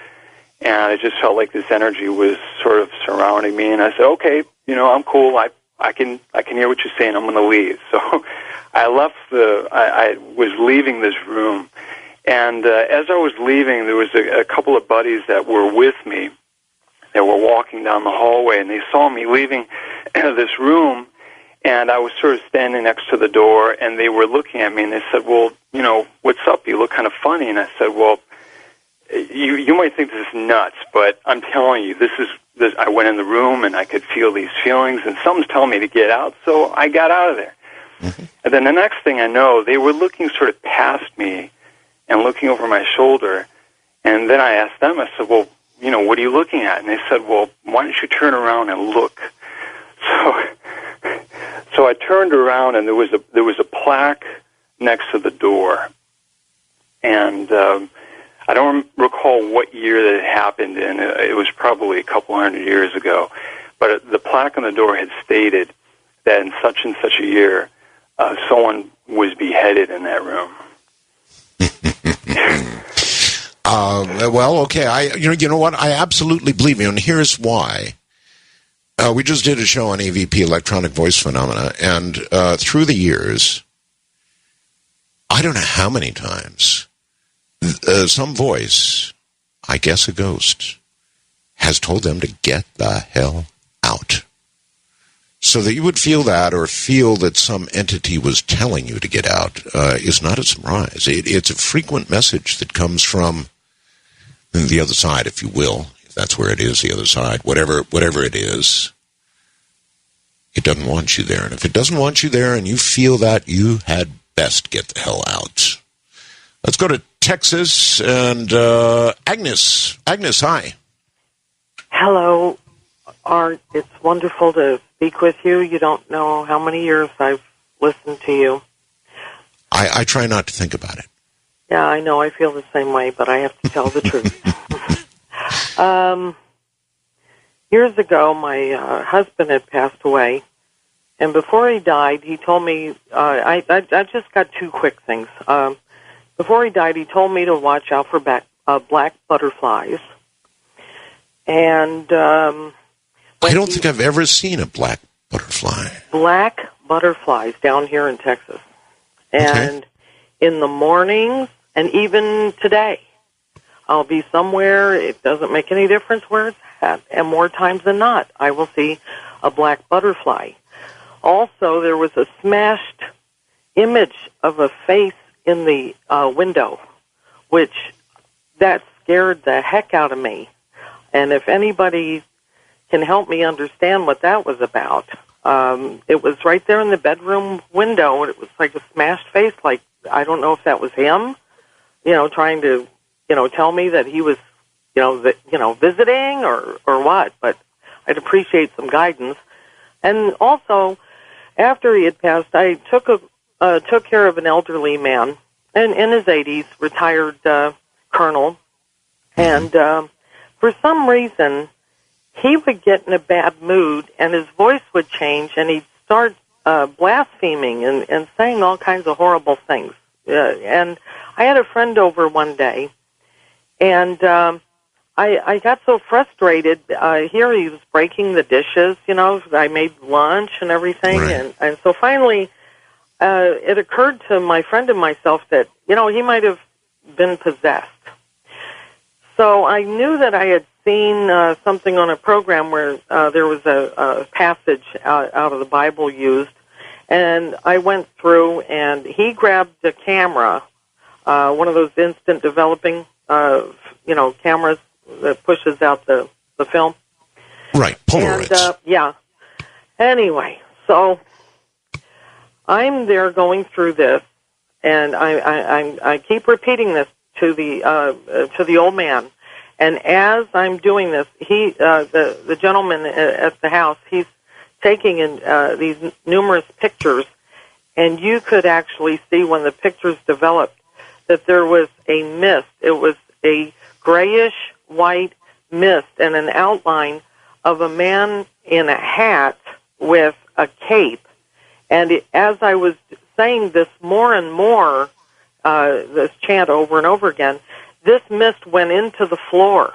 and I just felt like this energy was sort of surrounding me. And I said, okay, I'm cool. I can hear what you're saying. I'm going to leave. So I left I was leaving this room. And as I was leaving, there was a couple of buddies that were with me that were walking down the hallway, and they saw me leaving this room, and I was sort of standing next to the door, and they were looking at me, and they said, well, what's up? You look kind of funny. And I said, well, you might think this is nuts, but I'm telling you, this. I went in the room, and I could feel these feelings, and something's telling me to get out, so I got out of there. Mm-hmm. And then the next thing I know, they were looking sort of past me, and looking over my shoulder. And then I asked them, I said, well, what are you looking at? And they said, well, why don't you turn around and look? So I turned around, and there was a plaque next to the door. And I don't recall what year that it happened in. It was probably a couple hundred years ago. But the plaque on the door had stated that in such and such a year, someone was beheaded in that room. Well, okay. You know what? I absolutely believe you, and here's why. We just did a show on EVP, electronic voice phenomena, and through the years, I don't know how many times, some voice, I guess a ghost, has told them to get the hell out. So that you would feel that, or feel that some entity was telling you to get out, is not a surprise. It's a frequent message that comes from the other side, if you will, if that's where it is, the other side, whatever it is. It doesn't want you there. And if it doesn't want you there and you feel that, you had best get the hell out. Let's go to Texas and Agnes. Agnes, hi. Hello, Art. It's wonderful to speak with you. You don't know how many years I've listened to you. I try not to think about it. Yeah, I know. I feel the same way, but I have to tell the truth. Years ago, my husband had passed away, and before he died, he told me, I just got two quick things. Before he died, he told me to watch out for black butterflies. And I don't think I've ever seen a black butterfly. Black butterflies down here in Texas. And in the mornings, and even today, I'll be somewhere, it doesn't make any difference where it's at, and more times than not, I will see a black butterfly. Also, there was a smashed image of a face in the window, which that scared the heck out of me. And if anybody can help me understand what that was about, it was right there in the bedroom window, and it was like a smashed face, like, I don't know if that was him, trying to, tell me that he was, visiting or what, but I'd appreciate some guidance. And also, after he had passed, I took care of an elderly man, and in his 80s, retired colonel, and for some reason, he would get in a bad mood, and his voice would change, and he'd start blaspheming and saying all kinds of horrible things. And I had a friend over one day, and I got so frustrated. Here he was breaking the dishes, I made lunch and everything, and so finally it occurred to my friend and myself that, he might have been possessed. So I knew that I had seen something on a program where there was a passage out of the Bible used, and I went through, and he grabbed the camera, one of those instant developing, cameras that pushes out the film. Right, Polaroids. And, yeah. Anyway, so I'm there going through this, and I keep repeating this to the old man. And as I'm doing this, the gentleman at the house, he's taking in these numerous pictures, and you could actually see when the pictures developed that there was a mist. It was a grayish-white mist and an outline of a man in a hat with a cape. And as I was saying this more and more, this chant over and over again, this mist went into the floor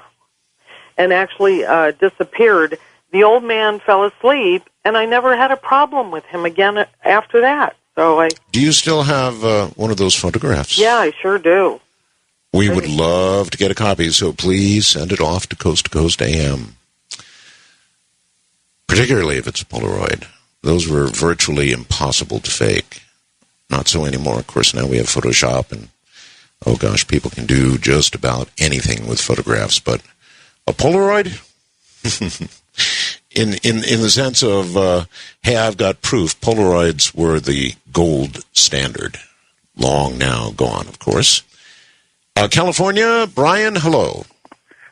and actually disappeared. The old man fell asleep, and I never had a problem with him again after that. So do you still have one of those photographs? Yeah, I sure do. We would love to get a copy, so please send it off to Coast AM, particularly if it's a Polaroid. Those were virtually impossible to fake. Not so anymore. Of course, now we have Photoshop, and oh gosh, people can do just about anything with photographs. But a Polaroid, in the sense of, hey, I've got proof. Polaroids were the gold standard. Long now gone, of course. California, Brian, hello.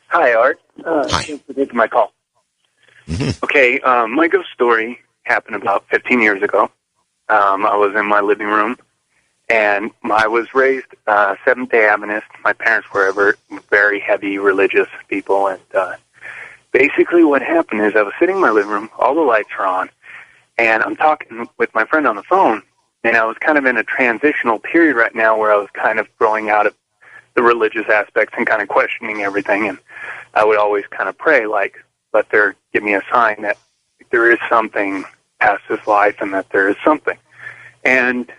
Hi, Art. Hi. Thanks for taking my call. Mm-hmm. Okay, my ghost story happened about 15 years ago. I was in my living room, and I was raised Seventh-day Adventist. My parents were very heavy religious people, and basically what happened is I was sitting in my living room, all the lights are on, and I'm talking with my friend on the phone, and I was kind of in a transitional period right now where I was kind of growing out of the religious aspects and kind of questioning everything, and I would always kind of pray, like, let there give me a sign that there is something past this life and that there is something. And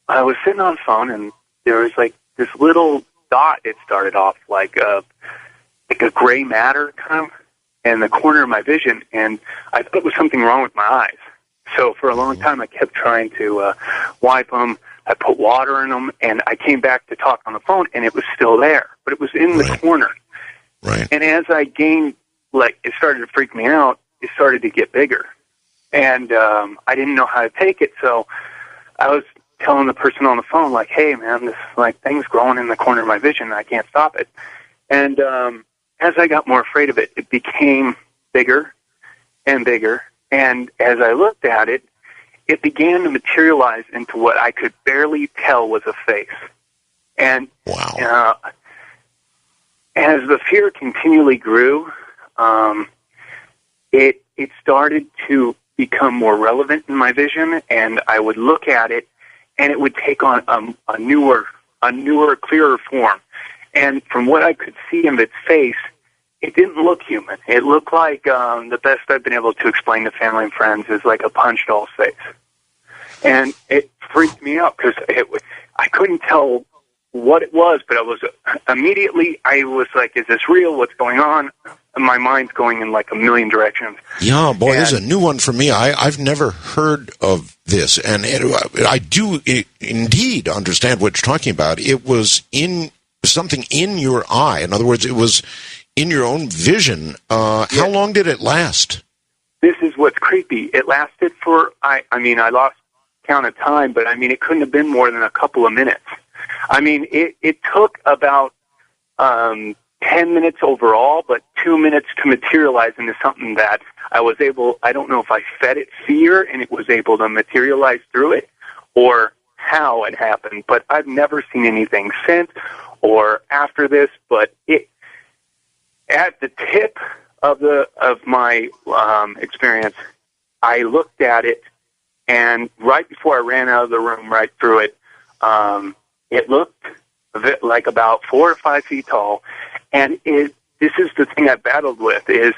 I was sitting on the phone, and there was like this little dot. It started off like a gray matter kind of in the corner of my vision, and I thought it was something wrong with my eyes. So for a long time, I kept trying to wipe them. I put water in them, and I came back to talk on the phone, and it was still there, but it was in the corner. Right. And as I gained, like, it started to freak me out, it started to get bigger. And I didn't know how to take it, so I was telling the person on the phone, like, hey, man, this like thing's growing in the corner of my vision, and I can't stop it. And as I got more afraid of it, it became bigger and bigger. And as I looked at it, it began to materialize into what I could barely tell was a face. And as the fear continually grew, it started to become more relevant in my vision, and I would look at it, and it would take on a newer, clearer form. And from what I could see in its face, it didn't look human. It looked like the best I've been able to explain to family and friends is like a punch doll's face. And it freaked me out because I couldn't tell what it was, but I was like, is this real? What's going on? And my mind's going in like a million directions. Yeah, boy, this is a new one for me. I've never heard of this, and I do indeed understand what you're talking about. It was something in your eye. In other words, it was in your own vision. How long did it last? This is what's creepy. It lasted for, I lost count of time, but it couldn't have been more than a couple of minutes. It took about 10 minutes overall, but 2 minutes to materialize into something that I don't know if I fed it fear and it was able to materialize through it, or how it happened. But I've never seen anything since or after this, but it, at the tip of my experience, I looked at it, and right before I ran out of the room, right through it, it looked like about 4 or 5 feet tall, and this is the thing I battled with, is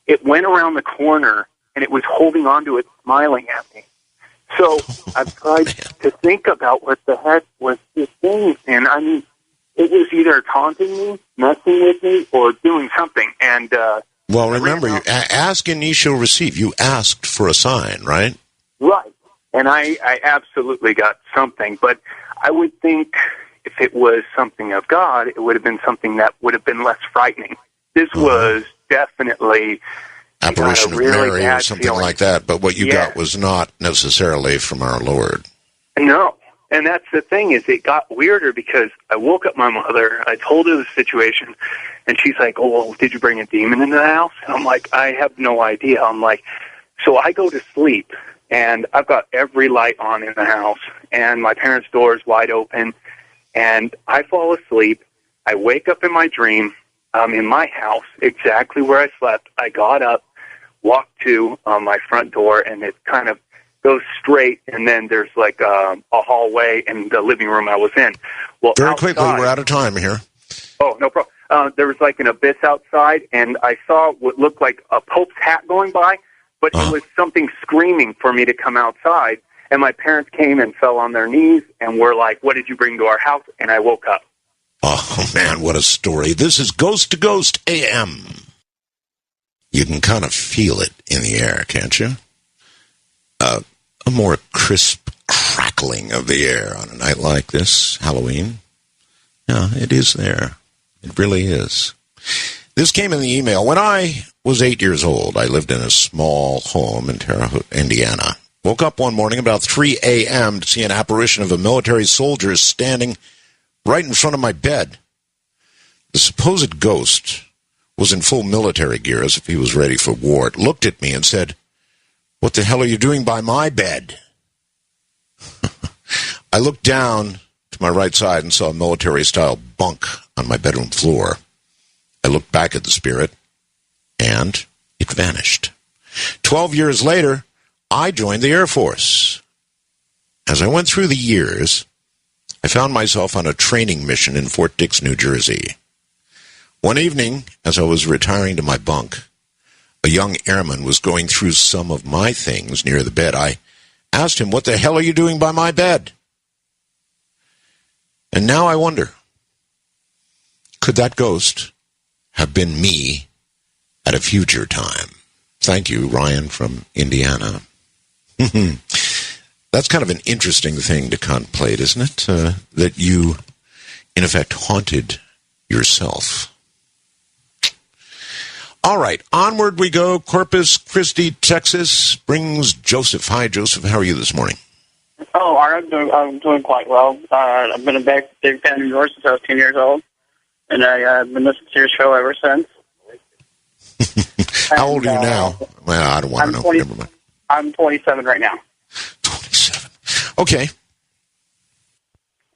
it went around the corner, and it was holding on to it, smiling at me. So I tried to think about what the heck was this thing, and it was either taunting me, messing with me, or doing something. And well, remember, you ask and ye shall receive. You asked for a sign, right? Right. And I absolutely got something, but I would think if it was something of God, it would have been something that would have been less frightening. This was definitely apparition of really Mary or something like that, but what you got was not necessarily from our Lord. No. And that's the thing, is it got weirder because I woke up my mother, I told her the situation, and she's like, oh, well, did you bring a demon into the house? And I'm like, I have no idea. I'm like, so I go to sleep, and I've got every light on in the house, and my parents' door is wide open, and I fall asleep. I wake up in my dream. I'm in my house, exactly where I slept. I got up, walked to my front door, and it kind of goes straight, and then there's like a hallway in the living room I was in. Well, very quickly, we're out of time here. Oh, no problem. There was like an abyss outside, and I saw what looked like a Pope's hat going by, but it was something screaming for me to come outside. And my parents came and fell on their knees and were like, what did you bring to our house? And I woke up. Oh, man, what a story. This is Ghost to Ghost AM. You can kind of feel it in the air, can't you? A more crisp crackling of the air on a night like this, Halloween. Yeah, it is there. It really is. This came in the email. When I was 8 years old, I lived in a small home in Terre Haute, Indiana. Woke up one morning about 3 a.m. to see an apparition of a military soldier standing right in front of my bed. the supposed ghost was in full military gear as if he was ready for war. It looked at me and said, "What the hell are you doing by my bed?" I looked down to my right side and saw a military-style bunk on my bedroom floor. I looked back at the spirit, and it vanished. 12 years later, I joined the Air Force. As I went through the years, I found myself on a training mission in Fort Dix, New Jersey. One evening, as I was retiring to my bunk, a young airman was going through some of my things near the bed. I asked him, "What the hell are you doing by my bed?" And now I wonder, could that ghost have been me at a future time? Thank you, Ryan from Indiana. That's kind of an interesting thing to contemplate, isn't it? That you, in effect, haunted yourself. All right, onward we go. Corpus Christi, Texas brings Joseph. Hi, Joseph. How are you this morning? Oh, I'm doing quite well. I've been a big fan of yours since I was 10 years old, and I've been listening to your show ever since. How old are you now? Well, I don't want to know. Never mind. I'm 27 right now. 27. Okay.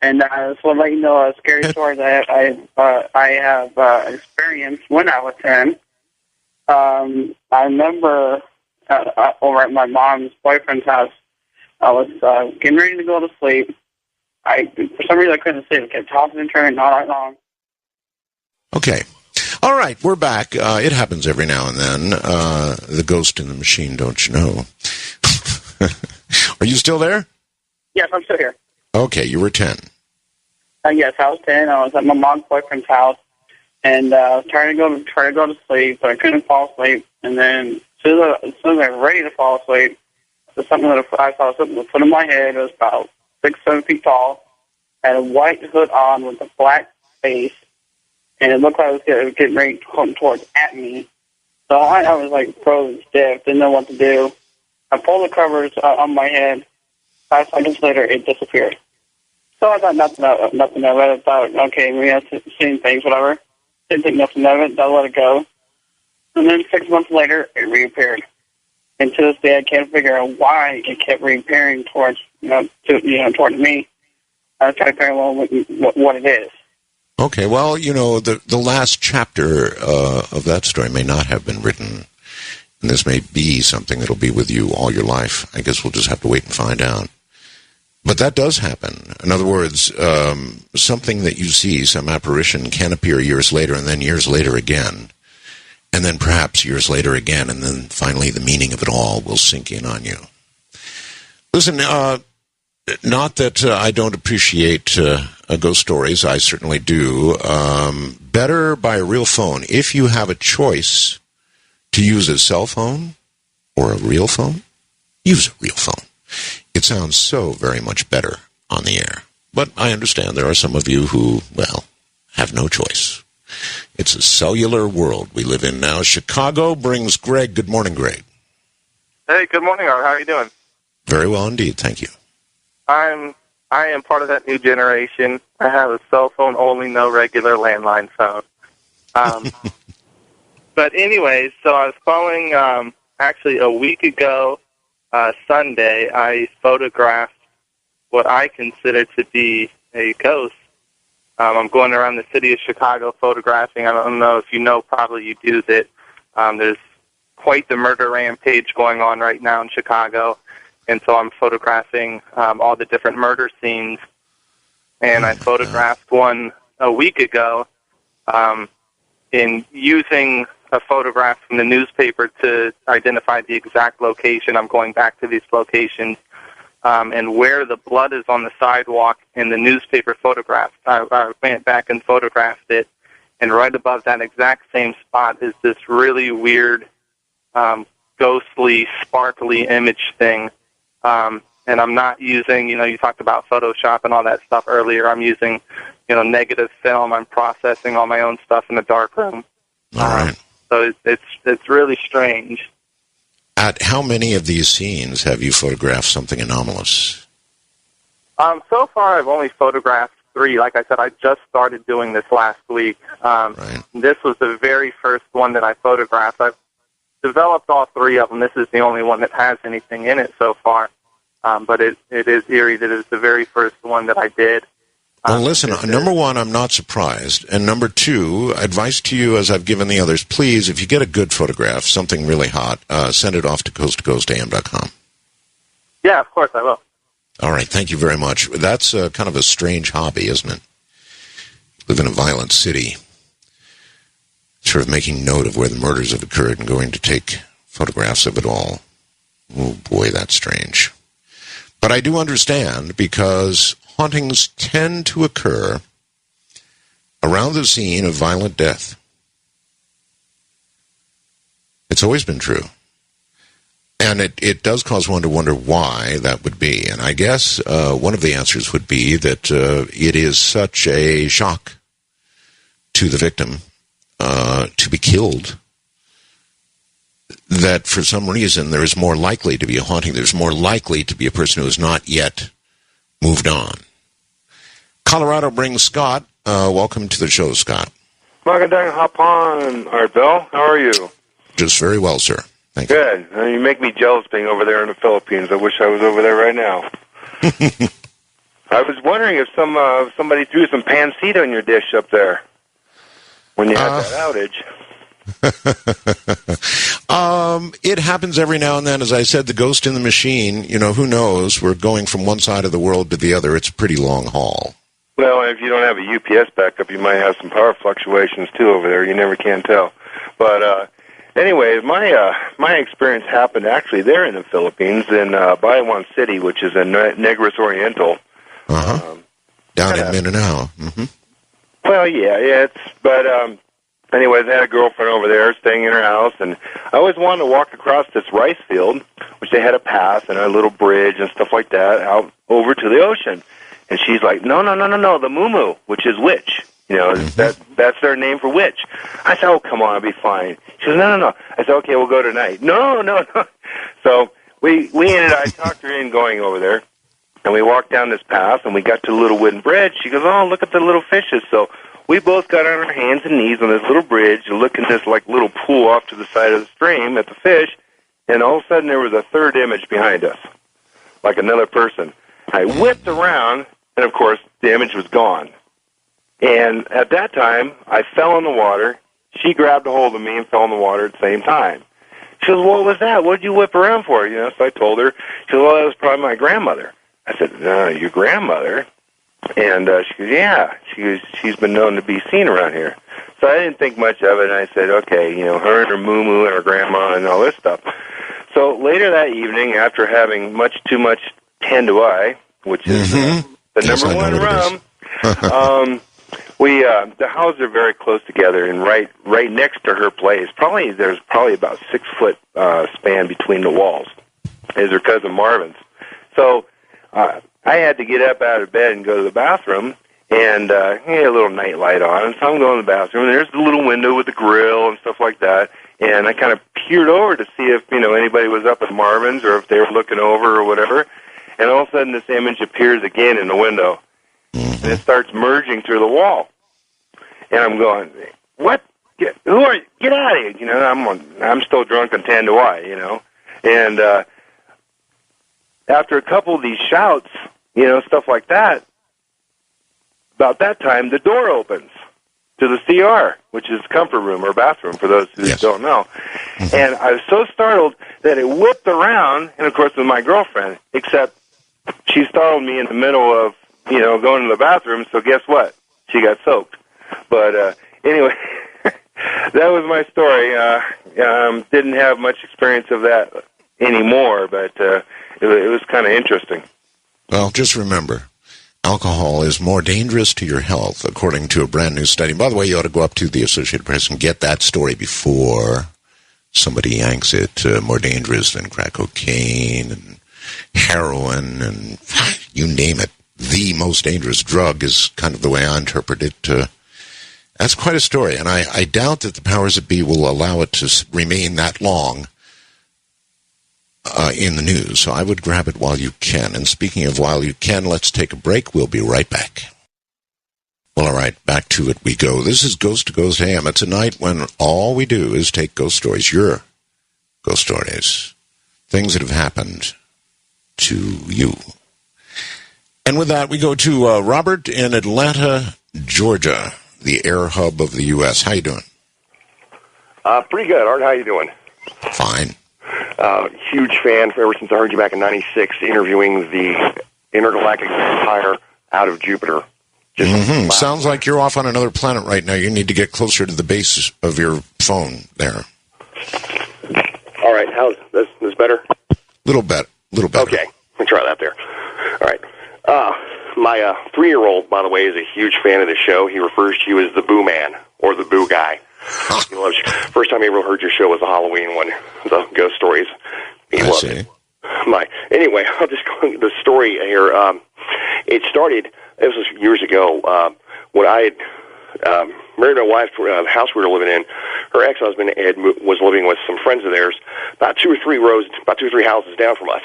And I just want to let you know a scary story that I have experienced when I was 10. I remember over at my mom's boyfriend's house, I was getting ready to go to sleep. For some reason, I couldn't sleep. I kept tossing and turning all night long. Okay. All right, we're back. It happens every now and then. The ghost in the machine, don't you know? Are you still there? Yes, I'm still here. Okay, you were 10. Yes, I was 10. I was at my mom's boyfriend's house, and trying to go to sleep, but I couldn't fall asleep. And then as soon as I was ready to fall asleep, I saw something that put in my head. It was about 6-7 feet tall, had a white hood on with a black face, and it looked like it was getting ready to come towards at me. So I was like frozen stiff, didn't know what to do. I pulled the covers on my head. 5 seconds later, it disappeared. So I thought nothing of it. I thought, okay, maybe I've seen things, whatever. Didn't think nothing of it. I let it go. And then 6 months later, it reappeared. And to this day, I can't figure out why it kept reappearing towards me. I was trying to figure out what it is. Okay, well, the last chapter of that story may not have been written, and this may be something that'll be with you all your life. I guess we'll just have to wait and find out. But that does happen. In other words, something that you see, some apparition, can appear years later, and then years later again, and then perhaps years later again, and then finally the meaning of it all will sink in on you. Listen, not that I don't appreciate ghost stories. I certainly do. Better buy a real phone. If you have a choice to use a cell phone or a real phone, use a real phone. It sounds so very much better on the air. But I understand there are some of you who, well, have no choice. It's a cellular world we live in now. Chicago brings Greg. Good morning, Greg. Hey, good morning, Art. How are you doing? Very well indeed, thank you. I am part of that new generation. I have a cell phone only, no regular landline phone. But anyways, so I was following, actually a week ago, Sunday, I photographed what I consider to be a ghost. I'm going around the city of Chicago photographing. I don't know if you know, probably you do, that there's quite the murder rampage going on right now in Chicago. And so I'm photographing all the different murder scenes. And I photographed one a week ago in using a photograph from the newspaper to identify the exact location. I'm going back to these locations. And where the blood is on the sidewalk in the newspaper photograph, I went back and photographed it. And right above that exact same spot is this really weird, ghostly, sparkly image thing. And I'm not using, you talked about Photoshop and all that stuff earlier. I'm using, negative film. I'm processing all my own stuff in the darkroom. All right. So it's really strange. At how many of these scenes have you photographed something anomalous? So far, I've only photographed 3. Like I said, I just started doing this last week. This was the very first one that I photographed. I've developed all 3 of them. This is the only one that has anything in it so far. But it is eerie that it's the very first one that I did. Well, listen, number 1, I'm not surprised. And number 2, advice to you, as I've given the others, please, if you get a good photograph, something really hot, send it off to coasttocoastam.com. Yeah, of course I will. All right, thank you very much. That's kind of a strange hobby, isn't it? Live in a violent city, sort of making note of where the murders have occurred and going to take photographs of it all. Oh, boy, that's strange. But I do understand, because hauntings tend to occur around the scene of violent death. It's always been true. And it does cause one to wonder why that would be. And I guess one of the answers would be that it is such a shock to the victim to be killed that for some reason there is more likely to be a haunting. There's more likely to be a person who has not yet moved on. Colorado brings Scott. Welcome to the show, Scott. Magadang hop on, Art Bell. How are you? Just very well, sir. Thank you. Good. You make me jealous being over there in the Philippines. I wish I was over there right now. I was wondering if somebody threw some pancita in your dish up there when you had that outage. It happens every now and then. As I said, the ghost in the machine, who knows? We're going from one side of the world to the other. It's a pretty long haul. Well, if you don't have a UPS backup, you might have some power fluctuations, too, over there. You never can tell. But anyway, my experience happened actually there in the Philippines in Bayawan City, which is in Negros Oriental. Down in Mindanao. Mm-hmm. Well, yeah, anyways, I had a girlfriend over there staying in her house, and I always wanted to walk across this rice field, which they had a path and a little bridge and stuff like that, out over to the ocean. And she's like, no, the Moo, which is witch. That's their name for witch. I said, oh, come on, I'll be fine. She goes, no. I said, okay, we'll go tonight. No. So I talked her in going over there, and we walked down this path, and we got to the little wooden bridge. She goes, oh, look at the little fishes. So we both got on our hands and knees on this little bridge and looked at this little pool off to the side of the stream at the fish, and all of a sudden there was a third image behind us, like another person. I whipped around, and of course the image was gone. And at that time, I fell in the water. She grabbed a hold of me and fell in the water at the same time. She goes, what was that? What did you whip around for? So I told her. She goes, well, that was probably my grandmother. I said, no, your grandmother? And she goes, yeah. She goes, she's been known to be seen around here. So I didn't think much of it, and I said, okay, her and her moo and her grandma and all this stuff. So later that evening, after having much too much Tanduay, which is the number one rum, the houses are very close together, and right next to her place, there's probably about 6 foot span between the walls, is her cousin Marvin's. So I had to get up out of bed and go to the bathroom, and he had a little night light on, so I'm going to the bathroom, and there's the little window with the grill and stuff like that, and I kind of peered over to see if anybody was up at Marvin's or if they were looking over or whatever, and all of a sudden this image appears again in the window, and it starts merging through the wall. And I'm going, what? Who are you? Get out of here! I'm still drunk on Tanduay, And after a couple of these shouts, stuff like that, about that time, the door opens to the CR, which is comfort room or bathroom for those who don't know. And I was so startled that it whipped around, and of course with my girlfriend, except she startled me in the middle of, going to the bathroom, so guess what? She got soaked. But anyway, that was my story. Didn't have much experience of that anymore, but it was kind of interesting. Well, just remember, alcohol is more dangerous to your health, according to a brand new study. By the way, you ought to go up to the Associated Press and get that story before somebody yanks it. More dangerous than crack cocaine and heroin and you name it. The most dangerous drug is kind of the way I interpret it. That's quite a story, and I doubt that the powers that be will allow it to remain that long in the news. So I would grab it while you can. And speaking of while you can, let's take a break. We'll be right back. Well, all right, back to it we go. This is Ghost to Ghost AM. It's a night when all we do is take ghost stories, your ghost stories, things that have happened to you. And with that, we go to Robert in Atlanta, Georgia, the air hub of the U.S. How you doing? Pretty good, Art. How you doing? Fine. Huge fan ever since I heard you back in '96 interviewing the intergalactic vampire out of Jupiter. Sounds like you're off on another planet right now. You need to get closer to the base of your phone there. All right, how's this better? Little better. Okay, let me try that there. All right. My 3-year-old, by the way, is a huge fan of the show. He refers to you as the Boo Man or the Boo Guy. He loves you. First time he ever heard your show was the Halloween one, the ghost stories. He loved it. Anyway, I'll just go into the story here. It started, this was years ago, when I had married my wife to the house we were living in. Her ex-husband was living with some friends of theirs about two or three houses down from us.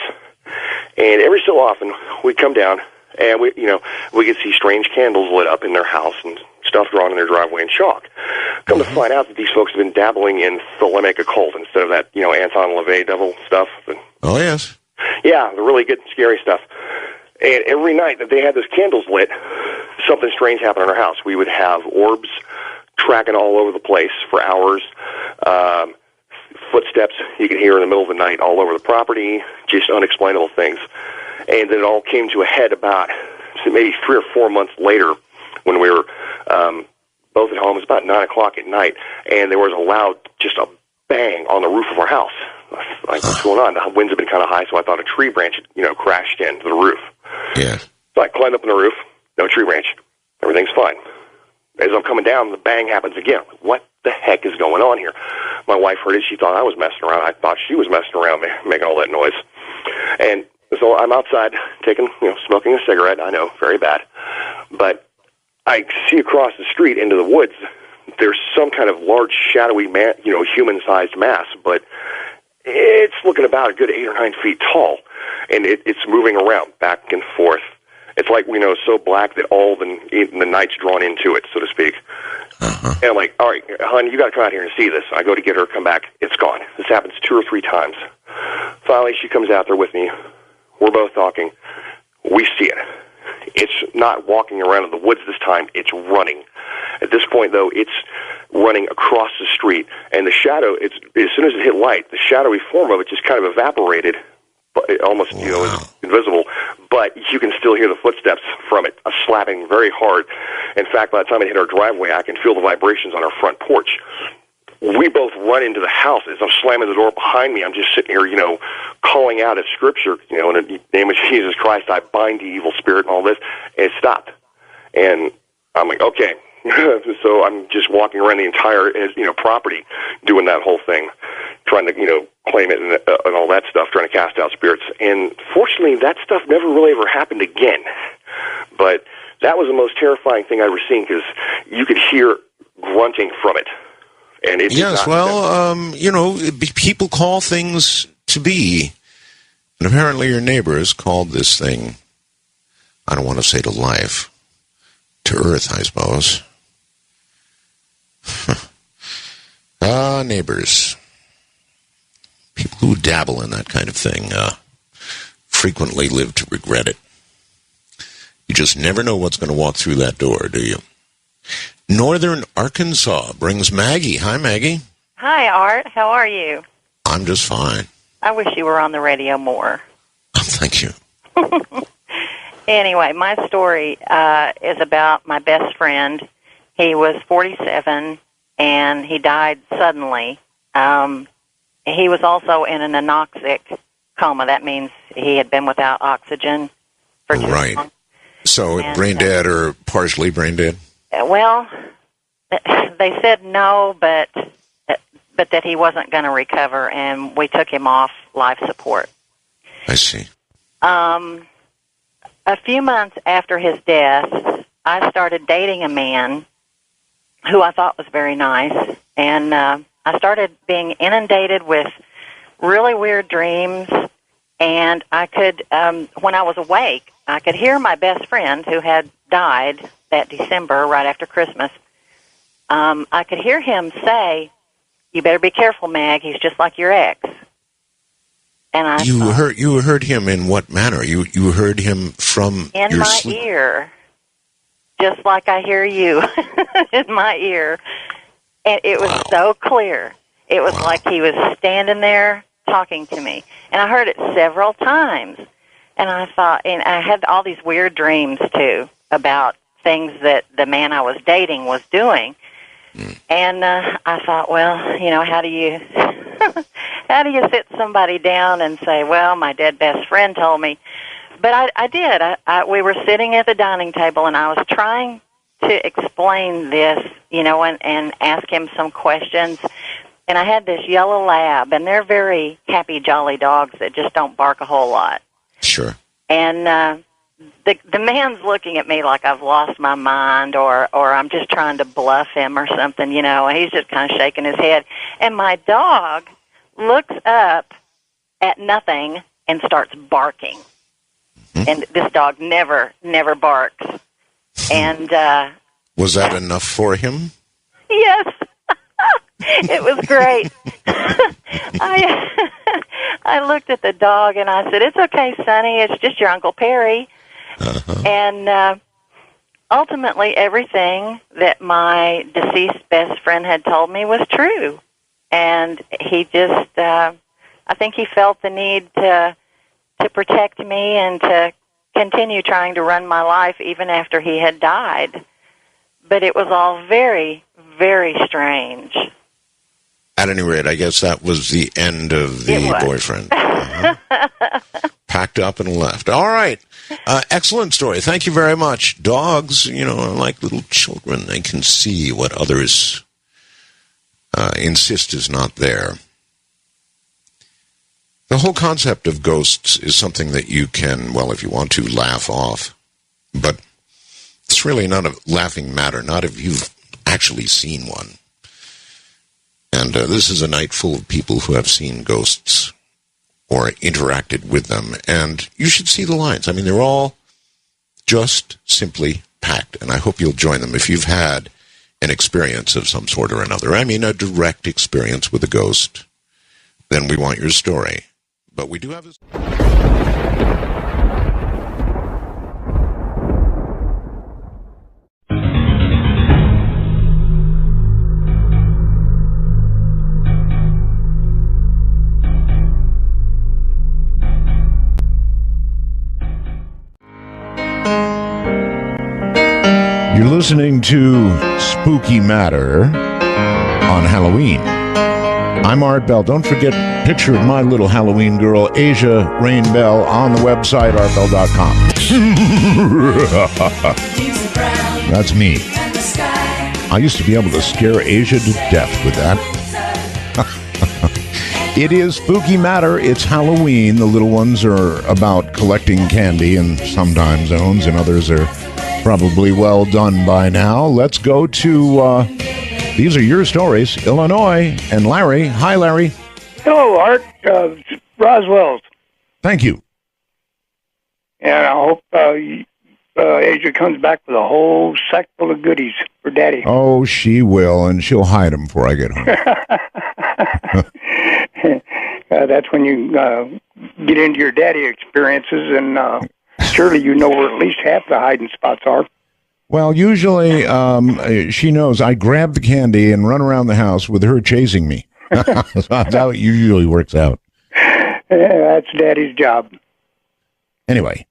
And every so often, we'd come down, and we could see strange candles lit up in their house and stuff drawn in their driveway in chalk. Come to find out that these folks have been dabbling in Thelemic occult instead of that, Anton LaVey devil stuff. Oh, yes. Yeah, the really good, scary stuff. And every night that they had those candles lit, something strange happened in our house. We would have orbs tracking all over the place for hours, footsteps you could hear in the middle of the night all over the property, just unexplainable things. And then it all came to a head about maybe 3 or 4 months later when we were both at home. It was about 9 o'clock at night, and there was just a bang on the roof of our house. Like, what's going on? The winds have been kind of high, so I thought a tree branch had, crashed into the roof. Yeah. So I climbed up on the roof, no tree branch. Everything's fine. As I'm coming down, the bang happens again. What the heck is going on here? My wife heard it. She thought I was messing around. I thought she was messing around, making all that noise. And so I'm outside smoking a cigarette. I know, very bad. But I see across the street into the woods, there's some kind of large, shadowy, human-sized mass, but it's looking about a good 8 or 9 feet tall, and it's moving around back and forth. It's like, so black that all the night's drawn into it, so to speak. And I'm like, all right, hon, you got to come out here and see this. I go to get her, come back, it's gone. This happens 2 or 3 times. Finally, she comes out there with me. We're both talking. We see it. It's not walking around in the woods this time. It's running. At this point, though, it's running across the street, and the shadow, as soon as it hit light, the shadowy form of it just kind of evaporated, almost, invisible, but you can still hear the footsteps from it, slapping very hard. In fact, by the time it hit our driveway, I can feel the vibrations on our front porch. We both run into the house. As I'm slamming the door behind me, I'm just sitting here, calling out a scripture, in the name of Jesus Christ, I bind the evil spirit and all this, and it stopped. And I'm like, okay. So I'm just walking around the entire, property, doing that whole thing, trying to, claim it and all that stuff, trying to cast out spirits. And fortunately, that stuff never really ever happened again. But that was the most terrifying thing I've ever seen, because you could hear grunting from it. And it people call things to be. And apparently your neighbors called this thing, I don't want to say to life, to earth, I suppose. Neighbors. People who dabble in that kind of thing frequently live to regret it. You just never know what's going to walk through that door, do you? Northern Arkansas brings Maggie. Hi, Maggie. Hi, Art. How are you? I'm just fine. I wish you were on the radio more. Thank you. Anyway, my story is about my best friend. He was 47, and he died suddenly. He was also in an anoxic coma. That means he had been without oxygen for too long. So brain dead or partially brain dead? Well, they said no, but that he wasn't going to recover, and we took him off life support. I see. A few months after his death, I started dating a man who I thought was very nice, and I started being inundated with really weird dreams, and I could, when I was awake, I could hear my best friend who had died that December right after Christmas. I could hear him say, "You better be careful, Mag. He's just like your ex." And I you heard him in what manner? You heard him from in your my sleep? ear, just like I hear you in my ear, and it was so clear. It was like he was standing there talking to me, and I heard it several times. And I thought, and I had all these weird dreams too about things that the man I was dating was doing. And I thought, well, how do you how do you sit somebody down and say, well, my dead best friend told me? But I did. We were sitting at the dining table, and I was trying to explain this, and ask him some questions. And I had this yellow lab, and they're very happy, jolly dogs that just don't bark a whole lot. Sure. And the man's looking at me like I've lost my mind, or I'm just trying to bluff him or something, He's just kind of shaking his head. And my dog looks up at nothing and starts barking. And this dog never barks. And was that enough for him? Yes. It was great. I looked at the dog and I said, "It's okay, Sonny. It's just your Uncle Perry." And ultimately, everything that my deceased best friend had told me was true. And he just, I think he felt the need to protect me and to continue trying to run my life even after he had died. But it was all very, very strange. At any rate, I guess that was the end of the boyfriend. Packed up and left. All right. Excellent story. Thank you very much. Dogs, are like little children. They can see what others insist is not there. The whole concept of ghosts is something that you can, well, if you want to, laugh off. But it's really not a laughing matter, not if you've actually seen one. And this is a night full of people who have seen ghosts or interacted with them. And you should see the lines. I mean, they're all just simply packed. And I hope you'll join them if you've had an experience of some sort or another. I mean, a direct experience with a ghost. Then we want your story. But we do have this. You're listening to Spooky Matter on Halloween. I'm Art Bell. Don't forget a picture of my little Halloween girl, Asia Rain Bell, on the website, artbell.com. That's me. I used to be able to scare Asia to death with that. It is Spooky Matter. It's Halloween. The little ones are about collecting candy and sometimes owns, and others are probably well done by now. Let's go to, these are your stories, Illinois, and Larry. Hi, Larry. Hello, Art. Roswell's. Thank you. And I hope Asia comes back with a whole sack full of goodies for Daddy. Oh, she will, and she'll hide them before I get home. That's when you get into your daddy experiences, and surely you know where at least half the hiding spots are. Well, usually she knows I grab the candy and run around the house with her chasing me. That's how it usually works out. Yeah, that's Daddy's job. Anyway,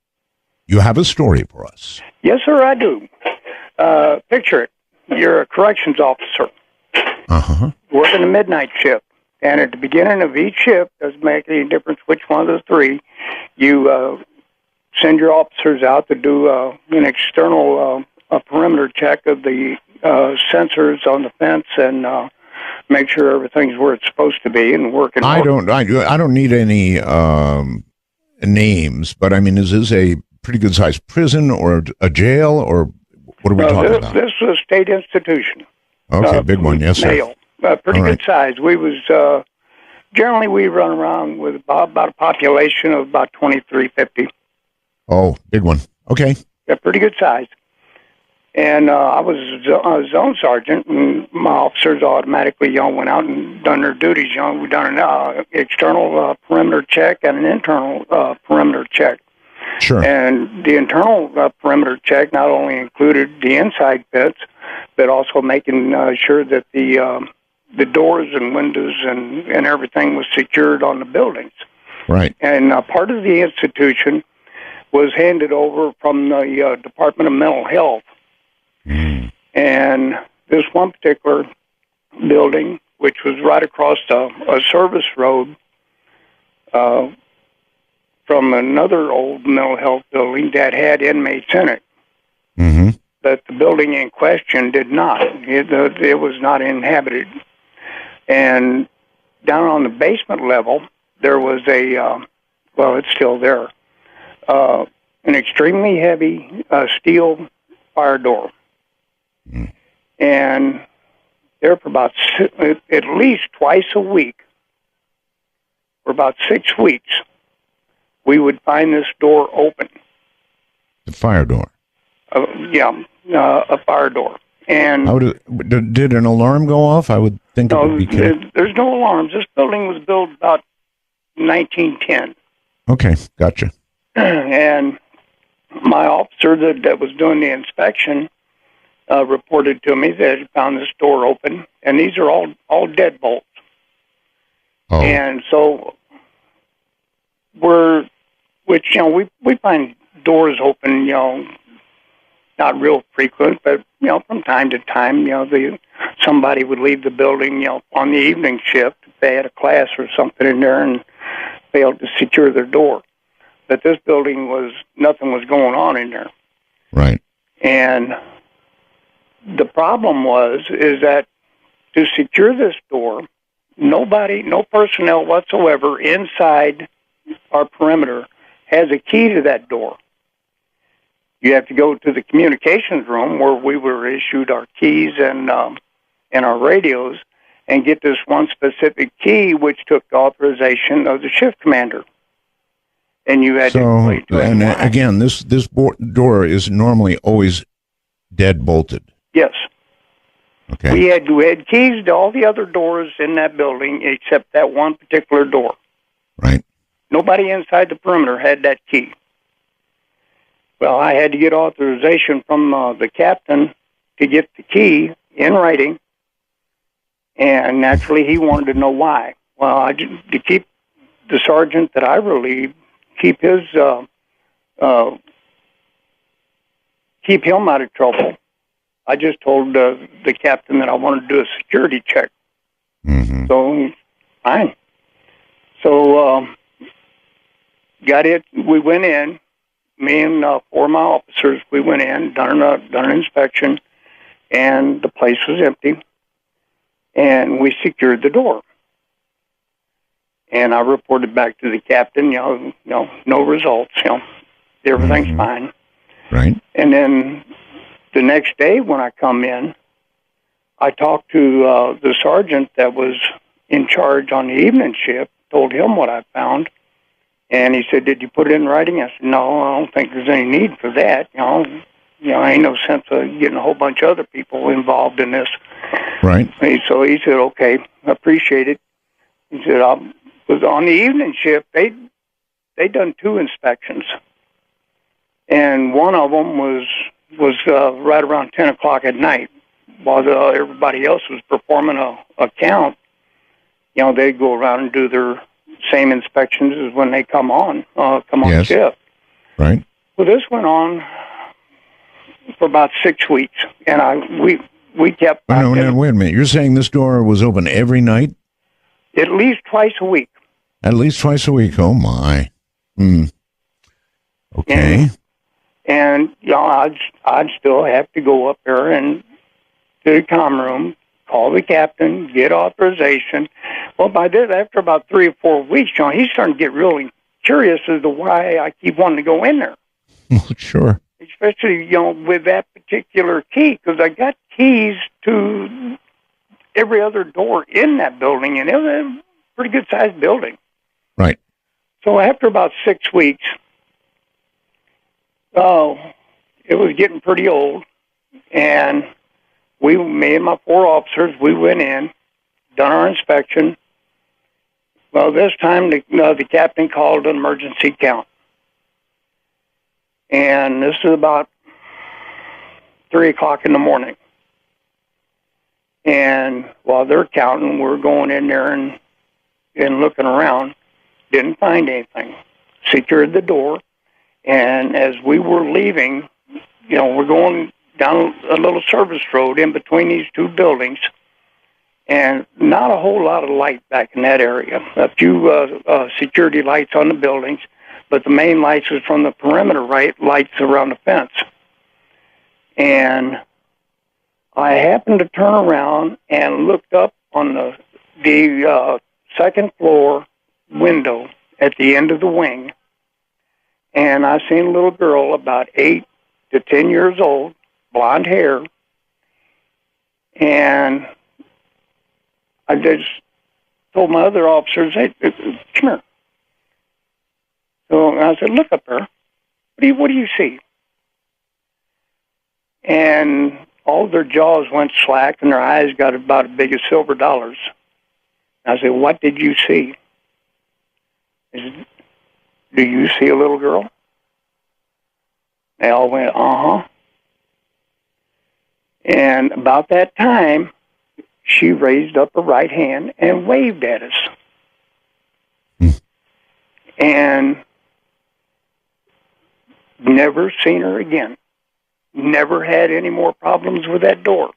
you have a story for us. Yes, sir, I do. Picture it. You're a corrections officer. Uh-huh. Working a midnight shift. And at the beginning of each shift, doesn't make any difference which one of the three, you send your officers out to do an external perimeter check of the sensors on the fence and make sure everything's where it's supposed to be and working. I don't need any names, but I mean, is this a pretty good sized prison or a jail, or what are we talking about? This is a state institution. Okay, big one, yes, sir. Male. Pretty good size. We was generally we run around with about a population of about 2,350. Oh, big one. Okay. Yeah, pretty good size. And I was a zone sergeant, and my officers automatically, went out and done their duties. We done an external perimeter check and an internal perimeter check. Sure. And the internal perimeter check not only included the inside pits, but also making sure that the doors and windows and everything was secured on the buildings. Right. And part of the institution was handed over from the Department of Mental Health. And this one particular building, which was right across a service road from another old mental health building that had inmates in it. But the building in question did not. It was not inhabited. And down on the basement level, there was it's still there, an extremely heavy steel fire door. And there for about at least twice a week, for about 6 weeks, we would find this door open. The fire door? A fire door. And did an alarm go off? I would think it would be careful. There's no alarms. This building was built about 1910. Okay, gotcha. And my officer that was doing the inspection reported to me that he found this door open, and these are all deadbolts. Oh. And so we find doors open, not real frequent, but from time to time, somebody would leave the building, on the evening shift if they had a class or something in there and failed to secure their door. But this building nothing was going on in there. Right. And the problem is that to secure this door, no personnel whatsoever inside our perimeter has a key to that door. You have to go to the communications room where we were issued our keys and our radios and get this one specific key, which took the authorization of the shift commander. And you had again, this door is normally always dead bolted. Yes. Okay. We had keys to all the other doors in that building except that one particular door. Right. Nobody inside the perimeter had that key. Well, I had to get authorization from the captain to get the key in writing, and naturally he wanted to know why. Well, to keep the sergeant that I relieved, keep him out of trouble, I just told the captain that I wanted to do a security check. So, fine. So, got it. We went in. Me and 4 of my officers, we went in, done an inspection, and the place was empty. And we secured the door. And I reported back to the captain, no results, everything's fine. Right. And then the next day when I come in, I talked to the sergeant that was in charge on the evening shift, told him what I found. And he said, "Did you put it in writing?" I said, "No, I don't think there's any need for that. Ain't no sense of getting a whole bunch of other people involved in this." Right. So he said, "Okay, I appreciate it." He said, "I was on the evening shift. They done 2 inspections, and one of them was right around 10 o'clock at night, while everybody else was performing a count. They'd go around and do their same inspections as when they come on yes. shift." Right. Well, this went on for about 6 weeks, and we kept. No, wait a minute. You're saying this door was open every night? At least twice a week. At least twice a week. Oh my. Okay. And I'd still have to go up there and to the comm room, call the captain, get authorization. Well, by this, after about 3 or 4 weeks, he's starting to get really curious as to why I keep wanting to go in there. Well, sure. Especially, with that particular key, because I got keys to every other door in that building, and it was a pretty good-sized building. Right. So after about 6 weeks, it was getting pretty old, and me and my 4 officers, we went in, done our inspection. Well, this time the captain called an emergency count. And this is about 3 o'clock in the morning. And while they're counting, we're going in there and looking around. Didn't find anything. Secured the door. And as we were leaving, we're going down a little service road in between these 2 buildings. And not a whole lot of light back in that area. A few security lights on the buildings, but the main lights was from the perimeter lights around the fence. And I happened to turn around and looked up on the second floor window at the end of the wing, and I seen a little girl about 8 to 10 years old, blonde hair, and I just told my other officers, "Hey, come here." So I said, "Look up there. What do you see?" And all of their jaws went slack, and their eyes got about as big as silver dollars. I said, "What did you see?" They said, "Do you see a little girl?" They all went, "Uh-huh." And about that time, she raised up her right hand and waved at us. And never seen her again. Never had any more problems with that door.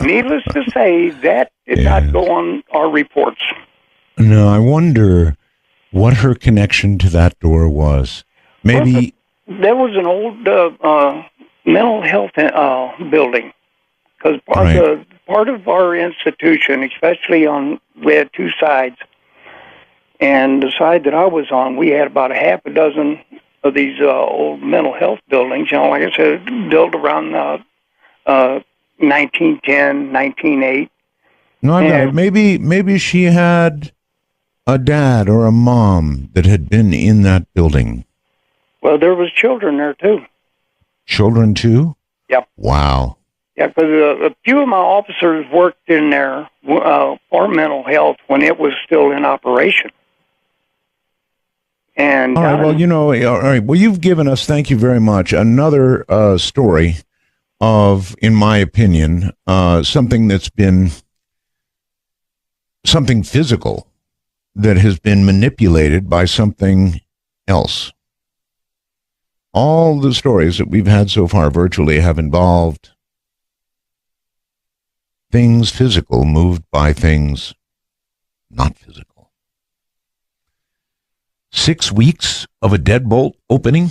Needless to say, that did not go on our reports. No, I wonder what her connection to that door was. Maybe... There was an old mental health building. Because part of our institution, especially we had 2 sides. And the side that I was on, we had about a half a dozen of these old mental health buildings. Like I said, built around 1910, 1908. No, I know. Maybe she had a dad or a mom that had been in that building. Well, there was children there, too. Children, too? Yep. Wow. Yeah, because a few of my officers worked in there for mental health when it was still in operation. And all right, well, all right. Well, you've given us, thank you very much, another story of, in my opinion, something that's been something physical that has been manipulated by something else. All the stories that we've had so far virtually have involved things physical moved by things not physical. 6 weeks of a deadbolt opening?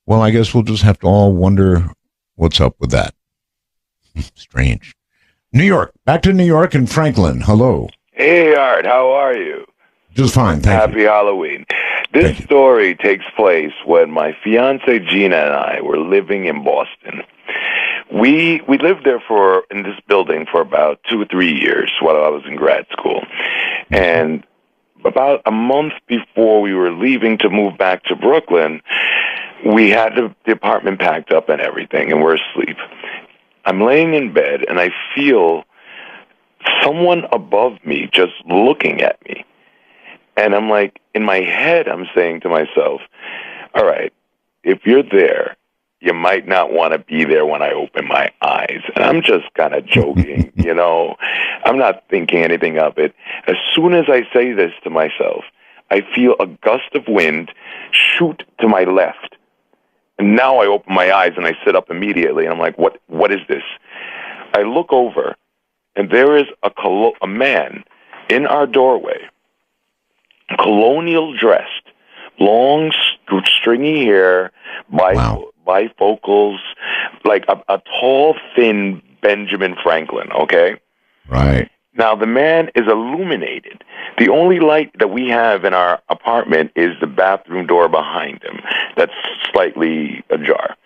Well, I guess we'll just have to all wonder what's up with that. Strange. New York. Back to New York and Franklin. Hello. Hey, Art. How are you? Just fine, thank you. Happy Halloween. This story takes place when my fiance Gina and I were living in Boston. We lived there in this building for about 2 or 3 years while I was in grad school. And about a month before we were leaving to move back to Brooklyn, we had the apartment packed up and everything, and we're asleep. I'm laying in bed, and I feel someone above me just looking at me. And I'm like, in my head, I'm saying to myself, all right, if you're there, you might not want to be there when I open my eyes. And I'm just kind of joking, I'm not thinking anything of it. As soon as I say this to myself, I feel a gust of wind shoot to my left. And now I open my eyes and I sit up immediately. And I'm like, what is this? I look over, and there is a man in our doorway, colonial dressed, long, stringy hair, bifocals, like a tall, thin Benjamin Franklin, okay? Right. Now, the man is illuminated. The only light that we have in our apartment is the bathroom door behind him that's slightly ajar.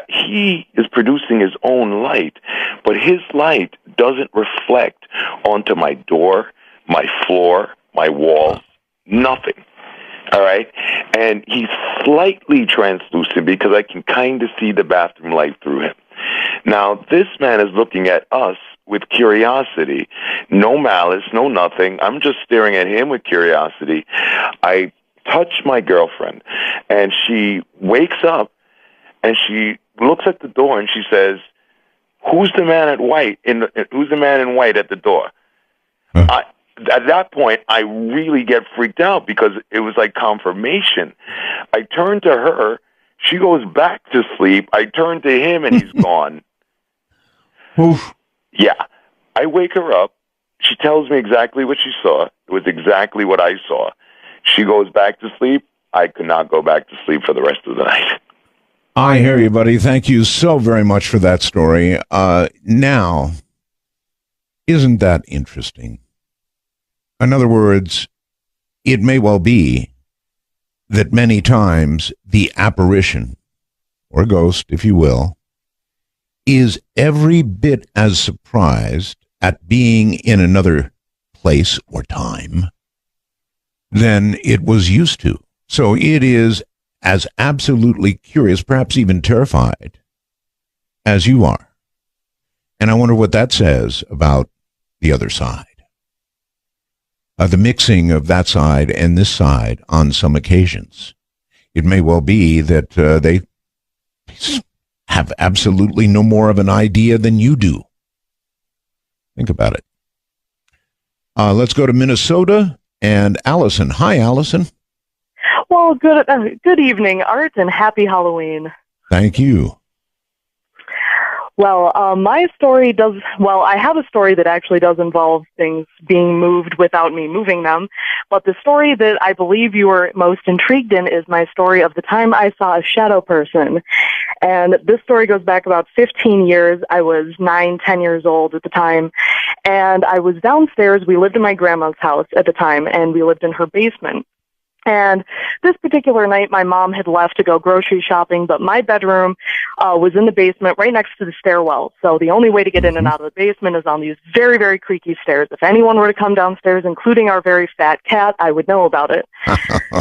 He is producing his own light, but his light doesn't reflect onto my door, my floor, my walls. nothing. All right? And he's slightly translucent because I can kind of see the bathroom light through him. Now, this man is looking at us with curiosity. No malice, no nothing. I'm just staring at him with curiosity. I touch my girlfriend, and she wakes up, and she looks at the door, and she says, "Who's the man in white? Who's the man in white at the door?" At that point, I really get freaked out because it was like confirmation. I turn to her. She goes back to sleep. I turn to him, and he's gone. Oof. Yeah. I wake her up. She tells me exactly what she saw. It was exactly what I saw. She goes back to sleep. I could not go back to sleep for the rest of the night. I hear you, buddy. Thank you so very much for that story. Now, isn't that interesting? In other words, it may well be that many times the apparition, or ghost, if you will, is every bit as surprised at being in another place or time than it was used to. So it is as absolutely curious, perhaps even terrified, as you are. And I wonder what that says about the other side. The mixing of that side and this side on some occasions. It may well be that they have absolutely no more of an idea than you do. Think about it. Let's go to Minnesota and Allison. Hi, Allison. Well, good evening, Art, and happy Halloween. Thank you. Well, my story I have a story that actually does involve things being moved without me moving them, but the story that I believe you were most intrigued in is my story of the time I saw a shadow person. And this story goes back about 15 years. I was 9-10 years old at the time, and I was downstairs. We lived in my grandma's house at the time, and we lived in her basement. And this particular night, my mom had left to go grocery shopping, but my bedroom was in the basement right next to the stairwell. So the only way to get in and out of the basement is on these very, very creaky stairs. If anyone were to come downstairs, including our very fat cat, I would know about it.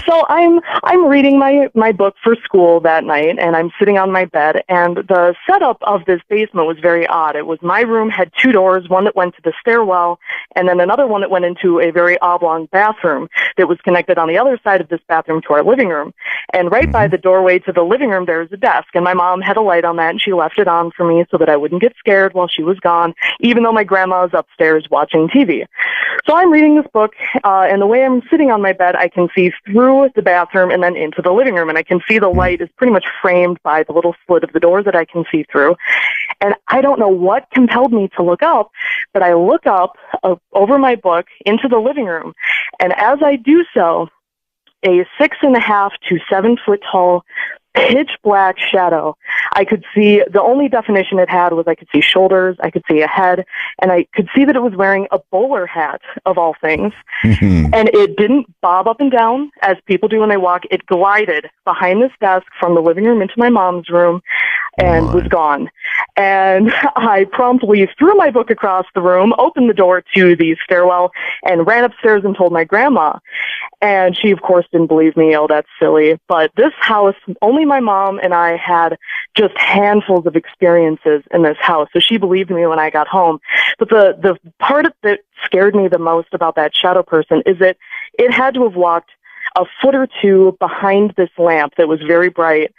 So I'm reading my book for school that night, and I'm sitting on my bed, and the setup of this basement was very odd. It was my room had two doors, one that went to the stairwell, and then another one that went into a very oblong bathroom that was connected on the other side of this bathroom to our living room. And right by the doorway to the living room, there was a desk, and my mom had a light on that, and she left it on for me so that I wouldn't get scared while she was gone, even though my grandma was upstairs watching TV. So I'm reading this book, and the way I'm sitting on my bed, I can see through the bathroom and then into the living room, and I can see the light is pretty much framed by the little slit of the door that I can see through. And I don't know what compelled me to look up, but I look up over my book into the living room, and as I do so, a 6.5 to 7 foot tall, pitch black shadow. I could see, the only definition it had was I could see shoulders, I could see a head, and I could see that it was wearing a bowler hat, of all things. And it didn't bob up and down as people do when they walk. It glided behind this desk from the living room into my mom's room and was gone. And I promptly threw my book across the room, opened the door to the stairwell, and ran upstairs and told my grandma. And she, of course, didn't believe me. Oh, that's silly. But this house, only my mom and I had just handfuls of experiences in this house. So she believed me when I got home. But the part that scared me the most about that shadow person is that it had to have walked a foot or two behind this lamp that was very bright,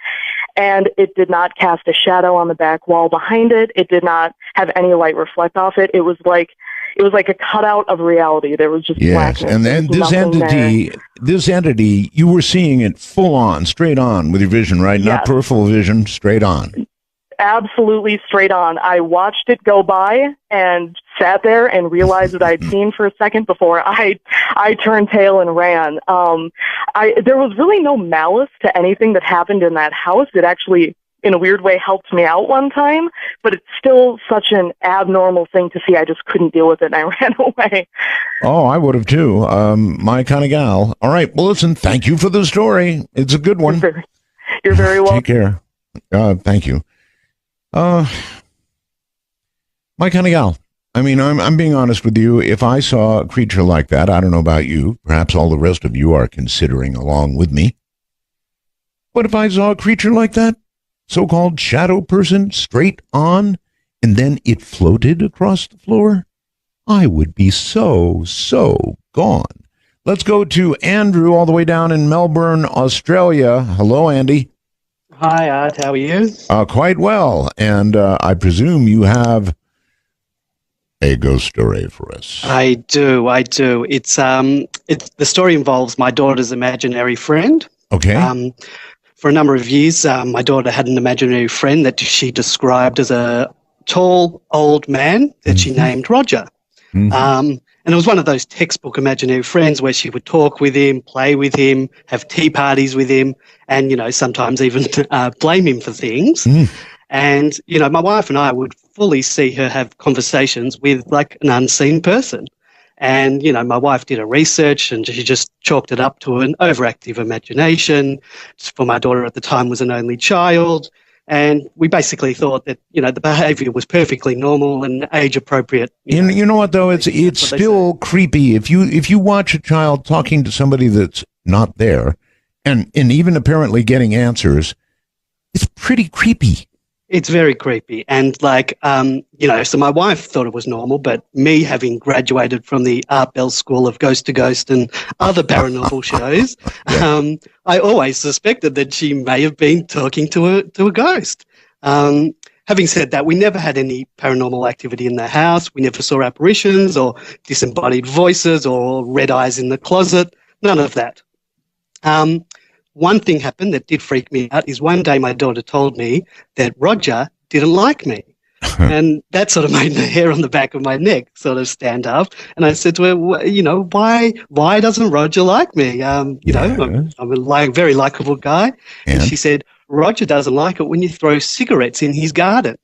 and it did not cast a shadow on the back wall behind it. It did not have any light reflect off it. It was like a cutout of reality. There was just blackness. And then this entity, you were seeing it full on, straight on with your vision, right? Not peripheral vision, straight on. Absolutely straight on. I watched it go by and sat there and realized what I'd seen for a second before I turned tail and ran. There was really no malice to anything that happened in that house. It actually, in a weird way, helped me out one time, but it's still such an abnormal thing to see. I just couldn't deal with it, and I ran away. Oh, I would have too. My kind of gal. All right. Well, listen, thank you for the story. It's a good one. You're very welcome. Take care. Thank you. My kind of gal. I mean, I'm being honest with you. If I saw a creature like that, I don't know about you. Perhaps all the rest of you are considering along with me. But if I saw a creature like that, so-called shadow person, straight on, and then it floated across the floor, I would be so gone. Let's go to Andrew all the way down in Melbourne, Australia. Hello, Andy. Hi, Art. How are you? Quite well. And I presume you have a ghost story for us. I do. It's the story involves my daughter's imaginary friend. Okay. For a number of years, my daughter had an imaginary friend that she described as a tall, old man that she named Roger. And it was one of those textbook imaginary friends where she would talk with him, play with him, have tea parties with him, and, you know, sometimes even blame him for things. And, you know, my wife and I would fully see her have conversations with, like, an unseen person. And, you know, my wife did a research and she just chalked it up to an overactive imagination. For my daughter at the time was an only child. And we basically thought that, you know, the behavior was perfectly normal and age appropriate. You know what, though? It's still creepy. If you watch a child talking to somebody that's not there and even apparently getting answers, it's pretty creepy. It's very creepy. And like, you know, so my wife thought it was normal, but me having graduated from the Art Bell School of Ghost to Ghost and other paranormal shows, I always suspected that she may have been talking to a ghost. Having said that, we never had any paranormal activity in the house. We never saw apparitions or disembodied voices or red eyes in the closet. None of that. One thing happened that did freak me out is one day my daughter told me that Roger didn't like me. And that sort of made the hair on the back of my neck sort of stand up. And I said to her, you know, why doesn't Roger like me? You know, I'm a very likable guy. And she said, Roger doesn't like it when you throw cigarettes in his garden.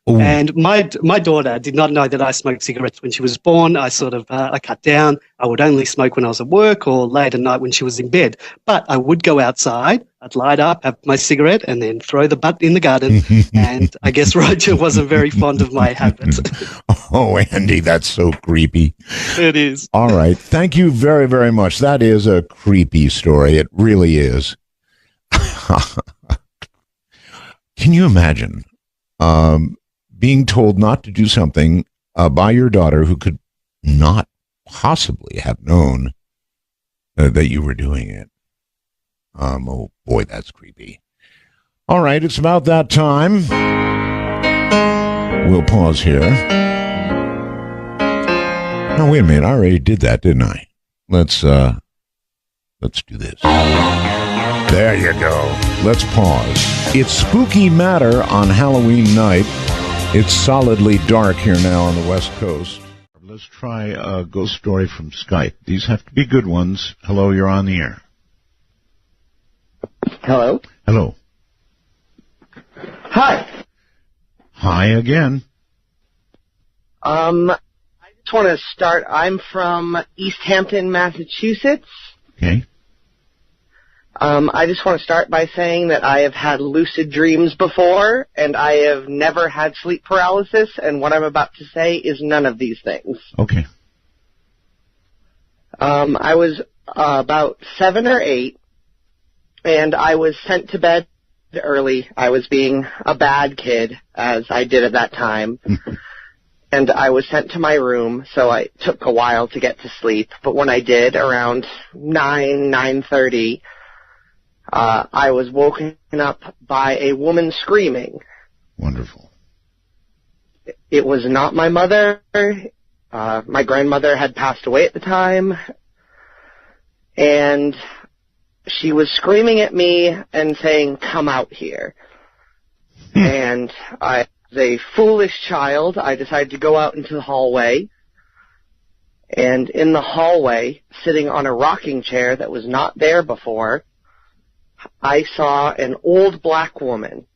Ooh. And my daughter did not know that I smoked cigarettes when she was born. I sort of I cut down. I would only smoke when I was at work or late at night when she was in bed. But I would go outside, I'd light up, have my cigarette, and then throw the butt in the garden. And I guess Roger wasn't very fond of my habits. Oh, Andy, that's so creepy. It is. All right. Thank you very, very much. That is a creepy story. It really is. Can you imagine being told not to do something by your daughter who could not possibly have known that you were doing it? Oh, boy, that's creepy. All right, it's about that time. We'll pause here. No, wait a minute. I already did that, didn't I? Let's do this. There you go. Let's pause. It's Spooky Matter on Halloween night. It's solidly dark here now on the West Coast. Let's try a ghost story from Skype. These have to be good ones. Hello, you're on the air. Hello? Hello. Hi. Hi again. I just want to start. I'm from East Hampton, Massachusetts. Okay. I just want to start by saying that I have had lucid dreams before, and I have never had sleep paralysis, and what I'm about to say is none of these things. Okay. I was about 7 or 8, and I was sent to bed early. I was being a bad kid, as I did at that time. And I was sent to my room, so it took a while to get to sleep. But when I did, around 9:30, I was woken up by a woman screaming. Wonderful. It was not my mother. My grandmother had passed away at the time. And she was screaming at me and saying, "Come out here." And I, as a foolish child, I decided to go out into the hallway. And in the hallway, sitting on a rocking chair that was not there before, I saw an old black woman.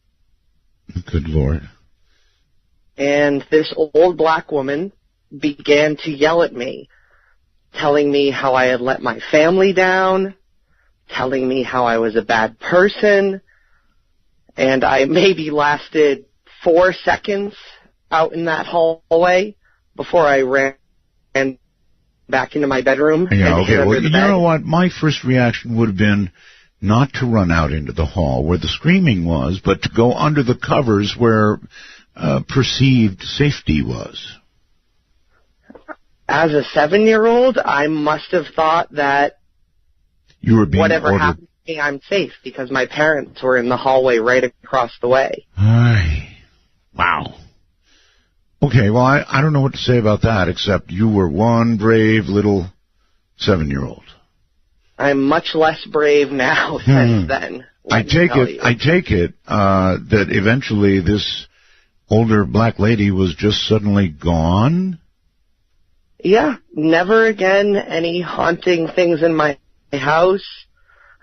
Good Lord. And this old black woman began to yell at me, telling me how I had let my family down, telling me how I was a bad person, and I maybe lasted 4 seconds out in that hallway before I ran back into my bedroom. Yeah, and hid okay. under Well, the you bed. know what? My first reaction would have been not to run out into the hall where the screaming was, but to go under the covers where perceived safety was. As a 7-year-old, I must have thought that You were being whatever ordered. happened to me, I'm safe because my parents were in the hallway right across the way. Aye. Wow. Okay, well, I don't know what to say about that, except you were one brave little 7-year-old. I'm much less brave now since then. I take it that eventually this older black lady was just suddenly gone. Yeah, never again any haunting things in my house.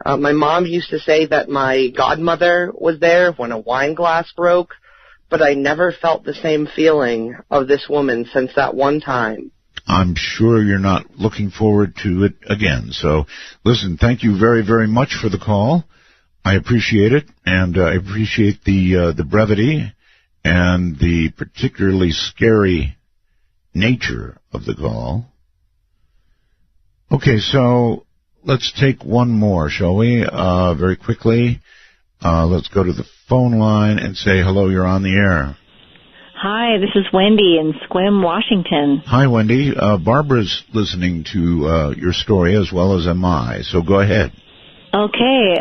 My mom used to say that my godmother was there when a wine glass broke, but I never felt the same feeling of this woman since that one time. I'm sure you're not looking forward to it again. So, listen, thank you very, very much for the call. I appreciate it, and I appreciate the brevity and the particularly scary nature of the call. Okay, so let's take one more, shall we? Very quickly. Let's go to the phone line and say hello, you're on the air. Hi, this is Wendy in Sequim, Washington. Hi, Wendy. Barbara's listening to your story as well as am I, so go ahead. Okay,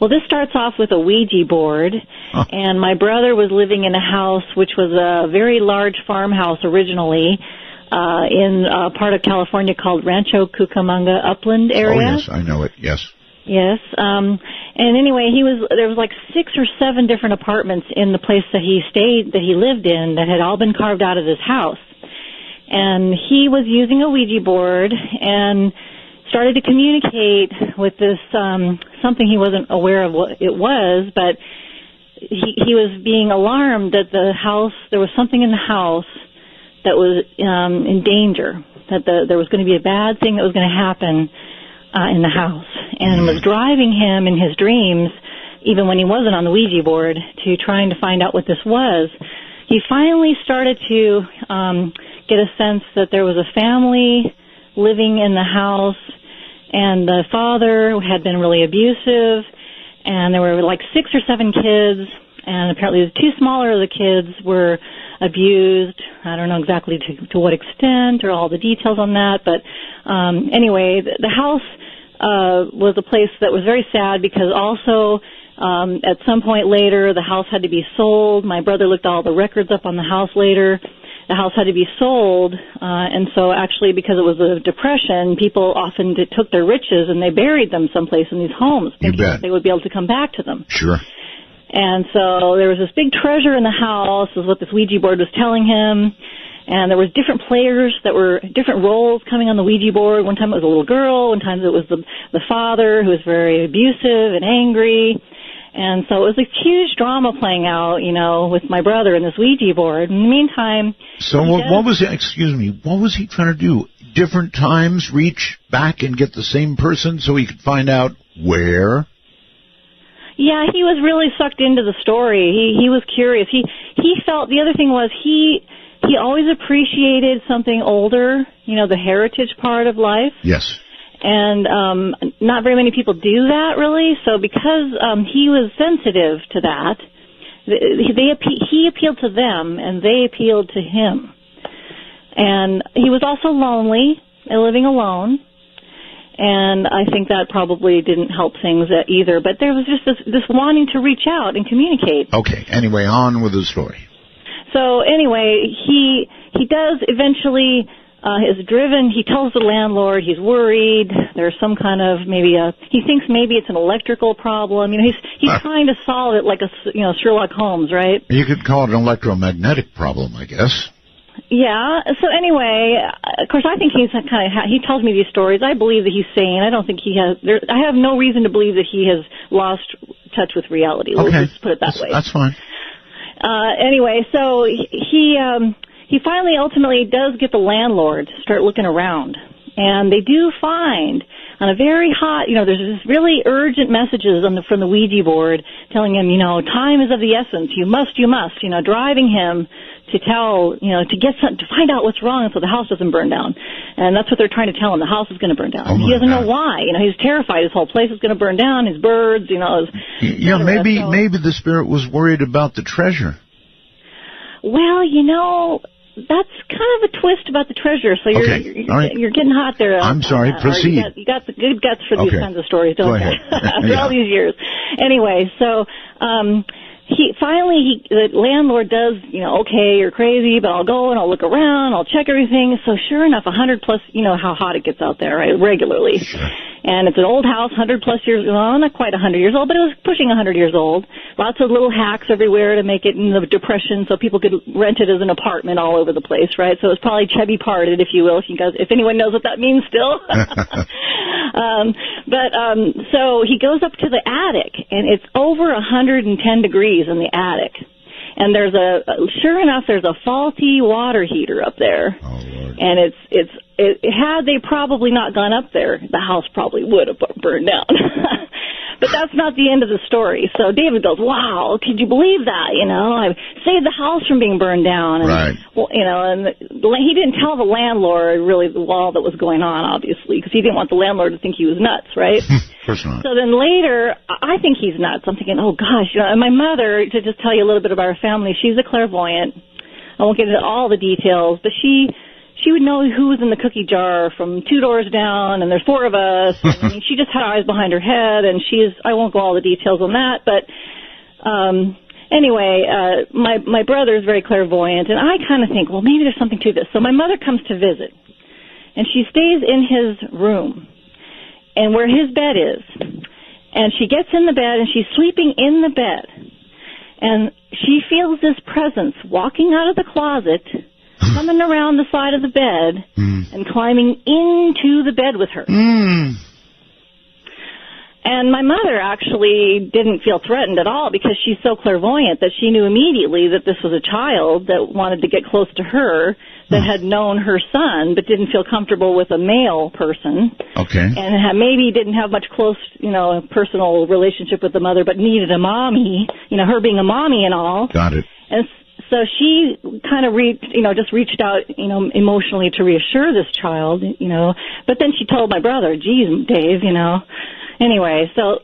well, this starts off with a Ouija board, and my brother was living in a house which was a very large farmhouse originally in a part of California called Rancho Cucamonga Upland area. Oh, yes, I know it, yes. Yes, and anyway, there was like 6 or 7 different apartments in the place that he lived in that had all been carved out of this house. And he was using a Ouija board and started to communicate with this, something he wasn't aware of what it was, but he was being alarmed that there was something in the house that was in danger, that there was going to be a bad thing that was going to happen in the house, and was driving him in his dreams, even when he wasn't on the Ouija board, to trying to find out what this was. He finally started to get a sense that there was a family living in the house, and the father had been really abusive, and there were like 6 or 7 kids, and apparently the 2 smaller of the kids were abused. I don't know exactly to what extent or all the details on that, but anyway, the house was a place that was very sad because also at some point later the house had to be sold. My brother looked all the records up on the house later. The house had to be sold, and so actually because it was a depression, people often took their riches and they buried them someplace in these homes, thinking that they would be able to come back to them. Sure. And so there was this big treasure in the house, is what this Ouija board was telling him. And there was different players that were different roles coming on the Ouija board. One time it was a little girl, one time it was the father who was very abusive and angry. And so it was a huge drama playing out, with my brother and this Ouija board. In the meantime... So what was he trying to do? Different times reach back and get the same person so he could find out where? Yeah, he was really sucked into the story. He was curious. He felt, the other thing was he always appreciated something older, the heritage part of life. Yes. And not very many people do that, really. So because he was sensitive to that, he appealed to them, and they appealed to him. And he was also lonely, living alone. And I think that probably didn't help things either. But there was just this wanting to reach out and communicate. Okay. Anyway, on with the story. So anyway, he does eventually is driven. He tells the landlord he's worried. There's some kind of he thinks maybe it's an electrical problem. He's trying to solve it like Sherlock Holmes, right? You could call it an electromagnetic problem, I guess. Yeah. So anyway, of course, I think he's he tells me these stories. I believe that he's sane. I don't think he has. I have no reason to believe that he has lost touch with reality. Okay. Let's just put it that way. That's fine. Anyway, so he finally ultimately does get the landlord to start looking around, and they do find on a very hot, there's this really urgent messages from the Ouija board telling him, time is of the essence. You must, driving him to tell, to find out what's wrong so the house doesn't burn down. And that's what they're trying to tell him. The house is going to burn down. Oh, he doesn't know why. He's terrified. His whole place is going to burn down. His birds, maybe the spirit was worried about the treasure. Well, that's kind of a twist about the treasure. So you're getting hot there. I'm sorry. Proceed. You got the good guts for these kinds of stories, don't you? After all these years. Anyway, so the landlord does, okay, you're crazy, but I'll go and I'll look around, I'll check everything. So sure enough, 100 plus, how hot it gets out there, right, regularly. Sure. And it's an old house, 100 plus years, well, not quite 100 years old, but it was pushing 100 years old. Lots of little hacks everywhere to make it in the Depression so people could rent it as an apartment all over the place, right? So it was probably Chevy parted, if you will, if anyone knows what that means still. So he goes up to the attic, and it's over 110 degrees in the attic. And sure enough, there's a faulty water heater up there. Oh, Lord. And had they probably not gone up there, the house probably would have burned down. But that's not the end of the story. So David goes, wow, could you believe that? I saved the house from being burned down. And, right. Well, and he didn't tell the landlord really all that was going on, obviously, because he didn't want the landlord to think he was nuts, right? Of course not. So then later, I think he's nuts. I'm thinking, oh gosh, and my mother, to just tell you a little bit about her family, she's a clairvoyant. I won't get into all the details, but she would know who was in the cookie jar from 2 doors down, and there's 4 of us. And she just had eyes behind her head, and I won't go all the details on that, but anyway, my brother is very clairvoyant, and I kind of think, well, maybe there's something to this. So my mother comes to visit, and she stays in his room, and where his bed is, and she gets in the bed, and she's sleeping in the bed, and she feels this presence walking out of the closet, coming around the side of the bed and climbing into the bed with her. And my mother actually didn't feel threatened at all because she's so clairvoyant that she knew immediately that this was a child that wanted to get close to her, that had known her son but didn't feel comfortable with a male person. Okay. And maybe didn't have much close, personal relationship with the mother, but needed a mommy, her being a mommy and all. Got it. And so she kind of just reached out, emotionally to reassure this child, but then she told my brother, geez, Dave, Anyway, so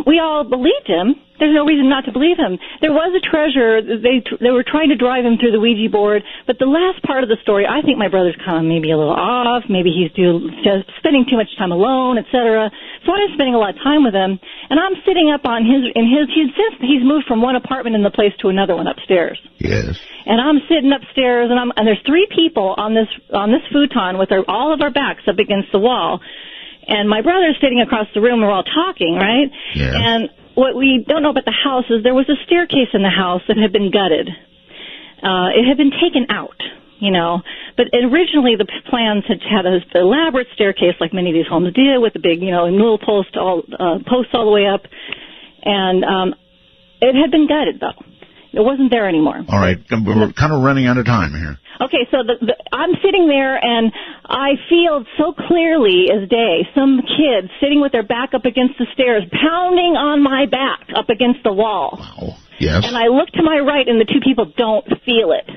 we all believed him. There's no reason not to believe him. There was a treasure. They were trying to drive him through the Ouija board, but the last part of the story, I think my brother's kind of maybe a little off. Maybe he's just spending too much time alone, etc. So I'm spending a lot of time with him, and I'm sitting up on he's moved from one apartment in the place to another one upstairs. Yes. And I'm sitting upstairs, and there's 3 people on this futon with all of our backs up against the wall. And my brother's sitting across the room, and we're all talking, right? Yeah. And what we don't know about the house is there was a staircase in the house that had been gutted. It had been taken out, But originally the plans had an elaborate staircase like many of these homes did with the big, newel posts all the way up. And it had been gutted, though. It wasn't there anymore. All right. We're kind of running out of time here. Okay, so I'm sitting there, and I feel so clearly as day some kid sitting with their back up against the stairs, pounding on my back up against the wall. Wow. Yes. And I look to my right, and the 2 people don't feel it.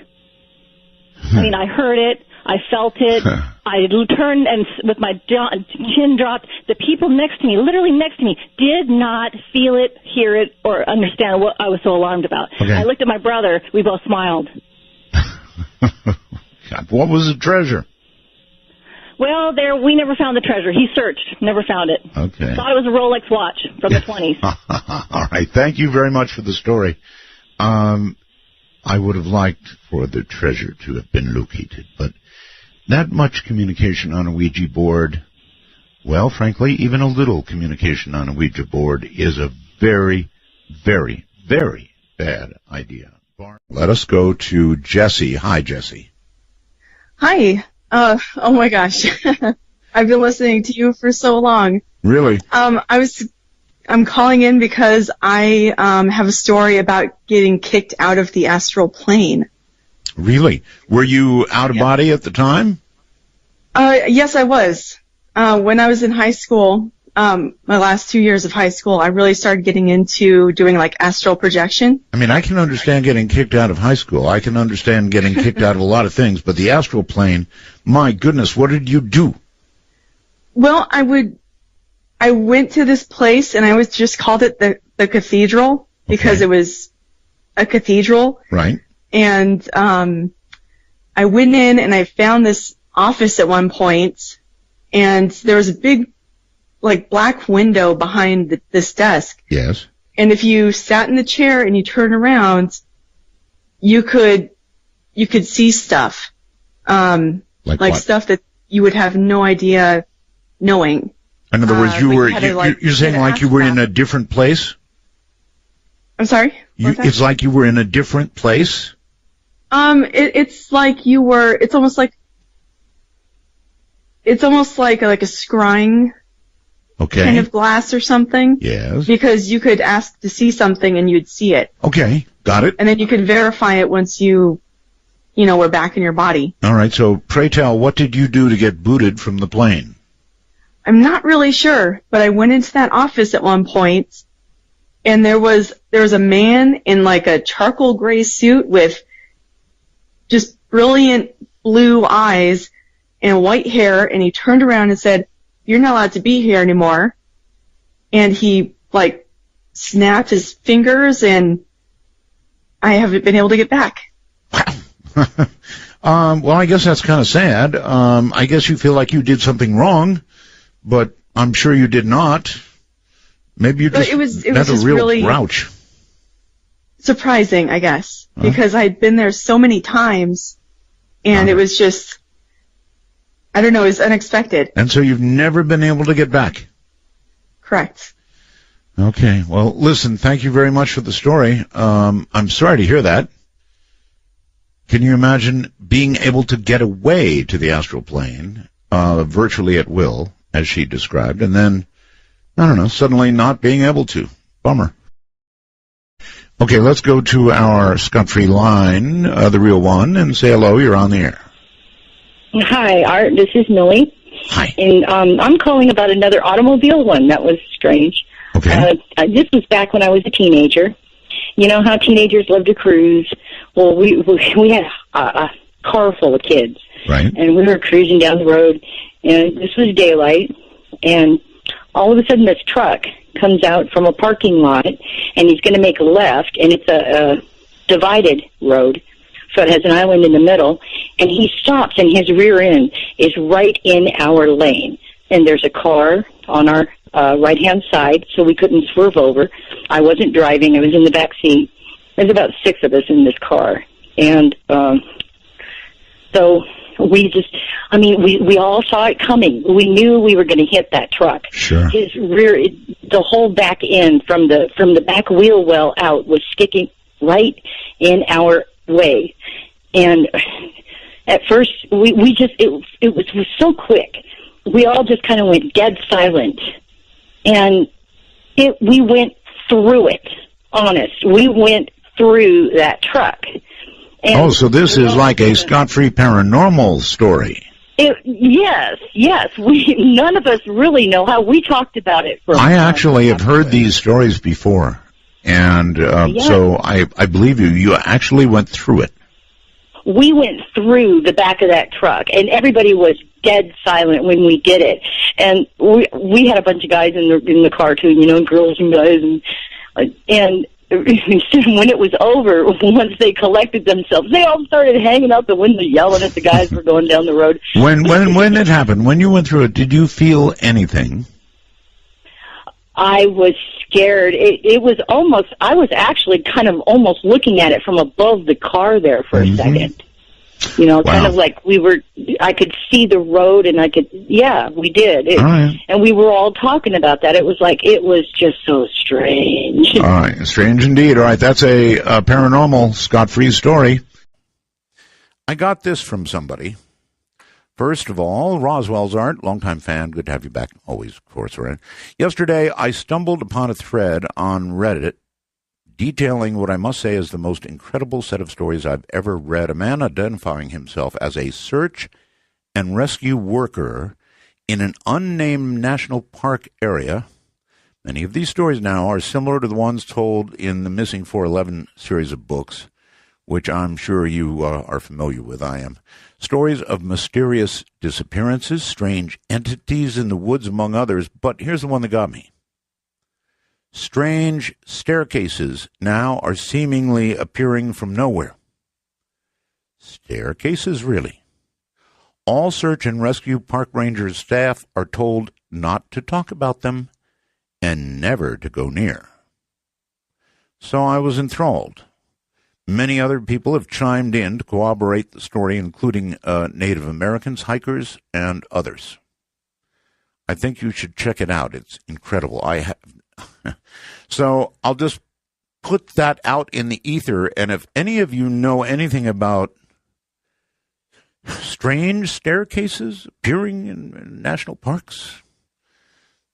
I mean, I heard it. I felt it. I turned, and with my chin dropped, the people next to me, literally next to me, did not feel it, hear it, or understand what I was so alarmed about. Okay. I looked at my brother. We both smiled. God, what was the treasure? Well, we never found the treasure. He searched, never found it. Okay. Thought it was a Rolex watch from the 20s. All right. Thank you very much for the story. I would have liked for the treasure to have been located, but that much communication on a Ouija board, well, frankly, even a little communication on a Ouija board is a very, very, very bad idea. Let us go to Jesse. Hi, Jesse. Hi. Oh my gosh. I've been listening to you for so long. Really? I'm calling in because I have a story about getting kicked out of the astral plane. Really? Were you out of body at the time? Yes, I was. When I was in high school, my last 2 years of high school, I really started getting into doing like astral projection. I mean, I can understand getting kicked out of high school. I can understand getting kicked out of a lot of things, but the astral plane, my goodness, what did you do? Well, I went to this place and I was just called it the cathedral because it was a cathedral. Right. And I went in and I found this office at one point, and there was a big, like, black window behind this desk. Yes. And if you sat in the chair and you turned around, you could see stuff, like stuff that you would have no idea knowing. In other words, you're saying like you were in a different place? I'm sorry? It's like you were in a different place? It's like you were, it's almost like a scrying kind of glass or something. Yes. Because you could ask to see something and you'd see it. Okay, got it. And then you could verify it once you were back in your body. All right, so pray tell, what did you do to get booted from the plane? I'm not really sure, but I went into that office at one point, and there was a man in like a charcoal gray suit with just brilliant blue eyes and white hair, and he turned around and said, "You're not allowed to be here anymore." And he like snapped his fingers, and I haven't been able to get back. Well, I guess that's kind of sad. I guess you feel like you did something wrong, but I'm sure you did not. Maybe you just met a real really grouch. Surprising, I guess, because I'd been there so many times, and it was just, I don't know, it was unexpected. And so you've never been able to get back? Correct. Okay. Well, listen, thank you very much for the story. I'm sorry to hear that. Can you imagine being able to get away to the astral plane, virtually at will, as she described, and then, I don't know, suddenly not being able to? Bummer. Okay, let's go to our Scot-Free line, the real one, and say hello. You're on the air. Hi, Art. This is Millie. Hi. And I'm calling about another automobile one. That was strange. Okay. This was back when I was a teenager. You know how teenagers love to cruise? Well, we had a car full of kids. Right. And we were cruising down the road, and this was daylight, and all of a sudden this truck comes out from a parking lot, and he's going to make a left, and it's a divided road, so it has an island in the middle, and he stops, and his rear end is right in our lane, and there's a car on our right-hand side, so we couldn't swerve over. I wasn't driving. I was in the back seat. There's about 6 of us in this car, and so we just, I mean, we all saw it coming. We knew we were going to hit that truck. Sure. His rear, the whole back end from the back wheel well out was sticking right in our way. And at first, we just, it was so quick. We all just kind of went dead silent. And we went through it, honest. We went through that truck. And so this is like a Scot-Free paranormal story. Yes. None of us really know how. We talked about it for I actually have heard these stories before, and so I believe you. You actually went through it. We went through the back of that truck, and everybody was dead silent when we did it. And we had a bunch of guys in the car too, you know, girls and guys, and when it was over, once they collected themselves, they all started hanging out the window, yelling at the guys for going down the road. When it happened, when you went through it, did you feel anything? I was scared. It was almost, I was actually kind of almost looking at it from above the car there for a second. You know, kind of like I could see the road, and we did. And we were all talking about that. It was just so strange. All right, strange indeed. All right, that's a paranormal Scot-Free story. I got this from somebody. First of all, Roswell's Art, longtime fan, good to have you back. Always, of course, right? Yesterday, I stumbled upon a thread on Reddit detailing what I must say is the most incredible set of stories I've ever read. A man identifying himself as a search and rescue worker in an unnamed national park area. Many of these stories now are similar to the ones told in the Missing 411 series of books, which I'm sure you are familiar with. I am. Stories of mysterious disappearances, strange entities in the woods, among others. But here's the one that got me. Strange staircases now are seemingly appearing from nowhere. Staircases, really? All search and rescue park rangers staff are told not to talk about them and never to go near. So I was enthralled. Many other people have chimed in to corroborate the story, including Native Americans, hikers, and others. I think you should check it out. It's incredible. So I'll just put that out in the ether, and if any of you know anything about strange staircases appearing in national parks,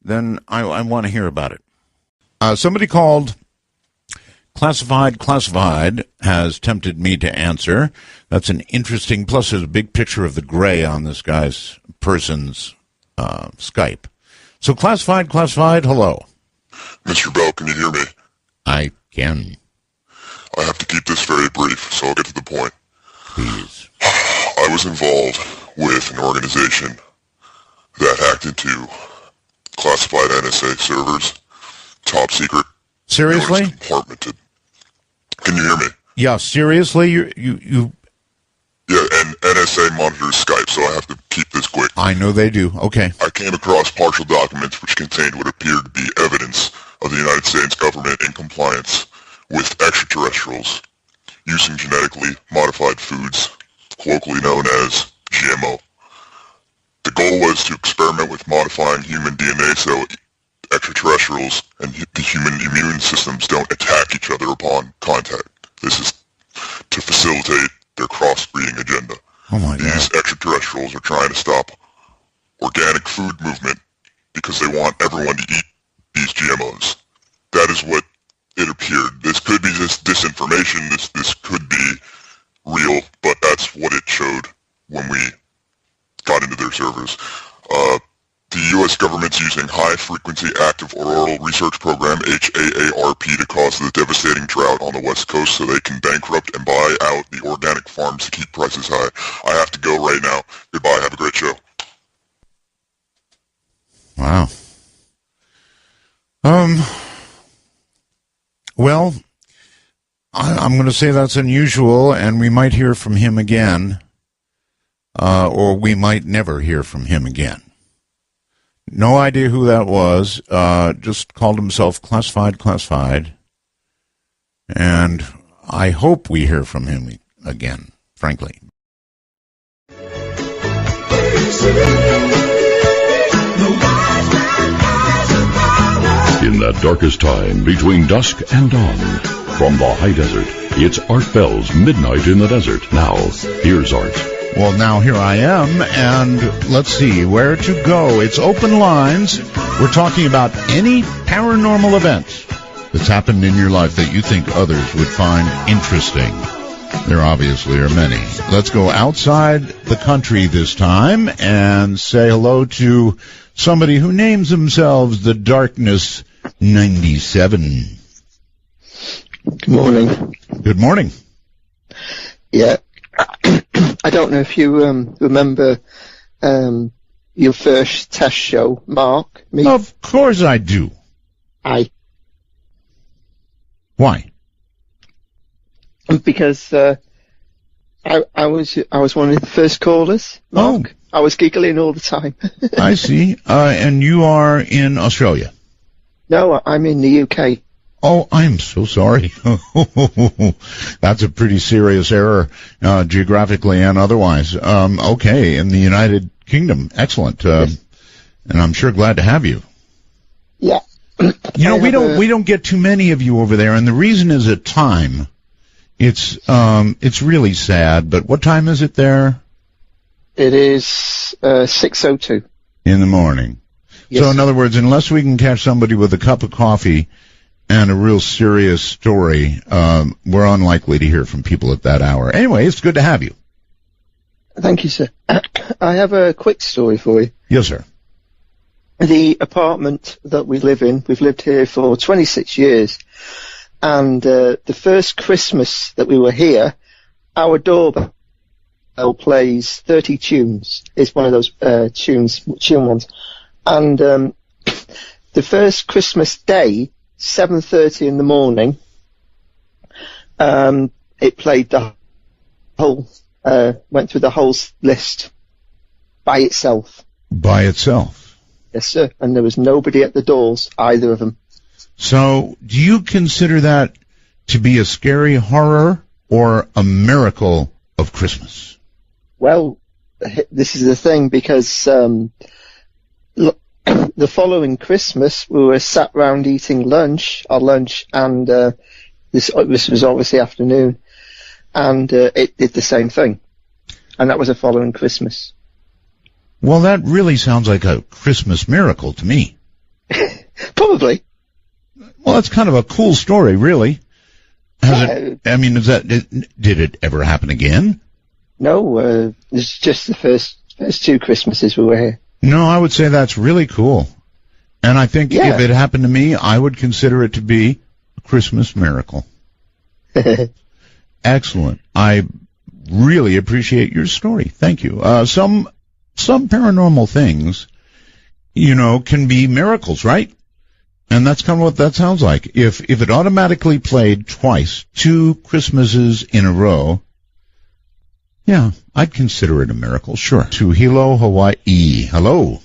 then I want to hear about it. Somebody called Classified has tempted me to answer. That's an interesting, plus there's a big picture of the gray on this person's Skype. So Classified, hello. Mr. Bell, can you hear me? I can. I have to keep this very brief, so I'll get to the point. Please. I was involved with an organization that hacked into classified NSA servers, top secret. Seriously? Compartmented. Can you hear me? Yeah, seriously? You Yeah, and NSA monitors Skype, so I have to keep this quick. I know they do. Okay. I came across partial documents which contained what appeared to be evidence of the United States government in compliance with extraterrestrials using genetically modified foods, colloquially known as GMO. The goal was to experiment with modifying human DNA so extraterrestrials and the human immune systems don't attack each other upon contact. This is to facilitate their crossbreeding agenda. Oh my God. These extraterrestrials are trying to stop organic food movement because they want everyone to eat these GMOs. That is what it appeared. This could be just disinformation. This could be real, but that's what it showed when we got into their servers. The U.S. government's using High-Frequency Active Auroral Research Program, HAARP, to cause the devastating drought on the West Coast so they can bankrupt and buy out the organic farms to keep prices high. I have to go right now. Goodbye. Have a great show. Wow. Well, I'm going to say that's unusual, and we might hear from him again, or we might never hear from him again. No idea who that was. Just called himself Classified. And I hope we hear from him again, frankly. In that darkest time between dusk and dawn, from the high desert, it's Art Bell's Midnight in the Desert. Now, here's Art. Well, now here I am, and let's see where to go. It's open lines. We're talking about any paranormal event that's happened in your life that you think others would find interesting. There obviously are many. Let's go outside the country this time and say hello to somebody who names themselves the Darkness 97. Good morning. Good morning. Yeah. I don't know if you remember your first test show, Mark. Me. Of course I do. Why? Because I was one of the first callers, Mark. Oh. I was giggling all the time. I see. And you are in Australia? No, I'm in the UK. Oh, I'm so sorry. That's a pretty serious error, geographically and otherwise. Okay, in the United Kingdom. Excellent. Yes. And I'm sure glad to have you. Yeah. You know, we don't get too many of you over there, and the reason is at time. It's really sad, but what time is it there? It is 6:02 in the morning. Yes. So in other words, unless we can catch somebody with a cup of coffee and a real serious story, we're unlikely to hear from people at that hour. Anyway, it's good to have you. Thank you, sir. I have a quick story for you. Yes, sir. the apartment that we live in, we've lived here for 26 years, and the first Christmas that we were here, our doorbell plays 30 tunes. It's one of those tune ones. And the first Christmas day, 7:30 in the morning, it played the whole, went through the whole list by itself. By itself? Yes, sir. And there was nobody at the doors, either of them. So, do you consider that to be a scary horror or a miracle of Christmas? Well, this is the thing, because the following Christmas we were sat round eating our lunch, and this was obviously afternoon, and it did the same thing, and that was the following Christmas. Well, that really sounds like a Christmas miracle to me. Probably. Well, that's kind of a cool story, really. Did it ever happen again? No, it's just the first 2 Christmases we were here. No, I would say that's really cool. And I think if it happened to me, I would consider it to be a Christmas miracle. Excellent. I really appreciate your story. Thank you. Some paranormal things, can be miracles, right? And that's kind of what that sounds like. If it automatically played twice, 2 Christmases in a row, yeah, I'd consider it a miracle, sure. To Hilo, Hawaii. Hello.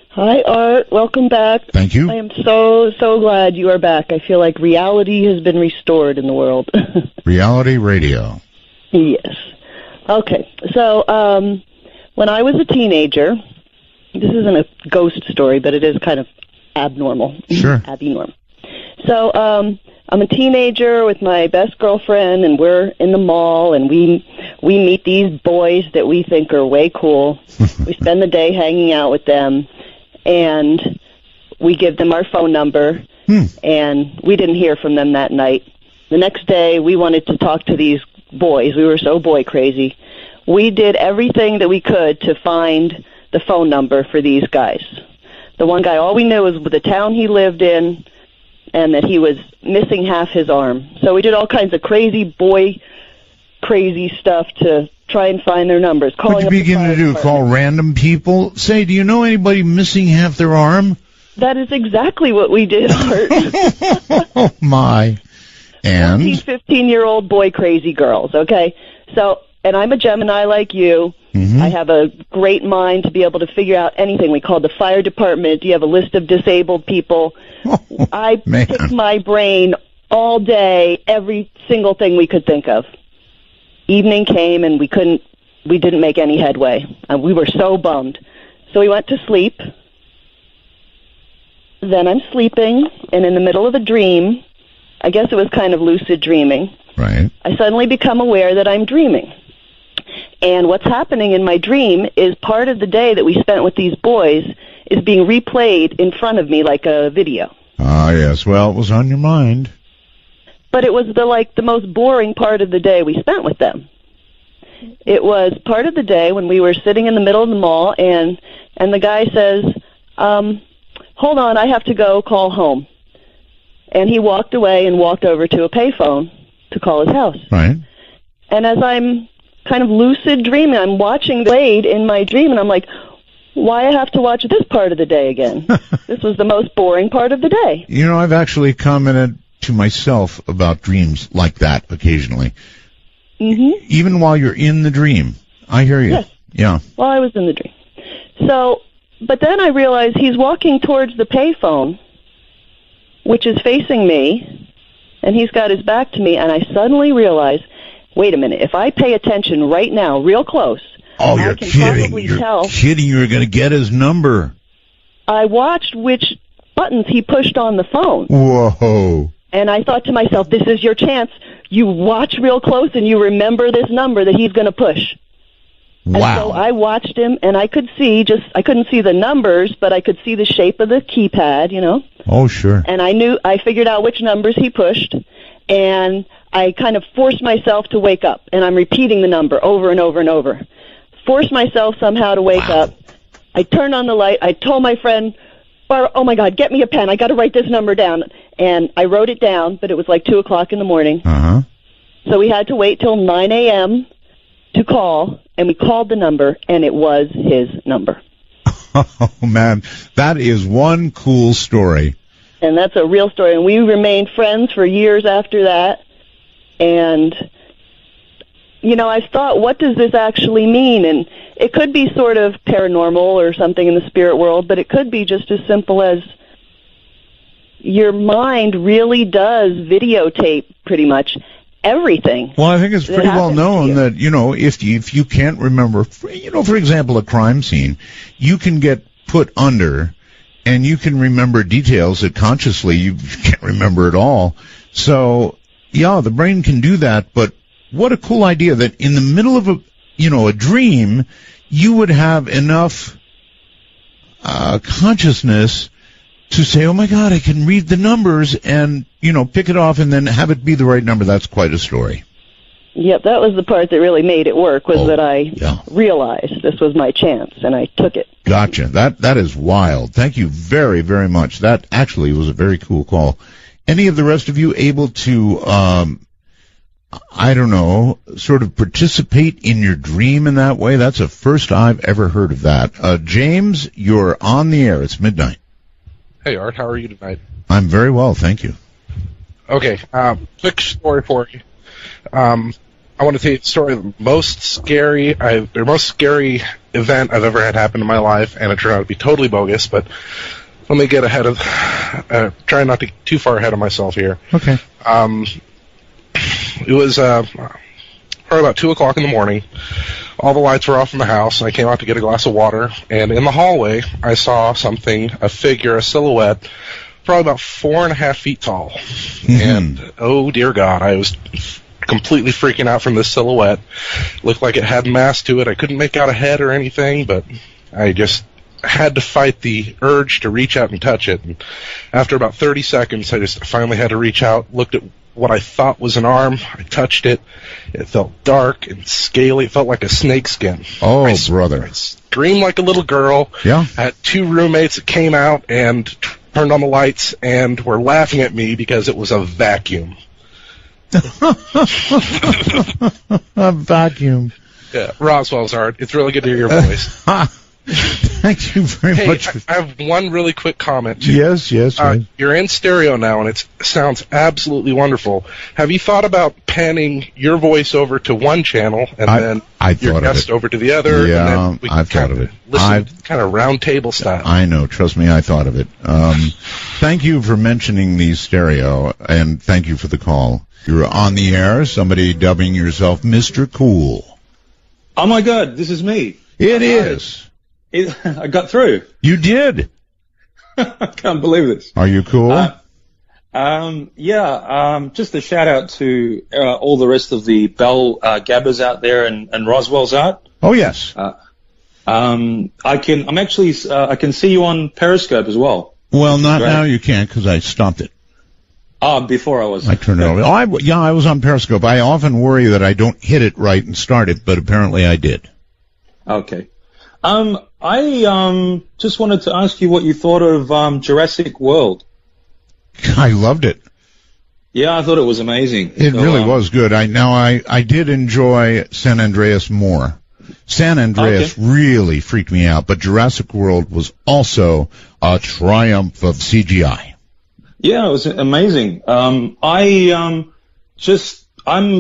Hi, Art. Welcome back. Thank you. I am so glad you are back. I feel like reality has been restored in the world. Reality radio. Yes. Okay. So, when I was a teenager, this isn't a ghost story, but it is kind of abnormal. Sure. Abnormal. So, I'm a teenager with my best girlfriend, and we're in the mall, and we meet these boys that we think are way cool. We spend the day hanging out with them, and we give them our phone number, and we didn't hear from them that night. The next day, we wanted to talk to these boys. We were so boy crazy. We did everything that we could to find the phone number for these guys. The one guy, all we knew was the town he lived in, and that he was missing half his arm. So we did all kinds of crazy stuff to try and find their numbers. What did you begin to do? Call random people? Say, do you know anybody missing half their arm? That is exactly what we did, Art. Oh, my. And? 15-year-old boy crazy girls, okay? So, and I'm a Gemini like you. I have a great mind to be able to figure out anything. We called the fire department. Do you have a list of disabled people? I picked my brain all day, every single thing we could think of. Evening came, and we didn't make any headway. And we were so bummed. So we went to sleep. Then I'm sleeping, and in the middle of a dream, I guess it was kind of lucid dreaming. Right. I suddenly become aware that I'm dreaming. And what's happening in my dream is part of the day that we spent with these boys is being replayed in front of me like a video. Ah, yes. Well, it was on your mind. But it was the most boring part of the day we spent with them. It was part of the day when we were sitting in the middle of the mall, and the guy says, hold on, I have to go call home. And he walked away and walked over to a payphone to call his house. Right. And as I'm kind of lucid dreaming, I'm watching the Blade in my dream, and I'm like, why I have to watch this part of the day again? This was the most boring part of the day. I've actually commented to myself about dreams like that occasionally. Even while you're in the dream. I hear you. Yes. Yeah. Well, I was in the dream. So, but then I realized he's walking towards the payphone, which is facing me, and he's got his back to me, and I suddenly realized, wait a minute, if I pay attention right now, real close, oh, you're kidding. You're kidding. You're going to get his number. I watched which buttons he pushed on the phone. Whoa. And I thought to myself, this is your chance. You watch real close and you remember this number that he's going to push. Wow. And so I watched him, and I could see I couldn't see the numbers, but I could see the shape of the keypad, Oh, sure. And I figured out which numbers he pushed, and I kind of forced myself to wake up, and I'm repeating the number over and over and over. Forced myself somehow to wake up. I turned on the light. I told my friend, Barbara, oh my God, get me a pen. I got to write this number down. And I wrote it down, but it was like 2 o'clock in the morning. Uh-huh. So we had to wait till 9 a.m. to call, and we called the number, and it was his number. Oh, man, that is one cool story. And that's a real story. And we remained friends for years after that. And, you know, I thought, what does this actually mean? And it could be sort of paranormal or something in the spirit world, but it could be just as simple as your mind really does videotape pretty much everything. Well, I think it's pretty well known that, you know, if you can't remember, you know, for example, a crime scene, you can get put under and you can remember details that consciously you can't remember at all. So, yeah, the brain can do that, but what a cool idea that in the middle of a dream, you would have enough consciousness to say, oh my God, I can read the numbers and, you know, pick it off and then have it be the right number. That's quite a story. Yep, that was the part that really made it work, was that I realized this was my chance, and I took it. Gotcha. That is wild. Thank you very, very much. That actually was a very cool call. Any of the rest of you able to, I don't know, sort of participate in your dream in that way? That's the first I've ever heard of that. James, you're on the air. It's midnight. Hey, Art, how are you tonight? I'm very well, thank you. Okay, quick story for you. I want to tell you the story of the most scary event I've ever had happen in my life, and it turned out to be totally bogus, but let me get ahead of, try not to get too far ahead of myself here. Okay. It was probably about 2 o'clock in the morning. All the lights were off in the house, and I came out to get a glass of water, and in the hallway, I saw something, a figure, a silhouette, probably about 4.5 feet tall. Mm-hmm. And, oh, dear God, I was completely freaking out from this silhouette. Looked like it had mass to it. I couldn't make out a head or anything, but I just had to fight the urge to reach out and touch it. And after about 30 seconds, I just finally had to reach out, looked at what I thought was an arm. I touched it. It felt dark and scaly. It felt like a snake skin. Oh, brother. I screamed like a little girl. Yeah. I had 2 roommates that came out and turned on the lights and were laughing at me because it was a vacuum. A vacuum. Yeah, Roswell's Art. It's really good to hear your voice. Thank you very much. I have one really quick comment. Yes. Right. You're in stereo now, and it sounds absolutely wonderful. Have you thought about panning your voice over to one channel and then your guest over to the other? Yeah, and then we I've thought of it. Listen, kind of round table style. I know. Trust me, I thought of it. Thank you for mentioning the stereo, and thank you for the call. You're on the air. Somebody dubbing yourself Mr. Cool. Oh, my God. This is me. It is. I got through. You did. I can't believe this. Are you cool? Just a shout out to all the rest of the Bell Gabbers out there and Roswell's Art. Oh yes. I can see you on Periscope as well. Well, not now. You can't because I stopped it. Before I turned it over. I was on Periscope. I often worry that I don't hit it right and start it, but apparently I did. Okay. I just wanted to ask you what you thought of Jurassic World. I loved it. Yeah, I thought it was amazing. It really was good. I did enjoy San Andreas more. San Andreas really freaked me out, but Jurassic World was also a triumph of CGI. Yeah, it was amazing. I'm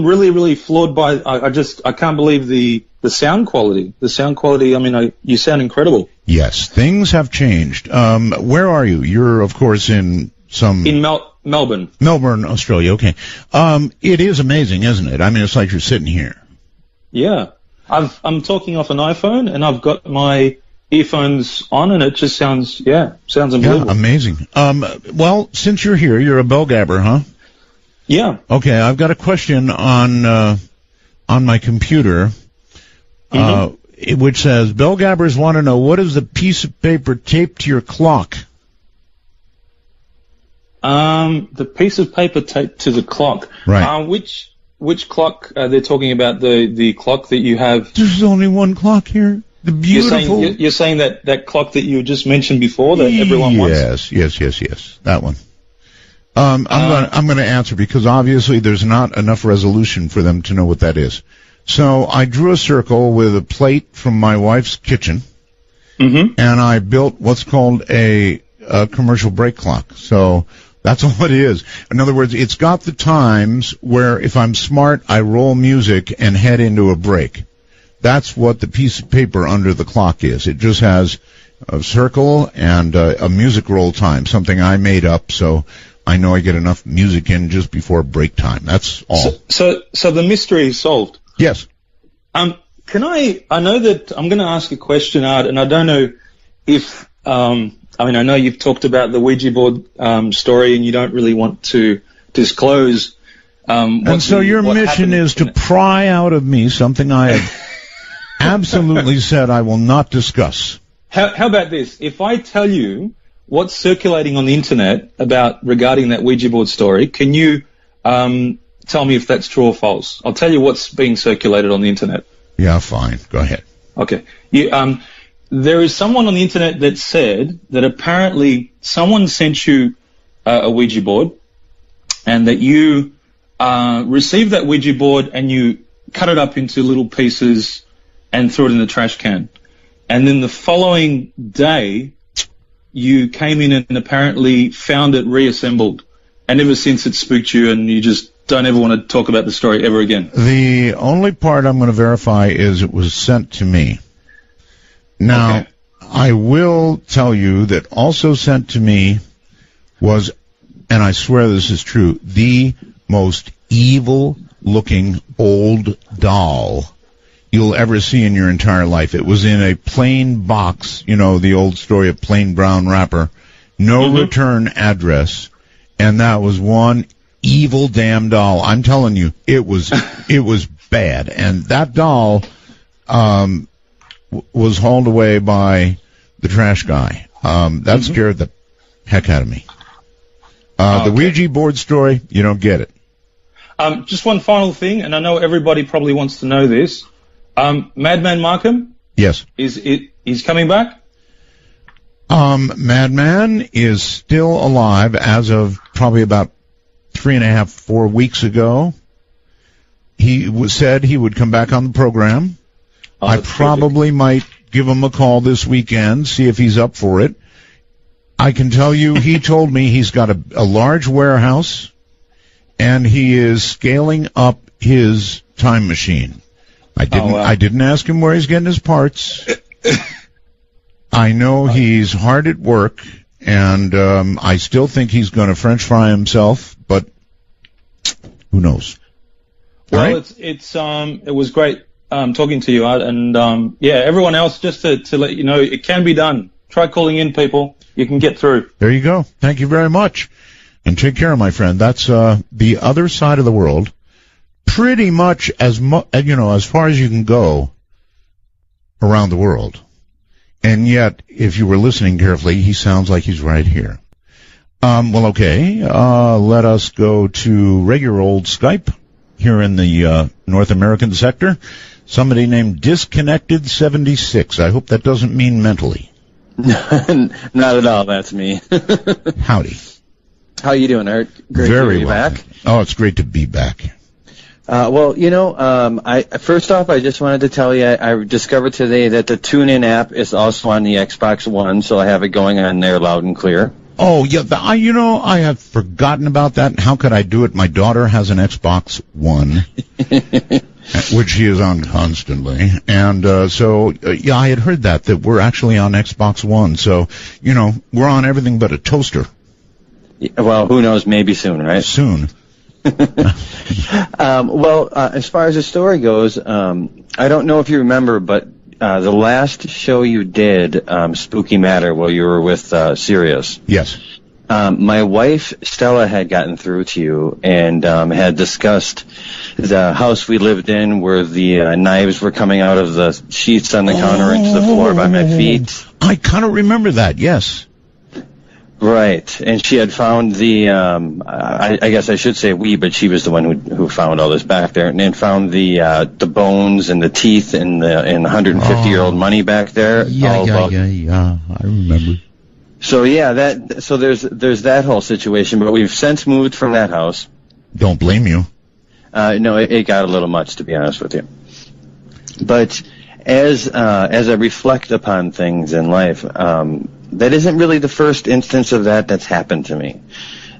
really, really floored by. I can't believe the sound quality. The sound quality. I mean, you sound incredible. Yes, things have changed. Where are you? You're, of course, in Melbourne. Melbourne, Australia. Okay. It is amazing, isn't it? I mean, it's like you're sitting here. Yeah, I'm talking off an iPhone, and I've got my earphones on, and it just sounds unbelievable. Yeah, amazing. Well, since you're here, you're a Bell Gabber, huh? Yeah. Okay, I've got a question on my computer, which says, Bell Gabbers want to know, what is the piece of paper taped to your clock? The piece of paper taped to the clock. Right. Which clock they're talking about? The clock that you have? There's only one clock here. The beautiful. You're saying that clock that you just mentioned before that everyone wants. Yes. That one. I'm going to answer because obviously there's not enough resolution for them to know what that is. So I drew a circle with a plate from my wife's kitchen, and I built what's called a commercial break clock. So that's all it is. In other words, it's got the times where if I'm smart, I roll music and head into a break. That's what the piece of paper under the clock is. It just has a circle and a music roll time, something I made up, so I know I get enough music in just before break time. That's all. So the mystery is solved. Yes. I know that I'm going to ask a question, Art, and I don't know if, I know you've talked about the Ouija board story and you don't really want to disclose. And so your mission is to pry out of me something I have absolutely said I will not discuss. How about this? If I tell you what's circulating on the internet regarding that Ouija board story, can you tell me if that's true or false? I'll tell you what's being circulated on the internet. Yeah, fine. Go ahead. Okay. There is someone on the internet that said that apparently someone sent you a Ouija board and that you received that Ouija board and you cut it up into little pieces and threw it in the trash can. And then the following day, you came in and apparently found it reassembled. And ever since it spooked you and you just don't ever want to talk about the story ever again. The only part I'm going to verify is it was sent to me. Now, I will tell you that also sent to me was, and I swear this is true, the most evil-looking old doll you'll ever see in your entire life. It was in a plain box, the old story of plain brown wrapper, no return address, and that was one evil damn doll. I'm telling you, it was bad. And that doll was hauled away by the trash guy. That scared the heck out of me. The Ouija board story, you don't get it. Just one final thing, and I know everybody probably wants to know this. Madman Markham? Yes. He's coming back? Madman is still alive as of probably about 3.5, 4 weeks ago. He said he would come back on the program. I probably might give him a call this weekend, see if he's up for it. I can tell you, he told me he's got a large warehouse, and he is scaling up his time machine. I didn't ask him where he's getting his parts. I know he's hard at work, and I still think he's going to French fry himself, but who knows? Well, right? It was great talking to you, Art, and everyone else, just to let you know, it can be done. Try calling in, people. You can get through. There you go. Thank you very much, and take care, my friend. That's the other side of the world. Pretty much as far as you can go around the world. And yet, if you were listening carefully, he sounds like he's right here. Let us go to regular old Skype here in the North American sector. Somebody named Disconnected76. I hope that doesn't mean mentally. Not at all. That's me. Howdy. How you doing, Art? Great Very to be well. back. Oh, it's great to be back. First off, I just wanted to tell you, I discovered today that the TuneIn app is also on the Xbox One, so I have it going on there loud and clear. Oh, yeah, I have forgotten about that. How could I do it? My daughter has an Xbox One, which she is on constantly. And I had heard that we're actually on Xbox One. So, we're on everything but a toaster. Well, who knows, maybe soon, right? Soon. As far as the story goes, I don't know if you remember, but the last show you did, Spooky Matter, while you were with Sirius. Yes. My wife, Stella, had gotten through to you and had discussed the house we lived in where the knives were coming out of the sheets on the counter into the floor by my feet. I kind of remember that, yes. Right, and she had found the, I guess I should say we, but she was the one who who found all this back there, and found the bones and the teeth and the 150-year-old money back there. Yeah. I remember. So so there's that whole situation, but we've since moved from that house. Don't blame you. No, it got a little much, to be honest with you. But as I reflect upon things in life, that isn't really the first instance of that's happened to me.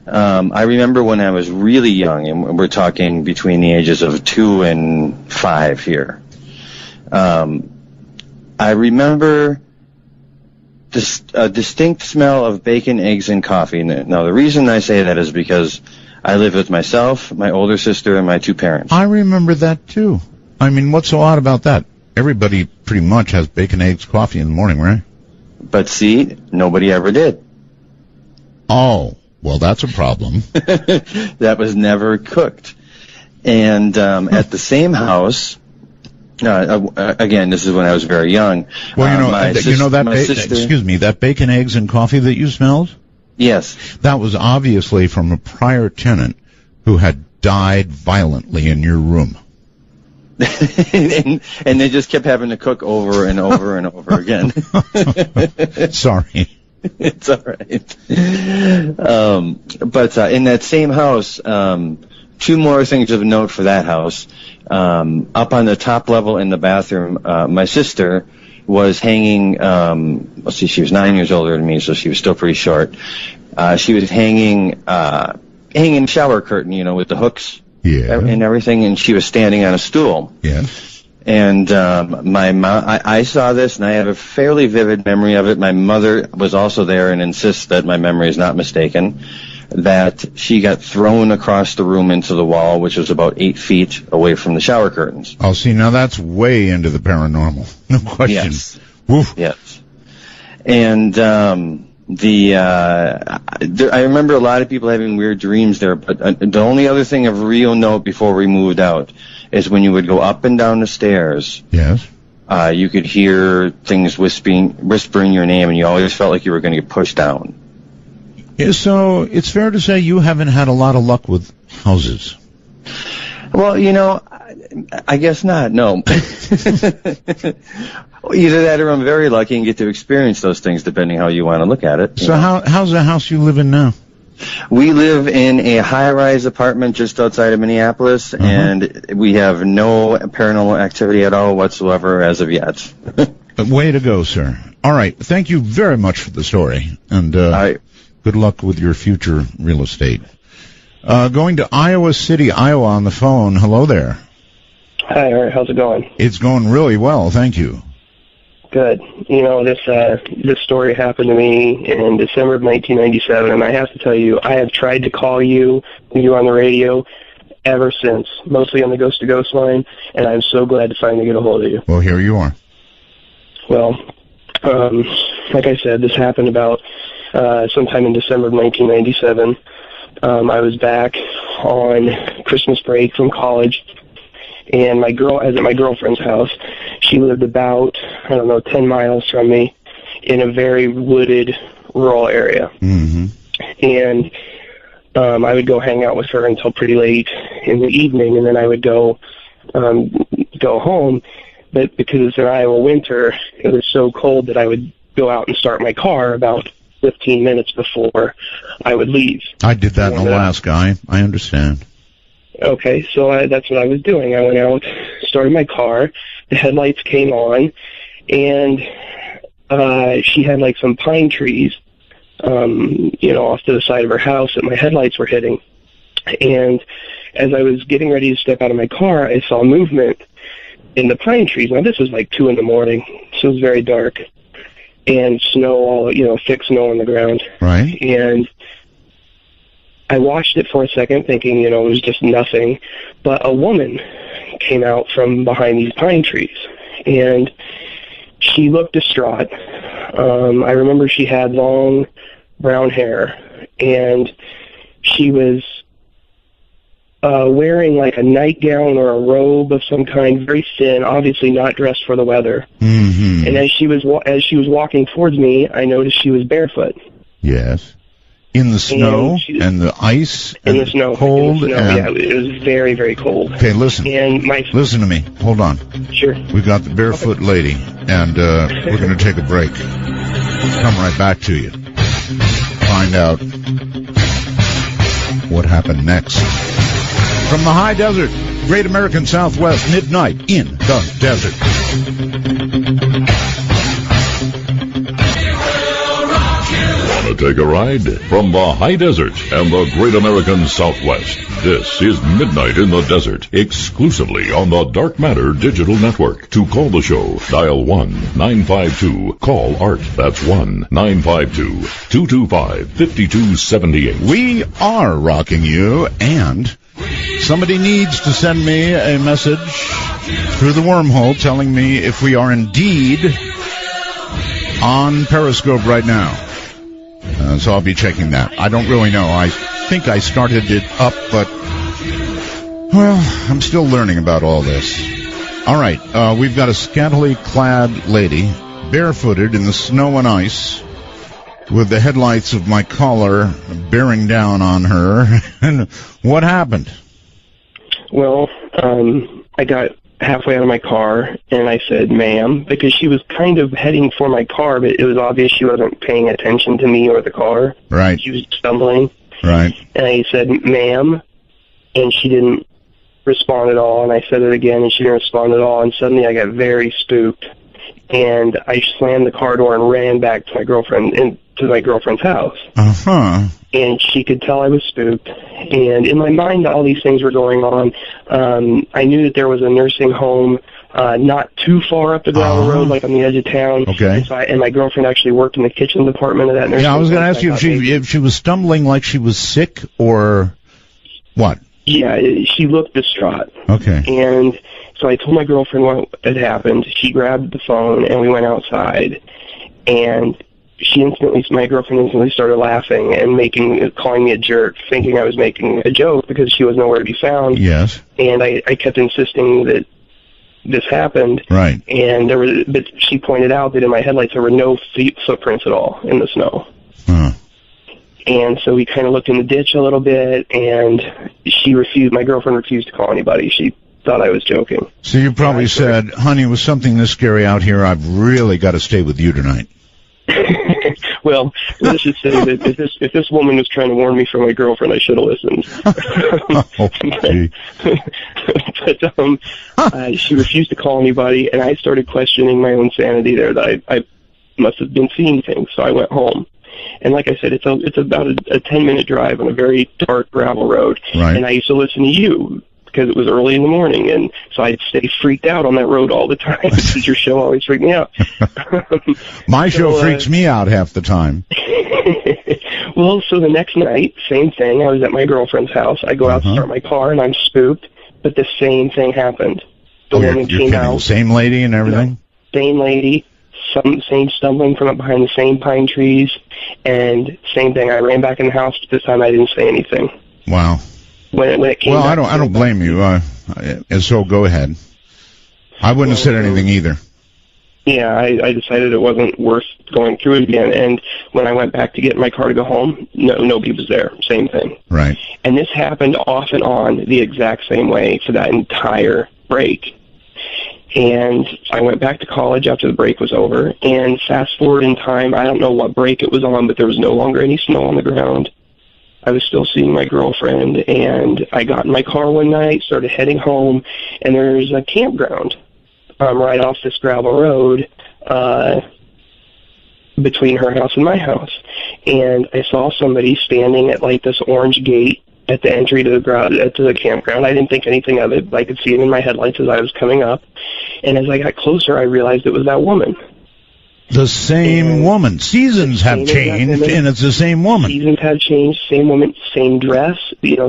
I remember when I was really young, and we're talking between the ages of 2 and 5 here. I remember a distinct smell of bacon, eggs, and coffee. Now, the reason I say that is because I live with myself, my older sister, and my 2 parents. I remember that, too. I mean, what's so odd about that? Everybody pretty much has bacon, eggs, coffee in the morning, right? But see, nobody ever did. Oh, well, that's a problem. That was never cooked. And at the same house, again, this is when I was very young. Well, excuse me, that bacon, eggs, and coffee that you smelled? Yes. That was obviously from a prior tenant who had died violently in your room. and they just kept having to cook over and over and over again. Sorry. It's all right. But in that same house, 2 more things of note for that house. Up on the top level in the bathroom, my sister was hanging, she was 9 years older than me, so she was still pretty short. She was hanging shower curtain, with the hooks. Yeah. And everything, and she was standing on a stool. Yeah. And my mom, I saw this, and I have a fairly vivid memory of it. My mother was also there and insists that my memory is not mistaken, that she got thrown across the room into the wall, which was about 8 feet away from the shower curtains. Oh, see, now that's way into the paranormal. No question. Yes. Woof. Yes. And I remember a lot of people having weird dreams there, but the only other thing of real note before we moved out is when you would go up and down the stairs. Yes. You could hear things whispering your name, and you always felt like you were going to get pushed down. Yeah, so it's fair to say you haven't had a lot of luck with houses. Well, I guess not, no. Either that or I'm very lucky and get to experience those things depending how you want to look at it. So how's the house you live in now? We live in a high-rise apartment just outside of Minneapolis, and we have no paranormal activity at all whatsoever as of yet. Way to go, sir. All right. Thank you very much for the story, and good luck with your future real estate. Going to Iowa City, Iowa on the phone. Hello there. Hi, Art. How's it going? It's going really well, thank you. Good. This story happened to me in December of 1997, and I have to tell you, I have tried to call you when you were on the radio ever since, mostly on the Ghost to Ghost line, and I'm so glad to finally get a hold of you. Well, here you are. Well, like I said, this happened about sometime in December of 1997. I was back on Christmas break from college, and I was at my girlfriend's house. She lived about, 10 miles from me in a very wooded, rural area. Mm-hmm. And I would go hang out with her until pretty late in the evening, and then I would go home. But because it's an Iowa winter, it was so cold that I would go out and start my car about 15 minutes before I would leave. I did that in Alaska. I understand. Okay, so that's what I was doing. I went out, started my car, the headlights came on, and she had like some pine trees, off to the side of her house that my headlights were hitting. And as I was getting ready to step out of my car, I saw movement in the pine trees. Now, this was like 2 a.m, so it was very dark, and snow, thick snow on the ground. Right. And I watched it for a second thinking, it was just nothing, but a woman came out from behind these pine trees, and she looked distraught. I remember she had long brown hair, and she was wearing like a nightgown or a robe of some kind, very thin, obviously not dressed for the weather. Mm-hmm. And as she was walking towards me, I noticed she was barefoot. Yes. In the snow and the ice and the snow, cold. yeah, it was very, very cold. Okay, listen. And listen to me. Hold on. Sure. We've got the barefoot lady, and we're going to take a break. Come right back to you. Find out what happened next. From the high desert, Great American Southwest, midnight in the desert. Want to take a ride? From the high desert and the Great American Southwest, this is Midnight in the Desert, exclusively on the Dark Matter Digital Network. To call the show, dial 1-952-CALL-ART. That's 1-952-225-5278. We are rocking you, and somebody needs to send me a message through the wormhole telling me if we are indeed on Periscope right now. So I'll be checking that. I don't really know. I think I started it up, but, well, I'm still learning about all this. All right, we've got a scantily clad lady, barefooted in the snow and ice, with the headlights of my collar bearing down on her. And what happened? Well, I got halfway out of my car, and I said, ma'am, because she was kind of heading for my car, but it was obvious she wasn't paying attention to me or the car. Right. She was stumbling. Right. And I said, ma'am, and she didn't respond at all, and I said it again, and she didn't respond at all, and suddenly I got very spooked, and I slammed the car door and ran back to my girlfriend's house. Uh-huh. And she could tell I was spooked. And in my mind, all these things were going on. I knew that there was a nursing home not too far up the gravel road, like on the edge of town. Okay. And my girlfriend actually worked in the kitchen department of that nursing home. Yeah, I was going to ask you if she was stumbling like she was sick or what? Yeah, she looked distraught. Okay. And so I told my girlfriend what had happened. She grabbed the phone, and we went outside. And my girlfriend instantly started laughing and calling me a jerk, thinking I was making a joke because she was nowhere to be found. Yes. And I kept insisting that this happened. Right. And but she pointed out that in my headlights there were no footprints at all in the snow. Huh. And so we kind of looked in the ditch a little bit, and my girlfriend refused to call anybody. She thought I was joking. So you probably said, honey, with something this scary out here, I've really got to stay with you tonight. Well, let's just say that if this woman was trying to warn me from my girlfriend, I should have listened. But she refused to call anybody, and I started questioning my own sanity there, that I must have been seeing things, so I went home. And like I said, it's about a 10-minute drive on a very dark gravel road. Right. And I used to listen to you because it was early in the morning, and so I'd stay freaked out on that road all the time because your show always freaked me out. My show freaks me out half the time. Well, so the next night, same thing. I was at my girlfriend's house. I go out to start my car, and I'm spooked, but the same thing happened. The woman came out. Same lady and everything? Same lady. Same stumbling from up behind the same pine trees, and same thing. I ran back in the house, but this time I didn't say anything. Wow. When it came I don't blame you. And so go ahead. I wouldn't have said anything either. Yeah, I decided it wasn't worth going through it again. And when I went back to get in my car to go home, nobody was there. Same thing. Right. And this happened off and on the exact same way for that entire break. And I went back to college after the break was over. And fast forward in time, I don't know what break it was on, but there was no longer any snow on the ground. I was still seeing my girlfriend, and I got in my car one night, started heading home, and there's a campground right off this gravel road between her house and my house. And I saw somebody standing at like this orange gate at the entry to the campground. I didn't think anything of it. I could see it in my headlights as I was coming up. And as I got closer, I realized it was that woman. The same woman. Seasons have changed, and it's the same woman. Seasons have changed. Same woman, same dress.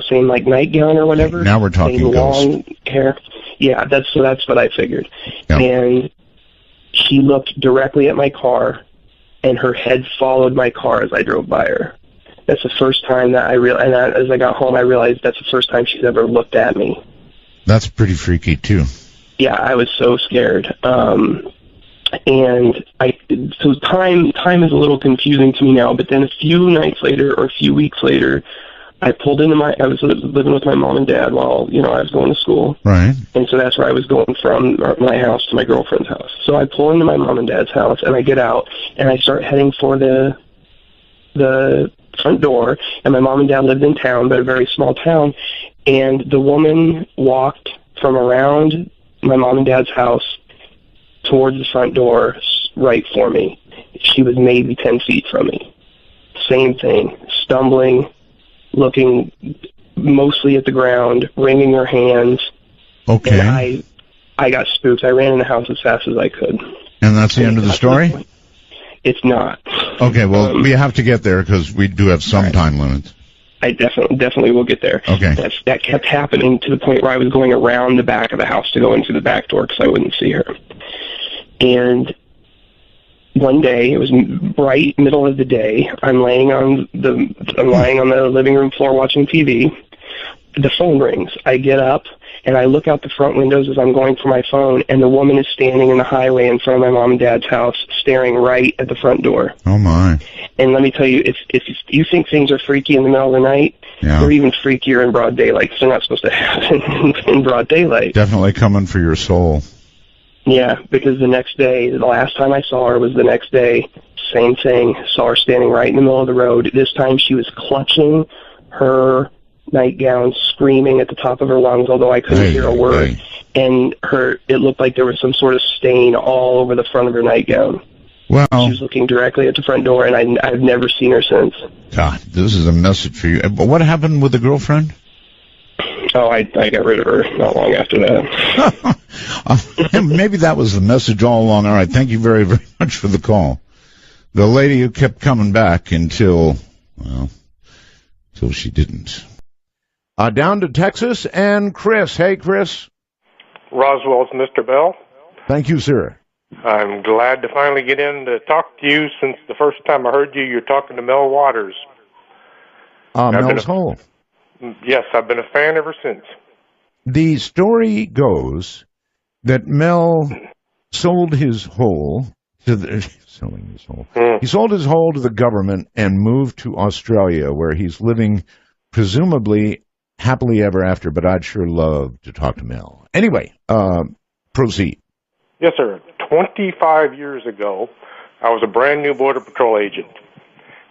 Same like nightgown or whatever. Now we're talking same ghost. Long hair. Yeah, that's what I figured. Yep. And she looked directly at my car, and her head followed my car as I drove by her. That's the first time that as I got home, I realized that's the first time she's ever looked at me. That's pretty freaky too. Yeah, I was so scared. And so time is a little confusing to me now, but then a few nights later or a few weeks later, I pulled into I was living with my mom and dad while, I was going to school. Right. And so that's where I was going from my house to my girlfriend's house. So I pull into my mom and dad's house, and I get out, and I start heading for the front door, and my mom and dad lived in town, but a very small town, and the woman walked from around my mom and dad's house towards the front door right for me. She was maybe 10 feet from me. Same thing, stumbling, looking mostly at the ground, wringing her hands. Okay. And I got spooked. I ran in the house as fast as I could. And that's the end of the story? It's not. Okay, well, we have to get there because we do have some time limits. I definitely will get there. Okay. That kept happening to the point where I was going around the back of the house to go into the back door because I wouldn't see her. And one day, it was right middle of the day, I'm lying on the living room floor watching TV. The phone rings. I get up, and I look out the front windows as I'm going for my phone, and the woman is standing in the highway in front of my mom and dad's house, staring right at the front door. Oh, my. And let me tell you, if you think things are freaky in the middle of the night, they're even freakier in broad daylight, because they're not supposed to happen in broad daylight. Definitely coming for your soul. Yeah, because the next day, the last time I saw her was the next day, same thing, saw her standing right in the middle of the road. This time she was clutching her nightgown, screaming at the top of her lungs, although I couldn't hear a word. And it looked like there was some sort of stain all over the front of her nightgown. Well, she was looking directly at the front door, and I've never seen her since. God, this is a message for you. But what happened with the girlfriend? Oh, I got rid of her not long after that. Maybe that was the message all along. All right, thank you very, very much for the call. The lady who kept coming back until she didn't. Down to Texas, and Chris. Hey, Chris. Roswell's Mr. Bell. Thank you, sir. I'm glad to finally get in to talk to you. Since the first time I heard you, you're talking to Mel Waters. Mel's Hole. Yes, I've been a fan ever since. The story goes that Mel sold his hole to the He sold his hole to the government and moved to Australia, where he's living presumably happily ever after, but I'd sure love to talk to Mel. Anyway, proceed. Yes, sir. 25 years ago, I was a brand new Border Patrol agent.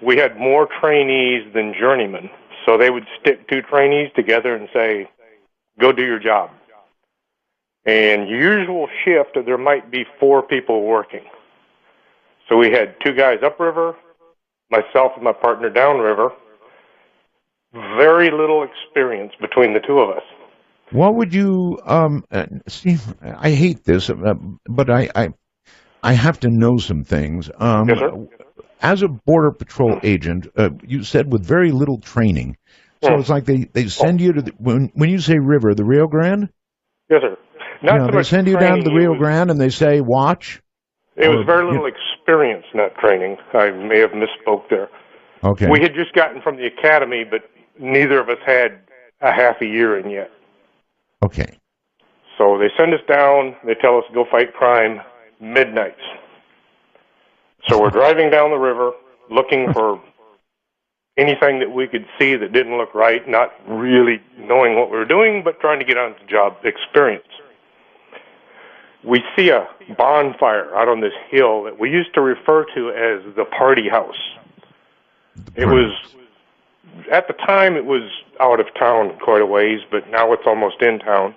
We had more trainees than journeymen, so they would stick two trainees together and say, go do your job. And usual shift, there might be 4 people working. So we had 2 guys upriver, myself and my partner downriver. Very little experience between the 2 of us. What would you, Steve, I hate this, but I have to know some things. Yes, sir. As a Border Patrol agent, you said with very little training. So it's like they send you to, when you say river, the Rio Grande? Yes, sir. Not so they much send you down to the training, Rio Grande and they say, watch? It was very little experience, not training. I may have misspoke there. Okay. We had just gotten from the academy, but neither of us had a half a year in yet. Okay. So they send us down, they tell us to go fight crime midnights. So we're driving down the river looking for anything that we could see that didn't look right, not really knowing what we were doing, but trying to get on the job experience. We see a bonfire out on this hill that we used to refer to as the party house. It was, at the time, it was out of town quite a ways, but now it's almost in town.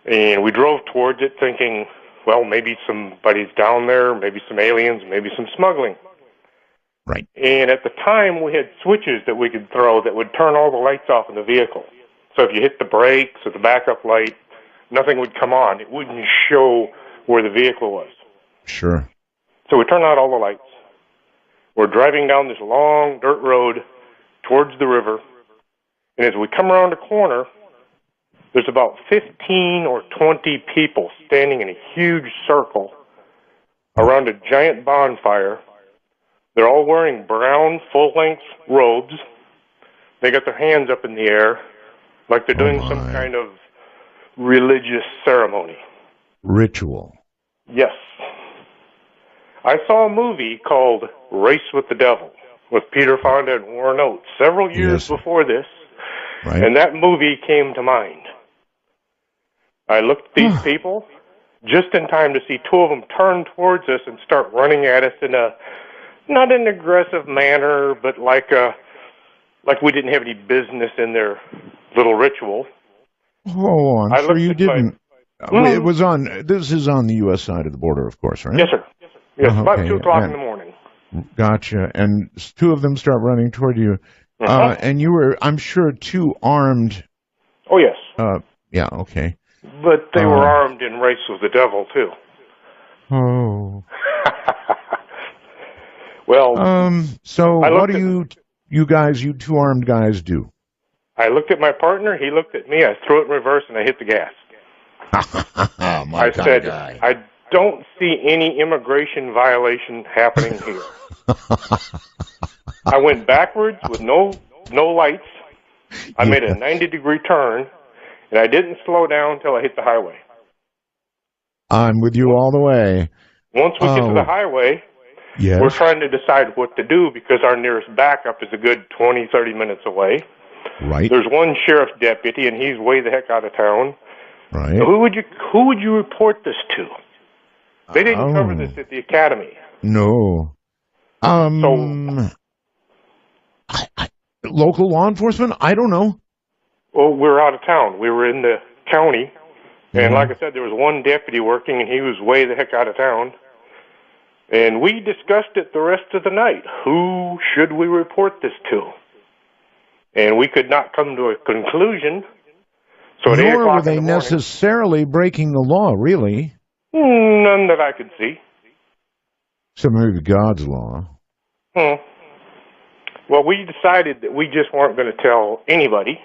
And we drove towards it thinking, well, maybe somebody's down there, maybe some aliens, maybe some smuggling. Right. And at the time, we had switches that we could throw that would turn all the lights off in the vehicle. So if you hit the brakes or the backup light, nothing would come on. It wouldn't show where the vehicle was. Sure. So we turn out all the lights. We're driving down this long dirt road towards the river. And as we come around a corner, there's about 15 or 20 people standing in a huge circle around a giant bonfire. They're all wearing brown, full-length robes. They got their hands up in the air like they're doing some kind of religious ceremony. Ritual. Yes. I saw a movie called Race with the Devil with Peter Fonda and Warren Oates several years before this, and that movie came to mind. I looked at these people just in time to see two of them turn towards us and start running at us in a, not an aggressive manner, but like we didn't have any business in their little ritual. Oh, I'm sure you didn't. It was on. This is on the U.S. side of the border, of course, right? Yes, sir. Yes, Oh, about okay. 2 o'clock in the morning. Gotcha. And two of them start running toward you, and you were, I'm sure, two armed. Oh, yes. Yeah. Okay. But they were armed in Race with the Devil, too. Oh. Well, so what do you guys, you two armed guys, do? I looked at my partner, he looked at me, I threw it in reverse, and I hit the gas. I said, I don't see any immigration violation happening here. I went backwards with no lights. I made a 90-degree turn, and I didn't slow down until I hit the highway. I'm with you all the way. Once we get to the highway, we're trying to decide what to do because our nearest backup is a good 20, 30 minutes away. Right. There's one sheriff's deputy, and he's way the heck out of town. Right. Now, who would you report this to? They didn't cover this at the academy. No. Local law enforcement? I don't know. Well, we're out of town. We were in the county, and like I said, there was one deputy working, and he was way the heck out of town. And we discussed it the rest of the night. Who should we report this to? And we could not come to a conclusion. So at 8 Nor o'clock were they in the morning, necessarily breaking the law, really. none that I could see. Except maybe God's law. Well, we decided that we just weren't going to tell anybody,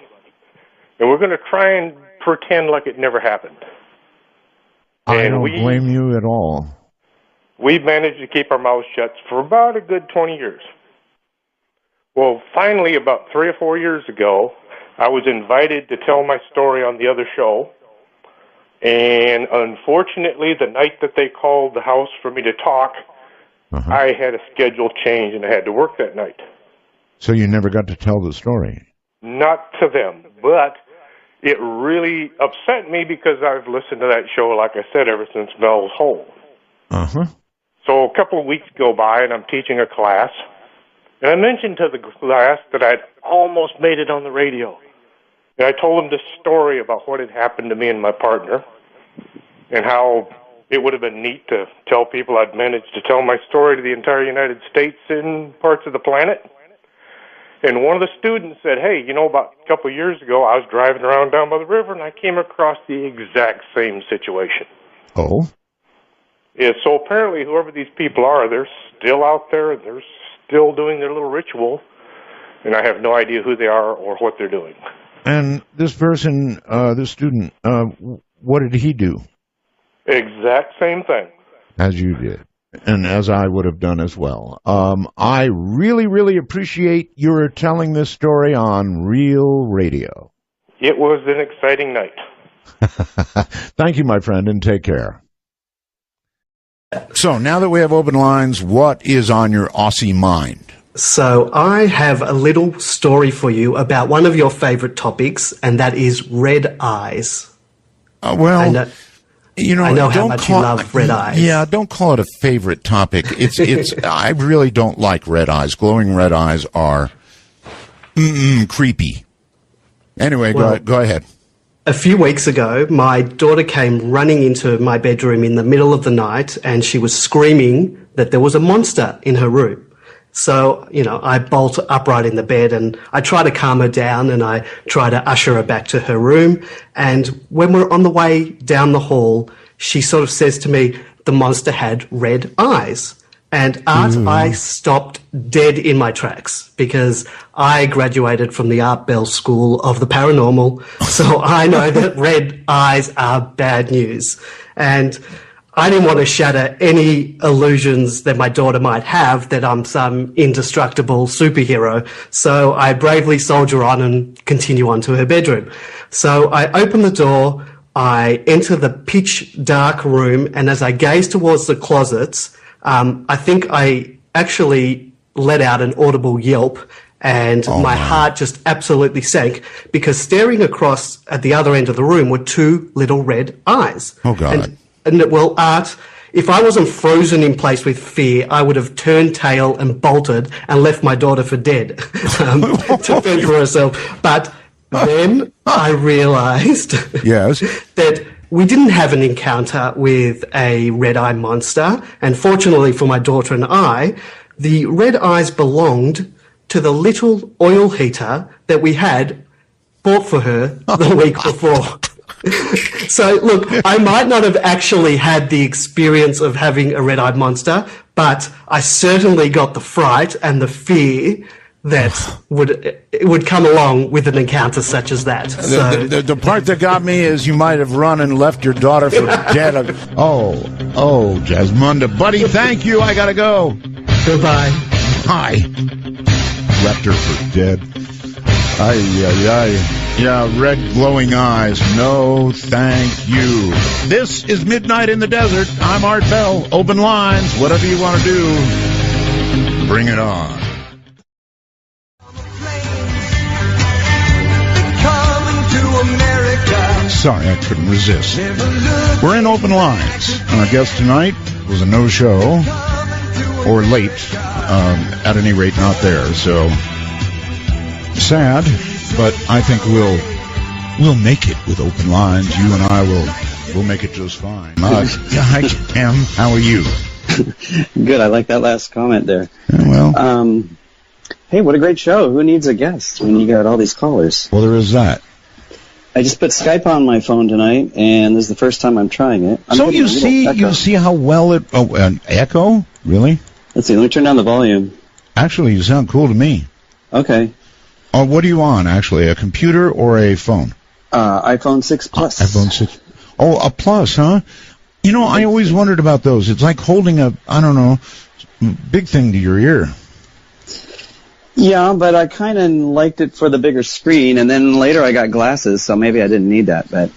and we're going to try and pretend like it never happened. I don't blame you at all. We've managed to keep our mouths shut for about a good 20 years. Well, finally, about 3 or 4 years ago, I was invited to tell my story on the other show, and unfortunately, the night that they called the house for me to talk, I had a schedule change, and I had to work that night. So you never got to tell the story? Not to them, but it really upset me because I've listened to that show, like I said, ever since Mel's Hole. So a couple of weeks go by, and I'm teaching a class, and I mentioned to the class that I'd almost made it on the radio. And I told them this story about what had happened to me and my partner, and how it would have been neat to tell people I'd managed to tell my story to the entire United States and parts of the planet. And one of the students said, hey, you know, about a couple of years ago, I was driving around down by the river, and I came across the exact same situation. Oh? Yeah, so apparently whoever these people are, they're still out there, and they're still doing their little ritual, and I have no idea who they are or what they're doing. And this person, this student, what did he do? Exact same thing. As you did. And as I would have done as well. I really, really appreciate your telling this story on Real Radio. It was an exciting night. Thank you, my friend, and take care. So now that we have open lines, what is on your Aussie mind? So I have a little story for you about one of your favorite topics, and that is red eyes. You know, I know how much you love red eyes. Yeah, don't call it a favorite topic. It's. I really don't like red eyes. Glowing red eyes are creepy. Anyway, go ahead. A few weeks ago, my daughter came running into my bedroom in the middle of the night, and she was screaming that there was a monster in her room. So, you know, I bolt upright in the bed, and I try to calm her down, and I try to usher her back to her room. And when we're on the way down the hall, she sort of says to me, the monster had red eyes. And I stopped dead in my tracks because I graduated from the Art Bell School of the Paranormal. So I know that red eyes are bad news. And I didn't want to shatter any illusions that my daughter might have that I'm some indestructible superhero. So I bravely soldier on and continue on to her bedroom. So I open the door, I enter the pitch dark room, and as I gaze towards the closets, I think I actually let out an audible yelp, and my heart just absolutely sank, because staring across at the other end of the room were two little red eyes. Oh, God. And well, Art, if I wasn't frozen in place with fear, I would have turned tail and bolted and left my daughter for dead to fend for herself. But then I realized that we didn't have an encounter with a red-eye monster, and fortunately for my daughter and I, the red eyes belonged to the little oil heater that we had bought for her the week before. So, look, I might not have actually had the experience of having a red-eyed monster, but I certainly got the fright and the fear that would come along with an encounter such as that. So. The part that got me is you might have run and left your daughter for dead. Oh, Jasmunda. Buddy, thank you. I got to go. Goodbye. Hi. Left her for dead. Ay. Yeah, red glowing eyes. No, thank you. This is Midnight in the Desert. I'm Art Bell. Open lines. Whatever you want to do, bring it on. Sorry, I couldn't resist. We're in open lines. And our guest tonight was a no-show, or late, at any rate not there. So, sad, but I think we'll make it with open lines. You and I will make it just fine. Hi, Cam. How are you? Good. I like that last comment there. Well. Hey, what a great show. Who needs a guest when you got all these callers? Well, there is that. I just put Skype on my phone tonight, and this is the first time I'm trying it. So you see how well it... Oh, an echo? Really? Let's see. Let me turn down the volume. Actually, you sound cool to me. Okay. Oh, what are you on, actually? A computer or a phone? iPhone 6 Plus. iPhone 6. Oh, a Plus, huh? You know, I always wondered about those. It's like holding a, I don't know, big thing to your ear. Yeah, but I kind of liked it for the bigger screen, and then later I got glasses, so maybe I didn't need that. But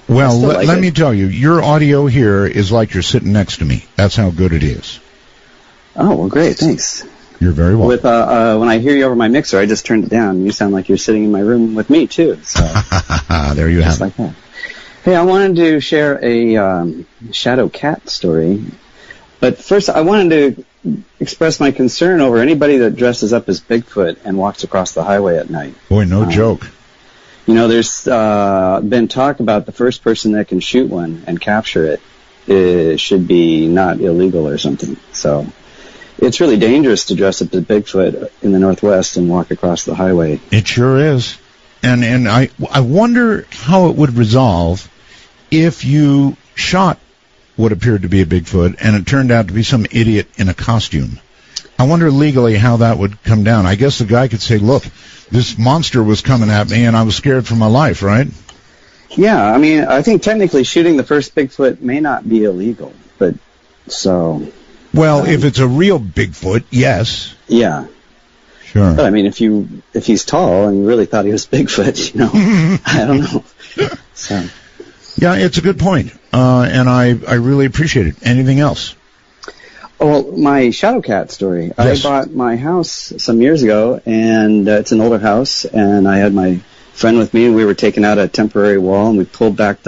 well, let me tell you, your audio here is like you're sitting next to me. That's how good it is. Oh, well, great, thanks. You're very welcome. With when I hear you over my mixer, I just turned it down. You sound like you're sitting in my room with me too. So there you have it. Like that. Hey, I wanted to share a shadow cat story, but first I wanted to express my concern over anybody that dresses up as Bigfoot and walks across the highway at night. Boy, no joke. You know, there's been talk about the first person that can shoot one and capture it should be not illegal or something. So it's really dangerous to dress up as Bigfoot in the Northwest and walk across the highway. It sure is. And I wonder how it would resolve if you shot what appeared to be a Bigfoot, and it turned out to be some idiot in a costume. I wonder legally how that would come down. I guess the guy could say, look, this monster was coming at me, and I was scared for my life, right? Yeah, I mean, I think technically shooting the first Bigfoot may not be illegal, but so... Well, if it's a real Bigfoot, yes. Yeah. Sure. But, I mean, if he's tall and you really thought he was Bigfoot, you know, I don't know. So... Yeah, it's a good point, and I really appreciate it. Anything else? Well, my shadow cat story. Yes. I bought my house some years ago, and it's an older house, and I had my friend with me, and we were taking out a temporary wall, and we pulled back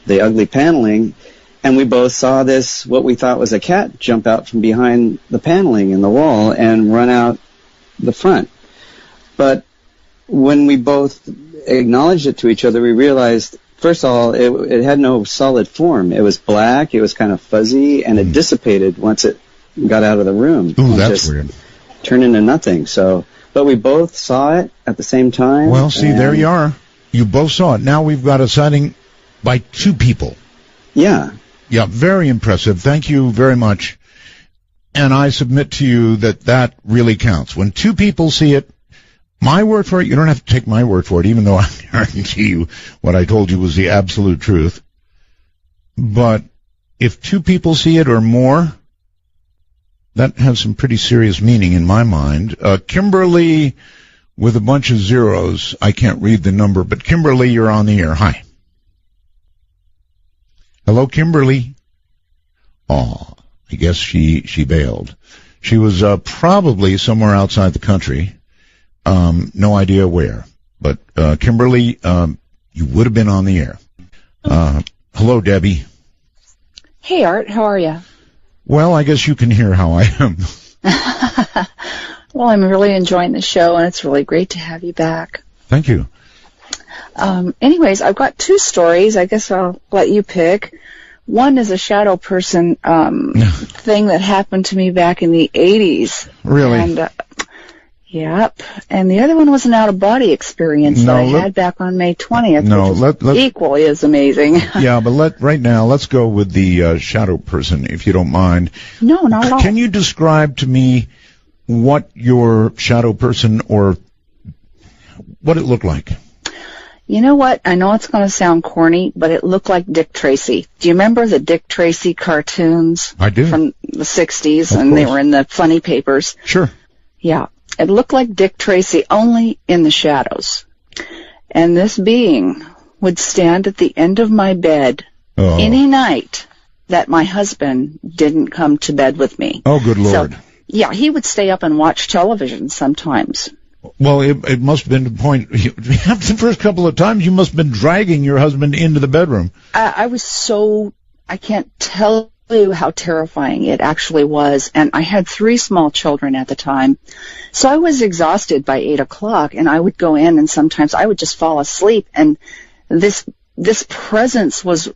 the ugly paneling, and we both saw this, what we thought was a cat, jump out from behind the paneling in the wall and run out the front. But when we both acknowledged it to each other, we realized... First of all, it had no solid form. It was black, it was kind of fuzzy, and it dissipated once it got out of the room. Ooh, that's weird. Turned into nothing. So, but we both saw it at the same time. Well, see, there you are. You both saw it. Now we've got a sighting by two people. Yeah. Yeah, very impressive. Thank you very much. And I submit to you that really counts. When two people see it, my word for it, you don't have to take my word for it, even though I guarantee you what I told you was the absolute truth. But if two people see it or more, that has some pretty serious meaning in my mind. Kimberly with a bunch of zeros. I can't read the number, but Kimberly, you're on the air. Hi. Hello, Kimberly. Oh, I guess she bailed. She was probably somewhere outside the country. No idea where. But Kimberly, you would have been on the air. Hello, Debbie. Hey, Art. How are you? Well, I guess you can hear how I am. Well, I'm really enjoying the show, and it's really great to have you back. Thank you. Anyways, I've got two stories. I guess I'll let you pick. One is a shadow person thing that happened to me back in the 80s. Really? And, yep. And the other one was an out-of-body experience that I had back on May 20th, which was equally as amazing. Yeah, but right now, let's go with the shadow person, if you don't mind. No, not at all. Can you describe to me what your shadow person or what it looked like? You know what? I know it's going to sound corny, but it looked like Dick Tracy. Do you remember the Dick Tracy cartoons? I do. From the 60s, and they were in the funny papers. Sure. Yeah. It looked like Dick Tracy, only in the shadows. And this being would stand at the end of my bed any night that my husband didn't come to bed with me. Oh, good Lord. So, yeah, he would stay up and watch television sometimes. Well, it must have been the point. The first couple of times, you must have been dragging your husband into the bedroom. I can't tell you how terrifying it actually was. And I had 3 small children at the time. So I was exhausted by 8 o'clock, and I would go in, and sometimes I would just fall asleep. And this presence was,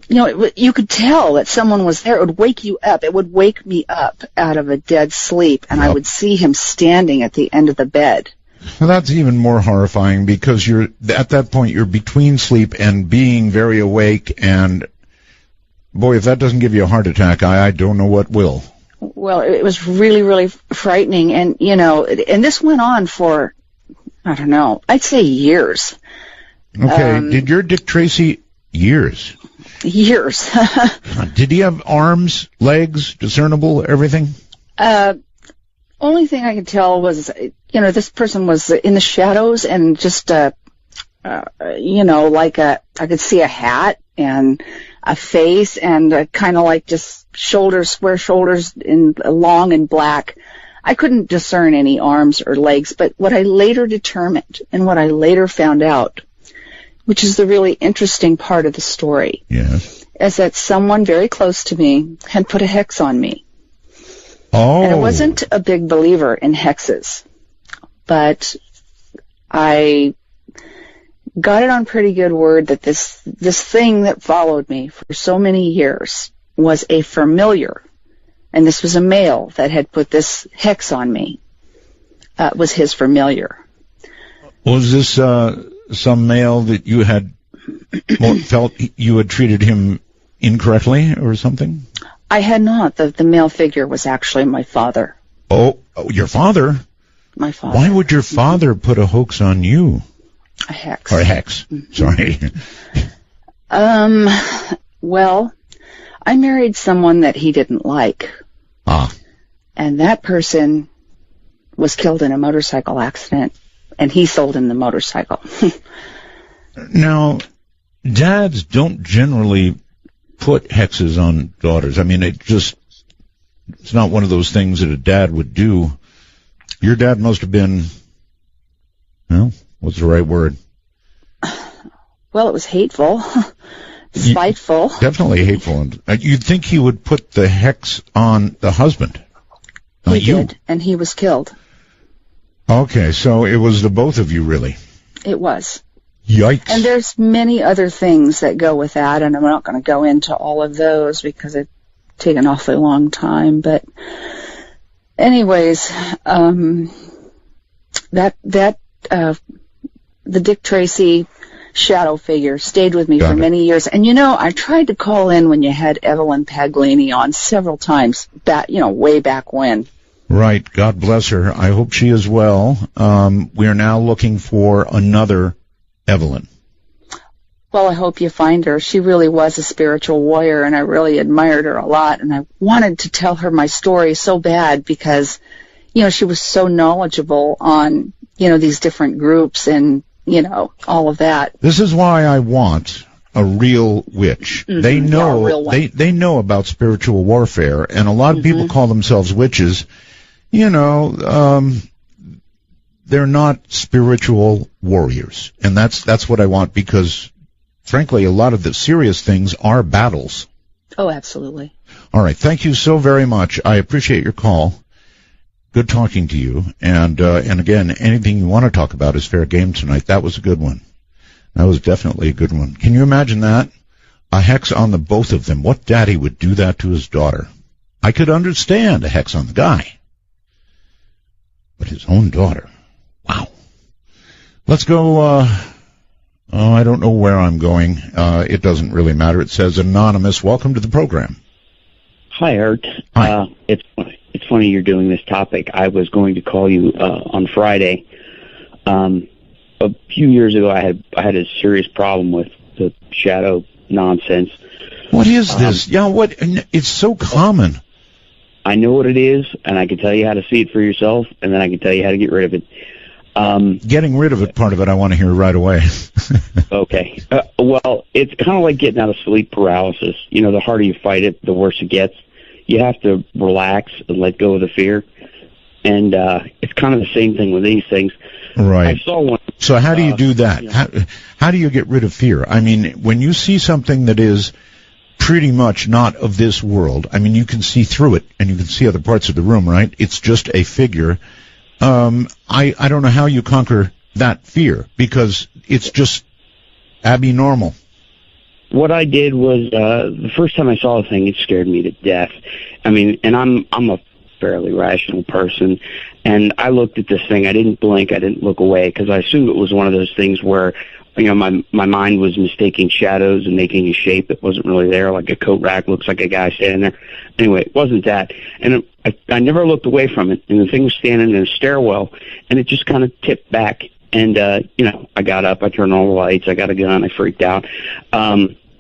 you could tell that someone was there. It would wake you up. It would wake me up out of a dead sleep, and I would see him standing at the end of the bed. Well, that's even more horrifying because at that point you're between sleep and being very awake, and boy, if that doesn't give you a heart attack, I don't know what will. Well, it was really, really frightening, and and this went on for, I don't know, I'd say years. Okay, did your Dick Tracy years? Years. Did he have arms, legs, discernible, everything? Only thing I could tell was, this person was in the shadows and just, I could see a hat and a face and kind of like just square shoulders long and black. I couldn't discern any arms or legs, but what I later determined and what I later found out, which is the really interesting part of the story, is that someone very close to me had put a hex on me. Oh. And I wasn't a big believer in hexes, but I got it on pretty good word that this thing that followed me for so many years was a familiar, and this was a male that had put this hex on me. Was his familiar. Was this some male that you had felt you had treated him incorrectly or something? I had not. The male figure was actually my father. Oh, your father? My father. Why would your father put a hoax on you? A hex. Or a hex. Sorry. Well, I married someone that he didn't like. And that person was killed in a motorcycle accident, and he sold him the motorcycle. Now, dads don't generally put hexes on daughters. I mean, it's not one of those things that a dad would do. Your dad must have been, what's the right word? Well, it was hateful, spiteful. Definitely hateful. And you'd think he would put the hex on the husband, not you. He did, and he was killed. Okay, so it was the both of you, really. It was. Yikes. And there's many other things that go with that, and I'm not going to go into all of those because it'd take an awfully long time. But anyways, the Dick Tracy shadow figure stayed with me for many years. And I tried to call in when you had Evelyn Paglini on several times, way back when. Right. God bless her. I hope she is well. We are now looking for another Evelyn. Well, I hope you find her. She really was a spiritual warrior, and I really admired her a lot. And I wanted to tell her my story so bad because, she was so knowledgeable on, these different groups and, all of that. This is why I want a real witch. Mhm. They know Yeah, a real one. they know about spiritual warfare, and a lot of people call themselves witches. You know, they're not spiritual warriors, and that's what I want, because frankly, a lot of the serious things are battles. Oh, absolutely. All right, thank you so very much. I appreciate your call. Good talking to you. And again, anything you want to talk about is fair game tonight. That was a good one. That was definitely a good one. Can you imagine that? A hex on the both of them. What daddy would do that to his daughter? I could understand a hex on the guy. But his own daughter. Wow. Let's go, I don't know where I'm going. It doesn't really matter. It says anonymous. Welcome to the program. Hi, Art. Hi. It's funny you're doing this topic. I was going to call you on Friday. A few years ago, I had a serious problem with the shadow nonsense. What is this? Yeah, what? It's so common. I know what it is, and I can tell you how to see it for yourself, and then I can tell you how to get rid of it. Getting rid of it, part of it, I want to hear right away. Okay. Well, it's kind of like getting out of sleep paralysis. You know, the harder you fight it, the worse it gets. You have to relax and let go of the fear. And it's kind of the same thing with these things. Right. I saw one. So how do you do that? How do you get rid of fear? I mean, when you see something that is pretty much not of this world, I mean, you can see through it, and you can see other parts of the room, right? It's just a figure. I don't know how you conquer that fear, because it's just abnormal. What I did was, the first time I saw the thing, it scared me to death. I mean, and I'm a fairly rational person, and I looked at this thing. I didn't blink. I didn't look away, because I assumed it was one of those things where, you know, my mind was mistaking shadows and making a shape that wasn't really there, like a coat rack looks like a guy standing there. Anyway, it wasn't that. And I never looked away from it, and the thing was standing in a stairwell, and it just kind of tipped back. And, you know, I got up, I turned on all the lights, I got a gun, I freaked out.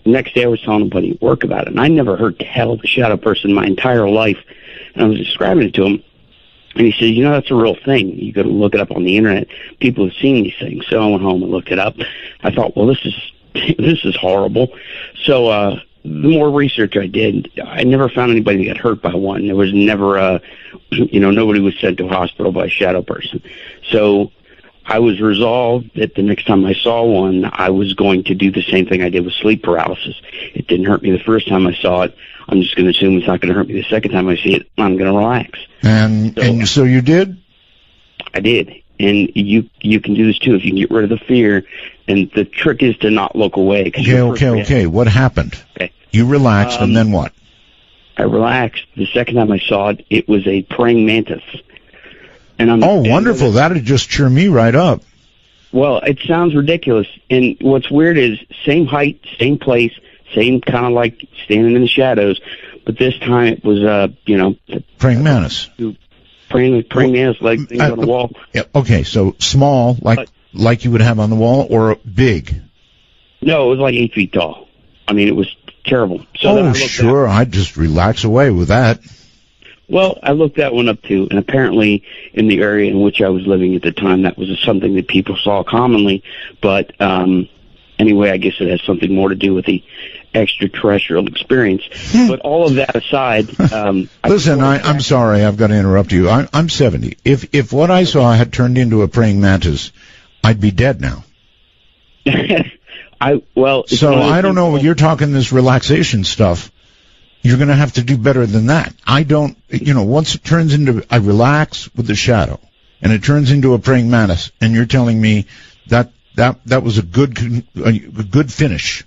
Next day I was telling a buddy at work about it, and I never heard tell of the shadow person my entire life. And I was describing it to him, and he said, you know, that's a real thing. You got to look it up on the internet. People have seen these things. So I went home and looked it up. I thought, well, this is horrible. So the more research I did, I never found anybody that got hurt by one. There was never you know, nobody was sent to a hospital by a shadow person. So I was resolved that the next time I saw one, I was going to do the same thing I did with sleep paralysis. It didn't hurt me the first time I saw it. I'm just going to assume it's not going to hurt me the second time I see it. I'm going to relax. And so you did? I did. And you can do this too if you can get rid of the fear. And the trick is to not look away. Okay. What happened? Okay. You relaxed, and then what? I relaxed. The second time I saw it, it was a praying mantis. And wonderful. That'd just cheer me right up. Well, it sounds ridiculous. And what's weird is same height, same place, same kind of like standing in the shadows. But this time it was, you know... Praying mantis. Praying mantis, like things on the wall. Yeah, okay, so small, like you would have on the wall, or big? No, it was like 8 feet tall. I mean, it was terrible. So sure, I'd just relax away with that. Well, I looked that one up too, and apparently in the area in which I was living at the time, that was something that people saw commonly. But anyway, I guess it has something more to do with the extraterrestrial experience. But all of that aside... Listen, I'm sorry, I've got to interrupt you. I'm 70. If what I saw had turned into a praying mantis, I'd be dead now. I don't know, you're talking this relaxation stuff. You're going to have to do better than that. I don't, you know, once it turns into, I relax with the shadow, and it turns into a praying mantis, and you're telling me that was a good finish.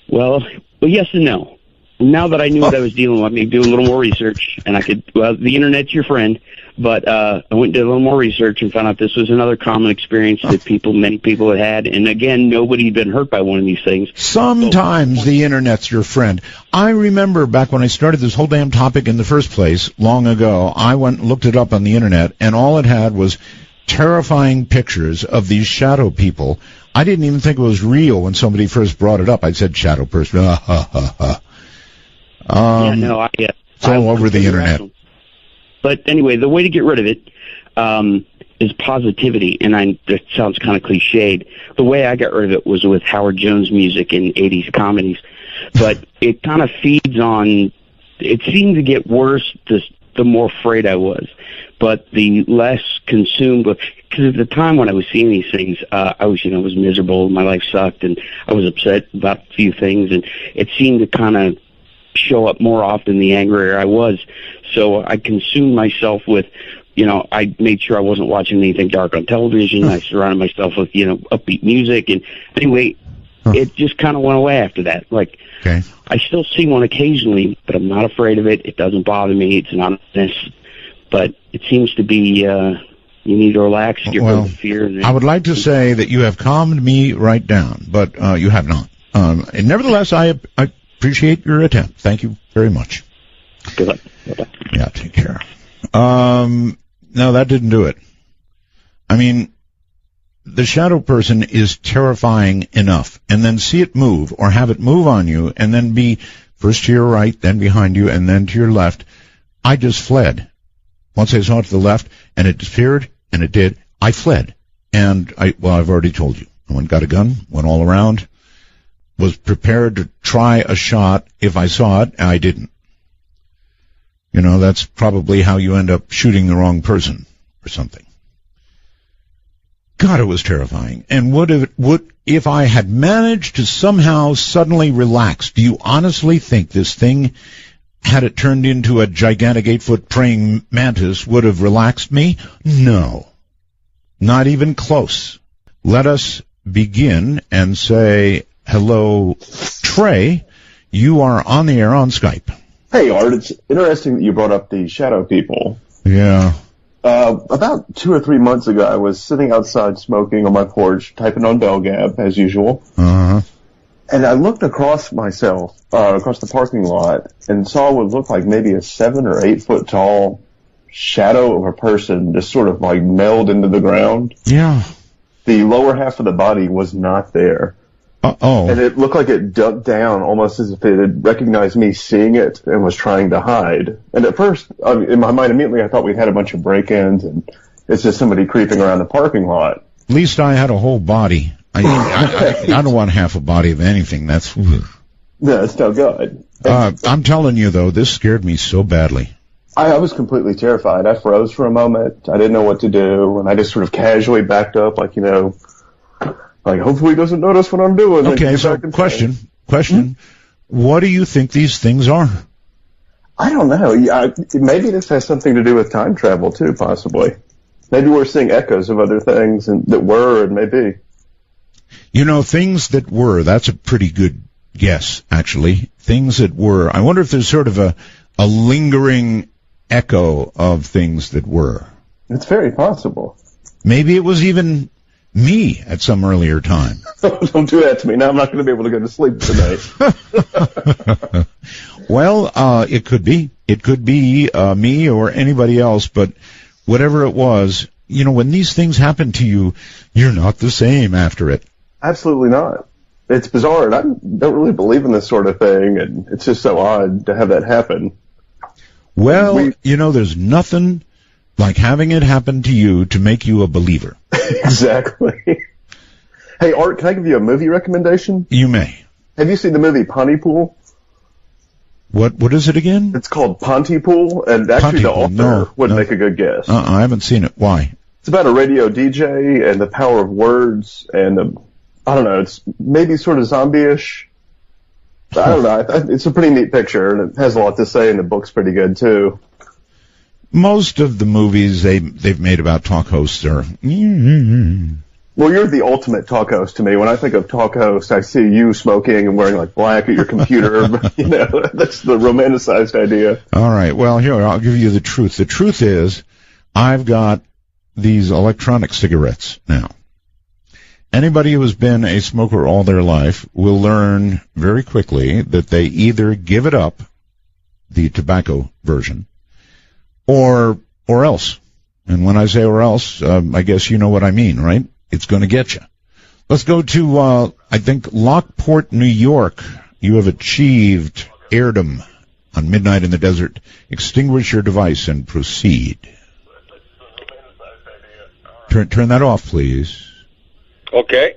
Well, yes and no. Now that I knew what I was dealing with, I mean, do a little more research, and I could, the internet's your friend, but I went and did a little more research and found out this was another common experience that many people had. And again, nobody had been hurt by one of these things. Sometimes the internet's your friend. I remember back when I started this whole damn topic in the first place, long ago, I went and looked it up on the internet, and all it had was terrifying pictures of these shadow people. I didn't even think it was real when somebody first brought it up. I said shadow person. It's all over the internet. But anyway, the way to get rid of it, is positivity, and that sounds kind of cliched. The way I got rid of it was with Howard Jones music in 80s comedies, but it kind of feeds on, it seemed to get worse the more afraid I was, but the less consumed, because at the time when I was seeing these things, I was miserable, my life sucked, and I was upset about a few things, and it seemed to kind of show up more often the angrier I was. So I consumed myself with, I made sure I wasn't watching anything dark on television. I surrounded myself with, upbeat music. And anyway, it just kind of went away after that. Like, okay. I still see one occasionally, but I'm not afraid of it. It doesn't bother me. It's not this. But it seems to be, you need to relax, get rid of the fear. I would like to say that you have calmed me right down, but you have not. And nevertheless, I appreciate your attempt. Thank you very much. Good luck. Bye-bye. Yeah, take care. No, that didn't do it. I mean, the shadow person is terrifying enough, and then see it move, or have it move on you, and then be first to your right, then behind you, and then to your left. I just fled. Once I saw it to the left, and it disappeared, and it did, I fled. And I've already told you. I went and got a gun, went all around, was prepared to try a shot if I saw it, and I didn't. That's probably how you end up shooting the wrong person or something. God, it was terrifying. And if I had managed to somehow suddenly relax, do you honestly think this thing, had it turned into a gigantic 8-foot praying mantis, would have relaxed me? No. Not even close. Let us begin and say, hello, Trey. You are on the air on Skype. Hey, Art, it's interesting that you brought up the shadow people. Yeah. About 2 or 3 months ago, I was sitting outside smoking on my porch, typing on BellGab, as usual. Uh-huh. And I looked across myself, across the parking lot, and saw what looked like maybe a 7 or 8 foot tall shadow of a person just sort of like meld into the ground. Yeah. The lower half of the body was not there. Uh-oh. And it looked like it ducked down almost as if it had recognized me seeing it and was trying to hide. And at first, in my mind, immediately I thought we'd had a bunch of break-ins and it's just somebody creeping around the parking lot. At least I had a whole body. I don't want half a body of anything. That's... Yeah, it's no good. I'm telling you, though, this scared me so badly. I was completely terrified. I froze for a moment. I didn't know what to do, and I just sort of casually backed up, like hopefully he doesn't notice what I'm doing. Okay, so question. What do you think these things are? I don't know. Maybe this has something to do with time travel, too, possibly. Maybe we're seeing echoes of other things that were and maybe. Things that were, that's a pretty good guess, actually. Things that were. I wonder if there's sort of a lingering echo of things that were. It's very possible. Maybe it was even me at some earlier time. Don't do that to me. Now I'm not going to be able to go to sleep tonight. Well, it could be. It could be me or anybody else, but whatever it was, when these things happen to you, you're not the same after it. Absolutely not. It's bizarre, and I don't really believe in this sort of thing, and it's just so odd to have that happen. Well, there's nothing like having it happen to you to make you a believer. Exactly. Hey, Art, can I give you a movie recommendation? You may. Have you seen the movie Pontypool? What is it again? It's called Pontypool, and actually the author wouldn't make a good guess. I haven't seen it. Why? It's about a radio DJ and the power of words, and I don't know, it's maybe sort of zombie-ish. I don't know. It's a pretty neat picture, and it has a lot to say, and the book's pretty good, too. Most of the movies they've made about talk hosts are... Well, you're the ultimate talk host to me. When I think of talk host, I see you smoking and wearing black at your computer. That's the romanticized idea. All right. Well, here, I'll give you the truth. The truth is, I've got these electronic cigarettes now. Anybody who has been a smoker all their life will learn very quickly that they either give it up, the tobacco version, or else. And when I say or else, I guess you know what I mean, right? It's going to get you. Let's go to, I think, Lockport, New York. You have achieved airdom on Midnight in the Desert. Extinguish your device and proceed. Turn that off, please. Okay.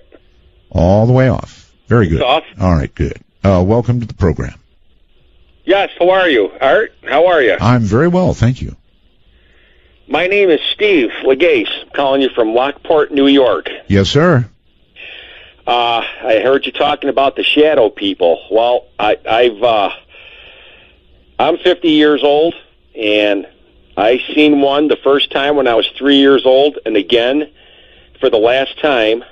All the way off. Very good. It's off. All right, good. Welcome to the program. Yes, how are you? Art, how are you? I'm very well, thank you. My name is Steve Legase. I'm calling you from Lockport, New York. Yes, sir. I heard you talking about the shadow people. Well, I'm 50 years old, and I seen one the first time when I was 3 years old, and again for the last time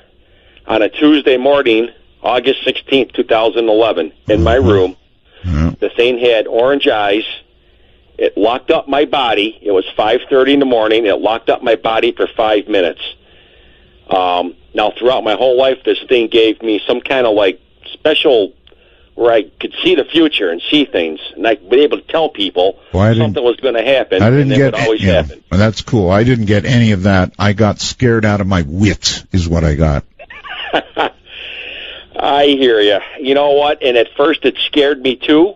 on a Tuesday morning, August 16th, 2011, in my room. The thing had orange eyes. It locked up my body. It was 5:30 in the morning. It locked up my body for 5 minutes. Now, throughout my whole life, this thing gave me some kind of like special where I could see the future and see things, and I'd be able to tell people something was going to happen, and it would always happen. Well, that's cool. I didn't get any of that. I got scared out of my wits, is what I got. I hear you. You know what? And at first it scared me too,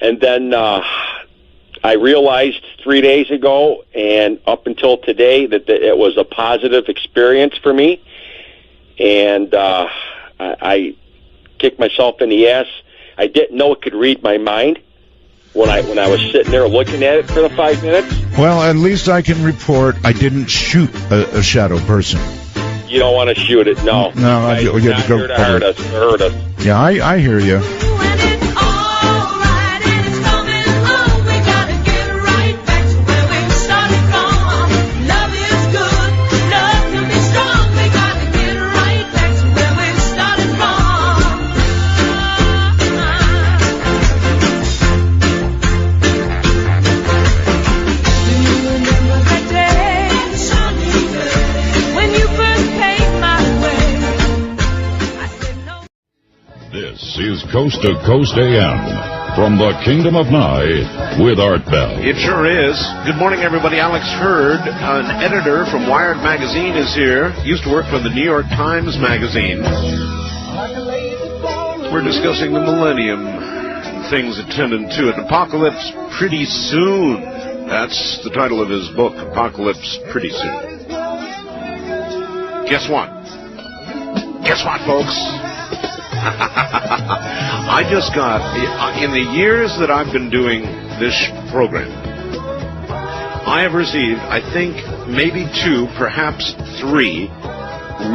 and then I realized 3 days ago and up until today that it was a positive experience for me, and I kicked myself in the ass. I didn't know it could read my mind when I was sitting there looking at it for the 5 minutes. Well, at least I can report I didn't shoot a shadow person. You don't want to shoot it, no. No, I you have to go here to hurt us. Yeah, I hear you. This is Coast to Coast AM from the Kingdom of Nye with Art Bell. It sure is. Good morning, everybody. Alex Hurd, an editor from Wired Magazine, is here. Used to work for the New York Times Magazine. We're discussing the millennium and things attendant to it. Apocalypse Pretty Soon. That's the title of his book, Apocalypse Pretty Soon. Guess what? Guess what, folks? I just got, in the years that I've been doing this program, I have received, I think, maybe 2, perhaps 3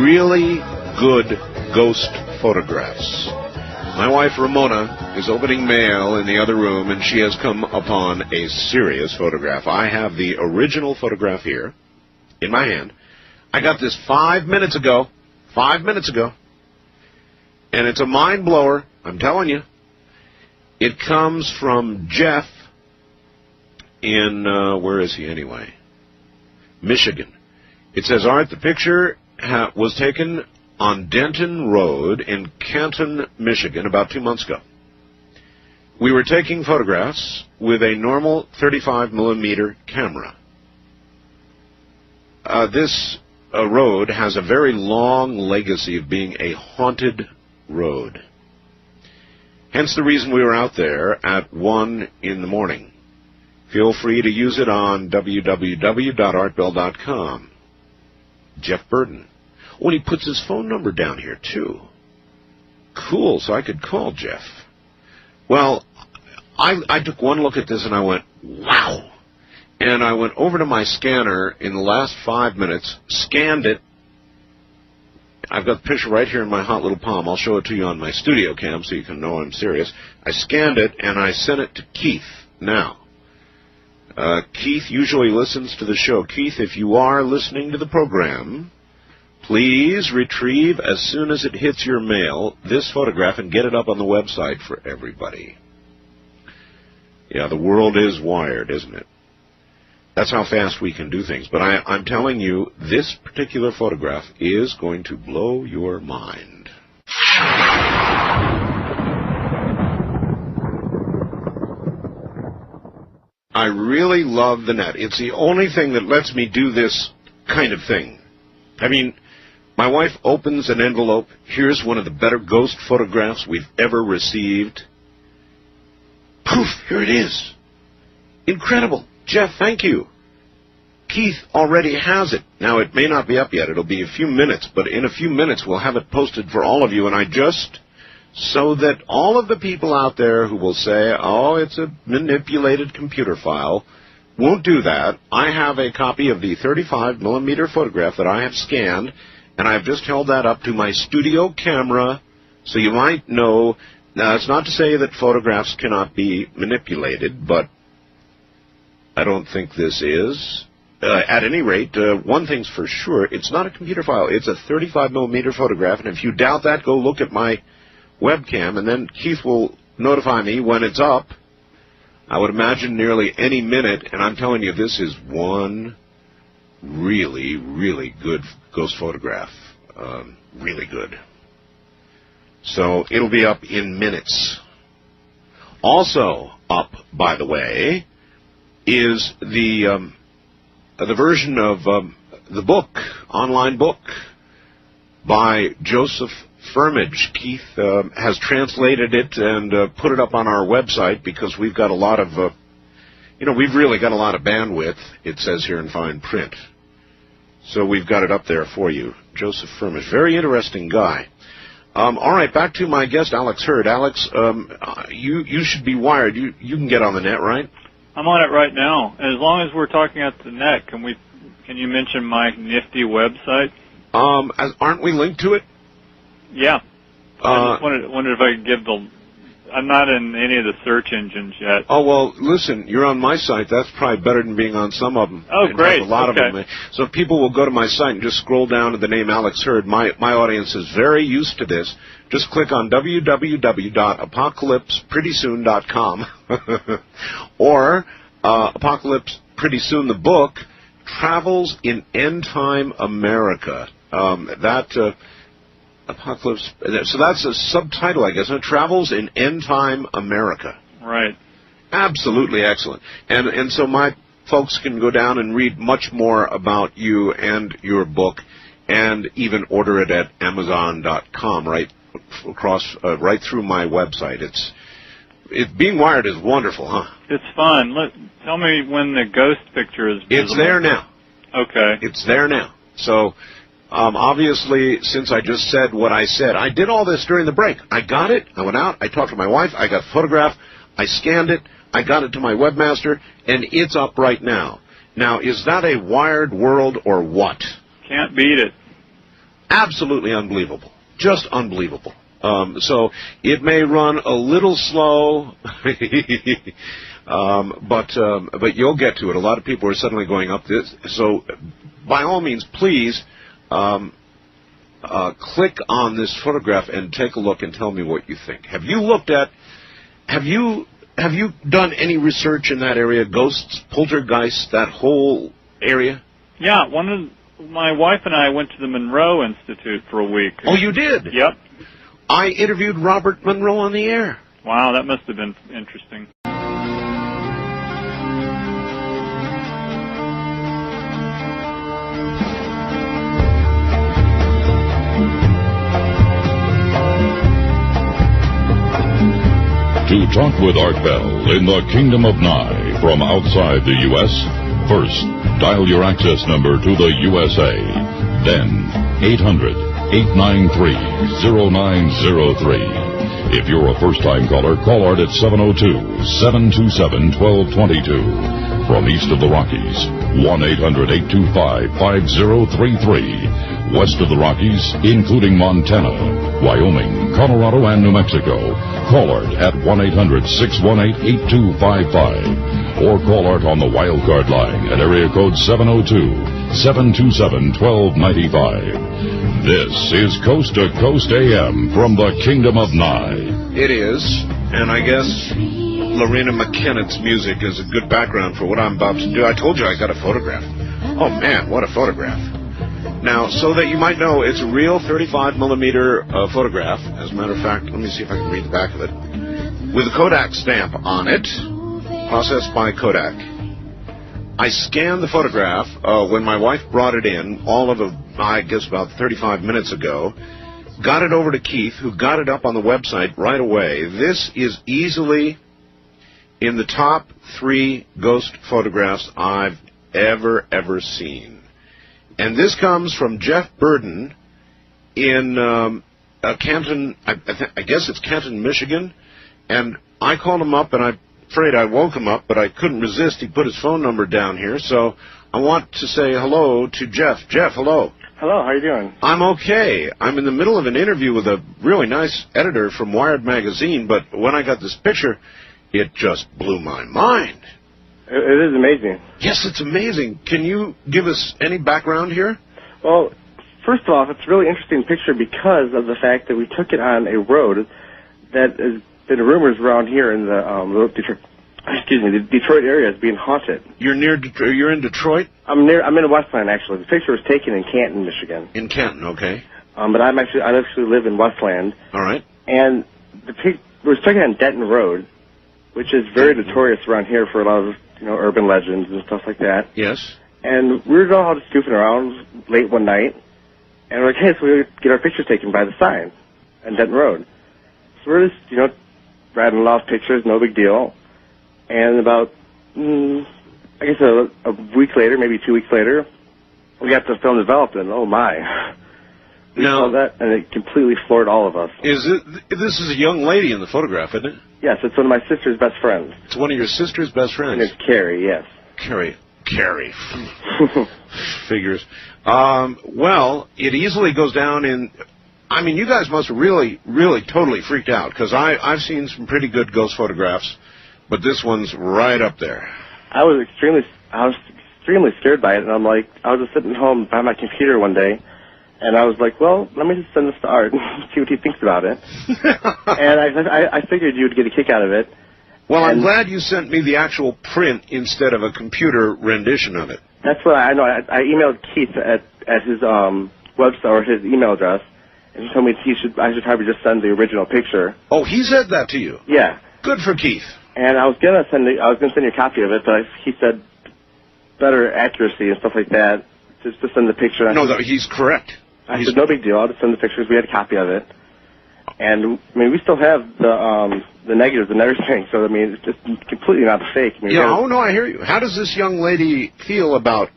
really good ghost photographs. My wife, Ramona, is opening mail in the other room, and she has come upon a serious photograph. I have the original photograph here in my hand. I got this 5 minutes ago. 5 minutes ago. And it's a mind blower, I'm telling you. It comes from Jeff in, where is he anyway? Michigan. It says, Art, the picture was taken on Denton Road in Canton, Michigan, about 2 months ago. We were taking photographs with a normal 35mm camera. This road has a very long legacy of being a haunted road. Hence the reason we were out there at 1 in the morning. Feel free to use it on www.artbell.com. Jeff Burton. Oh, and he puts his phone number down here, too. Cool, so I could call Jeff. Well, I took one look at this and I went, wow. And I went over to my scanner in the last 5 minutes, scanned it. I've got the picture right here in my hot little palm. I'll show it to you on my studio cam so you can know I'm serious. I scanned it, and I sent it to Keith now. Keith usually listens to the show. Keith, if you are listening to the program, please retrieve, as soon as it hits your mail, this photograph and get it up on the website for everybody. Yeah, the world is wired, isn't it? That's how fast we can do things. But I'm telling you, this particular photograph is going to blow your mind. I really love the net. It's the only thing that lets me do this kind of thing. I mean, my wife opens an envelope. Here's one of the better ghost photographs we've ever received. Poof, here it is. Incredible. Jeff, thank you. Keith already has it. Now, it may not be up yet. It'll be a few minutes, but in a few minutes we'll have it posted for all of you, and I just, so that all of the people out there who will say, oh, it's a manipulated computer file, won't do that. I have a copy of the 35mm photograph that I have scanned, and I've just held that up to my studio camera, so you might know. Now, it's not to say that photographs cannot be manipulated, but I don't think this is. At any rate, one thing's for sure, it's not a computer file. It's a 35mm photograph, and if you doubt that, go look at my webcam, and then Keith will notify me when it's up. I would imagine nearly any minute, and I'm telling you, this is one really, really good ghost photograph. Really good. So it'll be up in minutes. Also up, by the way, is the version of the book, online book, by Joseph Firmage. Keith has translated it and put it up on our website because we've got a lot of, we've really got a lot of bandwidth, it says here in fine print. So we've got it up there for you. Joseph Firmage, very interesting guy. All right, back to my guest, Alex Hurd. Alex, you should be wired. You can get on the net, right? I'm on it right now. As long as we're talking at the net, can you mention my nifty website? Aren't we linked to it? Yeah. I just wondered if I could give I'm not in any of the search engines yet. Oh, well, listen, you're on my site. That's probably better than being on some of them. Oh, great. A lot of them. So if people will go to my site and just scroll down to the name Alex Hurd, my audience is very used to this. Just click on www.apocalypseprettysoon.com or Apocalypse Pretty Soon, the book, Travels in End Time America. Apocalypse. So that's a subtitle, I guess. Travels in End Time America. Right. Absolutely excellent. And so my folks can go down and read much more about you and your book, and even order it at Amazon.com. Right across, right through my website. Being wired is wonderful, huh? It's fun. Tell me when the ghost picture is visible. It's there now. Okay. It's there now. So. Obviously, since I just said what I said, I did all this during the break. I got it, I went out, I talked to my wife, I got a photograph, I scanned it, I got it to my webmaster, and it's up right now. Now, is that a wired world or what? Can't beat it. Absolutely unbelievable. Just unbelievable. So it may run a little slow, but you'll get to it. A lot of people are suddenly going up this. So by all means, please click on this photograph and take a look and tell me what you think. Have you done any research in that area? Ghosts, poltergeists, that whole area? Yeah, my wife and I went to the Monroe Institute for a week. Oh, you did? Yep. I interviewed Robert Monroe on the air. Wow, that must have been interesting. To talk with Art Bell in the Kingdom of Nye from outside the U.S., first, dial your access number to the USA. Then, 800-893-0903. If you're a first-time caller, call Art at 702-727-1222. From east of the Rockies, 1-800-825-5033. West of the Rockies, including Montana, Wyoming, Colorado, and New Mexico, call Art at 1-800-618-8255. Or call Art on the wildcard line at area code 702-727-1295. This is Coast to Coast AM from the Kingdom of Nye. It is, and I guess Lorena McKennett's music is a good background for what I'm about to do. I told you I got a photograph. Oh, man, what a photograph. Now, so that you might know, it's a real 35mm photograph. As a matter of fact, let me see if I can read the back of it. With a Kodak stamp on it, processed by Kodak. I scanned the photograph when my wife brought it in, I guess about 35 minutes ago. Got it over to Keith, who got it up on the website right away. This is easily in the top 3 ghost photographs I've ever seen. And this comes from Jeff Burden in Canton, I guess it's Canton, Michigan. And I called him up, and I'm afraid I woke him up, but I couldn't resist. He put his phone number down here, so I want to say hello to Jeff. Jeff, hello. Hello, how are you doing? I'm okay. I'm in the middle of an interview with a really nice editor from Wired Magazine, but when I got this picture, it just blew my mind. It is amazing. Yes, it's amazing. Can you give us any background here? Well, first off, it's a really interesting picture because of the fact that we took it on a road that has been rumors around here in the Detroit area is being haunted. You're near Detroit? You're in Detroit? I'm in Westland, actually. The picture was taken in Canton, Michigan. In Canton, okay. But I actually live in Westland. All right. And it was taken on Denton Road, which is very notorious around here for a lot of urban legends and stuff like that. Yes. And we were all just goofing around late one night, and we're like, hey, so we get our pictures taken by the sign on Denton Road. So we're just, writing a lot of pictures, no big deal. And about, I guess a week later, maybe 2 weeks later, we got the film developed, and oh my. We saw that, and it completely floored all of us. This is a young lady in the photograph, isn't it? Yes, it's one of my sister's best friends. It's one of your sister's best friends? It's Carrie, yes. Carrie. Figures. Well, it easily goes down in... I mean, you guys must have really totally freaked out, because I've seen some pretty good ghost photographs, but this one's right up there. I was extremely scared by it, and I was just sitting home by my computer one day, and I was like, well, let me just send this to Art and see what he thinks about it. And I figured you would get a kick out of it. Well, I'm glad you sent me the actual print instead of a computer rendition of it. That's what I know. I emailed Keith at his website or his email address, and he told me I should probably just send the original picture. Oh, he said that to you? Yeah. Good for Keith. And I was gonna send you a copy of it, but he said better accuracy and stuff like that. Just to send the picture. No, he's correct. I said no big deal. I'll just send the pictures. We had a copy of it, and I mean we still have the negatives and everything. So I mean it's just completely not fake. I mean, no, I hear you. How does this young lady feel about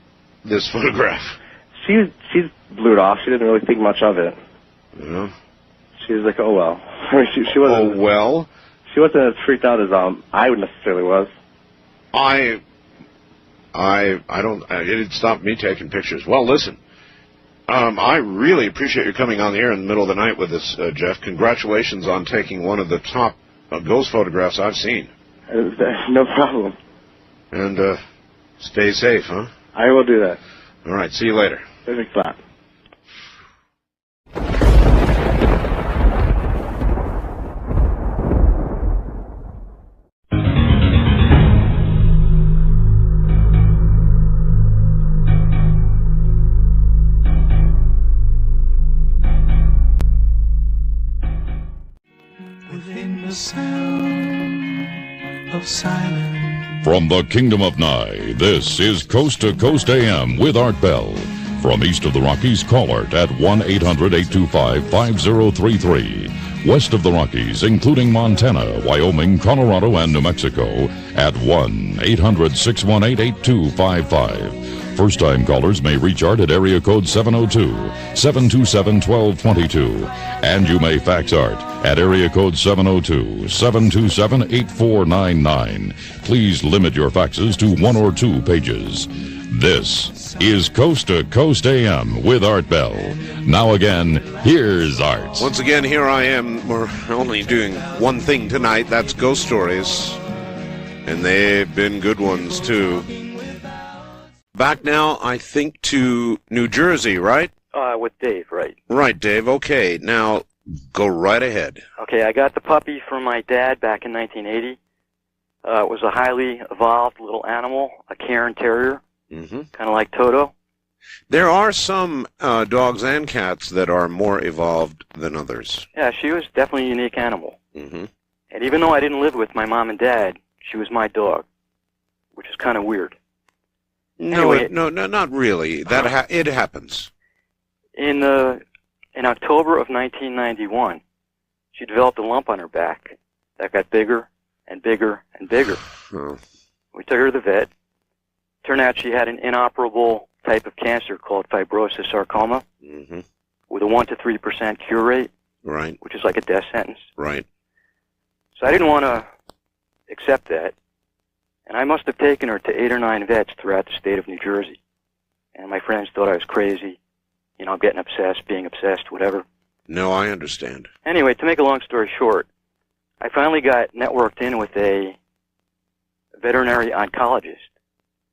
this photograph? She's blew it off. She didn't really think much of it. Yeah. She was like, oh well. I mean she wasn't. Oh well. She wasn't as freaked out as I necessarily was. I don't. It didn't stop me taking pictures. Well, listen. I really appreciate you coming on the air in the middle of the night with us, Jeff. Congratulations on taking one of the top ghost photographs I've seen. No problem. And stay safe, huh? I will do that. All right. See you later. Thanks a lot. From the Kingdom of Nye, this is Coast to Coast AM with Art Bell. From east of the Rockies, call Art at 1-800-825-5033. West of the Rockies, including Montana, Wyoming, Colorado, and New Mexico, at 1-800-618-8255. First-time callers may reach Art at area code 702-727-1222. And you may fax Art at area code 702-727-8499. Please limit your faxes to 1 or 2 pages. This is Coast to Coast AM with Art Bell. Now again, here's Art. Once again, here I am. We're only doing one thing tonight. That's ghost stories. And they've been good ones, too. Back now, I think, to New Jersey, right? With Dave, right. Right, Dave. Okay, now go right ahead. Okay, I got the puppy from my dad back in 1980. It was a highly evolved little animal, a Cairn Terrier, kind of like Toto. There are some dogs and cats that are more evolved than others. Yeah, she was definitely a unique animal. And even though I didn't live with my mom and dad, she was my dog, which is kind of weird. No, Anyway, no, not really. It happens. In October of 1991, she developed a lump on her back that got bigger and bigger and bigger. We took her to the vet. turned out she had an inoperable type of cancer called fibrosis sarcoma Mm-hmm. with a 1 to 3% cure rate, Right. which is like a death sentence. Right. So I didn't want to accept that. And I must have taken her to 8 or 9 vets throughout the state of New Jersey. And my friends thought I was crazy, you know, getting obsessed, being obsessed, whatever. No, I understand. Anyway, to make a long story short, I finally got networked in with a veterinary oncologist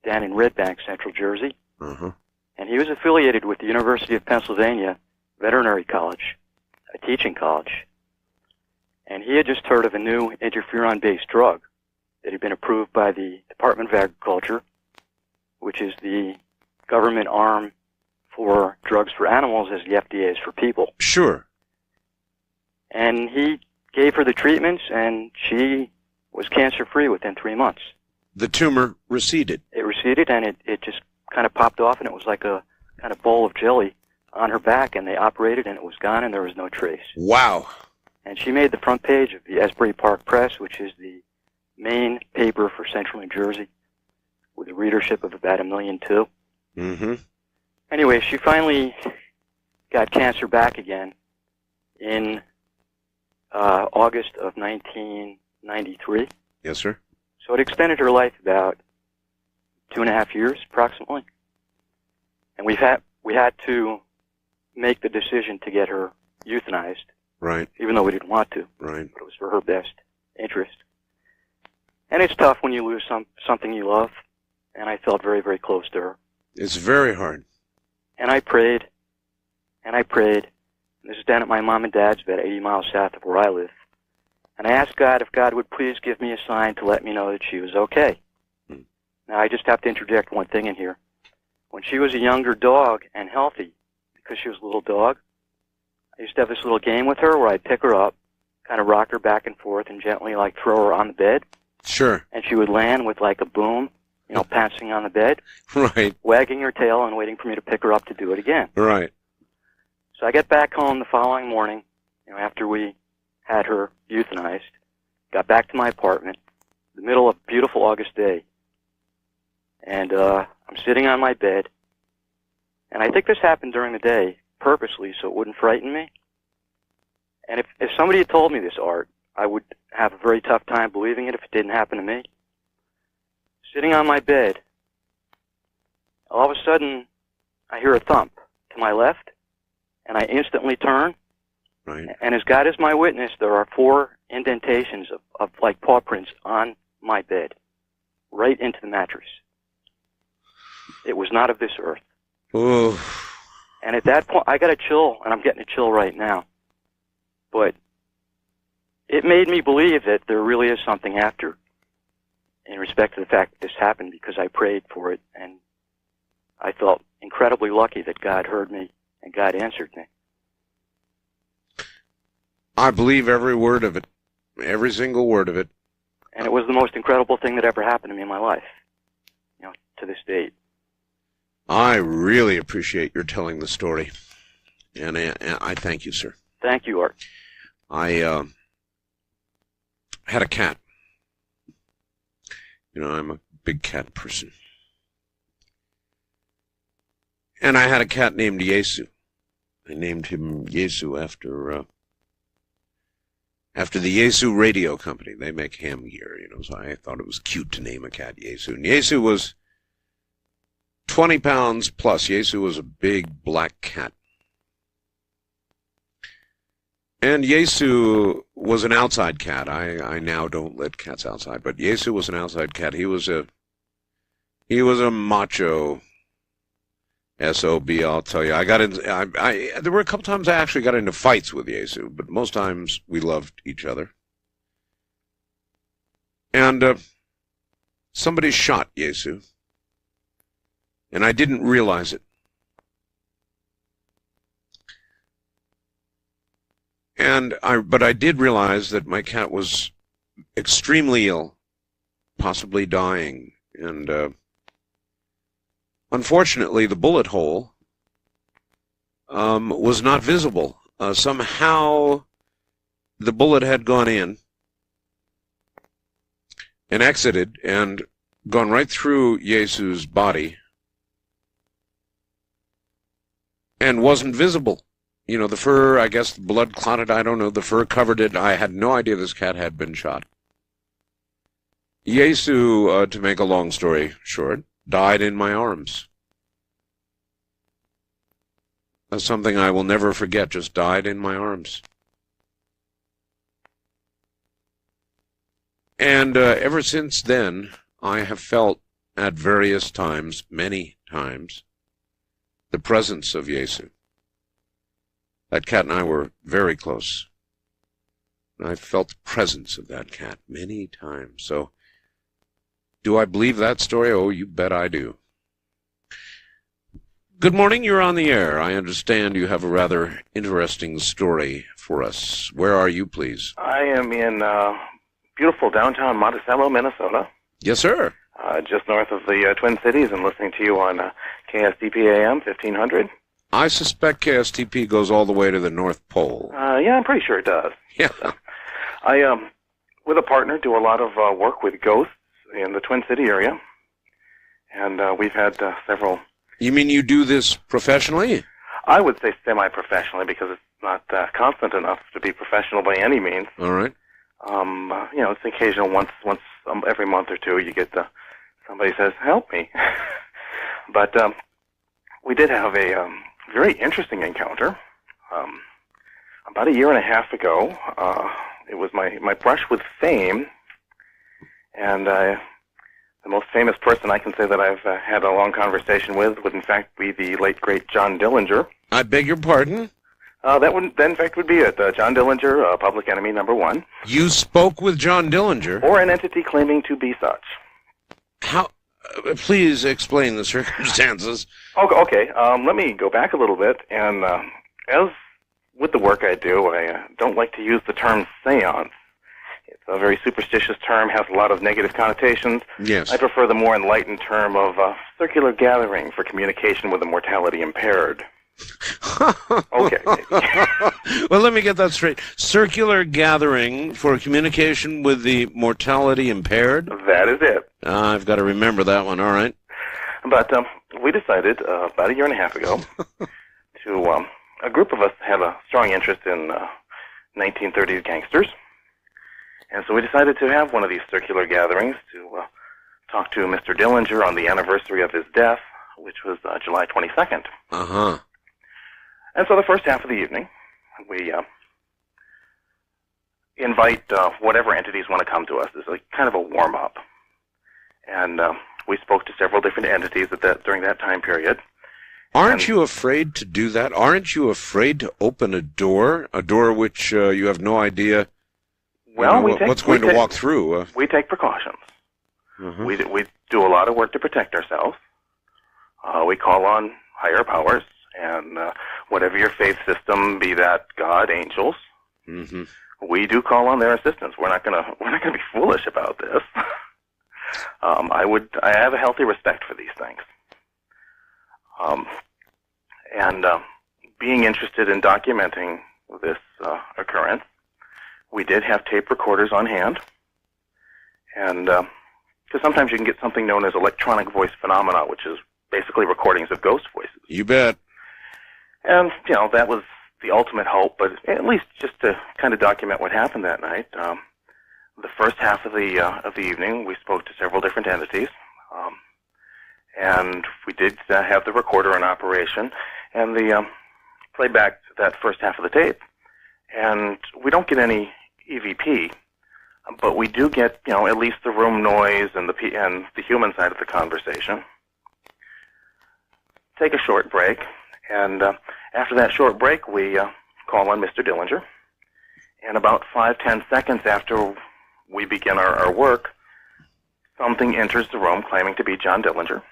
down in Red Bank, Central Jersey. Uh-huh. And he was affiliated with the University of Pennsylvania Veterinary College, a teaching college. And he had just heard of a new interferon-based drug that had been approved by the Department of Agriculture, which is the government arm for drugs for animals as the FDA is for people. Sure. And he gave her the treatments, and she was cancer-free within 3 months. The tumor receded. It receded, and it just kind of popped off, and it was like a kind of bowl of jelly on her back, and they operated, and it was gone, and there was no trace. Wow. And she made the front page of the Asbury Park Press, which is the main paper for Central New Jersey, with a readership of about 1.2 million. Mm-hmm. Anyway, she finally got cancer back again in August of 1993. Yes, sir. So it extended her life about 2.5 years, approximately. And we had to make the decision to get her euthanized. Right. Even though we didn't want to. Right. But it was for her best interest. And it's tough when you lose something you love. And I felt very, very close to her. It's very hard. And I prayed. And I prayed. And this is down at my mom and dad's, about 80 miles south of where I live. And I asked God if God would please give me a sign to let me know that she was okay. Now, I just have to interject one thing in here. When she was a younger dog and healthy, because she was a little dog, I used to have this little game with her where I'd pick her up, kind of rock her back and forth, and gently, like, throw her on the bed. Sure. And she would land with, like, a boom, you know, pouncing on the bed. Right. Wagging her tail and waiting for me to pick her up to do it again. Right. So I get back home the following morning, you know, after we had her euthanized, got back to my apartment, the middle of a beautiful August day, and I'm sitting on my bed, and I think this happened during the day, purposely, so it wouldn't frighten me. And if somebody had told me this, Art, I would have a very tough time believing it if it didn't happen to me. Sitting on my bed, all of a sudden, I hear a thump to my left, and I instantly turn. Right. And as God is my witness, there are 4 indentations of like paw prints on my bed, right into the mattress. It was not of this earth. Ooh. And at that point, I got a chill, and I'm getting a chill right now. But it made me believe that there really is something after, in respect to the fact that this happened, because I prayed for it, and I felt incredibly lucky that God heard me and God answered me. I believe every word of it. Every single word of it. And it was the most incredible thing that ever happened to me in my life, you know, to this date. I really appreciate your telling the story. And I thank you, sir. Thank you, Art. I had a cat. You know, I'm a big cat person. And I had a cat named Yesu. I named him Yesu after the Yesu radio company. They make ham gear, you know, so I thought it was cute to name a cat Yesu. And Yesu was 20 pounds plus. Yesu was a big black cat. And Yesu was an outside cat. I now don't let cats outside, but Yesu was an outside cat. He was a macho SOB, I'll tell you. There were a couple times I actually got into fights with Yesu, but most times we loved each other. And somebody shot Yesu, and I didn't realize it. But I did realize that my cat was extremely ill, possibly dying, and unfortunately, the bullet hole was not visible. Somehow, the bullet had gone in and exited, and gone right through Jesu's body and wasn't visible. You know, the fur, I guess, blood clotted, I don't know, the fur covered it. I had no idea this cat had been shot. Jesu, to make a long story short, died in my arms. That's something I will never forget, just died in my arms. And ever since then, I have felt at various times, many times, the presence of Jesu. That cat and I were very close. And I felt the presence of that cat many times. So, do I believe that story? Oh, you bet I do. Good morning, you're on the air. I understand you have a rather interesting story for us. Where are you, please? I am in beautiful downtown Monticello, Minnesota. Yes, sir. Just north of the Twin Cities, and listening to you on KSTP AM 1500. I suspect KSTP goes all the way to the North Pole. Yeah, I'm pretty sure it does. Yeah. I, with a partner, do a lot of work with ghosts in the Twin City area, and we've had several... You mean you do this professionally? I would say semi-professionally, because it's not constant enough to be professional by any means. All right. You know, it's occasional. Once every month or two, you get somebody says, "Help me." But we did have a very interesting encounter about a year and a half ago. It was my brush with fame, and the most famous person I can say that I've had a long conversation with would in fact be the late great John Dillinger. I beg your pardon? That in fact would be it. John Dillinger, Public Enemy #1. You spoke with John Dillinger? Or an entity claiming to be such. How? Please explain the circumstances. Okay. Let me go back a little bit. And as with the work I do, I don't like to use the term seance. It's a very superstitious term, has a lot of negative connotations. Yes. I prefer the more enlightened term of circular gathering for communication with the mortality impaired. Okay. Well, let me get that straight. Circular gathering for communication with the mortality impaired? That is it. I've got to remember that one, all right. But we decided about a year and a half ago to, a group of us had a strong interest in 1930s gangsters. And so we decided to have one of these circular gatherings to talk to Mr. Dillinger on the anniversary of his death, which was July 22nd. Uh-huh. And so the first half of the evening, we invite whatever entities want to come to us. It's like kind of a warm-up. And we spoke to several different entities during that time period. Aren't you afraid to do that? Aren't you afraid to open a door which you have no idea what's going to walk through? We take precautions. Mm-hmm. We do a lot of work to protect ourselves. We call on higher powers. And whatever your faith system, be that God, angels, mm-hmm. we do call on their assistance. We're not gonna be foolish about this. I have a healthy respect for these things. And being interested in documenting this occurrence, we did have tape recorders on hand, and because sometimes you can get something known as electronic voice phenomena, which is basically recordings of ghost voices. You bet. And, that was the ultimate hope, but at least just to kind of document what happened that night. The first half of the evening, we spoke to several different entities, and we did have the recorder in operation, and the played back that first half of the tape. And we don't get any EVP, but we do get, at least the room noise and the human side of the conversation. Take a short break. And after that short break, we call on Mr. Dillinger. And about 5-10 seconds after we begin our work, something enters the room claiming to be John Dillinger.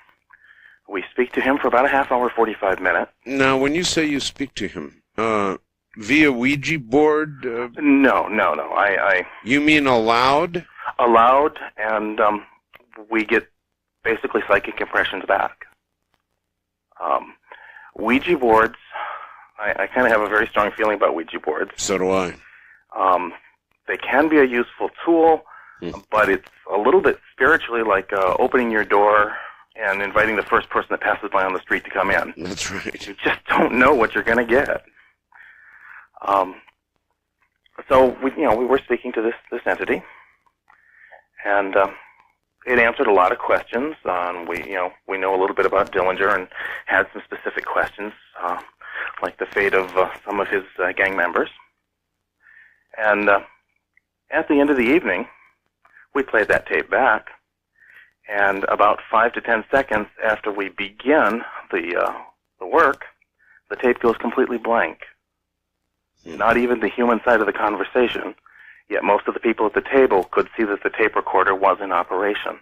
We speak to him for about a half hour, 45 minutes. Now, when you say you speak to him, via Ouija board? No. You mean aloud? Aloud, and we get basically psychic impressions back. Ouija boards, I kind of have a very strong feeling about Ouija boards. So do I. They can be a useful tool. but it's a little bit spiritually like opening your door and inviting the first person that passes by on the street to come in. That's right. You just don't know what you're going to get. So we were speaking to this entity, and it answered a lot of questions. We know a little bit about Dillinger and had some specific questions, like the fate of some of his gang members. And at the end of the evening, we played that tape back, and about 5 to 10 seconds after we begin the work, the tape goes completely blank. Not even the human side of the conversation, yet most of the people at the table could see that the tape recorder was in operation.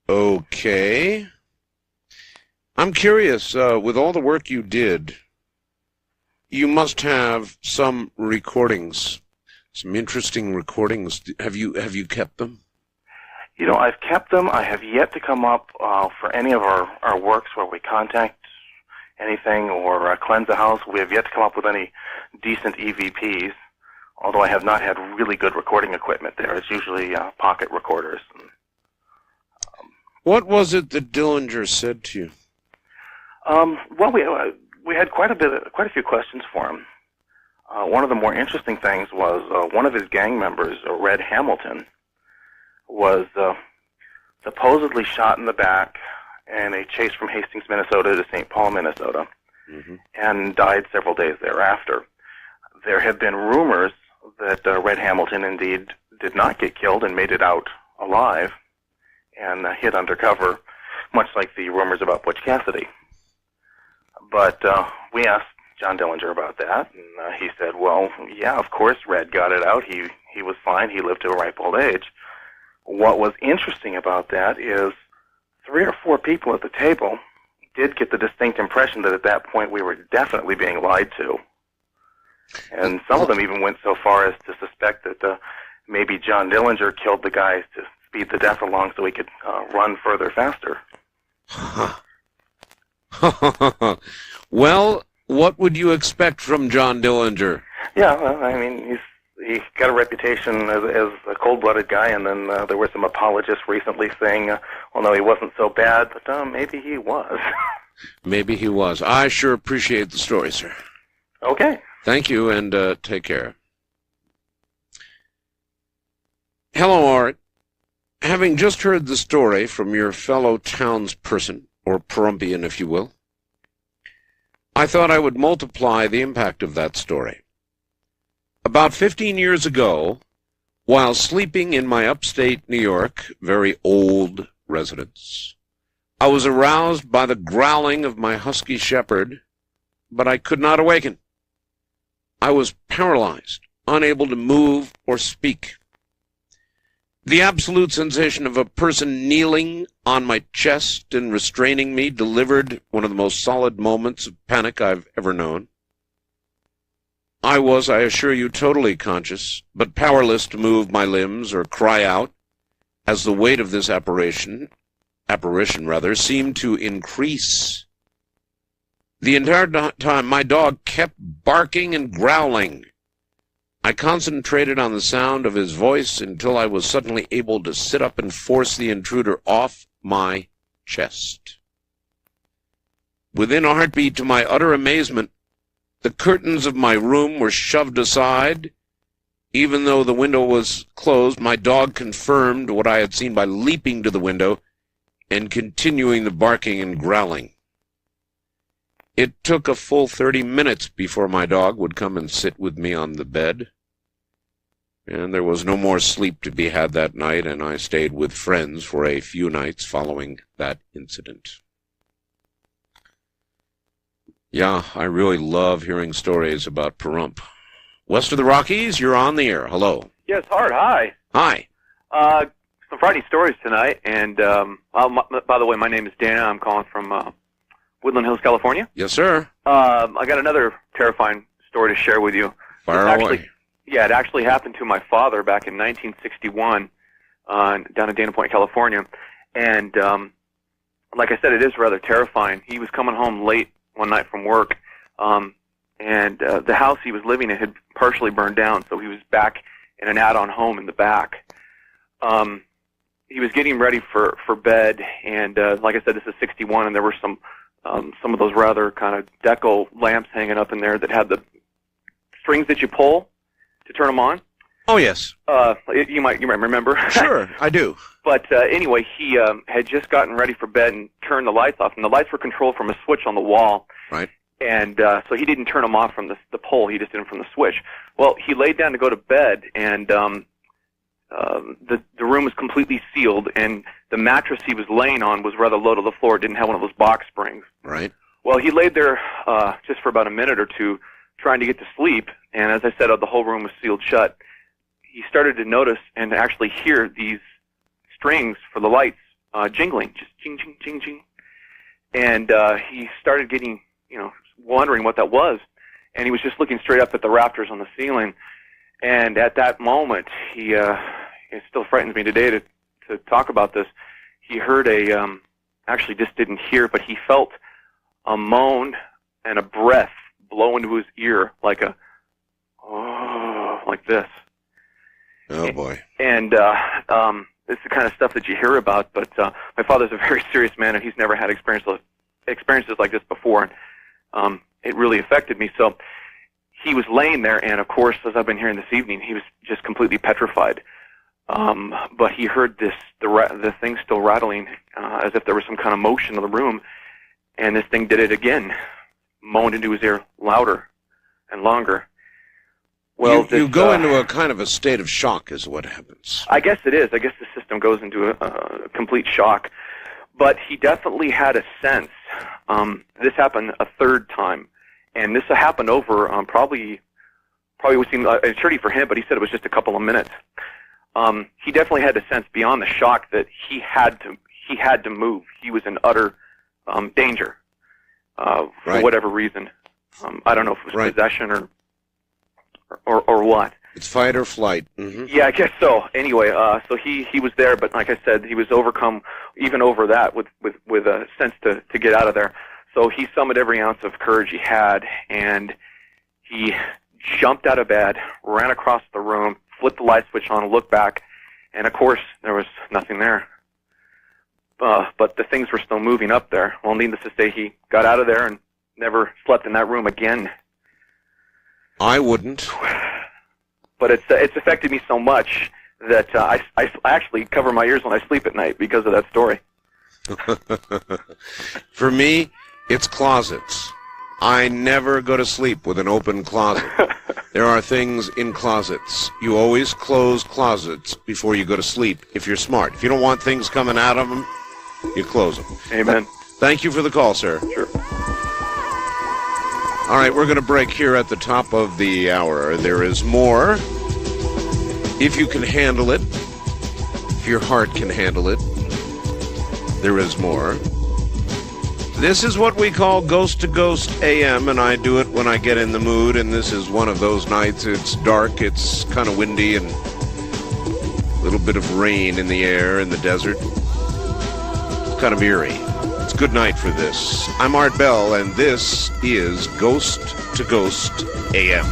Okay. I'm curious, with all the work you did, you must have some recordings, some interesting recordings. Have you kept them? I've kept them. I have yet to come up for any of our works where we contact anything or cleanse a house. We have yet to come up with any decent EVPs, although I have not had really good recording equipment there. It's usually pocket recorders. What was it that Dillinger said to you? Well, we had quite a few questions for him. One of the more interesting things was one of his gang members, Red Hamilton, was supposedly shot in the back in a chase from Hastings, Minnesota to St. Paul, Minnesota, and died several days thereafter. There have been rumors that Red Hamilton indeed did not get killed and made it out alive and hid undercover, much like the rumors about Butch Cassidy. But we asked John Dillinger about that, and he said, well, yeah, of course Red got it out. He was fine. He lived to a ripe old age. What was interesting about that is 3 or 4 people at the table did get the distinct impression that at that point we were definitely being lied to. And some of them even went so far as to suspect that maybe John Dillinger killed the guys to speed the death along so he could run further faster. Well, what would you expect from John Dillinger? Yeah, well, I mean, he got a reputation as a cold-blooded guy, and then there were some apologists recently saying, well, no, he wasn't so bad, but maybe he was. Maybe he was. I sure appreciate the story, sir. Okay. Thank you, and take care. Hello, Art. Having just heard the story from your fellow townsperson, or Perumpian, if you will, I thought I would multiply the impact of that story. About 15 years ago, while sleeping in my upstate New York, very old residence, I was aroused by the growling of my husky shepherd, but I could not awaken. I was paralyzed, unable to move or speak. The absolute sensation of a person kneeling on my chest and restraining me delivered one of the most solid moments of panic I've ever known. I was, I assure you, totally conscious, but powerless to move my limbs or cry out, as the weight of this apparition seemed to increase. The entire time, my dog kept barking and growling. I concentrated on the sound of his voice until I was suddenly able to sit up and force the intruder off my chest. Within a heartbeat, to my utter amazement, the curtains of my room were shoved aside. Even though the window was closed, my dog confirmed what I had seen by leaping to the window and continuing the barking and growling. It took a full 30 minutes before my dog would come and sit with me on the bed. And there was no more sleep to be had that night, and I stayed with friends for a few nights following that incident. Yeah, I really love hearing stories about Pahrump. West of the Rockies, you're on the air. Hello. Yes, Hart, hi. Hi. Some Friday stories tonight, and by the way, my name is Dana. I'm calling from Woodland Hills, California. Yes, sir. I got another terrifying story to share with you. Fire away. Yeah, it actually happened to my father back in 1961 down in Dana Point, California. And like I said, it is rather terrifying. He was coming home late one night from work, and the house he was living in had partially burned down, so he was back in an add-on home in the back. He was getting ready for bed, and like I said, this is 61, and there were some of those rather kind of deco lamps hanging up in there that had the strings that you pull to turn them on. Oh, yes. You might remember. Sure, I do. But anyway, he had just gotten ready for bed and turned the lights off, and the lights were controlled from a switch on the wall. Right. And so he didn't turn them off from the pole, he just did them from the switch. Well, he laid down to go to bed, and the room was completely sealed, and the mattress he was laying on was rather low to the floor. It didn't have one of those box springs. Right. Well, he laid there just for about a minute or two trying to get to sleep, and as I said, the whole room was sealed shut. He started to notice and actually hear these strings for the lights jingling, just jing, jing, jing, jing. And he started getting, wondering what that was, and he was just looking straight up at the rafters on the ceiling. And at that moment, it still frightens me today to talk about this. He heard actually just didn't hear, but he felt a moan and a breath blow into his ear like like this. Oh boy. And it's the kind of stuff that you hear about, but my father's a very serious man, and he's never had experiences like this before. And it really affected me. So he was laying there, and of course, as I've been hearing this evening, he was just completely petrified. But he heard the thing still rattling, as if there was some kind of motion in the room, and this thing did it again, moaned into his ear louder and longer. Well, you go into a kind of a state of shock is what happens. I guess it is. I guess the system goes into a complete shock. But he definitely had a sense. This happened a third time, and this happened over probably would seem an eternity for him, but he said it was just a couple of minutes. He definitely had a sense beyond the shock that he had to move. He was in utter danger for whatever reason. I don't know if it was possession or what. It's fight or flight. Mm-hmm. Yeah, I guess so. Anyway, so he was there, but like I said, he was overcome even over that with a sense to get out of there. So he summoned every ounce of courage he had, and he jumped out of bed, ran across the room, flipped the light switch on, looked back, and of course there was nothing there. But the things were still moving up there. Well, needless to say, he got out of there and never slept in that room again. I wouldn't. But it's affected me so much that I actually cover my ears when I sleep at night because of that story. For me, it's closets. I never go to sleep with an open closet. There are things in closets. You always close closets before you go to sleep if you're smart. If you don't want things coming out of them, you close them. Amen. Thank you for the call, sir. Sure. All right, we're going to break here at the top of the hour. There is more. If you can handle it, if your heart can handle it, there is more. This is what we call Ghost to Ghost AM, and I do it when I get in the mood, and this is one of those nights. It's dark, it's kind of windy, and a little bit of rain in the air in the desert. It's kind of eerie. It's good night for this. I'm Art Bell, and this is Ghost to Ghost AM.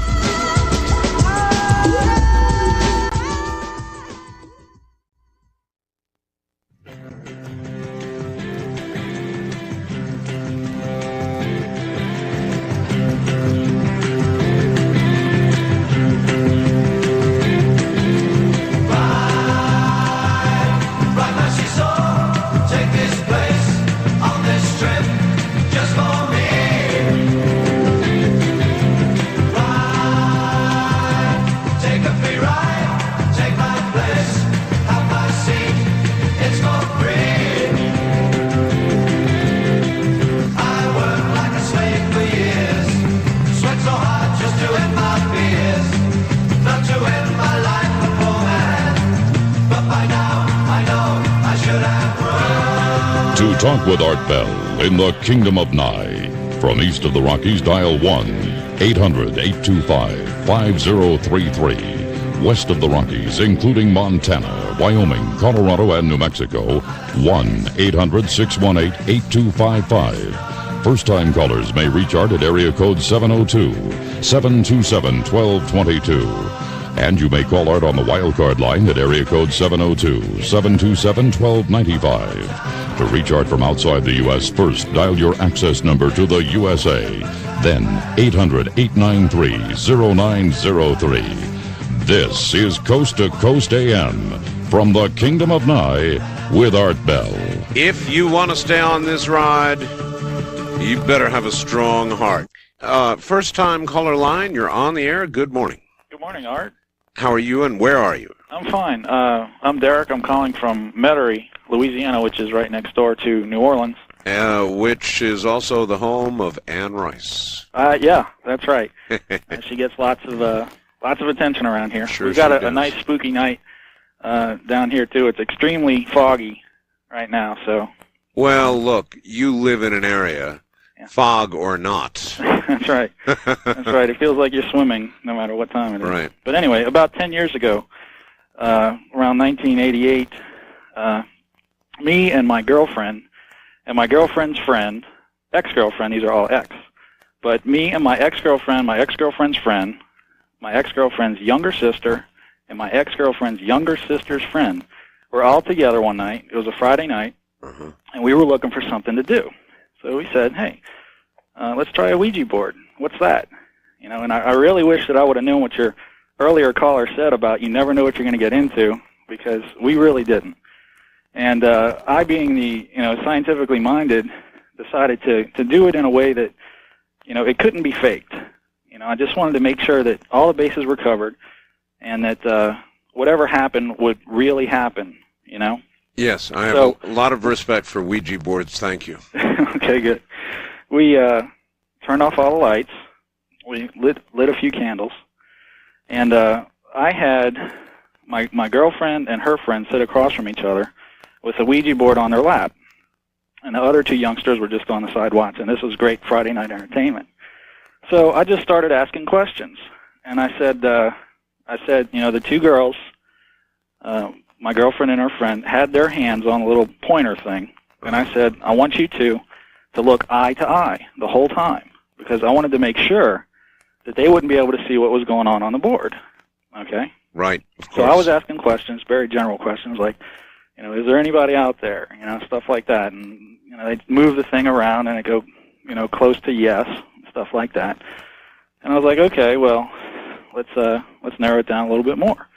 Talk with Art Bell in the Kingdom of Nye. From east of the Rockies, dial 1-800-825-5033. West of the Rockies, including Montana, Wyoming, Colorado, and New Mexico, 1-800-618-8255. First-time callers may reach Art at area code 702-727-1222. And you may call Art on the wildcard line at area code 702-727-1295. To reach Art from outside the U.S., first dial your access number to the USA, then 800-893-0903. This is Coast to Coast AM from the Kingdom of Nye with Art Bell. If you want to stay on this ride, you better have a strong heart. First-time caller line, you're on the air. Good morning. Good morning, Art. How are you and where are you? I'm fine. I'm Derek. I'm calling from Metairie, Louisiana, which is right next door to New Orleans. Which is also the home of Anne Rice. Yeah, that's right. She gets lots of attention around here. Sure, We've got she a nice spooky night down here too. It's extremely foggy right now. So. Well, look, you live in an area, fog or not. That's right. That's right. It feels like you're swimming no matter what time it is. Right. But anyway, about 10 years ago, around 1988, me and my girlfriend and my girlfriend's friend, ex-girlfriend, these are all ex, but me and my ex-girlfriend, my ex-girlfriend's friend, my ex-girlfriend's younger sister, and my ex-girlfriend's younger sister's friend were all together one night. It was a Friday night, and we were looking for something to do. So we said, hey, let's try a Ouija board. What's that? You know, and I really wish that I would have known what your earlier caller said about you never know what you're going to get into, because we really didn't. And I, being the scientifically minded, decided to do it in a way that it couldn't be faked. I just wanted to make sure that all the bases were covered, and that whatever happened would really happen. Yes, I have a lot of respect for Ouija boards. Thank you. Okay, good. We turned off all the lights. We lit a few candles, and I had my girlfriend and her friend sit across from each other with a Ouija board on their lap, and the other two youngsters were just on the side watching. This was great Friday night entertainment. So I just started asking questions, and I said, the two girls, my girlfriend and her friend, had their hands on a little pointer thing, and I said, I want you to look eye to eye the whole time, because I wanted to make sure that they wouldn't be able to see what was going on the board. Okay? Right. So I was asking questions, very general questions, like, is there anybody out there? Stuff like that. And, they'd move the thing around and it'd go, close to yes, stuff like that. And I was like, okay, well, let's narrow it down a little bit more.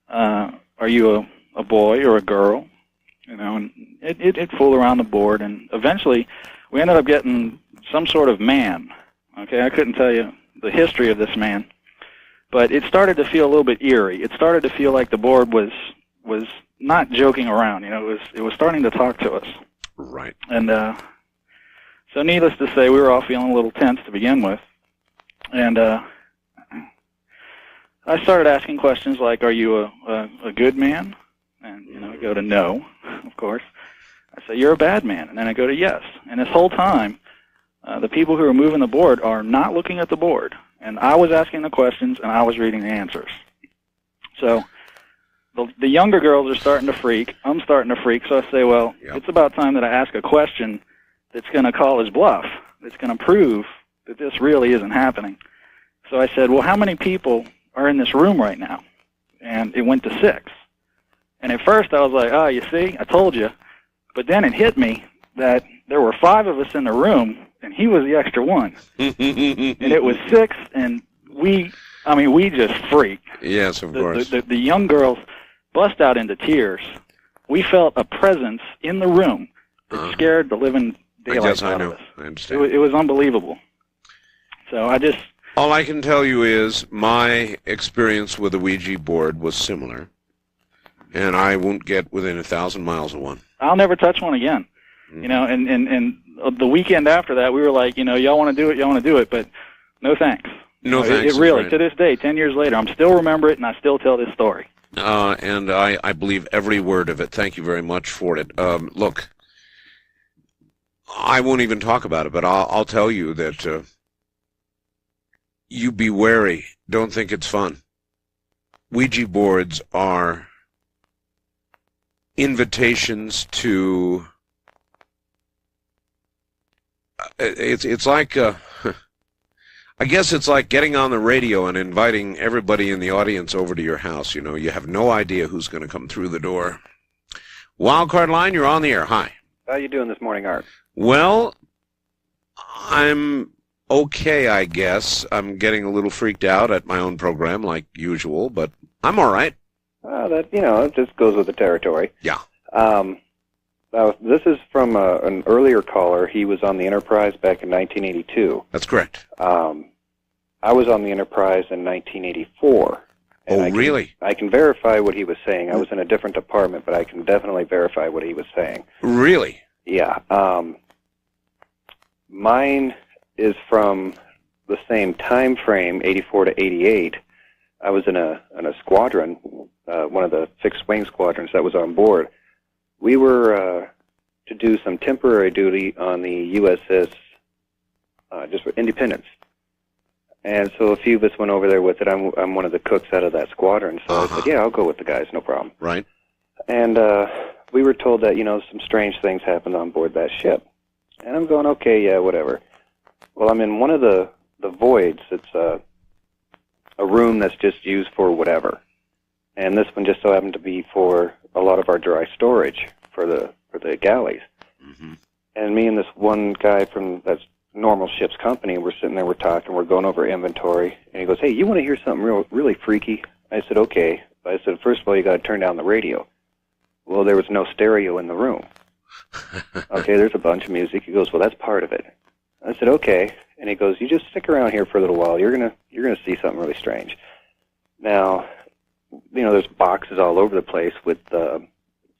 Are you a boy or a girl? And it fooled around the board, and eventually we ended up getting some sort of man. Okay, I couldn't tell you the history of this man, but it started to feel a little bit eerie. It started to feel like the board was not joking around. It was starting to talk to us. Right. And so needless to say, we were all feeling a little tense to begin with. And I started asking questions like, are you a good man? And, I go to no, of course. I say, you're a bad man. And then I go to yes. And this whole time, the people who are moving the board are not looking at the board. And I was asking the questions, and I was reading the answers. So the younger girls are starting to freak. I'm starting to freak. So I say, well, it's about time that I ask a question that's going to call his bluff, that's going to prove that this really isn't happening. So I said, well, how many people are in this room right now? And it went to 6. And at first I was like, oh, you see, I told you. But then it hit me that there were 5 of us in the room, and he was the extra one. And it was 6, and we just freaked. Yes, of course. The young girls bust out into tears. We felt a presence in the room that scared the living daylights out of us. I understand. It was unbelievable. So all I can tell you is my experience with the Ouija board was similar, and I won't get within 1,000 miles of one. I'll never touch one again. And the weekend after that, we were like, y'all want to do it, but no thanks. No thanks. It really, right. To this day, 10 years later, I'm still remember it, and I still tell this story. And I believe every word of it. Thank you very much for it. Look, I won't even talk about it, but I'll tell you that you be wary. Don't think it's fun. Ouija boards are invitations to... It's like... I guess it's like getting on the radio and inviting everybody in the audience over to your house. You know, you have no idea who's going to come through the door. Wildcard line, you're on the air. Hi. How you doing this morning, Art? Well, I'm okay, I guess. I'm getting a little freaked out at my own program, like usual, but I'm all right. It just goes with the territory. Yeah. Now, this is from an earlier caller. He was on the Enterprise back in 1982. That's correct. I was on the Enterprise in 1984. Really? I can verify what he was saying. I was in a different department, but I can definitely verify what he was saying. Really? Yeah. Mine is from the same time frame, 84 to 88. I was in a squadron, one of the fixed-wing squadrons that was on board. We were to do some temporary duty on the USS just for Independence. And so a few of us went over there with it. I'm one of the cooks out of that squadron, so I said, yeah, I'll go with the guys, no problem. Right. And we were told that, some strange things happened on board that ship. And I'm going, okay, yeah, whatever. Well, I'm in one of the voids. It's a room that's just used for whatever. And this one just so happened to be for a lot of our dry storage for the galleys. Mm-hmm. And me and this one guy from that normal ship's company, we're sitting there, we're talking, we're going over inventory, and he goes, hey, you want to hear something really freaky? I said, okay. I said, first of all, you got to turn down the radio. Well, there was no stereo in the room. Okay, there's a bunch of music. He goes, well, that's part of it. I said, okay. And he goes, you just stick around here for a little while. You're gonna see something really strange. Now, there's boxes all over the place with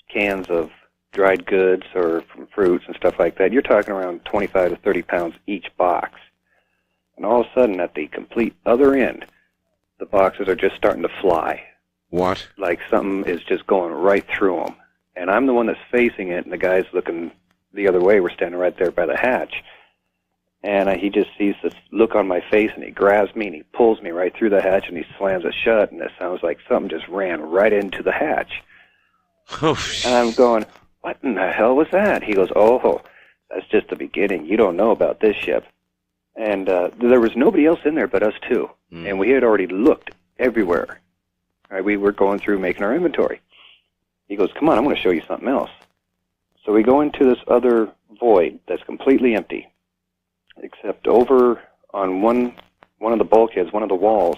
cans of dried goods or from fruits and stuff like that. You're talking around 25 to 30 pounds each box. And all of a sudden, at the complete other end, the boxes are just starting to fly. What? Like something is just going right through them. And I'm the one that's facing it, and the guy's looking the other way. We're standing right there by the hatch. And he just sees this look on my face, and he grabs me, and he pulls me right through the hatch, and he slams it shut, and it sounds like something just ran right into the hatch. Oh, and I'm going, what in the hell was that? He goes, oh, that's just the beginning. You don't know about this ship. And there was nobody else in there but us two. And we had already looked everywhere. Right, we were going through making our inventory. He goes, come on, I'm going to show you something else. So we go into this other void that's completely empty, except over on one of the bulkheads, one of the walls,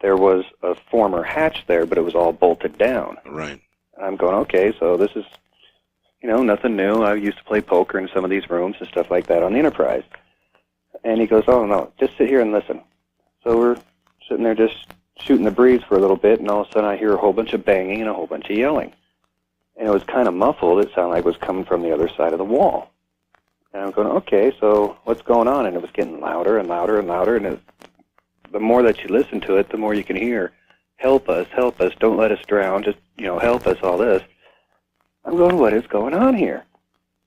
there was a former hatch there, but it was all bolted down. Right. And I'm going, okay, so this is, nothing new. I used to play poker in some of these rooms and stuff like that on the Enterprise. And he goes, oh, no, just sit here and listen. So we're sitting there just shooting the breeze for a little bit, and all of a sudden I hear a whole bunch of banging and a whole bunch of yelling. And it was kind of muffled. It sounded like it was coming from the other side of the wall. And I'm going, okay, so what's going on? And it was getting louder and louder and louder, and the more that you listen to it, the more you can hear, help us, don't let us drown, just, help us, all this. I'm going, what is going on here?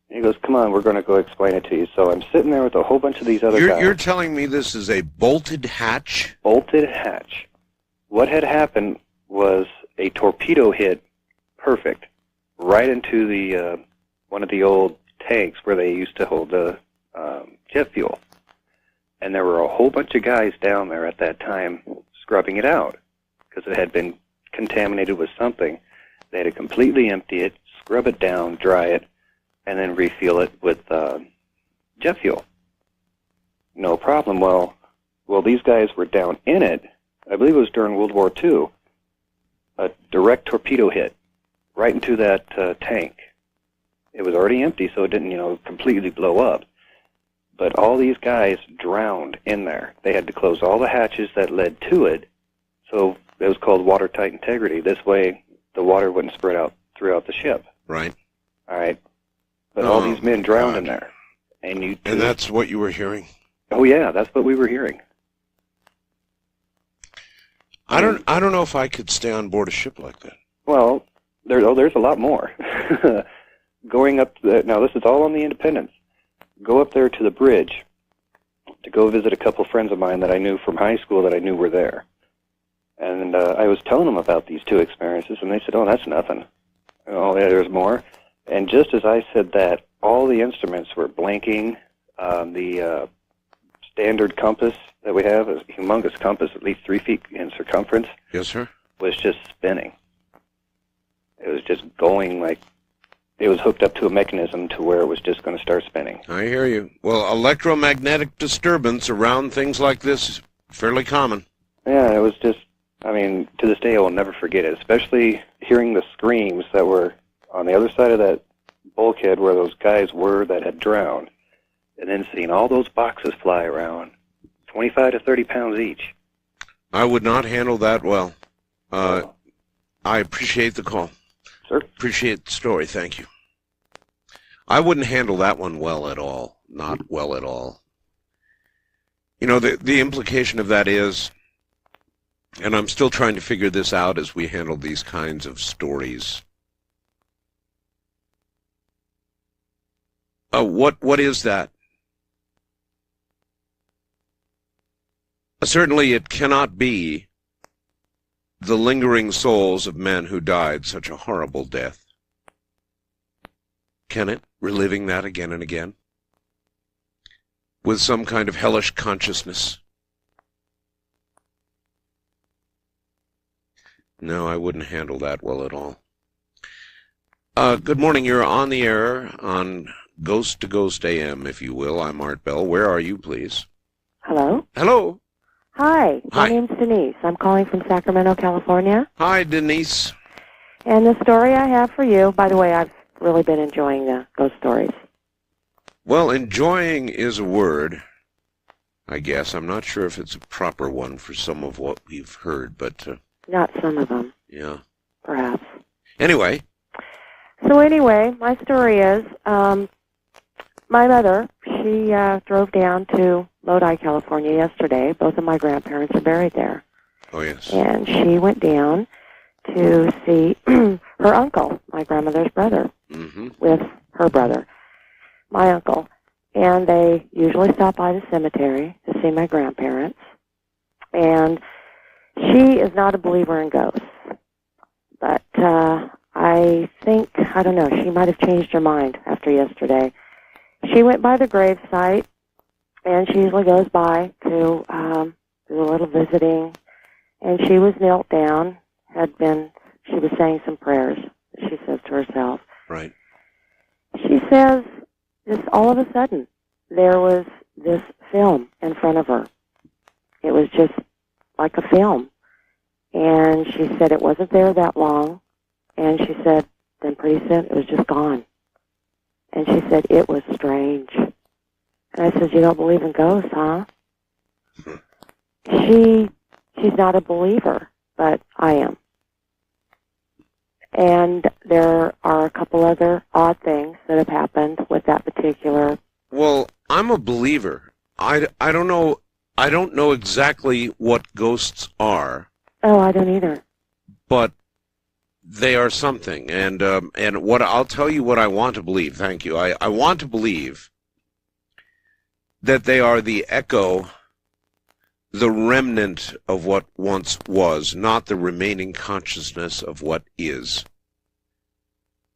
And he goes, come on, we're going to go explain it to you. So I'm sitting there with a whole bunch of these other guys. You're telling me this is a bolted hatch? Bolted hatch. What had happened was a torpedo hit perfect right into the one of the old tanks where they used to hold the jet fuel. And there were a whole bunch of guys down there at that time scrubbing it out because it had been contaminated with something. They had to completely empty it, scrub it down, dry it, and then refuel it with jet fuel. No problem. Well, these guys were down in it. I believe it was during World War II. A direct torpedo hit right into that tank. It was already empty, so it didn't, completely blow up. But all these guys drowned in there. They had to close all the hatches that led to it, so it was called watertight integrity. This way, the water wouldn't spread out throughout the ship. Right. All right. But all these men drowned in there. And that's what you were hearing? Oh, yeah, that's what we were hearing. I don't know if I could stay on board a ship like that. Well, there's a lot more. Going up now this is all on the Independence. Go up there to the bridge to go visit a couple friends of mine that I knew from high school that I knew were there. And I was telling them about these two experiences, and they said, oh, that's nothing. Oh, yeah, there's more. And just as I said that, all the instruments were blinking. The standard compass that we have, a humongous compass, at least 3 feet in circumference, Yes, sir. was just spinning. It was just going like it was hooked up to a mechanism to where it was just going to start spinning. I hear you. Well, electromagnetic disturbance around things like this is fairly common. Yeah, it was just, I mean, to this day I will never forget it, especially hearing the screams that were on the other side of that bulkhead where those guys were that had drowned, and then seeing all those boxes fly around, 25 to 30 pounds each. I would not handle that well. I appreciate the call. Sir? Appreciate the story. Thank you. I wouldn't handle that one well at all. Not well at all. You know, the implication of that is, and I'm still trying to figure this out as we handle these kinds of stories. What is that? Certainly it cannot be the lingering souls of men who died such a horrible death. Can it? Reliving that again and again? With some kind of hellish consciousness? No, I wouldn't handle that well at all. Good morning. You're on the air on Ghost to Ghost AM, if you will. I'm Art Bell. Where are you, please? Hello? Hello. Hi, Hi. my name's Denise. I'm calling from Sacramento, California. Hi, Denise. And the story I have for you, by the way, I've really been enjoying the ghost stories. Well, enjoying is a word, I guess. I'm not sure if it's a proper one for some of what we've heard, but... Not some of them, yeah. perhaps. Anyway. So anyway, my story is, my mother, she drove down to Lodi, California yesterday. Both of my grandparents are buried there. Oh, yes. And she went down to see her uncle, my grandmother's brother, with her brother, my uncle. And they usually stop by the cemetery to see my grandparents. And she is not a believer in ghosts. But I think, I don't know, she might have changed her mind after yesterday. She went by the grave site, and she usually goes by to do a little visiting. And she was knelt down, she was saying some prayers, she says to herself. Right. She says, just all of a sudden, there was this film in front of her. It was just like a film. And she said it wasn't there that long. And she said, then pretty soon, it was just gone. And she said, it was strange. And I said, you don't believe in ghosts, huh? She's not a believer, but I am. And there are a couple other odd things that have happened with that particular... Well, I'm a believer. I don't know exactly what ghosts are. Oh, I don't either. But they are something, and what I'll tell you what I want to believe. Thank you. I want to believe that they are the echo, the remnant of what once was, not the remaining consciousness of what is.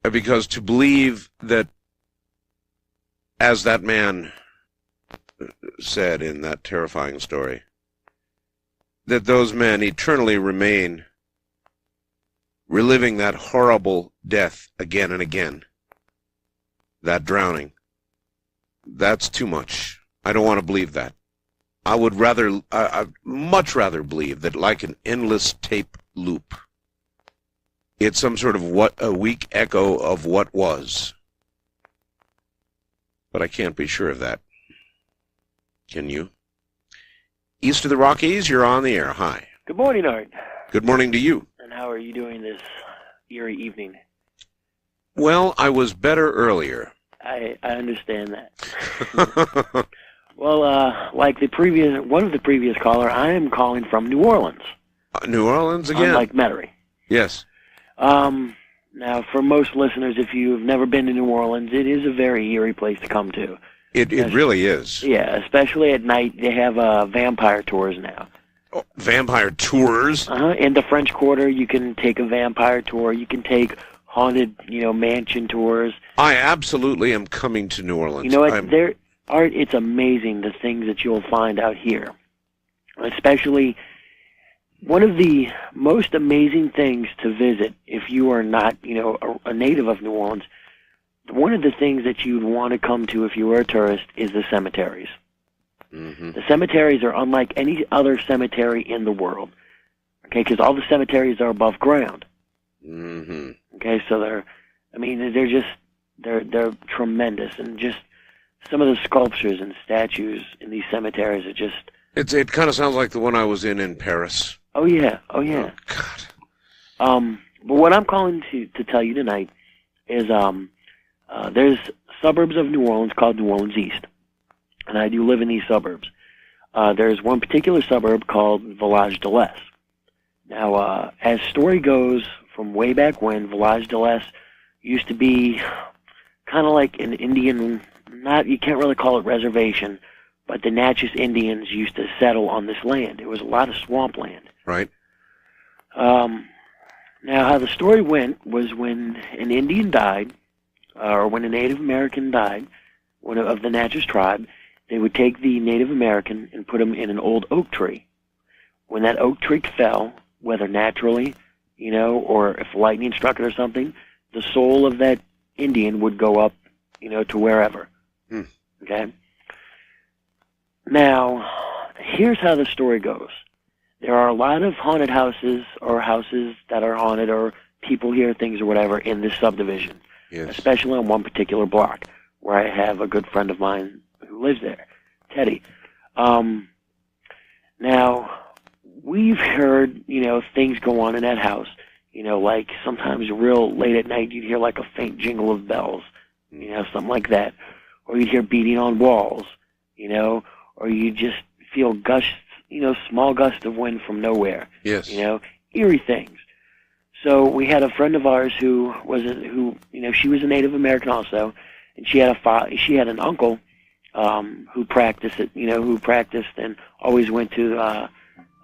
Because to believe that, as that man said in that terrifying story, that those men eternally remain reliving that horrible death again and again, that drowning, that's too much. I don't want to believe that. I would rather, I'd much rather believe that, like an endless tape loop, it's some sort of a weak echo of what was. But I can't be sure of that. Can you? East of the Rockies, you're on the air. Hi. Good morning, Art. Good morning to you. And how are you doing this eerie evening? Well, I was better earlier. I understand that. Well, like one of the previous caller, I am calling from New Orleans. New Orleans again? Unlike Metairie. Yes. Now, for most listeners, if you've never been to New Orleans, it is a very eerie place to come to. It really is. Yeah, especially at night. They have vampire tours now. Oh, vampire tours? In the French Quarter, you can take a vampire tour. You can take haunted, mansion tours. I absolutely am coming to New Orleans. You know what? Art, it's amazing the things that you'll find out here. especially one of the most amazing things to visit if you are not, a native of New Orleans. One of the things that you'd want to come to if you were a tourist is the cemeteries. Mm-hmm. The cemeteries are unlike any other cemetery in the world, okay, because all the cemeteries are above ground. Mm-hmm. Okay, so they're tremendous, and just some of the sculptures and statues in these cemeteries are just... It kind of sounds like the one I was in Paris. Oh, yeah. Oh, God. But what I'm calling to tell you tonight is there's suburbs of New Orleans called New Orleans East, and I do live in these suburbs. There's one particular suburb called Village de l'Est. Now, as story goes, from way back when, Village de l'Est used to be kind of like an Indian, you can't really call it reservation, but the Natchez Indians used to settle on this land. It was a lot of swampland. Right. Now, how the story went was when an Indian died, or when a Native American died, one of the Natchez tribe, they would take the Native American and put him in an old oak tree. When that oak tree fell, whether naturally, or if lightning struck it or something, the soul of that Indian would go up, to wherever. Okay? Now, here's how the story goes. There are a lot of haunted houses or houses that are haunted or people hear things or whatever in this subdivision, especially on one particular block where I have a good friend of mine who lives there, Teddy. Now, we've heard, things go on in that house. Like sometimes real late at night you'd hear like a faint jingle of bells, something like that. Or you'd hear beating on walls, or you just feel gusts, small gusts of wind from nowhere. Yes. Eerie things. So we had a friend of ours who she was a Native American also, and she had an uncle who practiced and always went to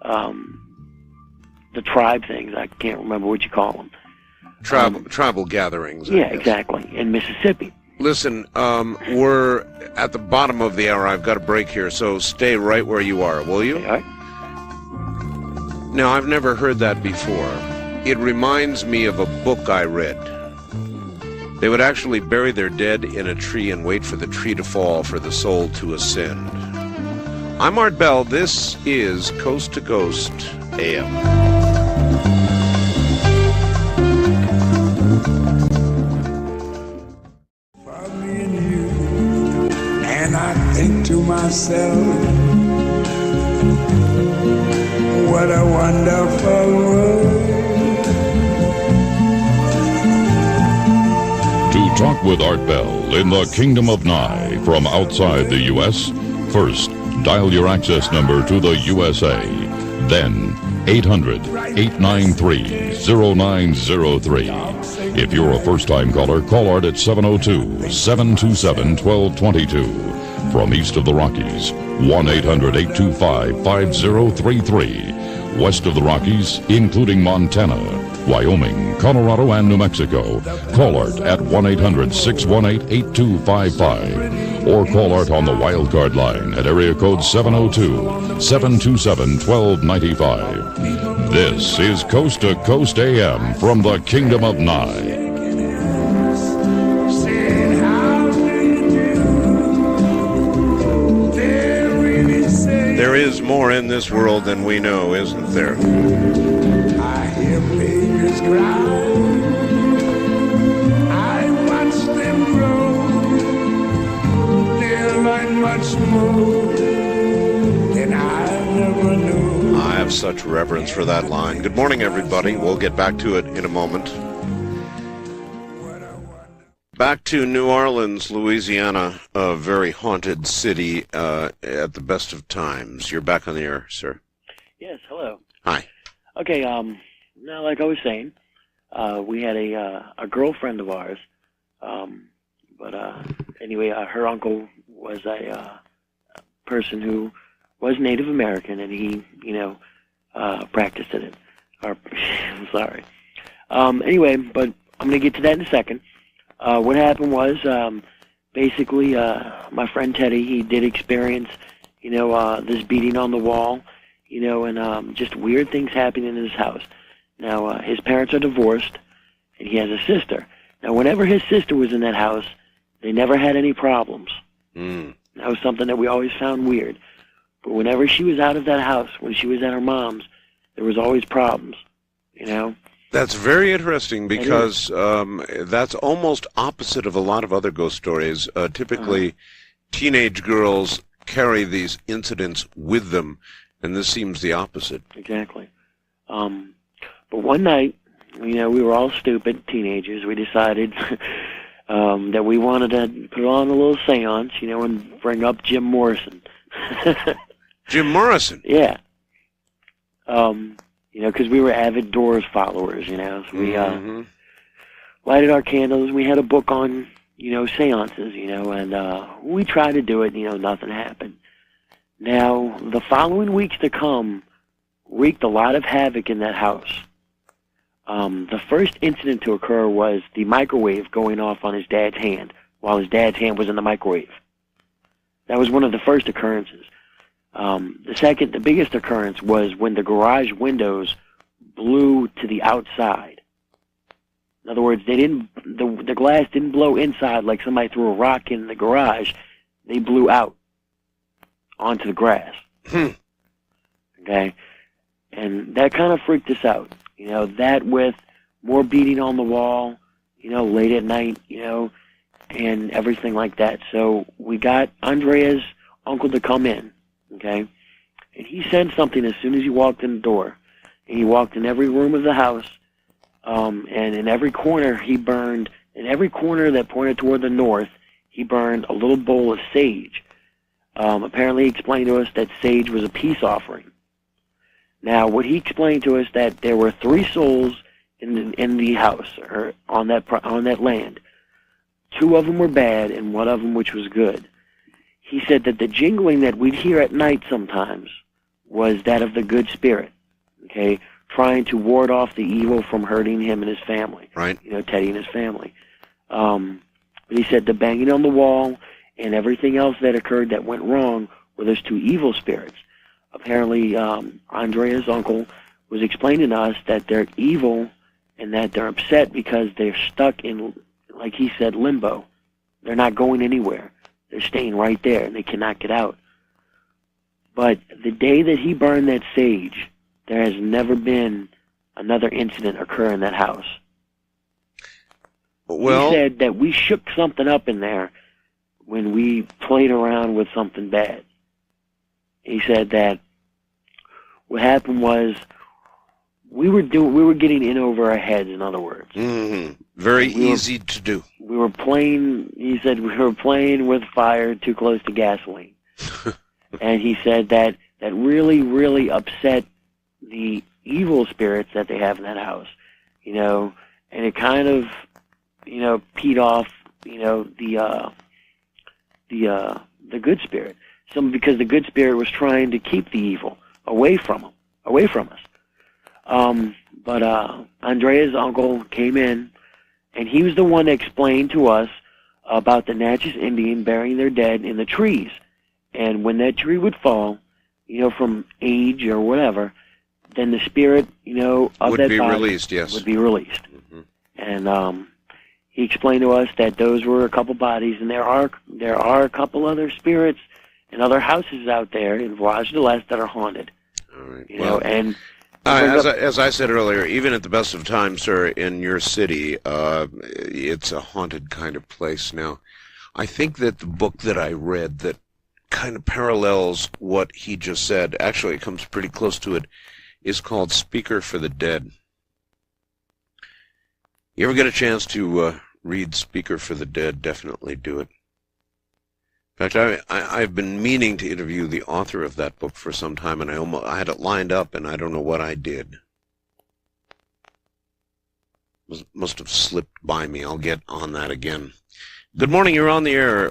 the tribe things. I can't remember what you call them. Tribal gatherings. Yeah, exactly, in Mississippi. Listen, we're at the bottom of the hour. I've got a break here, so stay right where you are, will you? All right. Now, I've never heard that before. It reminds me of a book I read. They would actually bury their dead in a tree and wait for the tree to fall for the soul to ascend. I'm Art Bell. This is Coast to Coast AM. Think to myself, what a wonderful world. To talk with Art Bell in the Kingdom of Nye from outside the U.S., first, dial your access number to the USA. Then, 800-893-0903. If you're a first-time caller, call Art at 702-727-1222. From east of the Rockies, 1-800-825-5033. West of the Rockies, including Montana, Wyoming, Colorado, and New Mexico, call Art at 1-800-618-8255. Or call Art on the wildcard line at area code 702-727-1295. This is Coast to Coast AM from the Kingdom of Nye. There is more in this world than we know, isn't there? I hear babies cry. I watch them grow. They'll learn much more than I never knew. I have such reverence for that line. Good morning, everybody. We'll get back to it in a moment. Back to New Orleans, Louisiana, a very haunted city at the best of times. You're back on the air, sir. Yes, hello. Hi. Okay, now, like I was saying, we had a girlfriend of ours, but anyway, her uncle was a person who was Native American, and he, practiced in it. Sorry. Anyway, but I'm going to get to that in a second. What happened was, basically, my friend Teddy, he did experience, this beating on the wall. and just weird things happening in his house. Now, his parents are divorced, and he has a sister. Now, whenever his sister was in that house, they never had any problems. That was something that we always found weird. But whenever she was out of that house, when she was at her mom's, there was always problems, That's very interesting because that's almost opposite of a lot of other ghost stories. Typically, teenage girls carry these incidents with them, and this seems the opposite. Exactly. But one night, we were all stupid teenagers. We decided that we wanted to put on a little seance, and bring up Jim Morrison. Jim Morrison? Yeah. Because we were avid Doors followers, so we lighted our candles. We had a book on, seances, and we tried to do it, nothing happened. Now, the following weeks to come wreaked a lot of havoc in that house. The first incident to occur was the microwave going off on his dad's hand while his dad's hand was in the microwave. That was one of the first occurrences. The biggest occurrence was when the garage windows blew to the outside. In other words, the glass didn't blow inside like somebody threw a rock in the garage. They blew out onto the grass. Okay? And that kind of freaked us out. That with more beating on the wall, late at night, and everything like that. So we got Andrea's uncle to come in, okay? And he said something as soon as he walked in the door. And he walked in every room of the house, and in every corner in every corner that pointed toward the north, he burned a little bowl of sage. Apparently he explained to us that sage was a peace offering. Now, what he explained to us that there were 3 souls in the house or on that land. 2 of them were bad, and 1 of them which was good. He said that the jingling that we'd hear at night sometimes was that of the good spirit, okay, trying to ward off the evil from hurting him and his family. Right. Teddy and his family. But he said the banging on the wall and everything else that occurred that went wrong were those 2 evil spirits. Apparently, Andrea's uncle was explaining to us that they're evil and that they're upset because they're stuck in, like he said, limbo. They're not going anywhere. They're staying right there, and they cannot get out. But the day that he burned that sage, there has never been another incident occur in that house. Well, he said that we shook something up in there when we played around with something bad. He said that what happened was we were getting in over our heads, in other words. Very easy to do. We were playing, he said, we were playing with fire too close to gasoline. And he said that really, really upset the evil spirits that they have in that house, and it kind of, peed off, the good spirit. Because the good spirit was trying to keep the evil away from us. But Andrea's uncle came in, and he was the one that explained to us about the Natchez Indian burying their dead in the trees. And when that tree would fall, from age or whatever, then the spirit, of would that be body released, yes. would be released. And he explained to us that those were a couple bodies, and there are a couple other spirits and other houses out there in Village de l'Est that are haunted. All right. And as I said earlier, even at the best of times, sir, in your city, it's a haunted kind of place. Now, I think that the book that I read that kind of parallels what he just said, actually it comes pretty close to it, is called Speaker for the Dead. You ever get a chance to read Speaker for the Dead, definitely do it. In fact, I've been meaning to interview the author of that book for some time, and I had it lined up, and I don't know what I did. Must have slipped by me. I'll get on that again. Good morning. You're on the air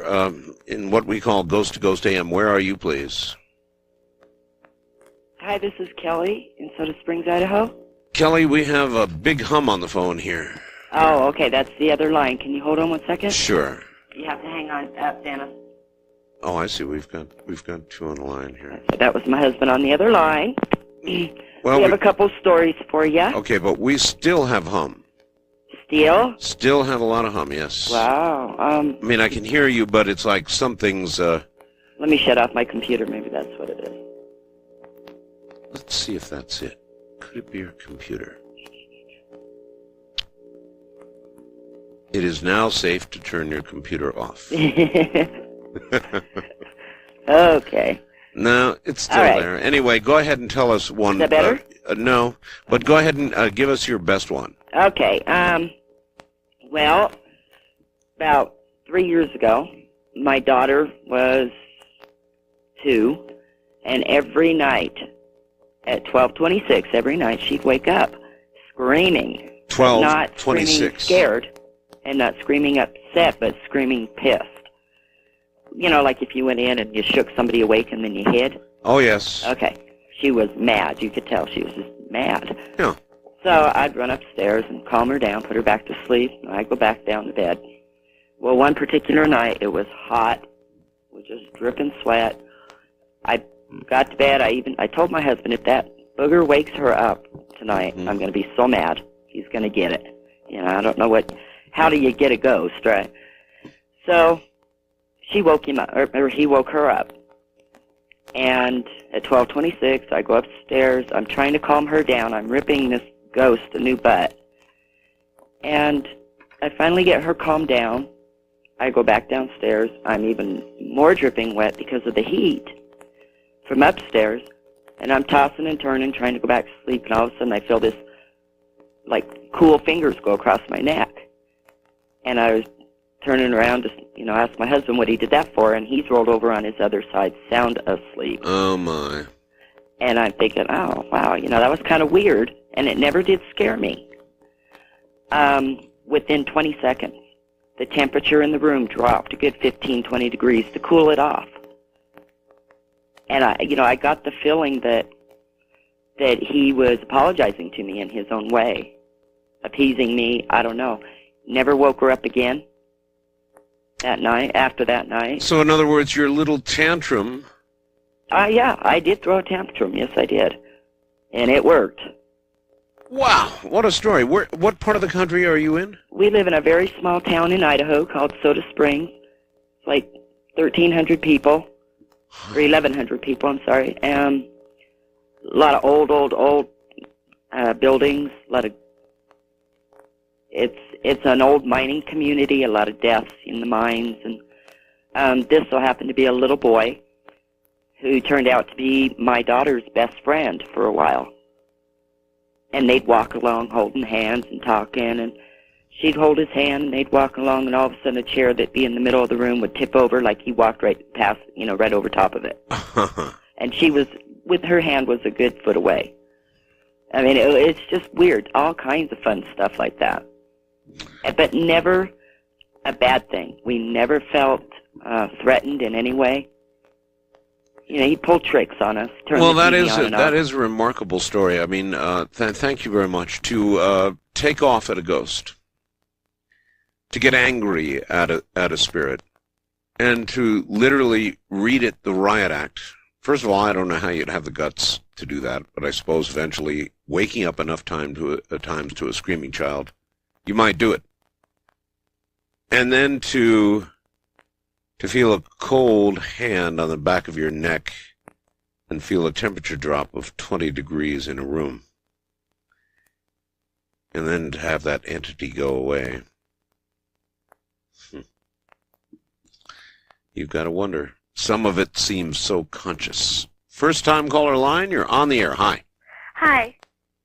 in what we call Ghost to Ghost AM. Where are you, please? Hi, this is Kelly in Soda Springs, Idaho. Kelly, we have a big hum on the phone here. Oh, okay. That's the other line. Can you hold on 1 second? Sure. You have to hang on, Dennis. Oh, I see. We've got two on the line here. That was my husband on the other line. Well, we have a couple stories for you. Okay, but we still have hum. Still have a lot of hum, yes. Wow. I mean, I can hear you, but it's like something's... Let me shut off my computer. Maybe that's what it is. Let's see if that's it. Could it be your computer? It is now safe to turn your computer off. Okay. No, it's still right. there. Anyway, go ahead and tell us one. Is that better? No, but go ahead and give us your best one. Okay. Well, about 3 years ago, my daughter was 2, and every night at 12:26, every night she'd wake up screaming. 12:26. Not screaming scared, and not screaming upset, but screaming pissed. You know, like if you went in and you shook somebody awake and then you hid. Oh, yes. Okay. She was mad. You could tell she was just mad. Yeah. So I'd run upstairs and calm her down, put her back to sleep, and I'd go back down to bed. Well, one particular night, it was hot. It was just dripping sweat. I got to bed. I told my husband, if that booger wakes her up tonight, I'm going to be so mad. He's going to get it. You know, I don't know how do you get a ghost, right? So she woke him up, or he woke her up. And at 12:26, I go upstairs. I'm trying to calm her down. I'm ripping this ghost a new butt. And I finally get her calmed down. I go back downstairs. I'm even more dripping wet because of the heat from upstairs. And I'm tossing and turning, trying to go back to sleep. And all of a sudden, I feel this, like, cool fingers go across my neck. And I was turning around to, ask my husband what he did that for, and he's rolled over on his other side, sound asleep. Oh, my. And I'm thinking, oh, wow, that was kind of weird, and it never did scare me. Within 20 seconds, the temperature in the room dropped a good 15, 20 degrees to cool it off. And I got the feeling that he was apologizing to me in his own way, appeasing me. I don't know. Never woke her up again that night, after that night. So, in other words, your little tantrum... Yeah, I did throw a tantrum. Yes, I did. And it worked. Wow, what a story. What part of the country are you in? We live in a very small town in Idaho called Soda Springs. It's like 1,300 people, or 1,100 people, I'm sorry. A lot of old buildings, a lot of... It's an old mining community, a lot of deaths in the mines, and this so happened to be a little boy who turned out to be my daughter's best friend for a while. And they'd walk along holding hands and talking, and she'd hold his hand, and they'd walk along, and all of a sudden a chair that'd be in the middle of the room would tip over like he walked right past, right over top of it. And she was, with her hand, was a good foot away. I mean, it's just weird, all kinds of fun stuff like that. But never a bad thing. We never felt threatened in any way. He pulled tricks on us. Well, that is a remarkable story. I mean, thank you very much. To take off at a ghost, to get angry at a spirit, and to literally read it the riot act. First of all, I don't know how you'd have the guts to do that, but I suppose eventually waking up enough times to a screaming child, you might do it. And then to feel a cold hand on the back of your neck and feel a temperature drop of 20 degrees in a room. And then to have that entity go away. You've got to wonder. Some of it seems so conscious. First time caller line, you're on the air. Hi. Hi.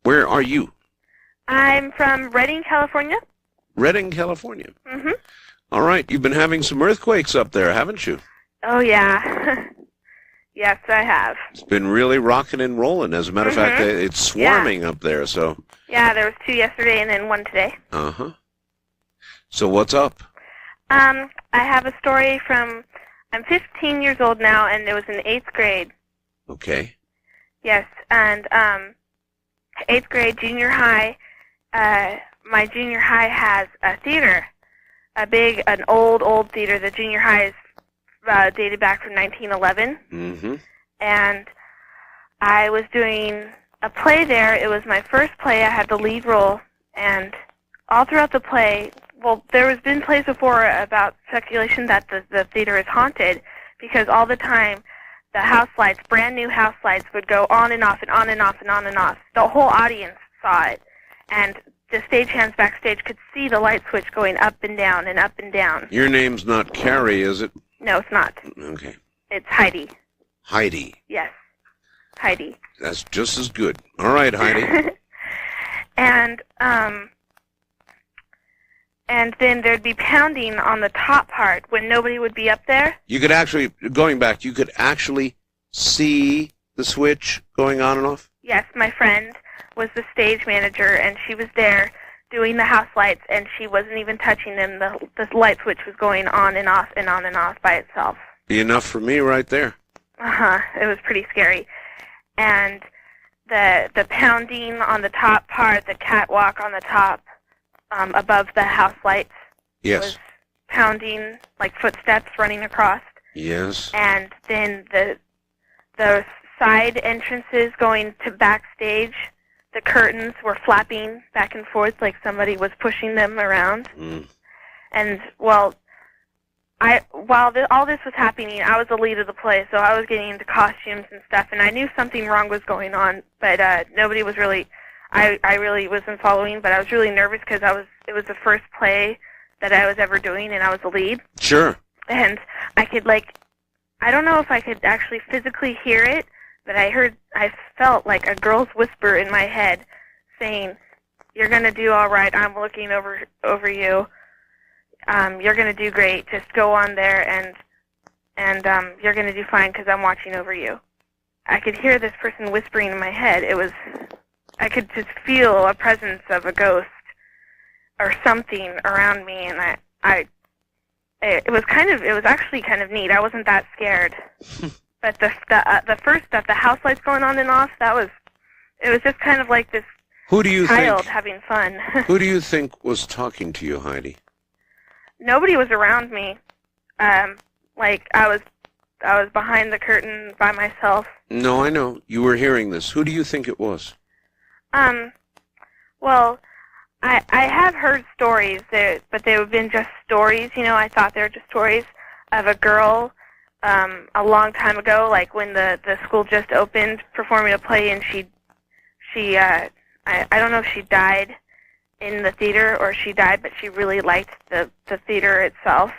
Where are you? I'm from Redding, California. Redding, California. Mm-hmm. All right. You've been having some earthquakes up there, haven't you? Oh, yeah. Yes, I have. It's been really rocking and rolling. As a matter of fact, it's swarming up there. So. Yeah, there was 2 yesterday and then 1 today. Uh-huh. So what's up? I have a story from... I'm 15 years old now, and it was in 8th grade. Okay. Yes, and 8th grade, junior high, my junior high has a theater, an old theater. The junior high is dated back from 1911. Mm-hmm. And I was doing a play there. It was my first play. I had the lead role, and all throughout the play, well, there has been plays before about speculation that the theater is haunted, because all the time the house lights, brand new house lights, would go on and off and on and off and on and off. The whole audience saw it, and the stagehands backstage could see the light switch going up and down and up and down. Your name's not Carrie, is it? No, it's not. Okay. It's Heidi. Heidi. Yes, Heidi. That's just as good. All right, Heidi. And then there'd be pounding on the top part when nobody would be up there. You could actually, going back, you could actually see the switch going on and off? Yes, my friend was the stage manager, and she was there doing the house lights, and she wasn't even touching them. The light switch was going on and off and on and off by itself. Be enough for me right there. It was pretty scary. And the pounding on the top part, the catwalk on the top, above the house lights, Yes. pounding like footsteps running across. Yes. And then the side entrances going to backstage, the curtains were flapping back and forth like somebody was pushing them around. Mm. And while all this was happening, I was the lead of the play, so I was getting into costumes and stuff, and I knew something wrong was going on, but nobody was really. I really wasn't following, but I was really nervous because it was the first play that I was ever doing, and I was the lead. Sure. And I could I don't know if I could actually physically hear it, but I felt like a girl's whisper in my head saying, "You're gonna do all right. I'm looking over you. You're gonna do great. Just go on there, and you're gonna do fine because I'm watching over you." I could hear this person whispering in my head. I could just feel a presence of a ghost or something around me, and it was actually kind of neat. I wasn't that scared, but the first stuff, the house lights going on and off, it was just kind of like this child having fun. Who do you think was talking to you, Heidi? Nobody was around me. I was behind the curtain by myself. No, I know. You were hearing this. Who do you think it was? Well, I have heard stories, but they have been just stories. I thought they were just stories of a girl a long time ago, like when the school just opened, performing a play, and I don't know if she died in the theater or she died, but she really liked the theater itself,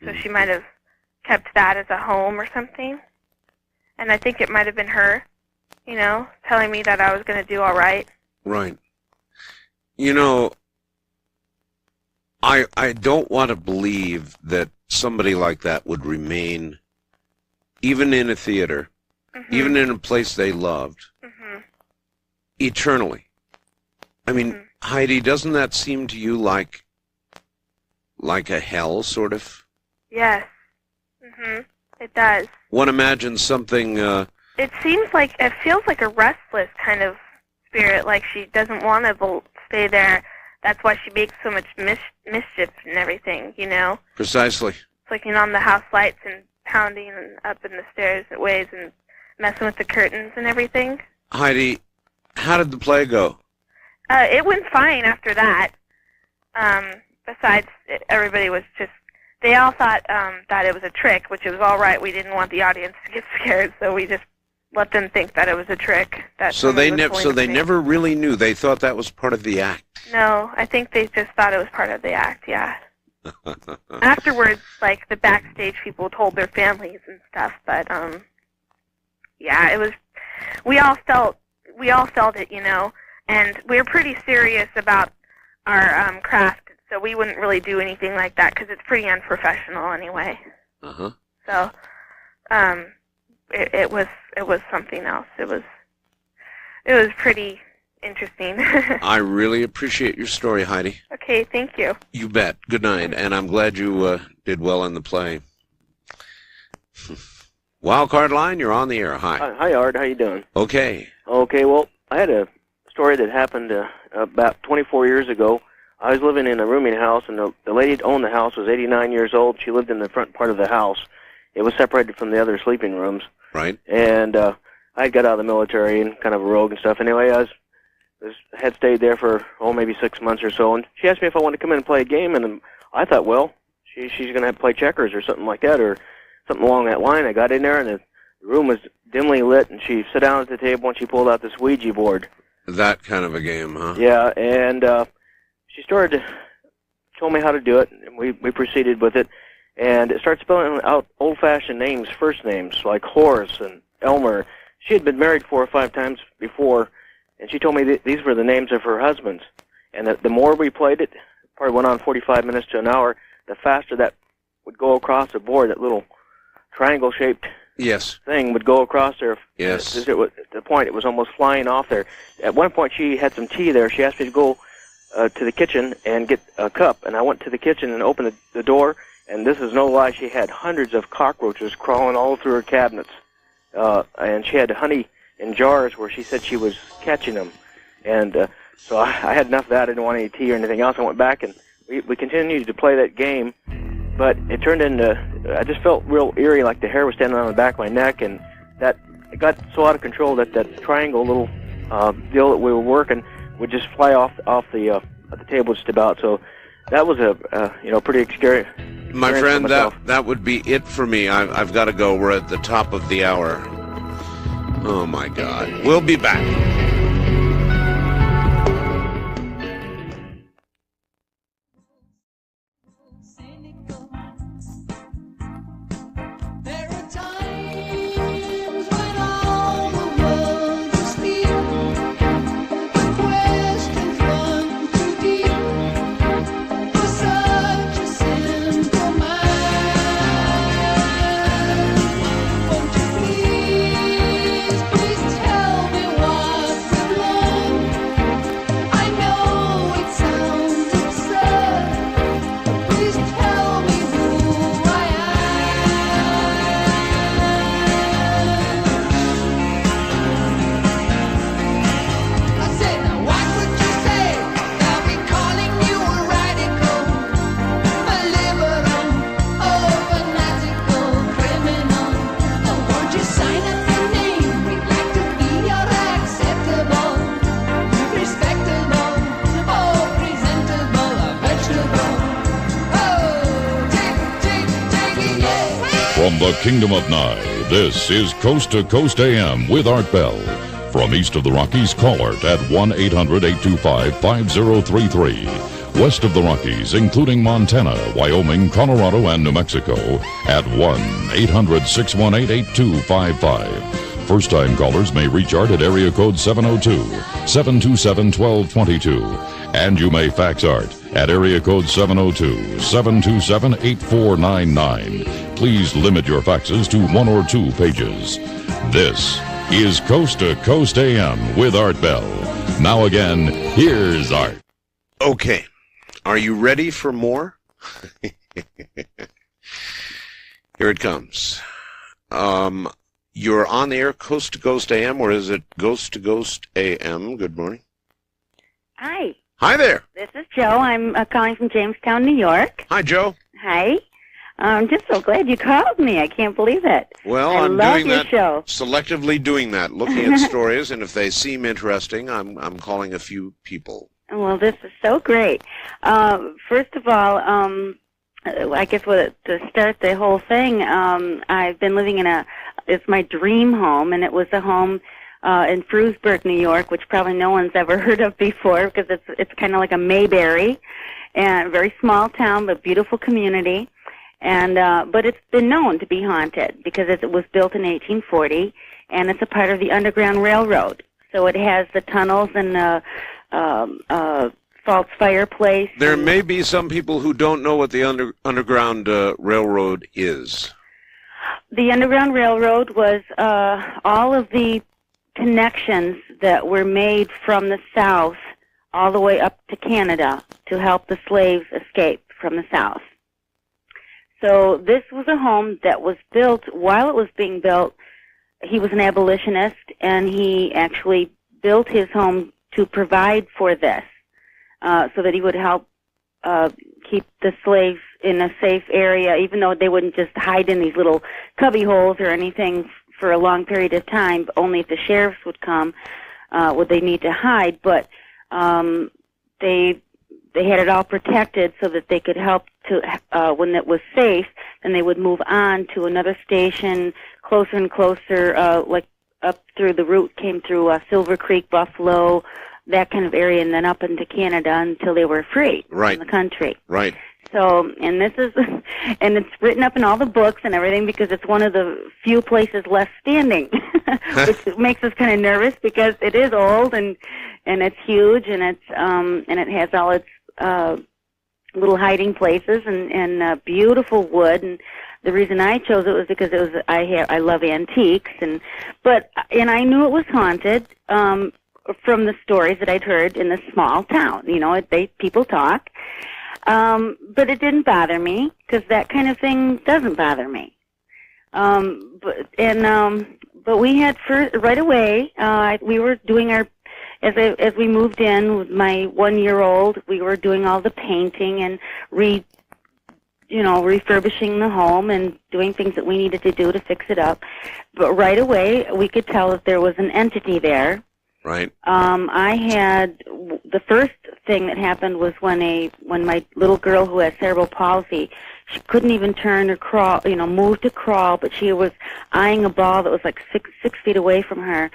so she might have kept that as a home or something. And I think it might have been her, telling me that I was going to do all right. Right. I don't want to believe that somebody like that would remain, even in a theater, even in a place they loved, eternally. I mean, Heidi, doesn't that seem to you like a hell, sort of? Yes. It does. One imagines something... It feels like a restless kind of spirit, like she doesn't want to stay there. That's why she makes so much mischief and everything, Precisely. Flicking on the house lights and pounding and up in the stairs ways and messing with the curtains and everything. Heidi, how did the play go? It went fine after that. Besides, everybody was they all thought that it was a trick, which was all right. We didn't want the audience to get scared, so we just let them think that it was a trick. So they never really knew. They thought that was part of the act. No, I think they just thought it was part of the act. Yeah. Afterwards, the backstage people told their families and stuff, but yeah, it was. We all felt it, and we're pretty serious about our craft, so we wouldn't really do anything like that because it's pretty unprofessional anyway. So, it was something else. It was pretty interesting. I really appreciate your story, Heidi. Okay, thank you. You bet. Good night, and I'm glad you did well in the play. Wildcard Line, you're on the air. Hi. Hi, Art. How you doing? Okay. Okay, well, I had a story that happened about 24 years ago. I was living in a rooming house, and the lady that owned the house was 89 years old. She lived in the front part of the house, it was separated from the other sleeping rooms. Right. And I got out of the military and kind of a rogue and stuff. Anyway, I had stayed there for, maybe 6 months or so, and she asked me if I wanted to come in and play a game, and I thought, well, she's going to have to play checkers or something like that, or something along that line. I got in there, and the room was dimly lit, and she sat down at the table, and she pulled out this Ouija board. That kind of a game, huh? Yeah, and she told me how to do it, and we proceeded with it, and it started spelling out old-fashioned names, first names, like Horace and Elmer. She had been married 4 or 5 times before, and she told me these were the names of her husbands. And the more we played it, probably went on 45 minutes to an hour, the faster that would go across the board, that little triangle-shaped thing would go across there. Yes. At the point, it was almost flying off there. At one point, she had some tea there. She asked me to go to the kitchen and get a cup, and I went to the kitchen and opened the door, and this is no lie, she had hundreds of cockroaches crawling all through her cabinets. And she had honey in jars where she said she was catching them. And so I had enough of that. I didn't want any tea or anything else. I went back, and we continued to play that game. But it turned into, I just felt real eerie, like the hair was standing on the back of my neck. And that it got so out of control that triangle little deal that we were working would just fly off the table just about. So that was a pretty scary. My friend, that would be it for me. I've got to go. We're at the top of the hour. Oh, my God. We'll be back. From the Kingdom of Nye, this is Coast to Coast AM with Art Bell. From east of the Rockies, call Art at 1-800-825-5033. West of the Rockies, including Montana, Wyoming, Colorado, and New Mexico, at 1-800-618-8255. First-time callers may reach Art at area code 702-727-1222. And you may fax Art at area code 702-727-8499. Please limit your faxes to 1 or 2 pages. This is Coast to Coast AM with Art Bell. Now again, here's Art. Okay. Are you ready for more? Here it comes. You're on the air, Coast to Coast AM, or is it Ghost to Ghost AM? Good morning. Hi. Hi there. This is Joe. I'm calling from Jamestown, New York. Hi, Joe. Hi. I'm just so glad you called me. I can't believe it. Well, I I'm love doing your that, show. selectively doing that, looking at stories, and if they seem interesting, I'm calling a few people. Well, this is so great. First of all, I guess to start the whole thing, I've been living in it's my dream home, and it was a home in Frewsburg, New York, which probably no one's ever heard of before because it's kind of like a Mayberry, and a very small town but beautiful community. And but it's been known to be haunted because it was built in 1840, and it's a part of the Underground Railroad. So it has the tunnels and false fireplace. There may be some people who don't know what the Underground Railroad is. The Underground Railroad was all of the connections that were made from the South all the way up to Canada to help the slaves escape from the South. So this was a home that was built. While it was being built, he was an abolitionist, and he actually built his home to provide for this, so that he would help keep the slaves in a safe area, even though they wouldn't just hide in these little cubby holes or anything for a long period of time. Only if the sheriffs would come would they need to hide. But they had it all protected so that they could help to when it was safe. Then they would move on to another station closer and closer, like up through the route came through Silver Creek, Buffalo, that kind of area, and then up into Canada until they were free Right. in the country. Right. So, and this is, and it's written up in all the books and everything because it's one of the few places left standing, which makes us kind of nervous because it is old and it's huge and it has all its little hiding places and beautiful wood. And the reason I chose it was because I love antiques and I knew it was haunted from the stories that I'd heard in this small town. You know, people talk. But it didn't bother me because that kind of thing doesn't bother me. But we had right away. We were doing as we moved in with my 1-year-old. We were doing all the painting and refurbishing the home and doing things that we needed to do to fix it up. But right away we could tell that there was an entity there. Right. I had the first thing that happened was when my little girl who has cerebral palsy, she couldn't even turn or crawl, move to crawl, but she was eyeing a ball that was like six feet away from her,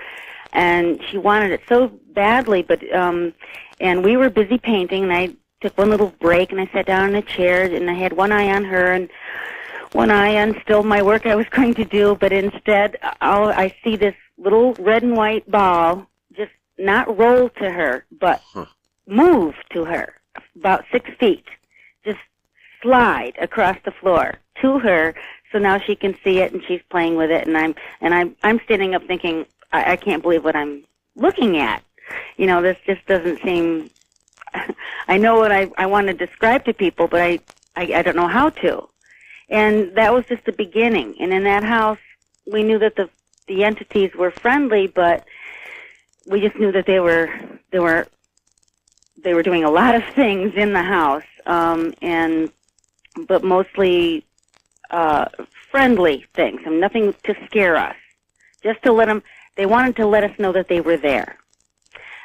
and she wanted it so badly. But and we were busy painting, and I took one little break, and I sat down in a chair, and I had one eye on her and one eye on still my work I was going to do. But instead, I see this little red and white ball just not roll to her, but move to her about 6 feet, just slide across the floor to her, so now she can see it and she's playing with it, and I'm standing up thinking, I can't believe what I'm looking at. This just doesn't seem. I know what I want to describe to people, but I don't know how to. And that was just the beginning. And in that house, we knew that the entities were friendly, but we just knew that they were doing a lot of things in the house, but mostly friendly things, and nothing to scare us. Just to let them. They wanted to let us know that they were there.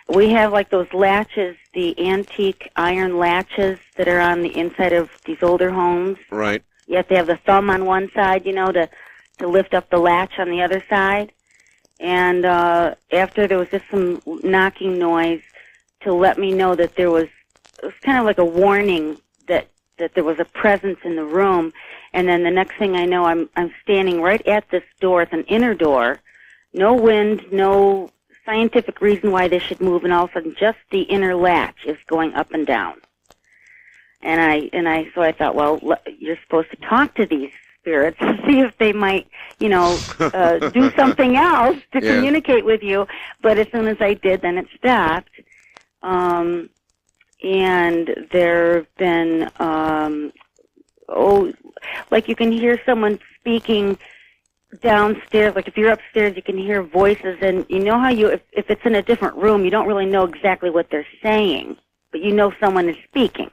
We have like those latches, the antique iron latches that are on the inside of these older homes. Right. You have to have the thumb on one side, to lift up the latch on the other side. And after there was just some knocking noise to let me know that it was kind of like a warning that there was a presence in the room. And then the next thing I know, I'm standing right at this door. It's an inner door. No wind, no scientific reason why they should move, and all of a sudden just the inner latch is going up and down. So I thought, well, you're supposed to talk to these spirits to see if they might, do something else to communicate with you. But as soon as I did, then it stopped. And there have been, like you can hear someone speaking downstairs. Like if you're upstairs, you can hear voices, and you know how if it's in a different room, you don't really know exactly what they're saying, but you know someone is speaking.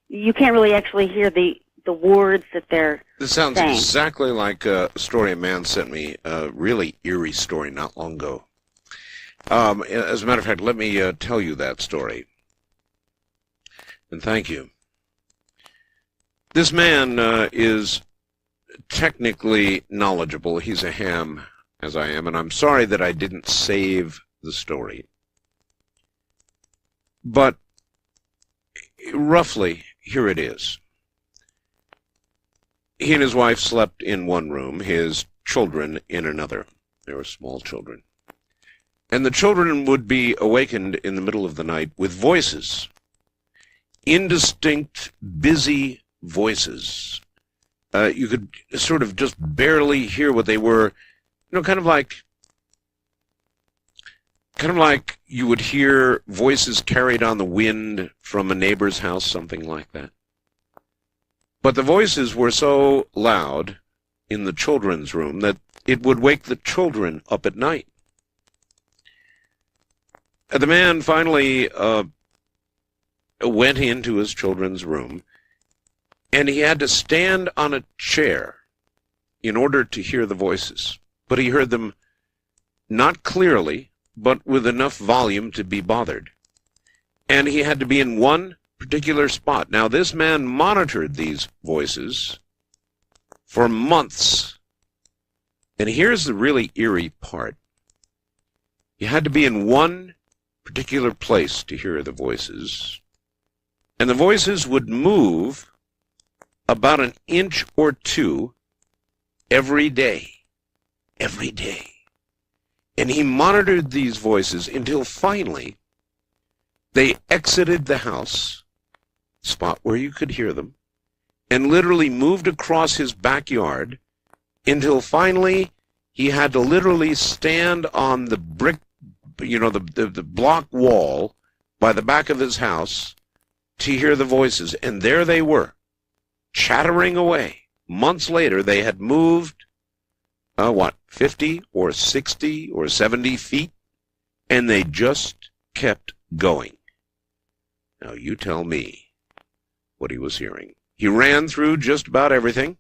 You can't really actually hear the words that they're This sounds saying. exactly like a story a man sent me, a really eerie story not long ago. As a matter of fact, let me tell you that story. And thank you. This man is technically knowledgeable. He's a ham, as I am, and I'm sorry that I didn't save the story. But roughly, here it is. He and his wife slept in one room, his children in another. They were small children. And the children would be awakened in the middle of the night with voices. Indistinct, busy voices. You could sort of just barely hear what they were. Kind of like you would hear voices carried on the wind from a neighbor's house, something like that. But the voices were so loud in the children's room that it would wake the children up at night. The man finally went into his children's room, and he had to stand on a chair in order to hear the voices. But he heard them not clearly, but with enough volume to be bothered. And he had to be in one particular spot. Now, this man monitored these voices for months. And here's the really eerie part. You had to be in one particular place to hear the voices. And the voices would move about an inch or two every day. Every day. And he monitored these voices until finally they exited the house, spot where you could hear them, and literally moved across his backyard until finally he had to literally stand on the brick, the block wall by the back of his house to hear the voices. And there they were, chattering away. Months later, they had moved, 50 or 60 or 70 feet, and they just kept going. Now, you tell me what he was hearing. He ran through just about everything.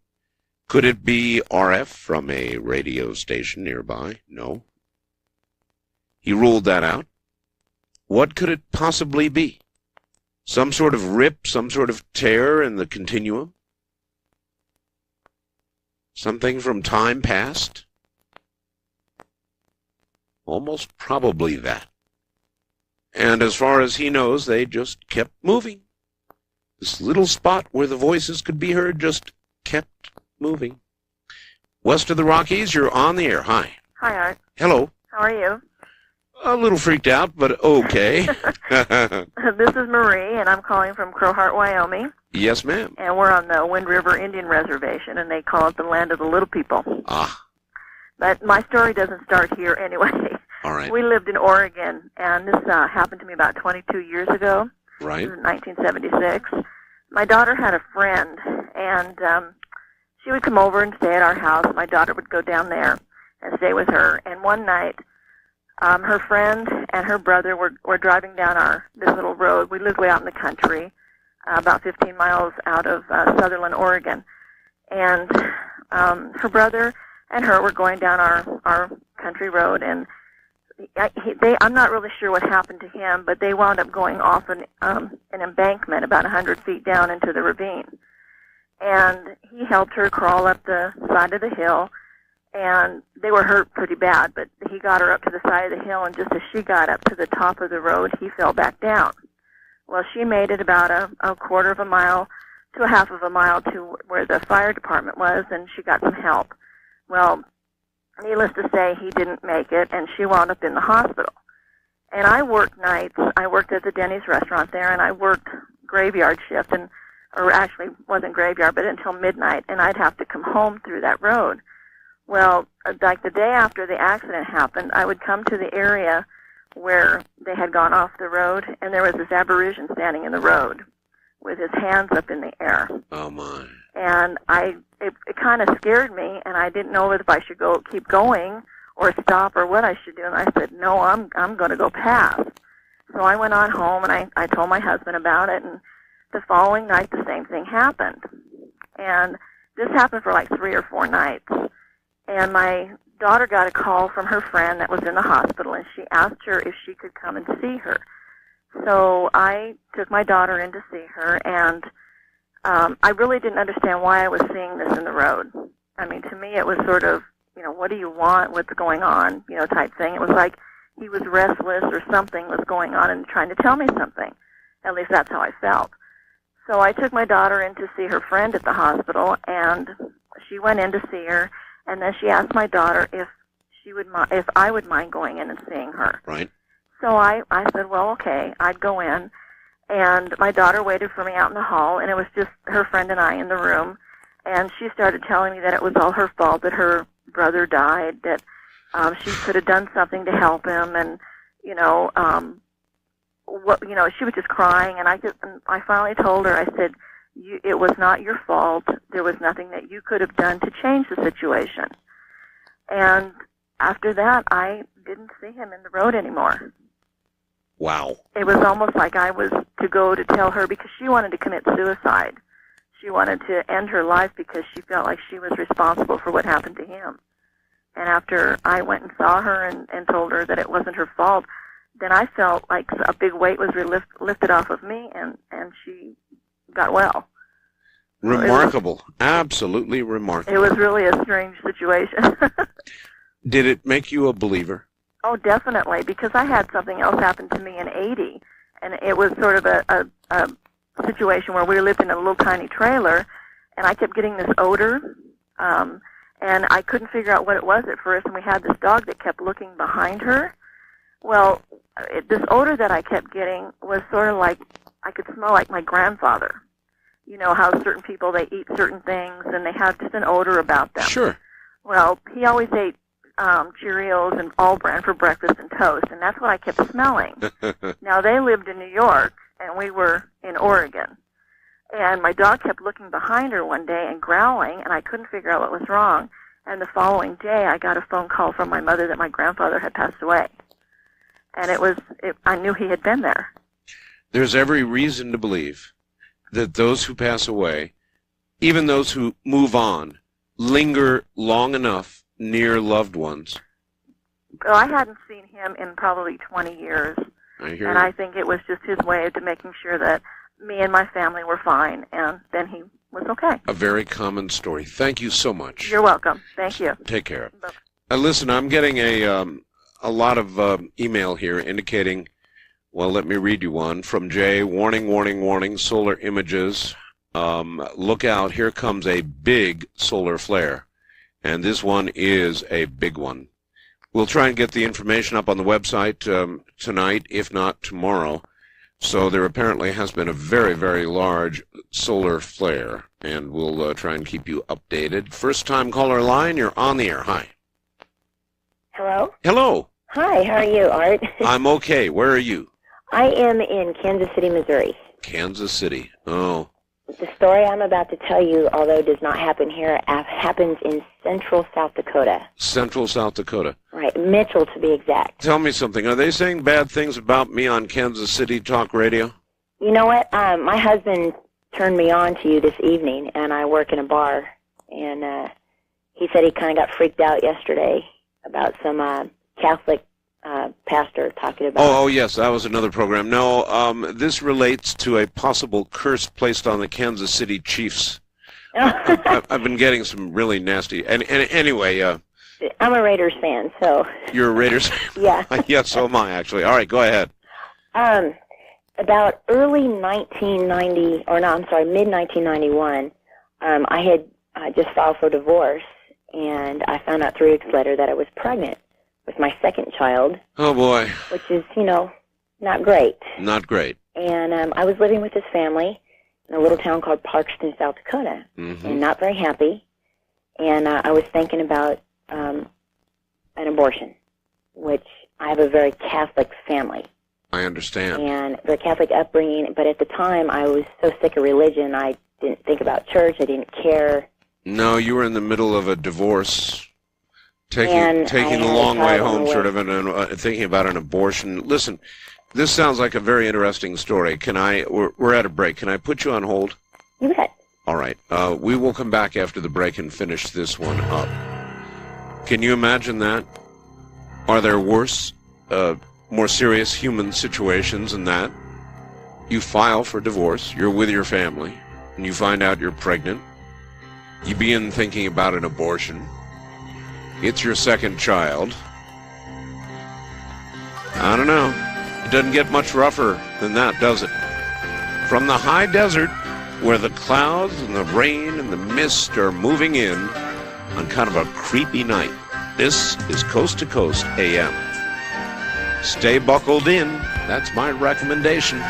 Could it be RF from a radio station nearby? No. He ruled that out. What could it possibly be? Some sort of rip, some sort of tear in the continuum? Something from time past? Almost probably that. And as far as he knows, they just kept moving. This little spot where the voices could be heard just kept moving. West of the Rockies, you're on the air. Hi. Hi, Art. Hello. How are you? A little freaked out, but okay. This is Marie, and I'm calling from Crowheart, Wyoming. Yes, ma'am. And we're on the Wind River Indian Reservation, and they call it the land of the little people. Ah. But my story doesn't start here anyway. All right. We lived in Oregon, and this happened to me about 22 years ago. Right. This was 1976. My daughter had a friend, and she would come over and stay at our house. My daughter would go down there and stay with her. And one night, her friend and her brother were driving down this little road. We lived way out in the country, about 15 miles out of Sutherland, Oregon. And her brother and her were going down our country road, and I'm not really sure what happened to him, but they wound up going off an embankment about 100 feet down into the ravine. And he helped her crawl up the side of the hill, and they were hurt pretty bad, but he got her up to the side of the hill, and just as she got up to the top of the road, he fell back down. Well, she made it about a quarter of a mile to a half of a mile to where the fire department was, and she got some help. Well, needless to say, he didn't make it, and she wound up in the hospital. And I worked nights. I worked at the Denny's restaurant there, and I worked graveyard shift, or actually wasn't graveyard, but until midnight, and I'd have to come home through that road. Well, like the day after the accident happened, I would come to the area where they had gone off the road, and there was this Aborigine standing in the road with his hands up in the air. Oh, my. And it kind of scared me, and I didn't know if I should keep going or stop or what I should do. And I said, no, I'm going to go past. So I went on home, and I told my husband about it, and the following night the same thing happened. And this happened for like 3 or 4 nights. And my daughter got a call from her friend that was in the hospital, and she asked her if she could come and see her. So I took my daughter in to see her, and I really didn't understand why I was seeing this in the road. I mean, to me it was sort of, what do you want, what's going on, type thing. It was like he was restless or something was going on and trying to tell me something. At least that's how I felt. So I took my daughter in to see her friend at the hospital, and she went in to see her, and then she asked my daughter if I would mind going in and seeing her. Right. So I said, well, okay, I'd go in. And my daughter waited for me out in the hall, and it was just her friend and I in the room. And she started telling me that it was all her fault, that her brother died, that she could have done something to help him, and she was just crying. And I finally told her, I said, it was not your fault. There was nothing that you could have done to change the situation. And after that, I didn't see him in the road anymore. Wow. It was almost like I was to go to tell her because she wanted to commit suicide. She wanted to end her life because she felt like she was responsible for what happened to him. And after I went and saw her and told her that it wasn't her fault, then I felt like a big weight was lifted off of me, and she got well. Remarkable. Absolutely remarkable. It was really a strange situation. Did it make you a believer? Oh, definitely, because I had something else happen to me in '80, and it was sort of a situation where we lived in a little tiny trailer, and I kept getting this odor, and I couldn't figure out what it was at first, and we had this dog that kept looking behind her. Well, this odor that I kept getting was sort of like, I could smell like my grandfather. You know how certain people, they eat certain things, and they have just an odor about them. Sure. Well, he always ate Cheerios and All Bran for breakfast and toast, and that's what I kept smelling. Now, they lived in New York, and we were in Oregon. And my dog kept looking behind her one day and growling, and I couldn't figure out what was wrong. And the following day, I got a phone call from my mother that my grandfather had passed away. And I knew he had been there. There's every reason to believe that those who pass away, even those who move on, linger long enough near loved ones. Well, I hadn't seen him in probably 20 years. And I think it was just his way of making sure that me and my family were fine, and then he was okay. A very common story. Thank you so much. You're welcome. Thank you. Take care. Listen, I'm getting a lot of email here indicating, well, let me read you one from Jay. Warning, warning, warning, solar images. Look out, here comes a big solar flare. And this one is a big one. We'll try and get the information up on the website tonight, if not tomorrow. So there apparently has been a very, very large solar flare, and we'll try and keep you updated. First-time caller line, you're on the air. Hi. Hello? Hello. Hi, how are you, Art? I'm okay. Where are you? I am in Kansas City, Missouri. Kansas City. Oh. The story I'm about to tell you, although it does not happen here, happens in central South Dakota. Central South Dakota. Right, Mitchell to be exact. Tell me something. Are they saying bad things about me on Kansas City Talk Radio? You know what? My husband turned me on to you this evening, and I work in a bar, and he said he kind of got freaked out yesterday about some Catholic pastor talking about... Oh, yes, that was another program. No, this relates to a possible curse placed on the Kansas City Chiefs. I've been getting some really nasty... And anyway... I'm a Raiders fan, so... You're a Raiders fan? Yeah. Yes, so am I, actually. All right, go ahead. About early 1990... Or no, I'm sorry, mid-1991, I had just filed for divorce, and I found out 3 weeks later that I was pregnant with my second child. Oh, boy. Which is, not great. Not great. And I was living with his family in a little town called Parkston, South Dakota, and not very happy. And I was thinking about an abortion, which I have a very Catholic family. I understand. And very Catholic upbringing, but at the time I was so sick of religion, I didn't think about church, I didn't care. No, you were in the middle of a divorce. Taking the long way home, sort of, and thinking about an abortion. Listen, this sounds like a very interesting story. We're at a break. Can I put you on hold? You bet. All right. We will come back after the break and finish this one up. Can you imagine that? Are there worse, more serious human situations than that? You file for divorce, you're with your family, and you find out you're pregnant. You begin thinking about an abortion. It's your second child. I don't know. It doesn't get much rougher than that, does it? From the high desert, where the clouds and the rain and the mist are moving in on kind of a creepy night, this is Coast to Coast AM. Stay buckled in. That's my recommendation.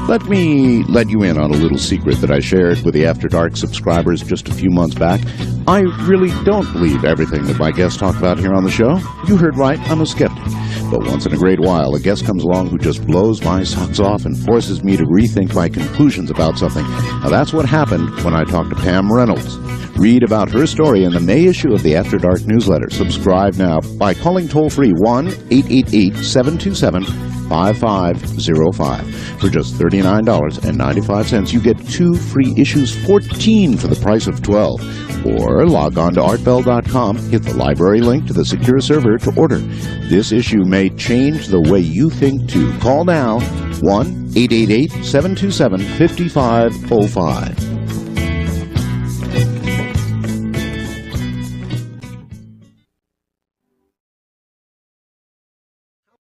Let me let you in on a little secret that I shared with the After Dark subscribers just a few months back. I really don't believe everything that my guests talk about here on the show. You heard right, I'm a skeptic. But once in a great while, a guest comes along who just blows my socks off and forces me to rethink my conclusions about something. Now, that's what happened when I talked to Pam Reynolds. Read about her story in the May issue of the After Dark newsletter. Subscribe now by calling toll-free 1-888-727-5505. For just $39.95, you get 2 free issues, 14 for the price of 12. Or log on to artbell.com, hit the library link to the secure server to order. This issue may change the way you think too. Call now, 1-888-727-5505.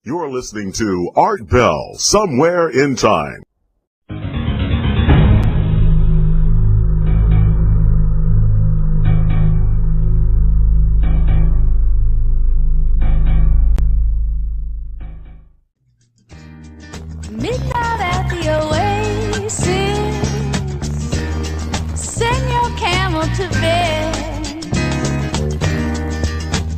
You're listening to Art Bell, Somewhere in Time. Midnight at the Oasis, send your camel to bed.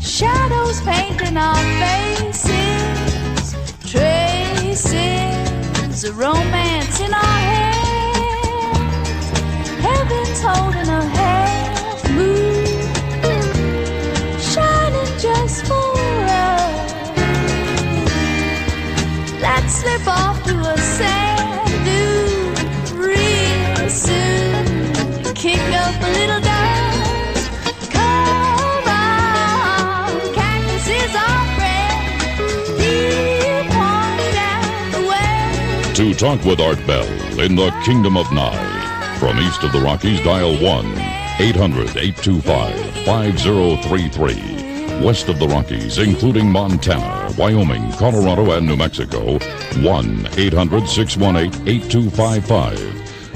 Shadows painting our faces, traces of romance in our hands. Heaven's holding a half moon, shining just for us. Let's slip off to a sand dune real soon. Kick up a little dance. Come on, cactus is our friend. He'll point out the way. To talk with Art Bell in the Kingdom of Nye. From east of the Rockies, dial 1-800-825-5033. West of the Rockies, including Montana, Wyoming, Colorado, and New Mexico, 1-800-618-8255.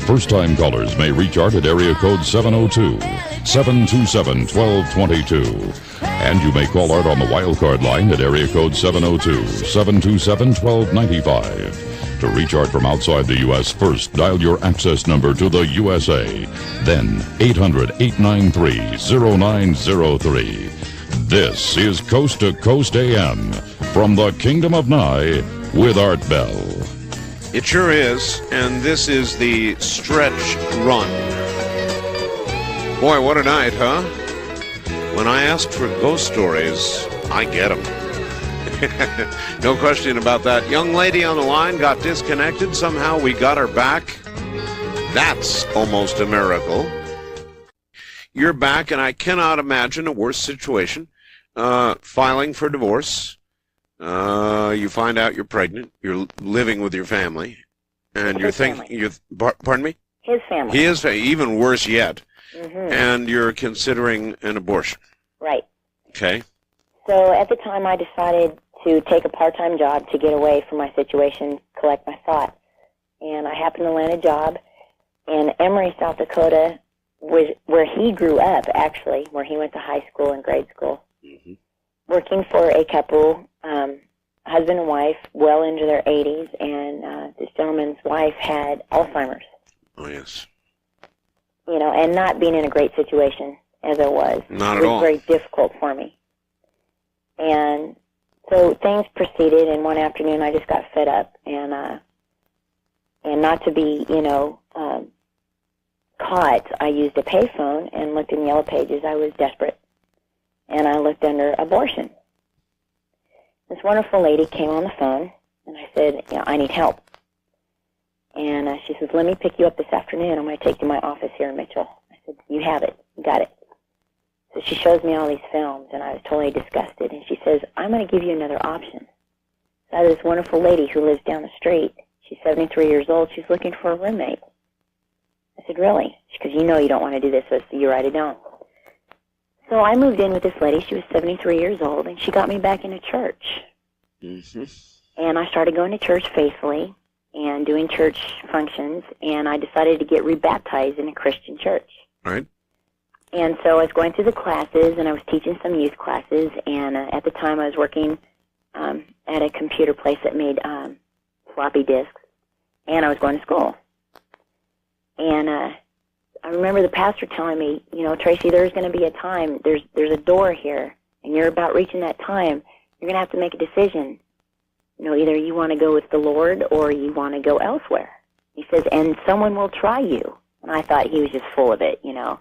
First-time callers may reach Art at area code 702-727-1222. And you may call Art on the wildcard line at area code 702-727-1295. To reach Art from outside the U.S., first dial your access number to the USA, then 800-893-0903. This is Coast to Coast AM from the Kingdom of Nye with Art Bell. It sure is, and this is the stretch run. Boy, what a night, huh? When I ask for ghost stories, I get them. No question about that. Young lady on the line got disconnected. Somehow we got her back. That's almost a miracle. You're back, and I cannot imagine a worse situation. Filing for divorce. You find out you're pregnant. You're living with your family, and you're thinking. Pardon me? His family. His even worse yet. Mm-hmm. And you're considering an abortion. Right. Okay. So at the time, I decided to take a part-time job to get away from my situation, collect my thoughts, and I happened to land a job in Emory, South Dakota, where he grew up, actually, where he went to high school and grade school. Mm-hmm. Working for a couple, husband and wife, well into their 80s, and this gentleman's wife had Alzheimer's. Oh, yes. You know, and not being in a great situation as I was. Not at all. It was very difficult for me. And so things proceeded, and one afternoon I just got fed up, and not to be, caught, I used a payphone and looked in the Yellow Pages. I was desperate. And I looked under abortion. This wonderful lady came on the phone, and I said, I need help. And she says, let me pick you up this afternoon. I'm going to take you to my office here in Mitchell. I said, you have it. You got it. So she shows me all these films, and I was totally disgusted. And she says, I'm going to give you another option. So I have this wonderful lady who lives down the street. She's 73 years old. She's looking for a roommate. I said, really? Because you don't want to do this, so you write it down. So I moved in with this lady. She was 73 years old, and she got me back into church. Mm-hmm. And I started going to church faithfully and doing church functions, and I decided to get rebaptized in a Christian church. Right. And so I was going through the classes, and I was teaching some youth classes, and at the time I was working at a computer place that made floppy disks. and I was going to school. And I remember the pastor telling me, you know, Tracy, there's going to be a time, there's a door here, and you're about reaching that time. You're going to have to make a decision. You know, either you want to go with the Lord or you want to go elsewhere. He says, and someone will try you. And I thought he was just full of it, you know.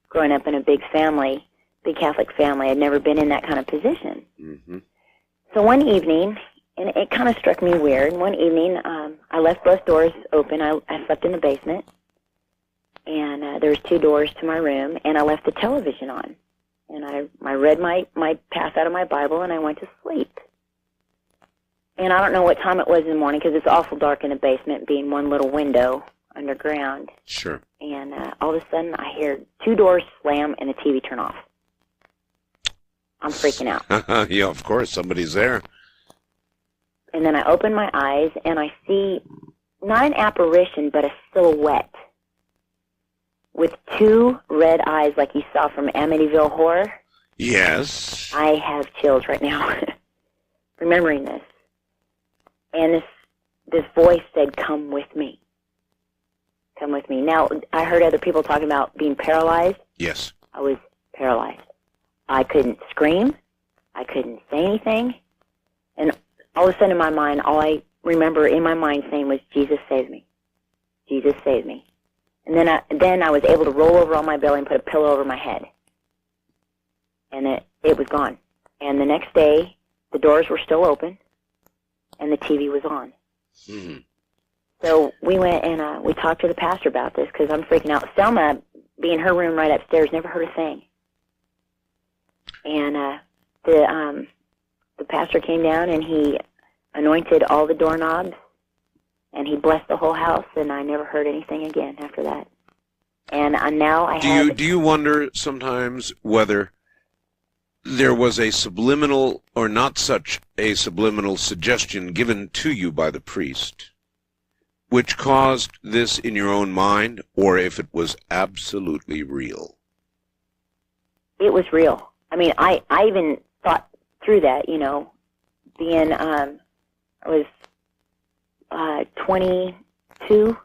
Growing up in a big family, big Catholic family, I'd never been in that kind of position. Mm-hmm. So one evening, and it kind of struck me weird, one evening I left both doors open. I slept in the basement, and there was 2 doors to my room, and I left the television on. And I read my pass out of my Bible, and I went to sleep. And I don't know what time it was in the morning because it's awful dark in the basement, being one little window underground. Sure. And all of a sudden, I hear 2 doors slam and the TV turn off. I'm freaking out. Yeah, of course, somebody's there. And then I open my eyes, and I see not an apparition, but a silhouette with 2 red eyes like you saw from Amityville Horror. Yes. I have chills right now remembering this. And this voice said, come with me. Come with me. Now, I heard other people talking about being paralyzed. Yes. I was paralyzed. I couldn't scream. I couldn't say anything. And all of a sudden in my mind, all I remember in my mind saying was, Jesus save me. Jesus save me. And then I was able to roll over on my belly and put a pillow over my head. And it was gone. And the next day, the doors were still open, and the TV was on. Mm-hmm. So we went and we talked to the pastor about this because I'm freaking out. Selma, being in her room right upstairs, never heard a thing. And the pastor came down and he anointed all the doorknobs and he blessed the whole house, and I never heard anything again after that. And now I have... Do you wonder sometimes whether there was a subliminal or not such a subliminal suggestion given to you by the priest which caused this in your own mind, or if it was absolutely real? It was real. I mean, I even thought through that, you know, being, I was 22,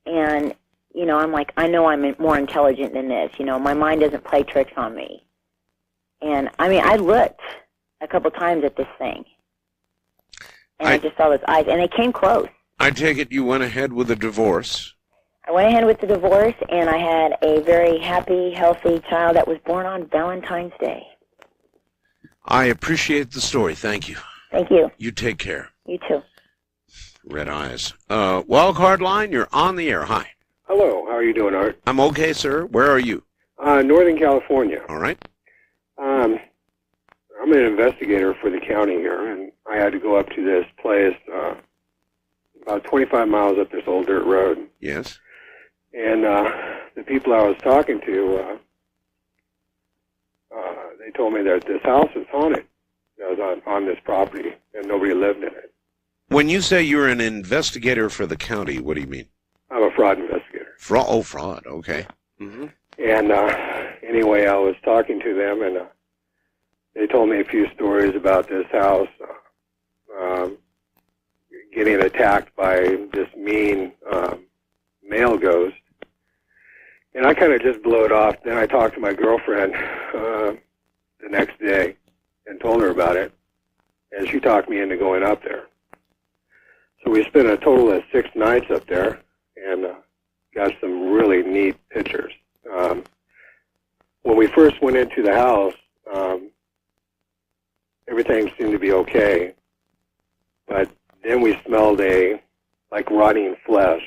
and, you know, I'm like, I know I'm more intelligent than this, you know, my mind doesn't play tricks on me. And, I mean, I looked a couple times at this thing, and I just saw those eyes, and they came close. I take it you went ahead with a divorce. I went ahead with the divorce, and I had a very happy, healthy child that was born on Valentine's Day. I appreciate the story. Thank you. Thank you. You take care. You too. Red eyes. Wildcard line, you're on the air. Hi. Hello. How are you doing, Art? I'm okay, sir. Where are you? Northern California. All right. I'm an investigator for the county here, and I had to go up to this place about 25 miles up this old dirt road. Yes. And the people I was talking to, they told me that this house is haunted. That was on this property, and nobody lived in it. When you say you're an investigator for the county, what do you mean? I'm a fraud investigator. Fraud. Okay. Mm-hmm. And anyway, I was talking to them, and they told me a few stories about this house getting attacked by this mean male ghost. And I kind of just blew it off. Then I talked to my girlfriend the next day and told her about it, and she talked me into going up there. So we spent a total of 6 nights up there and got some really neat pictures. When we first went into the house, everything seemed to be okay, but then we smelled like rotting flesh.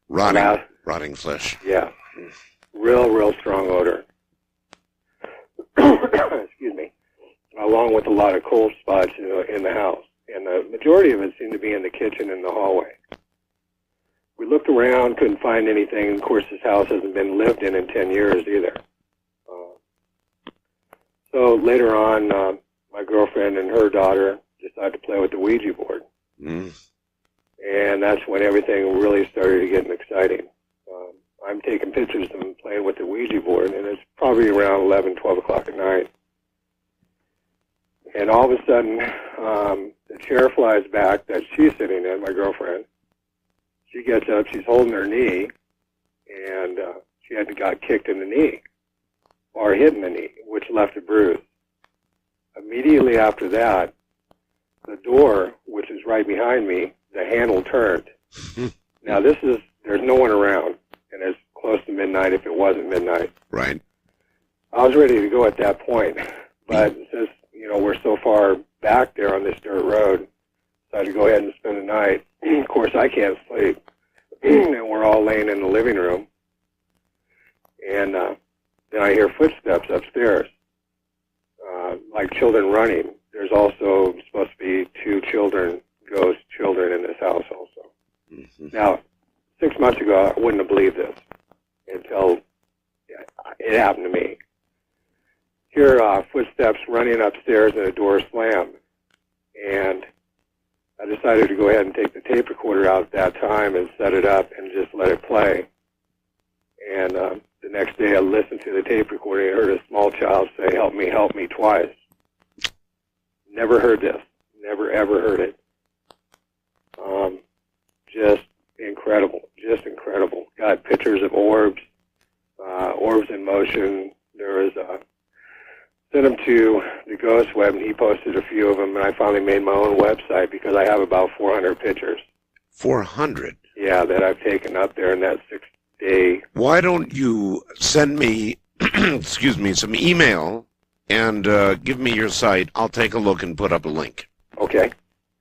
Rotting flesh. Yeah. Real strong odor. Excuse me. Along with a lot of cold spots in the house. And the majority of it seemed to be in the kitchen and the hallway. We looked around, couldn't find anything. Of course, this house hasn't been lived in 10 years either. So later on, my girlfriend and her daughter decided to play with the Ouija board. Mm. And that's when everything really started to get exciting. I'm taking pictures of them playing with the Ouija board, and it's probably around 11, 12 o'clock at night. And all of a sudden, the chair flies back that she's sitting in, my girlfriend, she gets up, she's holding her knee, and she had got kicked in the knee, or hit in the knee, which left a bruise. Immediately after that, the door, which is right behind me, the handle turned. Now there's no one around, and it's close to midnight if it wasn't midnight. Right. I was ready to go at that point, but since, we're so far back there on this dirt road, I decided to go ahead and spend the night. Of course, I can't sleep, and we're all laying in the living room, and then I hear footsteps upstairs, like children running. There's also supposed to be 2 ghost children in this house also. Mm-hmm. Now, 6 months ago, I wouldn't have believed this until it happened to me. Hear footsteps running upstairs and a door slammed. And I decided to go ahead and take the tape recorder out at that time and set it up and just let it play. And the next day I listened to the tape recorder and heard a small child say, help me, twice. Never heard this. Never, ever heard it. Just incredible. Just incredible. Got pictures of orbs, orbs in motion. There was sent them to the Ghost Web, and he posted a few of them, and I finally made my own website because I have about 400 pictures. 400? Yeah, that I've taken up there in that 6-day. Why don't you send me, excuse me, some email and give me your site. I'll take a look and put up a link. Okay,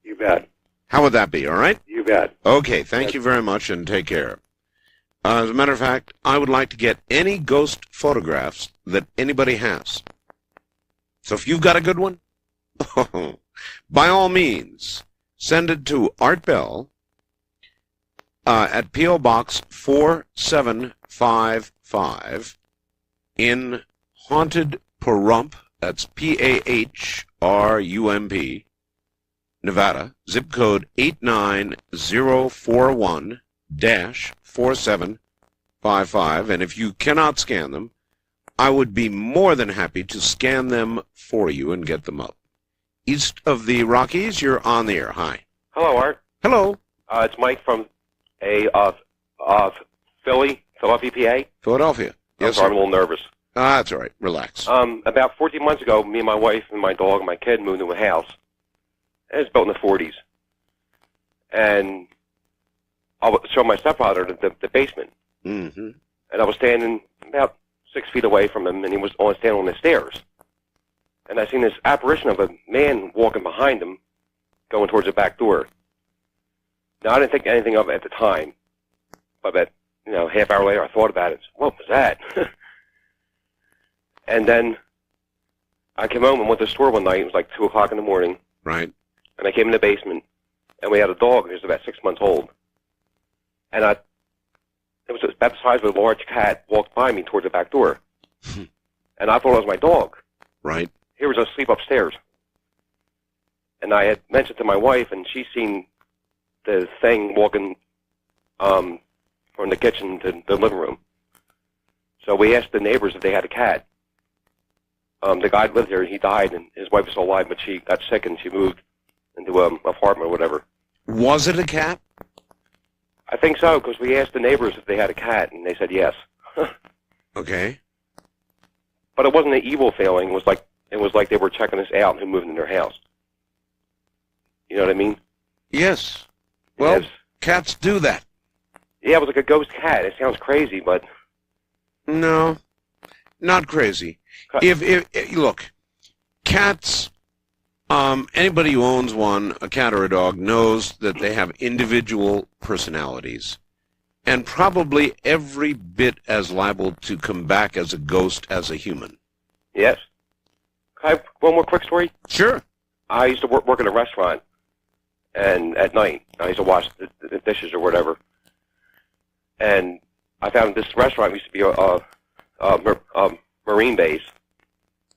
you bet. How would that be, all right? You bet. Okay, thank you very much, and take care. As a matter of fact, I would like to get any ghost photographs that anybody has. So if you've got a good one, by all means, send it to Art Bell at P.O. Box 4755 in Haunted Pahrump, that's P-A-H-R-U-M-P, Nevada, zip code 89041-4755, and if you cannot scan them, I would be more than happy to scan them for you and get them up. East of the Rockies, you're on the air. Hi. Hello, Art. Hello. It's Mike from Philadelphia, PA. Philadelphia. Yes, I'm a little nervous. That's all right. Relax. About 14 months ago, me and my wife and my dog and my kid moved into a house. It was built in the 40s. And I showed my stepfather the basement. Mm-hmm. And I was standing about 6 feet away from him, and he was standing on the stairs. And I seen this apparition of a man walking behind him, going towards the back door. Now, I didn't think anything of it at the time, but about half hour later, I thought about it. What was that? And then I came home and went to the store one night. It was like 2 o'clock in the morning. Right. And I came in the basement, and we had a dog who was about 6 months old. And it was about the size of a large cat walked by me towards the back door. And I thought it was my dog. Right. He was asleep upstairs. And I had mentioned to my wife, and she's seen the thing walking from the kitchen to the living room. So we asked the neighbors if they had a cat. The guy lived there, he died, and his wife was still alive, but she got sick and she moved into an apartment or whatever. Was it a cat? I think so, because we asked the neighbors if they had a cat, and they said yes. Okay. But it wasn't an evil feeling. It was like they were checking us out and moving in their house. You know what I mean? Yes. Well, yes. Cats do that. Yeah, it was like a ghost cat. It sounds crazy, but no, not crazy. If look, cats. Anybody who owns one, a cat or a dog, knows that they have individual personalities, and probably every bit as liable to come back as a ghost as a human. yes. Can I have one more quick story? Sure. I used to work in a restaurant, and at night I used to wash the dishes or whatever. And I found this restaurant used to be a Marine base,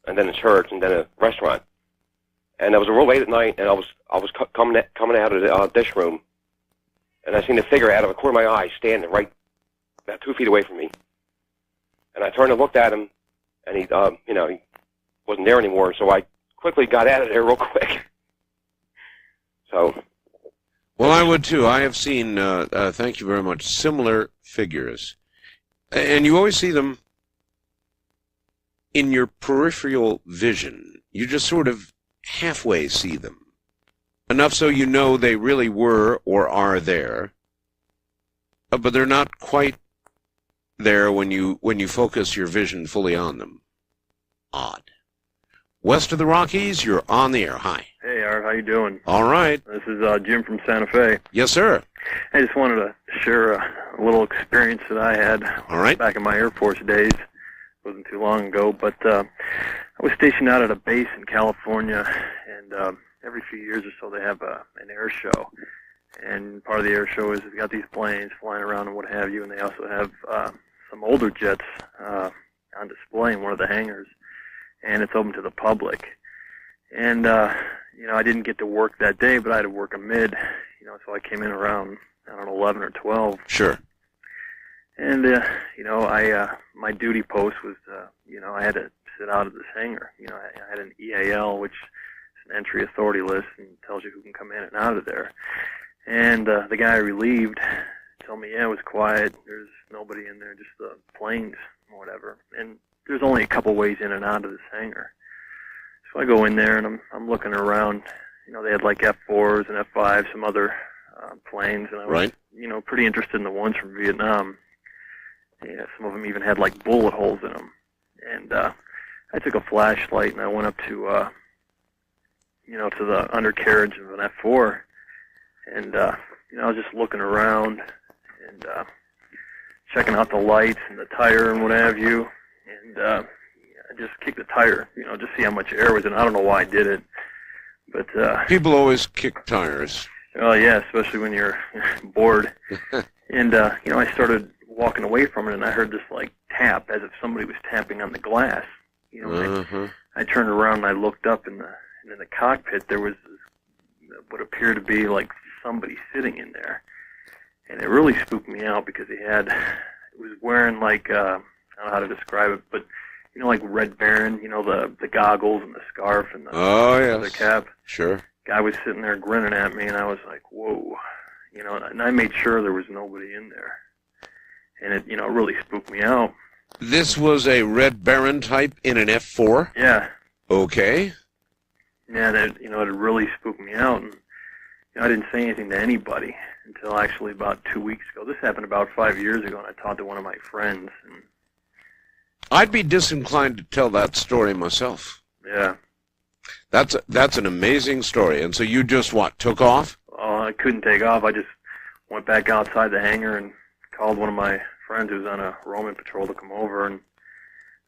and then a church, and then a restaurant. And it was real late at night, and I was coming out of the dish room, and I seen a figure out of the corner of my eye standing right about 2 feet away from me. And I turned and looked at him, and he wasn't there anymore. So I quickly got out of there real quick. So. Well, I would too. I have seen, thank you very much, similar figures. And you always see them in your peripheral vision. You just sort of halfway see them. Enough so you know they really were or are there. But they're not quite there when you focus your vision fully on them. Odd. West of the Rockies, you're on the air. Hi. Hey, Art, how you doing? All right. This is Jim from Santa Fe. Yes, sir. I just wanted to share a little experience that I had back in my Air Force days. It wasn't too long ago, but I was stationed out at a base in California, and every few years or so they have an air show. And part of the air show is they've got these planes flying around and what have you, and they also have some older jets on display in one of the hangars, and it's open to the public. And, I didn't get to work that day, but I had to work a mid, so I came in around, 11 or 12. Sure. And, my duty post was, I had to sit out of this hangar. I had an EAL, which is an entry authority list and tells you who can come in and out of there. And the guy relieved told me, yeah, it was quiet. There's nobody in there, just the planes or whatever. And there's only a couple ways in and out of this hangar. So I go in there, and I'm looking around. They had like F-4s and F-5s, some other planes. And I was, pretty interested in the ones from Vietnam. Yeah, some of them even had like bullet holes in them. And I took a flashlight, and I went up to, to the undercarriage of an F-4. And, I was just looking around and checking out the lights and the tire and what have you. And I just kicked the tire, just see how much air was in it. I don't know why I did it. But people always kick tires. Oh, yeah, especially when you're bored. And, I started walking away from it, and I heard this, like, tap as if somebody was tapping on the glass. I turned around, and I looked up, and in the cockpit there was what appeared to be like somebody sitting in there, and it really spooked me out because he was wearing like I don't know how to describe it, but like Red Baron, the goggles and the scarf and the cap. Sure. Guy was sitting there grinning at me, and I was like, whoa, and I made sure there was nobody in there, and it it really spooked me out. This was a Red Baron type in an F-4? Yeah. Okay. Yeah, that it really spooked me out, and I didn't say anything to anybody until actually about 2 weeks ago. This happened about 5 years ago, and I talked to one of my friends. And I'd be disinclined to tell that story myself. Yeah. That's an amazing story. And so you just took off? I couldn't take off. I just went back outside the hangar and called one of my friends who was on a roaming patrol to come over, and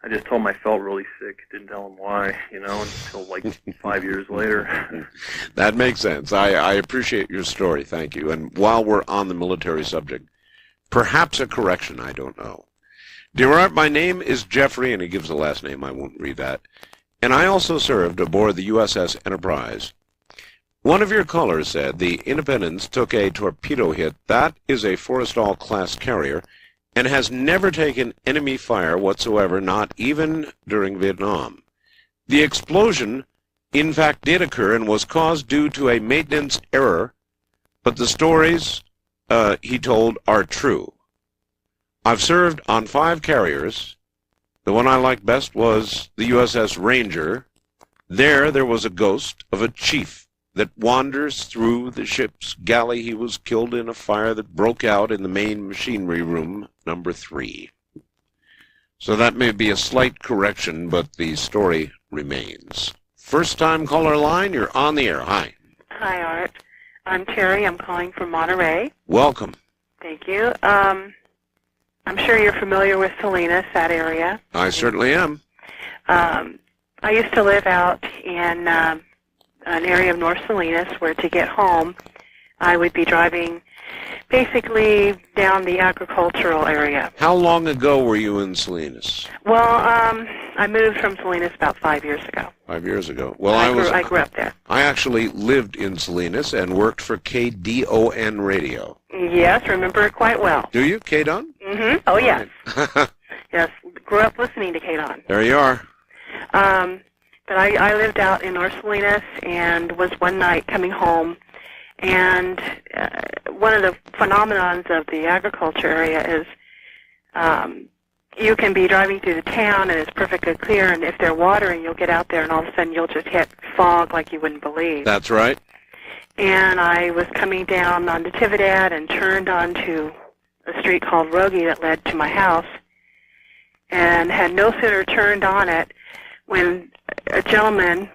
I just told him I felt really sick. Didn't tell him why, until like 5 years later. That makes sense. I appreciate your story. Thank you. And while we're on the military subject, perhaps a correction, I don't know. Dear Art, my name is Jeffrey, and he gives the last name. I won't read that. And I also served aboard the USS Enterprise. One of your callers said the Independence took a torpedo hit. That is a Forrestal-class carrier, and has never taken enemy fire whatsoever, not even during Vietnam. The explosion, in fact, did occur and was caused due to a maintenance error, but the stories he told are true. I've served on 5 carriers. The one I liked best was the USS Ranger. There was a ghost of a chief that wanders through the ship's galley. He was killed in a fire that broke out in the main machinery room, number 3. So that may be a slight correction, but the story remains. First-time caller line, you're on the air. Hi. Hi, Art. I'm Terry. I'm calling from Monterey. Welcome. Thank you. I'm sure you're familiar with Salinas, that area. I certainly am. I used to live out in an area of North Salinas where to get home I would be driving basically down the agricultural area. How long ago were you in Salinas? Well, I moved from Salinas about 5 years ago. 5 years ago. Well, I grew up there. I actually lived in Salinas and worked for KDON Radio. Yes, remember it quite well. Do you, KDON? Mm-hmm. Oh, yes. Yes, grew up listening to KDON. There you are. But I lived out in North Salinas and was one night coming home, And one of the phenomenons of the agriculture area is you can be driving through the town and it's perfectly clear, and if they're watering, you'll get out there and all of a sudden you'll just hit fog like you wouldn't believe. That's right. And I was coming down on Natividad and turned onto a street called Rogie that led to my house, and had no sooner turned on it when a gentleman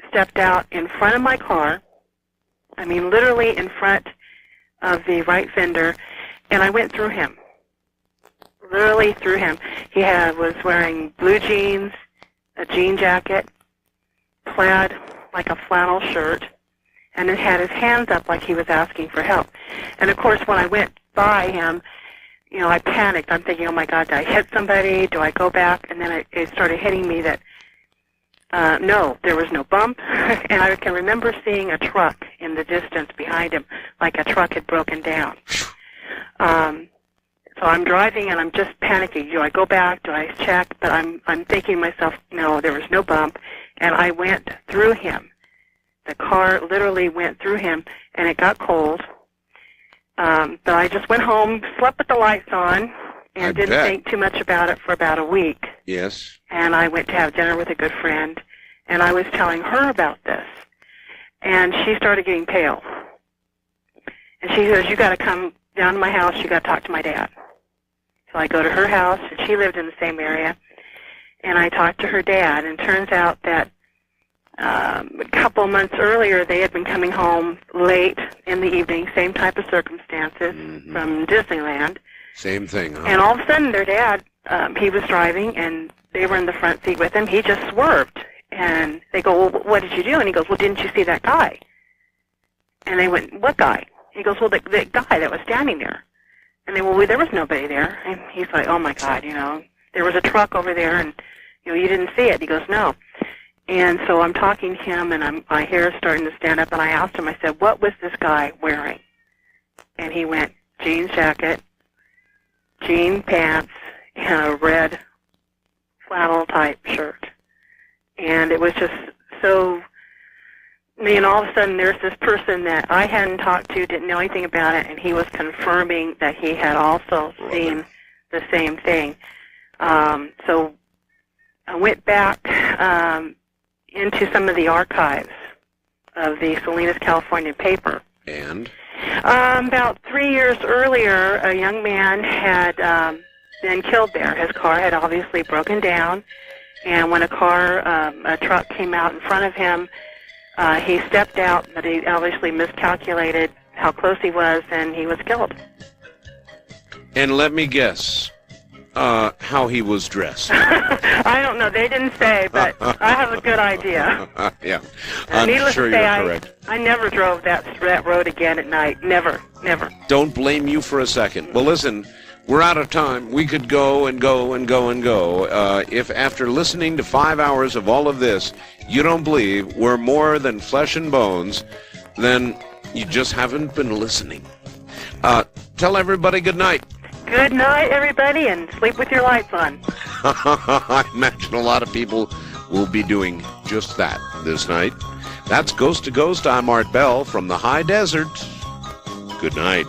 stepped out in front of my car, I mean literally in front of the right fender, and I went through him. Literally through him. He was wearing blue jeans, a jean jacket, plaid like a flannel shirt, and it had his hands up like he was asking for help. And of course, when I went by him, you know, I panicked. I'm thinking, oh my God, did I hit somebody? Do I go back? And then it started hitting me that, no, there was no bump. And I can remember seeing a truck in the distance behind him, like a truck had broken down. So I'm driving and I'm just panicking. Do I go back? Do I check? But I'm thinking to myself, no, there was no bump. And I went through him. The car literally went through him, and it got cold. But I just went home, slept with the lights on, and didn't think too much about it for about a week. Yes. And I went to have dinner with a good friend, and I was telling her about this. And she started getting pale. And she goes, you got to come down to my house. You got to talk to my dad. So I go to her house, and she lived in the same area. And I talked to her dad, and it turns out that a couple months earlier, they had been coming home late in the evening, same type of circumstances, from Disneyland. Same thing, huh? And all of a sudden, their dad, he was driving, and they were in the front seat with him. He just swerved. And they go, well, what did you do? And he goes, well, didn't you see that guy? And they went, what guy? He goes, well, the guy that was standing there. And they, well, there was nobody there. And he's like, oh, my God, you know, there was a truck over there, and, you know, you didn't see it. He goes, no. And so I'm talking to him, and my hair is starting to stand up, and I asked him, I said, what was this guy wearing? And he went, jeans jacket, jean pants, and a red flannel-type shirt. And it was just so, and all of a sudden there's this person that I hadn't talked to, didn't know anything about it, and he was confirming that he had also seen the same thing. So I went back into some of the archives of the Salinas, California paper. And? About 3 years earlier, a young man had been killed there. His car had obviously broken down, and when a truck came out in front of him, he stepped out, but he obviously miscalculated how close he was, and he was killed. And let me guess how he was dressed. I don't know. They didn't say, but I have a good idea. Yeah. I'm sure you're correct. I never drove that road again at night. Never. Don't blame you for a second. Well, listen, we're out of time. We could go and go and go and go. If after listening to 5 hours of all of this, you don't believe we're more than flesh and bones, then you just haven't been listening. Tell everybody good night. Good night, everybody, and sleep with your lights on. I imagine a lot of people will be doing just that this night. That's Ghost to Ghost. I'm Art Bell from the High Desert. Good night.